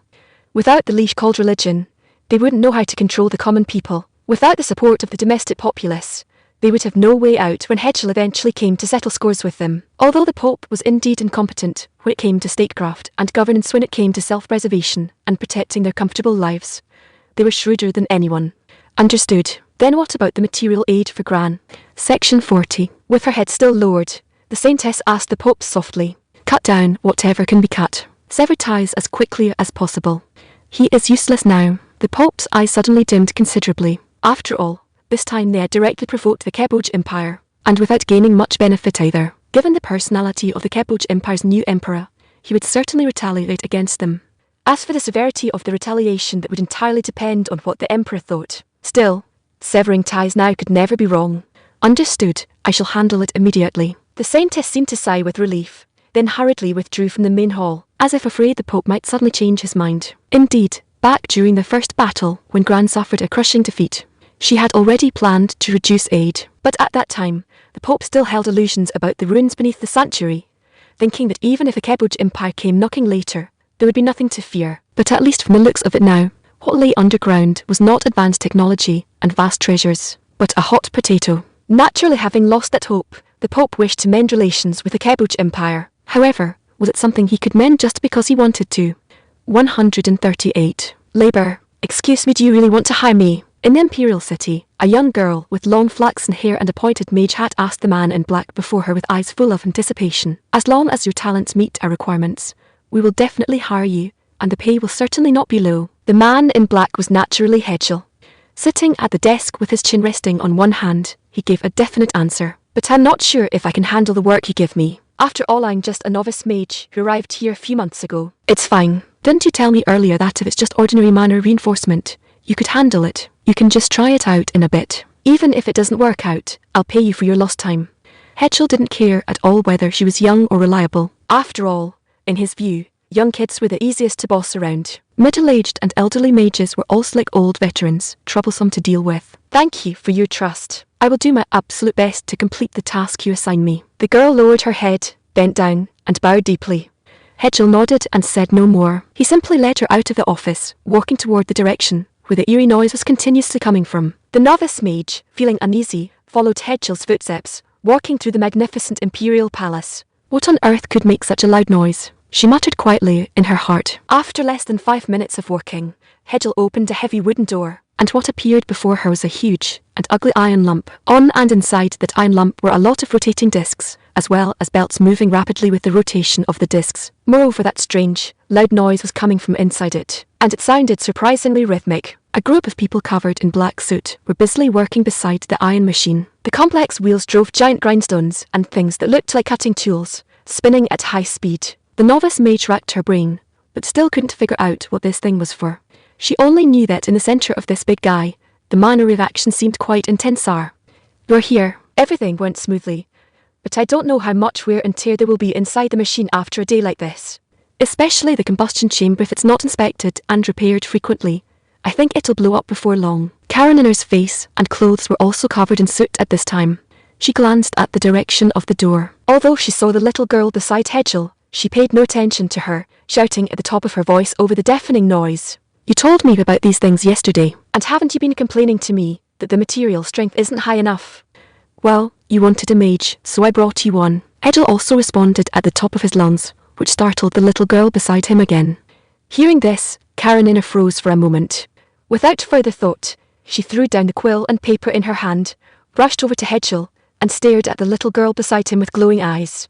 [SPEAKER 1] Without the leash called religion, they wouldn't know how to control the common people. Without the support of the domestic populace, they would have no way out when Hedgel eventually came to settle scores with them. Although the Pope was indeed incompetent when it came to statecraft and governance, when it came to self-preservation and protecting their comfortable lives, they were shrewder than anyone. Understood. Then what about the material aid for Gran? Section 40. With her head still lowered, the Saintess asked the Pope softly, cut down whatever can be cut. Sever ties as quickly as possible. He is useless now. The Pope's eyes suddenly dimmed considerably. After all, this time they had directly provoked the Keboj Empire, and without gaining much benefit either. Given the personality of the Keboj Empire's new emperor, he would certainly retaliate against them. As for the severity of the retaliation, that would entirely depend on what the emperor thought. Still, severing ties now could never be wrong. Understood. I shall handle it immediately. The Saintess seemed to sigh with relief, then hurriedly withdrew from the main hall, as if afraid the Pope might suddenly change his mind. Indeed, back during the first battle, when Gran suffered a crushing defeat, she had already planned to reduce aid. But at that time, the Pope still held illusions about the ruins beneath the sanctuary, thinking that even if a Keboge Empire came knocking later, there would be nothing to fear. But at least from the looks of it now, what lay underground was not advanced technology and vast treasures, but a hot potato. Naturally, having lost that hope, the Pope wished to mend relations with the Keboge Empire. However, was it something he could mend just because he wanted to? 138. Labour. Excuse me, do you really want to hire me? In the Imperial City, a young girl with long flaxen hair and a pointed mage hat asked the man in black before her with eyes full of anticipation. As long as your talents meet our requirements, we will definitely hire you, and the pay will certainly not be low. The man in black was naturally Hedgel. Sitting at the desk with his chin resting on one hand, he gave a definite answer. But I'm not sure if I can handle the work you give me. After all, I'm just a novice mage who arrived here a few months ago. It's fine. Didn't you tell me earlier that if it's just ordinary mana reinforcement, you could handle it? You can just try it out in a bit. Even if it doesn't work out, I'll pay you for your lost time. Hedgel didn't care at all whether she was young or reliable. After all, in his view, young kids were the easiest to boss around. Middle-aged and elderly mages were all slick old veterans, troublesome to deal with. Thank you for your trust. I will do my absolute best to complete the task you assign me. The girl lowered her head, bent down, and bowed deeply. Hedgel nodded and said no more. He simply led her out of the office, walking toward the direction where the eerie noise was continuously coming from. The novice mage, feeling uneasy, followed Hedgel's footsteps, walking through the magnificent Imperial Palace. What on earth could make such a loud noise? She muttered quietly in her heart. After less than 5 minutes of walking, Hedgel opened a heavy wooden door, and what appeared before her was a huge and ugly iron lump. On and inside that iron lump were a lot of rotating discs, as well as belts moving rapidly with the rotation of the discs. Moreover, that strange, loud noise was coming from inside it, and it sounded surprisingly rhythmic. A group of people covered in black suit were busily working beside the iron machine. The complex wheels drove giant grindstones and things that looked like cutting tools, spinning at high speed. The novice mage racked her brain, but still couldn't figure out what this thing was for. She only knew that in the centre of this big guy, the manner of action seemed quite intense. You're here. Everything went smoothly, but I don't know how much wear and tear there will be inside the machine after a day like this. Especially the combustion chamber if it's not inspected and repaired frequently. I think it'll blow up before long. Kareninner's face and clothes were also covered in soot at this time. She glanced at the direction of the door. Although she saw the little girl beside Hedgel, she paid no attention to her, shouting at the top of her voice over the deafening noise. You told me about these things yesterday, and haven't you been complaining to me that the material strength isn't high enough? Well, you wanted a mage, so I brought you one. Hedgel also responded at the top of his lungs, which startled the little girl beside him again. Hearing this, Kareninner froze for a moment. Without further thought, she threw down the quill and paper in her hand, rushed over to Hedgel, and stared at the little girl beside him with glowing eyes.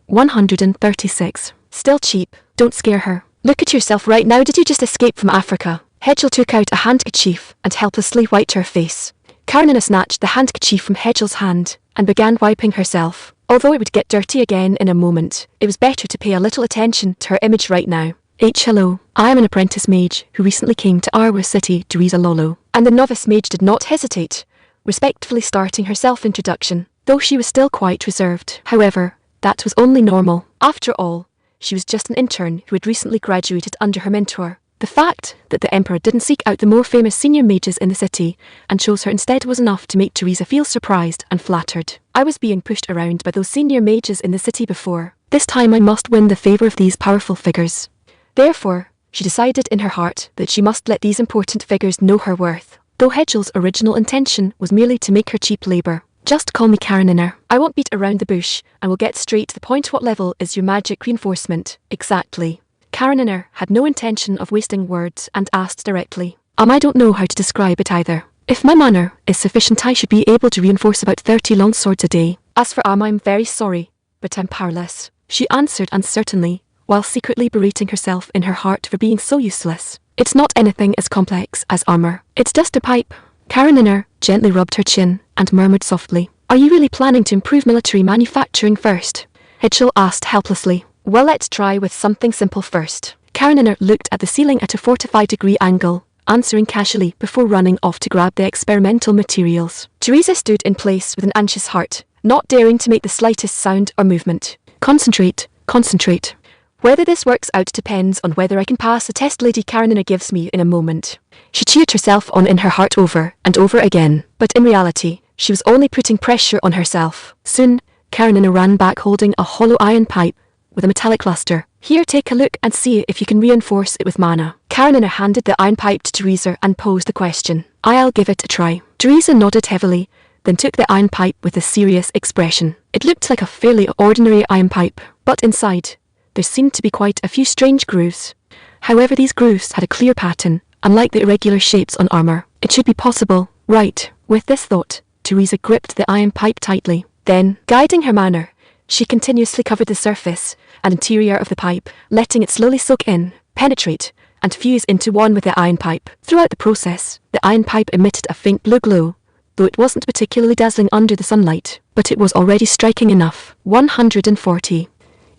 [SPEAKER 1] 136. Still cheap, don't scare her. Look at yourself right now, did you just escape from Africa? Hedgel took out a handkerchief and helplessly wiped her face. Kareninner snatched the handkerchief from Hedgel's hand and began wiping herself. Although it would get dirty again in a moment, it was better to pay a little attention to her image right now. Hello, I am an apprentice mage who recently came to our city to raise a Lolo. And the novice mage did not hesitate, respectfully starting her self-introduction, though she was still quite reserved. However, that was only normal. After all, she was just an intern who had recently graduated under her mentor. The fact that the Emperor didn't seek out the more famous senior mages in the city and chose her instead was enough to make Teresa feel surprised and flattered. I was being pushed around by those senior mages in the city before. This time I must win the favour of these powerful figures. Therefore, she decided in her heart that she must let these important figures know her worth, though Hedgel's original intention was merely to make her cheap labour. Just call me Kareninner. I won't beat around the bush, and will get straight to the point. What level is your magic reinforcement? Exactly. Kareninner had no intention of wasting words and asked directly. I don't know how to describe it either. If my manner is sufficient, I should be able to reinforce about 30 longswords a day. As for I'm very sorry, but I'm powerless, she answered uncertainly, while secretly berating herself in her heart for being so useless. It's not anything as complex as armor. It's just a pipe. Kareninner gently rubbed her chin and murmured softly. Are you really planning to improve military manufacturing first? Hedgel asked helplessly. Well, let's try with something simple first. Kareninner looked at the ceiling at a 45-degree angle, answering casually before running off to grab the experimental materials. Teresa stood in place with an anxious heart, not daring to make the slightest sound or movement. Concentrate, concentrate. Whether this works out depends on whether I can pass the test Lady Kareninner gives me in a moment. She cheered herself on in her heart over and over again, but in reality, she was only putting pressure on herself. Soon, Kareninner ran back holding a hollow iron pipe, with a metallic luster. Here, take a look and see if you can reinforce it with mana. Karenina handed the iron pipe to Teresa and posed the question. I'll give it a try. Teresa nodded heavily, then took the iron pipe with a serious expression. It looked like a fairly ordinary iron pipe, but inside, there seemed to be quite a few strange grooves. However, these grooves had a clear pattern, unlike the irregular shapes on armor. It should be possible, right? With this thought, Teresa gripped the iron pipe tightly. Then, guiding her manner, she continuously covered the surface and interior of the pipe, letting it slowly soak in, penetrate, and fuse into one with the iron pipe. Throughout the process, the iron pipe emitted a faint blue glow, though it wasn't particularly dazzling under the sunlight, but it was already striking enough. 140.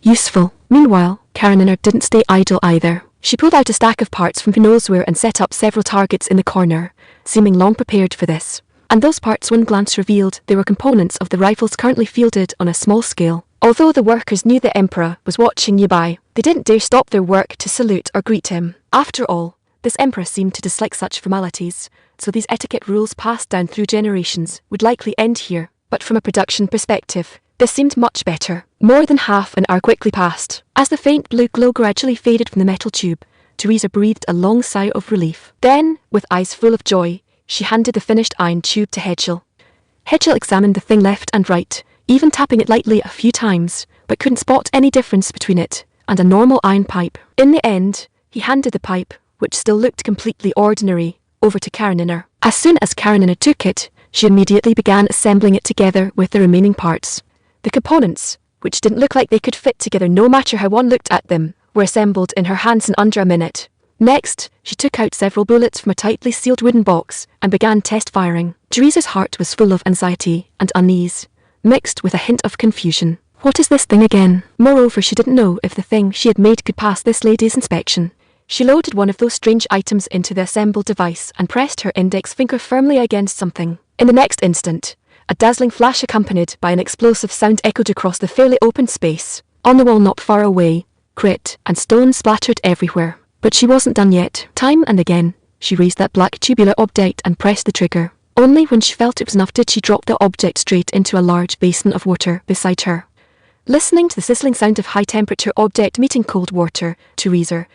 [SPEAKER 1] Useful. Meanwhile, Karenina didn't stay idle either. She pulled out a stack of parts from who knows where and set up several targets in the corner, seeming long prepared for this. And those parts, one glance revealed, they were components of the rifles currently fielded on a small scale. Although the workers knew the Emperor was watching nearby, they didn't dare stop their work to salute or greet him. After all, this Emperor seemed to dislike such formalities, so these etiquette rules passed down through generations would likely end here. But from a production perspective, this seemed much better. More than half an hour quickly passed. As the faint blue glow gradually faded from the metal tube, Teresa breathed a long sigh of relief. Then, with eyes full of joy, she handed the finished iron tube to Hedgel. Hedgel examined the thing left and right, even tapping it lightly a few times, but couldn't spot any difference between it and a normal iron pipe. In the end, he handed the pipe, which still looked completely ordinary, over to Karenina. As soon as Karenina took it, she immediately began assembling it together with the remaining parts. The components, which didn't look like they could fit together no matter how one looked at them, were assembled in her hands in under a minute. Next, she took out several bullets from a tightly sealed wooden box and began test firing. Teresa's heart was full of anxiety and unease, mixed with a hint of confusion. What is this thing again? Moreover, she didn't know if the thing she had made could pass this lady's inspection. She loaded one of those strange items into the assembled device and pressed her index finger firmly against something. In the next instant, a dazzling flash accompanied by an explosive sound echoed across the fairly open space. On the wall not far away, grit and stone splattered everywhere. But she wasn't done yet. Time and again, she raised that black tubular object and pressed the trigger. Only when she felt it was enough did she drop the object straight into a large basin of water beside her. Listening to the sizzling sound of high-temperature object meeting cold water, Teresa,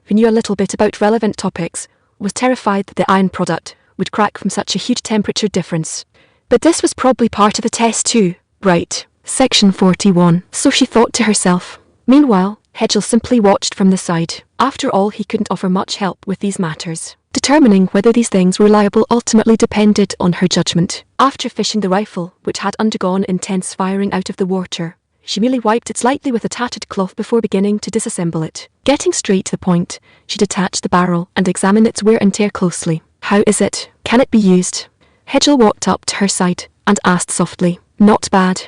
[SPEAKER 1] who knew a little bit about relevant topics, was terrified that the iron product would crack from such a huge temperature difference. But this was probably part of the test too, right? Section 41. So she thought to herself. Meanwhile, Hedgel simply watched from the side. After all, he couldn't offer much help with these matters. Determining whether these things were reliable ultimately depended on her judgment. After fishing the rifle, which had undergone intense firing out of the water, she merely wiped it lightly with a tattered cloth before beginning to disassemble it. Getting straight to the point, she detached the barrel and examined its wear and tear closely. How is it? Can it be used? Hedgel walked up to her side and asked softly. Not bad.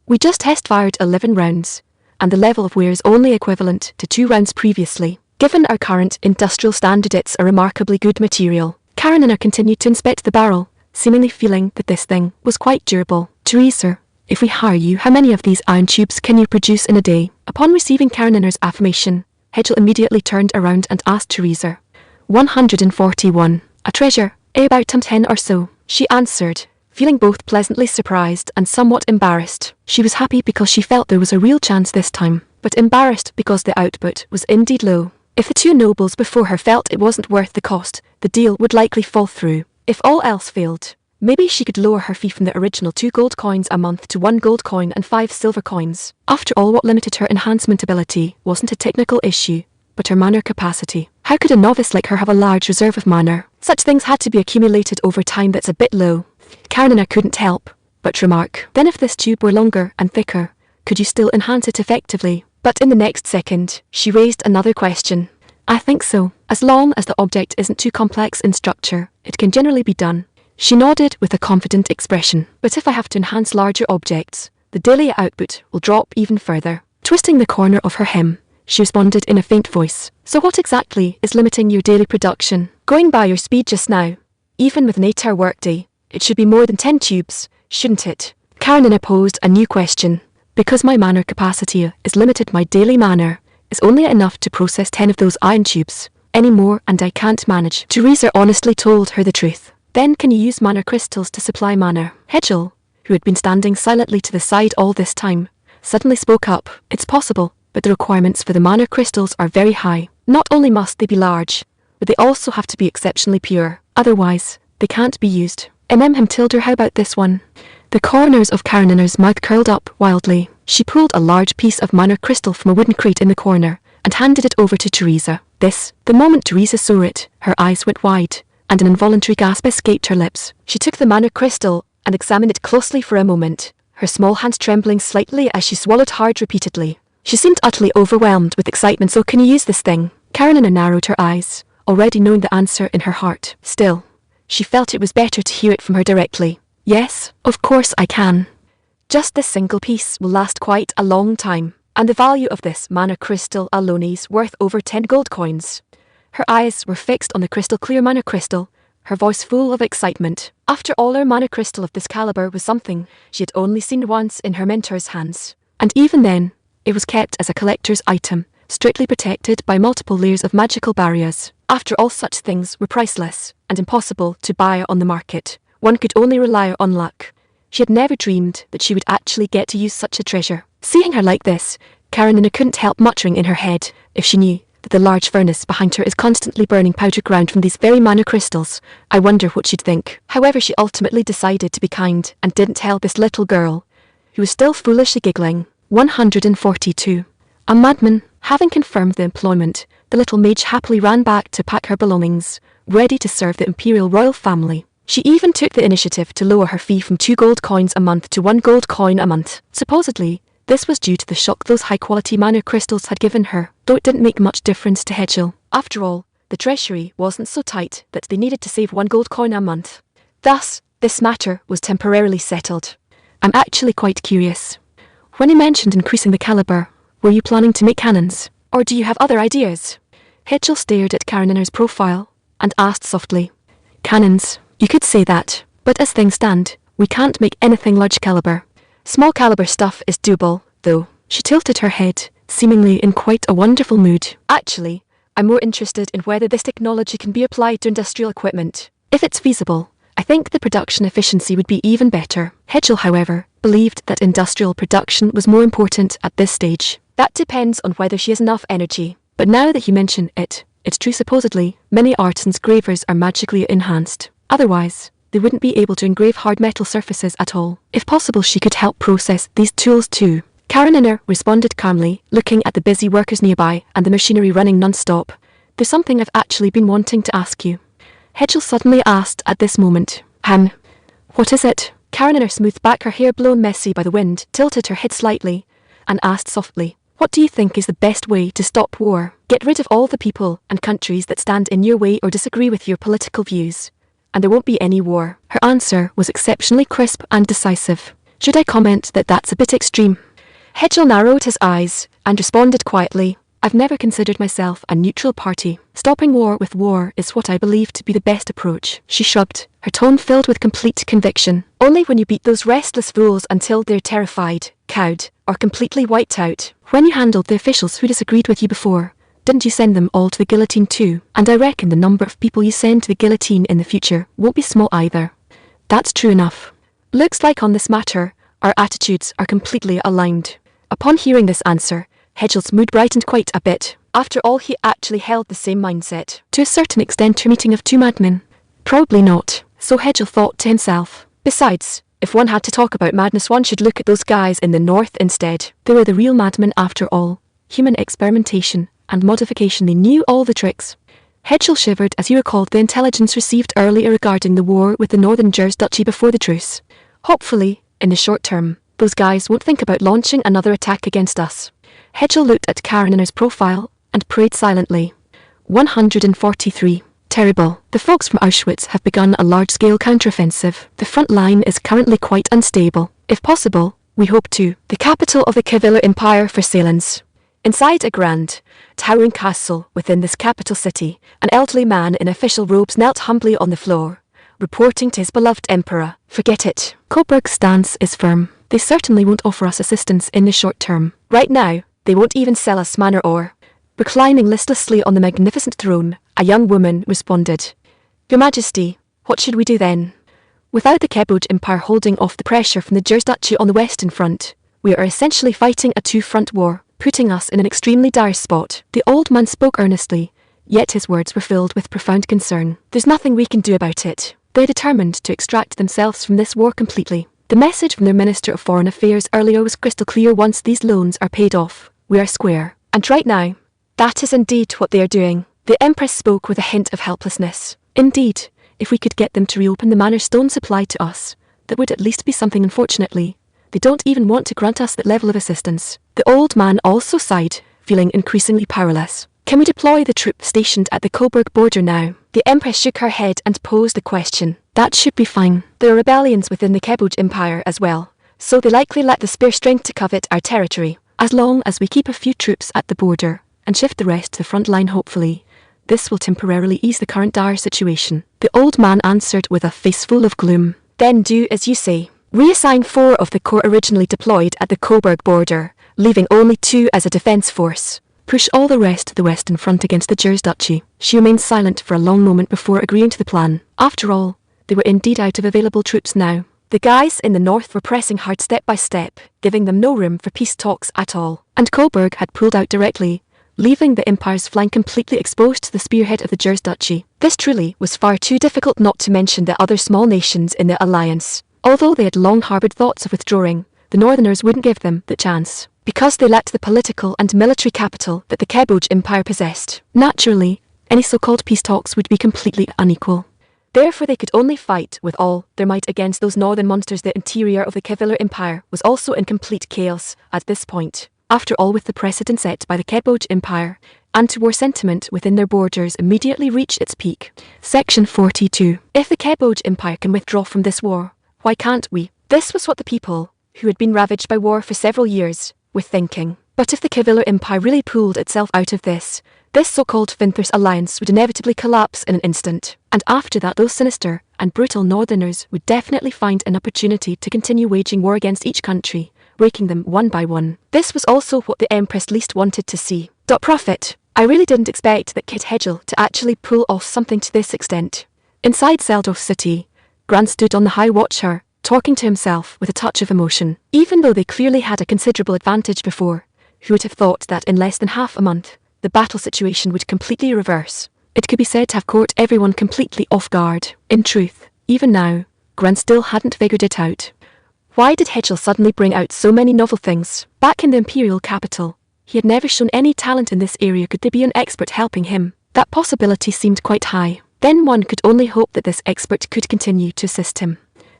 [SPEAKER 1] We just test-fired 11 rounds, and the level of wear is only equivalent to 2 rounds previously. Given our current industrial standard, it's a remarkably good material. Karenina continued to inspect the barrel, seemingly feeling that this thing was quite durable. Teresa, if we hire you, how many of these iron tubes can you produce in a day? Upon receiving Karenina's affirmation, Hedgel immediately turned around and asked Teresa. 141. A treasure, about 10 or so, she answered, feeling both pleasantly surprised and somewhat embarrassed. She was happy because she felt there was a real chance this time, but embarrassed because the output was indeed low. If the two nobles before her felt it wasn't worth the cost, the deal would likely fall through. If all else failed, maybe she could lower her fee from the original 2 gold coins a month to 1 gold coin and 5 silver coins. After all, what limited her enhancement ability wasn't a technical issue, but her mana capacity. How could a novice like her have a large reserve of mana? Such things had to be accumulated over time. That's a bit low. Karenina couldn't help but remark. Then if this tube were longer and thicker, could you still enhance it effectively? But in the next second, she raised another question. I think so. As long as the object isn't too complex in structure, it can generally be done. She nodded with a confident expression. But if I have to enhance larger objects, the daily output will drop even further. Twisting the corner of her hem, she responded in a faint voice. So what exactly is limiting your daily production? Going by your speed just now, even with an 8-hour workday, it should be more than 10 tubes, shouldn't it? Karenina posed a new question. Because my mana capacity is limited, my daily mana is only enough to process 10 of those iron tubes. Any more and I can't manage. Teresa honestly told her the truth. Then can you use mana crystals to supply mana? Hedgel, who had been standing silently to the side all this time, suddenly spoke up. It's possible, but the requirements for the mana crystals are very high. Not only must they be large, but they also have to be exceptionally pure. Otherwise, they can't be used. Tilder, how about this one? The corners of Karenina's mouth curled up wildly. She pulled a large piece of mana crystal from a wooden crate in the corner and handed it over to Teresa. The moment Teresa saw it, her eyes went wide, and an involuntary gasp escaped her lips. She took the mana crystal and examined it closely for a moment, her small hands trembling slightly as she swallowed hard repeatedly. She seemed utterly overwhelmed with excitement. So can you use this thing? Karenina narrowed her eyes, already knowing the answer in her heart. Still, she felt it was better to hear it from her directly. Yes, of course I can. Just this single piece will last quite a long time, and the value of this mana crystal alone is worth over 10 gold coins. Her eyes were fixed on the crystal clear mana crystal, her voice full of excitement. After all, her mana crystal of this caliber was something she had only seen once in her mentor's hands. And even then, it was kept as a collector's item, strictly protected by multiple layers of magical barriers. After all, such things were priceless and impossible to buy on the market. One could only rely on luck. She had never dreamed that she would actually get to use such a treasure. Seeing her like this, Karenina couldn't help muttering in her head, if she knew that the large furnace behind her is constantly burning powder ground from these very mana crystals, I wonder what she'd think. However, she ultimately decided to be kind and didn't tell this little girl, who was still foolishly giggling. 142. A madman. Having confirmed the employment, the little mage happily ran back to pack her belongings, ready to serve the imperial royal family. She even took the initiative to lower her fee from 2 gold coins a month to 1 gold coin a month. Supposedly, this was due to the shock those high-quality mana crystals had given her, though it didn't make much difference to Hedgel. After all, the treasury wasn't so tight that they needed to save 1 gold coin a month. Thus, this matter was temporarily settled. I'm actually quite curious. When you mentioned increasing the caliber, were you planning to make cannons, or do you have other ideas? Hedgel stared at Karenina's profile and asked softly. Cannons, you could say that, but as things stand, we can't make anything large caliber. Small caliber stuff is doable, though. She tilted her head, seemingly in quite a wonderful mood. Actually, I'm more interested in whether this technology can be applied to industrial equipment. If it's feasible, I think the production efficiency would be even better. Hedgel, however, believed that industrial production was more important at this stage. That depends on whether she has enough energy. But now that you mention it, it's true. Supposedly, many artisans' gravers are magically enhanced. Otherwise, they wouldn't be able to engrave hard metal surfaces at all. If possible, she could help process these tools too. Karenina responded calmly, looking at the busy workers nearby and the machinery running non-stop. There's something I've actually been wanting to ask you. Hedgel suddenly asked at this moment. What is it? Karenina smoothed back her hair blown messy by the wind, tilted her head slightly, and asked softly. What do you think is the best way to stop war? Get rid of all the people and countries that stand in your way or disagree with your political views, and there won't be any war. Her answer was exceptionally crisp and decisive. Should I comment that that's a bit extreme? Hedgel narrowed his eyes and responded quietly. I've never considered myself a neutral party. Stopping war with war is what I believe to be the best approach. She shrugged, her tone filled with complete conviction. Only when you beat those restless fools until they're terrified, cowed, or completely wiped out. When you handled the officials who disagreed with you before, didn't you send them all to the guillotine too? And I reckon the number of people you send to the guillotine in the future won't be small either. That's true enough. Looks like on this matter, our attitudes are completely aligned. Upon hearing this answer, Hedgel's mood brightened quite a bit. After all, he actually held the same mindset. To a certain extent, her meeting of 2 madmen. Probably not, so Hedgel thought to himself. Besides, if one had to talk about madness, one should look at those guys in the north instead. They were the real madmen after all. Human experimentation and modification, they knew all the tricks. Hedgel shivered as he recalled the intelligence received earlier regarding the war with the Northern Jurisduchy before the truce. Hopefully, in the short term, those guys won't think about launching another attack against us. Hedgel looked at Karenina's profile and prayed silently. 143. Terrible. The folks from Auschwitz have begun a large-scale counteroffensive. The front line is currently quite unstable. If possible, we hope to the capital of the Kaviller Empire for Salins. Inside a grand, towering castle within this capital city, an elderly man in official robes knelt humbly on the floor, reporting to his beloved emperor. Forget it. Coburg's stance is firm. They certainly won't offer us assistance in the short term. Right now, they won't even sell us manor ore. Reclining listlessly on the magnificent throne, a young woman responded. Your Majesty, what should we do then? Without the Keboj Empire holding off the pressure from the Jurisduchy on the Western Front, we are essentially fighting a 2-front war. putting us in an extremely dire spot. The old man spoke earnestly, yet his words were filled with profound concern. There's nothing we can do about it. They're determined to extract themselves from this war completely. The message from their Minister of Foreign Affairs earlier was crystal clear. Once these loans are paid off, we are square. And right now, that is indeed what they are doing. The Empress spoke with a hint of helplessness. Indeed, if we could get them to reopen the manor stone supply to us, that would at least be something. Unfortunately, they don't even want to grant us that level of assistance. The old man also sighed, feeling increasingly powerless. Can we deploy the troop stationed at the Coburg border now? The Empress shook her head and posed the question. That should be fine. There are rebellions within the Keboj Empire as well, so they likely lack the spare strength to covet our territory. As long as we keep a few troops at the border, and shift the rest to the front line hopefully, this will temporarily ease the current dire situation. The old man answered with a face full of gloom. Then do as you say. Reassign 4 of the corps originally deployed at the Coburg border, leaving only 2 as a defence force. Push all the rest to the western front against the Jurisduchy. She remained silent for a long moment before agreeing to the plan. After all, they were indeed out of available troops now. The guys in the north were pressing hard step by step, giving them no room for peace talks at all. And Coburg had pulled out directly, leaving the Empire's flank completely exposed to the spearhead of the Jurisduchy. This truly was far too difficult, not to mention the other small nations in the alliance. Although they had long harboured thoughts of withdrawing, the Northerners wouldn't give them the chance, because they lacked the political and military capital that the Keboj Empire possessed. Naturally, any so-called peace talks would be completely unequal. Therefore they could only fight with all their might against those northern monsters. The interior of the Kevlar Empire was also in complete chaos at this point. After all, with the precedent set by the Keboj Empire, anti-war sentiment within their borders immediately reached its peak. Section 42. If the Keboj Empire can withdraw from this war, why can't we? This was what the people, who had been ravaged by war for several years, were thinking. But if the Kevlar Empire really pulled itself out of this so-called Finthers alliance would inevitably collapse in an instant. And after that, those sinister and brutal Northerners would definitely find an opportunity to continue waging war against each country, breaking them one by one. This was also what the Empress least wanted to see. Prophet, I really didn't expect that Kid Hedgel to actually pull off something to this extent. Inside Seldorf City, Gran stood on the high watcher, talking to himself with a touch of emotion. Even though they clearly had a considerable advantage before, who would have thought that in less than half a month, the battle situation would completely reverse? It could be said to have caught everyone completely off guard. In truth, even now, Gran still hadn't figured it out. Why did Hedgel suddenly bring out so many novel things? Back in the imperial capital, he had never shown any talent in this area. Could there be an expert helping him? That possibility seemed quite high. Then one could only hope that this expert could continue to assist him.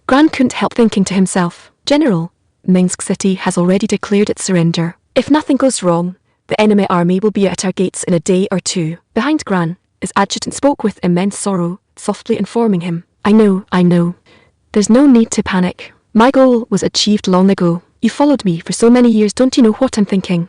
[SPEAKER 1] Gran couldn't help thinking to himself, General, Minsk City has already declared its surrender. If nothing goes wrong, the enemy army will be at our gates in a day or two. Behind Gran, his adjutant spoke with immense sorrow, softly informing him. I know. There's no need to panic. My goal was achieved long ago. You followed me for so many years, don't you know what I'm thinking?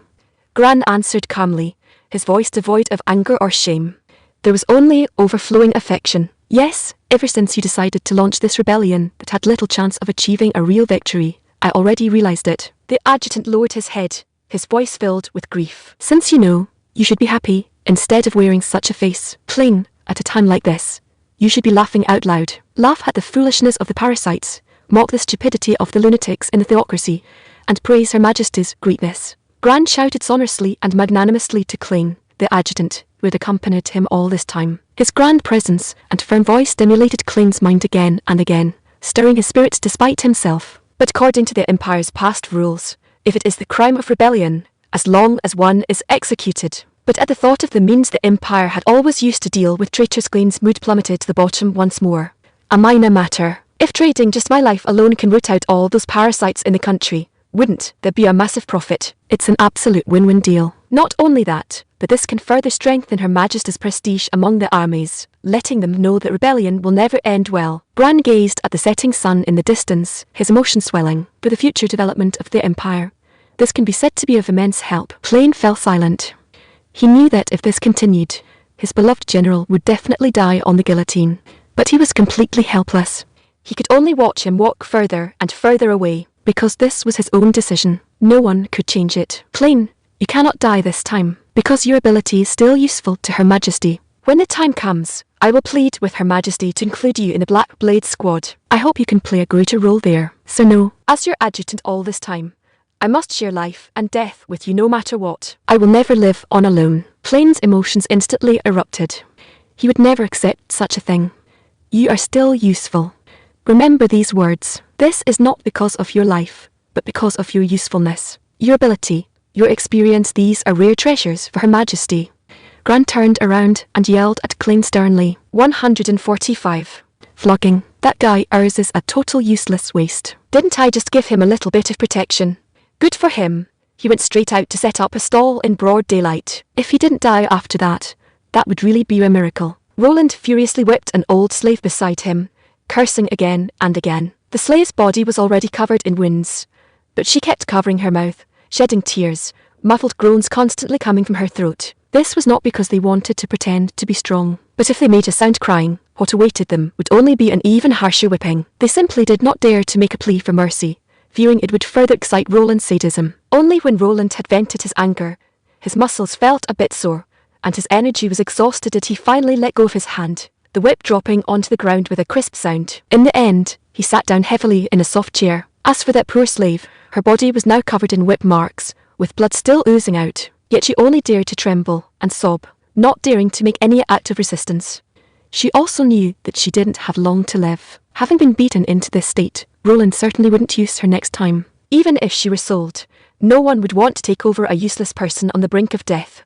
[SPEAKER 1] Gran answered calmly, his voice devoid of anger or shame. There was only overflowing affection. Yes, ever since you decided to launch this rebellion that had little chance of achieving a real victory, I already realized it. The adjutant lowered his head, his voice filled with grief. Since you know, you should be happy, instead of wearing such a face. Plain, at a time like this, you should be laughing out loud. Laugh at the foolishness of the parasites, mock the stupidity of the lunatics in the theocracy, and praise Her Majesty's greatness. Gran shouted sonorously and magnanimously to Klein, the adjutant, who had accompanied him all this time. His grand presence and firm voice stimulated Klein's mind again and again, stirring his spirits despite himself. But according to the Empire's past rules, if it is the crime of rebellion, as long as one is executed. But at the thought of the means the Empire had always used to deal with traitors, Klein's mood plummeted to the bottom once more. A minor matter. If trading just my life alone can root out all those parasites in the country, wouldn't there be a massive profit? It's an absolute win-win deal. Not only that, but this can further strengthen Her Majesty's prestige among the armies, letting them know that rebellion will never end well. Gran gazed at the setting sun in the distance, his emotion swelling. For the future development of the Empire, this can be said to be of immense help. Klein fell silent. He knew that if this continued, his beloved general would definitely die on the guillotine. But he was completely helpless. He could only watch him walk further and further away, because this was his own decision. No one could change it. Klein, you cannot die this time, because your ability is still useful to Her Majesty. When the time comes, I will plead with Her Majesty to include you in the Black Blade Squad. I hope you can play a greater role there. So no, as your adjutant all this time, I must share life and death with you no matter what. I will never live on alone. Plain's emotions instantly erupted. He would never accept such a thing. You are still useful. Remember these words. This is not because of your life, but because of your usefulness, your ability, your experience. These are rare treasures for Her Majesty. Gran turned around and yelled at Klein sternly. 145. Flogging. That guy ours is a total useless waste. Didn't I just give him a little bit of protection? Good for him. He went straight out to set up a stall in broad daylight. If he didn't die after that, that would really be a miracle. Roland furiously whipped an old slave beside him, cursing again and again. The slave's body was already covered in wounds, but she kept covering her mouth, shedding tears, muffled groans constantly coming from her throat. This was not because they wanted to pretend to be strong, but if they made a sound crying, what awaited them would only be an even harsher whipping. They simply did not dare to make a plea for mercy, fearing it would further excite Roland's sadism. Only when Roland had vented his anger, his muscles felt a bit sore, and his energy was exhausted did he finally let go of his hand, the whip dropping onto the ground with a crisp sound. In the end, he sat down heavily in a soft chair. As for that poor slave, her body was now covered in whip marks, with blood still oozing out, yet she only dared to tremble and sob, not daring to make any act of resistance. She also knew that she didn't have long to live. Having been beaten into this state, Roland certainly wouldn't use her next time. Even if she were sold, no one would want to take over a useless person on the brink of death.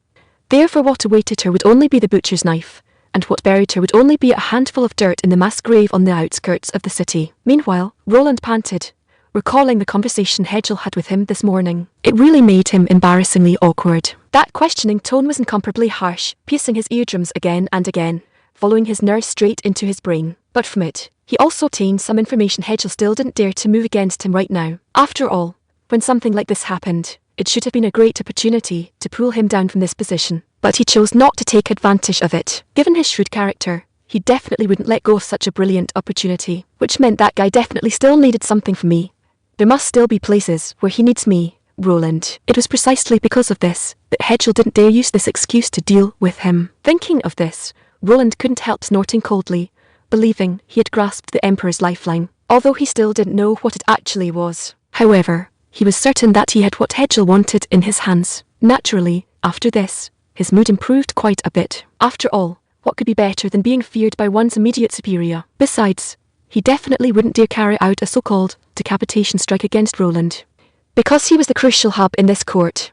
[SPEAKER 1] Therefore what awaited her would only be the butcher's knife, and what buried her would only be a handful of dirt in the mass grave on the outskirts of the city. Meanwhile, Roland panted, recalling the conversation Hedgel had with him this morning. It really made him embarrassingly awkward. That questioning tone was incomparably harsh, piercing his eardrums again and again, following his nerves straight into his brain. But from it, he also obtained some information Hedgel still didn't dare to move against him right now. After all, when something like this happened, it should have been a great opportunity to pull him down from this position. But he chose not to take advantage of it. Given his shrewd character, he definitely wouldn't let go of such a brilliant opportunity, which meant that guy definitely still needed something from me. There must still be places where he needs me, Roland. It was precisely because of this that Hedgel didn't dare use this excuse to deal with him. Thinking of this, Roland couldn't help snorting coldly, believing he had grasped the Emperor's lifeline, although he still didn't know what it actually was. However, he was certain that he had what Hedgel wanted in his hands. Naturally, after this, his mood improved quite a bit. After all, what could be better than being feared by one's immediate superior? Besides, he definitely wouldn't dare carry out a so-called decapitation strike against Roland, because he was the crucial hub in this court.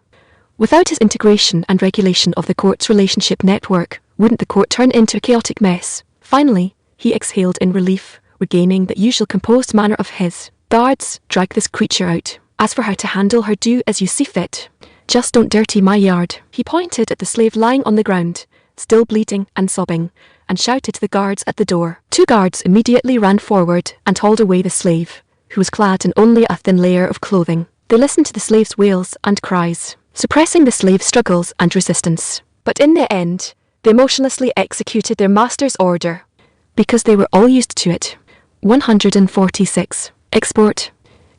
[SPEAKER 1] Without his integration and regulation of the court's relationship network, wouldn't the court turn into a chaotic mess? Finally, he exhaled in relief, regaining that usual composed manner of his. Guards, drag this creature out. As for how to handle her, do as you see fit. Just don't dirty my yard. He pointed at the slave lying on the ground, still bleeding and sobbing, and shouted to the guards at the door. 2 guards immediately ran forward and hauled away the slave, who was clad in only a thin layer of clothing. They listened to the slave's wails and cries, suppressing the slave's struggles and resistance. But in the end, they emotionlessly executed their master's order, because they were all used to it. 146. Export.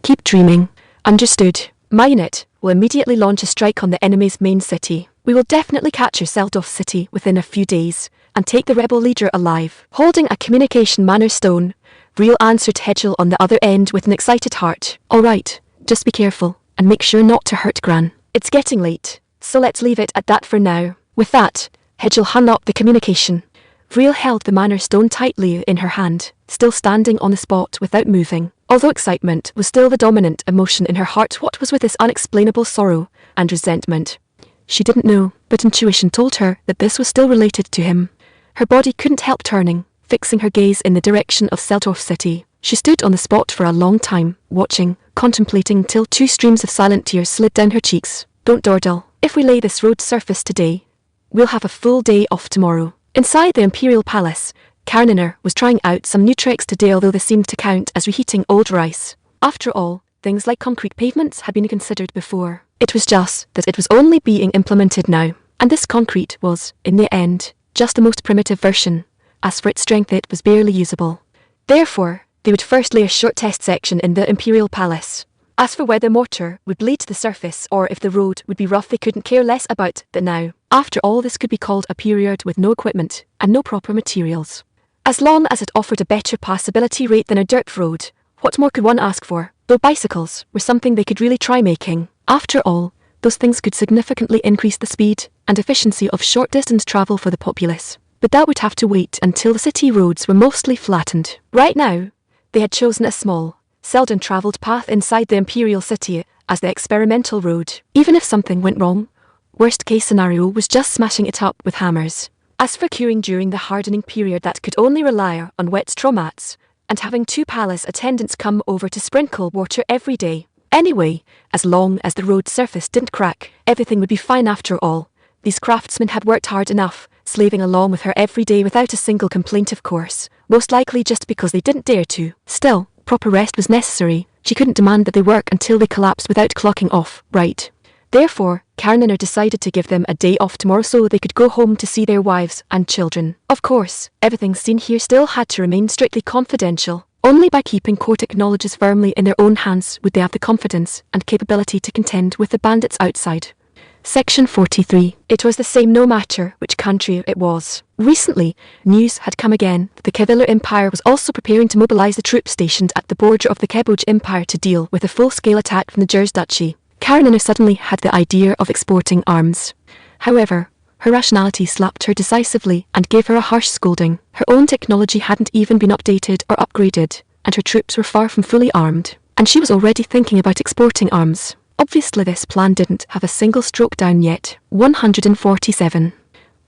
[SPEAKER 1] Keep dreaming. Understood. My unit will immediately launch a strike on the enemy's main city. We will definitely capture Seldorf City within a few days, and take the rebel leader alive. Holding a communication manor stone, Vreel answered Hedgel on the other end with an excited heart. All right, just be careful, and make sure not to hurt Gran. It's getting late, so let's leave it at that for now. With that, Hedgel hung up the communication. Vreel held the manor stone tightly in her hand, still standing on the spot without moving. Although excitement was still the dominant emotion in her heart, what was with this unexplainable sorrow and resentment? She didn't know, but intuition told her that this was still related to him. Her body couldn't help turning, fixing her gaze in the direction of Seldorf City. She stood on the spot for a long time, watching, contemplating till 2 streams of silent tears slid down her cheeks. Don't dawdle. If we lay this road surface today, we'll have a full day off tomorrow. Inside the Imperial Palace, Karniner was trying out some new tricks today, although they seemed to count as reheating old rice. After all, things like concrete pavements had been considered before. It was just that it was only being implemented now, and this concrete was, in the end, just the most primitive version. As for its strength, it was barely usable. Therefore, they would first lay a short test section in the Imperial Palace. As for whether mortar would bleed to the surface or if the road would be rough, they couldn't care less about that now. After all, this could be called a period with no equipment and no proper materials. As long as it offered a better passability rate than a dirt road, what more could one ask for? Though bicycles were something they could really try making. After all, those things could significantly increase the speed and efficiency of short-distance travel for the populace. But that would have to wait until the city roads were mostly flattened. Right now, they had chosen a small, seldom travelled path inside the imperial city as the experimental road. Even if something went wrong, worst-case scenario was just smashing it up with hammers. As for queuing during the hardening period that could only rely on wet straw mats, and having 2 palace attendants come over to sprinkle water every day. Anyway, as long as the road surface didn't crack, everything would be fine after all. These craftsmen had worked hard enough, slaving along with her every day without a single complaint, of course, most likely just because they didn't dare to. Still, proper rest was necessary. She couldn't demand that they work until they collapsed without clocking off, right? Therefore, Karenina decided to give them a day off tomorrow so they could go home to see their wives and children. Of course, everything seen here still had to remain strictly confidential. Only by keeping core technologies firmly in their own hands would they have the confidence and capability to contend with the bandits outside. Section 43. It was the same no matter which country it was. Recently, news had come again that the Kavilar Empire was also preparing to mobilize the troops stationed at the border of the Keboj Empire to deal with a full-scale attack from the Jers Duchy. Karenina suddenly had the idea of exporting arms. However, her rationality slapped her decisively and gave her a harsh scolding. Her own technology hadn't even been updated or upgraded, and her troops were far from fully armed. And she was already thinking about exporting arms. Obviously this plan didn't have a single stroke down yet. 147.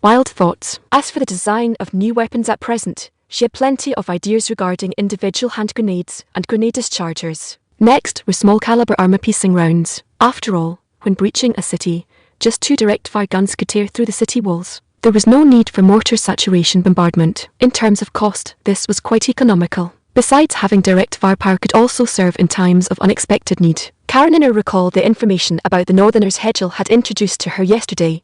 [SPEAKER 1] Wild thoughts. As for the design of new weapons at present, she had plenty of ideas regarding individual hand grenades and grenade dischargers. Next were small-caliber armor-piercing rounds. After all, when breaching a city, just 2 direct-fire guns could tear through the city walls. There was no need for mortar saturation bombardment. In terms of cost, this was quite economical. Besides, having direct firepower could also serve in times of unexpected need. Karenina recalled the information about the Northerners Hedgel had introduced to her yesterday,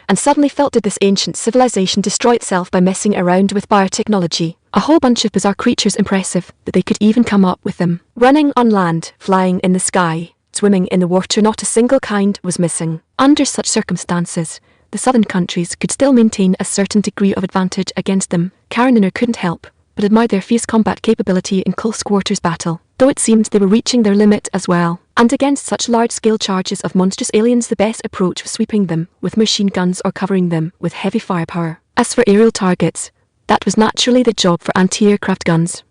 [SPEAKER 1] and suddenly felt did this ancient civilization destroy itself by messing around with biotechnology. A whole bunch of bizarre creatures, impressive that they could even come up with them. Running on land, flying in the sky, swimming in the water, not a single kind was missing. Under such circumstances, the southern countries could still maintain a certain degree of advantage against them. Karenina couldn't help but admire their fierce combat capability in close quarters battle, though it seemed they were reaching their limit as well. And against such large-scale charges of monstrous aliens, the best approach was sweeping them with machine guns or covering them with heavy firepower. As for aerial targets, that was naturally the job for anti-aircraft guns.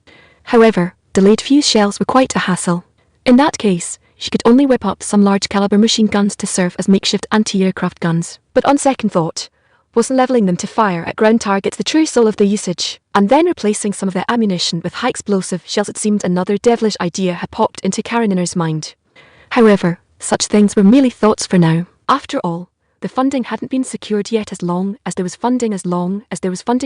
[SPEAKER 1] However, delayed fuse shells were quite a hassle. In that case, she could only whip up some large-caliber machine guns to serve as makeshift anti-aircraft guns. But on second thought, wasn't leveling them to fire at ground targets the true soul of the usage? And then replacing some of their ammunition with high-explosive shells, it seemed another devilish idea had popped into Karenina's mind. However, such things were merely thoughts for now. After all, the funding hadn't been secured yet. As long as there was funding,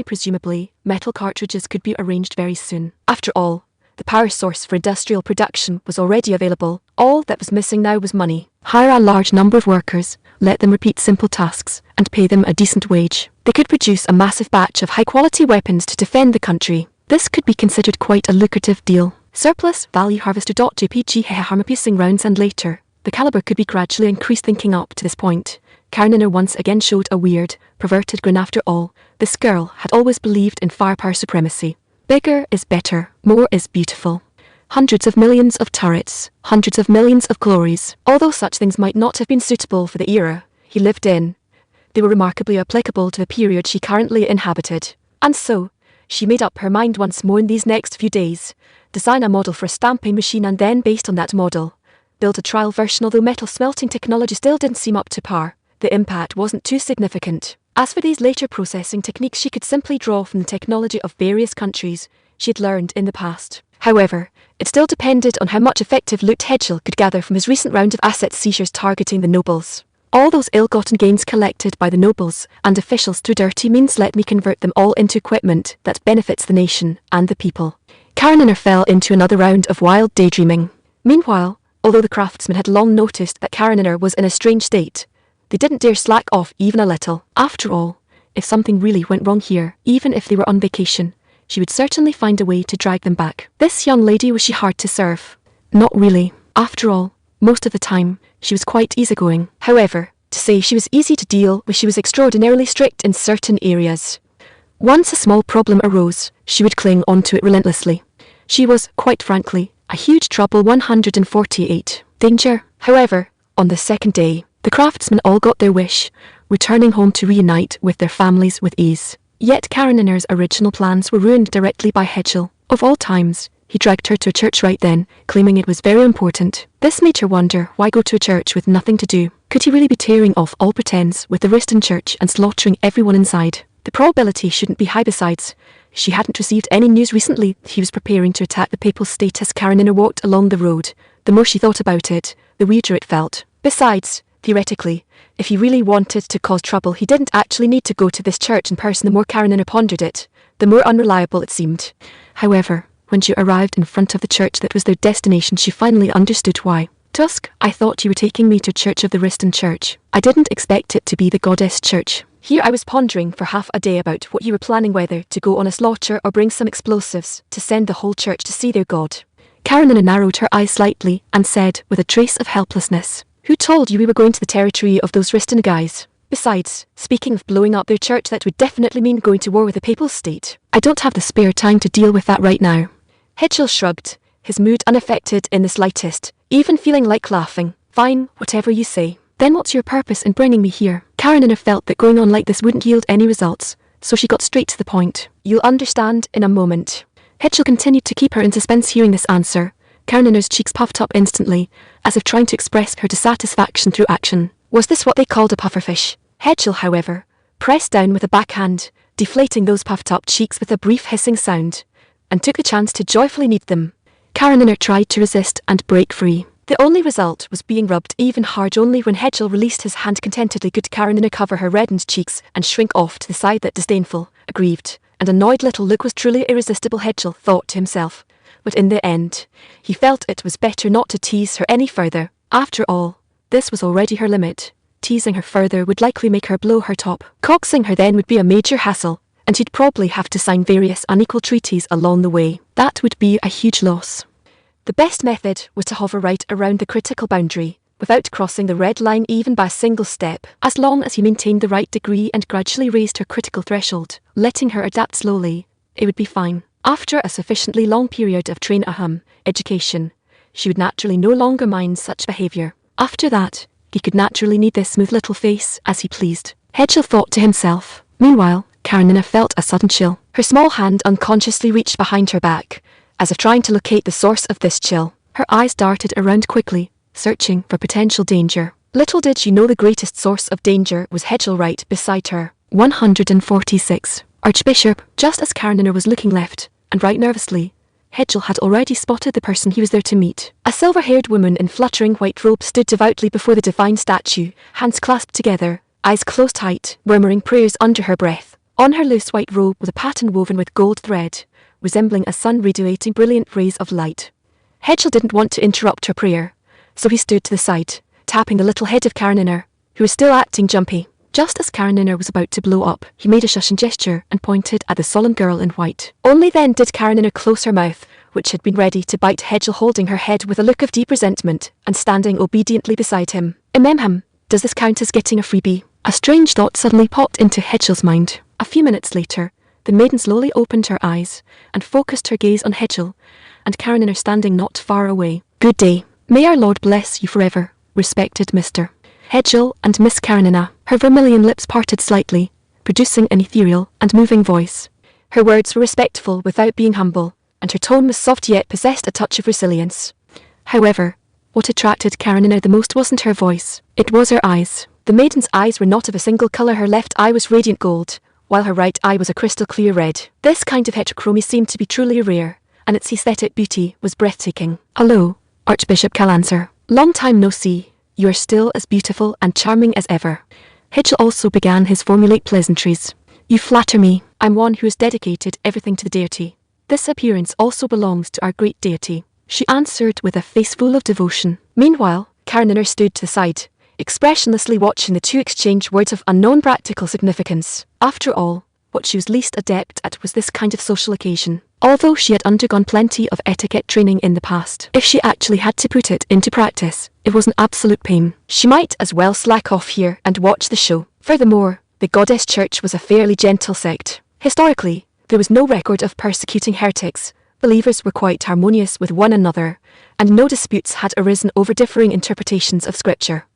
[SPEAKER 1] presumably, metal cartridges could be arranged very soon. After all, the power source for industrial production was already available. All that was missing now was money. Hire a large number of workers, let them repeat simple tasks, and pay them a decent wage. They could produce a massive batch of high-quality weapons to defend the country. This could be considered quite a lucrative deal. Surplus value harvester.jpg armor-piercing rounds, and later, the caliber could be gradually increased. Thinking up to this point, Karenina once again showed a weird, perverted grin. After all, this girl had always believed in firepower supremacy. Bigger is better, more is beautiful. Hundreds of millions of turrets, hundreds of millions of glories. Although such things might not have been suitable for the era he lived in, they were remarkably applicable to the period she currently inhabited. And so, she made up her mind once more in these next few days. Design a model for a stamping machine, and then, based on that model, build a trial version. Although metal smelting technology still didn't seem up to par, the impact wasn't too significant. As for these later processing techniques, she could simply draw from the technology of various countries she had learned in the past. However, it still depended on how much effective loot Hedgel could gather from his recent round of asset seizures targeting the nobles. All those ill-gotten gains collected by the nobles and officials through dirty means, let me convert them all into equipment that benefits the nation and the people. Karenina fell into another round of wild daydreaming. Meanwhile, although the craftsmen had long noticed that Karenina was in a strange state, they didn't dare slack off even a little. After all, if something really went wrong here, even if they were on vacation, she would certainly find a way to drag them back. This young lady, was she hard to serve? Not really. After all, most of the time, she was quite easygoing. However, to say she was easy to deal with, she was extraordinarily strict in certain areas. Once a small problem arose, she would cling onto it relentlessly. She was, quite frankly, a huge trouble. 148. Danger. However, On the second day, the craftsmen all got their wish, returning home to reunite with their families with ease. Yet Kareninner's original plans were ruined directly by Hedgel. Of all times, he dragged her to a church right then, claiming it was very important. This made her wonder why go to a church with nothing to do. Could he really be tearing off all pretense with the Riston church and slaughtering everyone inside? The probability shouldn't be high. Besides, she hadn't received any news recently that he was preparing to attack the papal state. As Kareninner walked along the road, the more she thought about it, the weirder it felt. Besides, theoretically, if he really wanted to cause trouble, he didn't actually need to go to this church in person. The more Kareninner pondered it, the more unreliable it seemed. However, when she arrived in front of the church that was their destination, she finally understood why. Tusk, I thought you were taking me to a church of the Riston church. I didn't expect it to be the goddess church. Here I was pondering for half a day about what you were planning, whether to go on a slaughter or bring some explosives to send the whole church to see their god. Kareninner narrowed her eyes slightly and said with a trace of helplessness, "Who told you we were going to the territory of those Riston guys? Besides, speaking of blowing up their church, that would definitely mean going to war with the papal state. I don't have the spare time to deal with that right now." Hedgel shrugged, his mood unaffected in the slightest, even feeling like laughing. "Fine, whatever you say. Then what's your purpose in bringing me here?" Kareninner felt that going on like this wouldn't yield any results, so she got straight to the point. "You'll understand in a moment." Hedgel continued to keep her in suspense. Hearing this answer, Kareninner's cheeks puffed up instantly, as if trying to express her dissatisfaction through action. Was this what they called a pufferfish? Hedgel, however, pressed down with a backhand, deflating those puffed up cheeks with a brief hissing sound, and took the chance to joyfully knead them. Kareninner tried to resist and break free. The only result was being rubbed even hard. Only when Hedgel released his hand contentedly could Kareninner cover her reddened cheeks and shrink off to the side. That disdainful, aggrieved, and annoyed little look was truly irresistible, Hedgel thought to himself. But in the end, he felt it was better not to tease her any further. After all, this was already her limit. Teasing her further would likely make her blow her top. Coaxing her then would be a major hassle, and he'd probably have to sign various unequal treaties along the way. That would be a huge loss. The best method was to hover right around the critical boundary, without crossing the red line even by a single step. As long as he maintained the right degree and gradually raised her critical threshold, letting her adapt slowly, it would be fine. After a sufficiently long period of education, she would naturally no longer mind such behaviour. After that, he could naturally knead this smooth little face as he pleased. Hedgel thought to himself. Meanwhile, Kareninner felt a sudden chill. Her small hand unconsciously reached behind her back, as if trying to locate the source of this chill. Her eyes darted around quickly, searching for potential danger. Little did she know the greatest source of danger was Hedgel right beside her. 146. Archbishop. Just as Kareninner was looking left and right nervously, Hedgel had already spotted the person he was there to meet. A silver-haired woman in fluttering white robe stood devoutly before the divine statue, hands clasped together, eyes closed tight, murmuring prayers under her breath. On her loose white robe was a pattern woven with gold thread, resembling a sun radiating brilliant rays of light. Hedgel didn't want to interrupt her prayer, so he stood to the side, tapping the little head of Kareninner, who was still acting jumpy. Just as Kareninner was about to blow up, he made a shushing gesture and pointed at the solemn girl in white. Only then did Kareninner close her mouth, which had been ready to bite. Hedgel holding her head with a look of deep resentment and standing obediently beside him. Does this count as getting a freebie? A strange thought suddenly popped into Hedgel's mind. A few minutes later, the maiden slowly opened her eyes and focused her gaze on Hedgel and Kareninner standing not far away. "Good day. May our Lord bless you forever, respected Mr. Hedgel and Miss Kareninner." Her vermilion lips parted slightly, producing an ethereal and moving voice. Her words were respectful without being humble, and her tone was soft yet possessed a touch of resilience. However, what attracted Kareninner the most wasn't her voice, it was her eyes. The maiden's eyes were not of a single colour. Her left eye was radiant gold, while her right eye was a crystal clear red. This kind of heterochromy seemed to be truly rare, and its aesthetic beauty was breathtaking. "Hello, Archbishop Calancer. Long time no see. You are still as beautiful and charming as ever." Hedgel also began his formulate pleasantries. "You flatter me. I'm one who has dedicated everything to the deity. This appearance also belongs to our great deity," she answered with a face full of devotion. Meanwhile, Kareninner stood to the side, expressionlessly watching the two exchange words of unknown practical significance. After all, what she was least adept at was this kind of social occasion. Although she had undergone plenty of etiquette training in the past, if she actually had to put it into practice, it was an absolute pain. She might as well slack off here and watch the show. Furthermore, the Goddess Church was a fairly gentle sect. Historically, there was no record of persecuting heretics. Believers were quite harmonious with one another, and no disputes had arisen over differing interpretations of scripture.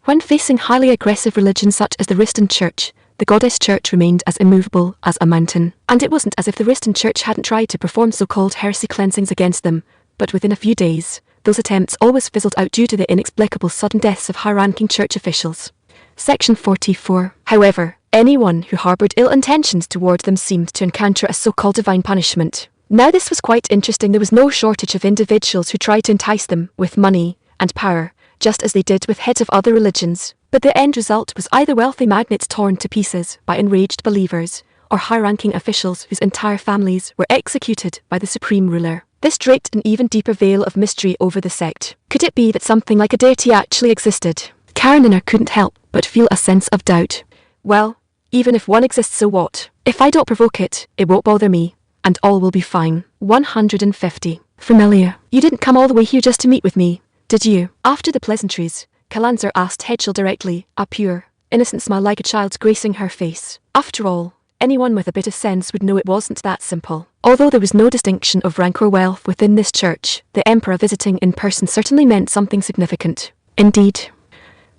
[SPEAKER 1] When facing highly aggressive religions such as the Riston Church, the Goddess Church remained as immovable as a mountain, and it wasn't as if the Riston Church hadn't tried to perform so-called heresy cleansings against them, but within a few days, those attempts always fizzled out due to the inexplicable sudden deaths of high-ranking church officials. Section 44. However, anyone who harboured ill intentions toward them seemed to encounter a so-called divine punishment. Now this was quite interesting. There was no shortage of individuals who tried to entice them with money and power, just as they did with heads of other religions, but the end result was either wealthy magnates torn to pieces by enraged believers, or high-ranking officials whose entire families were executed by the supreme ruler. This draped an even deeper veil of mystery over the sect. Could it be that something like a deity actually existed? Karenina couldn't help but feel a sense of doubt. Well, even if one exists, so what? If I don't provoke it, it won't bother me, and all will be fine. 150. Familiar. You didn't come all the way here just to meet with me, did you? After the pleasantries, Kalanzer asked Hedgel directly, a pure, innocent smile like a child's gracing her face. After all, anyone with a bit of sense would know it wasn't that simple. Although there was no distinction of rank or wealth within this church, the emperor visiting in person certainly meant something significant. Indeed.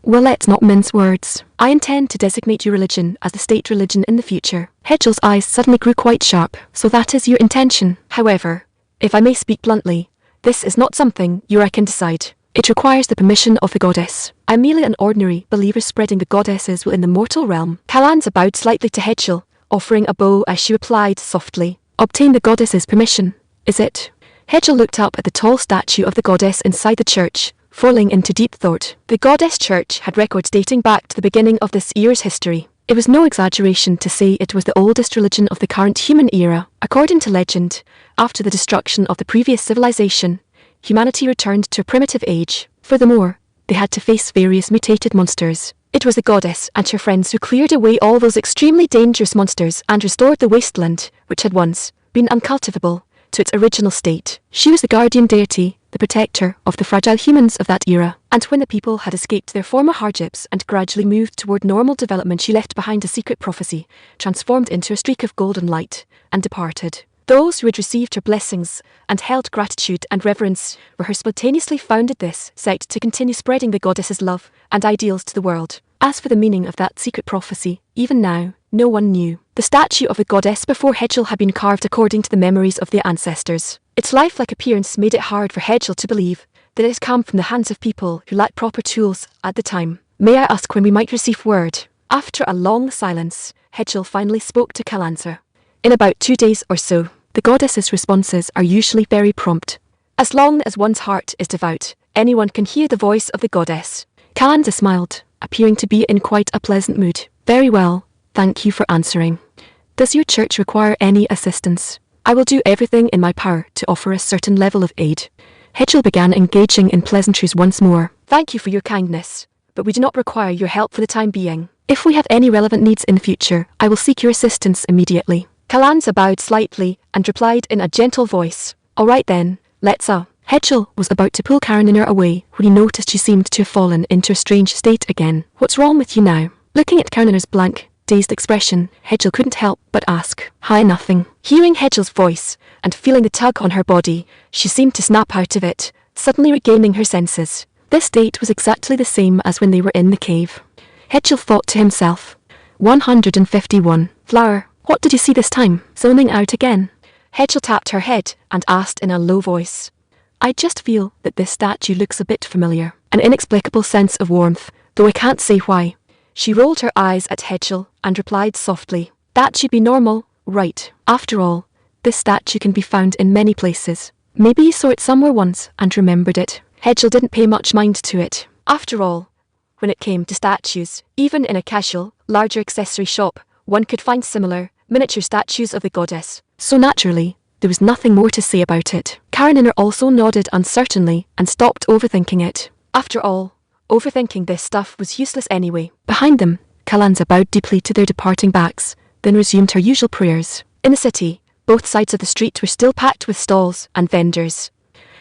[SPEAKER 1] Well, let's not mince words. I intend to designate your religion as the state religion in the future. Hedgel's eyes suddenly grew quite sharp. So that is your intention. However, if I may speak bluntly, this is not something you or I can decide. It requires the permission of the goddess. I'm merely an ordinary believer spreading the goddess's will in the mortal realm. Kalanza bowed slightly to Hedgel, offering a bow as she replied softly. Obtain the goddess's permission, is it? Hedgel looked up at the tall statue of the goddess inside the church, falling into deep thought. The Goddess Church had records dating back to the beginning of this era's history. It was no exaggeration to say it was the oldest religion of the current human era. According to legend, after the destruction of the previous civilization, humanity returned to a primitive age. Furthermore, they had to face various mutated monsters. It was the goddess and her friends who cleared away all those extremely dangerous monsters and restored the wasteland, which had once been uncultivable, to its original state. She was the guardian deity, the protector of the fragile humans of that era, and when the people had escaped their former hardships and gradually moved toward normal development, she left behind a secret prophecy, transformed into a streak of golden light, and departed. Those who had received her blessings and held gratitude and reverence for her spontaneously founded this sect to continue spreading the goddess's love and ideals to the world. As for the meaning of that secret prophecy, even now, no one knew. The statue of the goddess before Hedgel had been carved according to the memories of their ancestors. Its lifelike appearance made it hard for Hedgel to believe that it had come from the hands of people who lacked proper tools at the time. May I ask when we might receive word? After a long silence, Hedgel finally spoke to Kalanzer. In about 2 days or so. The goddess's responses are usually very prompt. As long as one's heart is devout, anyone can hear the voice of the goddess. Kalanza smiled, appearing to be in quite a pleasant mood. Very well, thank you for answering. Does your church require any assistance? I will do everything in my power to offer a certain level of aid. Hedgel began engaging in pleasantries once more. Thank you for your kindness, but we do not require your help for the time being. If we have any relevant needs in the future, I will seek your assistance immediately. Kalanza bowed slightly and replied in a gentle voice. All right then, let's Hedgel was about to pull Karenina away when he noticed she seemed to have fallen into a strange state again. What's wrong with you now? Looking at Karenina's blank, dazed expression, Hedgel couldn't help but ask. Hi, nothing. Hearing Hedgel's voice and feeling the tug on her body, she seemed to snap out of it, suddenly regaining her senses. This state was exactly the same as when they were in the cave. Hedgel thought to himself. 151. Flower. What did you see this time? Zoning out again? Hedgel tapped her head and asked in a low voice. I just feel that this statue looks a bit familiar. An inexplicable sense of warmth, though I can't say why. She rolled her eyes at Hedgel and replied softly. That should be normal, right? After all, this statue can be found in many places. Maybe you saw it somewhere once and remembered it. Hedgel didn't pay much mind to it. After all, when it came to statues, even in a casual, larger accessory shop, one could find similar, miniature statues of the goddess. So naturally, there was nothing more to say about it. Karenina also nodded uncertainly and stopped overthinking it. After all, overthinking this stuff was useless anyway. Behind them, Kalanza bowed deeply to their departing backs, then resumed her usual prayers. In the city, both sides of the street were still packed with stalls and vendors.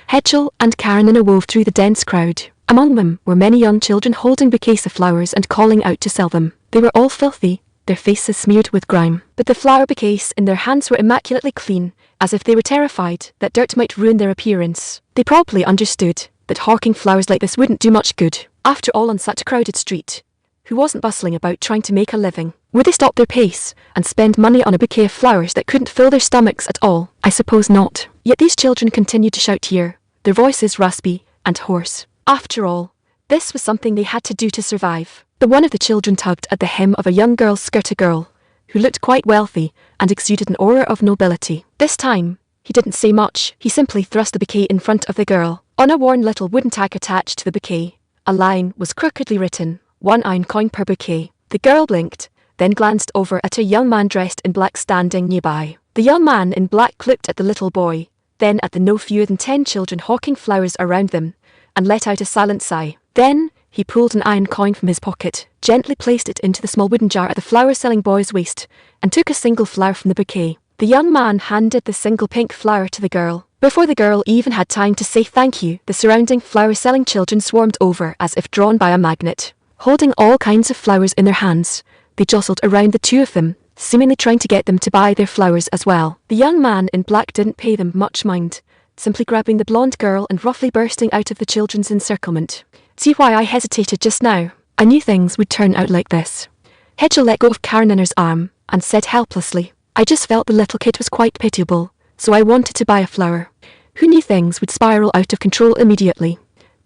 [SPEAKER 1] Hedgel and Karenina wove through the dense crowd. Among them were many young children holding bouquets of flowers and calling out to sell them. They were all filthy, their faces smeared with grime, but the flower bouquets in their hands were immaculately clean as if they were terrified that dirt might ruin their appearance. They probably understood that hawking flowers like this wouldn't do much good. After all, on such a crowded street, who wasn't bustling about trying to make a living? Would they stop their pace and spend money on a bouquet of flowers that couldn't fill their stomachs at all? I suppose not. Yet these children continued to shout here, their voices raspy and hoarse. After all, this was something they had to do to survive. The one of the children tugged at the hem of a young girl's skirt, a girl who looked quite wealthy and exuded an aura of nobility. This time, he didn't say much. He simply thrust the bouquet in front of the girl. On a worn little wooden tag attached to the bouquet, a line was crookedly written, 1 iron coin per bouquet. The girl blinked, then glanced over at a young man dressed in black standing nearby. The young man in black looked at the little boy, then at the no fewer than 10 children hawking flowers around them, and let out a silent sigh. Then, he pulled an iron coin from his pocket, gently placed it into the small wooden jar at the flower-selling boy's waist, and took a single flower from the bouquet. The young man handed the single pink flower to the girl. Before the girl even had time to say thank you, the surrounding flower-selling children swarmed over as if drawn by a magnet. Holding all kinds of flowers in their hands, they jostled around the two of them, seemingly trying to get them to buy their flowers as well. The young man in black didn't pay them much mind, simply grabbing the blonde girl and roughly bursting out of the children's encirclement. See why I hesitated just now? I knew things would turn out like this. Hedgel let go of Karenin's arm and said helplessly, I just felt the little kid was quite pitiable, so I wanted to buy a flower. Who knew things would spiral out of control immediately?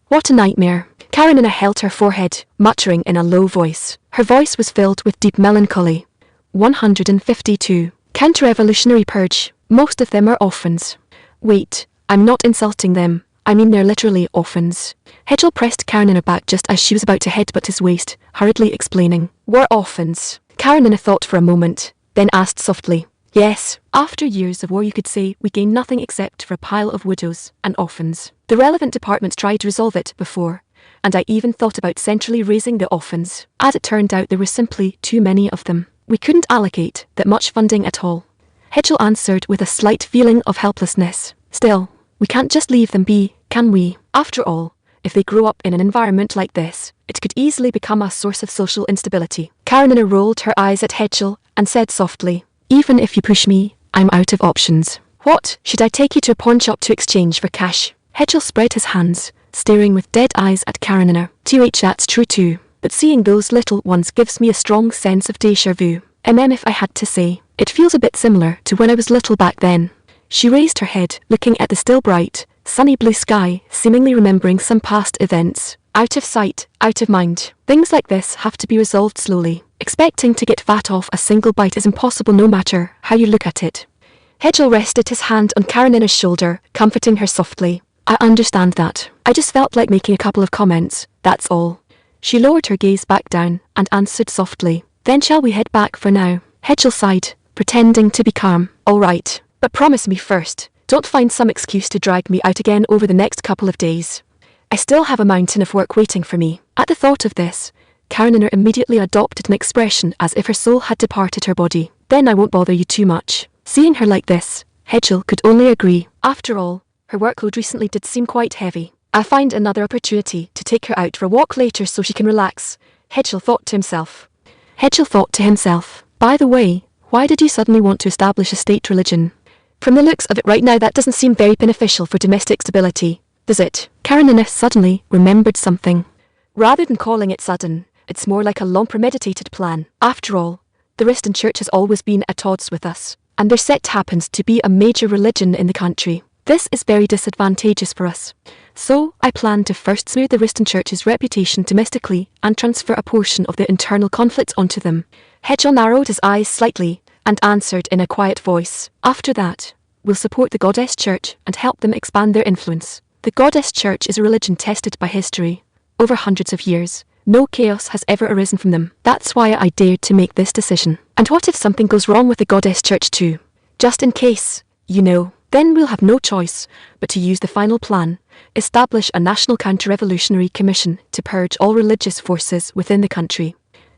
[SPEAKER 1] What a nightmare. Karenina held her forehead, muttering in a low voice. Her voice was filled with deep melancholy. 152. Counter-revolutionary purge. Most of them are orphans. Wait, I'm not insulting them. I mean they're literally orphans. Hedgel pressed Karenina back just as she was about to headbutt his waist, hurriedly explaining. We're orphans. Karenina thought for a moment, then asked softly. Yes, after years of war you could say we gained nothing except for a pile of widows and orphans. The relevant departments tried to resolve it before, and I even thought about centrally raising the orphans. As it turned out, there were simply too many of them. We couldn't allocate that much funding at all. Hedgel answered with a slight feeling of helplessness. Still, we can't just leave them be, can we? After all, if they grow up in an environment like this, it could easily become a source of social instability. Karenina rolled her eyes at Hedgel and said softly, even if you push me, I'm out of options. What, should I take you to a pawn shop to exchange for cash? Hedgel spread his hands, staring with dead eyes at Karenina. That's true too, but seeing those little ones gives me a strong sense of déjà vu. If I had to say, it feels a bit similar to when I was little back then. She raised her head, looking at the still bright, sunny blue sky, seemingly remembering some past events. Out of sight, out of mind. Things like this have to be resolved slowly. Expecting to get fat off a single bite is impossible no matter how you look at it. Hedgel rested his hand on Karenina's shoulder, comforting her softly. I understand that. I just felt like making a couple of comments, that's all. She lowered her gaze back down and answered softly. Then shall we head back for now? Hedgel sighed, pretending to be calm. All right, but promise me first, don't find some excuse to drag me out again over the next couple of days. I still have a mountain of work waiting for me. At the thought of this, Karenina immediately adopted an expression as if her soul had departed her body. Then I won't bother you too much. Seeing her like this, Hedgel could only agree. After all, her workload recently did seem quite heavy. I'll find another opportunity to take her out for a walk later so she can relax, Hedgel thought to himself. By the way, why did you suddenly want to establish a state religion? From the looks of it right now, that doesn't seem very beneficial for domestic stability, does it? Karenina suddenly remembered something. Rather than calling it sudden, it's more like a long premeditated plan. After all, the Riston Church has always been at odds with us, and their sect happens to be a major religion in the country. This is very disadvantageous for us. So, I plan to first smear the Riston Church's reputation domestically and transfer a portion of the internal conflicts onto them. Hedgel narrowed his eyes slightly and answered in a quiet voice. After that, we'll support the Goddess Church and help them expand their influence. The Goddess Church is a religion tested by history. Over hundreds of years, no chaos has ever arisen from them. That's why I dared to make this decision. And what if something goes wrong with the Goddess Church too? Just in case, you know. Then we'll have no choice but to use the final plan, establish a national counter-revolutionary commission to purge all religious forces within the country.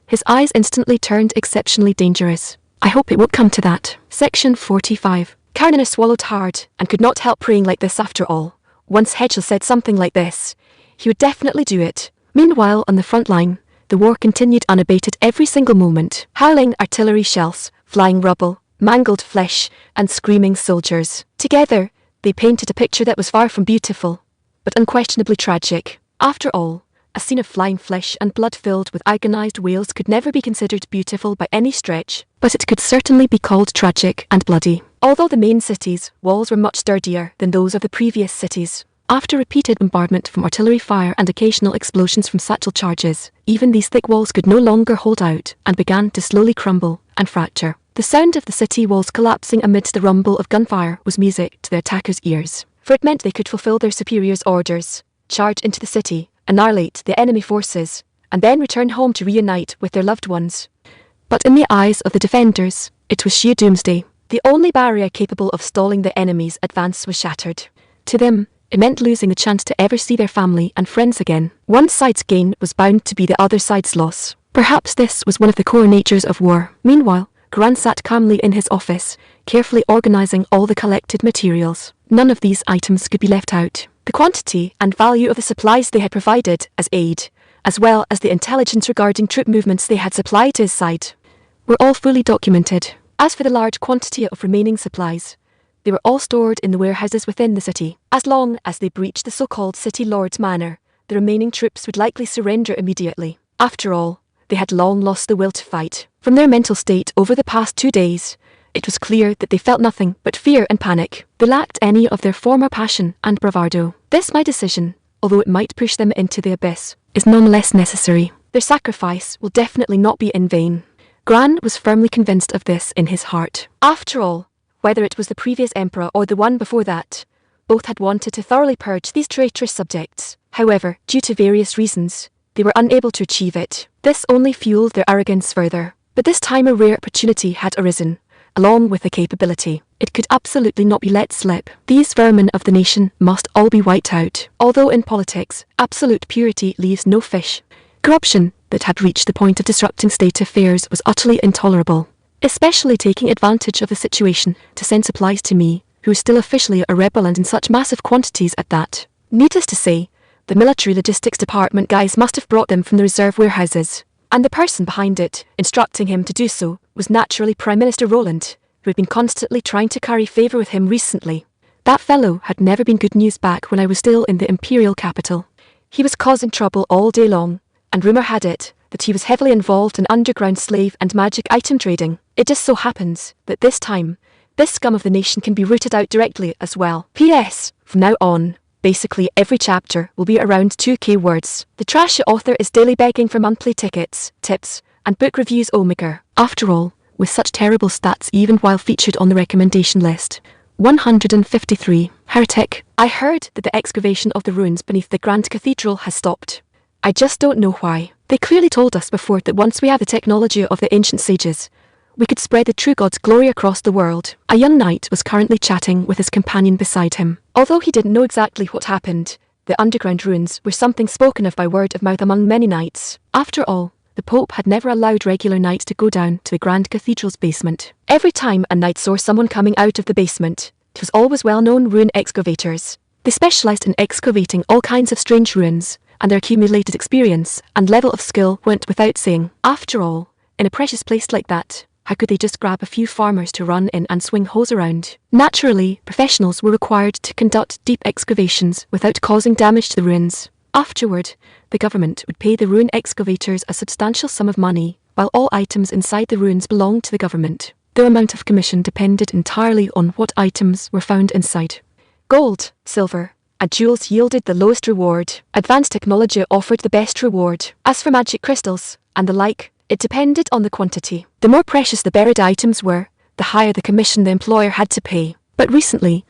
[SPEAKER 1] His eyes instantly turned exceptionally dangerous. I hope it won't come to that. Section 45. Karenina swallowed hard and could not help praying like this after all. Once Hedgel said something like this, he would definitely do it. Meanwhile, on the front line, the war continued unabated every single moment. Howling artillery shells, flying rubble, mangled flesh, and screaming soldiers. Together, they painted a picture that was far from beautiful, but unquestionably tragic. After all, a scene of flying flesh and blood filled with agonized wails could never be considered beautiful by any stretch, but it could certainly be called tragic and bloody. Although the main city's walls were much sturdier than those of the previous cities, after repeated bombardment from artillery fire and occasional explosions from satchel charges, even these thick walls could no longer hold out and began to slowly crumble and fracture. The sound of the city walls collapsing amidst the rumble of gunfire was music to the attackers' ears, for it meant they could fulfill their superiors' orders, charge into the city, annihilate the enemy forces, and then return home to reunite with their loved ones. But in the eyes of the defenders, it was sheer doomsday. The only barrier capable of stalling the enemy's advance was shattered. To them, it meant losing the chance to ever see their family and friends again. One side's gain was bound to be the other side's loss. Perhaps this was one of the core natures of war. Meanwhile, Grant sat calmly in his office, carefully organizing all the collected materials. None of these items could be left out. The quantity and value of the supplies they had provided as aid, as well as the intelligence regarding troop movements they had supplied to his side, were all fully documented. As for the large quantity of remaining supplies, they were all stored in the warehouses within the city. As long as they breached the so-called City Lord's manor, the remaining troops would likely surrender immediately. After all, they had long lost the will to fight. From their mental state over the past 2 days, it was clear that they felt nothing but fear and panic. They lacked any of their former passion and bravado. This, my decision, although it might push them into the abyss, is nonetheless necessary. Their sacrifice will definitely not be in vain. Gran was firmly convinced of this in his heart. After all, whether it was the previous emperor or the one before that, both had wanted to thoroughly purge these traitorous subjects. However, due to various reasons, they were unable to achieve it. This only fueled their arrogance further. But this time a rare opportunity had arisen, along with the capability. It could absolutely not be let slip. These vermin of the nation must all be wiped out. Although in politics, absolute purity leaves no fish. Corruption that had reached the point of disrupting state affairs was utterly intolerable, especially taking advantage of the situation to send supplies to me, who was still officially a rebel and in such massive quantities at that. Needless to say, the military logistics department guys must have brought them from the reserve warehouses, and the person behind it, instructing him to do so, was naturally Prime Minister Roland, who had been constantly trying to curry favour with him recently. That fellow had never been good news back when I was still in the imperial capital. He was causing trouble all day long, and rumour had it that he was heavily involved in underground slave and magic item trading. It just so happens that this time, this scum of the nation can be rooted out directly as well. P.S. From now on, basically every chapter will be around 2k words. The trashy author is daily begging for monthly tickets, tips, and book reviews. Oh my god. After all, with such terrible stats even while featured on the recommendation list. 153. Heretic. I heard that the excavation of the ruins beneath the Grand Cathedral has stopped. I just don't know why. They clearly told us before that once we have the technology of the ancient sages, we could spread the true God's glory across the world. A young knight was currently chatting with his companion beside him. Although he didn't know exactly what happened, the underground ruins were something spoken of by word of mouth among many knights. After all, the Pope had never allowed regular knights to go down to the Grand Cathedral's basement. Every time a knight saw someone coming out of the basement, it was always well-known ruin excavators. They specialized in excavating all kinds of strange ruins, and their accumulated experience and level of skill went without saying. After all, in a precious place like that, how could they just grab a few farmers to run in and swing hoes around? Naturally, professionals were required to conduct deep excavations without causing damage to the ruins. Afterward, the government would pay the ruin excavators a substantial sum of money, while all items inside the ruins belonged to the government. The amount of commission depended entirely on what items were found inside. Gold, silver, and jewels yielded the lowest reward. Advanced technology offered the best reward. As for magic crystals and the like, it depended on the quantity. The more precious the buried items were, the higher the commission the employer had to pay. But recently,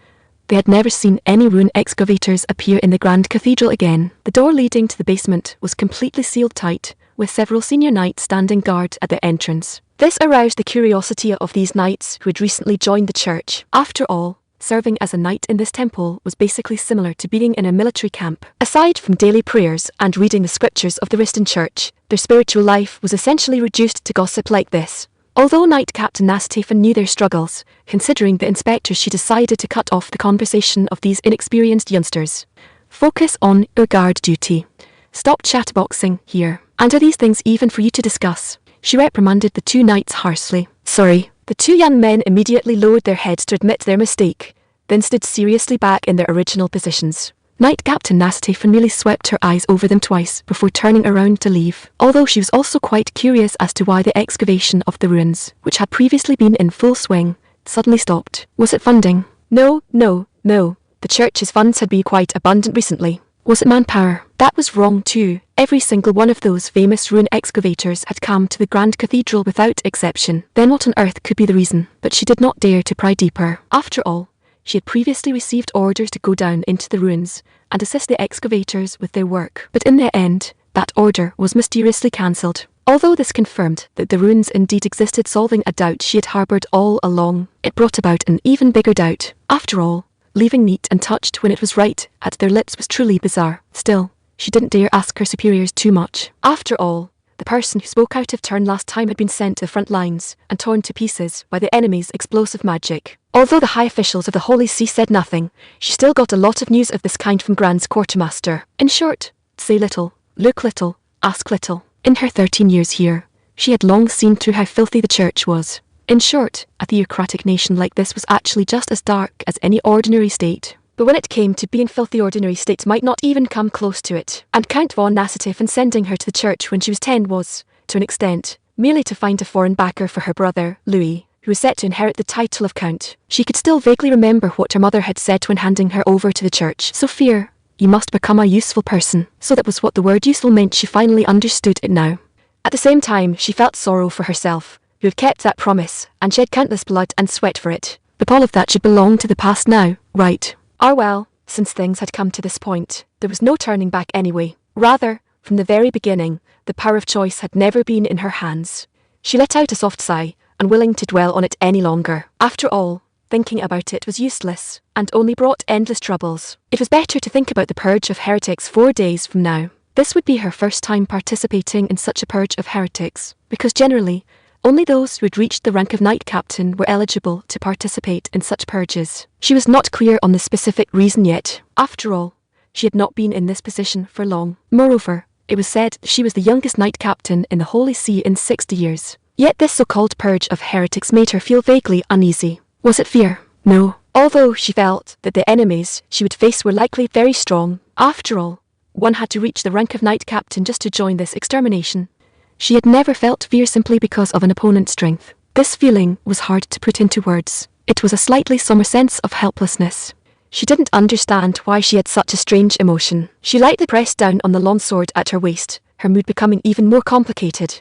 [SPEAKER 1] they had never seen any ruin excavators appear in the Grand Cathedral again. The door leading to the basement was completely sealed tight, with several senior knights standing guard at the entrance. This aroused the curiosity of these knights who had recently joined the church. After all, serving as a knight in this temple was basically similar to being in a military camp. Aside from daily prayers and reading the scriptures of the Riston Church, their spiritual life was essentially reduced to gossip like this. Although Knight Captain Nastafan knew their struggles, considering the inspector, she decided to cut off the conversation of these inexperienced youngsters. Focus on your guard duty. Stop chatboxing here. And are these things even for you to discuss? She reprimanded the two knights harshly. Sorry, The two young men immediately lowered their heads to admit their mistake, then stood seriously back in their original positions. Knight Captain Nasty merely swept her eyes over them twice before turning around to leave, although she was also quite curious as to why the excavation of the ruins, which had previously been in full swing, suddenly stopped. Was it funding? No. The church's funds had been quite abundant recently. Was it manpower? That was wrong too. Every single one of those famous ruin excavators had come to the Grand Cathedral without exception. Then what on earth could be the reason? But she did not dare to pry deeper. After all, she had previously received orders to go down into the ruins and assist the excavators with their work. But in the end, that order was mysteriously cancelled. Although this confirmed that the ruins indeed existed, solving a doubt she had harboured all along, it brought about an even bigger doubt. After all, leaving neat and touched when it was right at their lips was truly bizarre. Still, she didn't dare ask her superiors too much. After all, the person who spoke out of turn last time had been sent to the front lines and torn to pieces by the enemy's explosive magic. Although the high officials of the Holy See said nothing, she still got a lot of news of this kind from Grand's quartermaster. In short, say little, look little, ask little. In her 13 years here, she had long seen through how filthy the church was. In short, a theocratic nation like this was actually just as dark as any ordinary state. But when it came to being filthy, ordinary states might not even come close to it. And Count von Nassaufen sending her to the church when she was 10 was, to an extent, merely to find a foreign backer for her brother, Louis, who was set to inherit the title of Count. She could still vaguely remember what her mother had said when handing her over to the church. Sophia, you must become a useful person. So that was what the word useful meant. She finally understood it now. At the same time, she felt sorrow for herself, who had kept that promise and shed countless blood and sweat for it. But all of that should belong to the past now, right? Well, since things had come to this point, there was no turning back anyway. Rather, from the very beginning, the power of choice had never been in her hands. She let out a soft sigh, unwilling to dwell on it any longer. After all, thinking about it was useless, and only brought endless troubles. It was better to think about the purge of heretics 4 days from now. This would be her first time participating in such a purge of heretics, because generally, only those who had reached the rank of Knight Captain were eligible to participate in such purges. She was not clear on the specific reason yet. After all, she had not been in this position for long. Moreover, it was said she was the youngest Knight Captain in the Holy See in 60 years. Yet this so-called purge of heretics made her feel vaguely uneasy. Was it fear? No. Although she felt that the enemies she would face were likely very strong. After all, one had to reach the rank of Knight Captain just to join this extermination. She had never felt fear simply because of an opponent's strength. This feeling was hard to put into words. It was a slightly somber sense of helplessness. She didn't understand why she had such a strange emotion. She lightly pressed down on the long sword at her waist, her mood becoming even more complicated.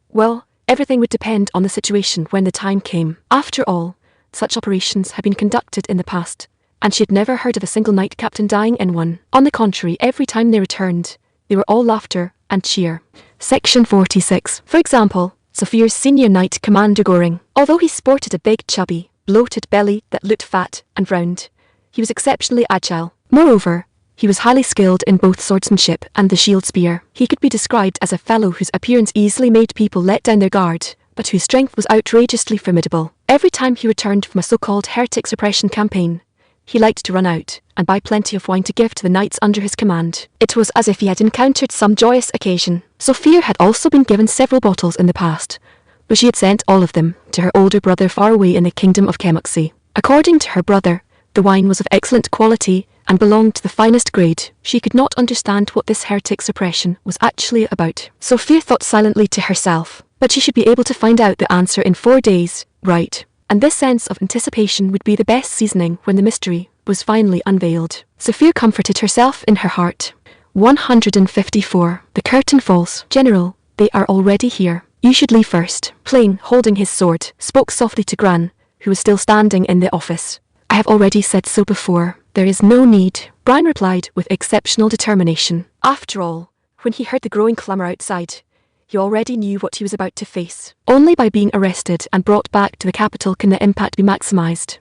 [SPEAKER 1] Well, everything would depend on the situation when the time came. After all, such operations had been conducted in the past, and she had never heard of a single Knight Captain dying in one. On the contrary, every time they returned, they were all laughter and cheer. Section 46. For example, Sophia's senior Knight Commander Goring. Although he sported a big, chubby, bloated belly that looked fat and round, he was exceptionally agile. Moreover, he was highly skilled in both swordsmanship and the shield spear. He could be described as a fellow whose appearance easily made people let down their guard, but whose strength was outrageously formidable. Every time he returned from a so-called heretic suppression campaign, he liked to run out and buy plenty of wine to give to the knights under his command. It was as if he had encountered some joyous occasion. Sophia had also been given several bottles in the past, but she had sent all of them to her older brother far away in the kingdom of Chemoxy. According to her brother, the wine was of excellent quality and belonged to the finest grade. She could not understand what this heretic suppression was actually about. Sophia thought silently to herself, but she should be able to find out the answer in 4 days, right? And this sense of anticipation would be the best seasoning when the mystery was finally unveiled. Sophia comforted herself in her heart. 154. The curtain falls. General, they are already here. You should leave first. Plain, holding his sword, spoke softly to Gran, who was still standing in the office. I have already said so before. There is no need. Brian replied with exceptional determination. After all, when he heard the growing clamour outside, he already knew what he was about to face. Only by being arrested and brought back to the capital can the impact be maximised.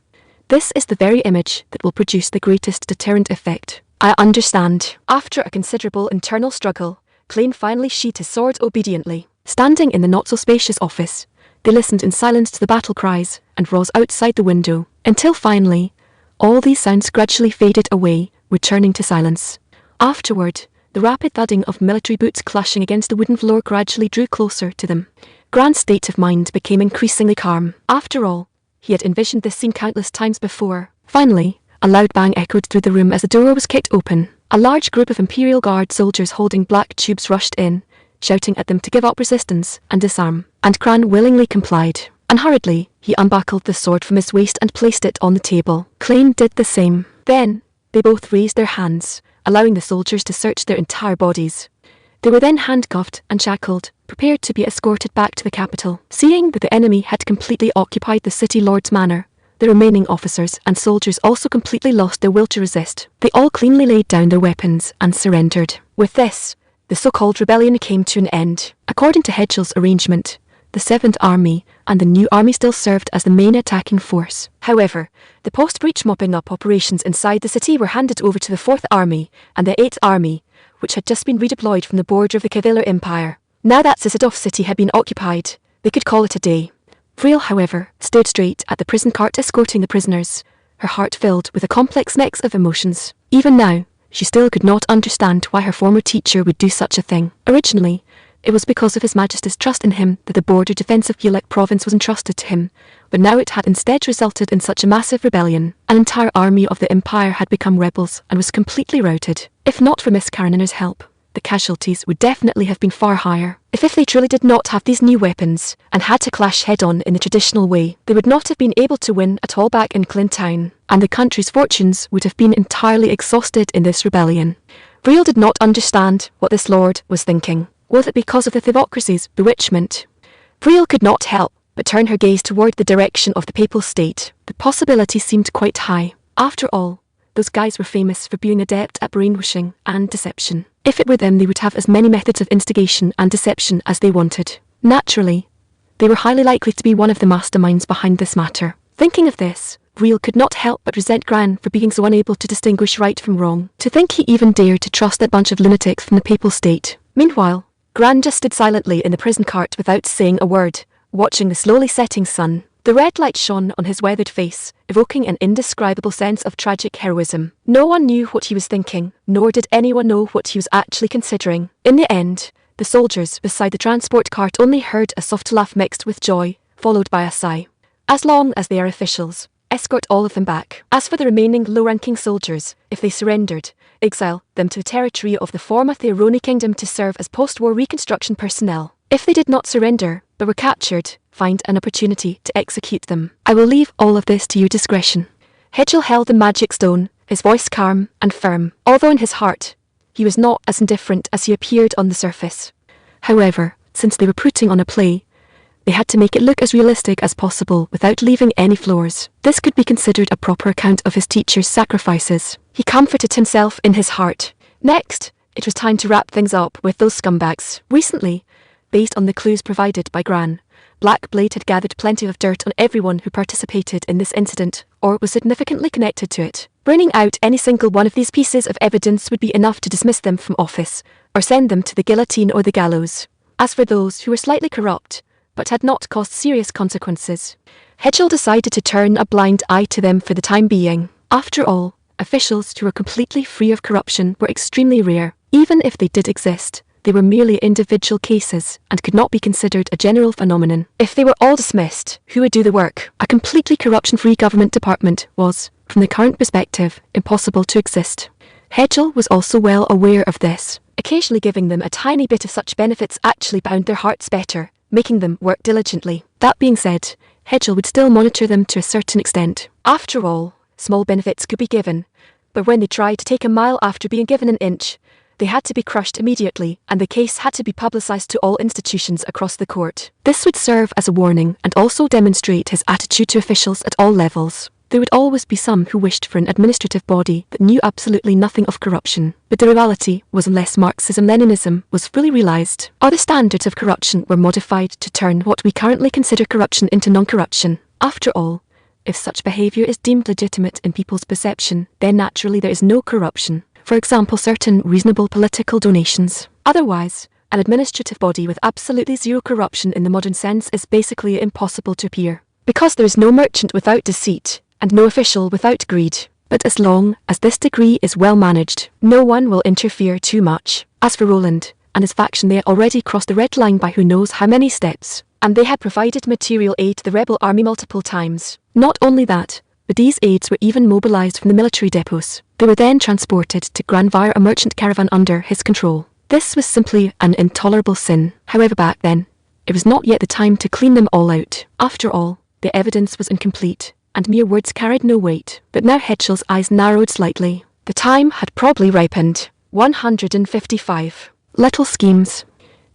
[SPEAKER 1] This is the very image that will produce the greatest deterrent effect. I understand. After a considerable internal struggle, Klein finally sheathed his sword obediently. Standing in the not-so-spacious office, they listened in silence to the battle cries and roars outside the window, until finally, all these sounds gradually faded away, returning to silence. Afterward, the rapid thudding of military boots clashing against the wooden floor gradually drew closer to them. Gran's state of mind became increasingly calm. After all, he had envisioned this scene countless times before. Finally, a loud bang echoed through the room as the door was kicked open. A large group of Imperial Guard soldiers holding black tubes rushed in, shouting at them to give up resistance and disarm. And Gran willingly complied. Unhurriedly, he unbuckled the sword from his waist and placed it on the table. Klein did the same. Then, they both raised their hands, allowing the soldiers to search their entire bodies. They were then handcuffed and shackled, prepared to be escorted back to the capital. Seeing that the enemy had completely occupied the city lord's manor, the remaining officers and soldiers also completely lost their will to resist. They all cleanly laid down their weapons and surrendered. With this, the so-called rebellion came to an end. According to Hedgel's arrangement, the 7th Army and the new army still served as the main attacking force. However, the post-breach mopping up operations inside the city were handed over to the 4th Army and the 8th Army, which had just been redeployed from the border of the Kavilar Empire. Now that Seduce city had been occupied, they could call it a day. Vril, however, stared straight at the prison cart escorting the prisoners, her heart filled with a complex mix of emotions. Even now, she still could not understand why her former teacher would do such a thing. Originally, it was because of His Majesty's trust in him that the border defence of Ulek province was entrusted to him, but now it had instead resulted in such a massive rebellion. An entire army of the Empire had become rebels and was completely routed. If not for Miss Karenin's help, the casualties would definitely have been far higher. If they truly did not have these new weapons, and had to clash head-on in the traditional way, they would not have been able to win at all back in Klin Town, and the country's fortunes would have been entirely exhausted in this rebellion. Vril did not understand what this lord was thinking. Was it because of the Thevocracy's bewitchment? Vril could not help but turn her gaze toward the direction of the Papal State. The possibility seemed quite high. After all, those guys were famous for being adept at brainwashing and deception. If it were them, they would have as many methods of instigation and deception as they wanted. Naturally, they were highly likely to be one of the masterminds behind this matter. Thinking of this, Vril could not help but resent Gran for being so unable to distinguish right from wrong. To think he even dared to trust that bunch of lunatics from the Papal State. Meanwhile, Gran just stood silently in the prison cart without saying a word, watching the slowly setting sun. The red light shone on his weathered face, evoking an indescribable sense of tragic heroism. No one knew what he was thinking, nor did anyone know what he was actually considering. In the end, the soldiers beside the transport cart only heard a soft laugh mixed with joy, followed by a sigh. As long as they are officials, escort all of them back. As for the remaining low-ranking soldiers, if they surrendered, exile them to the territory of the former Theoroni Kingdom to serve as post-war reconstruction personnel. If they did not surrender, but were captured, find an opportunity to execute them. I will leave all of this to your discretion. Hedgel held the magic stone, his voice calm and firm, although in his heart, he was not as indifferent as he appeared on the surface. However, since they were putting on a play, they had to make it look as realistic as possible without leaving any flaws. This could be considered a proper account of his teacher's sacrifices. He comforted himself in his heart. Next, it was time to wrap things up with those scumbags. Recently, based on the clues provided by Gran, Black Blade had gathered plenty of dirt on everyone who participated in this incident or was significantly connected to it. Burning out any single one of these pieces of evidence would be enough to dismiss them from office or send them to the guillotine or the gallows. As for those who were slightly corrupt, but had not caused serious consequences, Hedgel decided to turn a blind eye to them for the time being. After all, officials who were completely free of corruption were extremely rare. Even if they did exist, they were merely individual cases and could not be considered a general phenomenon. If they were all dismissed, who would do the work? A completely corruption-free government department was, from the current perspective, impossible to exist. Hedgel was also well aware of this. Occasionally giving them a tiny bit of such benefits actually bound their hearts better, making them work diligently. That being said, Hedgel would still monitor them to a certain extent. After all, small benefits could be given, but when they tried to take a mile after being given an inch, they had to be crushed immediately, and the case had to be publicized to all institutions across the court. This would serve as a warning and also demonstrate his attitude to officials at all levels. There would always be some who wished for an administrative body that knew absolutely nothing of corruption, but the reality was unless Marxism-Leninism was fully realized, other standards of corruption were modified to turn what we currently consider corruption into non-corruption. After all, if such behavior is deemed legitimate in people's perception, then naturally there is no corruption. For example, certain reasonable political donations. Otherwise, an administrative body with absolutely zero corruption in the modern sense is basically impossible to appear. Because there is no merchant without deceit, and no official without greed. But as long as this degree is well managed, no one will interfere too much. As for Roland and his faction, they had already crossed the red line by who knows how many steps. and they had provided material aid to the rebel army multiple times. Not only that, but these aids were even mobilized from the military depots. They were then transported to Gran via a merchant caravan under his control. This was simply an intolerable sin. However, back then, it was not yet the time to clean them all out. After all, the evidence was incomplete, and mere words carried no weight. But now Hetschel's eyes narrowed slightly. The time had probably ripened. 155. Little schemes.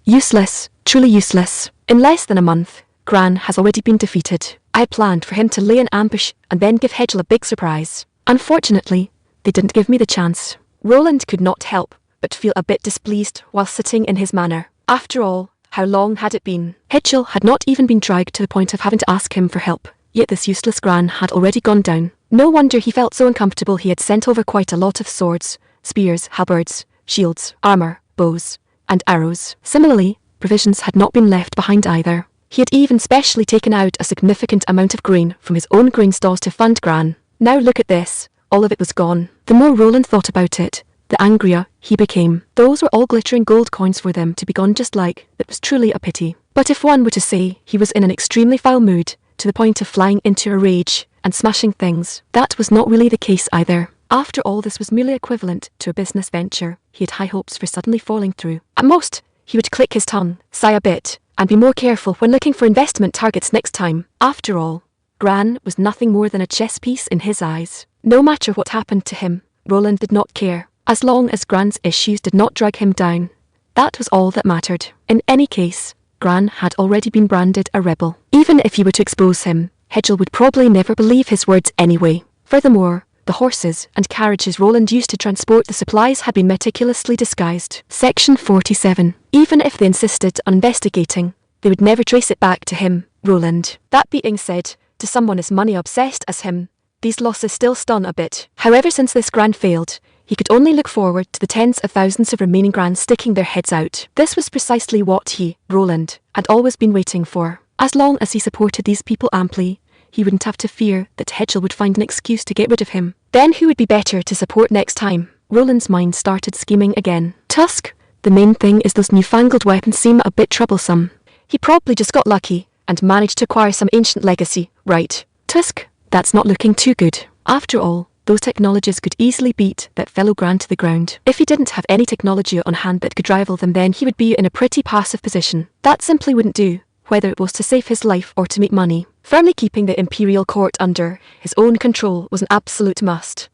[SPEAKER 1] Useless, truly useless. In less than a month, Gran has already been defeated. I planned for him to lay an ambush and then give Hetschel a big surprise. Unfortunately, they didn't give me the chance. Roland could not help but feel a bit displeased while sitting in his manor. After all, how long had it been? Hetschel had not even been dragged to the point of having to ask him for help, yet this useless Gran had already gone down. No wonder he felt so uncomfortable. He had sent over quite a lot of swords, spears, halberds, shields, armor, bows, and arrows. Similarly, provisions had not been left behind either. He had even specially taken out a significant amount of grain from his own grain stores to fund Gran. Now look at this, all of it was gone. The more Roland thought about it, the angrier he became. Those were all glittering gold coins for them to be gone just like that was truly a pity. But if one were to say he was in an extremely foul mood, to the point of flying into a rage and smashing things, that was not really the case either. After all, this was merely equivalent to a business venture he had high hopes for suddenly falling through. At most, he would click his tongue, sigh a bit, and be more careful when looking for investment targets next time. After all, Gran was nothing more than a chess piece in his eyes. No matter what happened to him, Roland did not care. As long as Gran's issues did not drag him down, that was all that mattered. In any case, Gran had already been branded a rebel. Even if he were to expose him, Hetschel would probably never believe his words anyway. Furthermore, the horses and carriages Roland used to transport the supplies had been meticulously disguised. Section 47. Even if they insisted on investigating, they would never trace it back to him, Roland. That being said, to someone as money-obsessed as him, these losses still stun a bit. However, since this Gran failed, he could only look forward to the tens of thousands of remaining Grans sticking their heads out. This was precisely what he, Roland, had always been waiting for. As long as he supported these people amply, he wouldn't have to fear that Hetschel would find an excuse to get rid of him. Then who would be better to support next time? Roland's mind started scheming again. Tusk, the main thing is those newfangled weapons seem a bit troublesome. He probably just got lucky and managed to acquire some ancient legacy, right? Tusk, that's not looking too good. After all, those technologies could easily beat that fellow Gran to the ground. If he didn't have any technology on hand that could rival them, then he would be in a pretty passive position. That simply wouldn't do, whether it was to save his life or to make money. Firmly keeping the imperial court under his own control was an absolute must.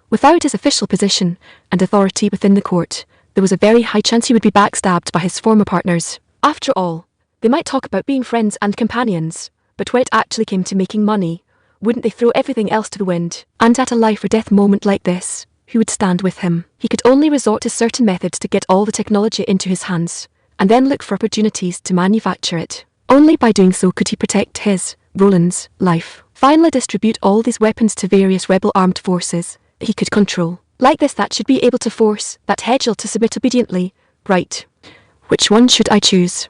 [SPEAKER 1] Without his official position and authority within the court, there was a very high chance he would be backstabbed by his former partners. After all, they might talk about being friends and companions, but when it actually came to making money, wouldn't they throw everything else to the wind? And at a life or death moment like this, who would stand with him? He could only resort to certain methods to get all the technology into his hands, and then look for opportunities to manufacture it. Only by doing so could he protect his, Roland's, life. Finally distribute all these weapons to various rebel armed forces that he could control. Like this, that should be able to force that Hetschel to submit obediently. Right. Which one should I choose?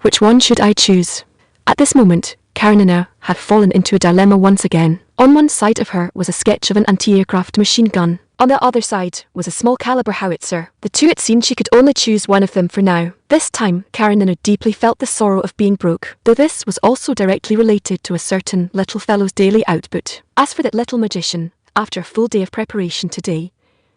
[SPEAKER 1] Which one should I choose? At this moment, Karenina had fallen into a dilemma once again. On one side of her was a sketch of an anti-aircraft machine gun. On the other side was a small caliber howitzer. The two, it seemed she could only choose one of them for now. This time, Karenina deeply felt the sorrow of being broke, though this was also directly related to a certain little fellow's daily output. As for that little magician, after a full day of preparation today,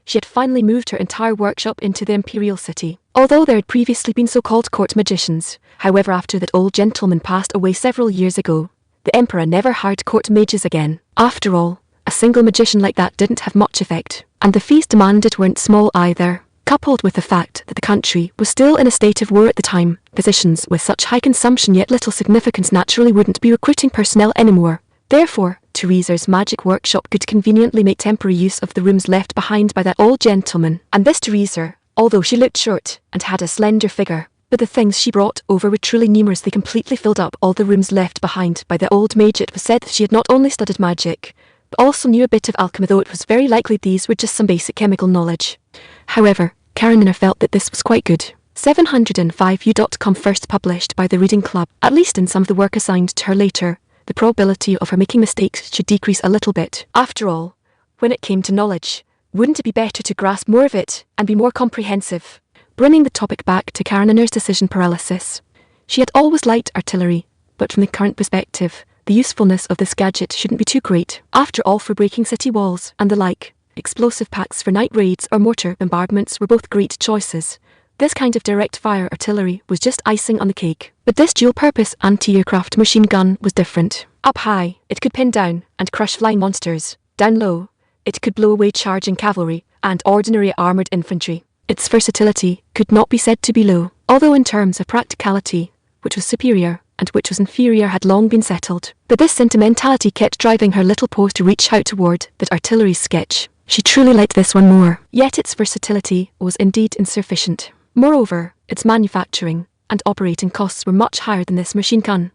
[SPEAKER 1] she had finally moved her entire workshop into the imperial city. Although there had previously been so-called court magicians, however, after that old gentleman passed away several years ago, the emperor never hired court mages again. After all, a single magician like that didn't have much effect, and the fees demanded weren't small either. Coupled with the fact that the country was still in a state of war at the time, physicians with such high consumption yet little significance naturally wouldn't be recruiting personnel anymore. Therefore, Teresa's magic workshop could conveniently make temporary use of the rooms left behind by that old gentleman. And this Teresa, although she looked short and had a slender figure, but the things she brought over were truly numerous. They completely filled up all the rooms left behind by the old mage. It was said that she had not only studied magic, but also knew a bit of alchemy, though it was very likely these were just some basic chemical knowledge. However, Karenina felt that this was quite good. 705u.com first published by the Reading Club. At least in some of the work assigned to her later, the probability of her making mistakes should decrease a little bit. After all, when it came to knowledge, wouldn't it be better to grasp more of it and be more comprehensive? Bringing the topic back to Karenina's decision paralysis, She had always liked artillery, but from the current perspective, the usefulness of this gadget shouldn't be too great. After all, for breaking city walls and the like, explosive packs for night raids or mortar bombardments were both great choices. This kind of direct-fire artillery was just icing on the cake. But this dual-purpose anti-aircraft machine gun was different. Up high, it could pin down and crush flying monsters. Down low, it could blow away charging cavalry and ordinary armoured infantry. Its versatility could not be said to be low, although in terms of practicality, which was superior and which was inferior had long been settled. But this sentimentality kept driving her little paw to reach out toward that artillery sketch. She truly liked this one more, yet its versatility was indeed insufficient. Moreover, its manufacturing and operating costs were much higher than this machine gun.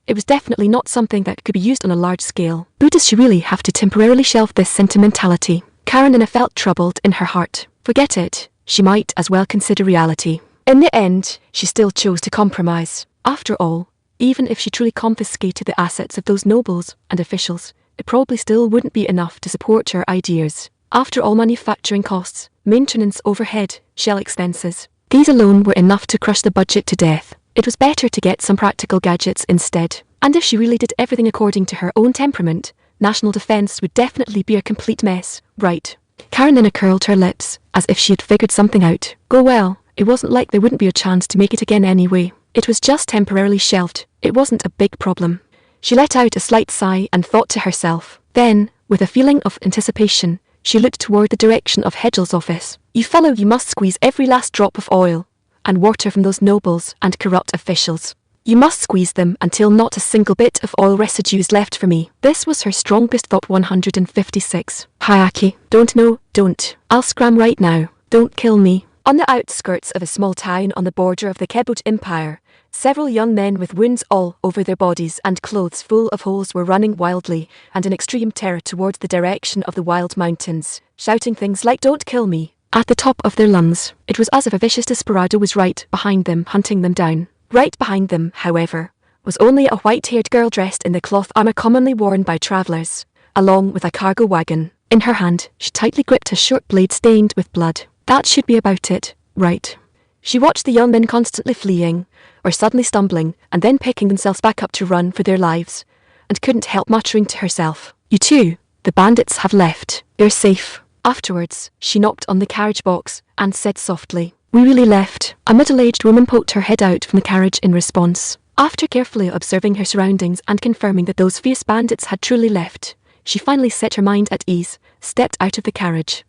[SPEAKER 1] It was definitely not something that could be used on a large scale. But does she really have to temporarily shelve this sentimentality? Karenina felt troubled in her heart. Forget it. She might as well consider reality. In the end, she still chose to compromise. After all, even if she truly confiscated the assets of those nobles and officials, it probably still wouldn't be enough to support her ideas. After all, manufacturing costs, maintenance overhead, shell expenses, these alone were enough to crush the budget to death. It was better to get some practical gadgets instead. And if she really did everything according to her own temperament, national defense would definitely be a complete mess, right? Karenina curled her lips, as if she had figured something out. Go well, it wasn't like there wouldn't be a chance to make it again anyway. It was just temporarily shelved. It wasn't a big problem. She let out a slight sigh and thought to herself. Then, with a feeling of anticipation, she looked toward the direction of Hegel's office. You fellow, you must squeeze every last drop of oil and water from those nobles and corrupt officials. You must squeeze them until not a single bit of oil residue is left for me. This was her strongest thought. 156. Hayaki, don't. I'll scram right now. Don't kill me. On the outskirts of a small town on the border of the Kebut Empire, several young men with wounds all over their bodies and clothes full of holes were running wildly and in extreme terror towards the direction of the wild mountains, shouting things like "Don't kill me" at the top of their lungs. It was as if a vicious desperado was right behind them, hunting them down. Right behind them, however, was only a white-haired girl dressed in the cloth armour commonly worn by travellers, along with a cargo wagon. In her hand, she tightly gripped a short blade stained with blood. That should be about it, right? She watched the young men constantly fleeing, or suddenly stumbling, and then picking themselves back up to run for their lives, and couldn't help muttering to herself, "You too, the bandits have left. They're safe." Afterwards, she knocked on the carriage box and said softly, "We really left." A middle-aged woman poked her head out from the carriage in response. After carefully observing her surroundings and confirming that those fierce bandits had truly left, she finally set her mind at ease, stepped out of the carriage,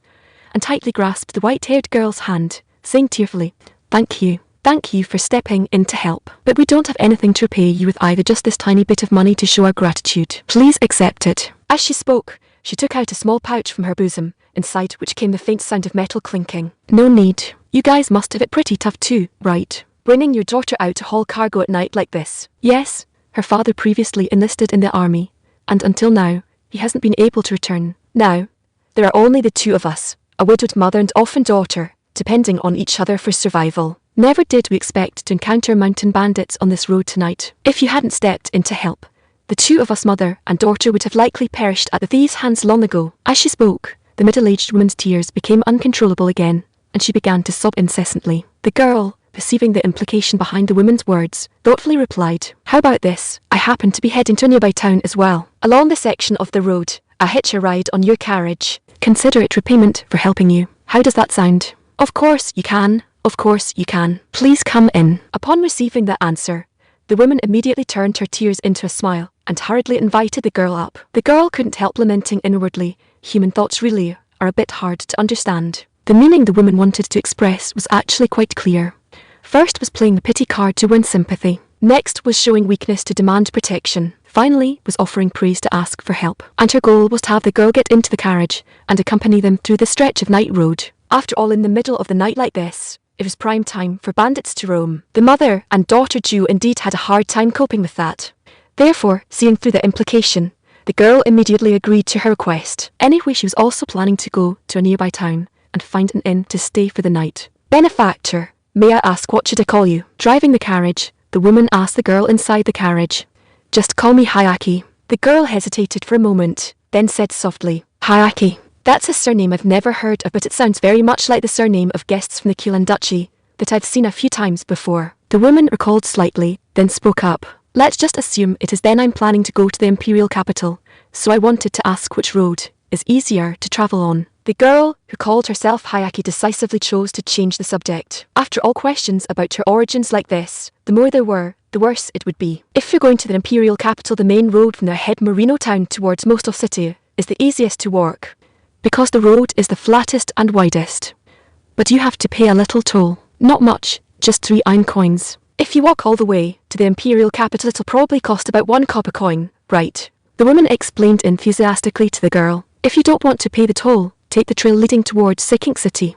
[SPEAKER 1] and tightly grasped the white-haired girl's hand, saying tearfully, Thank you for stepping in to help. But we don't have anything to repay you with either, just this tiny bit of money to show our gratitude. Please accept it." As she spoke, she took out a small pouch from her bosom, inside which came the faint sound of metal clinking. "No need. You guys must have it pretty tough too, right? Bringing your daughter out to haul cargo at night like this." Yes, her father previously enlisted in the army, and until now, he hasn't been able to return. Now, there are only the two of us, a widowed mother and orphan daughter, depending on each other for survival. Never did we expect to encounter mountain bandits on this road tonight. If you hadn't stepped in to help, the two of us, mother and daughter, would have likely perished at the thieves' hands long ago. As she spoke, the middle-aged woman's tears became uncontrollable again, and she began to sob incessantly. The girl, perceiving the implication behind the woman's words, thoughtfully replied, "How about this? I happen to be heading to a nearby town as well. Along the section of the road, I'll hitch a ride on your carriage. Consider it repayment for helping you. How does that sound?" "Of course you can. Of course you can. Please come in." Upon receiving that answer, the woman immediately turned her tears into a smile and hurriedly invited the girl up. The girl couldn't help lamenting inwardly. Human thoughts really are a bit hard to understand. The meaning the woman wanted to express was actually quite clear. First was playing the pity card to win sympathy. Next was showing weakness to demand protection. Finally was offering praise to ask for help. And her goal was to have the girl get into the carriage and accompany them through the stretch of night road. After all, in the middle of the night like this, it was prime time for bandits to roam. The mother and daughter Jew indeed had a hard time coping with that. Therefore, seeing through the implication, the girl immediately agreed to her request. Anyway, she was also planning to go to a nearby town and find an inn to stay for the night. "Benefactor, may I ask what should I call you?" Driving the carriage, the woman asked the girl inside the carriage. "Just call me Hayaki." The girl hesitated for a moment, then said softly, "Hayaki. That's a surname I've never heard of, but it sounds very much like the surname of guests from the Kielan Duchy that I've seen a few times before." The woman recalled slightly then spoke up. Let's just assume it is then I'm planning to go to the imperial capital, so I wanted to ask which road is easier to travel on. The girl, who called herself Hayaki, decisively chose to change the subject. After all, questions about her origins like this, the more there were, the worse it would be. If you're going to the imperial capital, the main road from the head Marino town towards Mosto City is the easiest to walk, because the road is the flattest and widest. But you have to pay a little toll. Not much, just 3 iron coins. If you walk all the way to the imperial capital, it'll probably cost about 1 copper coin, right? The woman explained enthusiastically to the girl. If you don't want to pay the toll, take the trail leading towards Seking City.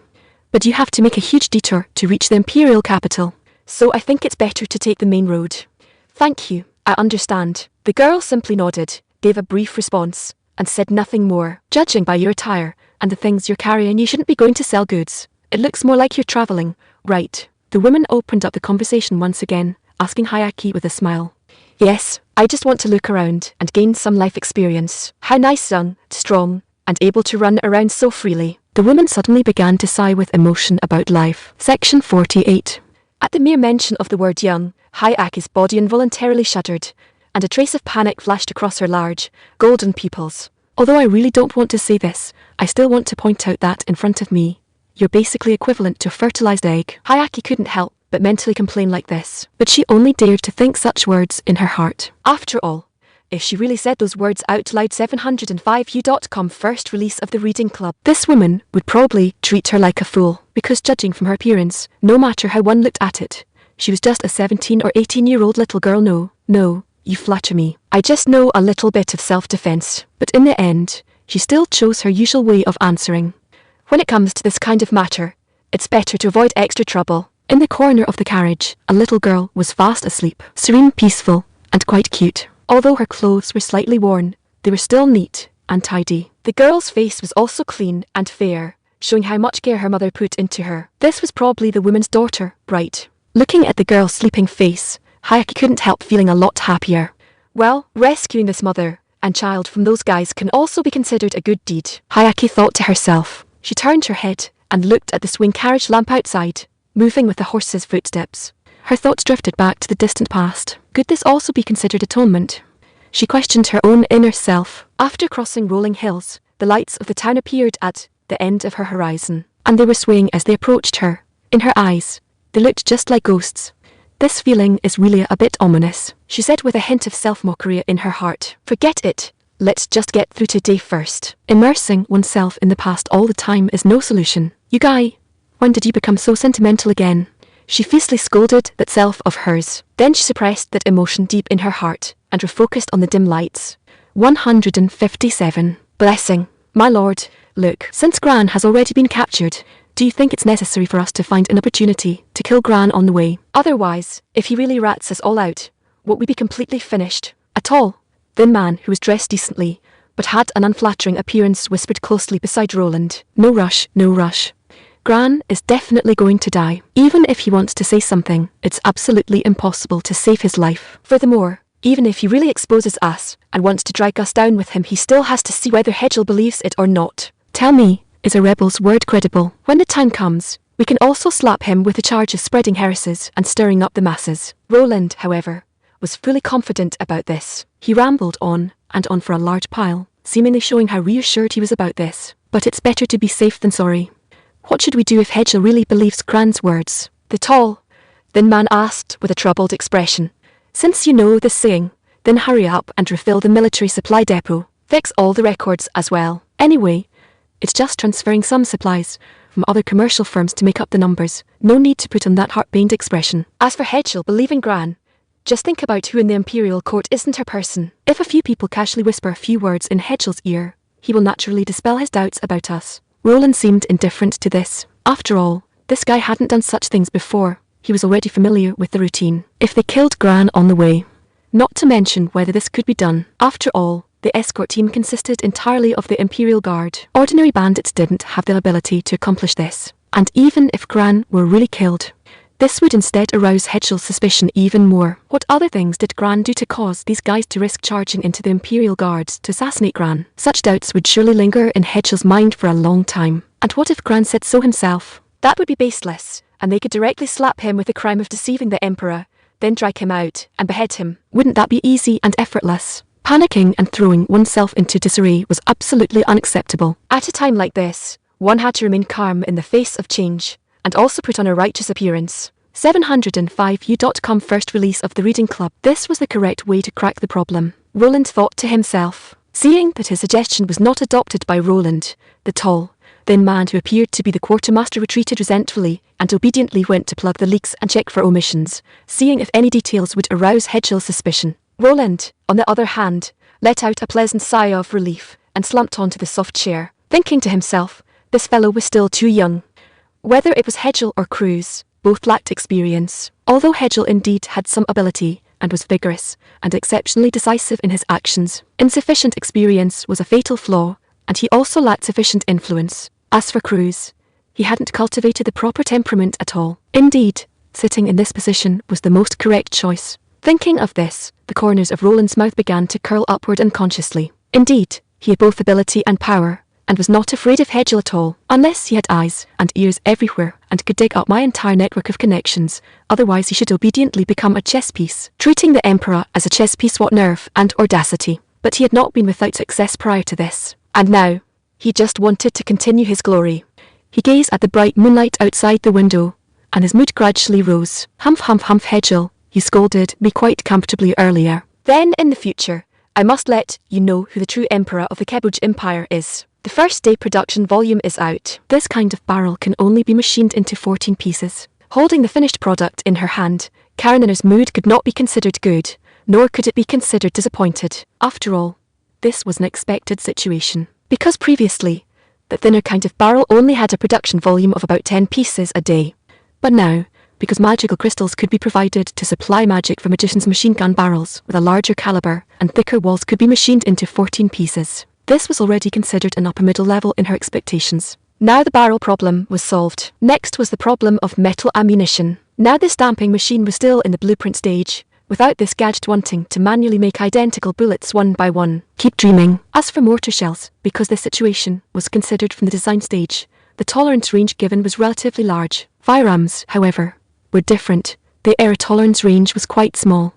[SPEAKER 1] But you have to make a huge detour to reach the imperial capital. So I think it's better to take the main road. Thank you, I understand. The girl simply nodded, gave a brief response, and said nothing more. Judging by your attire and the things you're carrying, you shouldn't be going to sell goods. It looks more like you're traveling, right? The woman opened up the conversation once again, asking Hayaki with a smile. Yes, I just want to look around and gain some life experience. How nice, young, strong, and able to run around so freely. The woman suddenly began to sigh with emotion about life. Section 48. At the mere mention of the word young, Hayaki's body involuntarily shuddered, and a trace of panic flashed across her large, golden pupils. Although I really don't want to say this, I still want to point out that in front of me, you're basically equivalent to a fertilized egg. Hayaki couldn't help but mentally complain like this, but she only dared to think such words in her heart. After all, if she really said those words out loud, 705u.com first release of the reading club, this woman would probably treat her like a fool, because judging from her appearance, no matter how one looked at it, she was just a 17 or 18-year-old little girl. No, you flatter me. I just know a little bit of self-defense. But in the end, she still chose her usual way of answering. When it comes to this kind of matter, it's better to avoid extra trouble. In the corner of the carriage, a little girl was fast asleep, serene, peaceful, and quite cute. Although her clothes were slightly worn, they were still neat and tidy. The girl's face was also clean and fair, showing how much care her mother put into her. This was probably the woman's daughter, right? Looking at the girl's sleeping face, Hayaki couldn't help feeling a lot happier. Well, rescuing this mother and child from those guys can also be considered a good deed, Hayaki thought to herself. She turned her head and looked at the swing carriage lamp outside, moving with the horse's footsteps. Her thoughts drifted back to the distant past. Could this also be considered atonement? She questioned her own inner self. After crossing rolling hills, the lights of the town appeared at the end of her horizon, and they were swaying as they approached her. In her eyes, they looked just like ghosts. This feeling is really a bit ominous, she said with a hint of self-mockery in her heart. Forget it. Let's just get through today first. Immersing oneself in the past all the time is no solution. You guy, when did you become so sentimental again? She fiercely scolded that self of hers. Then she suppressed that emotion deep in her heart and refocused on the dim lights. 157. Blessing. My lord, look, since Gran has already been captured, do you think it's necessary for us to find an opportunity to kill Gran on the way? Otherwise, if he really rats us all out, won't we be completely finished? A tall, thin man who was dressed decently, but had an unflattering appearance, whispered closely beside Roland. No rush, no rush. Gran is definitely going to die. Even if he wants to say something, it's absolutely impossible to save his life. Furthermore, even if he really exposes us and wants to drag us down with him, he still has to see whether Hedgel believes it or not. Tell me, is a rebel's word credible? When the time comes, we can also slap him with the charge of spreading heresies and stirring up the masses. Roland, however, was fully confident about this. He rambled on and on for a large while, seemingly showing how reassured he was about this. But it's better to be safe than sorry. What should we do if Hedgel really believes Gran's words? The tall, thin man asked with a troubled expression. Since you know this saying, then hurry up and refill the military supply depot. Fix all the records as well. Anyway, it's just transferring some supplies from other commercial firms to make up the numbers. No need to put on that heart-pained expression. As for Hedgel believing Gran, just think about who in the imperial court isn't her person. If a few people casually whisper a few words in Hedgel's ear, he will naturally dispel his doubts about us. Roland seemed indifferent to this. After all, this guy hadn't done such things before. He was already familiar with the routine. If they killed Gran on the way, not to mention whether this could be done. After all, the escort team consisted entirely of the Imperial Guard. Ordinary bandits didn't have the ability to accomplish this. And even if Gran were really killed, this would instead arouse Hedgel's suspicion even more. What other things did Gran do to cause these guys to risk charging into the Imperial Guards to assassinate Gran? Such doubts would surely linger in Hedgel's mind for a long time. And what if Gran said so himself? That would be baseless, and they could directly slap him with the crime of deceiving the Emperor, then drag him out and behead him. Wouldn't that be easy and effortless? Panicking and throwing oneself into disarray was absolutely unacceptable. At a time like this, one had to remain calm in the face of change, and also put on a righteous appearance. 705u.com first release of the Reading Club. This was the correct way to crack the problem, Roland thought to himself. Seeing that his suggestion was not adopted by Roland, the tall, thin man who appeared to be the quartermaster retreated resentfully and obediently went to plug the leaks and check for omissions, seeing if any details would arouse Hedgehill's suspicion. Roland, on the other hand, let out a pleasant sigh of relief and slumped onto the soft chair, thinking to himself, this fellow was still too young. Whether it was Hedgehill or Cruz, both lacked experience, although Hedgehill indeed had some ability and was vigorous and exceptionally decisive in his actions. Insufficient experience was a fatal flaw, and he also lacked sufficient influence. As for Cruz, he hadn't cultivated the proper temperament at all. Indeed, sitting in this position was the most correct choice. Thinking of this, the corners of Roland's mouth began to curl upward unconsciously. Indeed, he had both ability and power, and was not afraid of Hedgehill at all, unless he had eyes and ears everywhere and could dig up my entire network of connections. Otherwise he should obediently become a chess piece, treating the Emperor as a chess piece. What nerve and audacity! But he had not been without success prior to this, and now he just wanted to continue his glory. He gazed at the bright moonlight outside the window, and his mood gradually rose. Humph, humph, humph, Hedgehill, you scolded me quite comfortably earlier. Then in the future, I must let you know who the true Emperor of the Kebuj Empire is. The first day production volume is out. This kind of barrel can only be machined into 14 pieces. Holding the finished product in her hand, Karenin's mood could not be considered good, nor could it be considered disappointed. After all, this was an expected situation, because previously, the thinner kind of barrel only had a production volume of about 10 pieces a day. But now, because magical crystals could be provided to supply magic for magicians' machine gun barrels with a larger caliber and thicker walls could be machined into 14 pieces. This was already considered an upper middle level in her expectations. Now the barrel problem was solved. Next was the problem of metal ammunition. Now the stamping machine was still in the blueprint stage, without this gadget wanting to manually make identical bullets one by one. Keep dreaming. As for mortar shells, because this situation was considered from the design stage, the tolerance range given was relatively large. Firearms, however, were different. The error tolerance range was quite small.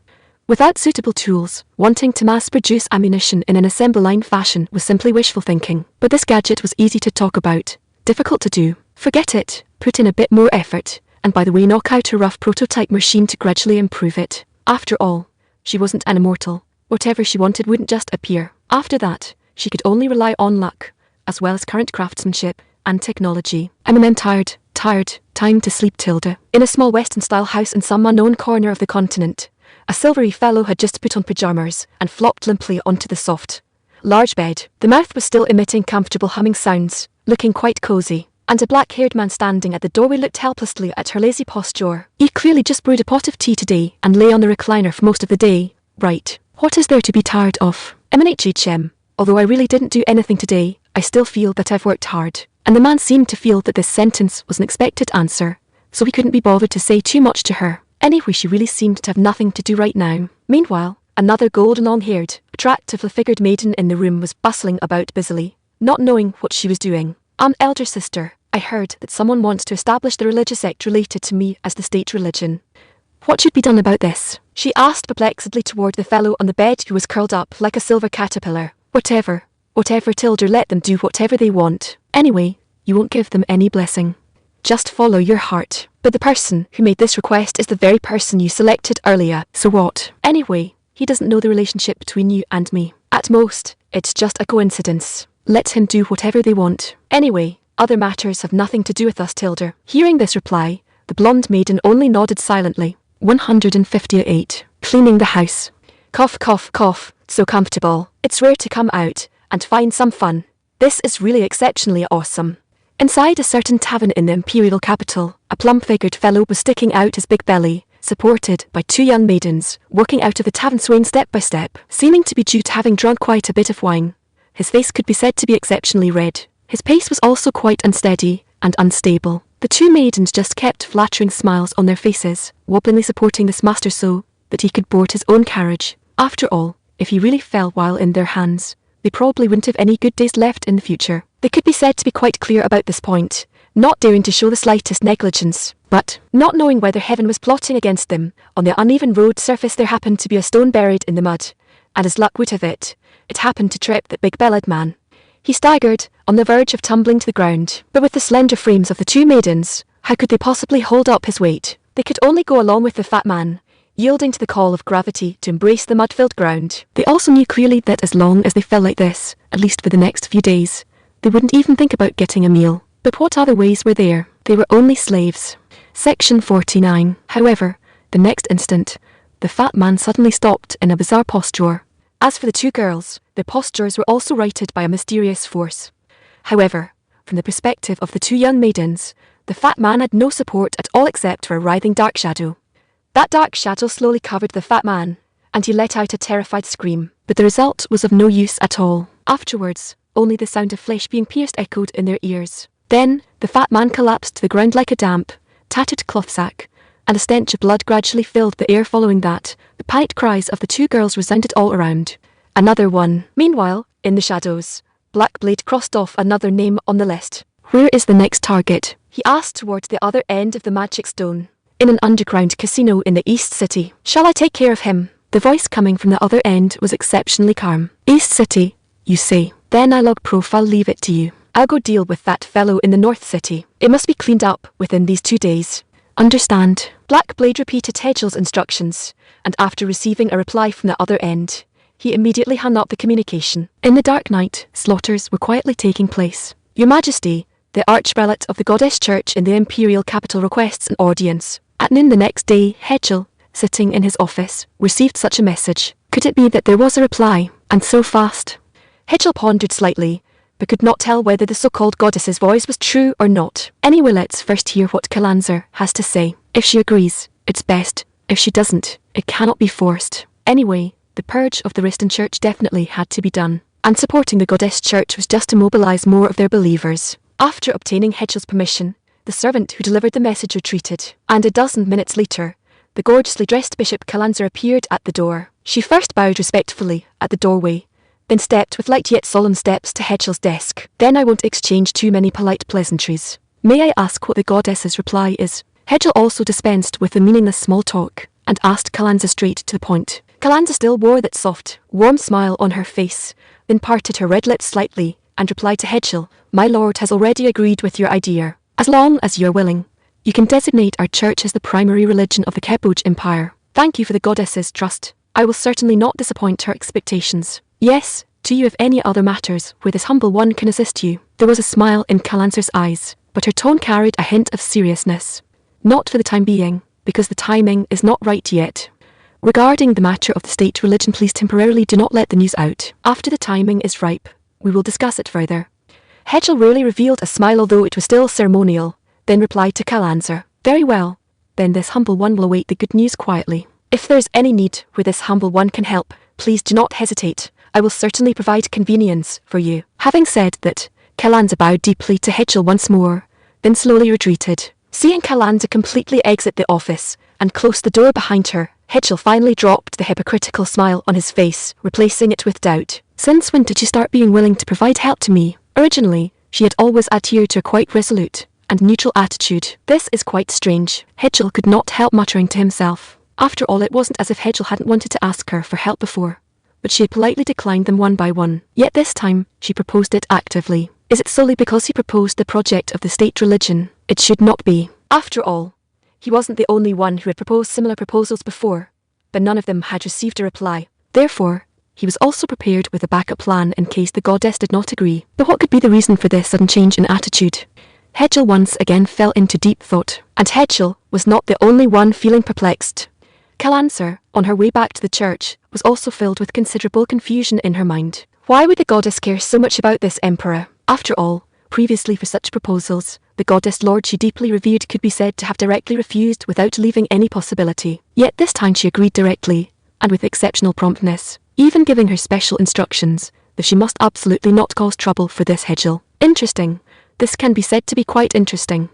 [SPEAKER 1] Without suitable tools, wanting to mass-produce ammunition in an assembly line fashion was simply wishful thinking. But this gadget was easy to talk about, difficult to do. Forget it, put in a bit more effort, and by the way knock out a rough prototype machine to gradually improve it. After all, she wasn't an immortal. Whatever she wanted wouldn't just appear. After that, she could only rely on luck, as well as current craftsmanship and technology. I'm tired, time to sleep, Tilda. In a small Western-style house in some unknown corner of the continent, a silvery fellow had just put on pyjamas and flopped limply onto the soft, large bed. The mouth was still emitting comfortable humming sounds, looking quite cozy, and a black-haired man standing at the doorway looked helplessly at her lazy posture. He clearly just brewed a pot of tea today and lay on the recliner for most of the day. Right, what is there to be tired of? MNHHM, although I really didn't do anything today, I still feel that I've worked hard. And the man seemed to feel that this sentence was an expected answer, so he couldn't be bothered to say too much to her. Anyway, she really seemed to have nothing to do right now. Meanwhile, another golden long-haired, attractively figured maiden in the room was bustling about busily, not knowing what she was doing. Elder sister, I heard that someone wants to establish the religious sect related to me as the state religion. What should be done about this? She asked perplexedly toward the fellow on the bed who was curled up like a silver caterpillar. Whatever, Tilda, let them do whatever they want. Anyway, you won't give them any blessing. Just follow your heart. But the person who made this request is the very person you selected earlier. So what? Anyway, he doesn't know the relationship between you and me. At most, it's just a coincidence. Let him do whatever they want. Anyway, other matters have nothing to do with us, Tilda. Hearing this reply, the blonde maiden only nodded silently. 158. Cleaning the house. Cough, cough, cough. So comfortable. It's rare to come out and find some fun. This is really exceptionally awesome. Inside a certain tavern in the imperial capital, a plump-figured fellow was sticking out his big belly, supported by two young maidens, working out of the tavern swaying step by step, seeming to be due to having drunk quite a bit of wine. His face could be said to be exceptionally red. His pace was also quite unsteady and unstable. The two maidens just kept flattering smiles on their faces, wobblingly supporting this master so that he could board his own carriage. After all, if he really fell while in their hands, they probably wouldn't have any good days left in the future. They could be said to be quite clear about this point. not daring to show the slightest negligence. But, not knowing whether heaven was plotting against them, on the uneven road surface there happened to be a stone buried in the mud. And as luck would have it, it happened to trip that big-bellied man. He staggered, on the verge of tumbling to the ground. But with the slender frames of the two maidens, how could they possibly hold up his weight? They could only go along with the fat man, yielding to the call of gravity to embrace the mud-filled ground. They also knew clearly that as long as they fell like this, at least for the next few days, they wouldn't even think about getting a meal. But what other ways were there? They were only slaves. Section 49. However, the next instant, the fat man suddenly stopped in a bizarre posture. As for the two girls, their postures were also righted by a mysterious force. However, from the perspective of the two young maidens, the fat man had no support at all except for a writhing dark shadow. That dark shadow slowly covered the fat man, and he let out a terrified scream. But the result was of no use at all. Afterwards, only the sound of flesh being pierced echoed in their ears. Then, the fat man collapsed to the ground like a damp, tattered cloth sack, and a stench of blood gradually filled the air. Following that, the panicked cries of the two girls resounded all around. Another one. Meanwhile, in the shadows, Blackblade crossed off another name on the list. Where is the next target? He asked towards the other end of the magic stone. In an underground casino in the East City. Shall I take care of him? The voice coming from the other end was exceptionally calm. East City, you say? Then I'll log profile leave it to you. I'll go deal with that fellow in the North City. It must be cleaned up within these 2 days. Understand. Blackblade repeated Hedgel's instructions, and after receiving a reply from the other end, he immediately hung up the communication. In the dark night, slaughters were quietly taking place. Your Majesty, the Archprelate of the Goddess Church in the Imperial Capital requests an audience. At noon the next day, Hedgel, sitting in his office, received such a message. Could it be that there was a reply, and so fast? Hedgel pondered slightly, but could not tell whether the so-called goddess's voice was true or not. Anyway, let's first hear what Kalanzer has to say. If she agrees, it's best. If she doesn't, it cannot be forced. Anyway, the purge of the Riston Church definitely had to be done, and supporting the Goddess Church was just to mobilize more of their believers. After obtaining Hedgel's permission, the servant who delivered the message retreated, and a dozen minutes later, the gorgeously dressed Bishop Kalanzer appeared at the door. She first bowed respectfully at the doorway, then stepped with light yet solemn steps to Hedgel's desk. Then I won't exchange too many polite pleasantries. May I ask what the goddess's reply is? Hedgel also dispensed with the meaningless small talk, and asked Kalanza straight to the point. Kalanza still wore that soft, warm smile on her face, then parted her red lips slightly, and replied to Hedgel, My lord has already agreed with your idea. As long as you're willing, you can designate our church as the primary religion of the Keboj Empire. Thank you for the goddess's trust. I will certainly not disappoint her expectations. Yes, to you if any other matters where this humble one can assist you. There was a smile in Kalanzer's eyes, but her tone carried a hint of seriousness. Not for the time being, because the timing is not right yet. Regarding the matter of the state religion, please temporarily do not let the news out. After the timing is ripe, we will discuss it further. Hedgel rarely revealed a smile, although it was still ceremonial, then replied to Kalanzer. Very well, then this humble one will await the good news quietly. If there is any need where this humble one can help, please do not hesitate. I will certainly provide convenience for you. Having said that, Kalanza bowed deeply to Hedgel once more, then slowly retreated. Seeing Kalanza completely exit the office, and close the door behind her, Hedgel finally dropped the hypocritical smile on his face, replacing it with doubt. Since when did you start being willing to provide help to me? Originally, she had always adhered to a quite resolute and neutral attitude. This is quite strange. Hedgel could not help muttering to himself. After all, it wasn't as if Hedgel hadn't wanted to ask her for help before, but she had politely declined them one by one. Yet this time, she proposed it actively. Is it solely because he proposed the project of the state religion? It should not be. After all, he wasn't the only one who had proposed similar proposals before, but none of them had received a reply. Therefore, he was also prepared with a backup plan in case the goddess did not agree. But what could be the reason for this sudden change in attitude? Hedgel once again fell into deep thought, and Hedgel was not the only one feeling perplexed. Kalanzer, on her way back to the church, was also filled with considerable confusion in her mind. Why would the goddess care so much about this emperor? After all, previously for such proposals, the goddess lord she deeply revered could be said to have directly refused without leaving any possibility. Yet this time she agreed directly, and with exceptional promptness, even giving her special instructions that she must absolutely not cause trouble for this Hedgel. Interesting. This can be said to be quite interesting.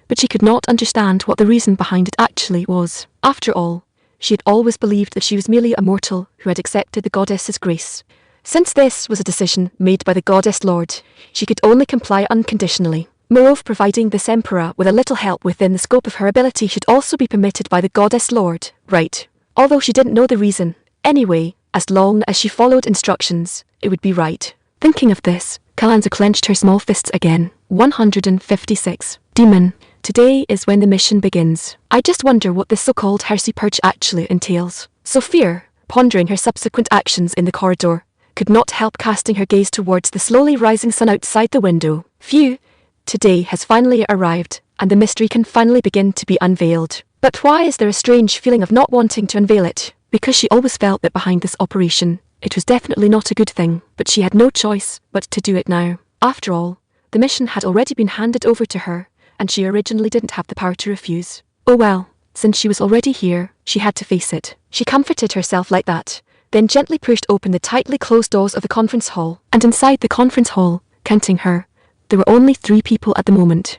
[SPEAKER 1] But she could not understand what the reason behind it actually was. After all, she had always believed that she was merely a mortal who had accepted the goddess's grace. Since this was a decision made by the goddess lord, she could only comply unconditionally. Moreover, providing this emperor with a little help within the scope of her ability should also be permitted by the goddess Lord, right? Although she didn't know the reason. Anyway, as long as she followed instructions, it would be right. Thinking of this, Kalanza clenched her small fists again. 156. Demon. Today is when the mission begins. I just wonder what this so-called heresy purge actually entails. Sophia, pondering her subsequent actions in the corridor, could not help casting her gaze towards the slowly rising sun outside the window. Phew. Today has finally arrived, and the mystery can finally begin to be unveiled. But why is there a strange feeling of not wanting to unveil it? Because she always felt that behind this operation, it was definitely not a good thing, but she had no choice but to do it now. After all, the mission had already been handed over to her, and she originally didn't have the power to refuse. Oh well, since she was already here, she had to face it. She comforted herself like that, then gently pushed open the tightly closed doors of the conference hall, and inside the conference hall, counting her, there were only 3 people at the moment.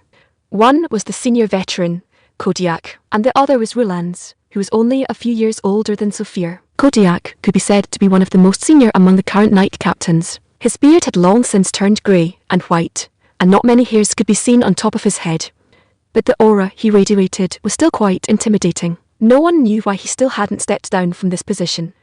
[SPEAKER 1] One was the senior veteran, Kodiak, and the other was Rulans, who was only a few years older than Sophia. Kodiak could be said to be one of the most senior among the current knight captains. His beard had long since turned grey and white, and not many hairs could be seen on top of his head. But the aura he radiated was still quite intimidating. No one knew why he still hadn't stepped down from this position,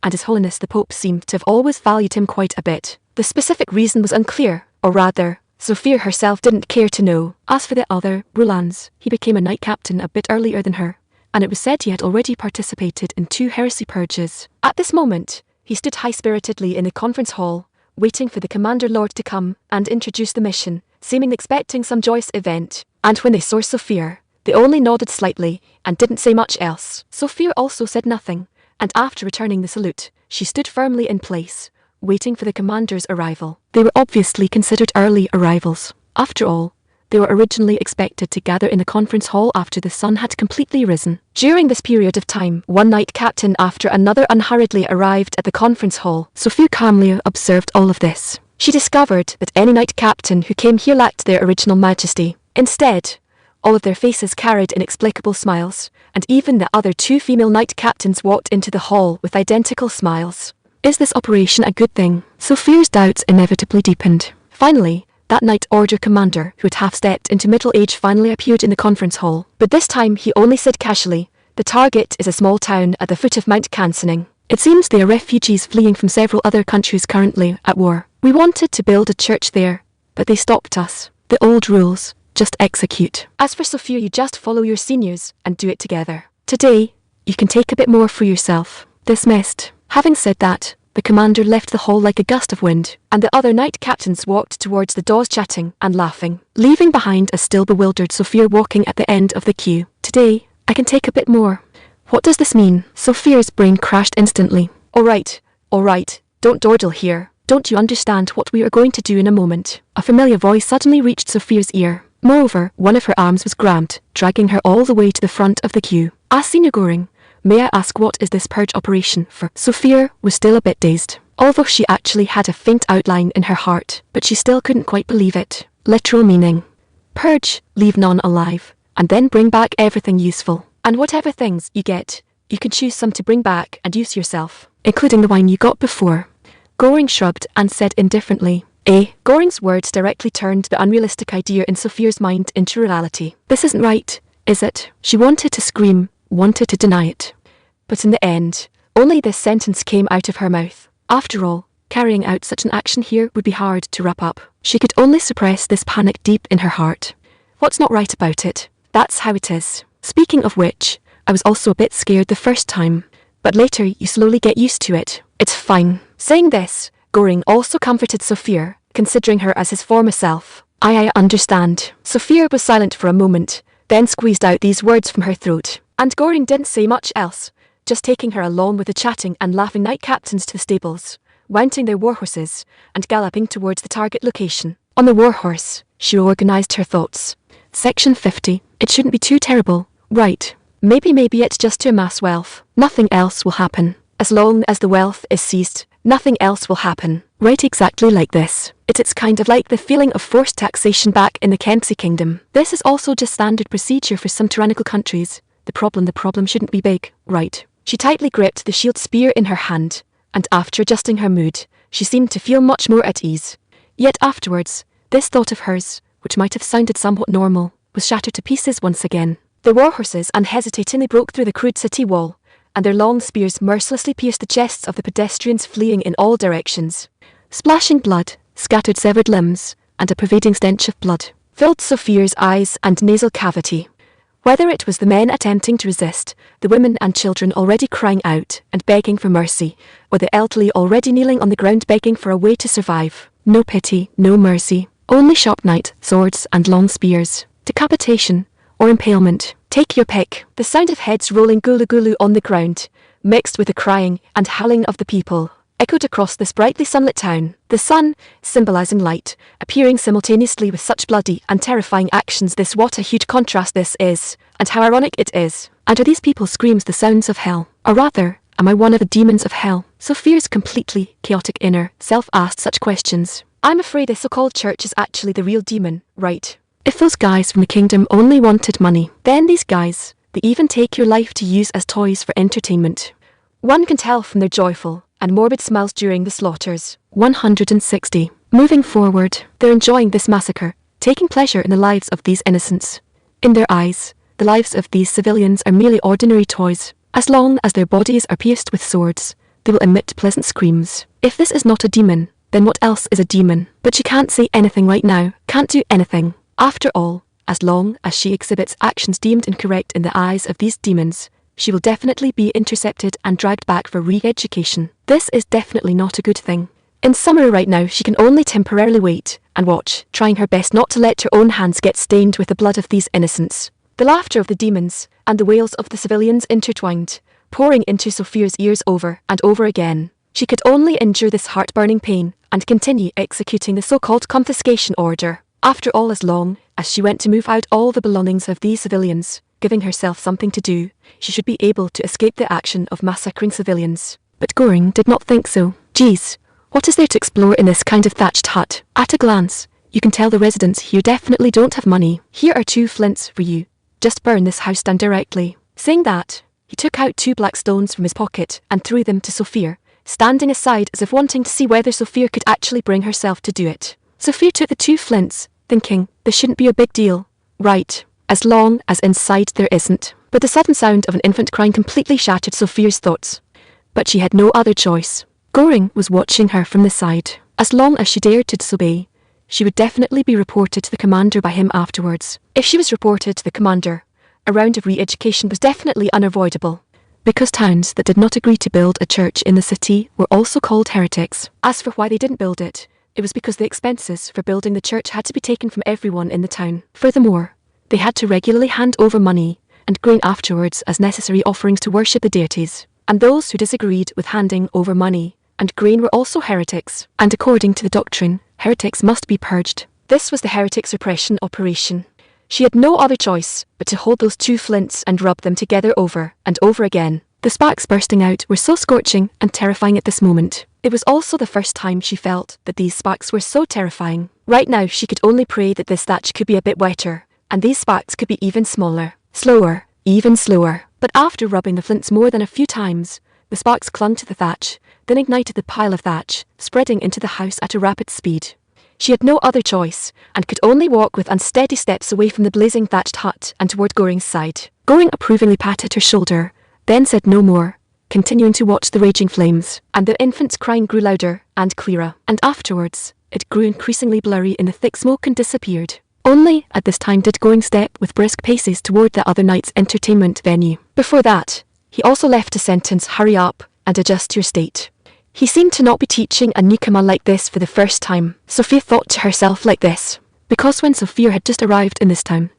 [SPEAKER 1] and His Holiness the Pope seemed to have always valued him quite a bit. The specific reason was unclear, or rather, Sophia herself didn't care to know. As for the other, Rulans, he became a knight captain a bit earlier than her, and it was said he had already participated in 2 heresy purges. At this moment, he stood high-spiritedly in the conference hall, waiting for the Commander Lord to come and introduce the mission, seeming expecting some joyous event. And when they saw Sophia, they only nodded slightly and didn't say much else. Sophia also said nothing, and after returning the salute, she stood firmly in place, waiting for the commander's arrival. They were obviously considered early arrivals. After all, they were originally expected to gather in the conference hall after the sun had completely risen. During this period of time, one knight captain after another unhurriedly arrived at the conference hall. Sophia calmly observed all of this. She discovered that any knight captain who came here lacked their original majesty. Instead, all of their faces carried inexplicable smiles, and even the other 2 female knight captains walked into the hall with identical smiles. Is this operation a good thing? Sophia's doubts inevitably deepened. Finally, that Knight Order commander who had half-stepped into middle age finally appeared in the conference hall. But this time he only said casually, "The target is a small town at the foot of Mount Cansoning. It seems they are refugees fleeing from several other countries currently at war. We wanted to build a church there, but they stopped us. The old rules, just execute. As for Sophia, you just follow your seniors and do it together. Today, you can take a bit more for yourself." Dismissed. Having said that, the commander left the hall like a gust of wind, and the other knight captains walked towards the doors chatting and laughing, leaving behind a still bewildered Sophia walking at the end of the queue. Today, I can take a bit more. What does this mean? Sophia's brain crashed instantly. All right, don't dawdle here. Don't you understand what we are going to do in a moment? A familiar voice suddenly reached Sophia's ear. Moreover, one of her arms was grabbed, dragging her all the way to the front of the queue. Senior Goring, may I ask what is this purge operation for? Sophia was still a bit dazed, although she actually had a faint outline in her heart, but she still couldn't quite believe it. Literal meaning. Purge, leave none alive, and then bring back everything useful. And whatever things you get, you can choose some to bring back and use yourself, including the wine you got before. Goring shrugged and said indifferently, Goring's words directly turned the unrealistic idea in Sophia's mind into reality. This isn't right, is it? She wanted to scream, wanted to deny it. But in the end, only this sentence came out of her mouth. After all, carrying out such an action here would be hard to wrap up. She could only suppress this panic deep in her heart. What's not right about it? That's how it is. Speaking of which, I was also a bit scared the first time, but later you slowly get used to it. It's fine. Saying this, Goring also comforted Sophia, considering her as his former self. I understand. Sophia was silent for a moment, then squeezed out these words from her throat. And Goring didn't say much else, just taking her along with the chatting and laughing knight captains to the stables, mounting their warhorses, and galloping towards the target location. On the warhorse, she organized her thoughts. Section 50. It shouldn't be too terrible, right? Maybe it's just to amass wealth. Nothing else will happen. As long as the wealth is seized, nothing else will happen. Right, exactly like this. It's kind of like the feeling of forced taxation back in the Kensey Kingdom. This is also just standard procedure for some tyrannical countries. The problem shouldn't be big, right? She tightly gripped the shield spear in her hand, and after adjusting her mood, she seemed to feel much more at ease. Yet afterwards, this thought of hers which might have sounded somewhat normal, was shattered to pieces once again. The warhorses unhesitatingly broke through the crude city wall, and their long spears mercilessly pierced the chests of the pedestrians fleeing in all directions. Splashing blood, scattered severed limbs, and a pervading stench of blood filled Sophia's eyes and nasal cavity. Whether it was the men attempting to resist, the women and children already crying out and begging for mercy, or the elderly already kneeling on the ground begging for a way to survive, no pity, no mercy, only sharp knife, swords and long spears, decapitation, or impalement. Take your pick. The sound of heads rolling gulu-gulu on the ground, mixed with the crying and howling of the people, echoed across this brightly sunlit town, the sun, symbolizing light, appearing simultaneously with such bloody and terrifying actions. What a huge contrast this is, and how ironic it is. And are these people's screams the sounds of hell? Or rather, am I one of the demons of hell? Sophia's completely chaotic inner self asked such questions. I'm afraid this so-called church is actually the real demon, right? If those guys from the kingdom only wanted money, then these guys, they even take your life to use as toys for entertainment. One can tell from their joyful and morbid smiles during the slaughters. 160. Moving forward, they're enjoying this massacre, taking pleasure in the lives of these innocents. In their eyes, the lives of these civilians are merely ordinary toys. As long as their bodies are pierced with swords, they will emit pleasant screams. If this is not a demon, then what else is a demon? But she can't say anything right now, can't do anything. After all, as long as she exhibits actions deemed incorrect in the eyes of these demons, she will definitely be intercepted and dragged back for re-education. This is definitely not a good thing. In summary right now, she can only temporarily wait and watch, trying her best not to let her own hands get stained with the blood of these innocents. The laughter of the demons and the wails of the civilians intertwined, pouring into Sophia's ears over and over again. She could only endure this heart-burning pain and continue executing the so-called confiscation order. After all, as long as she went to move out all the belongings of these civilians, giving herself something to do, she should be able to escape the action of massacring civilians. But Goring did not think so. Geez, what is there to explore in this kind of thatched hut? At a glance, you can tell the residents here definitely don't have money. Here are 2 flints for you. Just burn this house down directly. Saying that, he took out 2 black stones from his pocket and threw them to Sophia, standing aside as if wanting to see whether Sophia could actually bring herself to do it. Sophia took the 2 flints, thinking, this shouldn't be a big deal, right? As long as inside there isn't. But the sudden sound of an infant crying completely shattered Sophia's thoughts. But she had no other choice. Goring was watching her from the side. As long as she dared to disobey, she would definitely be reported to the commander by him afterwards. If she was reported to the commander, a round of re-education was definitely unavoidable. Because towns that did not agree to build a church in the city were also called heretics. As for why they didn't build it, it was because the expenses for building the church had to be taken from everyone in the town. Furthermore, they had to regularly hand over money and grain afterwards as necessary offerings to worship the deities. And those who disagreed with handing over money and grain were also heretics. And according to the doctrine, heretics must be purged. This was the heretics' repression operation. She had no other choice but to hold those 2 flints and rub them together over and over again. The sparks bursting out were so scorching and terrifying at this moment. It was also the first time she felt that these sparks were so terrifying. Right now she could only pray that this thatch could be a bit wetter, and these sparks could be even smaller, slower, even slower. But after rubbing the flints more than a few times, the sparks clung to the thatch, then ignited the pile of thatch, spreading into the house at a rapid speed. She had no other choice, and could only walk with unsteady steps away from the blazing thatched hut and toward Goring's side. Goring approvingly patted her shoulder, then said no more, continuing to watch the raging flames, and the infant's crying grew louder and clearer, and afterwards, it grew increasingly blurry in the thick smoke and disappeared. Only at this time did Goring step with brisk paces toward the other night's entertainment venue. Before that, he also left a sentence, hurry up and adjust your state. He seemed to not be teaching a newcomer like this for the first time. Sophia thought to herself like this, because when Sophia had just arrived in this town,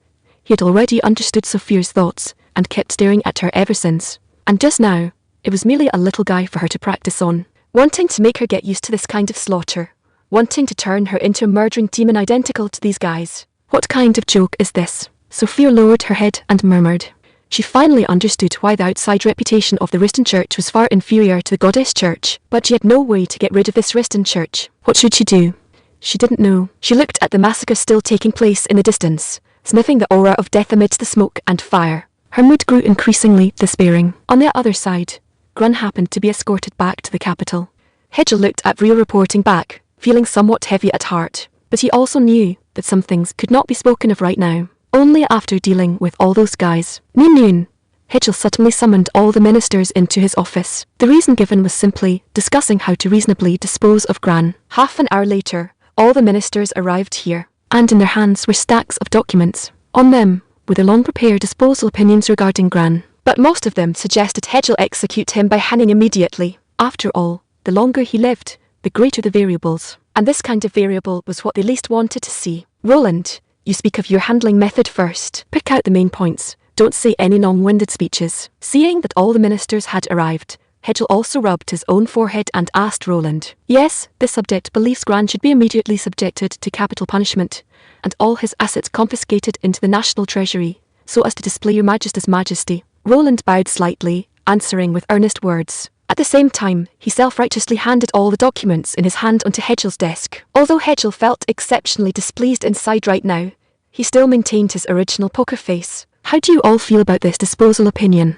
[SPEAKER 1] he had already understood Sophia's thoughts and kept staring at her ever since. And just now, it was merely a little guy for her to practice on, wanting to make her get used to this kind of slaughter, wanting to turn her into a murdering demon identical to these guys. What kind of joke is this? Sophia lowered her head and murmured. She finally understood why the outside reputation of the Riston Church was far inferior to the Goddess Church, but she had no way to get rid of this Riston Church. What should she do? She didn't know. She looked at the massacre still taking place in the distance, sniffing the aura of death amidst the smoke and fire. Her mood grew increasingly despairing. On the other side, Grun happened to be escorted back to the capital. Hedgel looked at Rio reporting back, feeling somewhat heavy at heart, but he also knew that some things could not be spoken of right now. Only after dealing with all those guys. Noon. Hedgel suddenly summoned all the ministers into his office. The reason given was simply discussing how to reasonably dispose of Gran. Half an hour later, all the ministers arrived here, and in their hands were stacks of documents. On them were the long-prepared disposal opinions regarding Gran. But most of them suggested Hedgel execute him by hanging immediately. After all, the longer he lived, the greater the variables. And this kind of variable was what they least wanted to see. Roland, you speak of your handling method first. Pick out the main points. Don't say any long-winded speeches. Seeing that all the ministers had arrived, Hedgel also rubbed his own forehead and asked Roland. Yes, this subject believes Gran should be immediately subjected to capital punishment, and all his assets confiscated into the national treasury, so as to display your Majesty's majesty. Roland bowed slightly, answering with earnest words. At the same time, he self-righteously handed all the documents in his hand onto Hedgel's desk. Although Hedgel felt exceptionally displeased inside right now, he still maintained his original poker face. How do you all feel about this disposal opinion?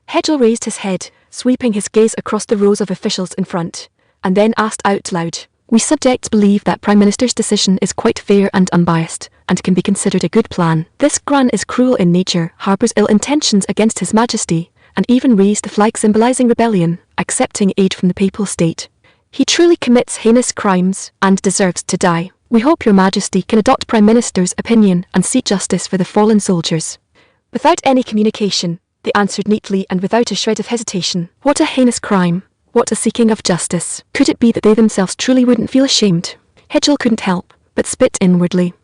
[SPEAKER 1] Hedgel raised his head, sweeping his gaze across the rows of officials in front, and then asked out loud. We subjects believe that Prime Minister's decision is quite fair and unbiased, and can be considered a good plan. This Gran is cruel in nature, harbours ill intentions against His Majesty, and even raised the flag symbolising rebellion, accepting aid from the Papal State. He truly commits heinous crimes, and deserves to die. We hope Your Majesty can adopt Prime Minister's opinion and seek justice for the fallen soldiers. Without any communication, they answered neatly and without a shred of hesitation. What a heinous crime. What a seeking of justice. Could it be that they themselves truly wouldn't feel ashamed? Hedgel couldn't help but spit inwardly.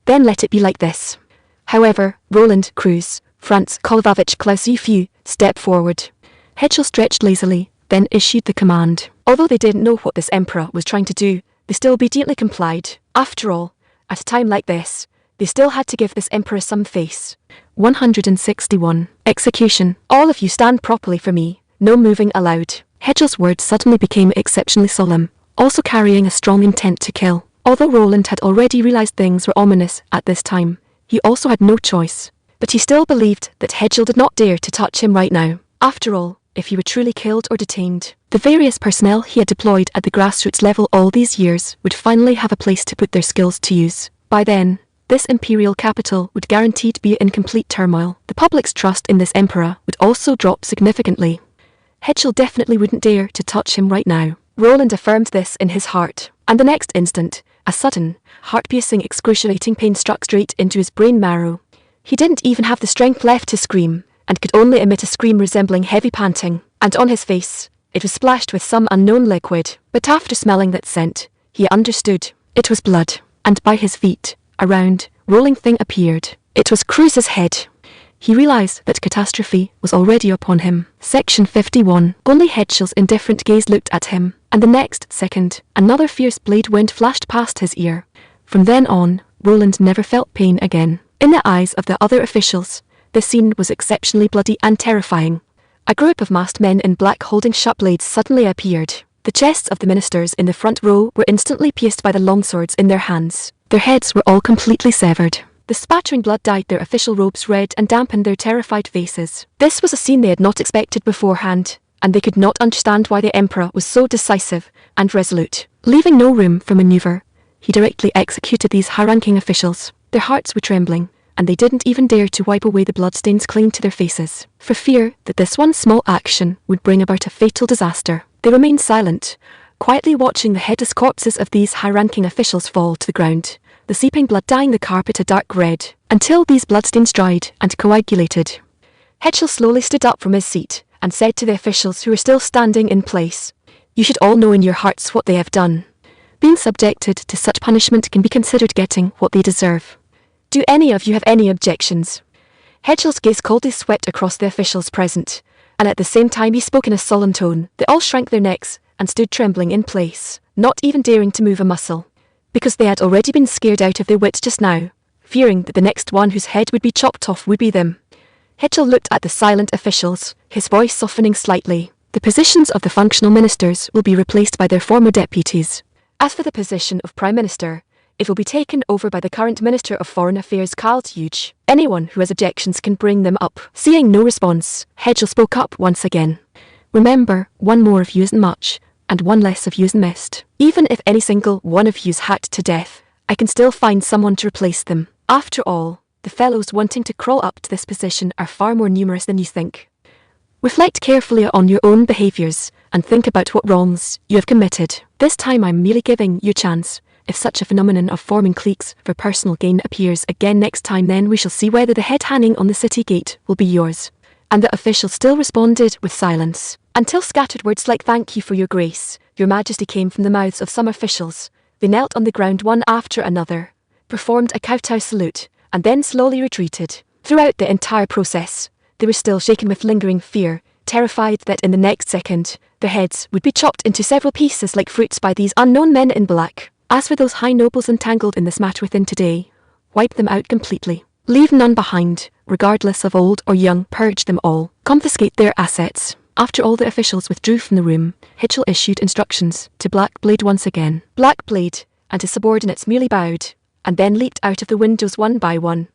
[SPEAKER 1] Then let it be like this. However, Roland, Cruz, Franz Kolovovich Klaus, you few, step forward. Hedgel stretched lazily, then issued the command. Although they didn't know what this emperor was trying to do, they still obediently complied. After all, at a time like this, they still had to give this emperor some face. 161. Execution. All of you stand properly for me. No moving allowed. Hedgel's words suddenly became exceptionally solemn, also carrying a strong intent to kill. Although Roland had already realized things were ominous at this time, he also had no choice. But he still believed that Hedgel did not dare to touch him right now. After all, if he were truly killed or detained, the various personnel he had deployed at the grassroots level all these years would finally have a place to put their skills to use. By then, this imperial capital would guaranteed be in complete turmoil. The public's trust in this emperor would also drop significantly. Hedgel definitely wouldn't dare to touch him right now. Roland affirmed this in his heart, and the next instant, a sudden, heart-piercing, excruciating pain struck straight into his brain marrow. He didn't even have the strength left to scream, and could only emit a scream resembling heavy panting, and on his face, it was splashed with some unknown liquid. But after smelling that scent, he understood. It was blood, and by his feet, a round, rolling thing appeared. It was Cruz's head. He realized that catastrophe was already upon him. Section 51. Only Hedgel's indifferent gaze looked at him, and the next second, another fierce blade wind flashed past his ear. From then on, Roland never felt pain again. In the eyes of the other officials, the scene was exceptionally bloody and terrifying. A group of masked men in black holding sharp blades suddenly appeared. The chests of the ministers in the front row were instantly pierced by the longswords in their hands. Their heads were all completely severed. The spattering blood dyed their official robes red and dampened their terrified faces. This was a scene they had not expected beforehand, and they could not understand why the emperor was so decisive and resolute. Leaving no room for maneuver, he directly executed these high-ranking officials. Their hearts were trembling, and they didn't even dare to wipe away the bloodstains clinging to their faces, for fear that this one small action would bring about a fatal disaster. They remained silent, quietly watching the headless corpses of these high-ranking officials fall to the ground, the seeping blood dyeing the carpet a dark red, until these bloodstains dried and coagulated. Hedgel slowly stood up from his seat and said to the officials who were still standing in place, "You should all know in your hearts what they have done. Being subjected to such punishment can be considered getting what they deserve. Do any of you have any objections?" Hedgel's gaze coldly swept across the officials present, and at the same time he spoke in a solemn tone. They all shrank their necks and stood trembling in place, not even daring to move a muscle, because they had already been scared out of their wits just now, fearing that the next one whose head would be chopped off would be them. Hedgel looked at the silent officials, his voice softening slightly. The positions of the functional ministers will be replaced by their former deputies. As for the position of Prime Minister, it will be taken over by the current Minister of Foreign Affairs, Karl Huge. Anyone who has objections can bring them up. Seeing no response, Hedgel spoke up once again. Remember, one more of you isn't much, and one less of you isn't missed. Even if any single one of you is hacked to death, I can still find someone to replace them. After all, the fellows wanting to crawl up to this position are far more numerous than you think. Reflect carefully on your own behaviours and think about what wrongs you have committed. This time I'm merely giving you a chance. If such a phenomenon of forming cliques for personal gain appears again next time, then we shall see whether the head hanging on the city gate will be yours. And the official still responded with silence, until scattered words like "Thank you for your grace, your majesty" came from the mouths of some officials. They knelt on the ground one after another, performed a kowtow salute, and then slowly retreated. Throughout the entire process, they were still shaken with lingering fear, terrified that in the next second, their heads would be chopped into several pieces like fruits by these unknown men in black. As for those high nobles entangled in this matter within today, wipe them out completely. Leave none behind, regardless of old or young. Purge them all. Confiscate their assets. After all the officials withdrew from the room, Hitchell issued instructions to Black Blade once again. Black Blade and his subordinates merely bowed, and then leaped out of the windows one by one.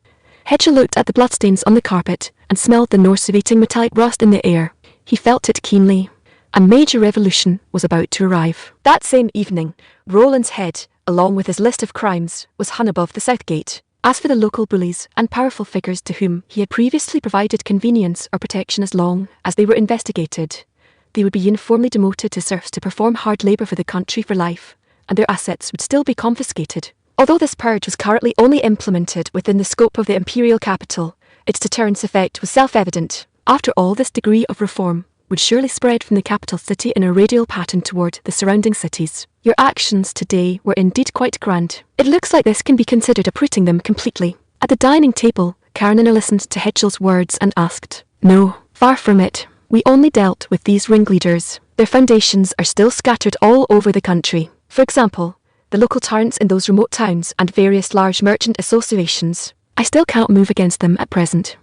[SPEAKER 1] Hitchell looked at the bloodstains on the carpet and smelled the nauseating metallic rust in the air. He felt it keenly. A major revolution was about to arrive. That same evening, Roland's head, along with his list of crimes, was hung above the south gate. As for the local bullies and powerful figures to whom he had previously provided convenience or protection as long as they were investigated, they would be uniformly demoted to serfs to perform hard labour for the country for life, and their assets would still be confiscated. Although this purge was currently only implemented within the scope of the imperial capital, its deterrence effect was self-evident. After all, this degree of reform would surely spread from the capital city in a radial pattern toward the surrounding cities. Your actions today were indeed quite grand. It looks like this can be considered uprooting them completely. At the dining table, Karenina listened to Hitchell's words and asked, "No, far from it. We only dealt with these ringleaders. Their foundations are still scattered all over the country. For example, the local tyrants in those remote towns and various large merchant associations. I still cannot move against them at present."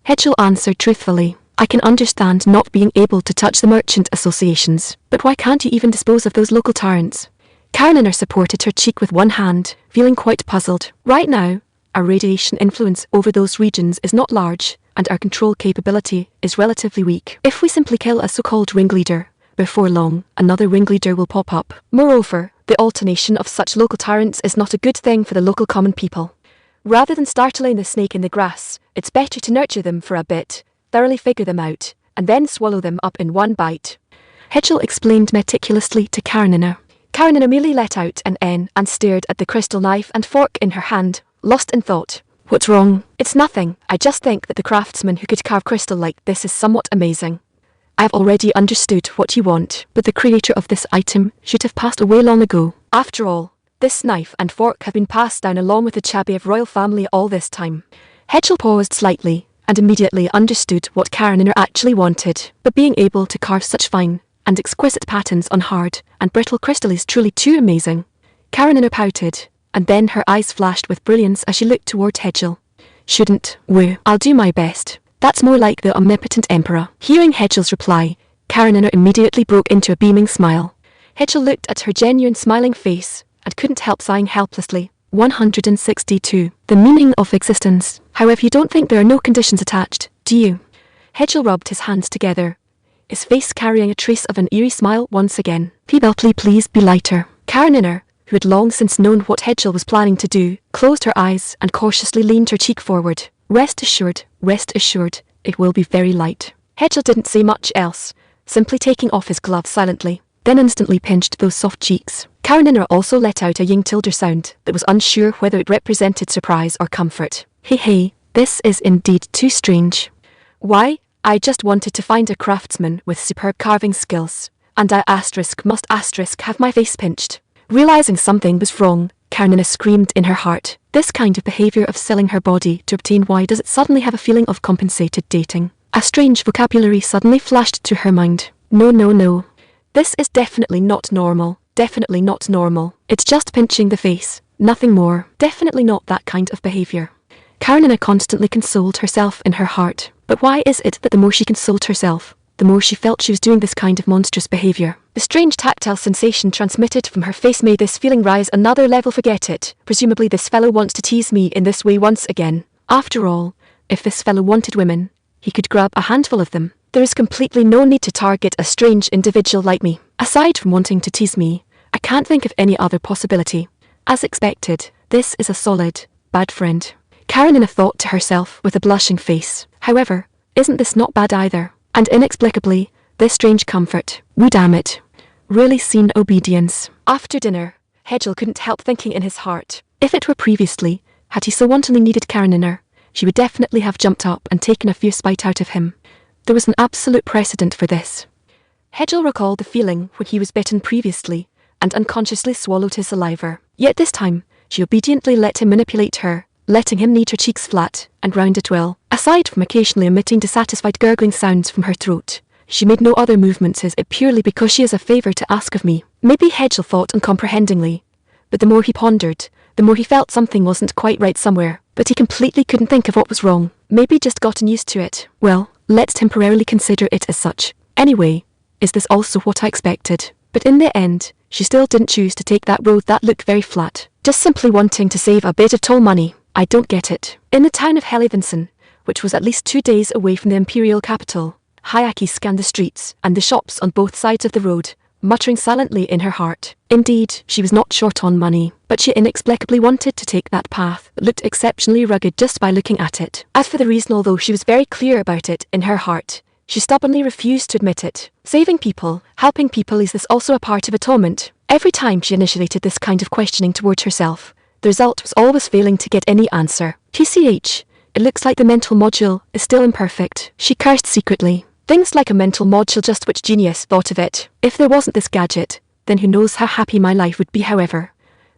[SPEAKER 1] Hitchell answered truthfully, "I can understand not being able to touch the merchant associations, but why can't you even dispose of those local tyrants?" Karenina supported her cheek with one hand, feeling quite puzzled. Right now, our radiation influence over those regions is not large, and our control capability is relatively weak. If we simply kill a so-called ringleader, before long, another ringleader will pop up. Moreover, the alternation of such local tyrants is not a good thing for the local common people. Rather than startling the snake in the grass, it's better to nurture them for a bit, thoroughly figure them out, and then swallow them up in one bite. Hitchell explained meticulously to Karenina. Karenina merely let out an N and stared at the crystal knife and fork in her hand, lost in thought. "What's wrong?" "It's nothing. I just think that the craftsman who could carve crystal like this is somewhat amazing. I have already understood what you want, but the creator of this item should have passed away long ago. After all, this knife and fork have been passed down along with the Chabayev royal family all this time." Hitchell paused slightly and immediately understood what Karenina actually wanted, but being able to carve such fine and exquisite patterns on hard and brittle crystal is truly too amazing. Karenina pouted, and then her eyes flashed with brilliance as she looked toward Hitchell. "Shouldn't we? I'll do my best. That's more like the omnipotent emperor." Hearing Hitchell's reply, Karenina immediately broke into a beaming smile. Hitchell looked at her genuine smiling face and couldn't help sighing helplessly. 162. The meaning of existence. However, you don't think there are no conditions attached, do you? Hitchell rubbed his hands together, his face carrying a trace of an eerie smile once again. Please be lighter." Karenina, who had long since known what Hitchell was planning to do, closed her eyes and cautiously leaned her cheek forward. Rest assured, it will be very light." Hitchell didn't say much else, simply taking off his gloves silently, then instantly pinched those soft cheeks. Karenina also let out a ying-tilder sound that was unsure whether it represented surprise or comfort. Hey, this is indeed too strange. Why, I just wanted to find a craftsman with superb carving skills, and I must have my face pinched. Realizing something was wrong, Karenina screamed in her heart. This kind of behavior of selling her body to obtain, why does it suddenly have a feeling of compensated dating? A strange vocabulary suddenly flashed to her mind. No. This is definitely not normal. It's just pinching the face, nothing more. Definitely not that kind of behavior. Karenina constantly consoled herself in her heart. But why is it that the more she consoled herself, the more she felt she was doing this kind of monstrous behavior? The strange tactile sensation transmitted from her face made this feeling rise another level. Forget it. Presumably this fellow wants to tease me in this way once again. After all, if this fellow wanted women, he could grab a handful of them. There is completely no need to target a strange individual like me. Aside from wanting to tease me, I can't think of any other possibility. As expected, This is a solid, bad friend. Karenina thought to herself with a blushing face. However, isn't this not bad either? And inexplicably, this strange comfort. Woo damn it. Really seen obedience. After dinner, Hedgel couldn't help thinking in his heart. If it were previously, had he so wantonly needed Karenina, she would definitely have jumped up and taken a fierce bite out of him. There was an absolute precedent for this. Hedgel recalled the feeling when he was bitten previously, and unconsciously swallowed his saliva. Yet this time, she obediently let him manipulate her, letting him knead her cheeks flat and round at will. Aside from occasionally emitting dissatisfied gurgling sounds from her throat, she made no other movements as it purely because she has a favour to ask of me. Maybe Hedgel thought uncomprehendingly, but the more he pondered, the more he felt something wasn't quite right somewhere, but he completely couldn't think of what was wrong. Maybe just gotten used to it. Well, let's temporarily consider it as such. Anyway, is this also what I expected? But in the end, she still didn't choose to take that road that looked very flat, just simply wanting to save a bit of toll money. I don't get it. In the town of Helivinson, which was at least 2 days away from the imperial capital, Hayaki scanned the streets and the shops on both sides of the road, muttering silently in her heart. Indeed, she was not short on money, but she inexplicably wanted to take that path that looked exceptionally rugged just by looking at it. As for the reason, although she was very clear about it in her heart, she stubbornly refused to admit it. Saving people, helping people, is this also a part of atonement? Every time she initiated this kind of questioning towards herself, the result was always failing to get any answer. TCH, it looks like the mental module is still imperfect, she cursed secretly. Things like a mental module, just which genius thought of it? If there wasn't this gadget, then who knows how happy my life would be. However,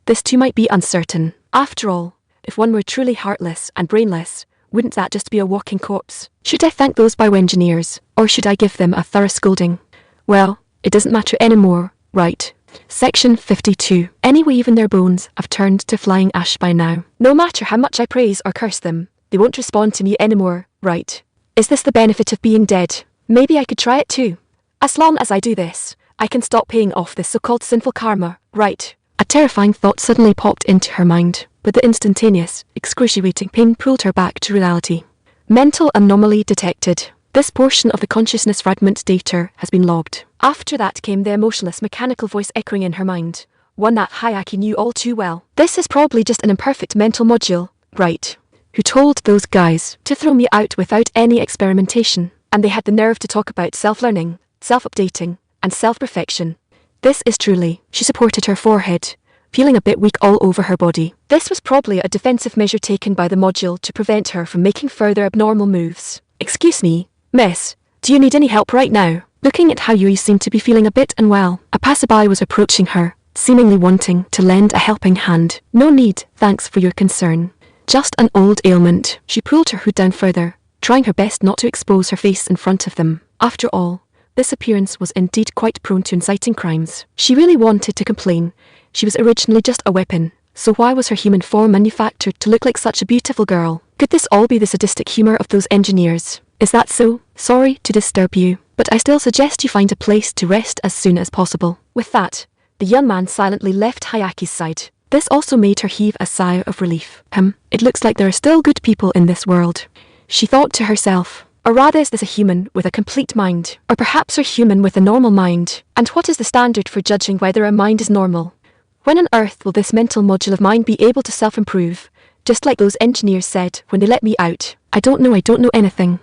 [SPEAKER 1] this too might be uncertain. After all, if one were truly heartless and brainless, wouldn't that just be a walking corpse? Should I thank those bioengineers, or should I give them a thorough scolding? Well, it doesn't matter anymore, right? Section 52. Anyway, even their bones have turned to flying ash by now. No matter how much I praise or curse them, they won't respond to me anymore, right? Is this the benefit of being dead? Maybe I could try it too. As long as I do this, I can stop paying off this so-called sinful karma, right? A terrifying thought suddenly popped into her mind, but the instantaneous, excruciating pain pulled her back to reality. Mental anomaly detected. This portion of the consciousness fragment data has been logged. After that came the emotionless mechanical voice echoing in her mind, one that Hayaki knew all too well. This is probably just an imperfect mental module, right? Who told those guys to throw me out without any experimentation? And they had the nerve to talk about self-learning, self-updating, and self-perfection. This is truly, she supported her forehead, feeling a bit weak all over her body. This was probably a defensive measure taken by the module to prevent her from making further abnormal moves. Excuse me, miss, do you need any help right now? Looking at how you seem to be feeling a bit unwell, a passerby was approaching her, seemingly wanting to lend a helping hand. No need, thanks for your concern. Just an old ailment. She pulled her hood down further, trying her best not to expose her face in front of them. After all, this appearance was indeed quite prone to inciting crimes. She really wanted to complain. She was originally just a weapon, so why was her human form manufactured to look like such a beautiful girl? Could this all be the sadistic humor of those engineers? Is that so? Sorry to disturb you, but I still suggest you find a place to rest as soon as possible. With that, the young man silently left Hayaki's side. This also made her heave a sigh of relief. It looks like there are still good people in this world, she thought to herself. Or rather, is this a human with a complete mind? Or perhaps a human with a normal mind? And what is the standard for judging whether a mind is normal? When on earth will this mental module of mine be able to self-improve? Just like those engineers said when they let me out. I don't know anything.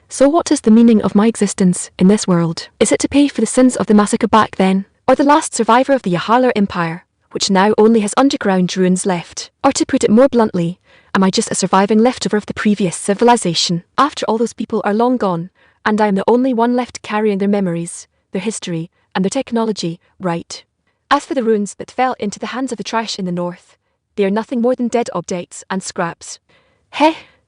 [SPEAKER 1] So what is the meaning of my existence in this world? Is it to pay for the sins of the massacre back then? Or the last survivor of the Yahala Empire, which now only has underground ruins left? Or to put it more bluntly, am I just a surviving leftover of the previous civilization? After all those people are long gone, and I am the only one left carrying their memories, their history, and their technology, right? As for the ruins that fell into the hands of the trash in the north, they are nothing more than dead objects and scraps.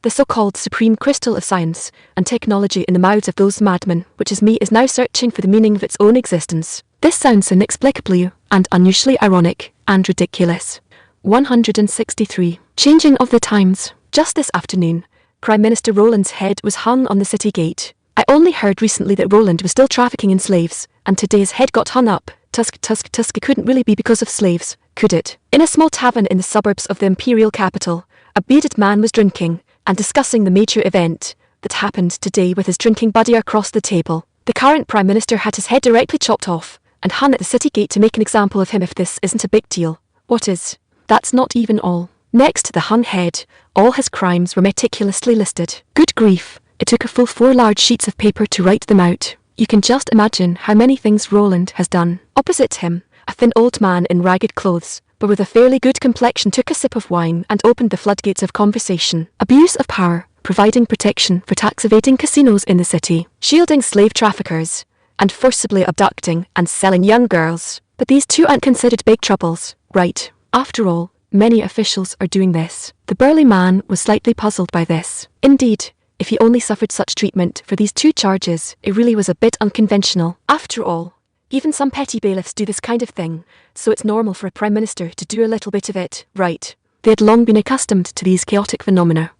[SPEAKER 1] The so-called supreme crystal of science and technology in the mouths of those madmen, which is me, is now searching for the meaning of its own existence. This sounds inexplicably and unusually ironic and ridiculous. 163. Changing of the times. Just this afternoon, Prime Minister Roland's head was hung on the city gate. I only heard recently that Roland was still trafficking in slaves, and today his head got hung up. Tusk, it couldn't really be because of slaves, could it? In a small tavern in the suburbs of the imperial capital, a bearded man was drinking and discussing the major event that happened today with his drinking buddy across the table. The current Prime Minister had his head directly chopped off and hung at the city gate to make an example of him. If this isn't a big deal, what is? That's not even all. Next to the hung head, all his crimes were meticulously listed. Good grief, it took a full 4 large sheets of paper to write them out. You can just imagine how many things Roland has done. Opposite him, a thin old man in ragged clothes, but with a fairly good complexion, took a sip of wine and opened the floodgates of conversation. Abuse of power, providing protection for tax-evading casinos in the city, shielding slave traffickers, and forcibly abducting and selling young girls. But these two aren't considered big troubles, right? After all, many officials are doing this. The burly man was slightly puzzled by this. Indeed, if he only suffered such treatment for these 2 charges, it really was a bit unconventional. After all, even some petty bailiffs do this kind of thing, so it's normal for a prime minister to do a little bit of it, right? They had long been accustomed to these chaotic phenomena.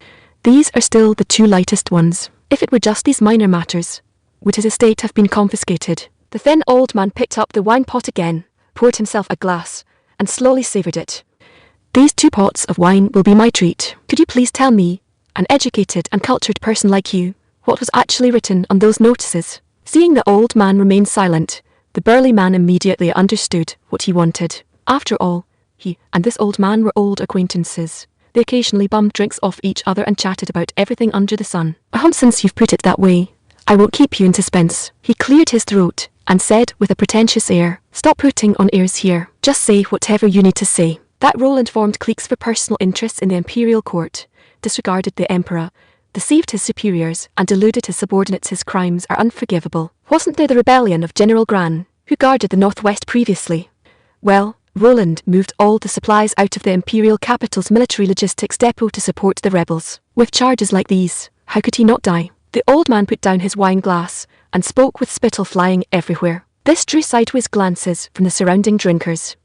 [SPEAKER 1] These are still the 2 lightest ones. If it were just these minor matters, would his estate have been confiscated? The thin old man picked up the wine pot again, poured himself a glass, and slowly savoured it. These 2 pots of wine will be my treat. Could you please tell me, an educated and cultured person like you, what was actually written on those notices? Seeing the old man remain silent, the burly man immediately understood what he wanted. After all, he and this old man were old acquaintances. They occasionally bummed drinks off each other and chatted about everything under the sun. Since you've put it that way, I won't keep you in suspense. He cleared his throat and said with a pretentious air, "Stop putting on airs here. Just say whatever you need to say." That Roland formed cliques for personal interests in the imperial court, disregarded the emperor, deceived his superiors, and deluded his subordinates. His crimes are unforgivable. Wasn't there the rebellion of General Gran, who guarded the northwest previously? Well, Roland moved all the supplies out of the imperial capital's military logistics depot to support the rebels. With charges like these, how could he not die? The old man put down his wine glass and spoke with spittle flying everywhere. This drew sideways glances from the surrounding drinkers.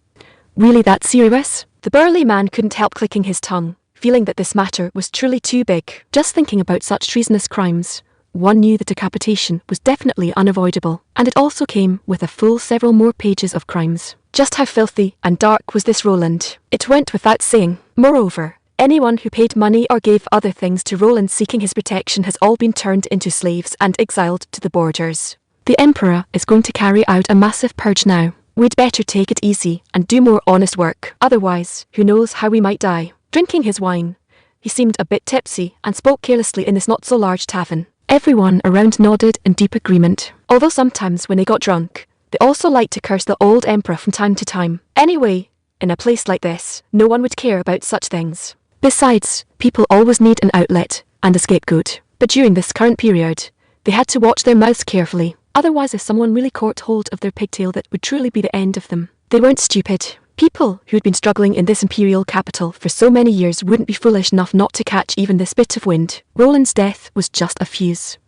[SPEAKER 1] Really that serious? The burly man couldn't help clicking his tongue, feeling that this matter was truly too big. Just thinking about such treasonous crimes, one knew that decapitation was definitely unavoidable, and it also came with a full several more pages of crimes. Just how filthy and dark was this Roland? It went without saying. Moreover, anyone who paid money or gave other things to Roland seeking his protection has all been turned into slaves and exiled to the borders. The emperor is going to carry out a massive purge now. We'd better take it easy and do more honest work. Otherwise, who knows how we might die. Drinking his wine, he seemed a bit tipsy and spoke carelessly in this not-so-large tavern. Everyone around nodded in deep agreement, although sometimes when they got drunk, they also liked to curse the old emperor from time to time. Anyway, in a place like this, no one would care about such things. Besides, people always need an outlet and a scapegoat. But during this current period, they had to watch their mouths carefully. Otherwise, if someone really caught hold of their pigtail, that would truly be the end of them. They weren't stupid. People who had been struggling in this imperial capital for so many years wouldn't be foolish enough not to catch even this bit of wind. Roland's death was just a fuse.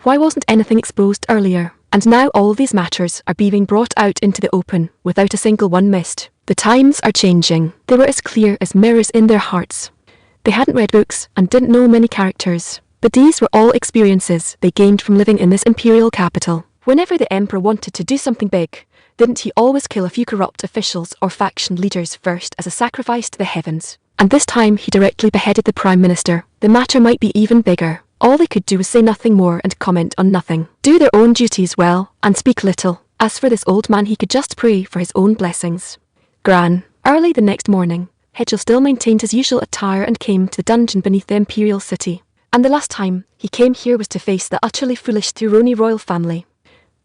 [SPEAKER 1] Why wasn't anything exposed earlier? And now all these matters are being brought out into the open, without a single one missed. The times are changing. They were as clear as mirrors in their hearts. They hadn't read books and didn't know many characters, but these were all experiences they gained from living in this imperial capital. Whenever the emperor wanted to do something big, didn't he always kill a few corrupt officials or faction leaders first as a sacrifice to the heavens? And this time he directly beheaded the prime minister. The matter might be even bigger. All they could do was say nothing more and comment on nothing. Do their own duties well and speak little. As for this old man, he could just pray for his own blessings. Gran. Early the next morning, Hedgel still maintained his usual attire and came to the dungeon beneath the imperial city. And the last time he came here was to face the utterly foolish Thuroni royal family.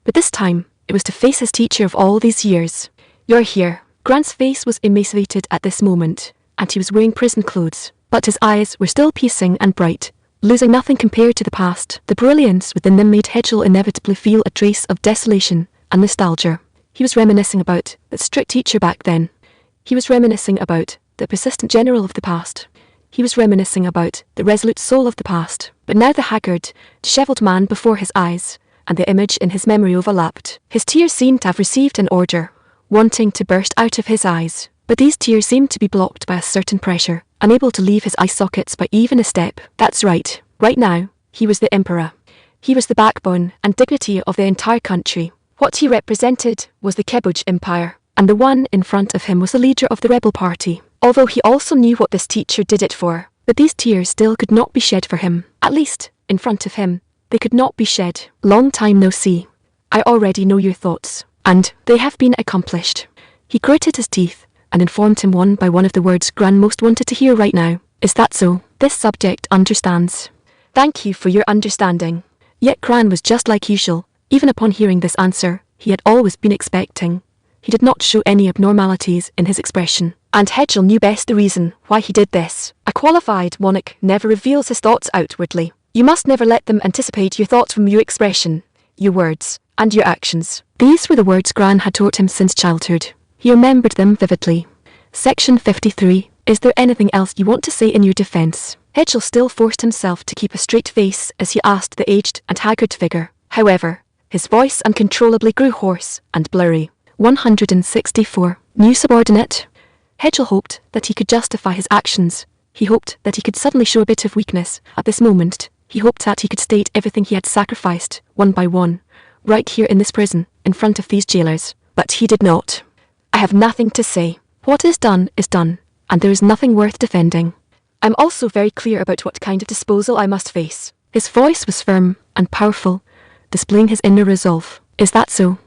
[SPEAKER 1] But this time, it was to face his teacher of all these years. "You're here." Grant's face was emaciated at this moment, and he was wearing prison clothes, but his eyes were still piercing and bright, losing nothing compared to the past. The brilliance within them made Hedgel inevitably feel a trace of desolation and nostalgia. He was reminiscing about that strict teacher back then. He was reminiscing about the persistent general of the past. He was reminiscing about the resolute soul of the past. But now the haggard, dishevelled man before his eyes and the image in his memory overlapped. His tears seemed to have received an order, wanting to burst out of his eyes. But these tears seemed to be blocked by a certain pressure, unable to leave his eye sockets by even a step. That's right. Right now, he was the emperor. He was the backbone and dignity of the entire country. What he represented was the Kebuj Empire, and the one in front of him was the leader of the rebel party. Although he also knew what this teacher did it for, but these tears still could not be shed for him. At least, in front of him, they could not be shed. Long time no see. I already know your thoughts, and they have been accomplished. He gritted his teeth and informed him one by one of the words Gran most wanted to hear right now. Is that so? This subject understands. Thank you for your understanding. Yet Gran was just like usual. Even upon hearing this answer, he had always been expecting. He did not show any abnormalities in his expression, and Hedgel knew best the reason why he did this. A qualified monarch never reveals his thoughts outwardly. You must never let them anticipate your thoughts from your expression, your words, and your actions. These were the words Gran had taught him since childhood. He remembered them vividly. Section 53. Is there anything else you want to say in your defence? Hedgel still forced himself to keep a straight face as he asked the aged and haggard figure. However, his voice uncontrollably grew hoarse and blurry. 164. New subordinate. Hedgel hoped that he could justify his actions. He hoped that he could suddenly show a bit of weakness at this moment. He hoped that he could state everything he had sacrificed, one by one, right here in this prison, in front of these jailers. But he did not. I have nothing to say. What is done, and there is nothing worth defending. I'm also very clear about what kind of disposal I must face. His voice was firm and powerful, displaying his inner resolve. Is that so?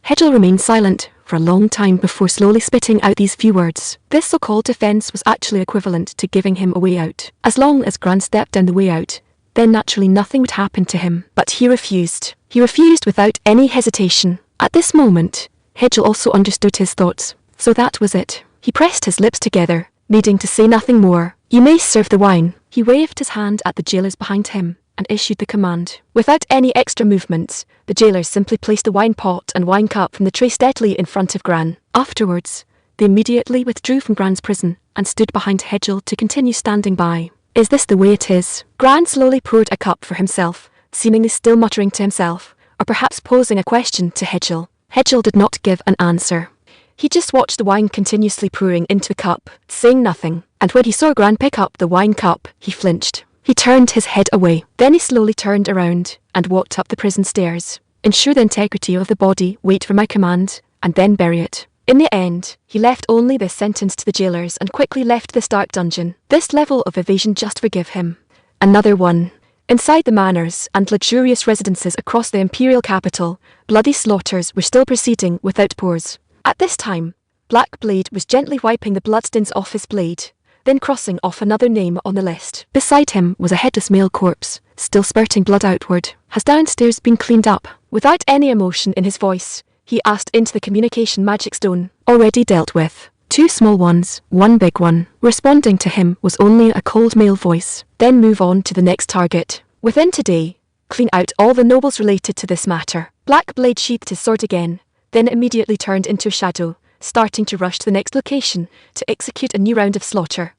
[SPEAKER 1] Hedgel remained silent for a long time before slowly spitting out these few words. This so-called defence was actually equivalent to giving him a way out. As long as Gran stepped down the way out, then naturally nothing would happen to him. But he refused. He refused without any hesitation. At this moment, Hedgel also understood his thoughts. So that was it. He pressed his lips together, needing to say nothing more. You may serve the wine. He waved his hand at the jailers behind him and issued the command. Without any extra movements, the jailers simply placed the wine pot and wine cup from the tray steadily in front of Gran. Afterwards, they immediately withdrew from Gran's prison and stood behind Hedgel to continue standing by. Is this the way it is? Gran slowly poured a cup for himself, seemingly still muttering to himself, or perhaps posing a question to Hedgel. Hedgel did not give an answer. He just watched the wine continuously pouring into the cup, saying nothing, and when he saw Gran pick up the wine cup, he flinched. He turned his head away. Then he slowly turned around and walked up the prison stairs. Ensure the integrity of the body, wait for my command, and then bury it. In the end, he left only this sentence to the jailers and quickly left this dark dungeon. This level of evasion just forgive him. Another one. Inside the manors and luxurious residences across the imperial capital, bloody slaughters were still proceeding without pause. At this time, Black Blade was gently wiping the bloodstains off his blade, then crossing off another name on the list. Beside him was a headless male corpse, still spurting blood outward. Has downstairs been cleaned up? Without any emotion in his voice, he asked into the communication magic stone. Already dealt with. 2 small ones, 1 big one. Responding to him was only a cold male voice. Then move on to the next target. Within today, clean out all the nobles related to this matter. Black Blade sheathed his sword again, then immediately turned into a shadow, starting to rush to the next location to execute a new round of slaughter.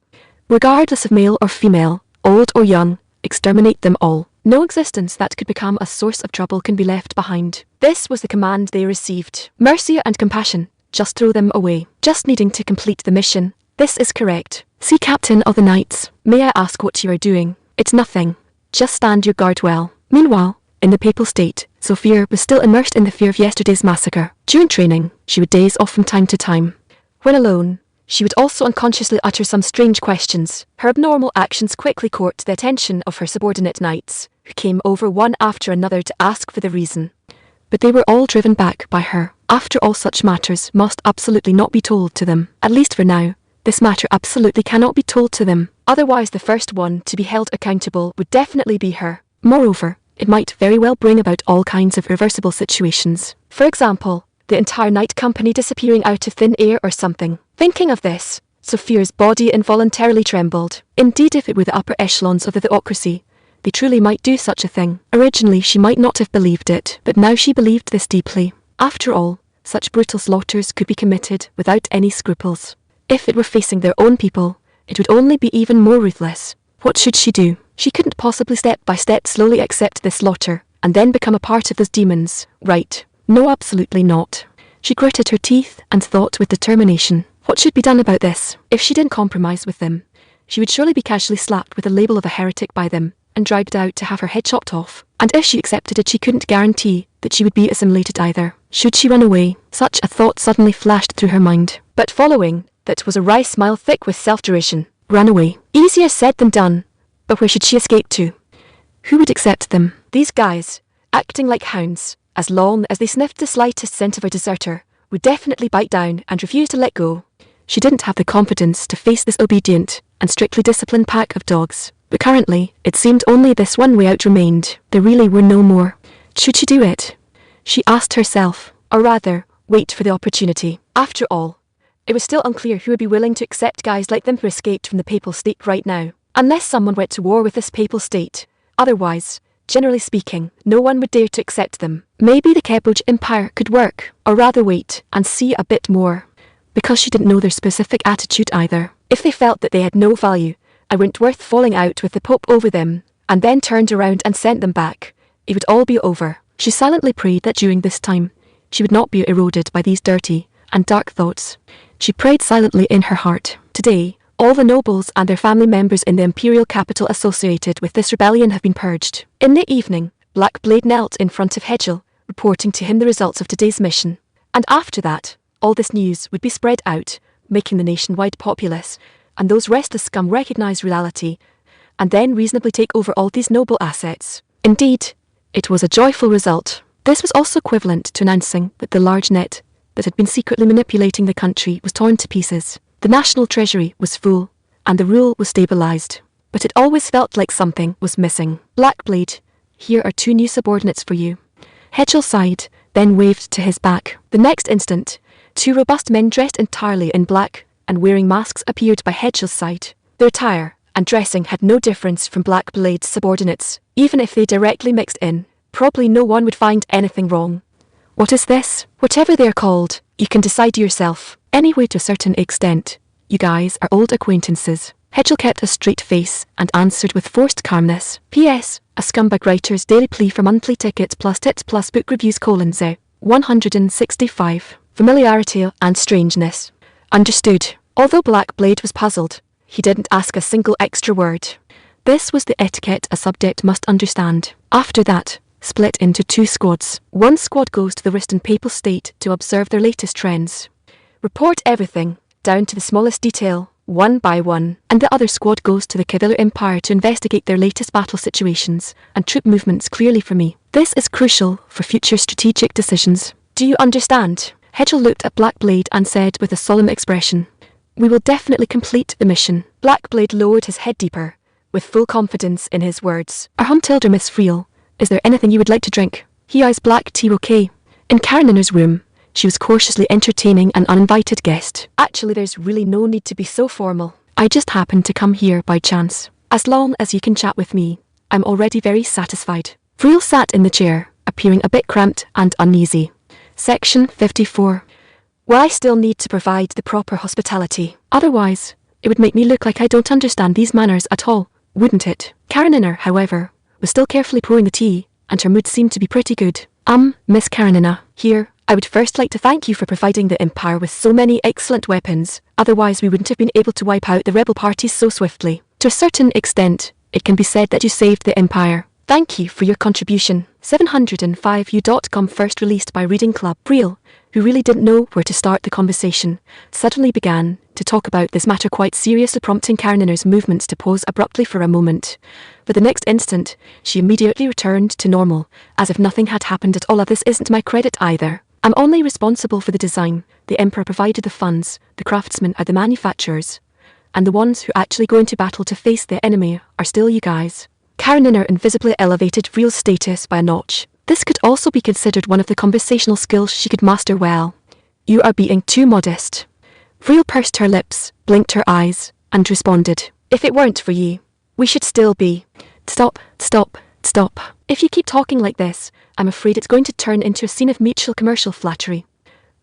[SPEAKER 1] Regardless of male or female, old or young, exterminate them all. No existence that could become a source of trouble can be left behind. This was the command they received. Mercy and compassion, just throw them away. Just needing to complete the mission. This is correct. See, Captain of the Knights, may I ask what you are doing? It's nothing. Just stand your guard well. Meanwhile, in the Papal State, Sophia was still immersed in the fear of yesterday's massacre. During training, she would daze off from time to time. When alone, she would also unconsciously utter some strange questions. Her abnormal actions quickly caught the attention of her subordinate knights, who came over one after another to ask for the reason. But they were all driven back by her. After all, such matters must absolutely not be told to them. At least for now, this matter absolutely cannot be told to them. Otherwise, the first one to be held accountable would definitely be her. Moreover, it might very well bring about all kinds of irreversible situations. For example, the entire night company disappearing out of thin air or something. Thinking of this, Sophia's body involuntarily trembled. Indeed, if it were the upper echelons of the theocracy, they truly might do such a thing. Originally, she might not have believed it, but now she believed this deeply. After all, such brutal slaughters could be committed without any scruples. If it were facing their own people, it would only be even more ruthless. What should she do? She couldn't possibly step by step slowly accept this slaughter, and then become a part of those demons, right? No, absolutely not. She gritted her teeth and thought with determination. What should be done about this? If she didn't compromise with them, she would surely be casually slapped with the label of a heretic by them, and dragged out to have her head chopped off. And if she accepted it, she couldn't guarantee that she would be assimilated either. Should she run away? Such a thought suddenly flashed through her mind. But following that was a wry smile thick with self-derision. Run away. Easier said than done. But where should she escape to? Who would accept them? These guys, acting like hounds, as long as they sniffed the slightest scent of a deserter, would definitely bite down and refuse to let go. She didn't have the confidence to face this obedient and strictly disciplined pack of dogs. But currently, it seemed only this one way out remained. There really were no more. Should she do it? She asked herself, or rather, wait for the opportunity. After all, it was still unclear who would be willing to accept guys like them who escaped from the Papal State right now. Unless someone went to war with this Papal State. Otherwise, generally speaking, no one would dare to accept them. Maybe the Keboj Empire could work, or rather wait and see a bit more. Because she didn't know their specific attitude either. If they felt that they had no value, and weren't worth falling out with the Pope over them, and then turned around and sent them back, it would all be over. She silently prayed that during this time, she would not be eroded by these dirty and dark thoughts. She prayed silently in her heart. Today, all the nobles and their family members in the imperial capital associated with this rebellion have been purged. In the evening, Black Blade knelt in front of Hedgel, reporting to him the results of today's mission. And after that, all this news would be spread out, making the nationwide populace and those restless scum recognize reality, and then reasonably take over all these noble assets. Indeed, it was a joyful result. This was also equivalent to announcing that the large net that had been secretly manipulating the country was torn to pieces. The national treasury was full, and the rule was stabilized. But it always felt like something was missing. Blackblade, here are 2 new subordinates for you. Hedgel sighed, then waved to his back. The next instant, 2 robust men dressed entirely in black and wearing masks appeared by Hedgel's side. Their attire and dressing had no difference from Blackblade's subordinates. Even if they directly mixed in, probably no one would find anything wrong. What is this? Whatever they're called, you can decide yourself. Anyway, to a certain extent, you guys are old acquaintances. Hedgel kept a straight face and answered with forced calmness. P.S. A scumbag writer's daily plea for monthly tickets plus tits plus book reviews : 165. Familiarity and strangeness. Understood. Although Blackblade was puzzled, he didn't ask a single extra word. This was the etiquette a subject must understand. After that, split into 2 squads. One squad goes to the Riston Papal State to observe their latest trends. Report everything, down to the smallest detail, one by one. And the other squad goes to the Keviller Empire to investigate their latest battle situations and troop movements clearly for me. This is crucial for future strategic decisions. Do you understand? Hedgel looked at Blackblade and said with a solemn expression, "We will definitely complete the mission." Blackblade lowered his head deeper, with full confidence in his words. Tilda Miss Friel, is there anything you would like to drink? He eyes black tea okay. In Karenin's room, she was cautiously entertaining an uninvited guest. Actually, there's really no need to be so formal. I just happened to come here by chance. As long as you can chat with me, I'm already very satisfied. Friel sat in the chair, appearing a bit cramped and uneasy. Section 54. Well, I still need to provide the proper hospitality. Otherwise, it would make me look like I don't understand these manners at all, wouldn't it? Karenina, however, was still carefully pouring the tea, and her mood seemed to be pretty good. Miss Karenina, here, I would first like to thank you for providing the Empire with so many excellent weapons, otherwise we wouldn't have been able to wipe out the rebel parties so swiftly. To a certain extent, it can be said that you saved the Empire. Thank you for your contribution. 705u.com, first released by Reading Club. Friel, who really didn't know where to start the conversation, suddenly began to talk about this matter quite seriously, prompting Karenina's movements to pause abruptly for a moment. But the next instant, she immediately returned to normal, as if nothing had happened at all. This isn't my credit either. I'm only responsible for the design. The Emperor provided the funds, the craftsmen are the manufacturers, and the ones who actually go into battle to face the enemy are still you guys. Karenina invisibly elevated Friel's status by a notch. This could also be considered one of the conversational skills she could master well. You are being too modest. Friel pursed her lips, blinked her eyes, and responded, if it weren't for you, we should still be. Stop. If you keep talking like this, I'm afraid it's going to turn into a scene of mutual commercial flattery.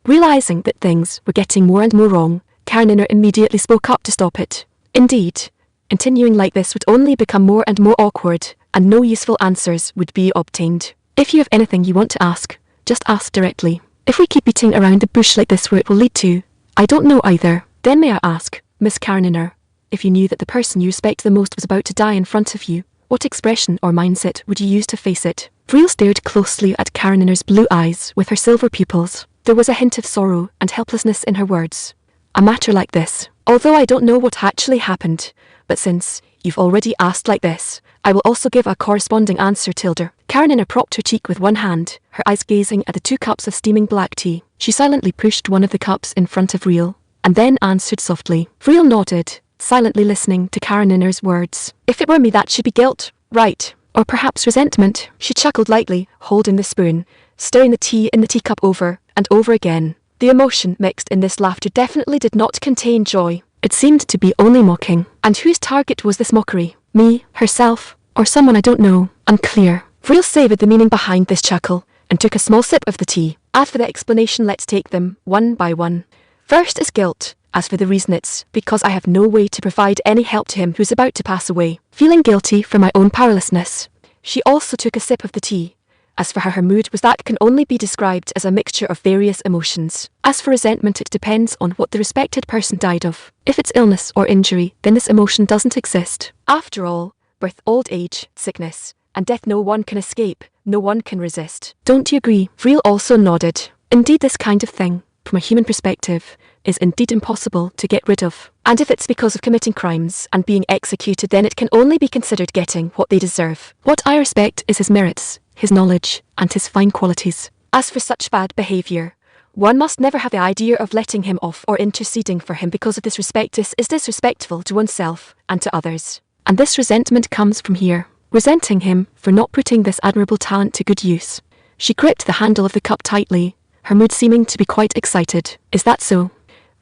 [SPEAKER 1] Realizing that things were getting more and more wrong, Karenina immediately spoke up to stop it. Indeed, continuing like this would only become more and more awkward, and no useful answers would be obtained. If you have anything you want to ask, just ask directly. If we keep beating around the bush like this, where it will lead to, I don't know either. Then may I ask, Miss Karenina, if you knew that the person you respect the most was about to die in front of you, what expression or mindset would you use to face it? Friel stared closely at Karenina's blue eyes with her silver pupils. There was a hint of sorrow and helplessness in her words. A matter like this, although I don't know what actually happened, but since you've already asked like this, I will also give a corresponding answer. Tilda. Karenina propped her cheek with one hand, her eyes gazing at the 2 cups of steaming black tea. She silently pushed one of the cups in front of Friel, and then answered softly. Vril nodded, silently listening to Kareninner's words. If it were me, that should be guilt, right? Or perhaps resentment. She chuckled lightly, holding the spoon, stirring the tea in the teacup over and over again. The emotion mixed in this laughter definitely did not contain joy. It seemed to be only mocking. And whose target was this mockery? Me, herself, or someone I don't know? Unclear. Vril savoured the meaning behind this chuckle and took a small sip of the tea. As for the explanation, let's take them one by one. First is guilt. As for the reason, it's because I have no way to provide any help to him who's about to pass away. Feeling guilty for my own powerlessness. She also took a sip of the tea. As for how her mood was, that can only be described as a mixture of various emotions. As for resentment, it depends on what the respected person died of. If it's illness or injury, then this emotion doesn't exist. After all, birth, old age, sickness, and death no one can escape, no one can resist. Don't you agree? Vril also nodded. Indeed, this kind of thing, from a human perspective, is indeed impossible to get rid of. And if it's because of committing crimes and being executed, then it can only be considered getting what they deserve. What I respect is his merits, his knowledge, and his fine qualities. As for such bad behaviour, one must never have the idea of letting him off or interceding for him because of disrespect. This is disrespectful to oneself and to others. And this resentment comes from here, resenting him for not putting this admirable talent to good use. She gripped the handle of the cup tightly, her mood seeming to be quite excited. Is that so?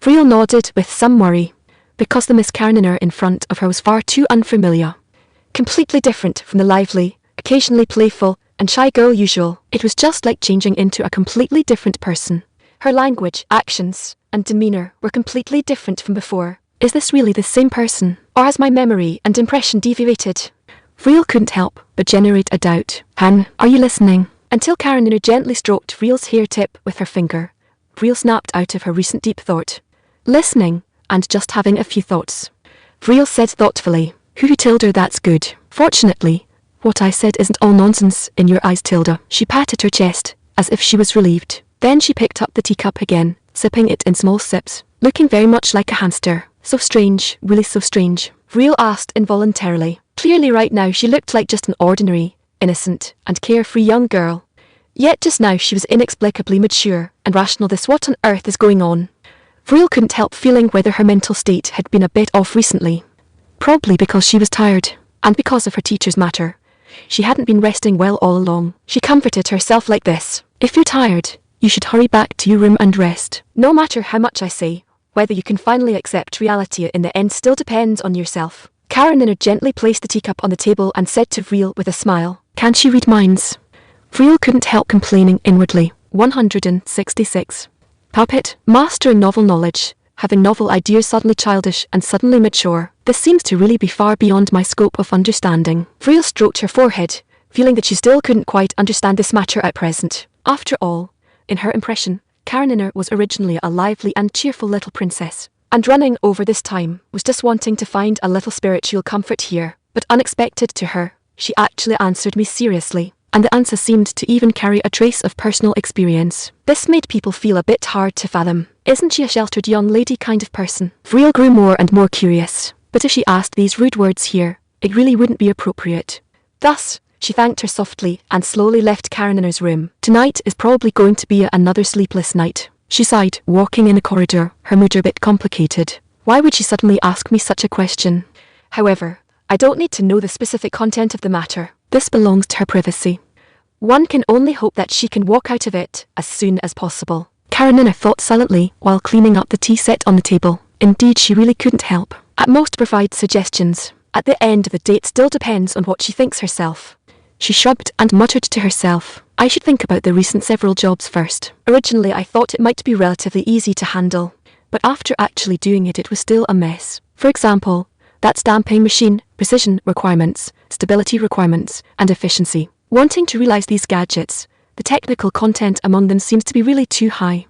[SPEAKER 1] Vril nodded with some worry, because the Miss Kareniner in front of her was far too unfamiliar. Completely different from the lively, occasionally playful, and shy girl usual. It was just like changing into a completely different person. Her language, actions, and demeanour were completely different from before. Is this really the same person, or has my memory and impression deviated? Vril couldn't help but generate a doubt. Han, are you listening? Until Kareniner gently stroked Vril's hair tip with her finger, Vril snapped out of her recent deep thought. Listening, and just having a few thoughts. Vril said thoughtfully. Who, Tilda, that's good. Fortunately, what I said isn't all nonsense in your eyes, Tilda. She patted her chest, as if she was relieved. Then she picked up the teacup again, sipping it in small sips, looking very much like a hamster. So strange, really so strange. Vril asked involuntarily. Clearly right now she looked like just an ordinary, innocent, and carefree young girl. Yet just now she was inexplicably mature and rational. What on earth is going on? Vril couldn't help feeling whether her mental state had been a bit off recently. Probably because she was tired, and because of her teacher's matter. She hadn't been resting well all along. She comforted herself like this. If you're tired, you should hurry back to your room and rest. No matter how much I say, whether you can finally accept reality in the end still depends on yourself. Kareniner gently placed the teacup on the table and said to Vril with a smile, Can't she read minds? Vril couldn't help complaining inwardly. 166. Puppet, mastering novel knowledge, having novel ideas, suddenly childish and suddenly mature. This seems to really be far beyond my scope of understanding. Vril stroked her forehead, feeling that she still couldn't quite understand this matter at present. After all, in her impression, Kareniner was originally a lively and cheerful little princess, and running over this time was just wanting to find a little spiritual comfort here. But unexpected to her, she actually answered me seriously. And the answer seemed to even carry a trace of personal experience. This made people feel a bit hard to fathom. Isn't she a sheltered young lady kind of person? Vril grew more and more curious. But if she asked these rude words here, it really wouldn't be appropriate. Thus, she thanked her softly and slowly left Kareniner's room. Tonight is probably going to be another sleepless night. She sighed, walking in the corridor, her mood a bit complicated. Why would she suddenly ask me such a question? However, I don't need to know the specific content of the matter. This belongs to her privacy. One can only hope that she can walk out of it as soon as possible. Karenina thought silently while cleaning up the tea set on the table. Indeed, she really couldn't help. At most provide suggestions. At the end of the day, it still depends on what she thinks herself. She shrugged and muttered to herself. I should think about the recent several jobs first. Originally I thought it might be relatively easy to handle, but after actually doing it, it was still a mess. For example, that stamping machine, precision requirements, stability requirements, and efficiency. Wanting to realize these gadgets, the technical content among them seems to be really too high.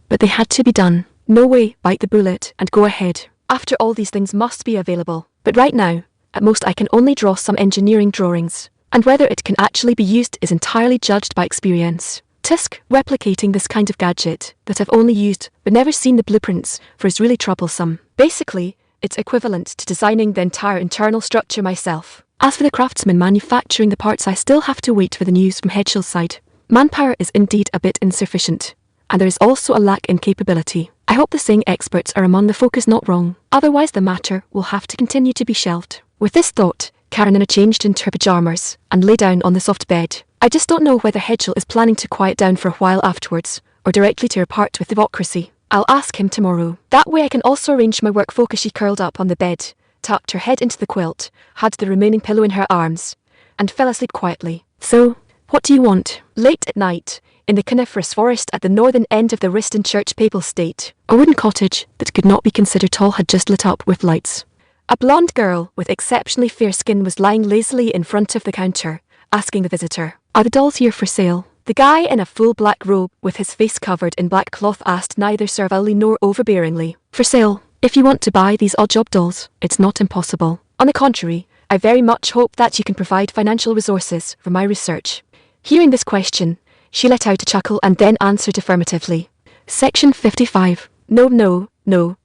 [SPEAKER 1] But they had to be done. No way, bite the bullet and go ahead. After all, these things must be available. But right now, at most I can only draw some engineering drawings, and whether it can actually be used is entirely judged by experience. Tusk, replicating this kind of gadget that I've only used but never seen the blueprints for is really troublesome. Basically, it's equivalent to designing the entire internal structure myself. As for the craftsmen manufacturing the parts, I still have to wait for the news from Hedgehill's side. Manpower is indeed a bit insufficient, and there is also a lack in capability. I hope the saying experts are among the folk is not wrong, otherwise the matter will have to continue to be shelved. With this thought, Karenina changed into her pyjamas and lay down on the soft bed. I just don't know whether Hedgel is planning to quiet down for a while afterwards, or directly to part with democracy. I'll ask him tomorrow. That way I can also arrange my work focus. She curled up on the bed, tucked her head into the quilt, had the remaining pillow in her arms, and fell asleep quietly. So, what do you want? Late at night, in the coniferous forest at the northern end of the Riston Church Papal State, a wooden cottage that could not be considered tall had just lit up with lights. A blonde girl with exceptionally fair skin was lying lazily in front of the counter, asking the visitor, "Are the dolls here for sale?" The guy in a full black robe with his face covered in black cloth asked neither servilely nor overbearingly. "For sale. If you want to buy these odd job dolls, it's not impossible. On the contrary, I very much hope that you can provide financial resources for my research." Hearing this question, she let out a chuckle and then answered affirmatively. Section 55. No,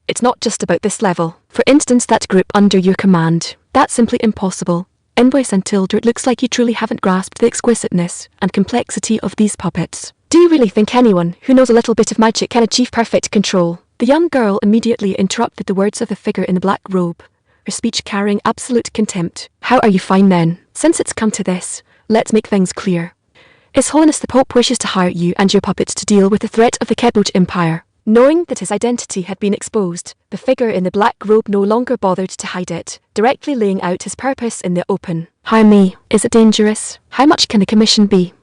[SPEAKER 1] it's not just about this level. For instance, that group under your command. That's simply impossible. Invoice and Tilder, it looks like you truly haven't grasped the exquisiteness and complexity of these puppets. Do you really think anyone who knows a little bit of magic can achieve perfect control? The young girl immediately interrupted the words of the figure in the black robe, her speech carrying absolute contempt. "How are you fine then? Since it's come to this, let's make things clear. His Holiness the Pope wishes to hire you and your puppets to deal with the threat of the Keboj Empire." Knowing that his identity had been exposed, the figure in the black robe no longer bothered to hide it, directly laying out his purpose in the open. "Hire me. Is it dangerous? How much can the commission be?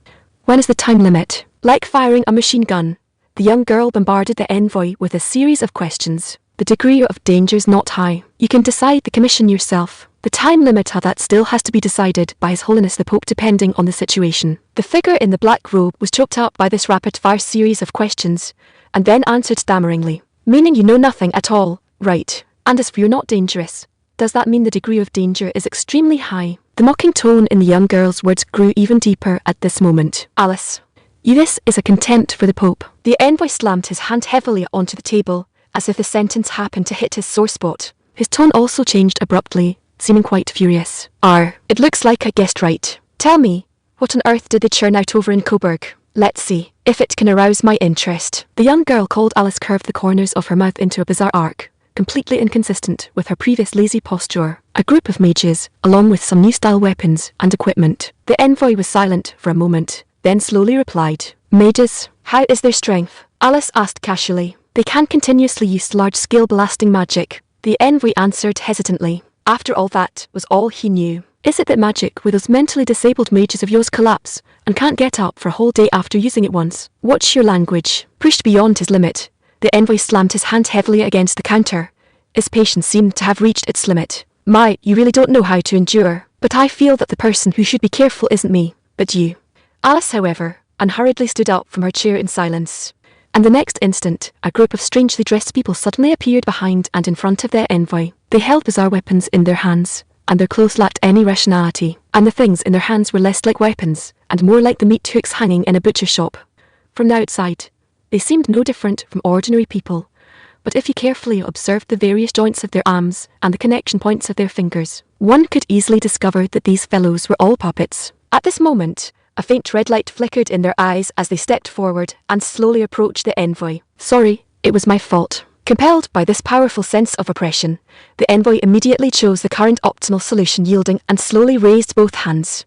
[SPEAKER 1] When is the time limit?" Like firing a machine gun, the young girl bombarded the envoy with a series of questions. "The degree of danger is not high. You can decide the commission yourself. The time limit, that still has to be decided by His Holiness the Pope depending on the situation." The figure in the black robe was choked up by this rapid-fire series of questions, and then answered stammeringly. "Meaning you know nothing at all, right? And as for you're not dangerous, does that mean the degree of danger is extremely high?" The mocking tone in the young girl's words grew even deeper at this moment. "Alice, this is a contempt for the Pope." The envoy slammed his hand heavily onto the table, as if the sentence happened to hit his sore spot. His tone also changed abruptly, seeming quite furious. It looks like I guessed right. Tell me, what on earth did they churn out over in Coburg? Let's see if it can arouse my interest." The young girl called Alice curved the corners of her mouth into a bizarre arc, completely inconsistent with her previous lazy posture. "A group of mages, along with some new style weapons and equipment." The envoy was silent for a moment, then slowly replied. "Mages? How is their strength?" Alice asked casually. "They can continuously use large-scale blasting magic." The envoy answered hesitantly. After all, that was all he knew. "Is it that magic with those mentally disabled mages of yours collapse and can't get up for a whole day after using it once? Watch your language." Pushed beyond his limit, the envoy slammed his hand heavily against the counter. His patience seemed to have reached its limit. You really don't know how to endure. But I feel that the person who should be careful isn't me, but you." Alice, however, unhurriedly stood up from her chair in silence. And the next instant, a group of strangely dressed people suddenly appeared behind and in front of their envoy. They held bizarre weapons in their hands, and their clothes lacked any rationality, and the things in their hands were less like weapons, and more like the meat hooks hanging in a butcher shop. From the outside, they seemed no different from ordinary people, but if you carefully observed the various joints of their arms and the connection points of their fingers, one could easily discover that these fellows were all puppets. At this moment, a faint red light flickered in their eyes as they stepped forward and slowly approached the envoy. "Sorry, it was my fault." Compelled by this powerful sense of oppression, the envoy immediately chose the current optimal solution, yielding and slowly raised both hands.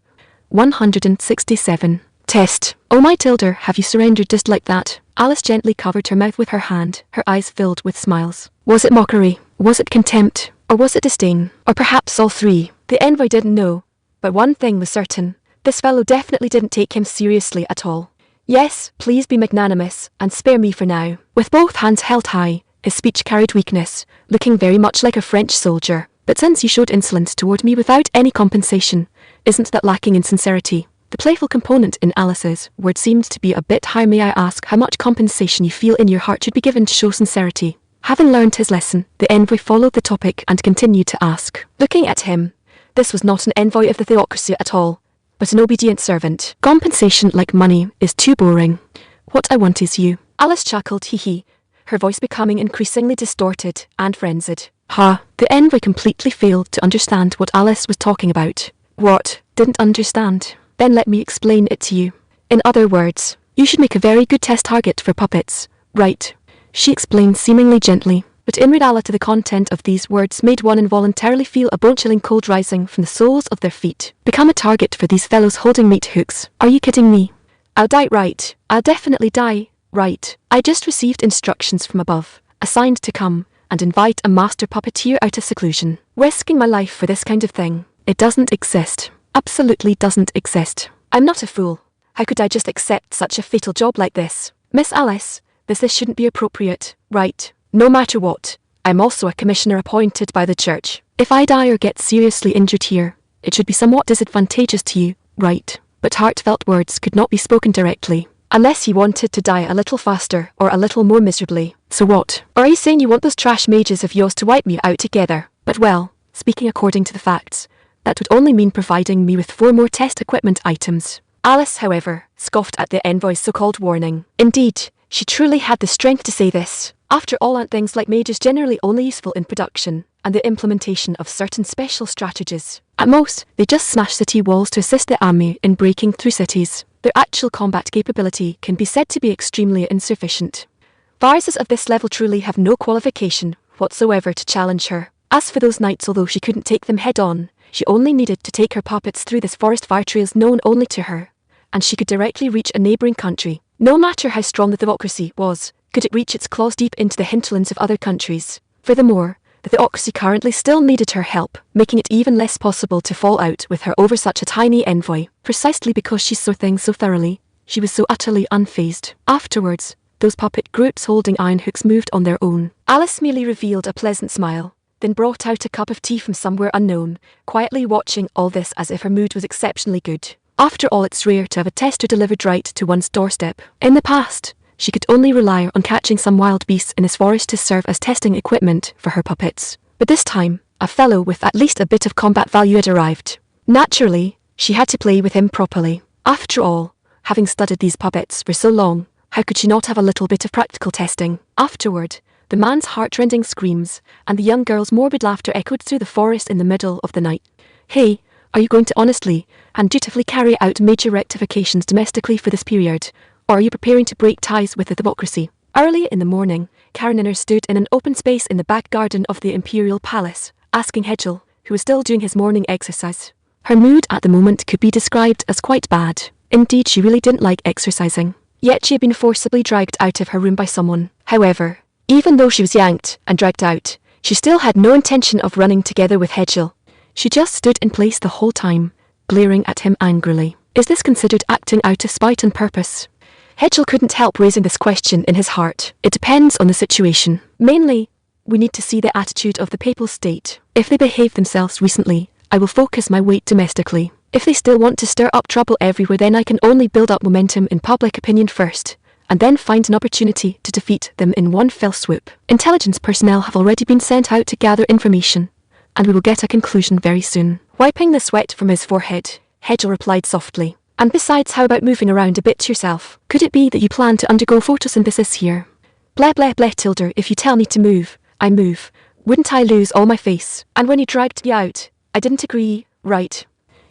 [SPEAKER 1] 167. Test. "Oh my Tilder, have you surrendered just like that?" Alice gently covered her mouth with her hand, her eyes filled with smiles. Was it mockery? Was it contempt? Or was it disdain? Or perhaps all three? The envoy didn't know, but one thing was certain. This fellow definitely didn't take him seriously at all. "Yes, please be magnanimous, and spare me for now." With both hands held high, his speech carried weakness, looking very much like a French soldier. "But since you showed insolence toward me without any compensation, isn't that lacking in sincerity?" The playful component in Alice's word seemed to be a bit high. "May I ask how much compensation you feel in your heart should be given to show sincerity?" Having learned his lesson, the envoy followed the topic and continued to ask. Looking at him, this was not an envoy of the theocracy at all, but an obedient servant. "Compensation like money is too boring. What I want is you." Alice chuckled, hee, her voice becoming increasingly distorted and frenzied. The envoy completely failed to understand what Alice was talking about. "What? Didn't understand? Then let me explain it to you. In other words, You should make a very good test target for puppets, right? She explained seemingly gently, but in reality the content of these words made one involuntarily feel a bone-chilling cold rising from the soles of their feet. Become a target for these fellows holding meat hooks. Are you kidding me? I'll die, right? I'll definitely die, right? I just received instructions from above, assigned to come and invite a master puppeteer out of seclusion. Risking my life for this kind of thing. It doesn't exist. Absolutely doesn't exist. I'm not a fool. How could I just accept such a fatal job like this? Miss Alice, this shouldn't be appropriate, right? No matter what, I'm also a commissioner appointed by the church. If I die or get seriously injured here, it should be somewhat disadvantageous to you, right? But heartfelt words could not be spoken directly, unless he wanted to die a little faster or a little more miserably. So what? Or are you saying you want those trash mages of yours to wipe me out together? But well, speaking according to the facts, that would only mean providing me with 4 more test equipment items. Alice, however, scoffed at the envoy's so-called warning. Indeed, she truly had the strength to say this. After all, aren't things like mages generally only useful in production and the implementation of certain special strategies? At most, they just smash city walls to assist the army in breaking through cities. Their actual combat capability can be said to be extremely insufficient. Varses of this level truly have no qualification whatsoever to challenge her. As for those knights, although she couldn't take them head-on, she only needed to take her puppets through this forest fire trails known only to her, and she could directly reach a neighbouring country. No matter how strong the theocracy was, could it reach its claws deep into the hinterlands of other countries. Furthermore, the theocracy currently still needed her help, making it even less possible to fall out with her over such a tiny envoy. Precisely because she saw things so thoroughly, she was so utterly unfazed. Afterwards, those puppet groups holding iron hooks moved on their own. Alice merely revealed a pleasant smile, then brought out a cup of tea from somewhere unknown, quietly watching all this as if her mood was exceptionally good. After all, it's rare to have a tester delivered right to one's doorstep. In the past, she could only rely on catching some wild beasts in this forest to serve as testing equipment for her puppets. But this time, a fellow with at least a bit of combat value had arrived. Naturally, she had to play with him properly. After all, having studied these puppets for so long, how could she not have a little bit of practical testing? Afterward, the man's heart-rending screams and the young girl's morbid laughter echoed through the forest in the middle of the night. Hey, are you going to honestly and dutifully carry out major rectifications domestically for this period, or are you preparing to break ties with the theocracy? Early in the morning, Karenina stood in an open space in the back garden of the imperial palace, asking Hedgel, who was still doing his morning exercise. Her mood at the moment could be described as quite bad. Indeed, she really didn't like exercising. Yet she had been forcibly dragged out of her room by someone. However, even though she was yanked and dragged out, she still had no intention of running together with Hedgel. She just stood in place the whole time, glaring at him angrily. Is this considered acting out of spite and purpose? Hedgel couldn't help raising this question in his heart. It depends on the situation. Mainly, we need to see the attitude of the papal state. If they behave themselves recently, I will focus my weight domestically. If they still want to stir up trouble everywhere, then I can only build up momentum in public opinion first, and then find an opportunity to defeat them in one fell swoop. Intelligence personnel have already been sent out to gather information, and we will get a conclusion very soon. Wiping the sweat from his forehead, Hedgel replied softly. And besides, how about moving around a bit yourself? Could it be that you plan to undergo photosynthesis here? Blah blah blah, Tilda, if you tell me to move, I move. Wouldn't I lose all my face? And when you dragged me out, I didn't agree, right?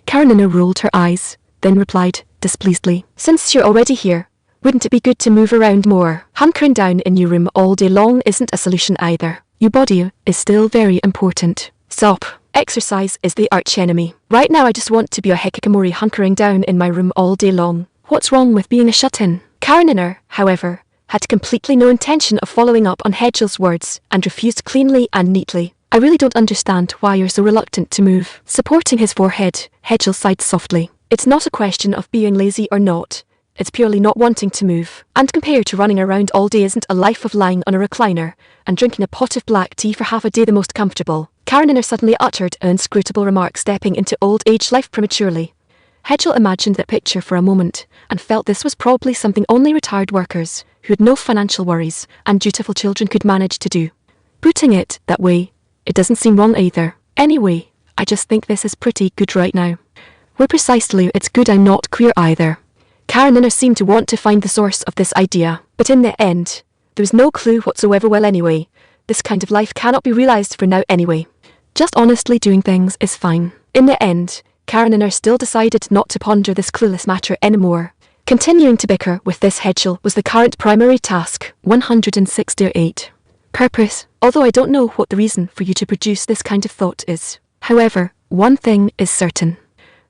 [SPEAKER 1] Karenina rolled her eyes, then replied, displeasedly. Since you're already here, wouldn't it be good to move around more? Hunkering down in your room all day long isn't a solution either. Your body is still very important. Stop. Exercise is the archenemy. Right now I just want to be a hikikomori hunkering down in my room all day long. What's wrong with being a shut-in? Karenina, however, had completely no intention of following up on Hedgel's words and refused cleanly and neatly. I really don't understand why you're so reluctant to move. Supporting his forehead, Hedgel sighed softly. It's not a question of being lazy or not. It's purely not wanting to move. And compared to running around all day, isn't a life of lying on a recliner and drinking a pot of black tea for half a day the most comfortable? Karenina suddenly uttered an inscrutable remark, stepping into old age life prematurely. Hedgel imagined that picture for a moment and felt this was probably something only retired workers who had no financial worries and dutiful children could manage to do. Putting it that way, it doesn't seem wrong either. Anyway, I just think this is pretty good right now. Where precisely it's good, I'm not clear either. Karenina seemed to want to find the source of this idea, but in the end, there was no clue whatsoever. Well, anyway, this kind of life cannot be realized for now anyway. Just honestly doing things is fine. In the end, Karenina still decided not to ponder this clueless matter anymore. Continuing to bicker with this Hedgel was the current primary task. 168. Purpose. Although I don't know what the reason for you to produce this kind of thought is. However, one thing is certain.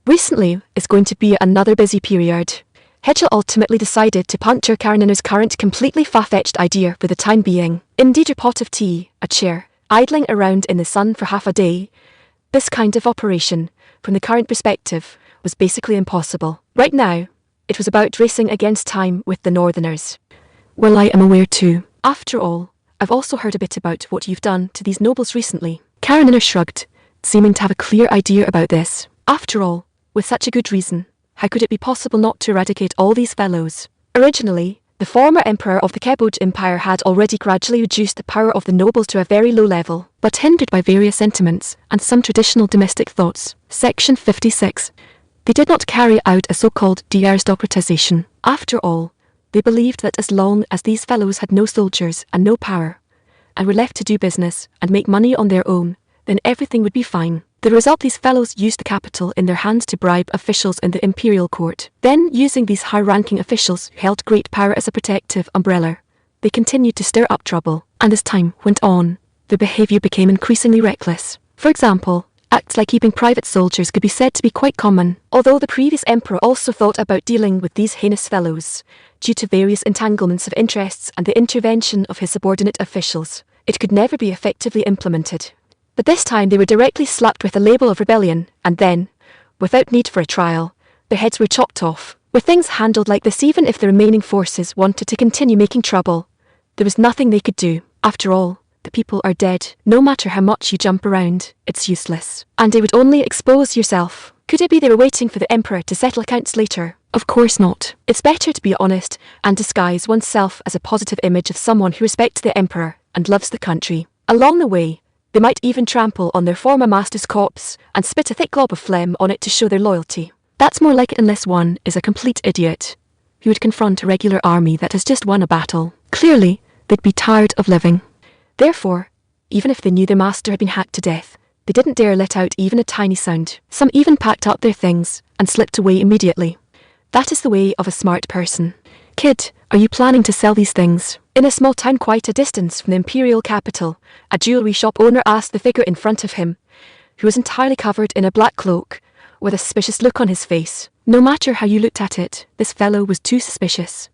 [SPEAKER 1] Recently is going to be another busy period. Hedgel ultimately decided to puncture Karenina's current completely far-fetched idea for the time being. Indeed, a pot of tea, a chair, idling around in the sun for half a day. This kind of operation, from the current perspective, was basically impossible. Right now, it was about racing against time with the Northerners. Well, I am aware too. After all, I've also heard a bit about what you've done to these nobles recently. Karenina shrugged, seeming to have a clear idea about this. After all, with such a good reason, how could it be possible not to eradicate all these fellows? Originally, the former emperor of the Keboj Empire had already gradually reduced the power of the nobles to a very low level, but hindered by various sentiments and some traditional domestic thoughts. Section 56. They did not carry out a so-called de-aristocratization. After all, they believed that as long as these fellows had no soldiers and no power, and were left to do business and make money on their own, then everything would be fine. The result, these fellows used the capital in their hands to bribe officials in the imperial court. Then, using these high-ranking officials who held great power as a protective umbrella, they continued to stir up trouble, and as time went on, their behavior became increasingly reckless. For example, acts like keeping private soldiers could be said to be quite common, although the previous emperor also thought about dealing with these heinous fellows. Due to various entanglements of interests and the intervention of his subordinate officials, it could never be effectively implemented. But this time they were directly slapped with the label of rebellion, and then, without need for a trial, their heads were chopped off. With things handled like this, even if the remaining forces wanted to continue making trouble, there was nothing they could do. After all, the people are dead. No matter how much you jump around, it's useless. And it would only expose yourself. Could it be they were waiting for the emperor to settle accounts later? Of course not. It's better to be honest and disguise oneself as a positive image of someone who respects the emperor and loves the country. Along the way, they might even trample on their former master's corpse and spit a thick glob of phlegm on it to show their loyalty. That's more like it unless one is a complete idiot who would confront a regular army that has just won a battle. Clearly, they'd be tired of living. Therefore, even if they knew their master had been hacked to death, they didn't dare let out even a tiny sound. Some even packed up their things and slipped away immediately. That is the way of a smart person. Kid, are you planning to sell these things? In a small town quite a distance from the imperial capital, a jewelry shop owner asked the figure in front of him, who was entirely covered in a black cloak, with a suspicious look on his face. No matter how you looked at it, this fellow was too suspicious.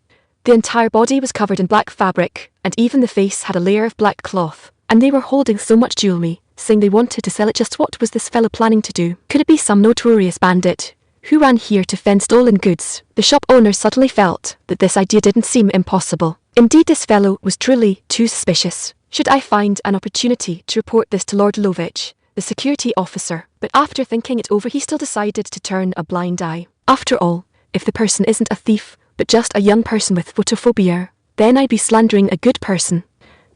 [SPEAKER 1] The entire body was covered in black fabric, and even the face had a layer of black cloth, and they were holding so much jewelry, saying they wanted to sell it. Just what was this fellow planning to do? Could it be some notorious bandit who ran here to fend stolen goods? The shop owner suddenly felt that this idea didn't seem impossible. Indeed, this fellow was truly too suspicious. Should I find an opportunity to report this to Lord Lovich, the security officer? But after thinking it over, he still decided to turn a blind eye. After all, if the person isn't a thief, but just a young person with photophobia, then I'd be slandering a good person.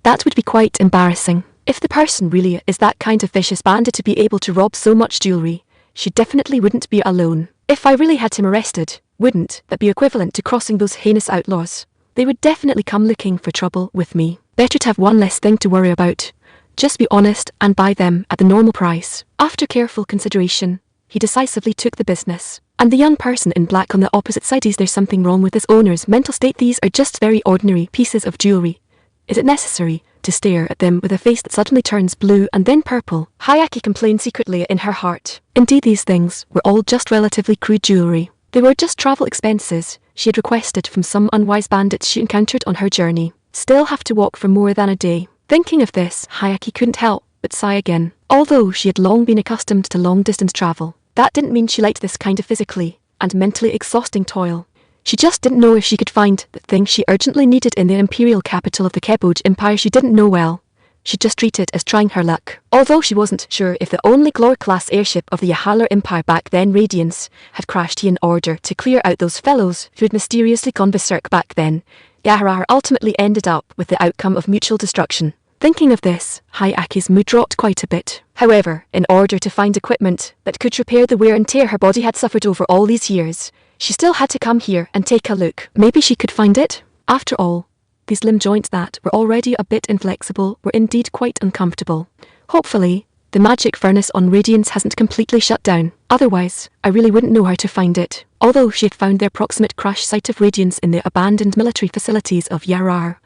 [SPEAKER 1] That would be quite embarrassing. If the person really is that kind of vicious bandit to be able to rob so much jewelry, she definitely wouldn't be alone. If I really had him arrested, wouldn't that be equivalent to crossing those heinous outlaws? They would definitely come looking for trouble with me. Better to have one less thing to worry about. Just be honest and buy them at the normal price. After careful consideration, he decisively took the business. And the young person in black on the opposite side, is there something wrong with this owner's mental state? These are just very ordinary pieces of jewelry. Is it necessary to stare at them with a face that suddenly turns blue and then purple? Hayaki complained secretly in her heart. Indeed, these things were all just relatively crude jewelry. They were just travel expenses she had requested from some unwise bandits she encountered on her journey. Still have to walk for more than a day. Thinking of this, Hayaki couldn't help but sigh again. Although she had long been accustomed to long-distance travel, that didn't mean she liked this kind of physically and mentally exhausting toil. She just didn't know if she could find the thing she urgently needed in the imperial capital of the Keboj Empire. She didn't know well. She'd just treat it as trying her luck. Although she wasn't sure if the only Glor-class airship of the Yahalar Empire back then, Radiance, had crashed here in order to clear out those fellows who had mysteriously gone berserk back then, Yaharar ultimately ended up with the outcome of mutual destruction. Thinking of this, Hayaki's mood dropped quite a bit. However, in order to find equipment that could repair the wear and tear her body had suffered over all these years, she still had to come here and take a look. Maybe she could find it? After all, these limb joints that were already a bit inflexible were indeed quite uncomfortable. Hopefully, the magic furnace on Radiance hasn't completely shut down. Otherwise, I really wouldn't know how to find it. although she had found the approximate crash site of radiance in the abandoned military facilities of Yarar,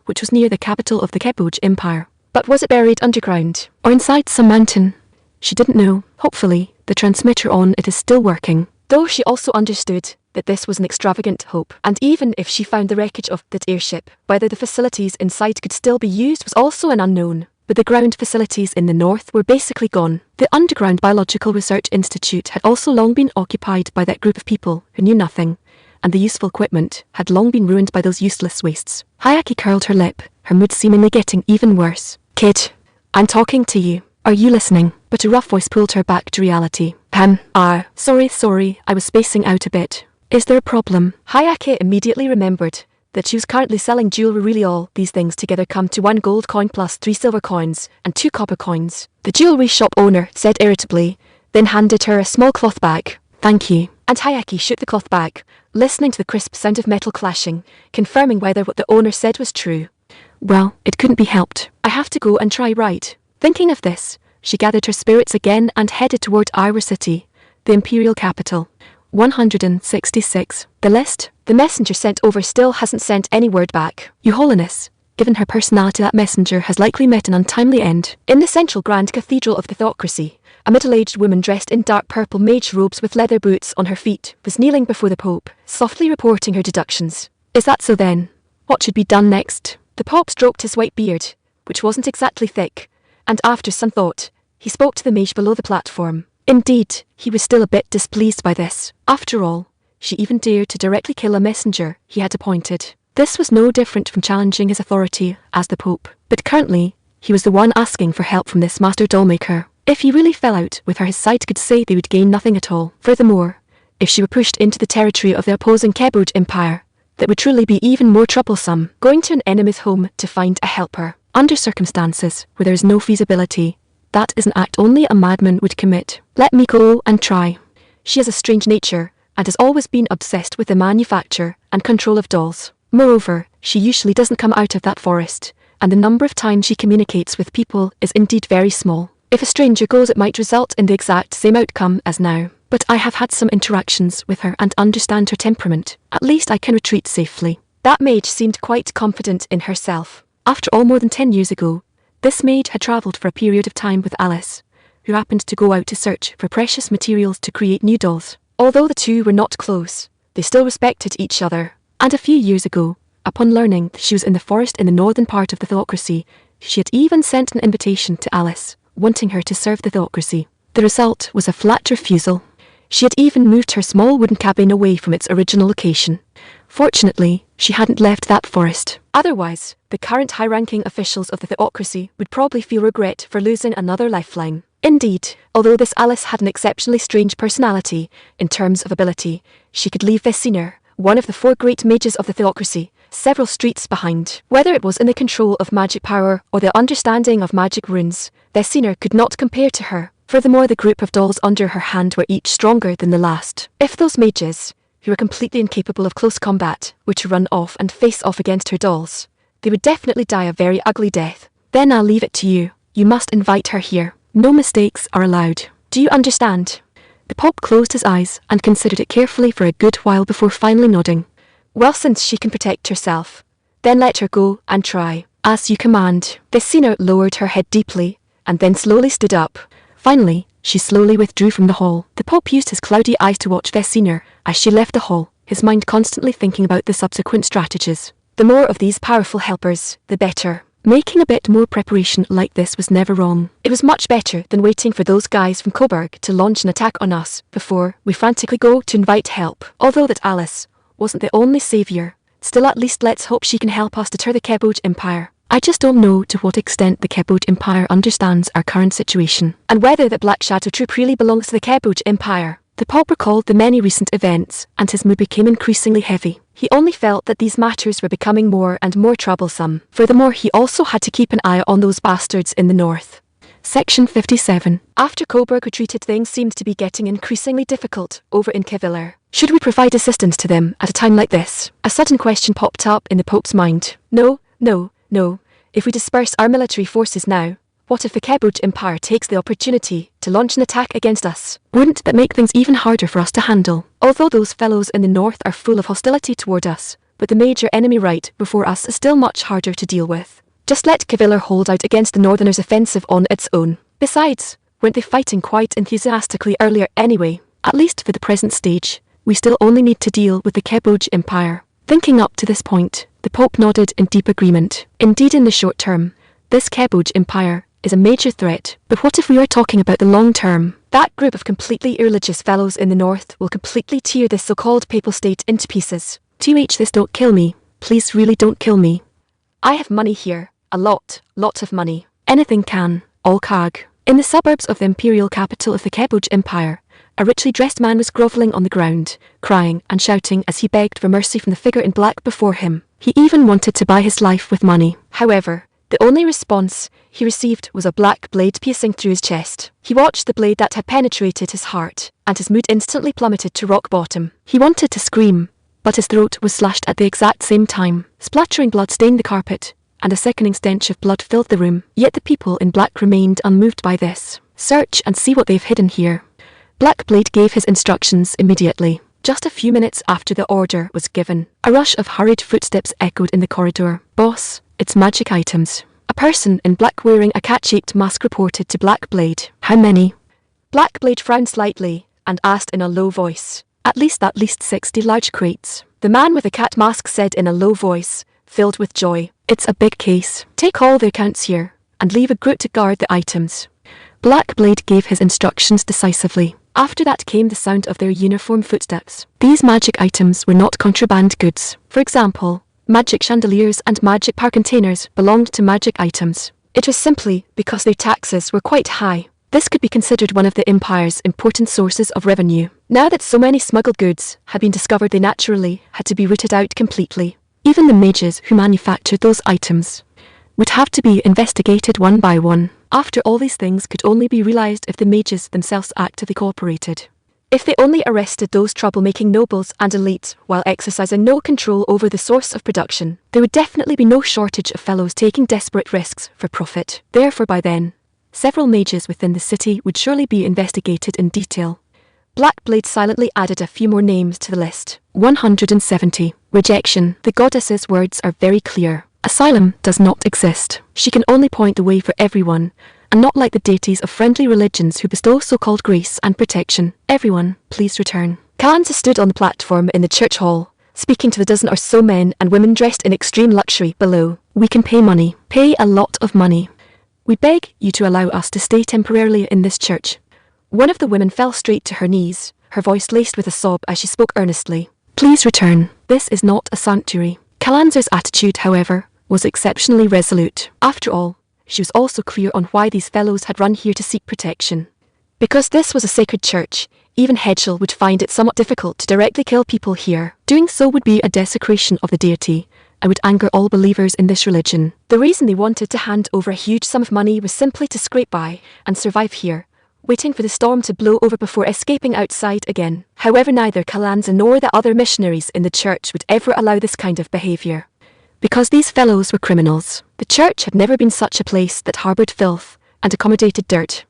[SPEAKER 1] which was near the capital of the Keboj Empire. But was it buried underground, or inside some mountain? She didn't know. Hopefully, the transmitter on it is still working. Though she also understood that this was an extravagant hope, and even if she found the wreckage of that airship, whether the facilities inside could still be used was also an unknown. But the ground facilities in the north were basically gone. The underground Biological Research Institute had also long been occupied by that group of people who knew nothing, and the useful equipment had long been ruined by those useless wastes. Hayaki curled her lip, her mood seemingly getting even worse. Kid, I'm talking to you. Are you listening? But a rough voice pulled her back to reality. Sorry, I was spacing out a bit. Is there a problem? Hayaki immediately remembered that she was currently selling jewelry. Really, all these things together come to 1 gold coin plus 3 silver coins and 2 copper coins. The jewelry shop owner said irritably, then handed her a small cloth bag. Thank you. And Hayaki shook the cloth bag, listening to the crisp sound of metal clashing, confirming whether what the owner said was true. Well, it couldn't be helped. I have to go and try right. Thinking of this, she gathered her spirits again and headed toward Ira City, the imperial capital. 166. The list the messenger sent over still hasn't sent any word back. Your Holiness, given her personality, that messenger has likely met an untimely end. In the central grand cathedral of the theocracy, a middle-aged woman dressed in dark purple mage robes with leather boots on her feet was kneeling before the Pope, softly reporting her deductions. Is that so then? What should be done next? The Pope stroked his white beard, which wasn't exactly thick, and after some thought, he spoke to the mage below the platform. Indeed, he was still a bit displeased by this. After all, she even dared to directly kill a messenger he had appointed. This was no different from challenging his authority as the Pope. But currently, he was the one asking for help from this master dollmaker. If he really fell out with her, his side could say they would gain nothing at all. Furthermore, if she were pushed into the territory of the opposing Keboj Empire, that would truly be even more troublesome. Going to an enemy's home to find a helper, under circumstances where there is no feasibility, that is an act only a madman would commit. Let me go and try. She has a strange nature, and has always been obsessed with the manufacture and control of dolls. Moreover, she usually doesn't come out of that forest, and the number of times she communicates with people is indeed very small. If a stranger goes, it might result in the exact same outcome as now. But I have had some interactions with her and understand her temperament. At least I can retreat safely. That mage seemed quite confident in herself. After all, more than 10 years ago, this maid had travelled for a period of time with Alice, who happened to go out to search for precious materials to create new dolls. Although the two were not close, they still respected each other. And a few years ago, upon learning that she was in the forest in the northern part of the theocracy, she had even sent an invitation to Alice, wanting her to serve the theocracy. The result was a flat refusal. She had even moved her small wooden cabin away from its original location. Fortunately, she hadn't left that forest. Otherwise, the current high-ranking officials of the theocracy would probably feel regret for losing another lifeline. Indeed, although this Alice had an exceptionally strange personality, in terms of ability, she could leave Vesiner, one of the 4 great mages of the theocracy, several streets behind. Whether it was in the control of magic power or the understanding of magic runes, Vesiner could not compare to her. Furthermore, the group of dolls under her hand were each stronger than the last. If those mages, who were completely incapable of close combat, were to run off and face off against her dolls, they would definitely die a very ugly death. Then I'll leave it to you. You must invite her here. No mistakes are allowed. Do you understand? The Pope closed his eyes and considered it carefully for a good while before finally nodding. Well, since she can protect herself, then let her go and try. As you command. Vesina lowered her head deeply, and then slowly stood up. Finally, she slowly withdrew from the hall. The Pope used his cloudy eyes to watch Vesina as she left the hall, his mind constantly thinking about the subsequent strategies. The more of these powerful helpers, the better. Making a bit more preparation like this was never wrong. It was much better than waiting for those guys from Coburg to launch an attack on us before we frantically go to invite help. Although that Alice wasn't the only saviour, still at least let's hope she can help us deter the Keboj Empire. I just don't know to what extent the Keboj Empire understands our current situation, and whether the Black Shadow troop really belongs to the Keboj Empire. The Pope recalled the many recent events, and his mood became increasingly heavy. He only felt that these matters were becoming more and more troublesome. Furthermore, he also had to keep an eye on those bastards in the north. Section 57. After Coburg retreated, things seemed to be getting increasingly difficult over in Keviller. Should we provide assistance to them at a time like this? A sudden question popped up in the Pope's mind. No. If we disperse our military forces now, What if the Keboj Empire takes the opportunity to launch an attack against us? Wouldn't that make things even harder for us to handle? Although those fellows in the north are full of hostility toward us, but the major enemy right before us is still much harder to deal with. Just let Kaviller hold out against the northerners' offensive on its own. Besides, weren't they fighting quite enthusiastically earlier anyway? At least for the present stage, we still only need to deal with the Keboj Empire. Thinking up to this point, the Pope nodded in deep agreement. Indeed, in the short term, this Keboj Empire is a major threat, but what if we are talking about the long term? That group of completely irreligious fellows in the north will completely tear this so-called papal state into pieces. This don't kill me. Please really don't kill me. I have money here. A lot of money. Anything can. All kag. In the suburbs of the imperial capital of the Keboj Empire, a richly dressed man was grovelling on the ground, crying and shouting as he begged for mercy from the figure in black before him. He even wanted to buy his life with money. However, the only response he received was a black blade piercing through his chest. He watched the blade that had penetrated his heart, and his mood instantly plummeted to rock bottom. He wanted to scream, but his throat was slashed at the exact same time. Splattering blood stained the carpet, and a sickening stench of blood filled the room. Yet the people in black remained unmoved by this. Search and see what they've hidden here. Black Blade gave his instructions immediately. Just a few minutes after the order was given, a rush of hurried footsteps echoed in the corridor. Boss, it's magic items. A person in black wearing a cat-shaped mask reported to Black Blade. How many? Black Blade frowned slightly and asked in a low voice. At least 60 large crates. The man with the cat mask said in a low voice, filled with joy. It's a big case. Take all the accounts here, and leave a group to guard the items. Black Blade gave his instructions decisively. After that came the sound of their uniform footsteps. These magic items were not contraband goods. For example, magic chandeliers and magic power containers belonged to magic items. It was simply because their taxes were quite high. This could be considered one of the Empire's important sources of revenue. Now that so many smuggled goods had been discovered, they naturally had to be rooted out completely. Even the mages who manufactured those items would have to be investigated one by one. After all, these things could only be realized if the mages themselves actively cooperated. If they only arrested those troublemaking nobles and elites while exercising no control over the source of production, there would definitely be no shortage of fellows taking desperate risks for profit. Therefore, by then, several mages within the city would surely be investigated in detail. Black Blade silently added a few more names to the list. 170. Rejection. The goddess's words are very clear. Asylum does not exist. She can only point the way for everyone, and not like the deities of friendly religions who bestow so-called grace and protection. Everyone, please return. Kalanza stood on the platform in the church hall, speaking to the dozen or so men and women dressed in extreme luxury below. We can pay money. Pay a lot of money. We beg you to allow us to stay temporarily in this church. One of the women fell straight to her knees, her voice laced with a sob as she spoke earnestly. Please return. This is not a sanctuary. Kalanza's attitude, however, was exceptionally resolute. After all, she was also clear on why these fellows had run here to seek protection. Because this was a sacred church, even Hedgel would find it somewhat difficult to directly kill people here. Doing so would be a desecration of the deity, and would anger all believers in this religion. The reason they wanted to hand over a huge sum of money was simply to scrape by and survive here, waiting for the storm to blow over before escaping outside again. However, neither Kalanza nor the other missionaries in the church would ever allow this kind of behaviour. Because these fellows were criminals. The church had never been such a place that harboured filth and accommodated dirt.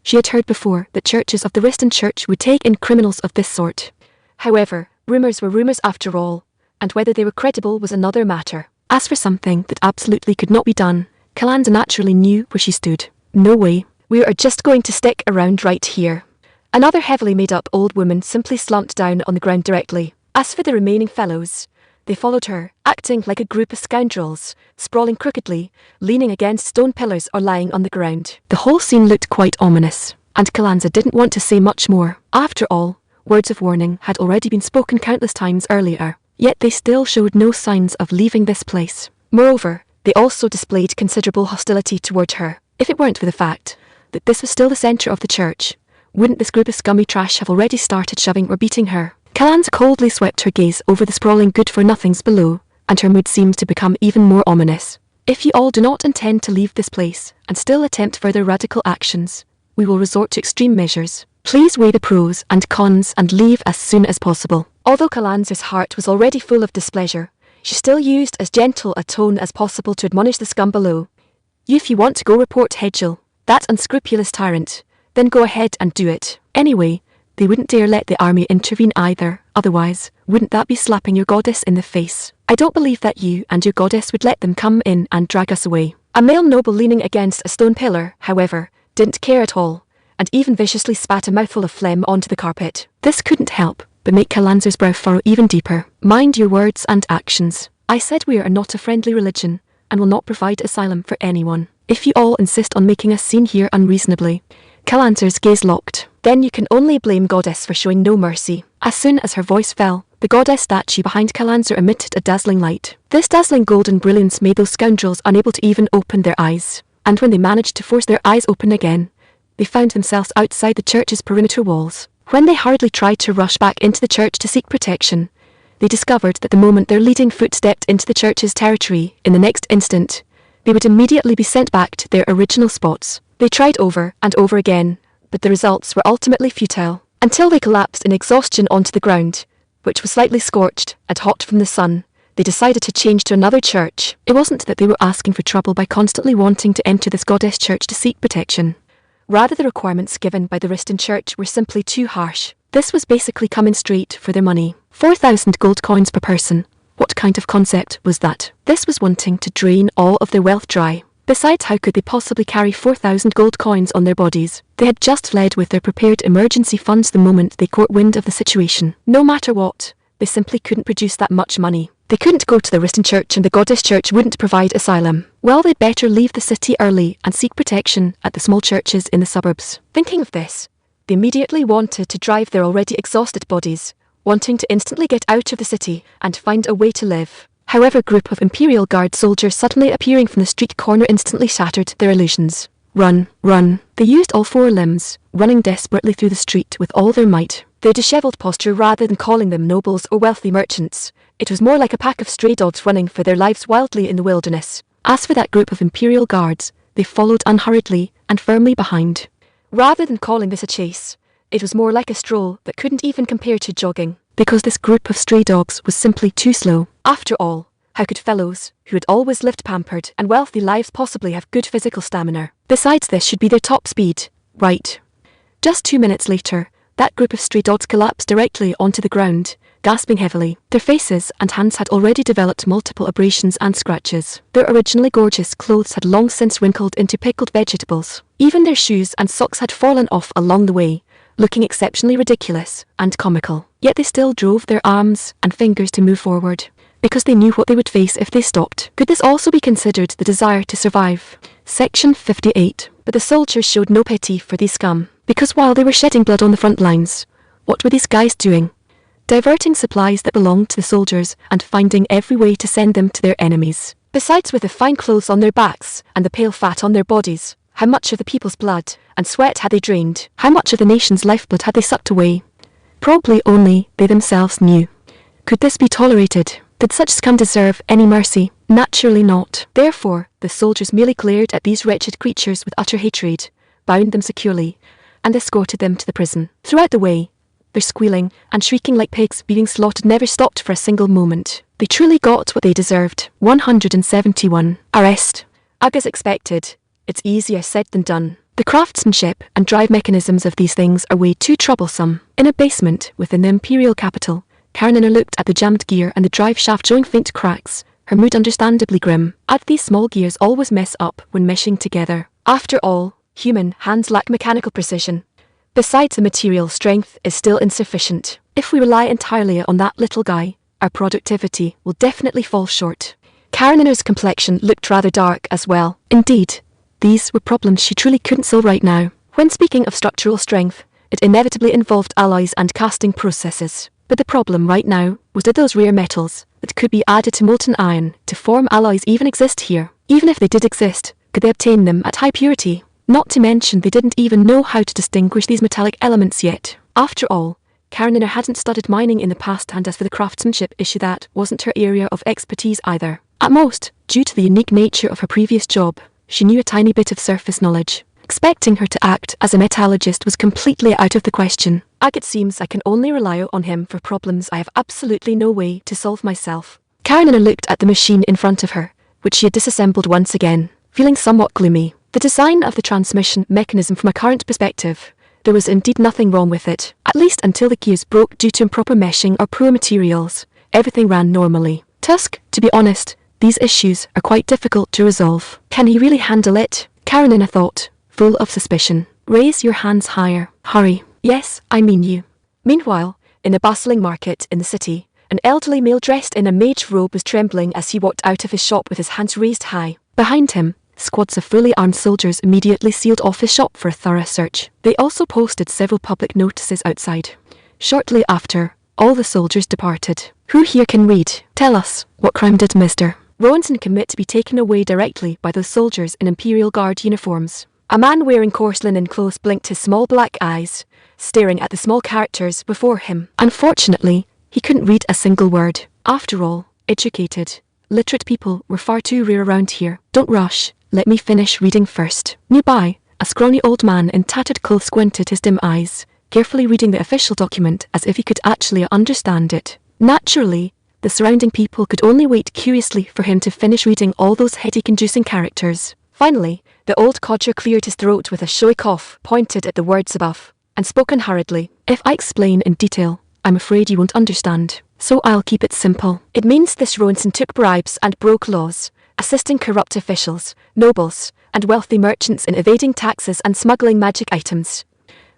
[SPEAKER 1] She had heard before that churches of the Western Church would take in criminals of this sort. However, rumours were rumours after all, and whether they were credible was another matter. As for something that absolutely could not be done, Kalanza naturally knew where she stood. No way. We are just going to stick around right here. Another heavily made-up old woman simply slumped down on the ground directly. As for the remaining fellows, they followed her, acting like a group of scoundrels, sprawling crookedly, leaning against stone pillars or lying on the ground. The whole scene looked quite ominous, and Kalanza didn't want to say much more. After all, words of warning had already been spoken countless times earlier. Yet they still showed no signs of leaving this place. Moreover, they also displayed considerable hostility toward her. If it weren't for the fact that this was still the centre of the church, wouldn't this group of scummy trash have already started shoving or beating her? Kalanza coldly swept her gaze over the sprawling good-for-nothings below, and her mood seemed to become even more ominous. If you all do not intend to leave this place and still attempt further radical actions, we will resort to extreme measures. Please weigh the pros and cons and leave as soon as possible. Although Kalanza's heart was already full of displeasure, she still used as gentle a tone as possible to admonish the scum below. If you want to go report Hedgel, That unscrupulous tyrant. Then go ahead and do it. Anyway, they wouldn't dare let the army intervene either, otherwise, wouldn't that be slapping your goddess in the face? I don't believe that you and your goddess would let them come in and drag us away. A male noble leaning against a stone pillar, however, didn't care at all, and even viciously spat a mouthful of phlegm onto the carpet. This couldn't help but make Kalanzar's brow furrow even deeper. Mind your words and actions. I said we are not a friendly religion, and will not provide asylum for anyone. If you all insist on making a scene here unreasonably. Kalanzar's gaze locked. Then you can only blame Goddess for showing no mercy. As soon as her voice fell, the goddess statue behind Kalanzar emitted a dazzling light. This dazzling golden brilliance made those scoundrels unable to even open their eyes. And when they managed to force their eyes open again, they found themselves outside the church's perimeter walls. When they hurriedly tried to rush back into the church to seek protection, they discovered that the moment their leading foot stepped into the church's territory, in the next instant, they would immediately be sent back to their original spots. They tried over and over again, but the results were ultimately futile, until they collapsed in exhaustion onto the ground, which was slightly scorched and hot from the sun. They decided to change to another church. It wasn't that they were asking for trouble by constantly wanting to enter this goddess church to seek protection. Rather, the requirements given by the Riston church were simply too harsh. This was basically coming straight for their money. 4,000 gold coins per person. What kind of concept was that? This was wanting to drain all of their wealth dry. Besides, how could they possibly carry 4,000 gold coins on their bodies? They had just fled with their prepared emergency funds the moment they caught wind of the situation. No matter what, they simply couldn't produce that much money. They couldn't go to the Riston church and the goddess church wouldn't provide asylum. Well, they'd better leave the city early and seek protection at the small churches in the suburbs. Thinking of this, they immediately wanted to drive their already exhausted bodies, wanting to instantly get out of the city and find a way to live. However, a group of Imperial Guard soldiers suddenly appearing from the street corner instantly shattered their illusions. Run, run. They used all four limbs, running desperately through the street with all their might. Their dishevelled posture, rather than calling them nobles or wealthy merchants, it was more like a pack of stray dogs running for their lives wildly in the wilderness. As for that group of Imperial Guards, they followed unhurriedly and firmly behind. Rather than calling this a chase, it was more like a stroll that couldn't even compare to jogging, because this group of stray dogs was simply too slow. After all, how could fellows, who had always lived pampered and wealthy lives, possibly have good physical stamina? Besides, this should be their top speed, right? Just 2 minutes later, that group of stray dogs collapsed directly onto the ground, gasping heavily. Their faces and hands had already developed multiple abrasions and scratches. Their originally gorgeous clothes had long since wrinkled into pickled vegetables. Even their shoes and socks had fallen off along the way, looking exceptionally ridiculous and comical. Yet they still drove their arms and fingers to move forward, because they knew what they would face if they stopped. Could this also be considered the desire to survive? Section 58. But the soldiers showed no pity for these scum, because while they were shedding blood on the front lines, what were these guys doing? Diverting supplies that belonged to the soldiers and finding every way to send them to their enemies. Besides, with the fine clothes on their backs and the pale fat on their bodies, how much of the people's blood and sweat had they drained? How much of the nation's lifeblood had they sucked away? Probably only they themselves knew. Could this be tolerated? Did such scum deserve any mercy? Naturally not. Therefore, the soldiers merely glared at these wretched creatures with utter hatred, bound them securely, and escorted them to the prison. Throughout the way, their squealing and shrieking like pigs being slaughtered never stopped for a single moment. They truly got what they deserved. 171. Arrest. As expected, it's easier said than done. The craftsmanship and drive mechanisms of these things are way too troublesome. In a basement within the Imperial capital, Karenina looked at the jammed gear and the drive shaft showing faint cracks, her mood understandably grim. These small gears always mess up when meshing together. After all, human hands lack mechanical precision. Besides, the material strength is still insufficient. If we rely entirely on that little guy, our productivity will definitely fall short. Karenina's complexion looked rather dark as well. Indeed, these were problems she truly couldn't solve right now. When speaking of structural strength, it inevitably involved alloys and casting processes. But the problem right now was that those rare metals that could be added to molten iron to form alloys even exist here. Even if they did exist, could they obtain them at high purity? Not to mention they didn't even know how to distinguish these metallic elements yet. After all, Karenina hadn't studied mining in the past, and as for the craftsmanship issue, that wasn't her area of expertise either. At most, due to the unique nature of her previous job, she knew a tiny bit of surface knowledge. Expecting her to act as a metallurgist was completely out of the question. It seems I can only rely on him for problems I have absolutely no way to solve myself. Karenina looked at the machine in front of her, which she had disassembled once again, feeling somewhat gloomy. The design of the transmission mechanism from a current perspective, there was indeed nothing wrong with it, at least until the gears broke due to improper meshing or poor materials. Everything ran normally. Tusk, to be honest, these issues are quite difficult to resolve. Can he really handle it? Karenina thought, full of suspicion. Raise your hands higher. Hurry. Yes, I mean you. Meanwhile, in a bustling market in the city, an elderly male dressed in a mage robe was trembling as he walked out of his shop with his hands raised high. Behind him, squads of fully armed soldiers immediately sealed off his shop for a thorough search. They also posted several public notices outside. Shortly after, all the soldiers departed. Who here can read? Tell us, what crime did Mr. Rowanson commit to be taken away directly by those soldiers in Imperial Guard uniforms? A man wearing coarse linen clothes blinked his small black eyes, staring at the small characters before him. Unfortunately, he couldn't read a single word. After all, educated, literate people were far too rare around here. Don't rush, let me finish reading first. Nearby, a scrawny old man in tattered clothes squinted his dim eyes, carefully reading the official document as if he could actually understand it. Naturally, the surrounding people could only wait curiously for him to finish reading all those headache-inducing characters. Finally, the old codger cleared his throat with a showy cough, pointed at the words above, and spoke hurriedly. If I explain in detail, I'm afraid you won't understand, so I'll keep it simple. It means this Rowanson took bribes and broke laws, assisting corrupt officials, nobles, and wealthy merchants in evading taxes and smuggling magic items.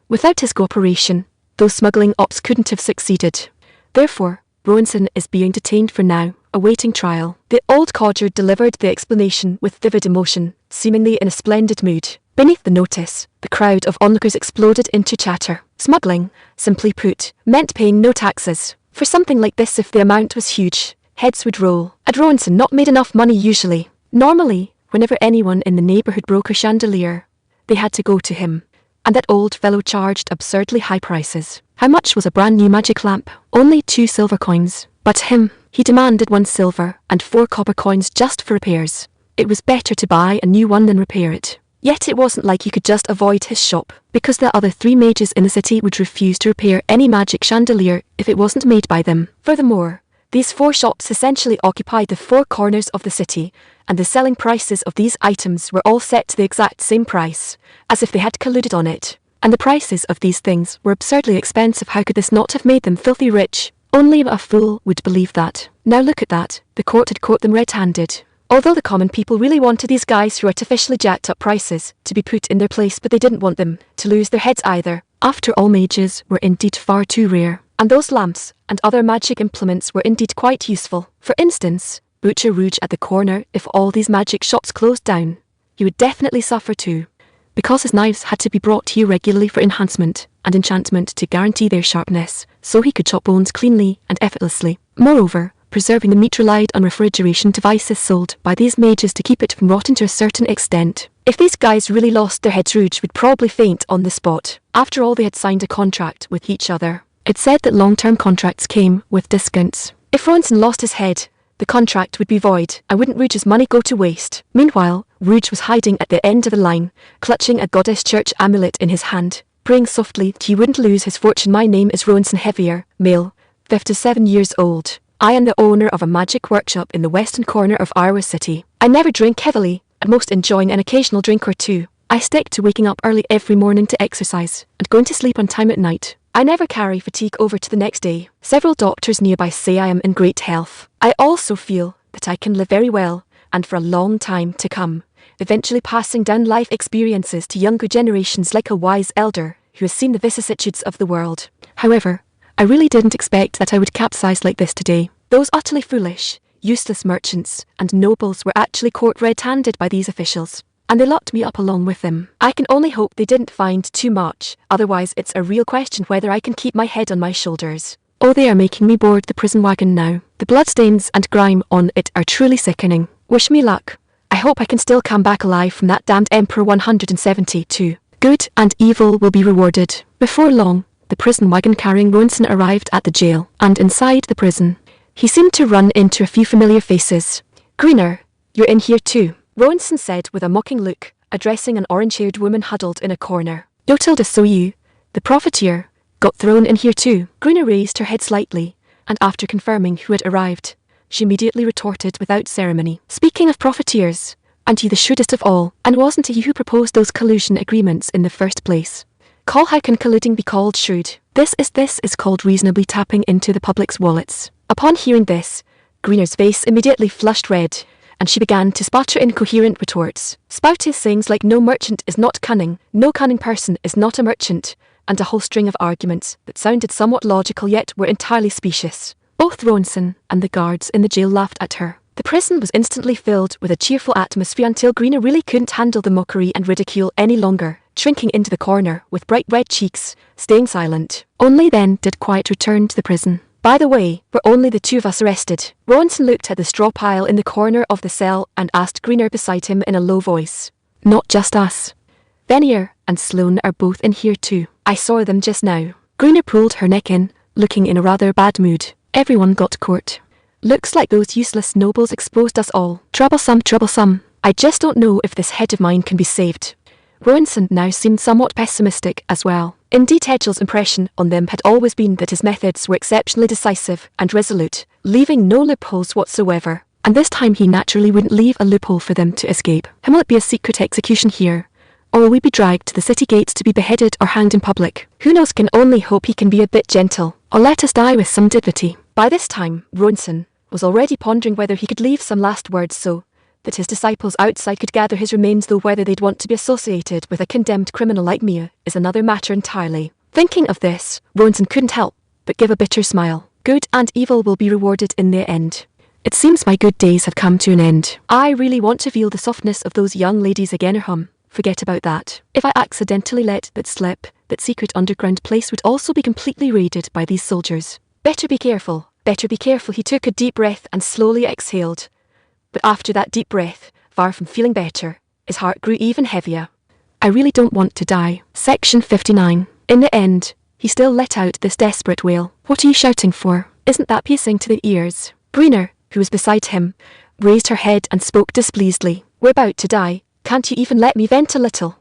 [SPEAKER 1] Without his cooperation, those smuggling ops couldn't have succeeded. Therefore, Rowanson is being detained for now, awaiting trial. The old codger delivered the explanation with vivid emotion, seemingly in a splendid mood. Beneath the notice, the crowd of onlookers exploded into chatter. Smuggling, simply put, meant paying no taxes. For something like this, if the amount was huge, heads would roll. Had Rowanson not made enough money usually? Normally, whenever anyone in the neighbourhood broke a chandelier, they had to go to him. And that old fellow charged absurdly high prices. How much was a brand new magic lamp? Only 2 silver coins. But he demanded 1 silver and 4 copper coins just for repairs. It was better to buy a new one than repair it. Yet it wasn't like you could just avoid his shop, because the other 3 mages in the city would refuse to repair any magic chandelier if it wasn't made by them. Furthermore, these 4 shops essentially occupied the 4 corners of the city, and the selling prices of these items were all set to the exact same price, as if they had colluded on it. And the prices of these things were absurdly expensive. How could this not have made them filthy rich? Only a fool would believe that. Now look at that, the court had caught them red-handed. Although the common people really wanted these guys who artificially jacked up prices to be put in their place, but they didn't want them to lose their heads either. After all, mages were indeed far too rare, and those lamps and other magic implements were indeed quite useful. For instance, Butcher Rouge at the corner, if all these magic shops closed down, he would definitely suffer too, because his knives had to be brought here regularly for enhancement and enchantment to guarantee their sharpness, so he could chop bones cleanly and effortlessly. Moreover, preserving the meat relied on refrigeration devices sold by these mages to keep it from rotting to a certain extent. If these guys really lost their heads, Rouge would probably faint on the spot. After all, they had signed a contract with each other. It said that long-term contracts came with discounts. If Rowanson lost his head, the contract would be void, and wouldn't Rouge's money go to waste? Meanwhile, Rouge was hiding at the end of the line, clutching a goddess church amulet in his hand, praying softly that he wouldn't lose his fortune. My name is Rowanson Heavier, male, 57 years old. I am the owner of a magic workshop in the western corner of Iowa City. I never drink heavily, at most enjoying an occasional drink or two. I stick to waking up early every morning to exercise, and going to sleep on time at night. I never carry fatigue over to the next day. Several doctors nearby say I am in great health. I also feel that I can live very well, and for a long time to come, eventually passing down life experiences to younger generations like a wise elder who has seen the vicissitudes of the world. However, I really didn't expect that I would capsize like this today. Those utterly foolish, useless merchants and nobles were actually caught red-handed by these officials, and they locked me up along with them. I can only hope they didn't find too much, otherwise it's a real question whether I can keep my head on my shoulders. Oh, they are making me board the prison wagon now. The bloodstains and grime on it are truly sickening. Wish me luck. I hope I can still come back alive from that damned Emperor 172. Good and evil will be rewarded. Before long, the prison wagon carrying Rowanson arrived at the jail, and inside the prison, he seemed to run into a few familiar faces. Greener, you're in here too, Rowanson said with a mocking look, addressing an orange-haired woman huddled in a corner. Dotilda, so you, the profiteer, got thrown in here too. Greener raised her head slightly, and after confirming who had arrived, she immediately retorted without ceremony. Speaking of profiteers, "Aren't you the shrewdest of all? And wasn't it you who proposed those collusion agreements in the first place? How can colluding be called shrewd? This is called reasonably tapping into the public's wallets." Upon hearing this, Greener's face immediately flushed red, and she began to sputter incoherent retorts, spouting sayings like "no merchant is not cunning," "no cunning person is not a merchant," and a whole string of arguments that sounded somewhat logical yet were entirely specious. Both Ronson and the guards in the jail laughed at her. The prison was instantly filled with a cheerful atmosphere until Greener really couldn't handle the mockery and ridicule any longer, shrinking into the corner with bright red cheeks, staying silent. Only then did quiet return to the prison. "By the way, were only the two of us arrested?" Ronson looked at the straw pile in the corner of the cell and asked Greener beside him in a low voice. "Not just us. Venier and Sloane are both in here too. I saw them just now." Greener pulled her neck in, looking in a rather bad mood. "Everyone got caught. Looks like those useless nobles exposed us all. Troublesome, troublesome. I just don't know if this head of mine can be saved." Ronson now seemed somewhat pessimistic as well. Indeed, Hedgel's impression on them had always been that his methods were exceptionally decisive and resolute, leaving no loopholes whatsoever. And this time he naturally wouldn't leave a loophole for them to escape. And will it be a secret execution here? Or will we be dragged to the city gates to be beheaded or hanged in public? Who knows? Can only hope he can be a bit gentle, or let us die with some dignity. By this time, Ronson was already pondering whether he could leave some last words so that his disciples outside could gather his remains, though whether they'd want to be associated with a condemned criminal like Mia is another matter entirely. Thinking of this, Ronson couldn't help but give a bitter smile. Good and evil will be rewarded in their end. It seems my good days have come to an end. I really want to feel the softness of those young ladies again, or forget about that. If I accidentally let that slip, that secret underground place would also be completely raided by these soldiers. Better be careful. Better be careful. He took a deep breath and slowly exhaled. But after that deep breath, far from feeling better, his heart grew even heavier. "I really don't want to die." Section 59. In the end, he still let out this desperate wail. "What are you shouting for? Isn't that piercing to the ears?" Greener, who was beside him, raised her head and spoke displeasedly. "We're about to die. Can't you even let me vent a little?"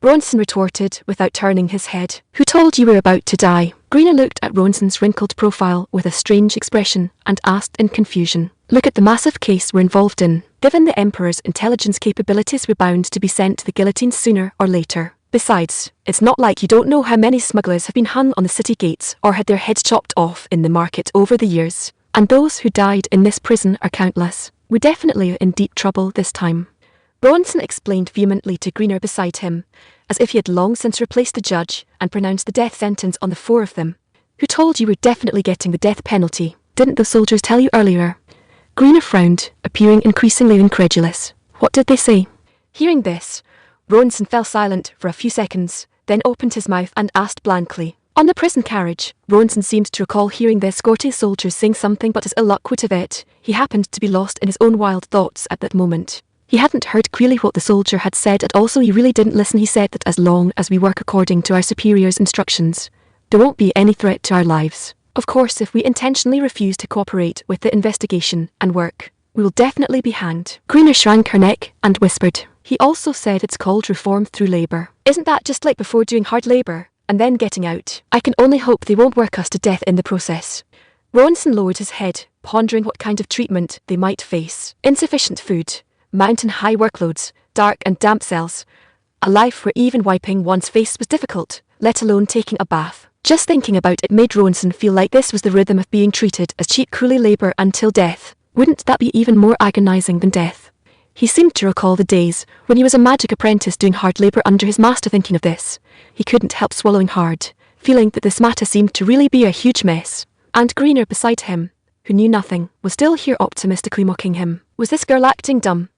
[SPEAKER 1] Ronson retorted without turning his head. "Who told you we're about to die?" Greener looked at Ronson's wrinkled profile with a strange expression and asked in confusion. "Look at the massive case we're involved in. Given the Emperor's intelligence capabilities, we're bound to be sent to the guillotine sooner or later. Besides, it's not like you don't know how many smugglers have been hung on the city gates or had their heads chopped off in the market over the years. And those who died in this prison are countless. We're definitely in deep trouble this time." Ronson explained vehemently to Greener beside him, as if he had long since replaced the judge and pronounced the death sentence on the four of them. "Who told you we're definitely getting the death penalty? Didn't the soldiers tell you earlier?" Greener frowned, appearing increasingly incredulous. "What did they say?" Hearing this, Ronson fell silent for a few seconds, then opened his mouth and asked blankly. On the prison carriage, Ronson seemed to recall hearing the escorting soldiers saying something, but as ill luck would have it, he happened to be lost in his own wild thoughts at that moment. He hadn't heard clearly what the soldier had said, and also he really didn't listen. He said that as long as we work according to our superior's instructions, there won't be any threat to our lives. Of course, if we intentionally refuse to cooperate with the investigation and work, we will definitely be hanged. Greener shrank her neck and whispered. He also said it's called reform through labour. Isn't that just like before doing hard labour and then getting out? I can only hope they won't work us to death in the process. Ronson lowered his head, pondering what kind of treatment they might face. Insufficient food, mountain-high workloads, dark and damp cells, a life where even wiping one's face was difficult, let alone taking a bath. Just thinking about it made Ronson feel like this was the rhythm of being treated as cheap coolie labour until death. Wouldn't that be even more agonising than death? He seemed to recall the days when he was a magic apprentice doing hard labour under his master. Thinking of this, he couldn't help swallowing hard, feeling that this matter seemed to really be a huge mess. And Greener beside him, who knew nothing, was still here optimistically mocking him. Was this girl acting dumb?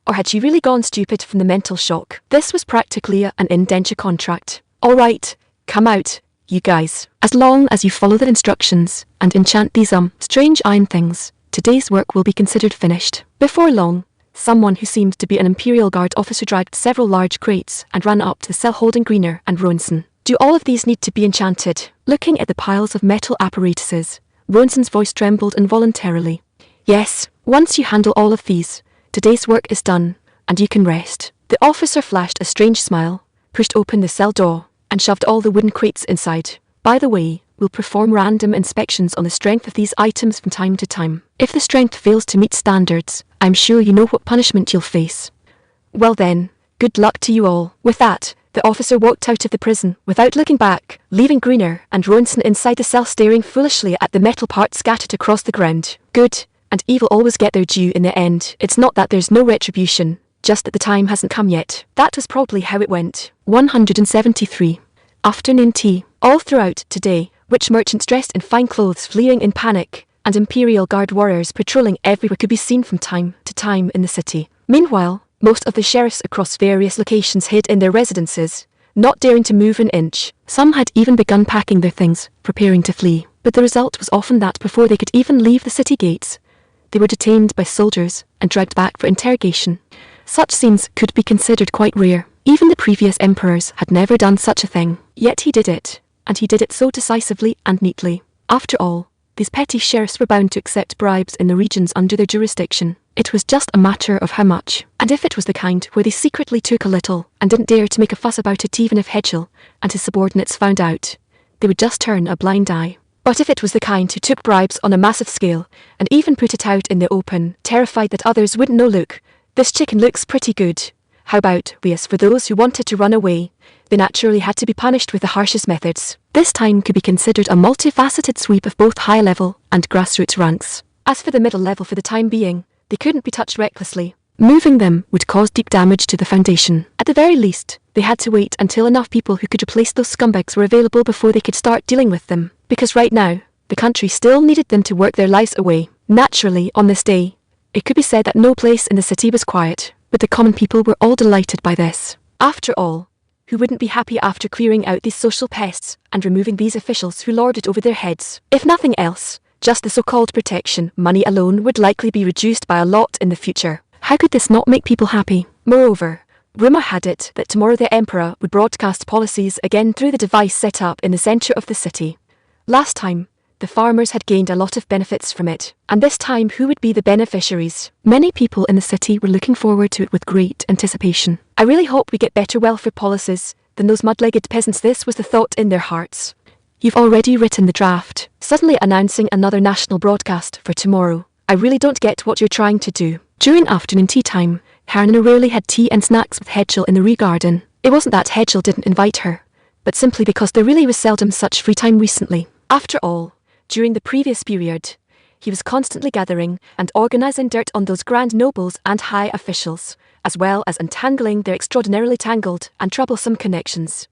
[SPEAKER 1] Or had she really gone stupid from the mental shock? This was practically an indenture contract. "All right, come out, you guys. As long as you follow the instructions and enchant these strange iron things, today's work will be considered finished." Before long, someone who seemed to be an Imperial Guard officer dragged several large crates and ran up to the cell holding Greener and Ronson. "Do all of these need to be enchanted?" Looking at the piles of metal apparatuses, Ronson's voice trembled involuntarily. "Yes, once you handle all of these, today's work is done, and you can rest." The officer flashed a strange smile, pushed open the cell door, and shoved all the wooden crates inside. "By the way, we'll perform random inspections on the strength of these items from time to time. If the strength fails to meet standards, I'm sure you know what punishment you'll face." Well then, good luck to you all. With that, the officer walked out of the prison without looking back, leaving Greener and Ronson inside the cell staring foolishly at the metal parts scattered across the ground. Good and evil always get their due in the end. It's not that there's no retribution, just that the time hasn't come yet. That was probably how it went. 173. Afternoon tea. All throughout today, witch merchants dressed in fine clothes fleeing in panic, and Imperial Guard warriors patrolling everywhere could be seen from time to time in the city. Meanwhile, most of the sheriffs across various locations hid in their residences, not daring to move an inch. Some had even begun packing their things, preparing to flee. But the result was often that before they could even leave the city gates, they were detained by soldiers and dragged back for interrogation. Such scenes could be considered quite rare. Even the previous emperors had never done such a thing. Yet he did it, and he did it so decisively and neatly. After all, these petty sheriffs were bound to accept bribes in the regions under their jurisdiction. It was just a matter of how much. And if it was the kind where they secretly took a little and didn't dare to make a fuss about it even if Hedgel and his subordinates found out, they would just turn a blind eye. But if it was the kind who took bribes on a massive scale and even put it out in the open, terrified that others wouldn't know, look, this chicken looks pretty good. How about we? As for those who wanted to run away, they naturally had to be punished with the harshest methods. This time could be considered a multifaceted sweep of both high-level and grassroots ranks. As for the middle level, for the time being, they couldn't be touched recklessly. Moving them would cause deep damage to the foundation. At the very least, they had to wait until enough people who could replace those scumbags were available before they could start dealing with them. Because right now, the country still needed them to work their lives away. Naturally, on this day, it could be said that no place in the city was quiet, but the common people were all delighted by this. After all, who wouldn't be happy after clearing out these social pests and removing these officials who lorded over their heads? If nothing else, just the so-called protection money alone would likely be reduced by a lot in the future. How could this not make people happy? Moreover, rumour had it that tomorrow the Emperor would broadcast policies again through the device set up in the centre of the city. Last time, the farmers had gained a lot of benefits from it, and this time who would be the beneficiaries? Many people in the city were looking forward to it with great anticipation. I really hope we get better welfare policies than those mud-legged peasants. This was the thought in their hearts. You've already written the draft, suddenly announcing another national broadcast for tomorrow. I really don't get what you're trying to do. During afternoon tea time, Karen rarely had tea and snacks with Hedgel in the Rue Garden. It wasn't that Hedgel didn't invite her, but simply because there really was seldom such free time recently. After all, during the previous period, he was constantly gathering and organising dirt on those grand nobles and high officials, as well as untangling their extraordinarily tangled and troublesome connections.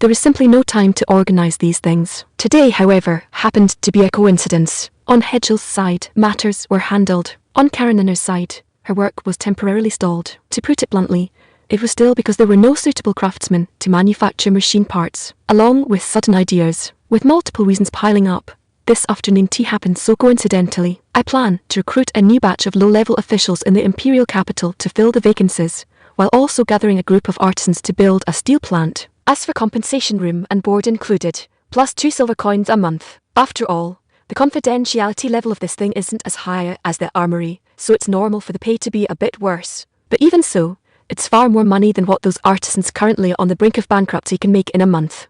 [SPEAKER 1] There was simply no time to organise these things. Today, however, happened to be a coincidence. On Hedgel's side, matters were handled. On Karenin's side, her work was temporarily stalled. To put it bluntly, it was still because there were no suitable craftsmen to manufacture machine parts, along with sudden ideas. With multiple reasons piling up, this afternoon tea happened so coincidentally. I plan to recruit a new batch of low-level officials in the imperial capital to fill the vacancies, while also gathering a group of artisans to build a steel plant. As for compensation, room and board included, plus 2 silver coins a month. After all, the confidentiality level of this thing isn't as high as the armory, so it's normal for the pay to be a bit worse. But even so, it's far more money than what those artisans currently on the brink of bankruptcy can make in a month.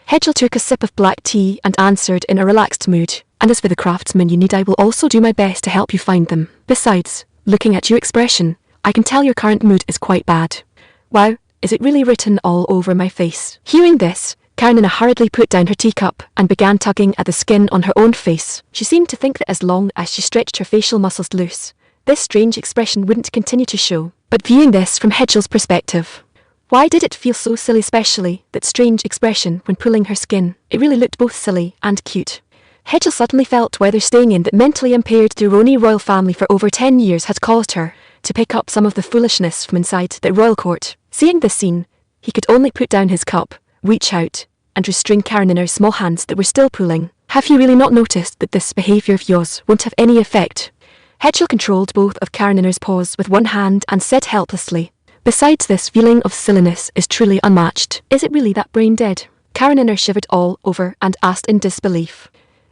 [SPEAKER 1] Hedgel took a sip of black tea and answered in a relaxed mood. And as for the craftsmen you need, I will also do my best to help you find them. Besides, looking at your expression, I can tell your current mood is quite bad. Wow, is it really written all over my face? Hearing this, Karenina hurriedly put down her teacup and began tugging at the skin on her own face. She seemed to think that as long as she stretched her facial muscles loose, this strange expression wouldn't continue to show. But viewing this from Hedgel's perspective, why did it feel so silly, especially that strange expression when pulling her skin? It really looked both silly and cute. Hedgel suddenly felt whether staying in that mentally impaired Durrani royal family for over 10 years had caused her to pick up some of the foolishness from inside the royal court. Seeing this scene, he could only put down his cup, reach out, and restrain Karenina's small hands that were still pulling. Have you really not noticed that this behaviour of yours won't have any effect? Hedgel controlled both of Karenina's paws with one hand and said helplessly, besides, this feeling of silliness is truly unmatched. Is it really that brain dead? Karenina shivered all over and asked in disbelief.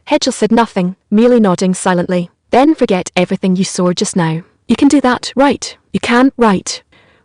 [SPEAKER 1] Hedgel said nothing, merely nodding silently. Then forget everything you saw just now. You can do that, right? You can, right?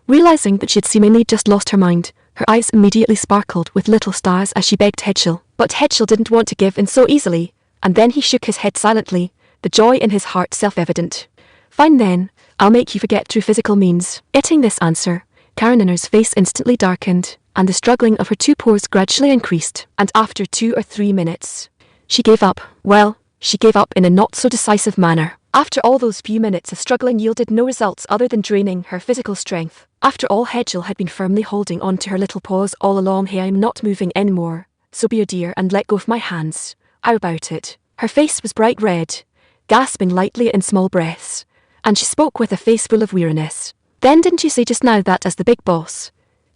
[SPEAKER 1] Realising that she had seemingly just lost her mind, her eyes immediately sparkled with little stars as she begged Hedgel. But Hedgel didn't want to give in so easily, and then he shook his head silently, the joy in his heart self-evident. Fine then, I'll make you forget through physical means. Getting this answer, Kareninner's face instantly darkened, and the struggling of her two pores gradually increased, and after 2 or 3 minutes, she gave up. Well, she gave up in a not-so-decisive manner. After all those few minutes of struggling yielded no results other than draining her physical strength. After all, Hedgel had been firmly holding on to her little paws all along. "Hey, I'm not moving anymore, so be a dear and let go of my hands. How about it?" Her face was bright red, gasping lightly in small breaths, and she spoke with a face full of weariness. "Then didn't you say just now that as the big boss,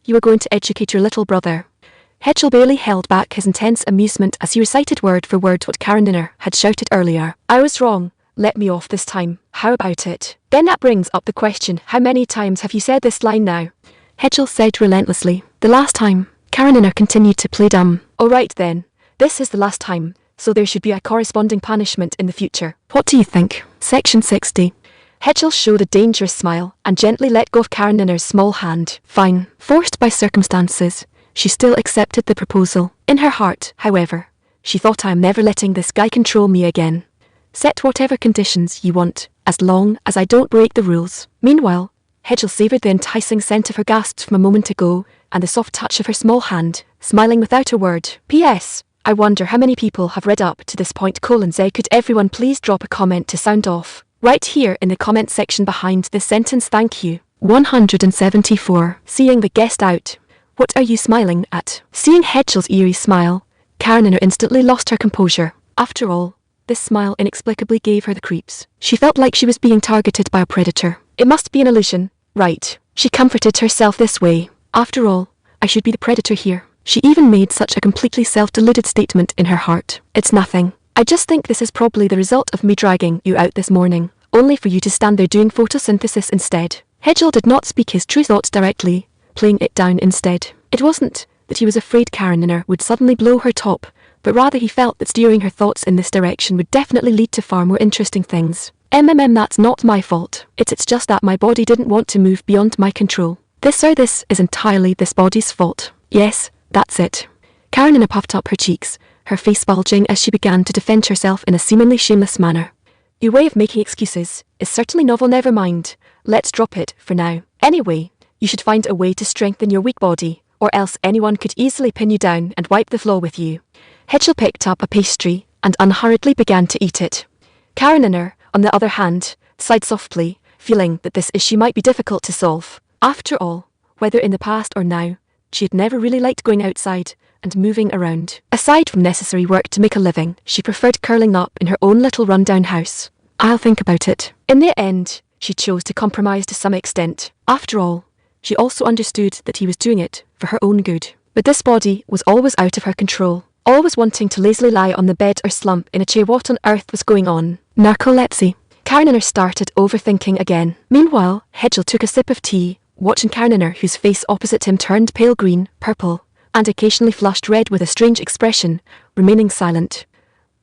[SPEAKER 1] you were going to educate your little brother?" Hedgel barely held back his intense amusement as he recited word for word what Kareninner had shouted earlier. "I was wrong. Let me off this time. How about it?" "Then that brings up the question, how many times have you said this line now?" Hedgel said relentlessly. "The last time." Kareninner continued to play dumb. "All right then. This is the last time, so there should be a corresponding punishment in the future. What do you think?" Section 60. Hedgel showed a dangerous smile and gently let go of Kareninner's small hand. Fine. Forced by circumstances, she still accepted the proposal. In her heart, however, she thought, "I am never letting this guy control me again. Set whatever conditions you want, as long as I don't break the rules." Meanwhile, Hedgel savoured the enticing scent of her gasps from a moment ago, and the soft touch of her small hand, smiling without a word. "P.S. I wonder how many people have read up to this point. Z. Could everyone please drop a comment to sound off right here in the comment section behind this sentence? Thank you." 174. Seeing the guest out. "What are you smiling at?" Seeing Hedgel's eerie smile, Kareninner instantly lost her composure. After all, this smile inexplicably gave her the creeps. She felt like she was being targeted by a predator. "It must be an illusion, right?" She comforted herself this way. "After all, I should be the predator here." She even made such a completely self-deluded statement in her heart. "It's nothing. I just think this is probably the result of me dragging you out this morning, only for you to stand there doing photosynthesis instead." Hedgel did not speak his true thoughts directly, playing it down instead. It wasn't that he was afraid Kareninner would suddenly blow her top, but rather he felt that steering her thoughts in this direction would definitely lead to far more interesting things. That's not my fault. It's just that my body didn't want to move beyond my control. This is entirely this body's fault. Yes, that's it." Kareninner puffed up her cheeks, her face bulging as she began to defend herself in a seemingly shameless manner. "Your way of making excuses is certainly novel. Never mind. Let's drop it for now. Anyway, you should find a way to strengthen your weak body, or else anyone could easily pin you down and wipe the floor with you." Hedgel picked up a pastry and unhurriedly began to eat it. Kareninner, on the other hand, sighed softly, feeling that this issue might be difficult to solve. After all, whether in the past or now, she had never really liked going outside and moving around. Aside from necessary work to make a living, she preferred curling up in her own little rundown house. "I'll think about it." In the end, she chose to compromise to some extent. After all, she also understood that he was doing it for her own good. But this body was always out of her control, always wanting to lazily lie on the bed or slump in a chair. What on earth was going on? Narcolepsy. Kareninner started overthinking again. Meanwhile, Hedgel took a sip of tea, watching Kareninner, whose face opposite him turned pale green, purple, and occasionally flushed red with a strange expression, remaining silent.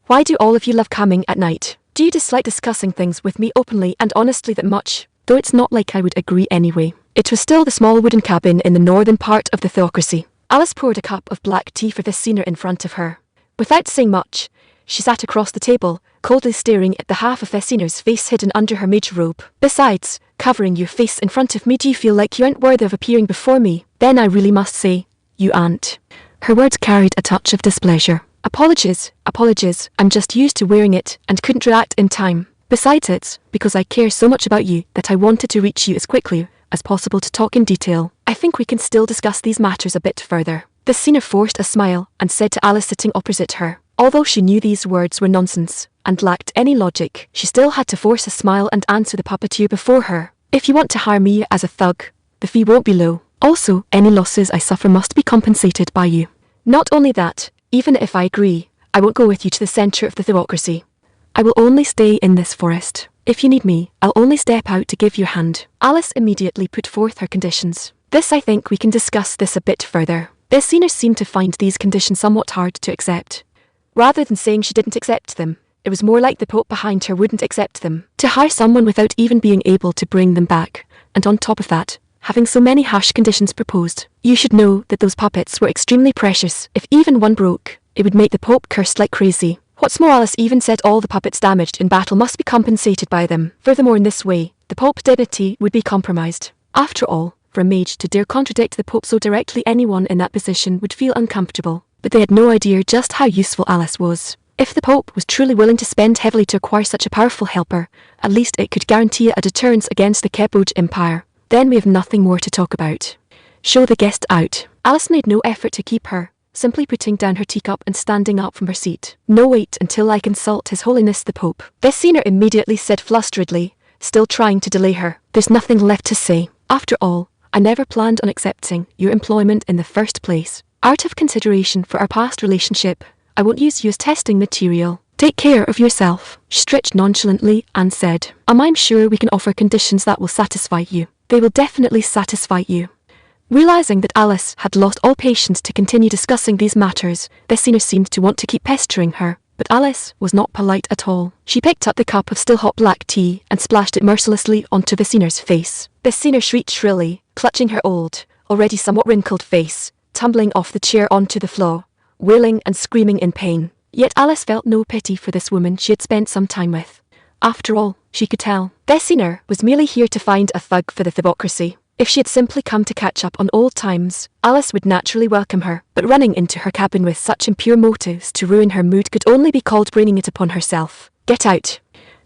[SPEAKER 1] "Why do all of you love coming at night? Do you dislike discussing things with me openly and honestly that much?" Though it's not like I would agree anyway. It was still the small wooden cabin in the northern part of the theocracy. Alice poured a cup of black tea for this senior in front of her. Without saying much, she sat across the table, coldly staring at the half of the senior's face hidden under her major robe. "Besides, covering your face in front of me, do you feel like you aren't worthy of appearing before me? Then I really must say, you aren't." Her words carried a touch of displeasure. Apologies, I'm just used to wearing it and couldn't react in time. Besides, it's because I care so much about you that I wanted to reach you as quickly as possible to talk in detail. I think we can still discuss these matters a bit further." The senior forced a smile and said to Alice sitting opposite her. Although she knew these words were nonsense and lacked any logic, she still had to force a smile and answer the puppeteer before her. "If you want to hire me as a thug, the fee won't be low. Also, any losses I suffer must be compensated by you. Not only that, even if I agree, I won't go with you to the centre of the theocracy. I will only stay in this forest. If you need me, I'll only step out to give you a hand." Alice immediately put forth her conditions. I think we can discuss this a bit further." The senior seemed to find these conditions somewhat hard to accept. Rather than saying she didn't accept them, it was more like the Pope behind her wouldn't accept them. To hire someone without even being able to bring them back, and on top of that, having so many harsh conditions proposed. You should know that those puppets were extremely precious. If even one broke, it would make the Pope curse like crazy. What's more, Alice even said all the puppets damaged in battle must be compensated by them. Furthermore, in this way, the Pope's dignity would be compromised. After all, For a mage to dare contradict the Pope so directly, anyone in that position would feel uncomfortable. But they had no idea just how useful Alice was. If the Pope was truly willing to spend heavily to acquire such a powerful helper, at least it could guarantee a deterrence against the Keboj Empire. Then we have nothing more to talk about. Show the guest out. Alice made no effort to keep her, simply putting down her teacup and standing up from her seat. No, wait until I consult His Holiness the Pope. Vesina immediately said flusteredly, still trying to delay her. There's nothing left to say. After all, I never planned on accepting your employment in the first place. Out of consideration for our past relationship, I won't use you as testing material. Take care of yourself. She stretched nonchalantly and said, I'm sure we can offer conditions that will satisfy you. They will definitely satisfy you. Realizing that Alice had lost all patience to continue discussing these matters, Vesina seemed to want to keep pestering her, but Alice was not polite at all. She picked up the cup of still hot black tea and splashed it mercilessly onto Vesina's face. Vesina shrieked shrilly, clutching her old, already somewhat wrinkled face, tumbling off the chair onto the floor, wailing and screaming in pain. Yet Alice felt no pity for this woman she had spent some time with. After all, she could tell, Vesina was merely here to find a thug for the thebocracy. If she had simply come to catch up on old times, Alice would naturally welcome her, but running into her cabin with such impure motives to ruin her mood could only be called bringing it upon herself. Get out.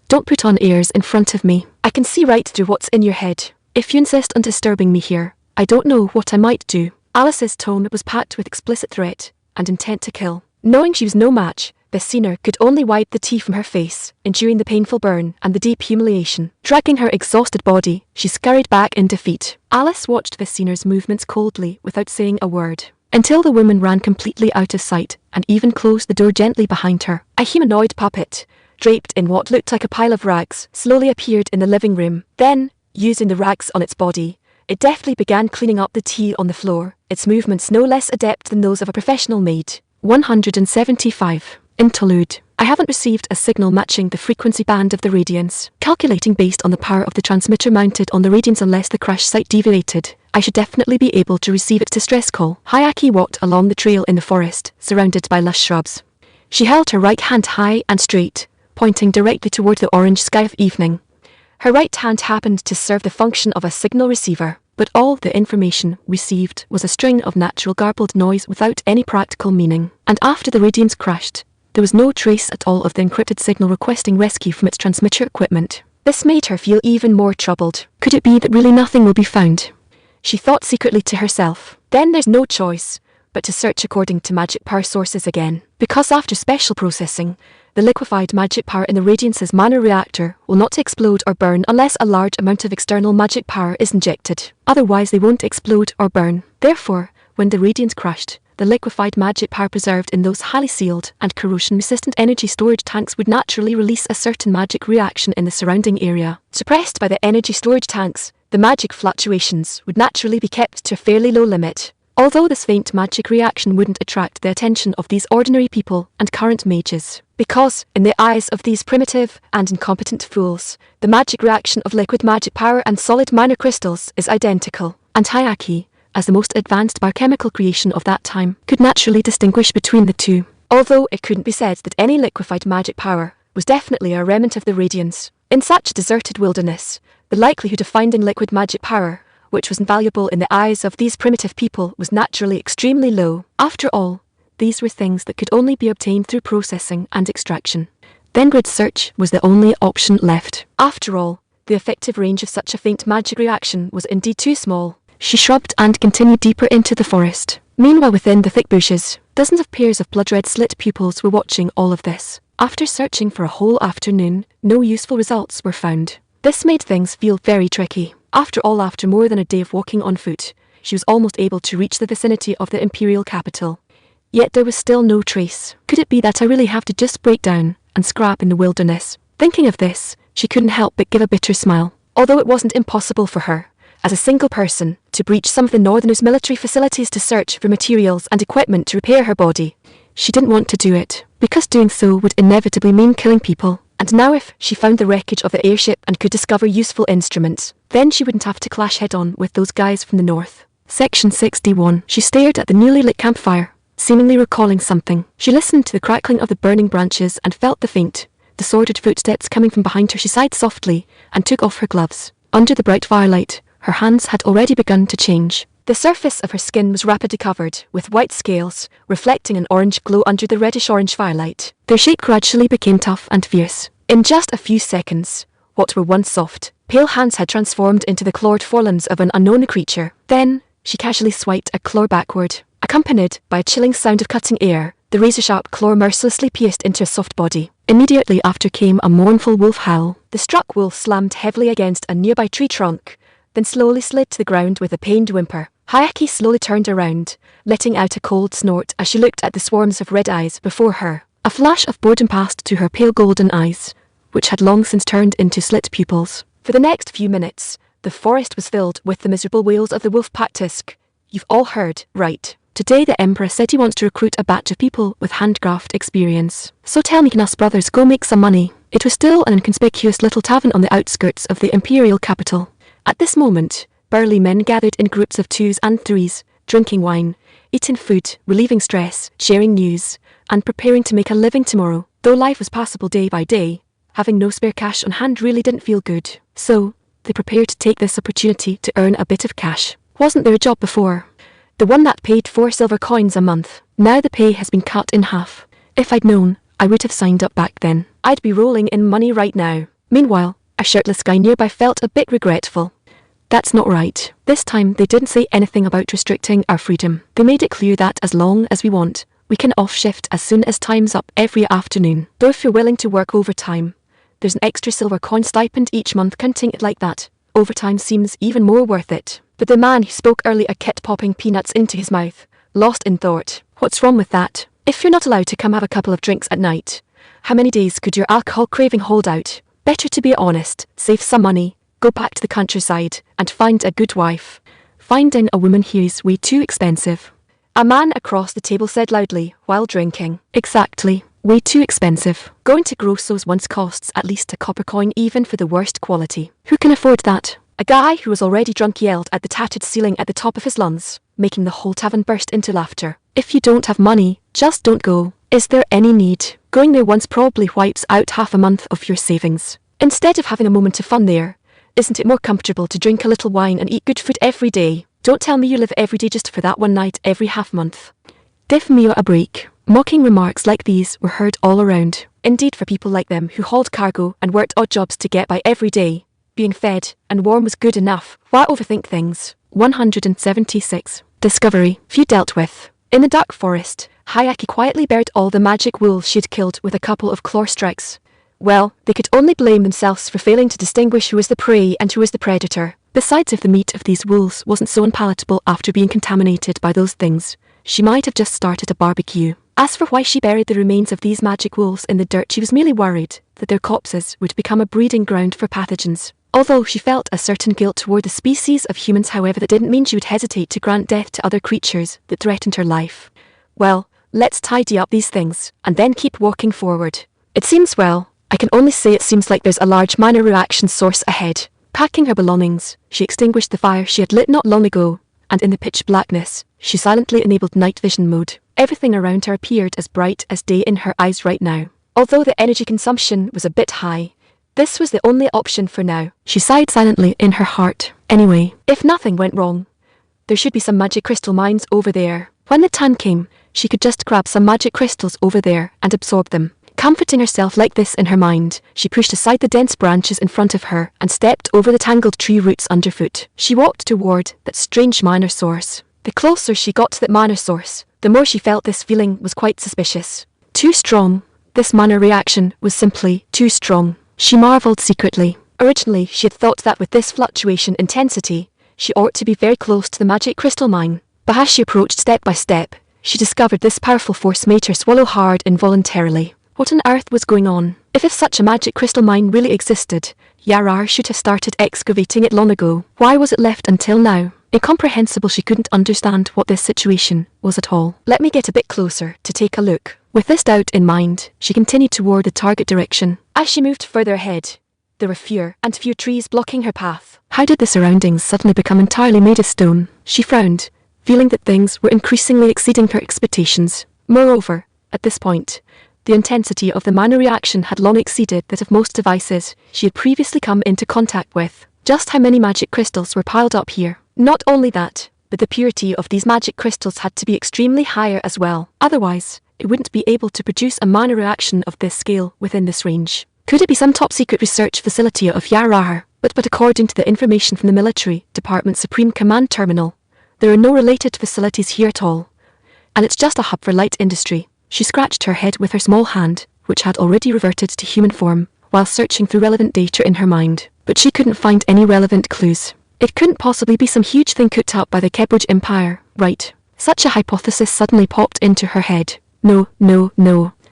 [SPEAKER 1] Don't put on airs in front of me. I can see right through what's in your head. If you insist on disturbing me here, I don't know what I might do. Alice's tone was packed with explicit threat and intent to kill. Knowing she was no match, Vesina could only wipe the tea from her face, enduring the painful burn and the deep humiliation. Dragging her exhausted body, she scurried back in defeat. Alice watched Vesina's movements coldly without saying a word, until the woman ran completely out of sight and even closed the door gently behind her. A humanoid puppet, draped in what looked like a pile of rags, slowly appeared in the living room. Then, using the rags on its body, it deftly began cleaning up the tea on the floor, its movements no less adept than those of a professional maid. 175. Interlude. I haven't received a signal matching the frequency band of the radiance. Calculating based on the power of the transmitter mounted on the radiance unless the crash site deviated, I should definitely be able to receive its distress call. Hayaki walked along the trail in the forest, surrounded by lush shrubs. She held her right hand high and straight, pointing directly toward the orange sky of evening. Her right hand happened to serve the function of a signal receiver, but all the information received was a string of natural garbled noise without any practical meaning. And after the radiance crashed, there was no trace at all of the encrypted signal requesting rescue from its transmitter equipment. This made her feel even more troubled. Could it be that really nothing will be found? She thought secretly to herself. Then there's no choice but to search according to magic power sources again. Because after special processing, the liquefied magic power in the Radiance's mana reactor will not explode or burn unless a large amount of external magic power is injected. Otherwise they won't explode or burn. Therefore, when the Radiance crashed, the liquefied magic power preserved in those highly sealed and corrosion-resistant energy storage tanks would naturally release a certain magic reaction in the surrounding area. Suppressed by the energy storage tanks, the magic fluctuations would naturally be kept to a fairly low limit. Although this faint magic reaction wouldn't attract the attention of these ordinary people and current mages, because, in the eyes of these primitive and incompetent fools, the magic reaction of liquid magic power and solid minor crystals is identical, and Hayaki, as the most advanced biochemical creation of that time, could naturally distinguish between the two. Although it couldn't be said that any liquefied magic power was definitely a remnant of the Radiance. In such a deserted wilderness, the likelihood of finding liquid magic power, which was invaluable in the eyes of these primitive people, was naturally extremely low. After all, these were things that could only be obtained through processing and extraction. Then grid search was the only option left. After all, the effective range of such a faint magic reaction was indeed too small. She shrugged and continued deeper into the forest. Meanwhile, within the thick bushes, dozens of pairs of blood-red slit pupils were watching all of this. After searching for a whole afternoon, no useful results were found. This made things feel very tricky. After all, after more than a day of walking on foot, she was almost able to reach the vicinity of the imperial capital. Yet there was still no trace. Could it be that I really have to just break down and scrap in the wilderness? Thinking of this, she couldn't help but give a bitter smile. Although it wasn't impossible for her, as a single person, to breach some of the Northerners' military facilities to search for materials and equipment to repair her body, she didn't want to do it, because doing so would inevitably mean killing people. And now if she found the wreckage of the airship and could discover useful instruments, then she wouldn't have to clash head-on with those guys from the north. Section 61. She stared at the newly lit campfire, seemingly recalling something. She listened to the crackling of the burning branches and felt the faint, disordered footsteps coming from behind her. She sighed softly and took off her gloves. Under the bright firelight, her hands had already begun to change. The surface of her skin was rapidly covered with white scales, reflecting an orange glow under the reddish-orange firelight. Their shape gradually became tough and fierce. In just a few seconds, what were once soft, pale hands had transformed into the clawed forelimbs of an unknown creature. Then, she casually swiped a claw backward. Accompanied by a chilling sound of cutting air, the razor-sharp claw mercilessly pierced into a soft body. Immediately after came a mournful wolf howl. The struck wolf slammed heavily against a nearby tree trunk, then slowly slid to the ground with a pained whimper. Hayaki slowly turned around, letting out a cold snort as she looked at the swarms of red eyes before her. A flash of boredom passed to her pale golden eyes, which had long since turned into slit pupils. For the next few minutes, the forest was filled with the miserable wails of the wolf-pack Tusk. You've all heard, right? Today the Emperor said he wants to recruit a batch of people with handcraft experience. So tell me, can us brothers go make some money? It was still an inconspicuous little tavern on the outskirts of the imperial capital. At this moment, burly men gathered in groups of 2s and 3s, drinking wine, eating food, relieving stress, sharing news, and preparing to make a living tomorrow. Though life was passable day by day, having no spare cash on hand really didn't feel good. So, they prepared to take this opportunity to earn a bit of cash. Wasn't there a job before? The one that paid 4 silver coins a month. Now the pay has been cut in half. If I'd known, I would have signed up back then. I'd be rolling in money right now. Meanwhile, a shirtless guy nearby felt a bit regretful. That's not right. This time they didn't say anything about restricting our freedom. They made it clear that as long as we want, we can off-shift as soon as time's up every afternoon. Though if you're willing to work overtime, there's an extra silver coin stipend each month. Counting it like that, overtime seems even more worth it. But the man who spoke earlier kept popping peanuts into his mouth, lost in thought. What's wrong with that? If you're not allowed to come have a couple of drinks at night, how many days could your alcohol craving hold out? Better to be honest, save some money, go back to the countryside, and find a good wife. Finding a woman here is way too expensive. A man across the table said loudly while drinking. Exactly, way too expensive. Going to Grosso's once costs at least a copper coin even for the worst quality. Who can afford that? A guy who was already drunk yelled at the tattered ceiling at the top of his lungs, making the whole tavern burst into laughter. If you don't have money, just don't go. Is there any need? Going there once probably wipes out half a month of your savings. Instead of having a moment of fun there, isn't it more comfortable to drink a little wine and eat good food every day? Don't tell me you live every day just for that one night every half month. Give me a break. Mocking remarks like these were heard all around. Indeed, for people like them who hauled cargo and worked odd jobs to get by every day, being fed and warm was good enough. Why overthink things? 176. Discovery. Few dealt with. In the dark forest, Hayaki quietly buried all the magic wolves she'd killed with a couple of claw strikes. Well, they could only blame themselves for failing to distinguish who was the prey and who was the predator. Besides, if the meat of these wolves wasn't so unpalatable after being contaminated by those things, she might have just started a barbecue. As for why she buried the remains of these magic wolves in the dirt, she was merely worried that their corpses would become a breeding ground for pathogens. Although she felt a certain guilt toward the species of humans, however, that didn't mean she would hesitate to grant death to other creatures that threatened her life. Well, let's tidy up these things, and then keep walking forward. It seems, well, I can only say it seems like there's a large minor reaction source ahead. Packing her belongings, she extinguished the fire she had lit not long ago, and in the pitch blackness, she silently enabled night vision mode. Everything around her appeared as bright as day in her eyes right now. Although the energy consumption was a bit high, this was the only option for now. She sighed silently in her heart. Anyway, if nothing went wrong, there should be some magic crystal mines over there. When the time came, she could just grab some magic crystals over there and absorb them. Comforting herself like this in her mind, she pushed aside the dense branches in front of her and stepped over the tangled tree roots underfoot. She walked toward that strange minor source. The closer she got to that minor source, the more she felt this feeling was quite suspicious. Too strong. This minor reaction was simply too strong. She marveled secretly. Originally, she had thought that with this fluctuation intensity, she ought to be very close to the magic crystal mine. But as she approached step by step, she discovered this powerful force made her swallow hard involuntarily. What on earth was going on? If such a magic crystal mine really existed, Yarar should have started excavating it long ago. Why was it left until now? Incomprehensible. She couldn't understand what this situation was at all. Let me get a bit closer to take a look. With this doubt in mind, she continued toward the target direction. As she moved further ahead, there were fewer and fewer trees blocking her path. How did the surroundings suddenly become entirely made of stone? She frowned, feeling that things were increasingly exceeding her expectations. Moreover, at this point, the intensity of the minor reaction had long exceeded that of most devices she had previously come into contact with. just how many magic crystals were piled up here. Not only that, but the purity of these magic crystals had to be extremely higher as well. Otherwise, it wouldn't be able to produce a mana reaction of this scale within this range. Could it be some top-secret research facility of Yarahar? But according to the information from the Military Department Supreme Command Terminal, there are no related facilities here at all. And it's just a hub for light industry. She scratched her head with her small hand, which had already reverted to human form, while searching through relevant data in her mind. But she couldn't find any relevant clues. It couldn't possibly be some huge thing cooked up by the Kebuj Empire, right? Such a hypothesis suddenly popped into her head. No.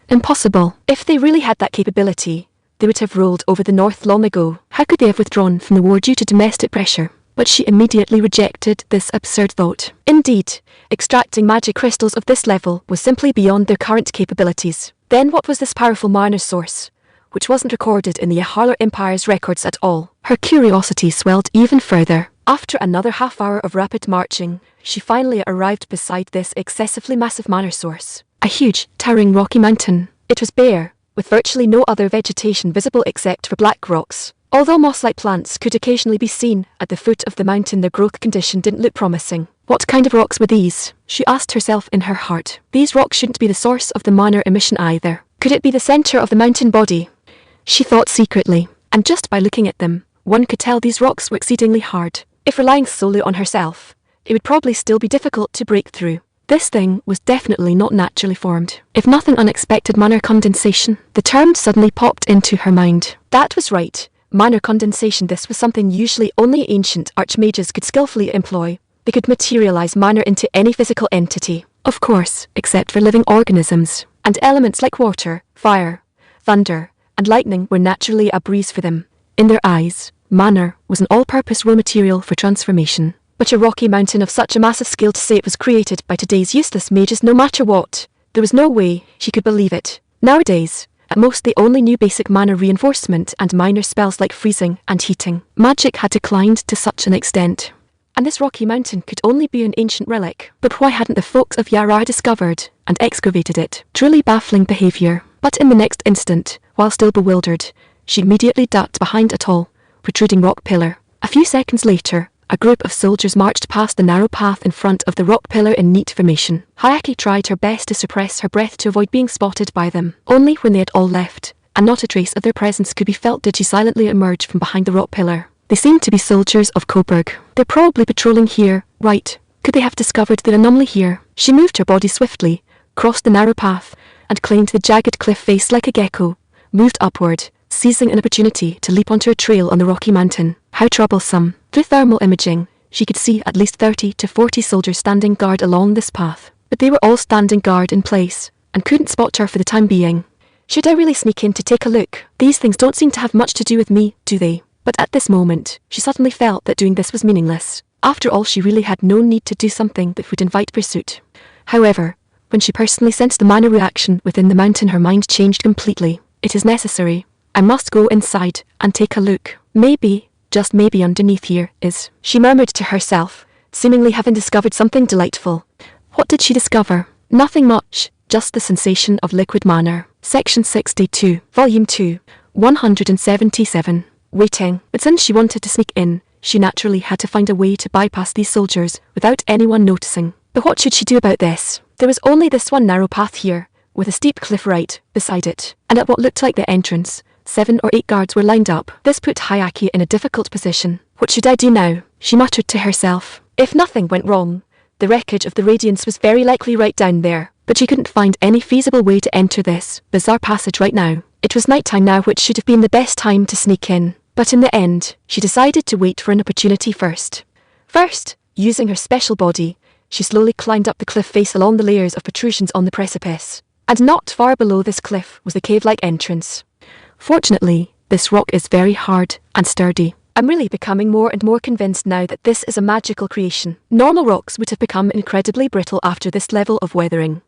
[SPEAKER 1] Impossible. If they really had that capability, they would have ruled over the north long ago. How could they have withdrawn from the war due to domestic pressure? But she immediately rejected this absurd thought. Indeed, extracting magic crystals of this level was simply beyond their current capabilities. Then what was this powerful mana source, which wasn't recorded in the Yaharlar Empire's records at all? Her curiosity swelled even further. After another half hour of rapid marching, she finally arrived beside this excessively massive mana source. A huge, towering rocky mountain. It was bare, with virtually no other vegetation visible except for black rocks. Although moss-like plants could occasionally be seen at the foot of the mountain, their growth condition didn't look promising. What kind of rocks were these? She asked herself in her heart. These rocks shouldn't be the source of the mana emission either. Could it be the center of the mountain body? She thought secretly, and just by looking at them, one could tell these rocks were exceedingly hard. If relying solely on herself, it would probably still be difficult to break through. This thing was definitely not naturally formed. If nothing unexpected, mana condensation. The term suddenly popped into her mind. That was right. Mana condensation. This was something usually only ancient archmages could skillfully employ. They could materialize mana into any physical entity. Of course, except for living organisms. And elements like water, fire, thunder, and lightning were naturally a breeze for them. In their eyes, mana was an all-purpose raw material for transformation. But a rocky mountain of such a massive scale, to say it was created by today's useless mages no matter what, there was no way she could believe it. Nowadays, at most they only knew basic mana reinforcement and minor spells like freezing and heating. Magic had declined to such an extent. And this rocky mountain could only be an ancient relic. But why hadn't the folks of Yarahar discovered and excavated it? Truly baffling behavior. But in the next instant, while still bewildered, she immediately ducked behind a tall, protruding rock pillar. A few seconds later, a group of soldiers marched past the narrow path in front of the rock pillar in neat formation. Hayaki tried her best to suppress her breath to avoid being spotted by them. Only when they had all left, and not a trace of their presence could be felt, did she silently emerge from behind the rock pillar. They seemed to be soldiers of Coburg. They're probably patrolling here, right? Could they have discovered the anomaly here? She moved her body swiftly, crossed the narrow path, and climbed the jagged cliff face like a gecko, moved upward, seizing an opportunity to leap onto a trail on the rocky mountain. How troublesome. Through thermal imaging, she could see at least 30 to 40 soldiers standing guard along this path. But they were all standing guard in place, and couldn't spot her for the time being. Should I really sneak in to take a look? These things don't seem to have much to do with me, do they? But at this moment, she suddenly felt that doing this was meaningless. After all, she really had no need to do something that would invite pursuit. However, when she personally sensed the mana reaction within the mountain, her mind changed completely. It is necessary. I must go inside and take a look. Maybe, just maybe underneath here is, she murmured to herself, seemingly having discovered something delightful. What did she discover? Nothing much, just the sensation of liquid mana. Section 62, Volume 2, 177. Waiting. But since she wanted to sneak in, she naturally had to find a way to bypass these soldiers without anyone noticing. But what should she do about this? There was only this one narrow path here, with a steep cliff right beside it, and at what looked like the entrance, 7 or 8 guards were lined up. This put Hayaki in a difficult position. What should I do now? She muttered to herself. If nothing went wrong, the wreckage of the Radiance was very likely right down there, but she couldn't find any feasible way to enter this bizarre passage right now. It was nighttime now, which should have been the best time to sneak in. But in the end, she decided to wait for an opportunity first. First, using her special body, she slowly climbed up the cliff face along the layers of protrusions on the precipice. And not far below this cliff was the cave-like entrance. Fortunately, this rock is very hard and sturdy. I'm really becoming more and more convinced now that this is a magical creation. Normal rocks would have become incredibly brittle after this level of weathering.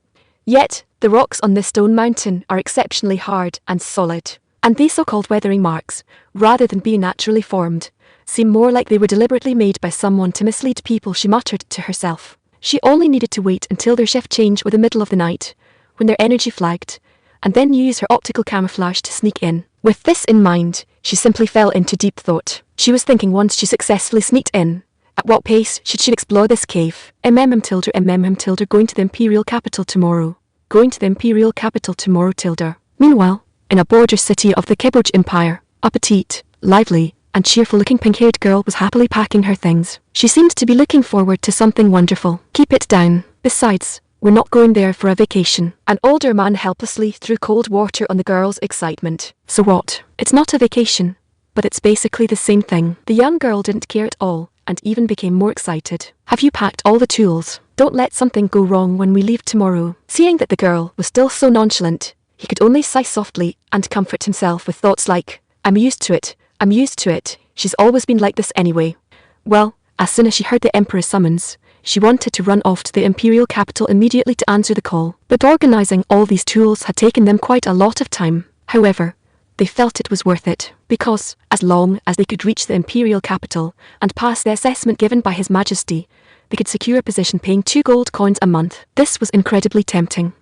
[SPEAKER 1] Yet, the rocks on this stone mountain are exceptionally hard and solid. And these so-called weathering marks, rather than being naturally formed, seem more like they were deliberately made by someone to mislead people, she muttered to herself. She only needed to wait until their shift changed or the middle of the night, when their energy flagged, and then use her optical camouflage to sneak in. With this in mind, she simply fell into deep thought. She was thinking once she successfully sneaked in, at what pace should she explore this cave? Tilda, going to the imperial capital tomorrow. Going to the imperial capital tomorrow, Tilda. Meanwhile, in a border city of the Keboj Empire, a petite, lively, and cheerful-looking pink-haired girl was happily packing her things. She seemed to be looking forward to something wonderful. Keep it down. Besides, we're not going there for a vacation. An older man helplessly threw cold water on the girl's excitement. So what? It's not a vacation, but it's basically the same thing. The young girl didn't care at all, and even became more excited. Have you packed all the tools? Don't let something go wrong when we leave tomorrow. Seeing that the girl was still so nonchalant, he could only sigh softly and comfort himself with thoughts like, I'm used to it. She's always been like this anyway. Well, as soon as she heard the Emperor's summons, she wanted to run off to the imperial capital immediately to answer the call. But organizing all these tools had taken them quite a lot of time. However, they felt it was worth it, because, as long as they could reach the imperial capital and pass the assessment given by His Majesty, they could secure a position paying 2 gold coins a month. This was incredibly tempting.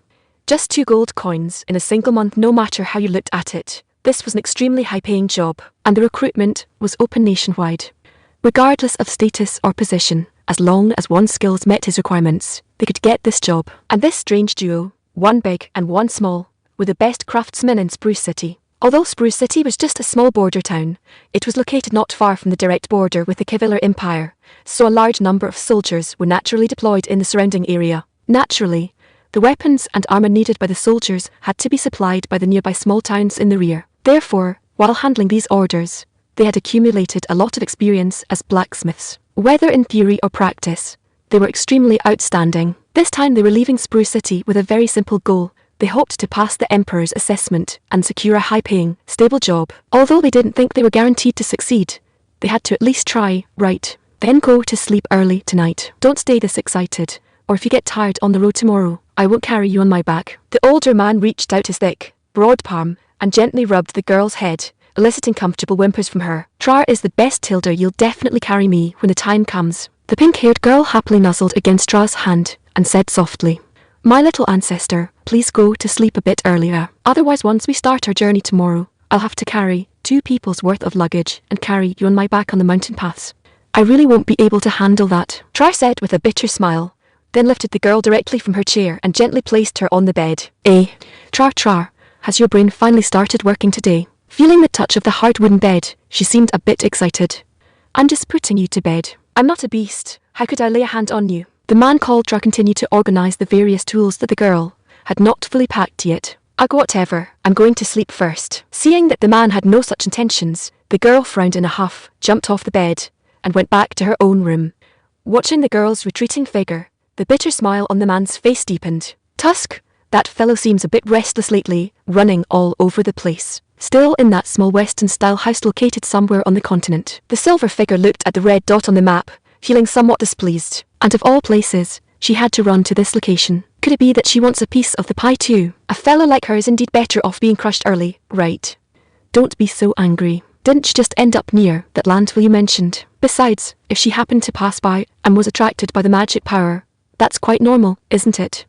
[SPEAKER 1] Just 2 gold coins in a single month, no matter how you looked at it. This was an extremely high-paying job, and the recruitment was open nationwide. Regardless of status or position, as long as one's skills met his requirements, they could get this job. And this strange duo, one big and one small, were the best craftsmen in Spruce City. Although Spruce City was just a small border town, it was located not far from the direct border with the Kevlar Empire, so a large number of soldiers were naturally deployed in the surrounding area. Naturally, the weapons and armor needed by the soldiers had to be supplied by the nearby small towns in the rear. Therefore, while handling these orders, they had accumulated a lot of experience as blacksmiths. Whether in theory or practice, they were extremely outstanding. This time they were leaving Spruce City with a very simple goal. They hoped to pass the Emperor's assessment and secure a high-paying, stable job. Although they didn't think they were guaranteed to succeed, they had to at least try, right? Then go to sleep early tonight. Don't stay this excited, or if you get tired on the road tomorrow, I won't carry you on my back. The older man reached out his thick, broad palm and gently rubbed the girl's head, eliciting comfortable whimpers from her. Trar is the best, Tilda. You'll definitely carry me when the time comes. The pink-haired girl happily nuzzled against Trar's hand and said softly, My little ancestor, please go to sleep a bit earlier. Otherwise, once we start our journey tomorrow, I'll have to carry 2 people's worth of luggage and carry you on my back on the mountain paths. I really won't be able to handle that, Trar said with a bitter smile, then lifted the girl directly from her chair and gently placed her on the bed. Trar, has your brain finally started working today? Feeling the touch of the hard wooden bed, she seemed a bit excited. I'm just putting you to bed. I'm not a beast. How could I lay a hand on you? The man called Trar continued to organize the various tools that the girl had not fully packed yet. Whatever. I'm going to sleep first. Seeing that the man had no such intentions, the girl frowned in a huff, jumped off the bed, and went back to her own room. Watching the girl's retreating figure, the bitter smile on the man's face deepened. Tusk, that fellow seems a bit restless lately, running all over the place. Still in that small Western-style house located somewhere on the continent. The silver figure looked at the red dot on the map, feeling somewhat displeased. And of all places, she had to run to this location. Could it be that she wants a piece of the pie too? A fellow like her is indeed better off being crushed early, right? Don't be so angry. Didn't she just end up near that landfill you mentioned? Besides, if she happened to pass by and was attracted by the magic power, that's quite normal, isn't it?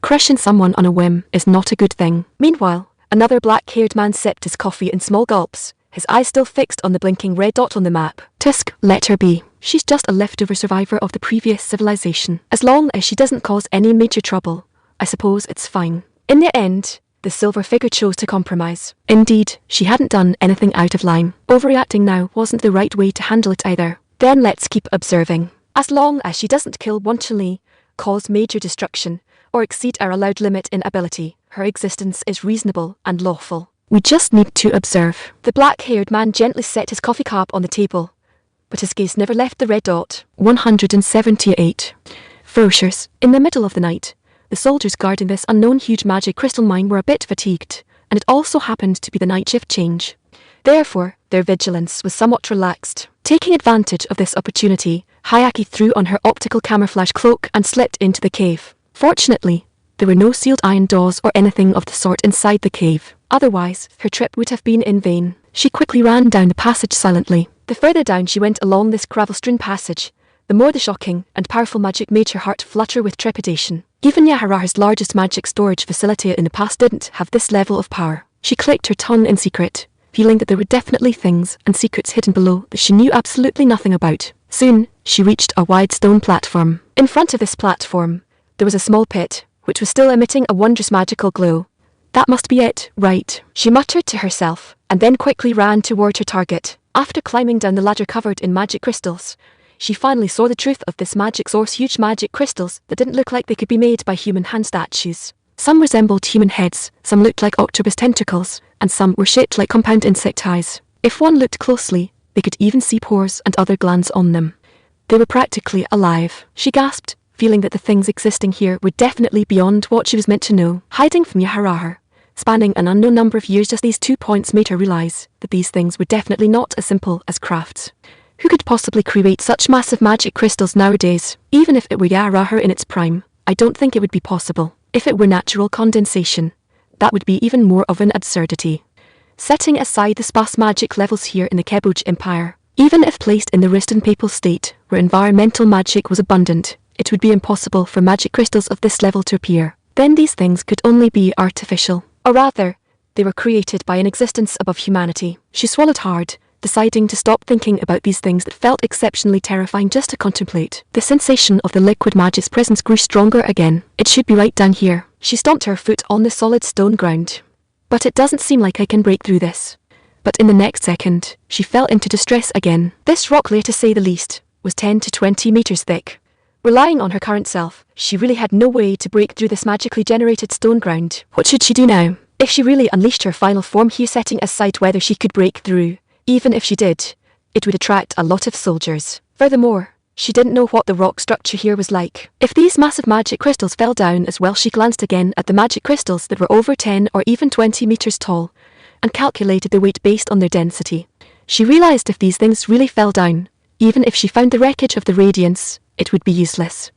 [SPEAKER 1] Crushing someone on a whim is not a good thing. Meanwhile, another black-haired man sipped his coffee in small gulps, his eyes still fixed on the blinking red dot on the map. Tusk, let her be. She's just a leftover survivor of the previous civilization. As long as she doesn't cause any major trouble, I suppose it's fine. In the end, the silver figure chose to compromise. Indeed, she hadn't done anything out of line. Overreacting now wasn't the right way to handle it either. Then let's keep observing. As long as she doesn't kill wantonly, cause major destruction, or exceed our allowed limit in ability, her existence is reasonable and lawful. We just need to observe. The black-haired man gently set his coffee cup on the table, but his gaze never left the red dot. 178. Ferocious. In the middle of the night, the soldiers guarding this unknown huge magic crystal mine were a bit fatigued, and it also happened to be the night shift change. Therefore, their vigilance was somewhat relaxed. Taking advantage of this opportunity, Hayaki threw on her optical camouflage cloak and slipped into the cave. Fortunately, there were no sealed iron doors or anything of the sort inside the cave. Otherwise, her trip would have been in vain. She quickly ran down the passage silently. The further down she went along this gravel-strewn passage, the more the shocking and powerful magic made her heart flutter with trepidation. Even Yahara's largest magic storage facility in the past didn't have this level of power. She clicked her tongue in secret, feeling that there were definitely things and secrets hidden below that she knew absolutely nothing about. Soon, she reached a wide stone platform. In front of this platform, there was a small pit, which was still emitting a wondrous magical glow. That must be it, right? She muttered to herself, and then quickly ran toward her target. After climbing down the ladder covered in magic crystals, she finally saw the truth of this magic source. Huge magic crystals that didn't look like they could be made by human hand statues. Some resembled human heads, some looked like octopus tentacles, and some were shaped like compound insect eyes. If one looked closely, they could even see pores and other glands on them. They were practically alive. She gasped, feeling that the things existing here were definitely beyond what she was meant to know. Hiding from Yaharahar, spanning an unknown number of years, just these 2 points made her realize that these things were definitely not as simple as crafts. Who could possibly create such massive magic crystals nowadays? Even if it were Yaharahar in its prime, I don't think it would be possible. If it were natural condensation, that would be even more of an absurdity. Setting aside the sparse magic levels here in the Kebuj Empire, even if placed in the Riston Papal State, where environmental magic was abundant, it would be impossible for magic crystals of this level to appear. Then these things could only be artificial. Or rather, they were created by an existence above humanity. She swallowed hard, deciding to stop thinking about these things that felt exceptionally terrifying just to contemplate. The sensation of the liquid magic's presence grew stronger again. It should be right down here. She stomped her foot on the solid stone ground. But it doesn't seem like I can break through this. But in the next second, she fell into distress again. This rock, to say the least, was 10 to 20 meters thick. Relying on her current self, she really had no way to break through this magically generated stone ground. What should she do now? If she really unleashed her final form here, setting aside whether she could break through, even if she did, it would attract a lot of soldiers. Furthermore, she didn't know what the rock structure here was like. If these massive magic crystals fell down as well, she glanced again at the magic crystals that were over 10 or even 20 meters tall, and calculated their weight based on their density. She realized if these things really fell down, even if she found the wreckage of the radiance, it would be useless,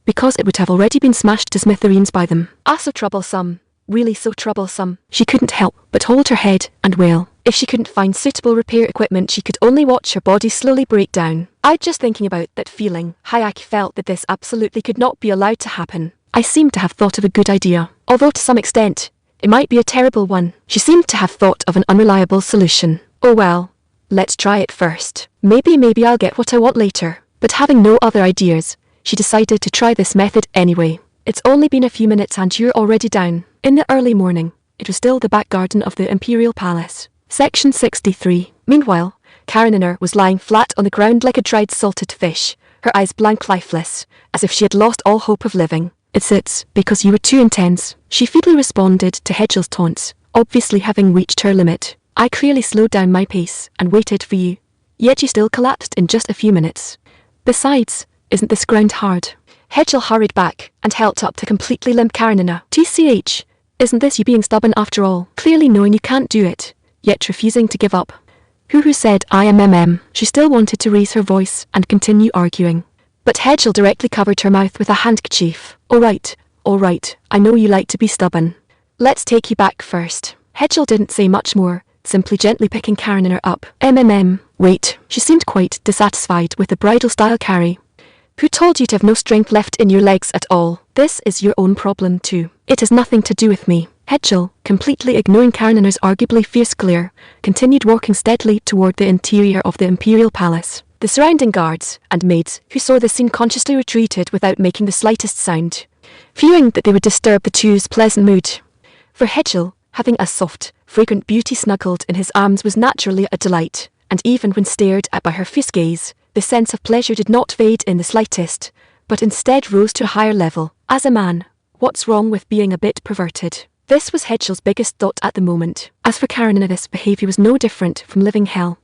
[SPEAKER 1] because it would have already been smashed to smithereens by them. Ah, so troublesome. Really so troublesome. She couldn't help but hold her head and wail. If she couldn't find suitable repair equipment, she could only watch her body slowly break down. Just thinking about that feeling, Hayaki felt that this absolutely could not be allowed to happen. I seemed to have thought of a good idea, although to some extent, it might be a terrible one. She seemed to have thought of an unreliable solution. Oh well, let's try it first. Maybe I'll get what I want later. But having no other ideas, she decided to try this method anyway. It's only been a few minutes and you're already down. In the early morning, it was still the back garden of the Imperial Palace. Section 63. Meanwhile, Karenina was lying flat on the ground like a dried salted fish, her eyes blank, lifeless, as if she had lost all hope of living. It's because you were too intense, she feebly responded to Hedgel's taunts, obviously having reached her limit. I clearly slowed down my pace and waited for you, yet you still collapsed in just a few minutes. Besides, isn't this ground hard? Hedgel hurried back and helped up to completely limp Karenina. TCH, isn't this you being stubborn after all? Clearly knowing you can't do it, yet refusing to give up. Who said I am? She still wanted to raise her voice and continue arguing. But Hedgel directly covered her mouth with a handkerchief. All right, I know you like to be stubborn. Let's take you back first. Hedgel didn't say much more, simply gently picking Karenina up. Wait. She seemed quite dissatisfied with the bridal-style carry. Who told you to have no strength left in your legs at all? This is your own problem too. It has nothing to do with me. Hedgel, completely ignoring Karenina's arguably fierce glare, continued walking steadily toward the interior of the Imperial Palace. The surrounding guards and maids who saw the scene consciously retreated without making the slightest sound, fearing that they would disturb the two's pleasant mood. For Hedgel, having a soft, fragrant beauty snuggled in his arms was naturally a delight, and even when stared at by her fierce gaze, the sense of pleasure did not fade in the slightest, but instead rose to a higher level. As a man, what's wrong with being a bit perverted? This was Hedgel's biggest thought at the moment. As for Karenina, this behaviour was no different from living hell.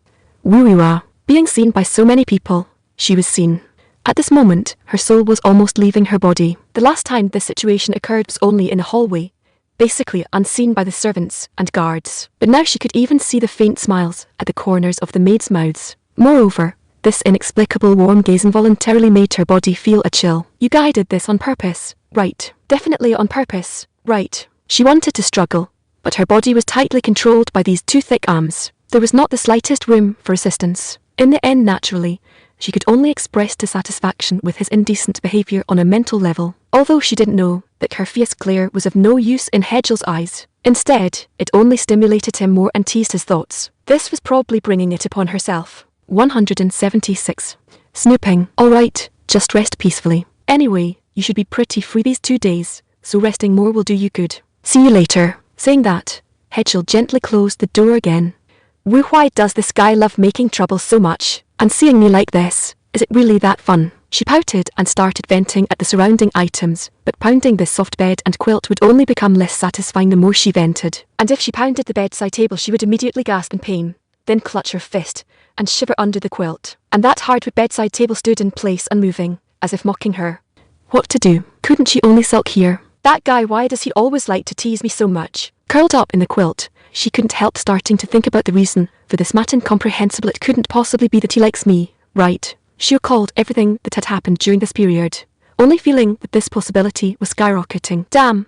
[SPEAKER 1] Woo-wee-wah. Being seen by so many people, she was seen. At this moment, her soul was almost leaving her body. The last time this situation occurred was only in a hallway, basically unseen by the servants and guards. But now she could even see the faint smiles at the corners of the maids' mouths. Moreover, this inexplicable warm gaze involuntarily made her body feel a chill. You guided this on purpose, right? Definitely on purpose, right? She wanted to struggle, but her body was tightly controlled by these two thick arms. There was not the slightest room for resistance. In the end, naturally, she could only express dissatisfaction with his indecent behaviour on a mental level, although she didn't know that her fierce glare was of no use in Hedgel's eyes. Instead, it only stimulated him more and teased his thoughts. This was probably bringing it upon herself. 176. Snooping. Alright, just rest peacefully. Anyway, you should be pretty free these 2 days, so resting more will do you good. See you later. Saying that, Hedgel gently closed the door again. Why does this guy love making trouble so much, and seeing me like this? Is it really that fun? She pouted and started venting at the surrounding items, but pounding this soft bed and quilt would only become less satisfying the more she vented. And if she pounded the bedside table, she would immediately gasp in pain, then clutch her fist, and shiver under the quilt. And that hardwood bedside table stood in place unmoving, as if mocking her. What to do? Couldn't she only sulk here? That guy, why does he always like to tease me so much? Curled up in the quilt, she couldn't help starting to think about the reason for this mat incomprehensible. It couldn't possibly be that he likes me, right? She recalled everything that had happened during this period, only feeling that this possibility was skyrocketing. Damn!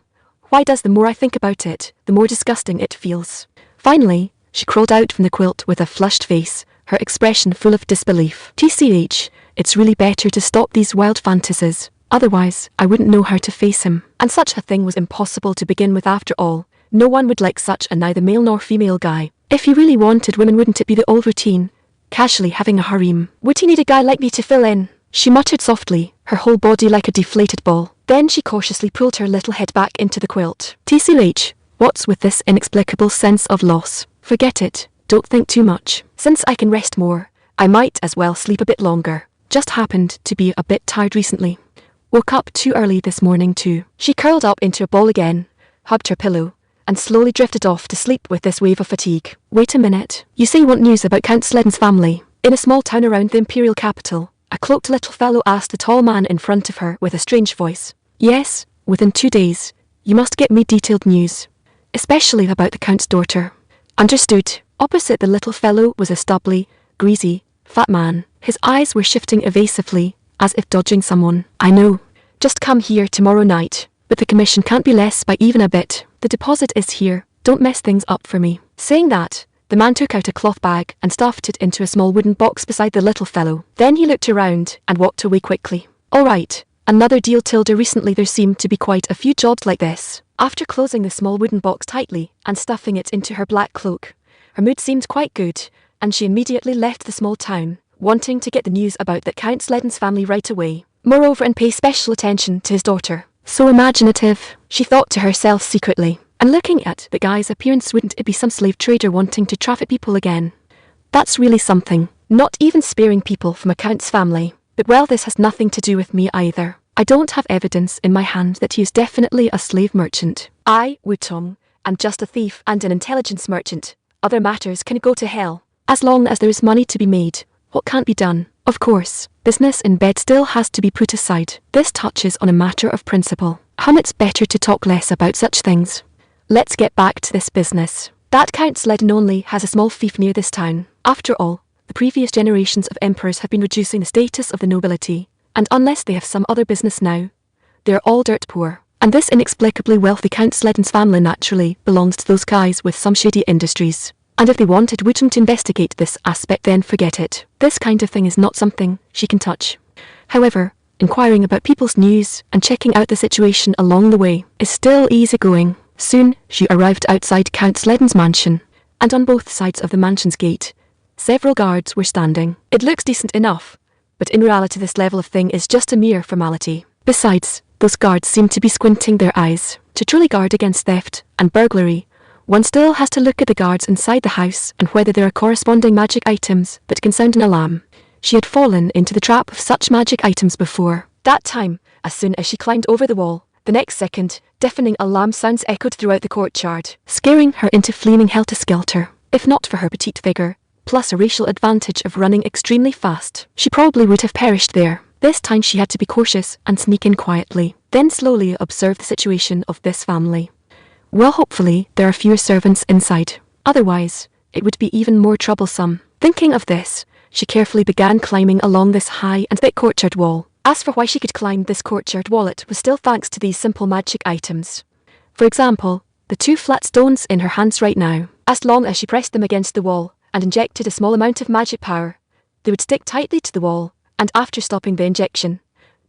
[SPEAKER 1] Why does the more I think about it, the more disgusting it feels? Finally, she crawled out from the quilt with a flushed face, her expression full of disbelief. TCH, it's really better to stop these wild fantasies. Otherwise, I wouldn't know how to face him. And such a thing was impossible to begin with after all. No one would like such a neither male nor female guy. If he really wanted women, wouldn't it be the old routine? Casually having a harem. Would he need a guy like me to fill in? She muttered softly, her whole body like a deflated ball. Then she cautiously pulled her little head back into the quilt. TCH, what's with this inexplicable sense of loss? Forget it, don't think too much. Since I can rest more, I might as well sleep a bit longer. Just happened to be a bit tired recently. Woke up too early this morning too. She curled up into a ball again, hugged her pillow, and slowly drifted off to sleep with this wave of fatigue. Wait a minute. You say you want news about Count Sledden's family. In a small town around the imperial capital, a cloaked little fellow asked the tall man in front of her with a strange voice. Yes, within 2 days. You must get me detailed news. Especially about the Count's daughter. Understood. Opposite the little fellow was a stubbly, greasy, fat man. His eyes were shifting evasively, as if dodging someone. I know. Just come here tomorrow night. But the commission can't be less by even a bit. The deposit is here. Don't mess things up for me. Saying that, the man took out a cloth bag and stuffed it into a small wooden box beside the little fellow. Then he looked around and walked away quickly. All right, another deal, Tilda. Recently there seemed to be quite a few jobs like this. After closing the small wooden box tightly and stuffing it into her black cloak, her mood seemed quite good, and she immediately left the small town, wanting to get the news about that Count Sledden's family right away. Moreover, and pay special attention to his daughter. So imaginative, she thought to herself secretly. And looking at the guy's appearance, wouldn't it be some slave trader wanting to traffic people again? That's really something. Not even sparing people from a Count's family. But well, this has nothing to do with me either. I don't have evidence in my hand that he is definitely a slave merchant. I, Wutong, am just a thief and an intelligence merchant. Other matters can go to hell. As long as there is money to be made, what can't be done? Of course, business in bed still has to be put aside. This touches on a matter of principle. It's better to talk less about such things. Let's get back to this business. That Count Sledden only has a small fief near this town. After all, the previous generations of emperors have been reducing the status of the nobility, and unless they have some other business now, they are all dirt poor. And this inexplicably wealthy Count Sledden's family naturally belongs to those guys with some shady industries. And if they wanted Wutong to investigate this aspect, then forget it. This kind of thing is not something she can touch. However, inquiring about people's news and checking out the situation along the way is still easygoing. Soon, she arrived outside Count Sledden's mansion, and on both sides of the mansion's gate, several guards were standing. It looks decent enough, but in reality this level of thing is just a mere formality. Besides, those guards seem to be squinting their eyes. To truly guard against theft and burglary, one still has to look at the guards inside the house and whether there are corresponding magic items that can sound an alarm. She had fallen into the trap of such magic items before. That time, as soon as she climbed over the wall, the next second, deafening alarm sounds echoed throughout the courtyard, scaring her into fleeing helter-skelter. If not for her petite figure, plus a racial advantage of running extremely fast, she probably would have perished there. This time she had to be cautious and sneak in quietly, then slowly observe the situation of this family. Well, hopefully there are fewer servants inside. Otherwise, it would be even more troublesome. Thinking of this, she carefully began climbing along this high and thick courtyard wall. As for why she could climb this courtyard wall, it was still thanks to these simple magic items. For example, the 2 flat stones in her hands right now. As long as she pressed them against the wall and injected a small amount of magic power, they would stick tightly to the wall, and after stopping the injection,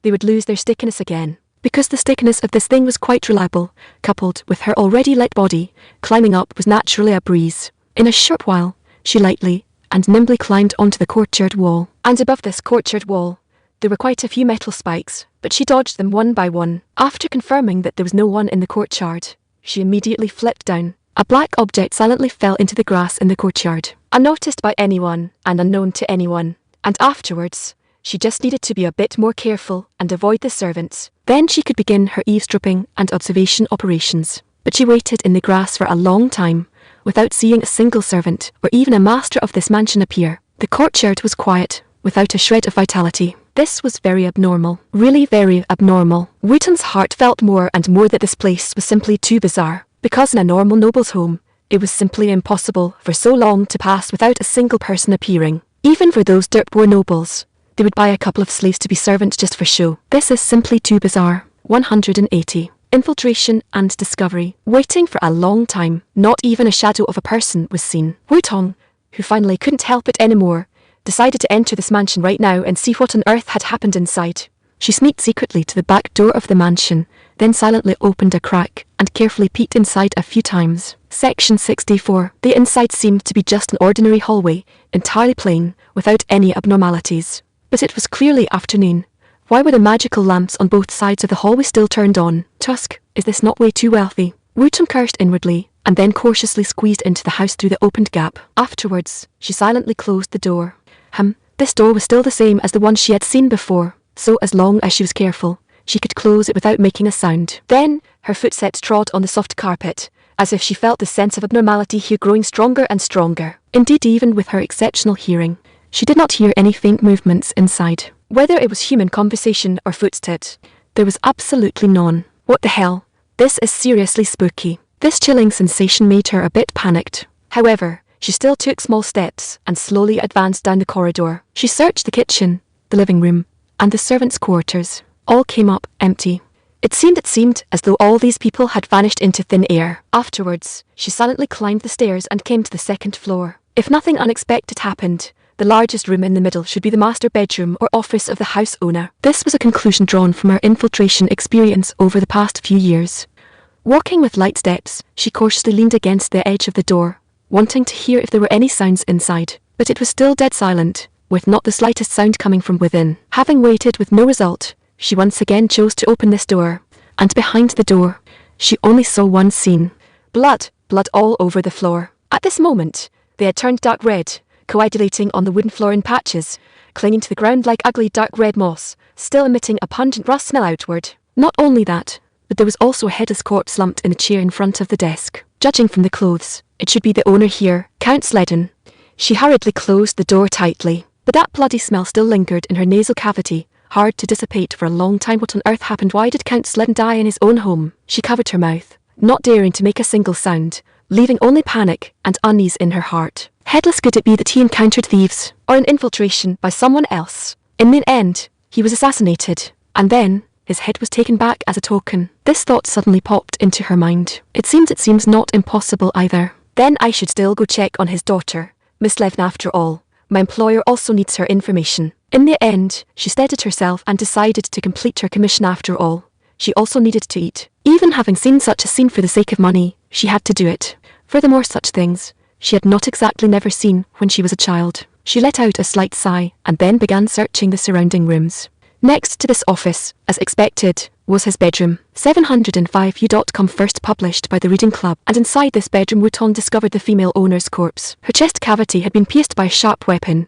[SPEAKER 1] they would lose their stickiness again. Because the stickiness of this thing was quite reliable, coupled with her already light body, climbing up was naturally a breeze. In a short while, She lightly and nimbly climbed onto the courtyard wall. And above this courtyard wall, there were quite a few metal spikes, but she dodged them one by one. After confirming that there was no one in the courtyard, she immediately flipped down. A black object silently fell into the grass in the courtyard, unnoticed by anyone and unknown to anyone. And afterwards, she just needed to be a bit more careful and avoid the servants. Then she could begin her eavesdropping and observation operations. But she waited in the grass for a long time, without seeing a single servant or even a master of this mansion appear. The courtyard was quiet, without a shred of vitality. This was very abnormal, really very abnormal. Wooton's heart felt more and more that this place was simply too bizarre, because in a normal noble's home, it was simply impossible for so long to pass without a single person appearing. Even for those dirt-poor nobles, they would buy a couple of slaves to be servants just for show. This is simply too bizarre. 180. Infiltration and discovery. Waiting for a long time, not even a shadow of a person was seen. Wutong, who finally couldn't help it anymore, decided to enter this mansion right now and see what on earth had happened inside. She sneaked secretly to the back door of the mansion, then silently opened a crack and carefully peeked inside a few times. Section 64. The inside seemed to be just an ordinary hallway, entirely plain, without any abnormalities. But it was clearly afternoon. Why were the magical lamps on both sides of the hallway still turned on? Tusk, is this not way too wealthy? Wooton cursed inwardly, and then cautiously squeezed into the house through the opened gap. Afterwards, she silently closed the door. This door was still the same as the one she had seen before, so as long as she was careful, she could close it without making a sound. Then, her footsteps trod on the soft carpet, as if she felt the sense of abnormality here growing stronger and stronger. Indeed, even with her exceptional hearing, she did not hear any faint movements inside. Whether it was human conversation or footsteps, there was absolutely none. What the hell? This is seriously spooky. This chilling sensation made her a bit panicked. However, she still took small steps and slowly advanced down the corridor. She searched the kitchen, the living room, and the servants' quarters. All came up empty. It seemed as though all these people had vanished into thin air. Afterwards, she silently climbed the stairs and came to the second floor. If nothing unexpected happened, the largest room in the middle should be the master bedroom or office of the house owner. This was a conclusion drawn from her infiltration experience over the past few years. Walking with light steps, she cautiously leaned against the edge of the door, wanting to hear if there were any sounds inside. But it was still dead silent, with not the slightest sound coming from within. Having waited with no result, she once again chose to open this door, and behind the door, she only saw one scene. Blood all over the floor. At this moment, they had turned dark red, coagulating on the wooden floor in patches, clinging to the ground like ugly dark red moss, still emitting a pungent rust smell outward. Not only that, but there was also a headless corpse slumped in a chair in front of the desk. Judging from the clothes, it should be the owner here, Count Sledden. She hurriedly closed the door tightly, but that bloody smell still lingered in her nasal cavity, hard to dissipate for a long time. What on earth happened? Why did Count Sledden die in his own home? She covered her mouth, not daring to make a single sound, leaving only panic and unease in her heart. Headless, could it be that he encountered thieves, or an infiltration by someone else? In the end, he was assassinated, and then his head was taken back as a token. This thought suddenly popped into her mind. It seems not impossible either. Then I should still go check on his daughter, Miss Levin. After all, my employer also needs her information. In the end, she steadied herself and decided to complete her commission. After all, she also needed to eat. Even having seen such a scene for the sake of money, she had to do it. Furthermore, such things she had not exactly never seen when she was a child. She let out a slight sigh and then began searching the surrounding rooms. Next to this office, as expected, was his bedroom. 705u.com, first published by the Reading Club, and inside this bedroom Wooton discovered the female owner's corpse. Her chest cavity had been pierced by a sharp weapon,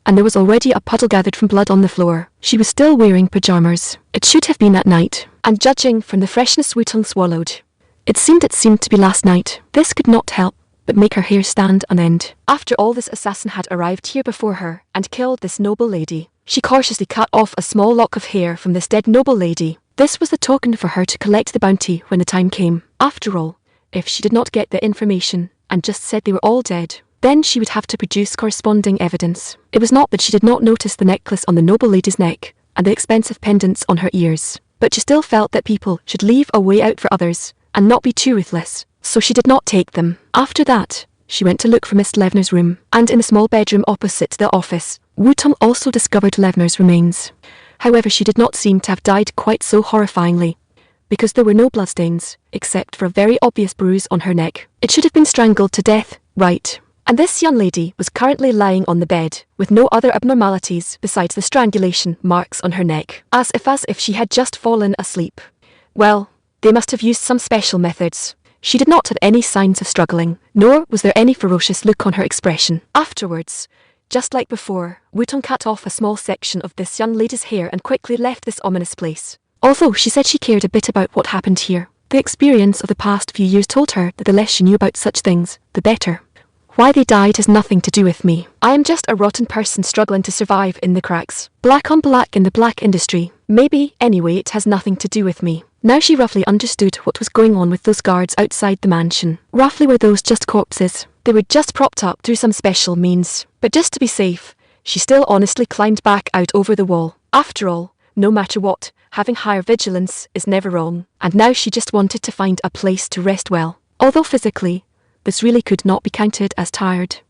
[SPEAKER 1] and there was already a puddle gathered from blood on the floor. She was still wearing pajamas. It should have been at night, and judging from the freshness Wooton swallowed, it seemed to be last night. This could not help but make her hair stand on end. After all, this assassin had arrived here before her and killed this noble lady. She cautiously cut off a small lock of hair from this dead noble lady. This was the token for her to collect the bounty when the time came. After all, if she did not get the information and just said they were all dead, then she would have to produce corresponding evidence. It was not that she did not notice the necklace on the noble lady's neck and the expensive pendants on her ears, but she still felt that people should leave a way out for others and not be too ruthless, so she did not take them. After that, she went to look for Miss Levner's room, and in the small bedroom opposite the office, Wooton also discovered Levner's remains. However, she did not seem to have died quite so horrifyingly, because there were no bloodstains, except for a very obvious bruise on her neck. It should have been strangled to death, right? And this young lady was currently lying on the bed, with no other abnormalities besides the strangulation marks on her neck, as if she had just fallen asleep. Well, they must have used some special methods. She did not have any signs of struggling, nor was there any ferocious look on her expression. Afterwards, just like before, Wooton cut off a small section of this young lady's hair and quickly left this ominous place. Although she said she cared a bit about what happened here, the experience of the past few years told her that the less she knew about such things, the better. Why they died has nothing to do with me. I am just a rotten person struggling to survive in the cracks. Black on black in the black industry. Maybe, anyway, it has nothing to do with me. Now she roughly understood what was going on with those guards outside the mansion. Roughly were those just corpses. They were just propped up through some special means. But just to be safe, she still honestly climbed back out over the wall. After all, no matter what, having higher vigilance is never wrong. And now she just wanted to find a place to rest well. Although physically, this really could not be counted as tired.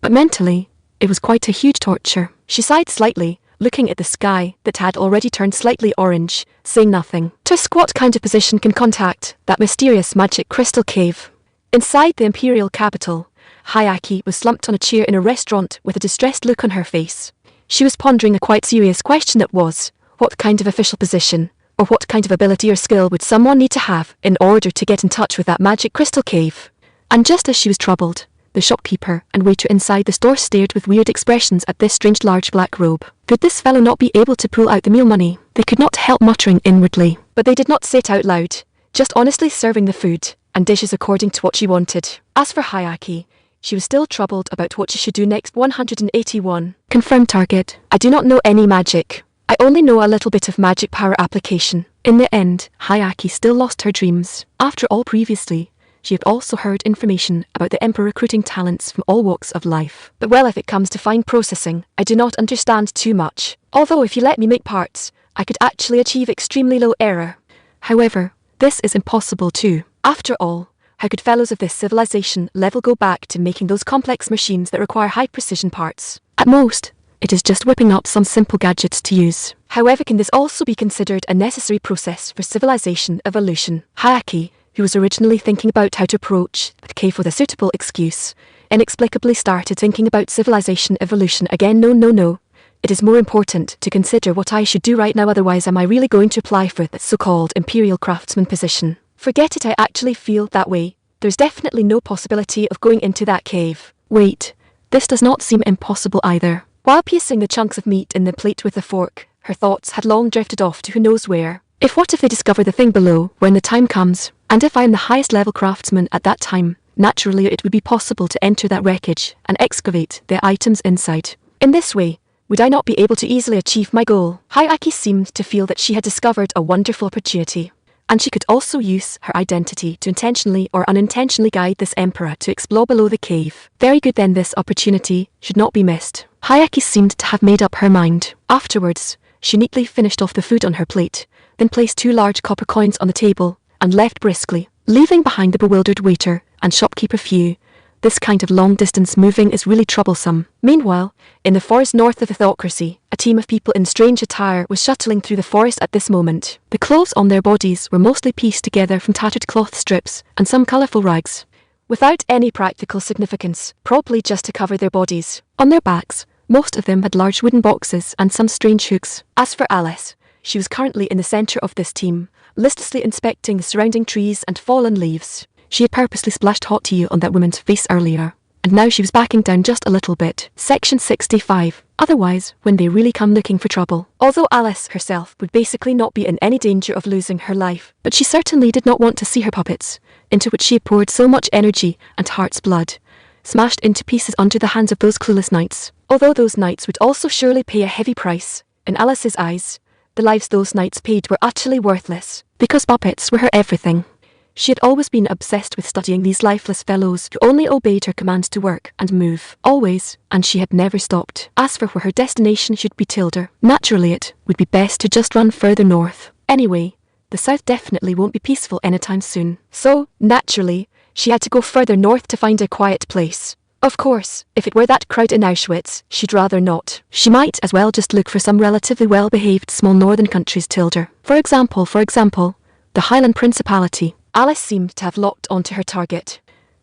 [SPEAKER 1] But mentally, it was quite a huge torture. She sighed slightly, looking at the sky that had already turned slightly orange, saying nothing. Tusk, what kind of position can contact that mysterious magic crystal cave? Inside the imperial capital, Hayaki was slumped on a chair in a restaurant with a distressed look on her face. She was pondering a quite serious question that was, what kind of official position, or what kind of ability or skill would someone need to have in order to get in touch with that magic crystal cave? And just as she was troubled, the shopkeeper and waiter inside the store stared with weird expressions at this strange large black robe. Could this fellow not be able to pull out the meal money? They could not help muttering inwardly. But they did not say it out loud, just honestly serving the food and dishes according to what she wanted. As for Hayaki, she was still troubled about what she should do next. 181. Confirm target. I do not know any magic. I only know a little bit of magic power application. In the end, Hayaki still lost her dreams. After all, previously, she had also heard information about the Emperor recruiting talents from all walks of life. But well, if it comes to fine processing, I do not understand too much. Although if you let me make parts, I could actually achieve extremely low error. However, this is impossible too. After all, how could fellows of this civilization level go back to making those complex machines that require high precision parts? At most, it is just whipping up some simple gadgets to use. However, can this also be considered a necessary process for civilization evolution? Hayaki, who was originally thinking about how to approach the cave with a suitable excuse, inexplicably started thinking about civilization evolution again. No. It is more important to consider what I should do right now, otherwise am I really going to apply for that so-called imperial craftsman position? Forget it, I actually feel that way. There's definitely no possibility of going into that cave. Wait, this does not seem impossible either. While piecing the chunks of meat in the plate with a fork, her thoughts had long drifted off to who knows where. What if they discover the thing below when the time comes? And if I am the highest level craftsman at that time, naturally it would be possible to enter that wreckage and excavate the items inside. In this way, would I not be able to easily achieve my goal? Hayaki seemed to feel that she had discovered a wonderful opportunity, and she could also use her identity to intentionally or unintentionally guide this emperor to explore below the cave. Very good then, this opportunity should not be missed. Hayaki seemed to have made up her mind. Afterwards, she neatly finished off the food on her plate, then placed 2 large copper coins on the table, and left briskly, leaving behind the bewildered waiter and shopkeeper few. This kind of long-distance moving is really troublesome. Meanwhile, in the forest north of the theocracy, a team of people in strange attire was shuttling through the forest at this moment. The clothes on their bodies were mostly pieced together from tattered cloth strips and some colourful rags, without any practical significance, probably just to cover their bodies. On their backs, most of them had large wooden boxes and some strange hooks. As for Alice, she was currently in the centre of this team, listlessly inspecting the surrounding trees and fallen leaves. She had purposely splashed hot tea on that woman's face earlier, and now she was backing down just a little bit. Section 65. Otherwise, when they really come looking for trouble. Although Alice herself would basically not be in any danger of losing her life, but she certainly did not want to see her puppets, into which she had poured so much energy and heart's blood, smashed into pieces under the hands of those clueless knights. Although those knights would also surely pay a heavy price, in Alice's eyes, the lives those knights paid were utterly worthless, because puppets were her everything. She had always been obsessed with studying these lifeless fellows who only obeyed her commands to work and move, always, and she had never stopped. As for where her destination should be Tilda, naturally it would be best to just run further north. Anyway, the south definitely won't be peaceful anytime soon. So, naturally, she had to go further north to find a quiet place. Of course, if it were that crowd in Auschwitz, she'd rather not. She might as well just look for some relatively well-behaved small northern countries Tilda. For example, the Highland Principality. Alice seemed to have locked onto her target.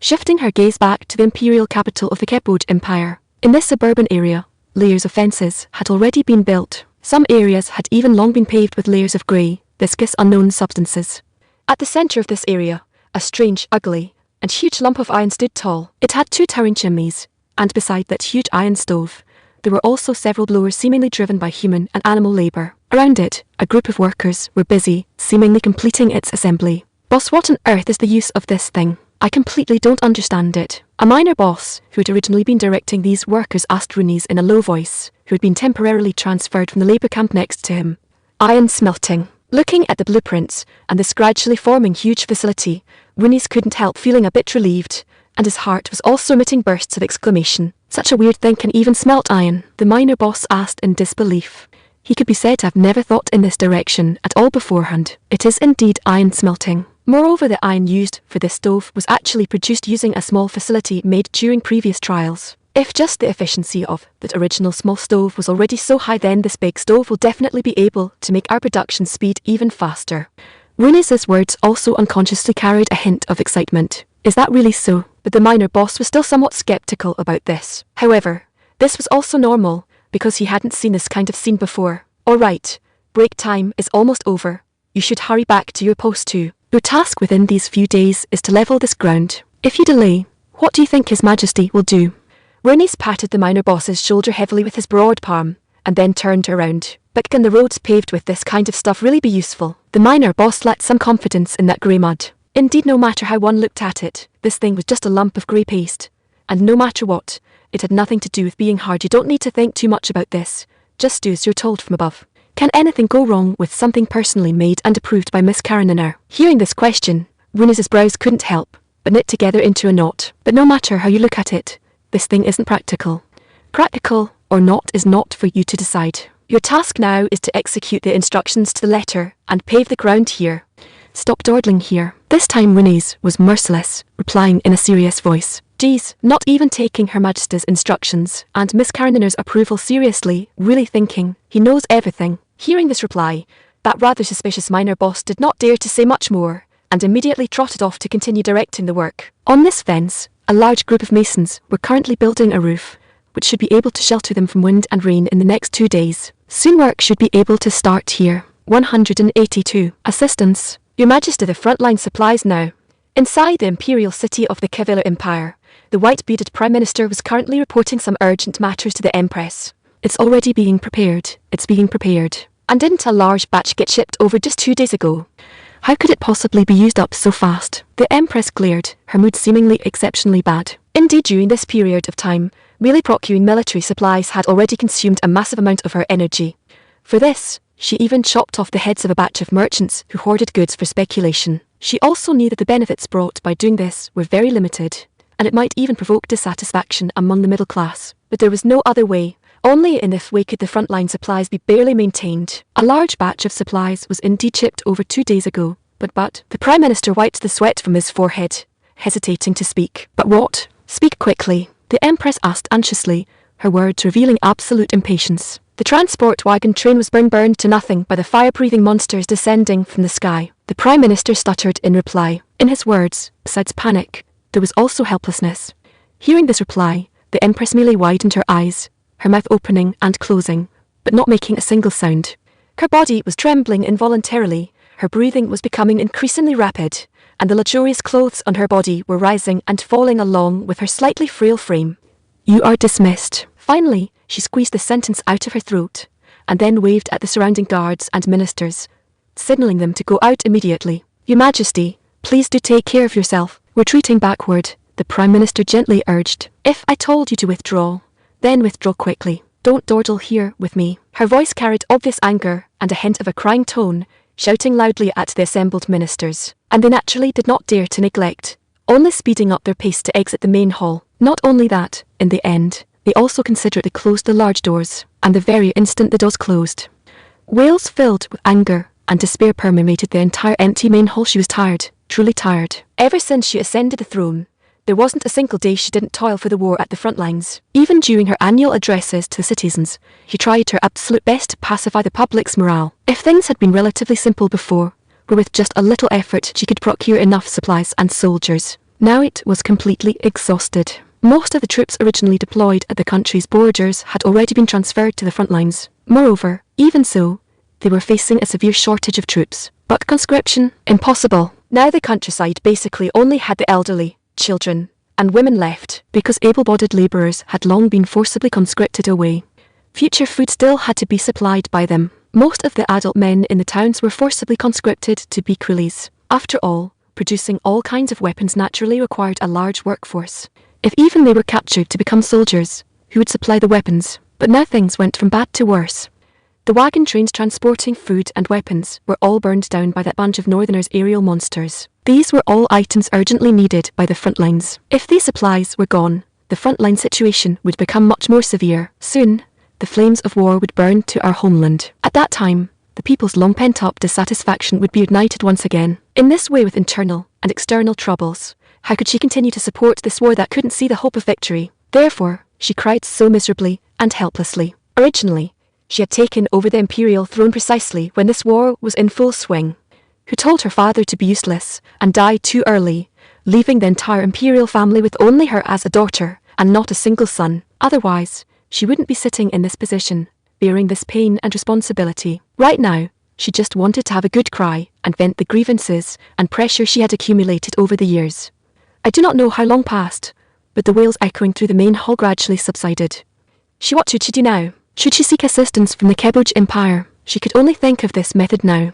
[SPEAKER 1] shifting her gaze back to the imperial capital of the Kepode Empire. In this suburban area, layers of fences had already been built. Some areas had even long been paved with layers of grey, viscous unknown substances. At the centre of this area, a strange, ugly, and huge lump of iron stood tall. It had 2 towering chimneys, and beside that huge iron stove, there were also several blowers seemingly driven by human and animal labour. Around it, a group of workers were busy, seemingly completing its assembly. "Boss, what on earth is the use of this thing? I completely don't understand it." A minor boss, who had originally been directing these workers, asked Runes in a low voice, who had been temporarily transferred from the labour camp next to him. "Iron smelting." Looking at the blueprints and this gradually forming huge facility, Runes couldn't help feeling a bit relieved, and his heart was also emitting bursts of exclamation. "Such a weird thing can even smelt iron?" the minor boss asked in disbelief. He could be said to have never thought in this direction at all beforehand. "It is indeed iron smelting. Moreover, the iron used for this stove was actually produced using a small facility made during previous trials. If just the efficiency of that original small stove was already so high, then this big stove will definitely be able to make our production speed even faster." Runes' words also unconsciously carried a hint of excitement. "Is that really so?" But the minor boss was still somewhat skeptical about this. However, this was also normal, because he hadn't seen this kind of scene before. "All right, break time is almost over. You should hurry back to your post too. Your task within these few days is to level this ground. If you delay, what do you think His Majesty will do?" Runes patted the minor boss's shoulder heavily with his broad palm, and then turned around. "But can the roads paved with this kind of stuff really be useful?" The minor boss lacked some confidence in that grey mud. Indeed, no matter how one looked at it, this thing was just a lump of grey paste. And no matter what, it had nothing to do with being hard. "You don't need to think too much about this. Just do as you're told from above." Can anything go wrong with something personally made and approved by Miss Kareniner? Hearing this question, Runes' brows couldn't help but knit together into a knot. "But no matter how you look at it, this thing isn't practical. Practical or not is not for you to decide. Your task now is to execute the instructions to the letter and pave the ground here. Stop dawdling here." This time Runes was merciless, replying in a serious voice. "Geez, not even taking Her Majesty's instructions and Miss Kareniner's approval seriously, really thinking he knows everything." Hearing this reply, that rather suspicious minor boss did not dare to say much more, and immediately trotted off to continue directing the work. On this fence, a large group of masons were currently building a roof, which should be able to shelter them from wind and rain in the next 2 days. Soon work should be able to start here. 182. Assistance. Your Majesty, the frontline supplies now. Inside the imperial city of the Kevela Empire, the white-bearded Prime Minister was currently reporting some urgent matters to the Empress. "It's already being prepared. It's being prepared. And didn't a large batch get shipped over just 2 days ago? How could it possibly be used up so fast?" The Empress glared, her mood seemingly exceptionally bad. Indeed, during this period of time, merely procuring military supplies had already consumed a massive amount of her energy. For this, she even chopped off the heads of a batch of merchants who hoarded goods for speculation. She also knew that the benefits brought by doing this were very limited, and it might even provoke dissatisfaction among the middle class. But there was no other way. Only in this way could the frontline supplies be barely maintained. A large batch of supplies was indeed shipped over 2 days ago, but the Prime Minister wiped the sweat from his forehead, hesitating to speak. "But what? Speak quickly," the Empress asked anxiously, her words revealing absolute impatience. "The transport wagon train was burned to nothing by the fire-breathing monsters descending from the sky." The Prime Minister stuttered in reply. In his words, besides panic, there was also helplessness. Hearing this reply, the Empress merely widened her eyes, her mouth opening and closing, but not making a single sound. Her body was trembling involuntarily, her breathing was becoming increasingly rapid, and the luxurious clothes on her body were rising and falling along with her slightly frail frame. "You are dismissed." Finally, she squeezed the sentence out of her throat, and then waved at the surrounding guards and ministers, signalling them to go out immediately. "Your Majesty, please do take care of yourself." Retreating backward, the Prime Minister gently urged, "If I told you to withdraw, then withdraw quickly. Don't dawdle here with me." Her voice carried obvious anger and a hint of a crying tone, shouting loudly at the assembled ministers, and they naturally did not dare to neglect, only speeding up their pace to exit the main hall. Not only that, in the end, they also considerately closed the large doors, and the very instant the doors closed, wails filled with anger and despair permeated the entire empty main hall. She was tired, truly tired. Ever since she ascended the throne, there wasn't a single day she didn't toil for the war at the front lines. Even during her annual addresses to the citizens, she tried her absolute best to pacify the public's morale. If things had been relatively simple before, where with just a little effort she could procure enough supplies and soldiers, Now it was completely exhausted. Most of the troops originally deployed at the country's borders had already been transferred to the front lines. Moreover, even so, they were facing a severe shortage of troops. But conscription? Impossible. Now the countryside basically only had the elderly, children, and women left, because able-bodied labourers had long been forcibly conscripted away. Future food still had to be supplied by them. Most of the adult men in the towns were forcibly conscripted to be coolies. After all, producing all kinds of weapons naturally required a large workforce. If even they were captured to become soldiers, who would supply the weapons? But now things went from bad to worse. The wagon trains transporting food and weapons were all burned down by that bunch of Northerners' aerial monsters. These were all items urgently needed by the front lines. If these supplies were gone, the frontline situation would become much more severe. Soon, the flames of war would burn to our homeland. At that time, the people's long pent-up dissatisfaction would be ignited once again. In this way, with internal and external troubles, how could she continue to support this war that couldn't see the hope of victory? Therefore, she cried so miserably and helplessly. Originally, she had taken over the imperial throne precisely when this war was in full swing. Who told her father to be useless and die too early, leaving the entire imperial family with only her as a daughter and not a single son. Otherwise, she wouldn't be sitting in this position, bearing this pain and responsibility. Right now, she just wanted to have a good cry and vent the grievances and pressure she had accumulated over the years. I do not know how long passed, but the wails echoing through the main hall gradually subsided. What should she do now? Should she seek assistance from the Kebuj Empire? She could only think of this method now,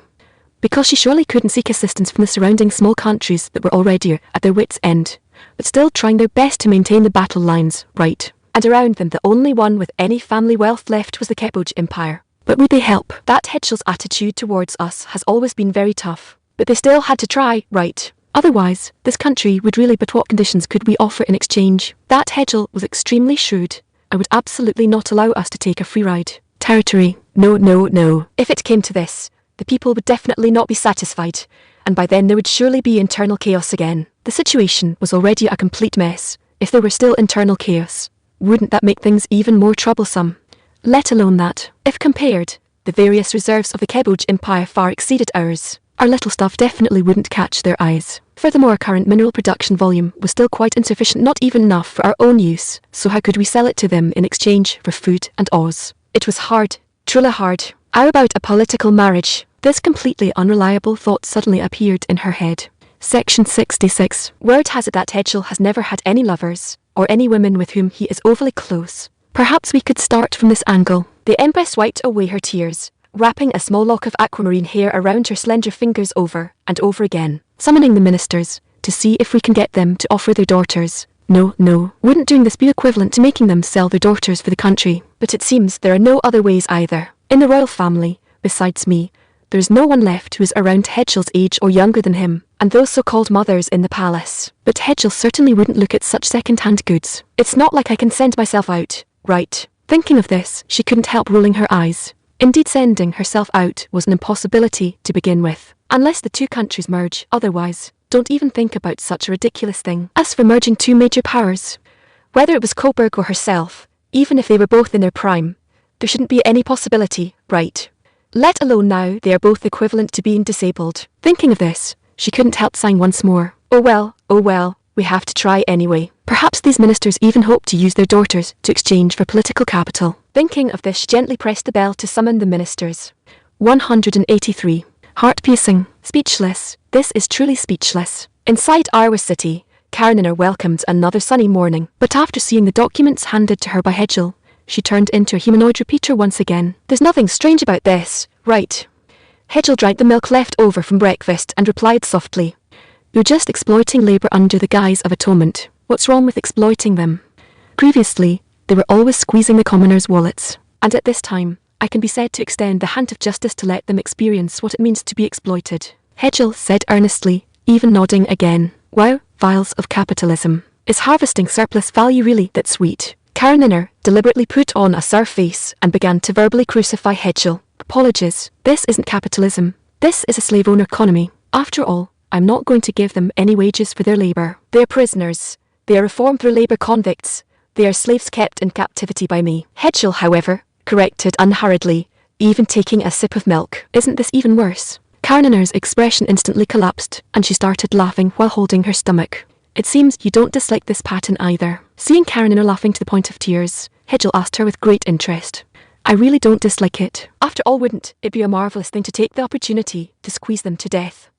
[SPEAKER 1] because she surely couldn't seek assistance from the surrounding small countries that were already at their wits' end, but still trying their best to maintain the battle lines, right? And around them the only one with any family wealth left was the Kebuj Empire. But would they help? That Hedgel's attitude towards us has always been very tough. But they still had to try, right? Otherwise, this country would really, but what conditions could we offer in exchange? That Hedgel was extremely shrewd. I would absolutely not allow us to take a free ride. Territory. No, no, no. If it came to this, the people would definitely not be satisfied, and by then there would surely be internal chaos again. The situation was already a complete mess. If there were still internal chaos, wouldn't that make things even more troublesome? Let alone that, if compared, the various reserves of the Kebuj Empire far exceeded ours. Our little stuff definitely wouldn't catch their eyes. Furthermore, our current mineral production volume was still quite insufficient, not even enough for our own use, so how could we sell it to them in exchange for food and Oz? It was hard, truly hard. How about a political marriage? This completely unreliable thought suddenly appeared in her head. Section 66. Word has it that Hedgel has never had any lovers, or any women with whom he is overly close. Perhaps we could start from this angle. The Empress wiped away her tears, wrapping a small lock of aquamarine hair around her slender fingers over and over again, summoning the ministers to see if we can get them to offer their daughters. No, no, wouldn't doing this be equivalent to making them sell their daughters for the country? But it seems there are no other ways either. In the royal family, besides me, there is no one left who is around Hedgel's age or younger than him, and those so-called mothers in the palace. But Hedgel certainly wouldn't look at such second-hand goods. It's not like I can send myself out, right? Thinking of this, she couldn't help rolling her eyes. Indeed, sending herself out was an impossibility to begin with, unless the two countries merge. Otherwise, don't even think about such a ridiculous thing. As for merging two major powers, whether it was Coburg or herself, even if they were both in their prime, there shouldn't be any possibility, right? Let alone now they are both equivalent to being disabled. Thinking of this, she couldn't help sighing once more. Oh well, we have to try anyway. Perhaps these ministers even hope to use their daughters to exchange for political capital. Thinking of this, she gently pressed the bell to summon the ministers. 183. Heart-piercing. Speechless. This is truly speechless. Inside Arwa City, Karenina welcomed another sunny morning, but after seeing the documents handed to her by Hedgel, she turned into a humanoid repeater once again. There's nothing strange about this, right? Hedgel drank the milk left over from breakfast and replied softly. You're just exploiting labour under the guise of atonement. What's wrong with exploiting them? Previously, they were always squeezing the commoners' wallets, and at this time, I can be said to extend the hand of justice to let them experience what it means to be exploited. Hedgel said earnestly, even nodding again. Wow, vials of capitalism. Is harvesting surplus value really that sweet? Karenina deliberately put on a sour face and began to verbally crucify Hedgel. Apologies, this isn't capitalism. This is a slave owner economy. After all, I'm not going to give them any wages for their labour. They are prisoners. They are reformed through labour convicts. They are slaves kept in captivity by me. Hedgel, however, corrected unhurriedly, even taking a sip of milk. Isn't this even worse? Karenina's expression instantly collapsed, and she started laughing while holding her stomach. It seems you don't dislike this pattern either. Seeing Karenina laughing to the point of tears, Hedgel asked her with great interest. I really don't dislike it. After all, wouldn't it be a marvellous thing to take the opportunity to squeeze them to death?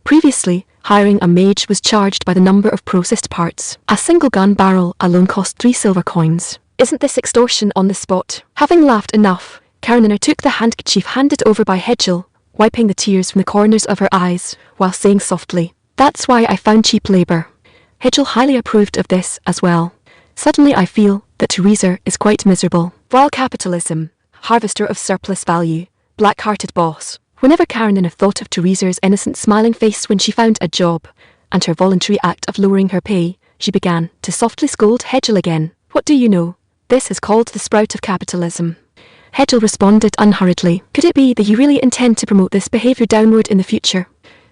[SPEAKER 1] Previously, hiring a mage was charged by the number of processed parts. A single gun barrel alone cost 3 silver coins. Isn't this extortion on the spot? Having laughed enough, Karenina took the handkerchief handed over by Hedgel, wiping the tears from the corners of her eyes, while saying softly, That's why I found cheap labour. Hedgel highly approved of this as well. Suddenly I feel that Teresa is quite miserable. Vile capitalism, harvester of surplus value, black-hearted boss. Whenever Karenina thought of Teresa's innocent smiling face when she found a job, and her voluntary act of lowering her pay, she began to softly scold Hedgel again. What do you know? This is called the sprout of capitalism. Hedgel responded unhurriedly. Could it be that you really intend to promote this behaviour downward in the future?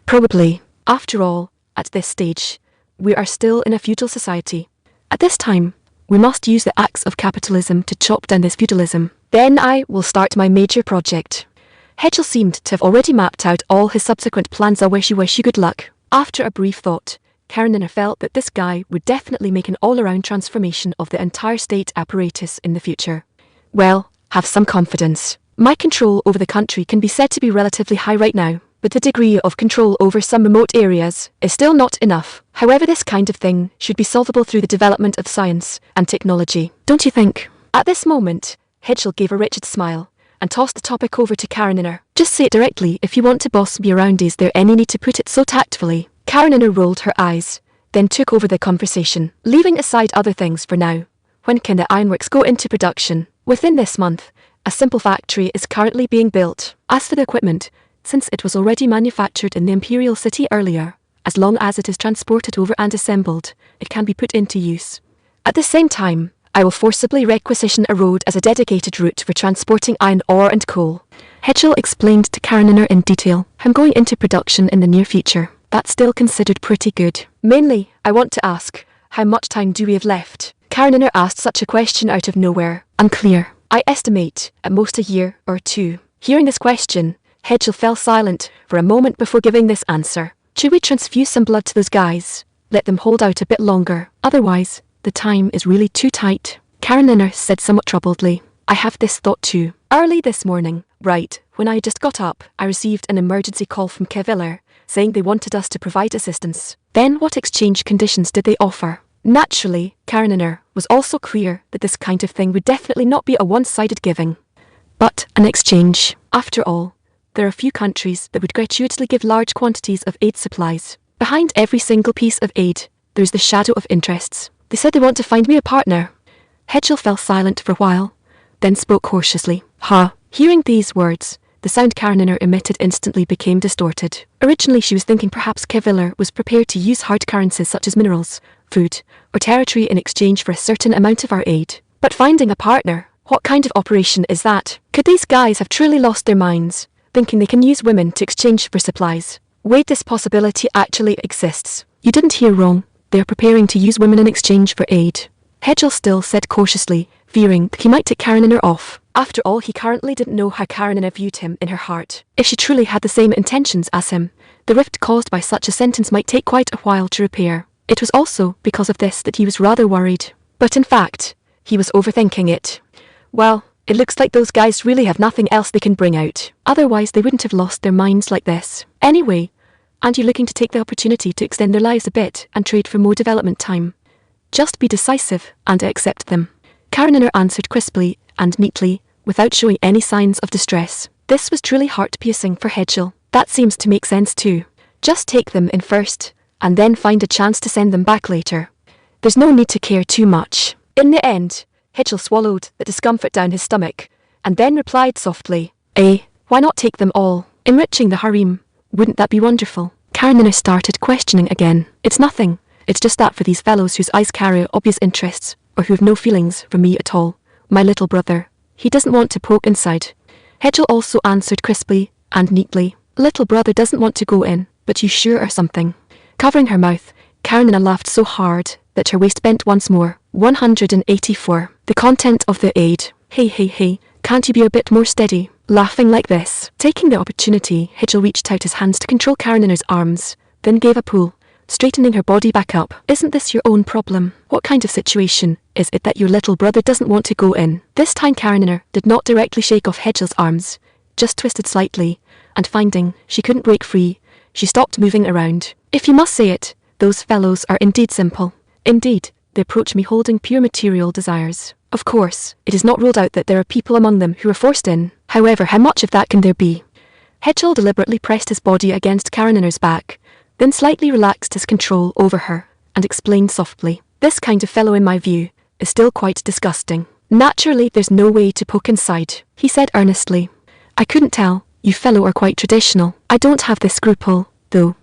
[SPEAKER 1] Probably. After all, at this stage, we are still in a feudal society. At this time, we must use the axe of capitalism to chop down this feudalism. Then I will start my major project. Hedgel seemed to have already mapped out all his subsequent plans. I wish you good luck. After a brief thought, Karenina felt that this guy would definitely make an all-around transformation of the entire state apparatus in the future. Well, have some confidence. My control over the country can be said to be relatively high right now, but the degree of control over some remote areas is still not enough. However, this kind of thing should be solvable through the development of science and technology, don't you think? At this moment, Hedgel gave a wretched smile and tossed the topic over to Karenina. Just say it directly if you want to boss me around. Is there any need to put it so tactfully? Karenina rolled her eyes, then took over the conversation. Leaving aside other things for now, when can the ironworks go into production? Within this month, a simple factory is currently being built. As for the equipment, since it was already manufactured in the Imperial City earlier, as long as it is transported over and assembled, it can be put into use. At the same time, I will forcibly requisition a road as a dedicated route for transporting iron ore and coal. Hedgel explained to Karenina in detail. I'm going into production in the near future. That's still considered pretty good. Mainly, I want to ask, how much time do we have left? Karenina asked such a question out of nowhere. Unclear. I estimate, at most a year or two. Hearing this question, Hedgel fell silent for a moment before giving this answer. Should we transfuse some blood to those guys? Let them hold out a bit longer. Otherwise, the time is really too tight. Karenina said somewhat troubledly. I have this thought too. Early this morning, right when I just got up, I received an emergency call from Keviller, saying they wanted us to provide assistance. Then what exchange conditions did they offer? Naturally, Karenina was also clear that this kind of thing would definitely not be a one-sided giving, but an exchange. After all, there are few countries that would gratuitously give large quantities of aid supplies. Behind every single piece of aid, there's the shadow of interests. They said they want to find me a partner. Hedgel fell silent for a while, then spoke cautiously. Hearing these words, the sound Karenina emitted instantly became distorted. Originally she was thinking perhaps Keviller was prepared to use hard currencies such as minerals, food, or territory in exchange for a certain amount of our aid. But finding a partner, what kind of operation is that? Could these guys have truly lost their minds, thinking they can use women to exchange for supplies? Wait, this possibility actually exists. You didn't hear wrong. They are preparing to use women in exchange for aid. Hedgel still said cautiously, fearing that he might take Karenina off. After all, he currently didn't know how Karenina viewed him in her heart. If she truly had the same intentions as him, the rift caused by such a sentence might take quite a while to repair. It was also because of this that he was rather worried. But in fact, he was overthinking it. Well, it looks like those guys really have nothing else they can bring out. Otherwise they wouldn't have lost their minds like this. Anyway, aren't you looking to take the opportunity to extend their lives a bit and trade for more development time? Just be decisive and accept them. Karenina answered crisply and neatly, without showing any signs of distress. This was truly heart-piercing for Hedgel. That seems to make sense too. Just take them in first, and then find a chance to send them back later. There's no need to care too much. In the end, Hedgel swallowed the discomfort down his stomach, and then replied softly, why not take them all? Enriching the harem, wouldn't that be wonderful? Karenina started questioning again. It's nothing. It's just that for these fellows whose eyes carry obvious interests, or who have no feelings for me at all. My little brother, he doesn't want to poke inside. Hedgel also answered crisply and neatly. Little brother doesn't want to go in, but you sure are something. Covering her mouth, Karenina laughed so hard that her waist bent once more. 184. The content of the aid. Hey, can't you be a bit more steady? Laughing like this. Taking the opportunity, Hedgel reached out his hands to control Karenina's arms, then gave a pull, straightening her body back up. Isn't this your own problem? What kind of situation is it that your little brother doesn't want to go in? This time Karenina did not directly shake off Hegel's arms, just twisted slightly, and finding she couldn't break free, she stopped moving around. If you must say it, those fellows are indeed simple. Indeed, they approach me holding pure material desires. Of course, it is not ruled out that there are people among them who are forced in. However, how much of that can there be? Hegel deliberately pressed his body against Karenina's back, then slightly relaxed his control over her, and explained softly, "This kind of fellow, in my view, is still quite disgusting. Naturally, there's no way to poke inside," he said earnestly. "I couldn't tell, you fellow are quite traditional. I don't have this scruple, though.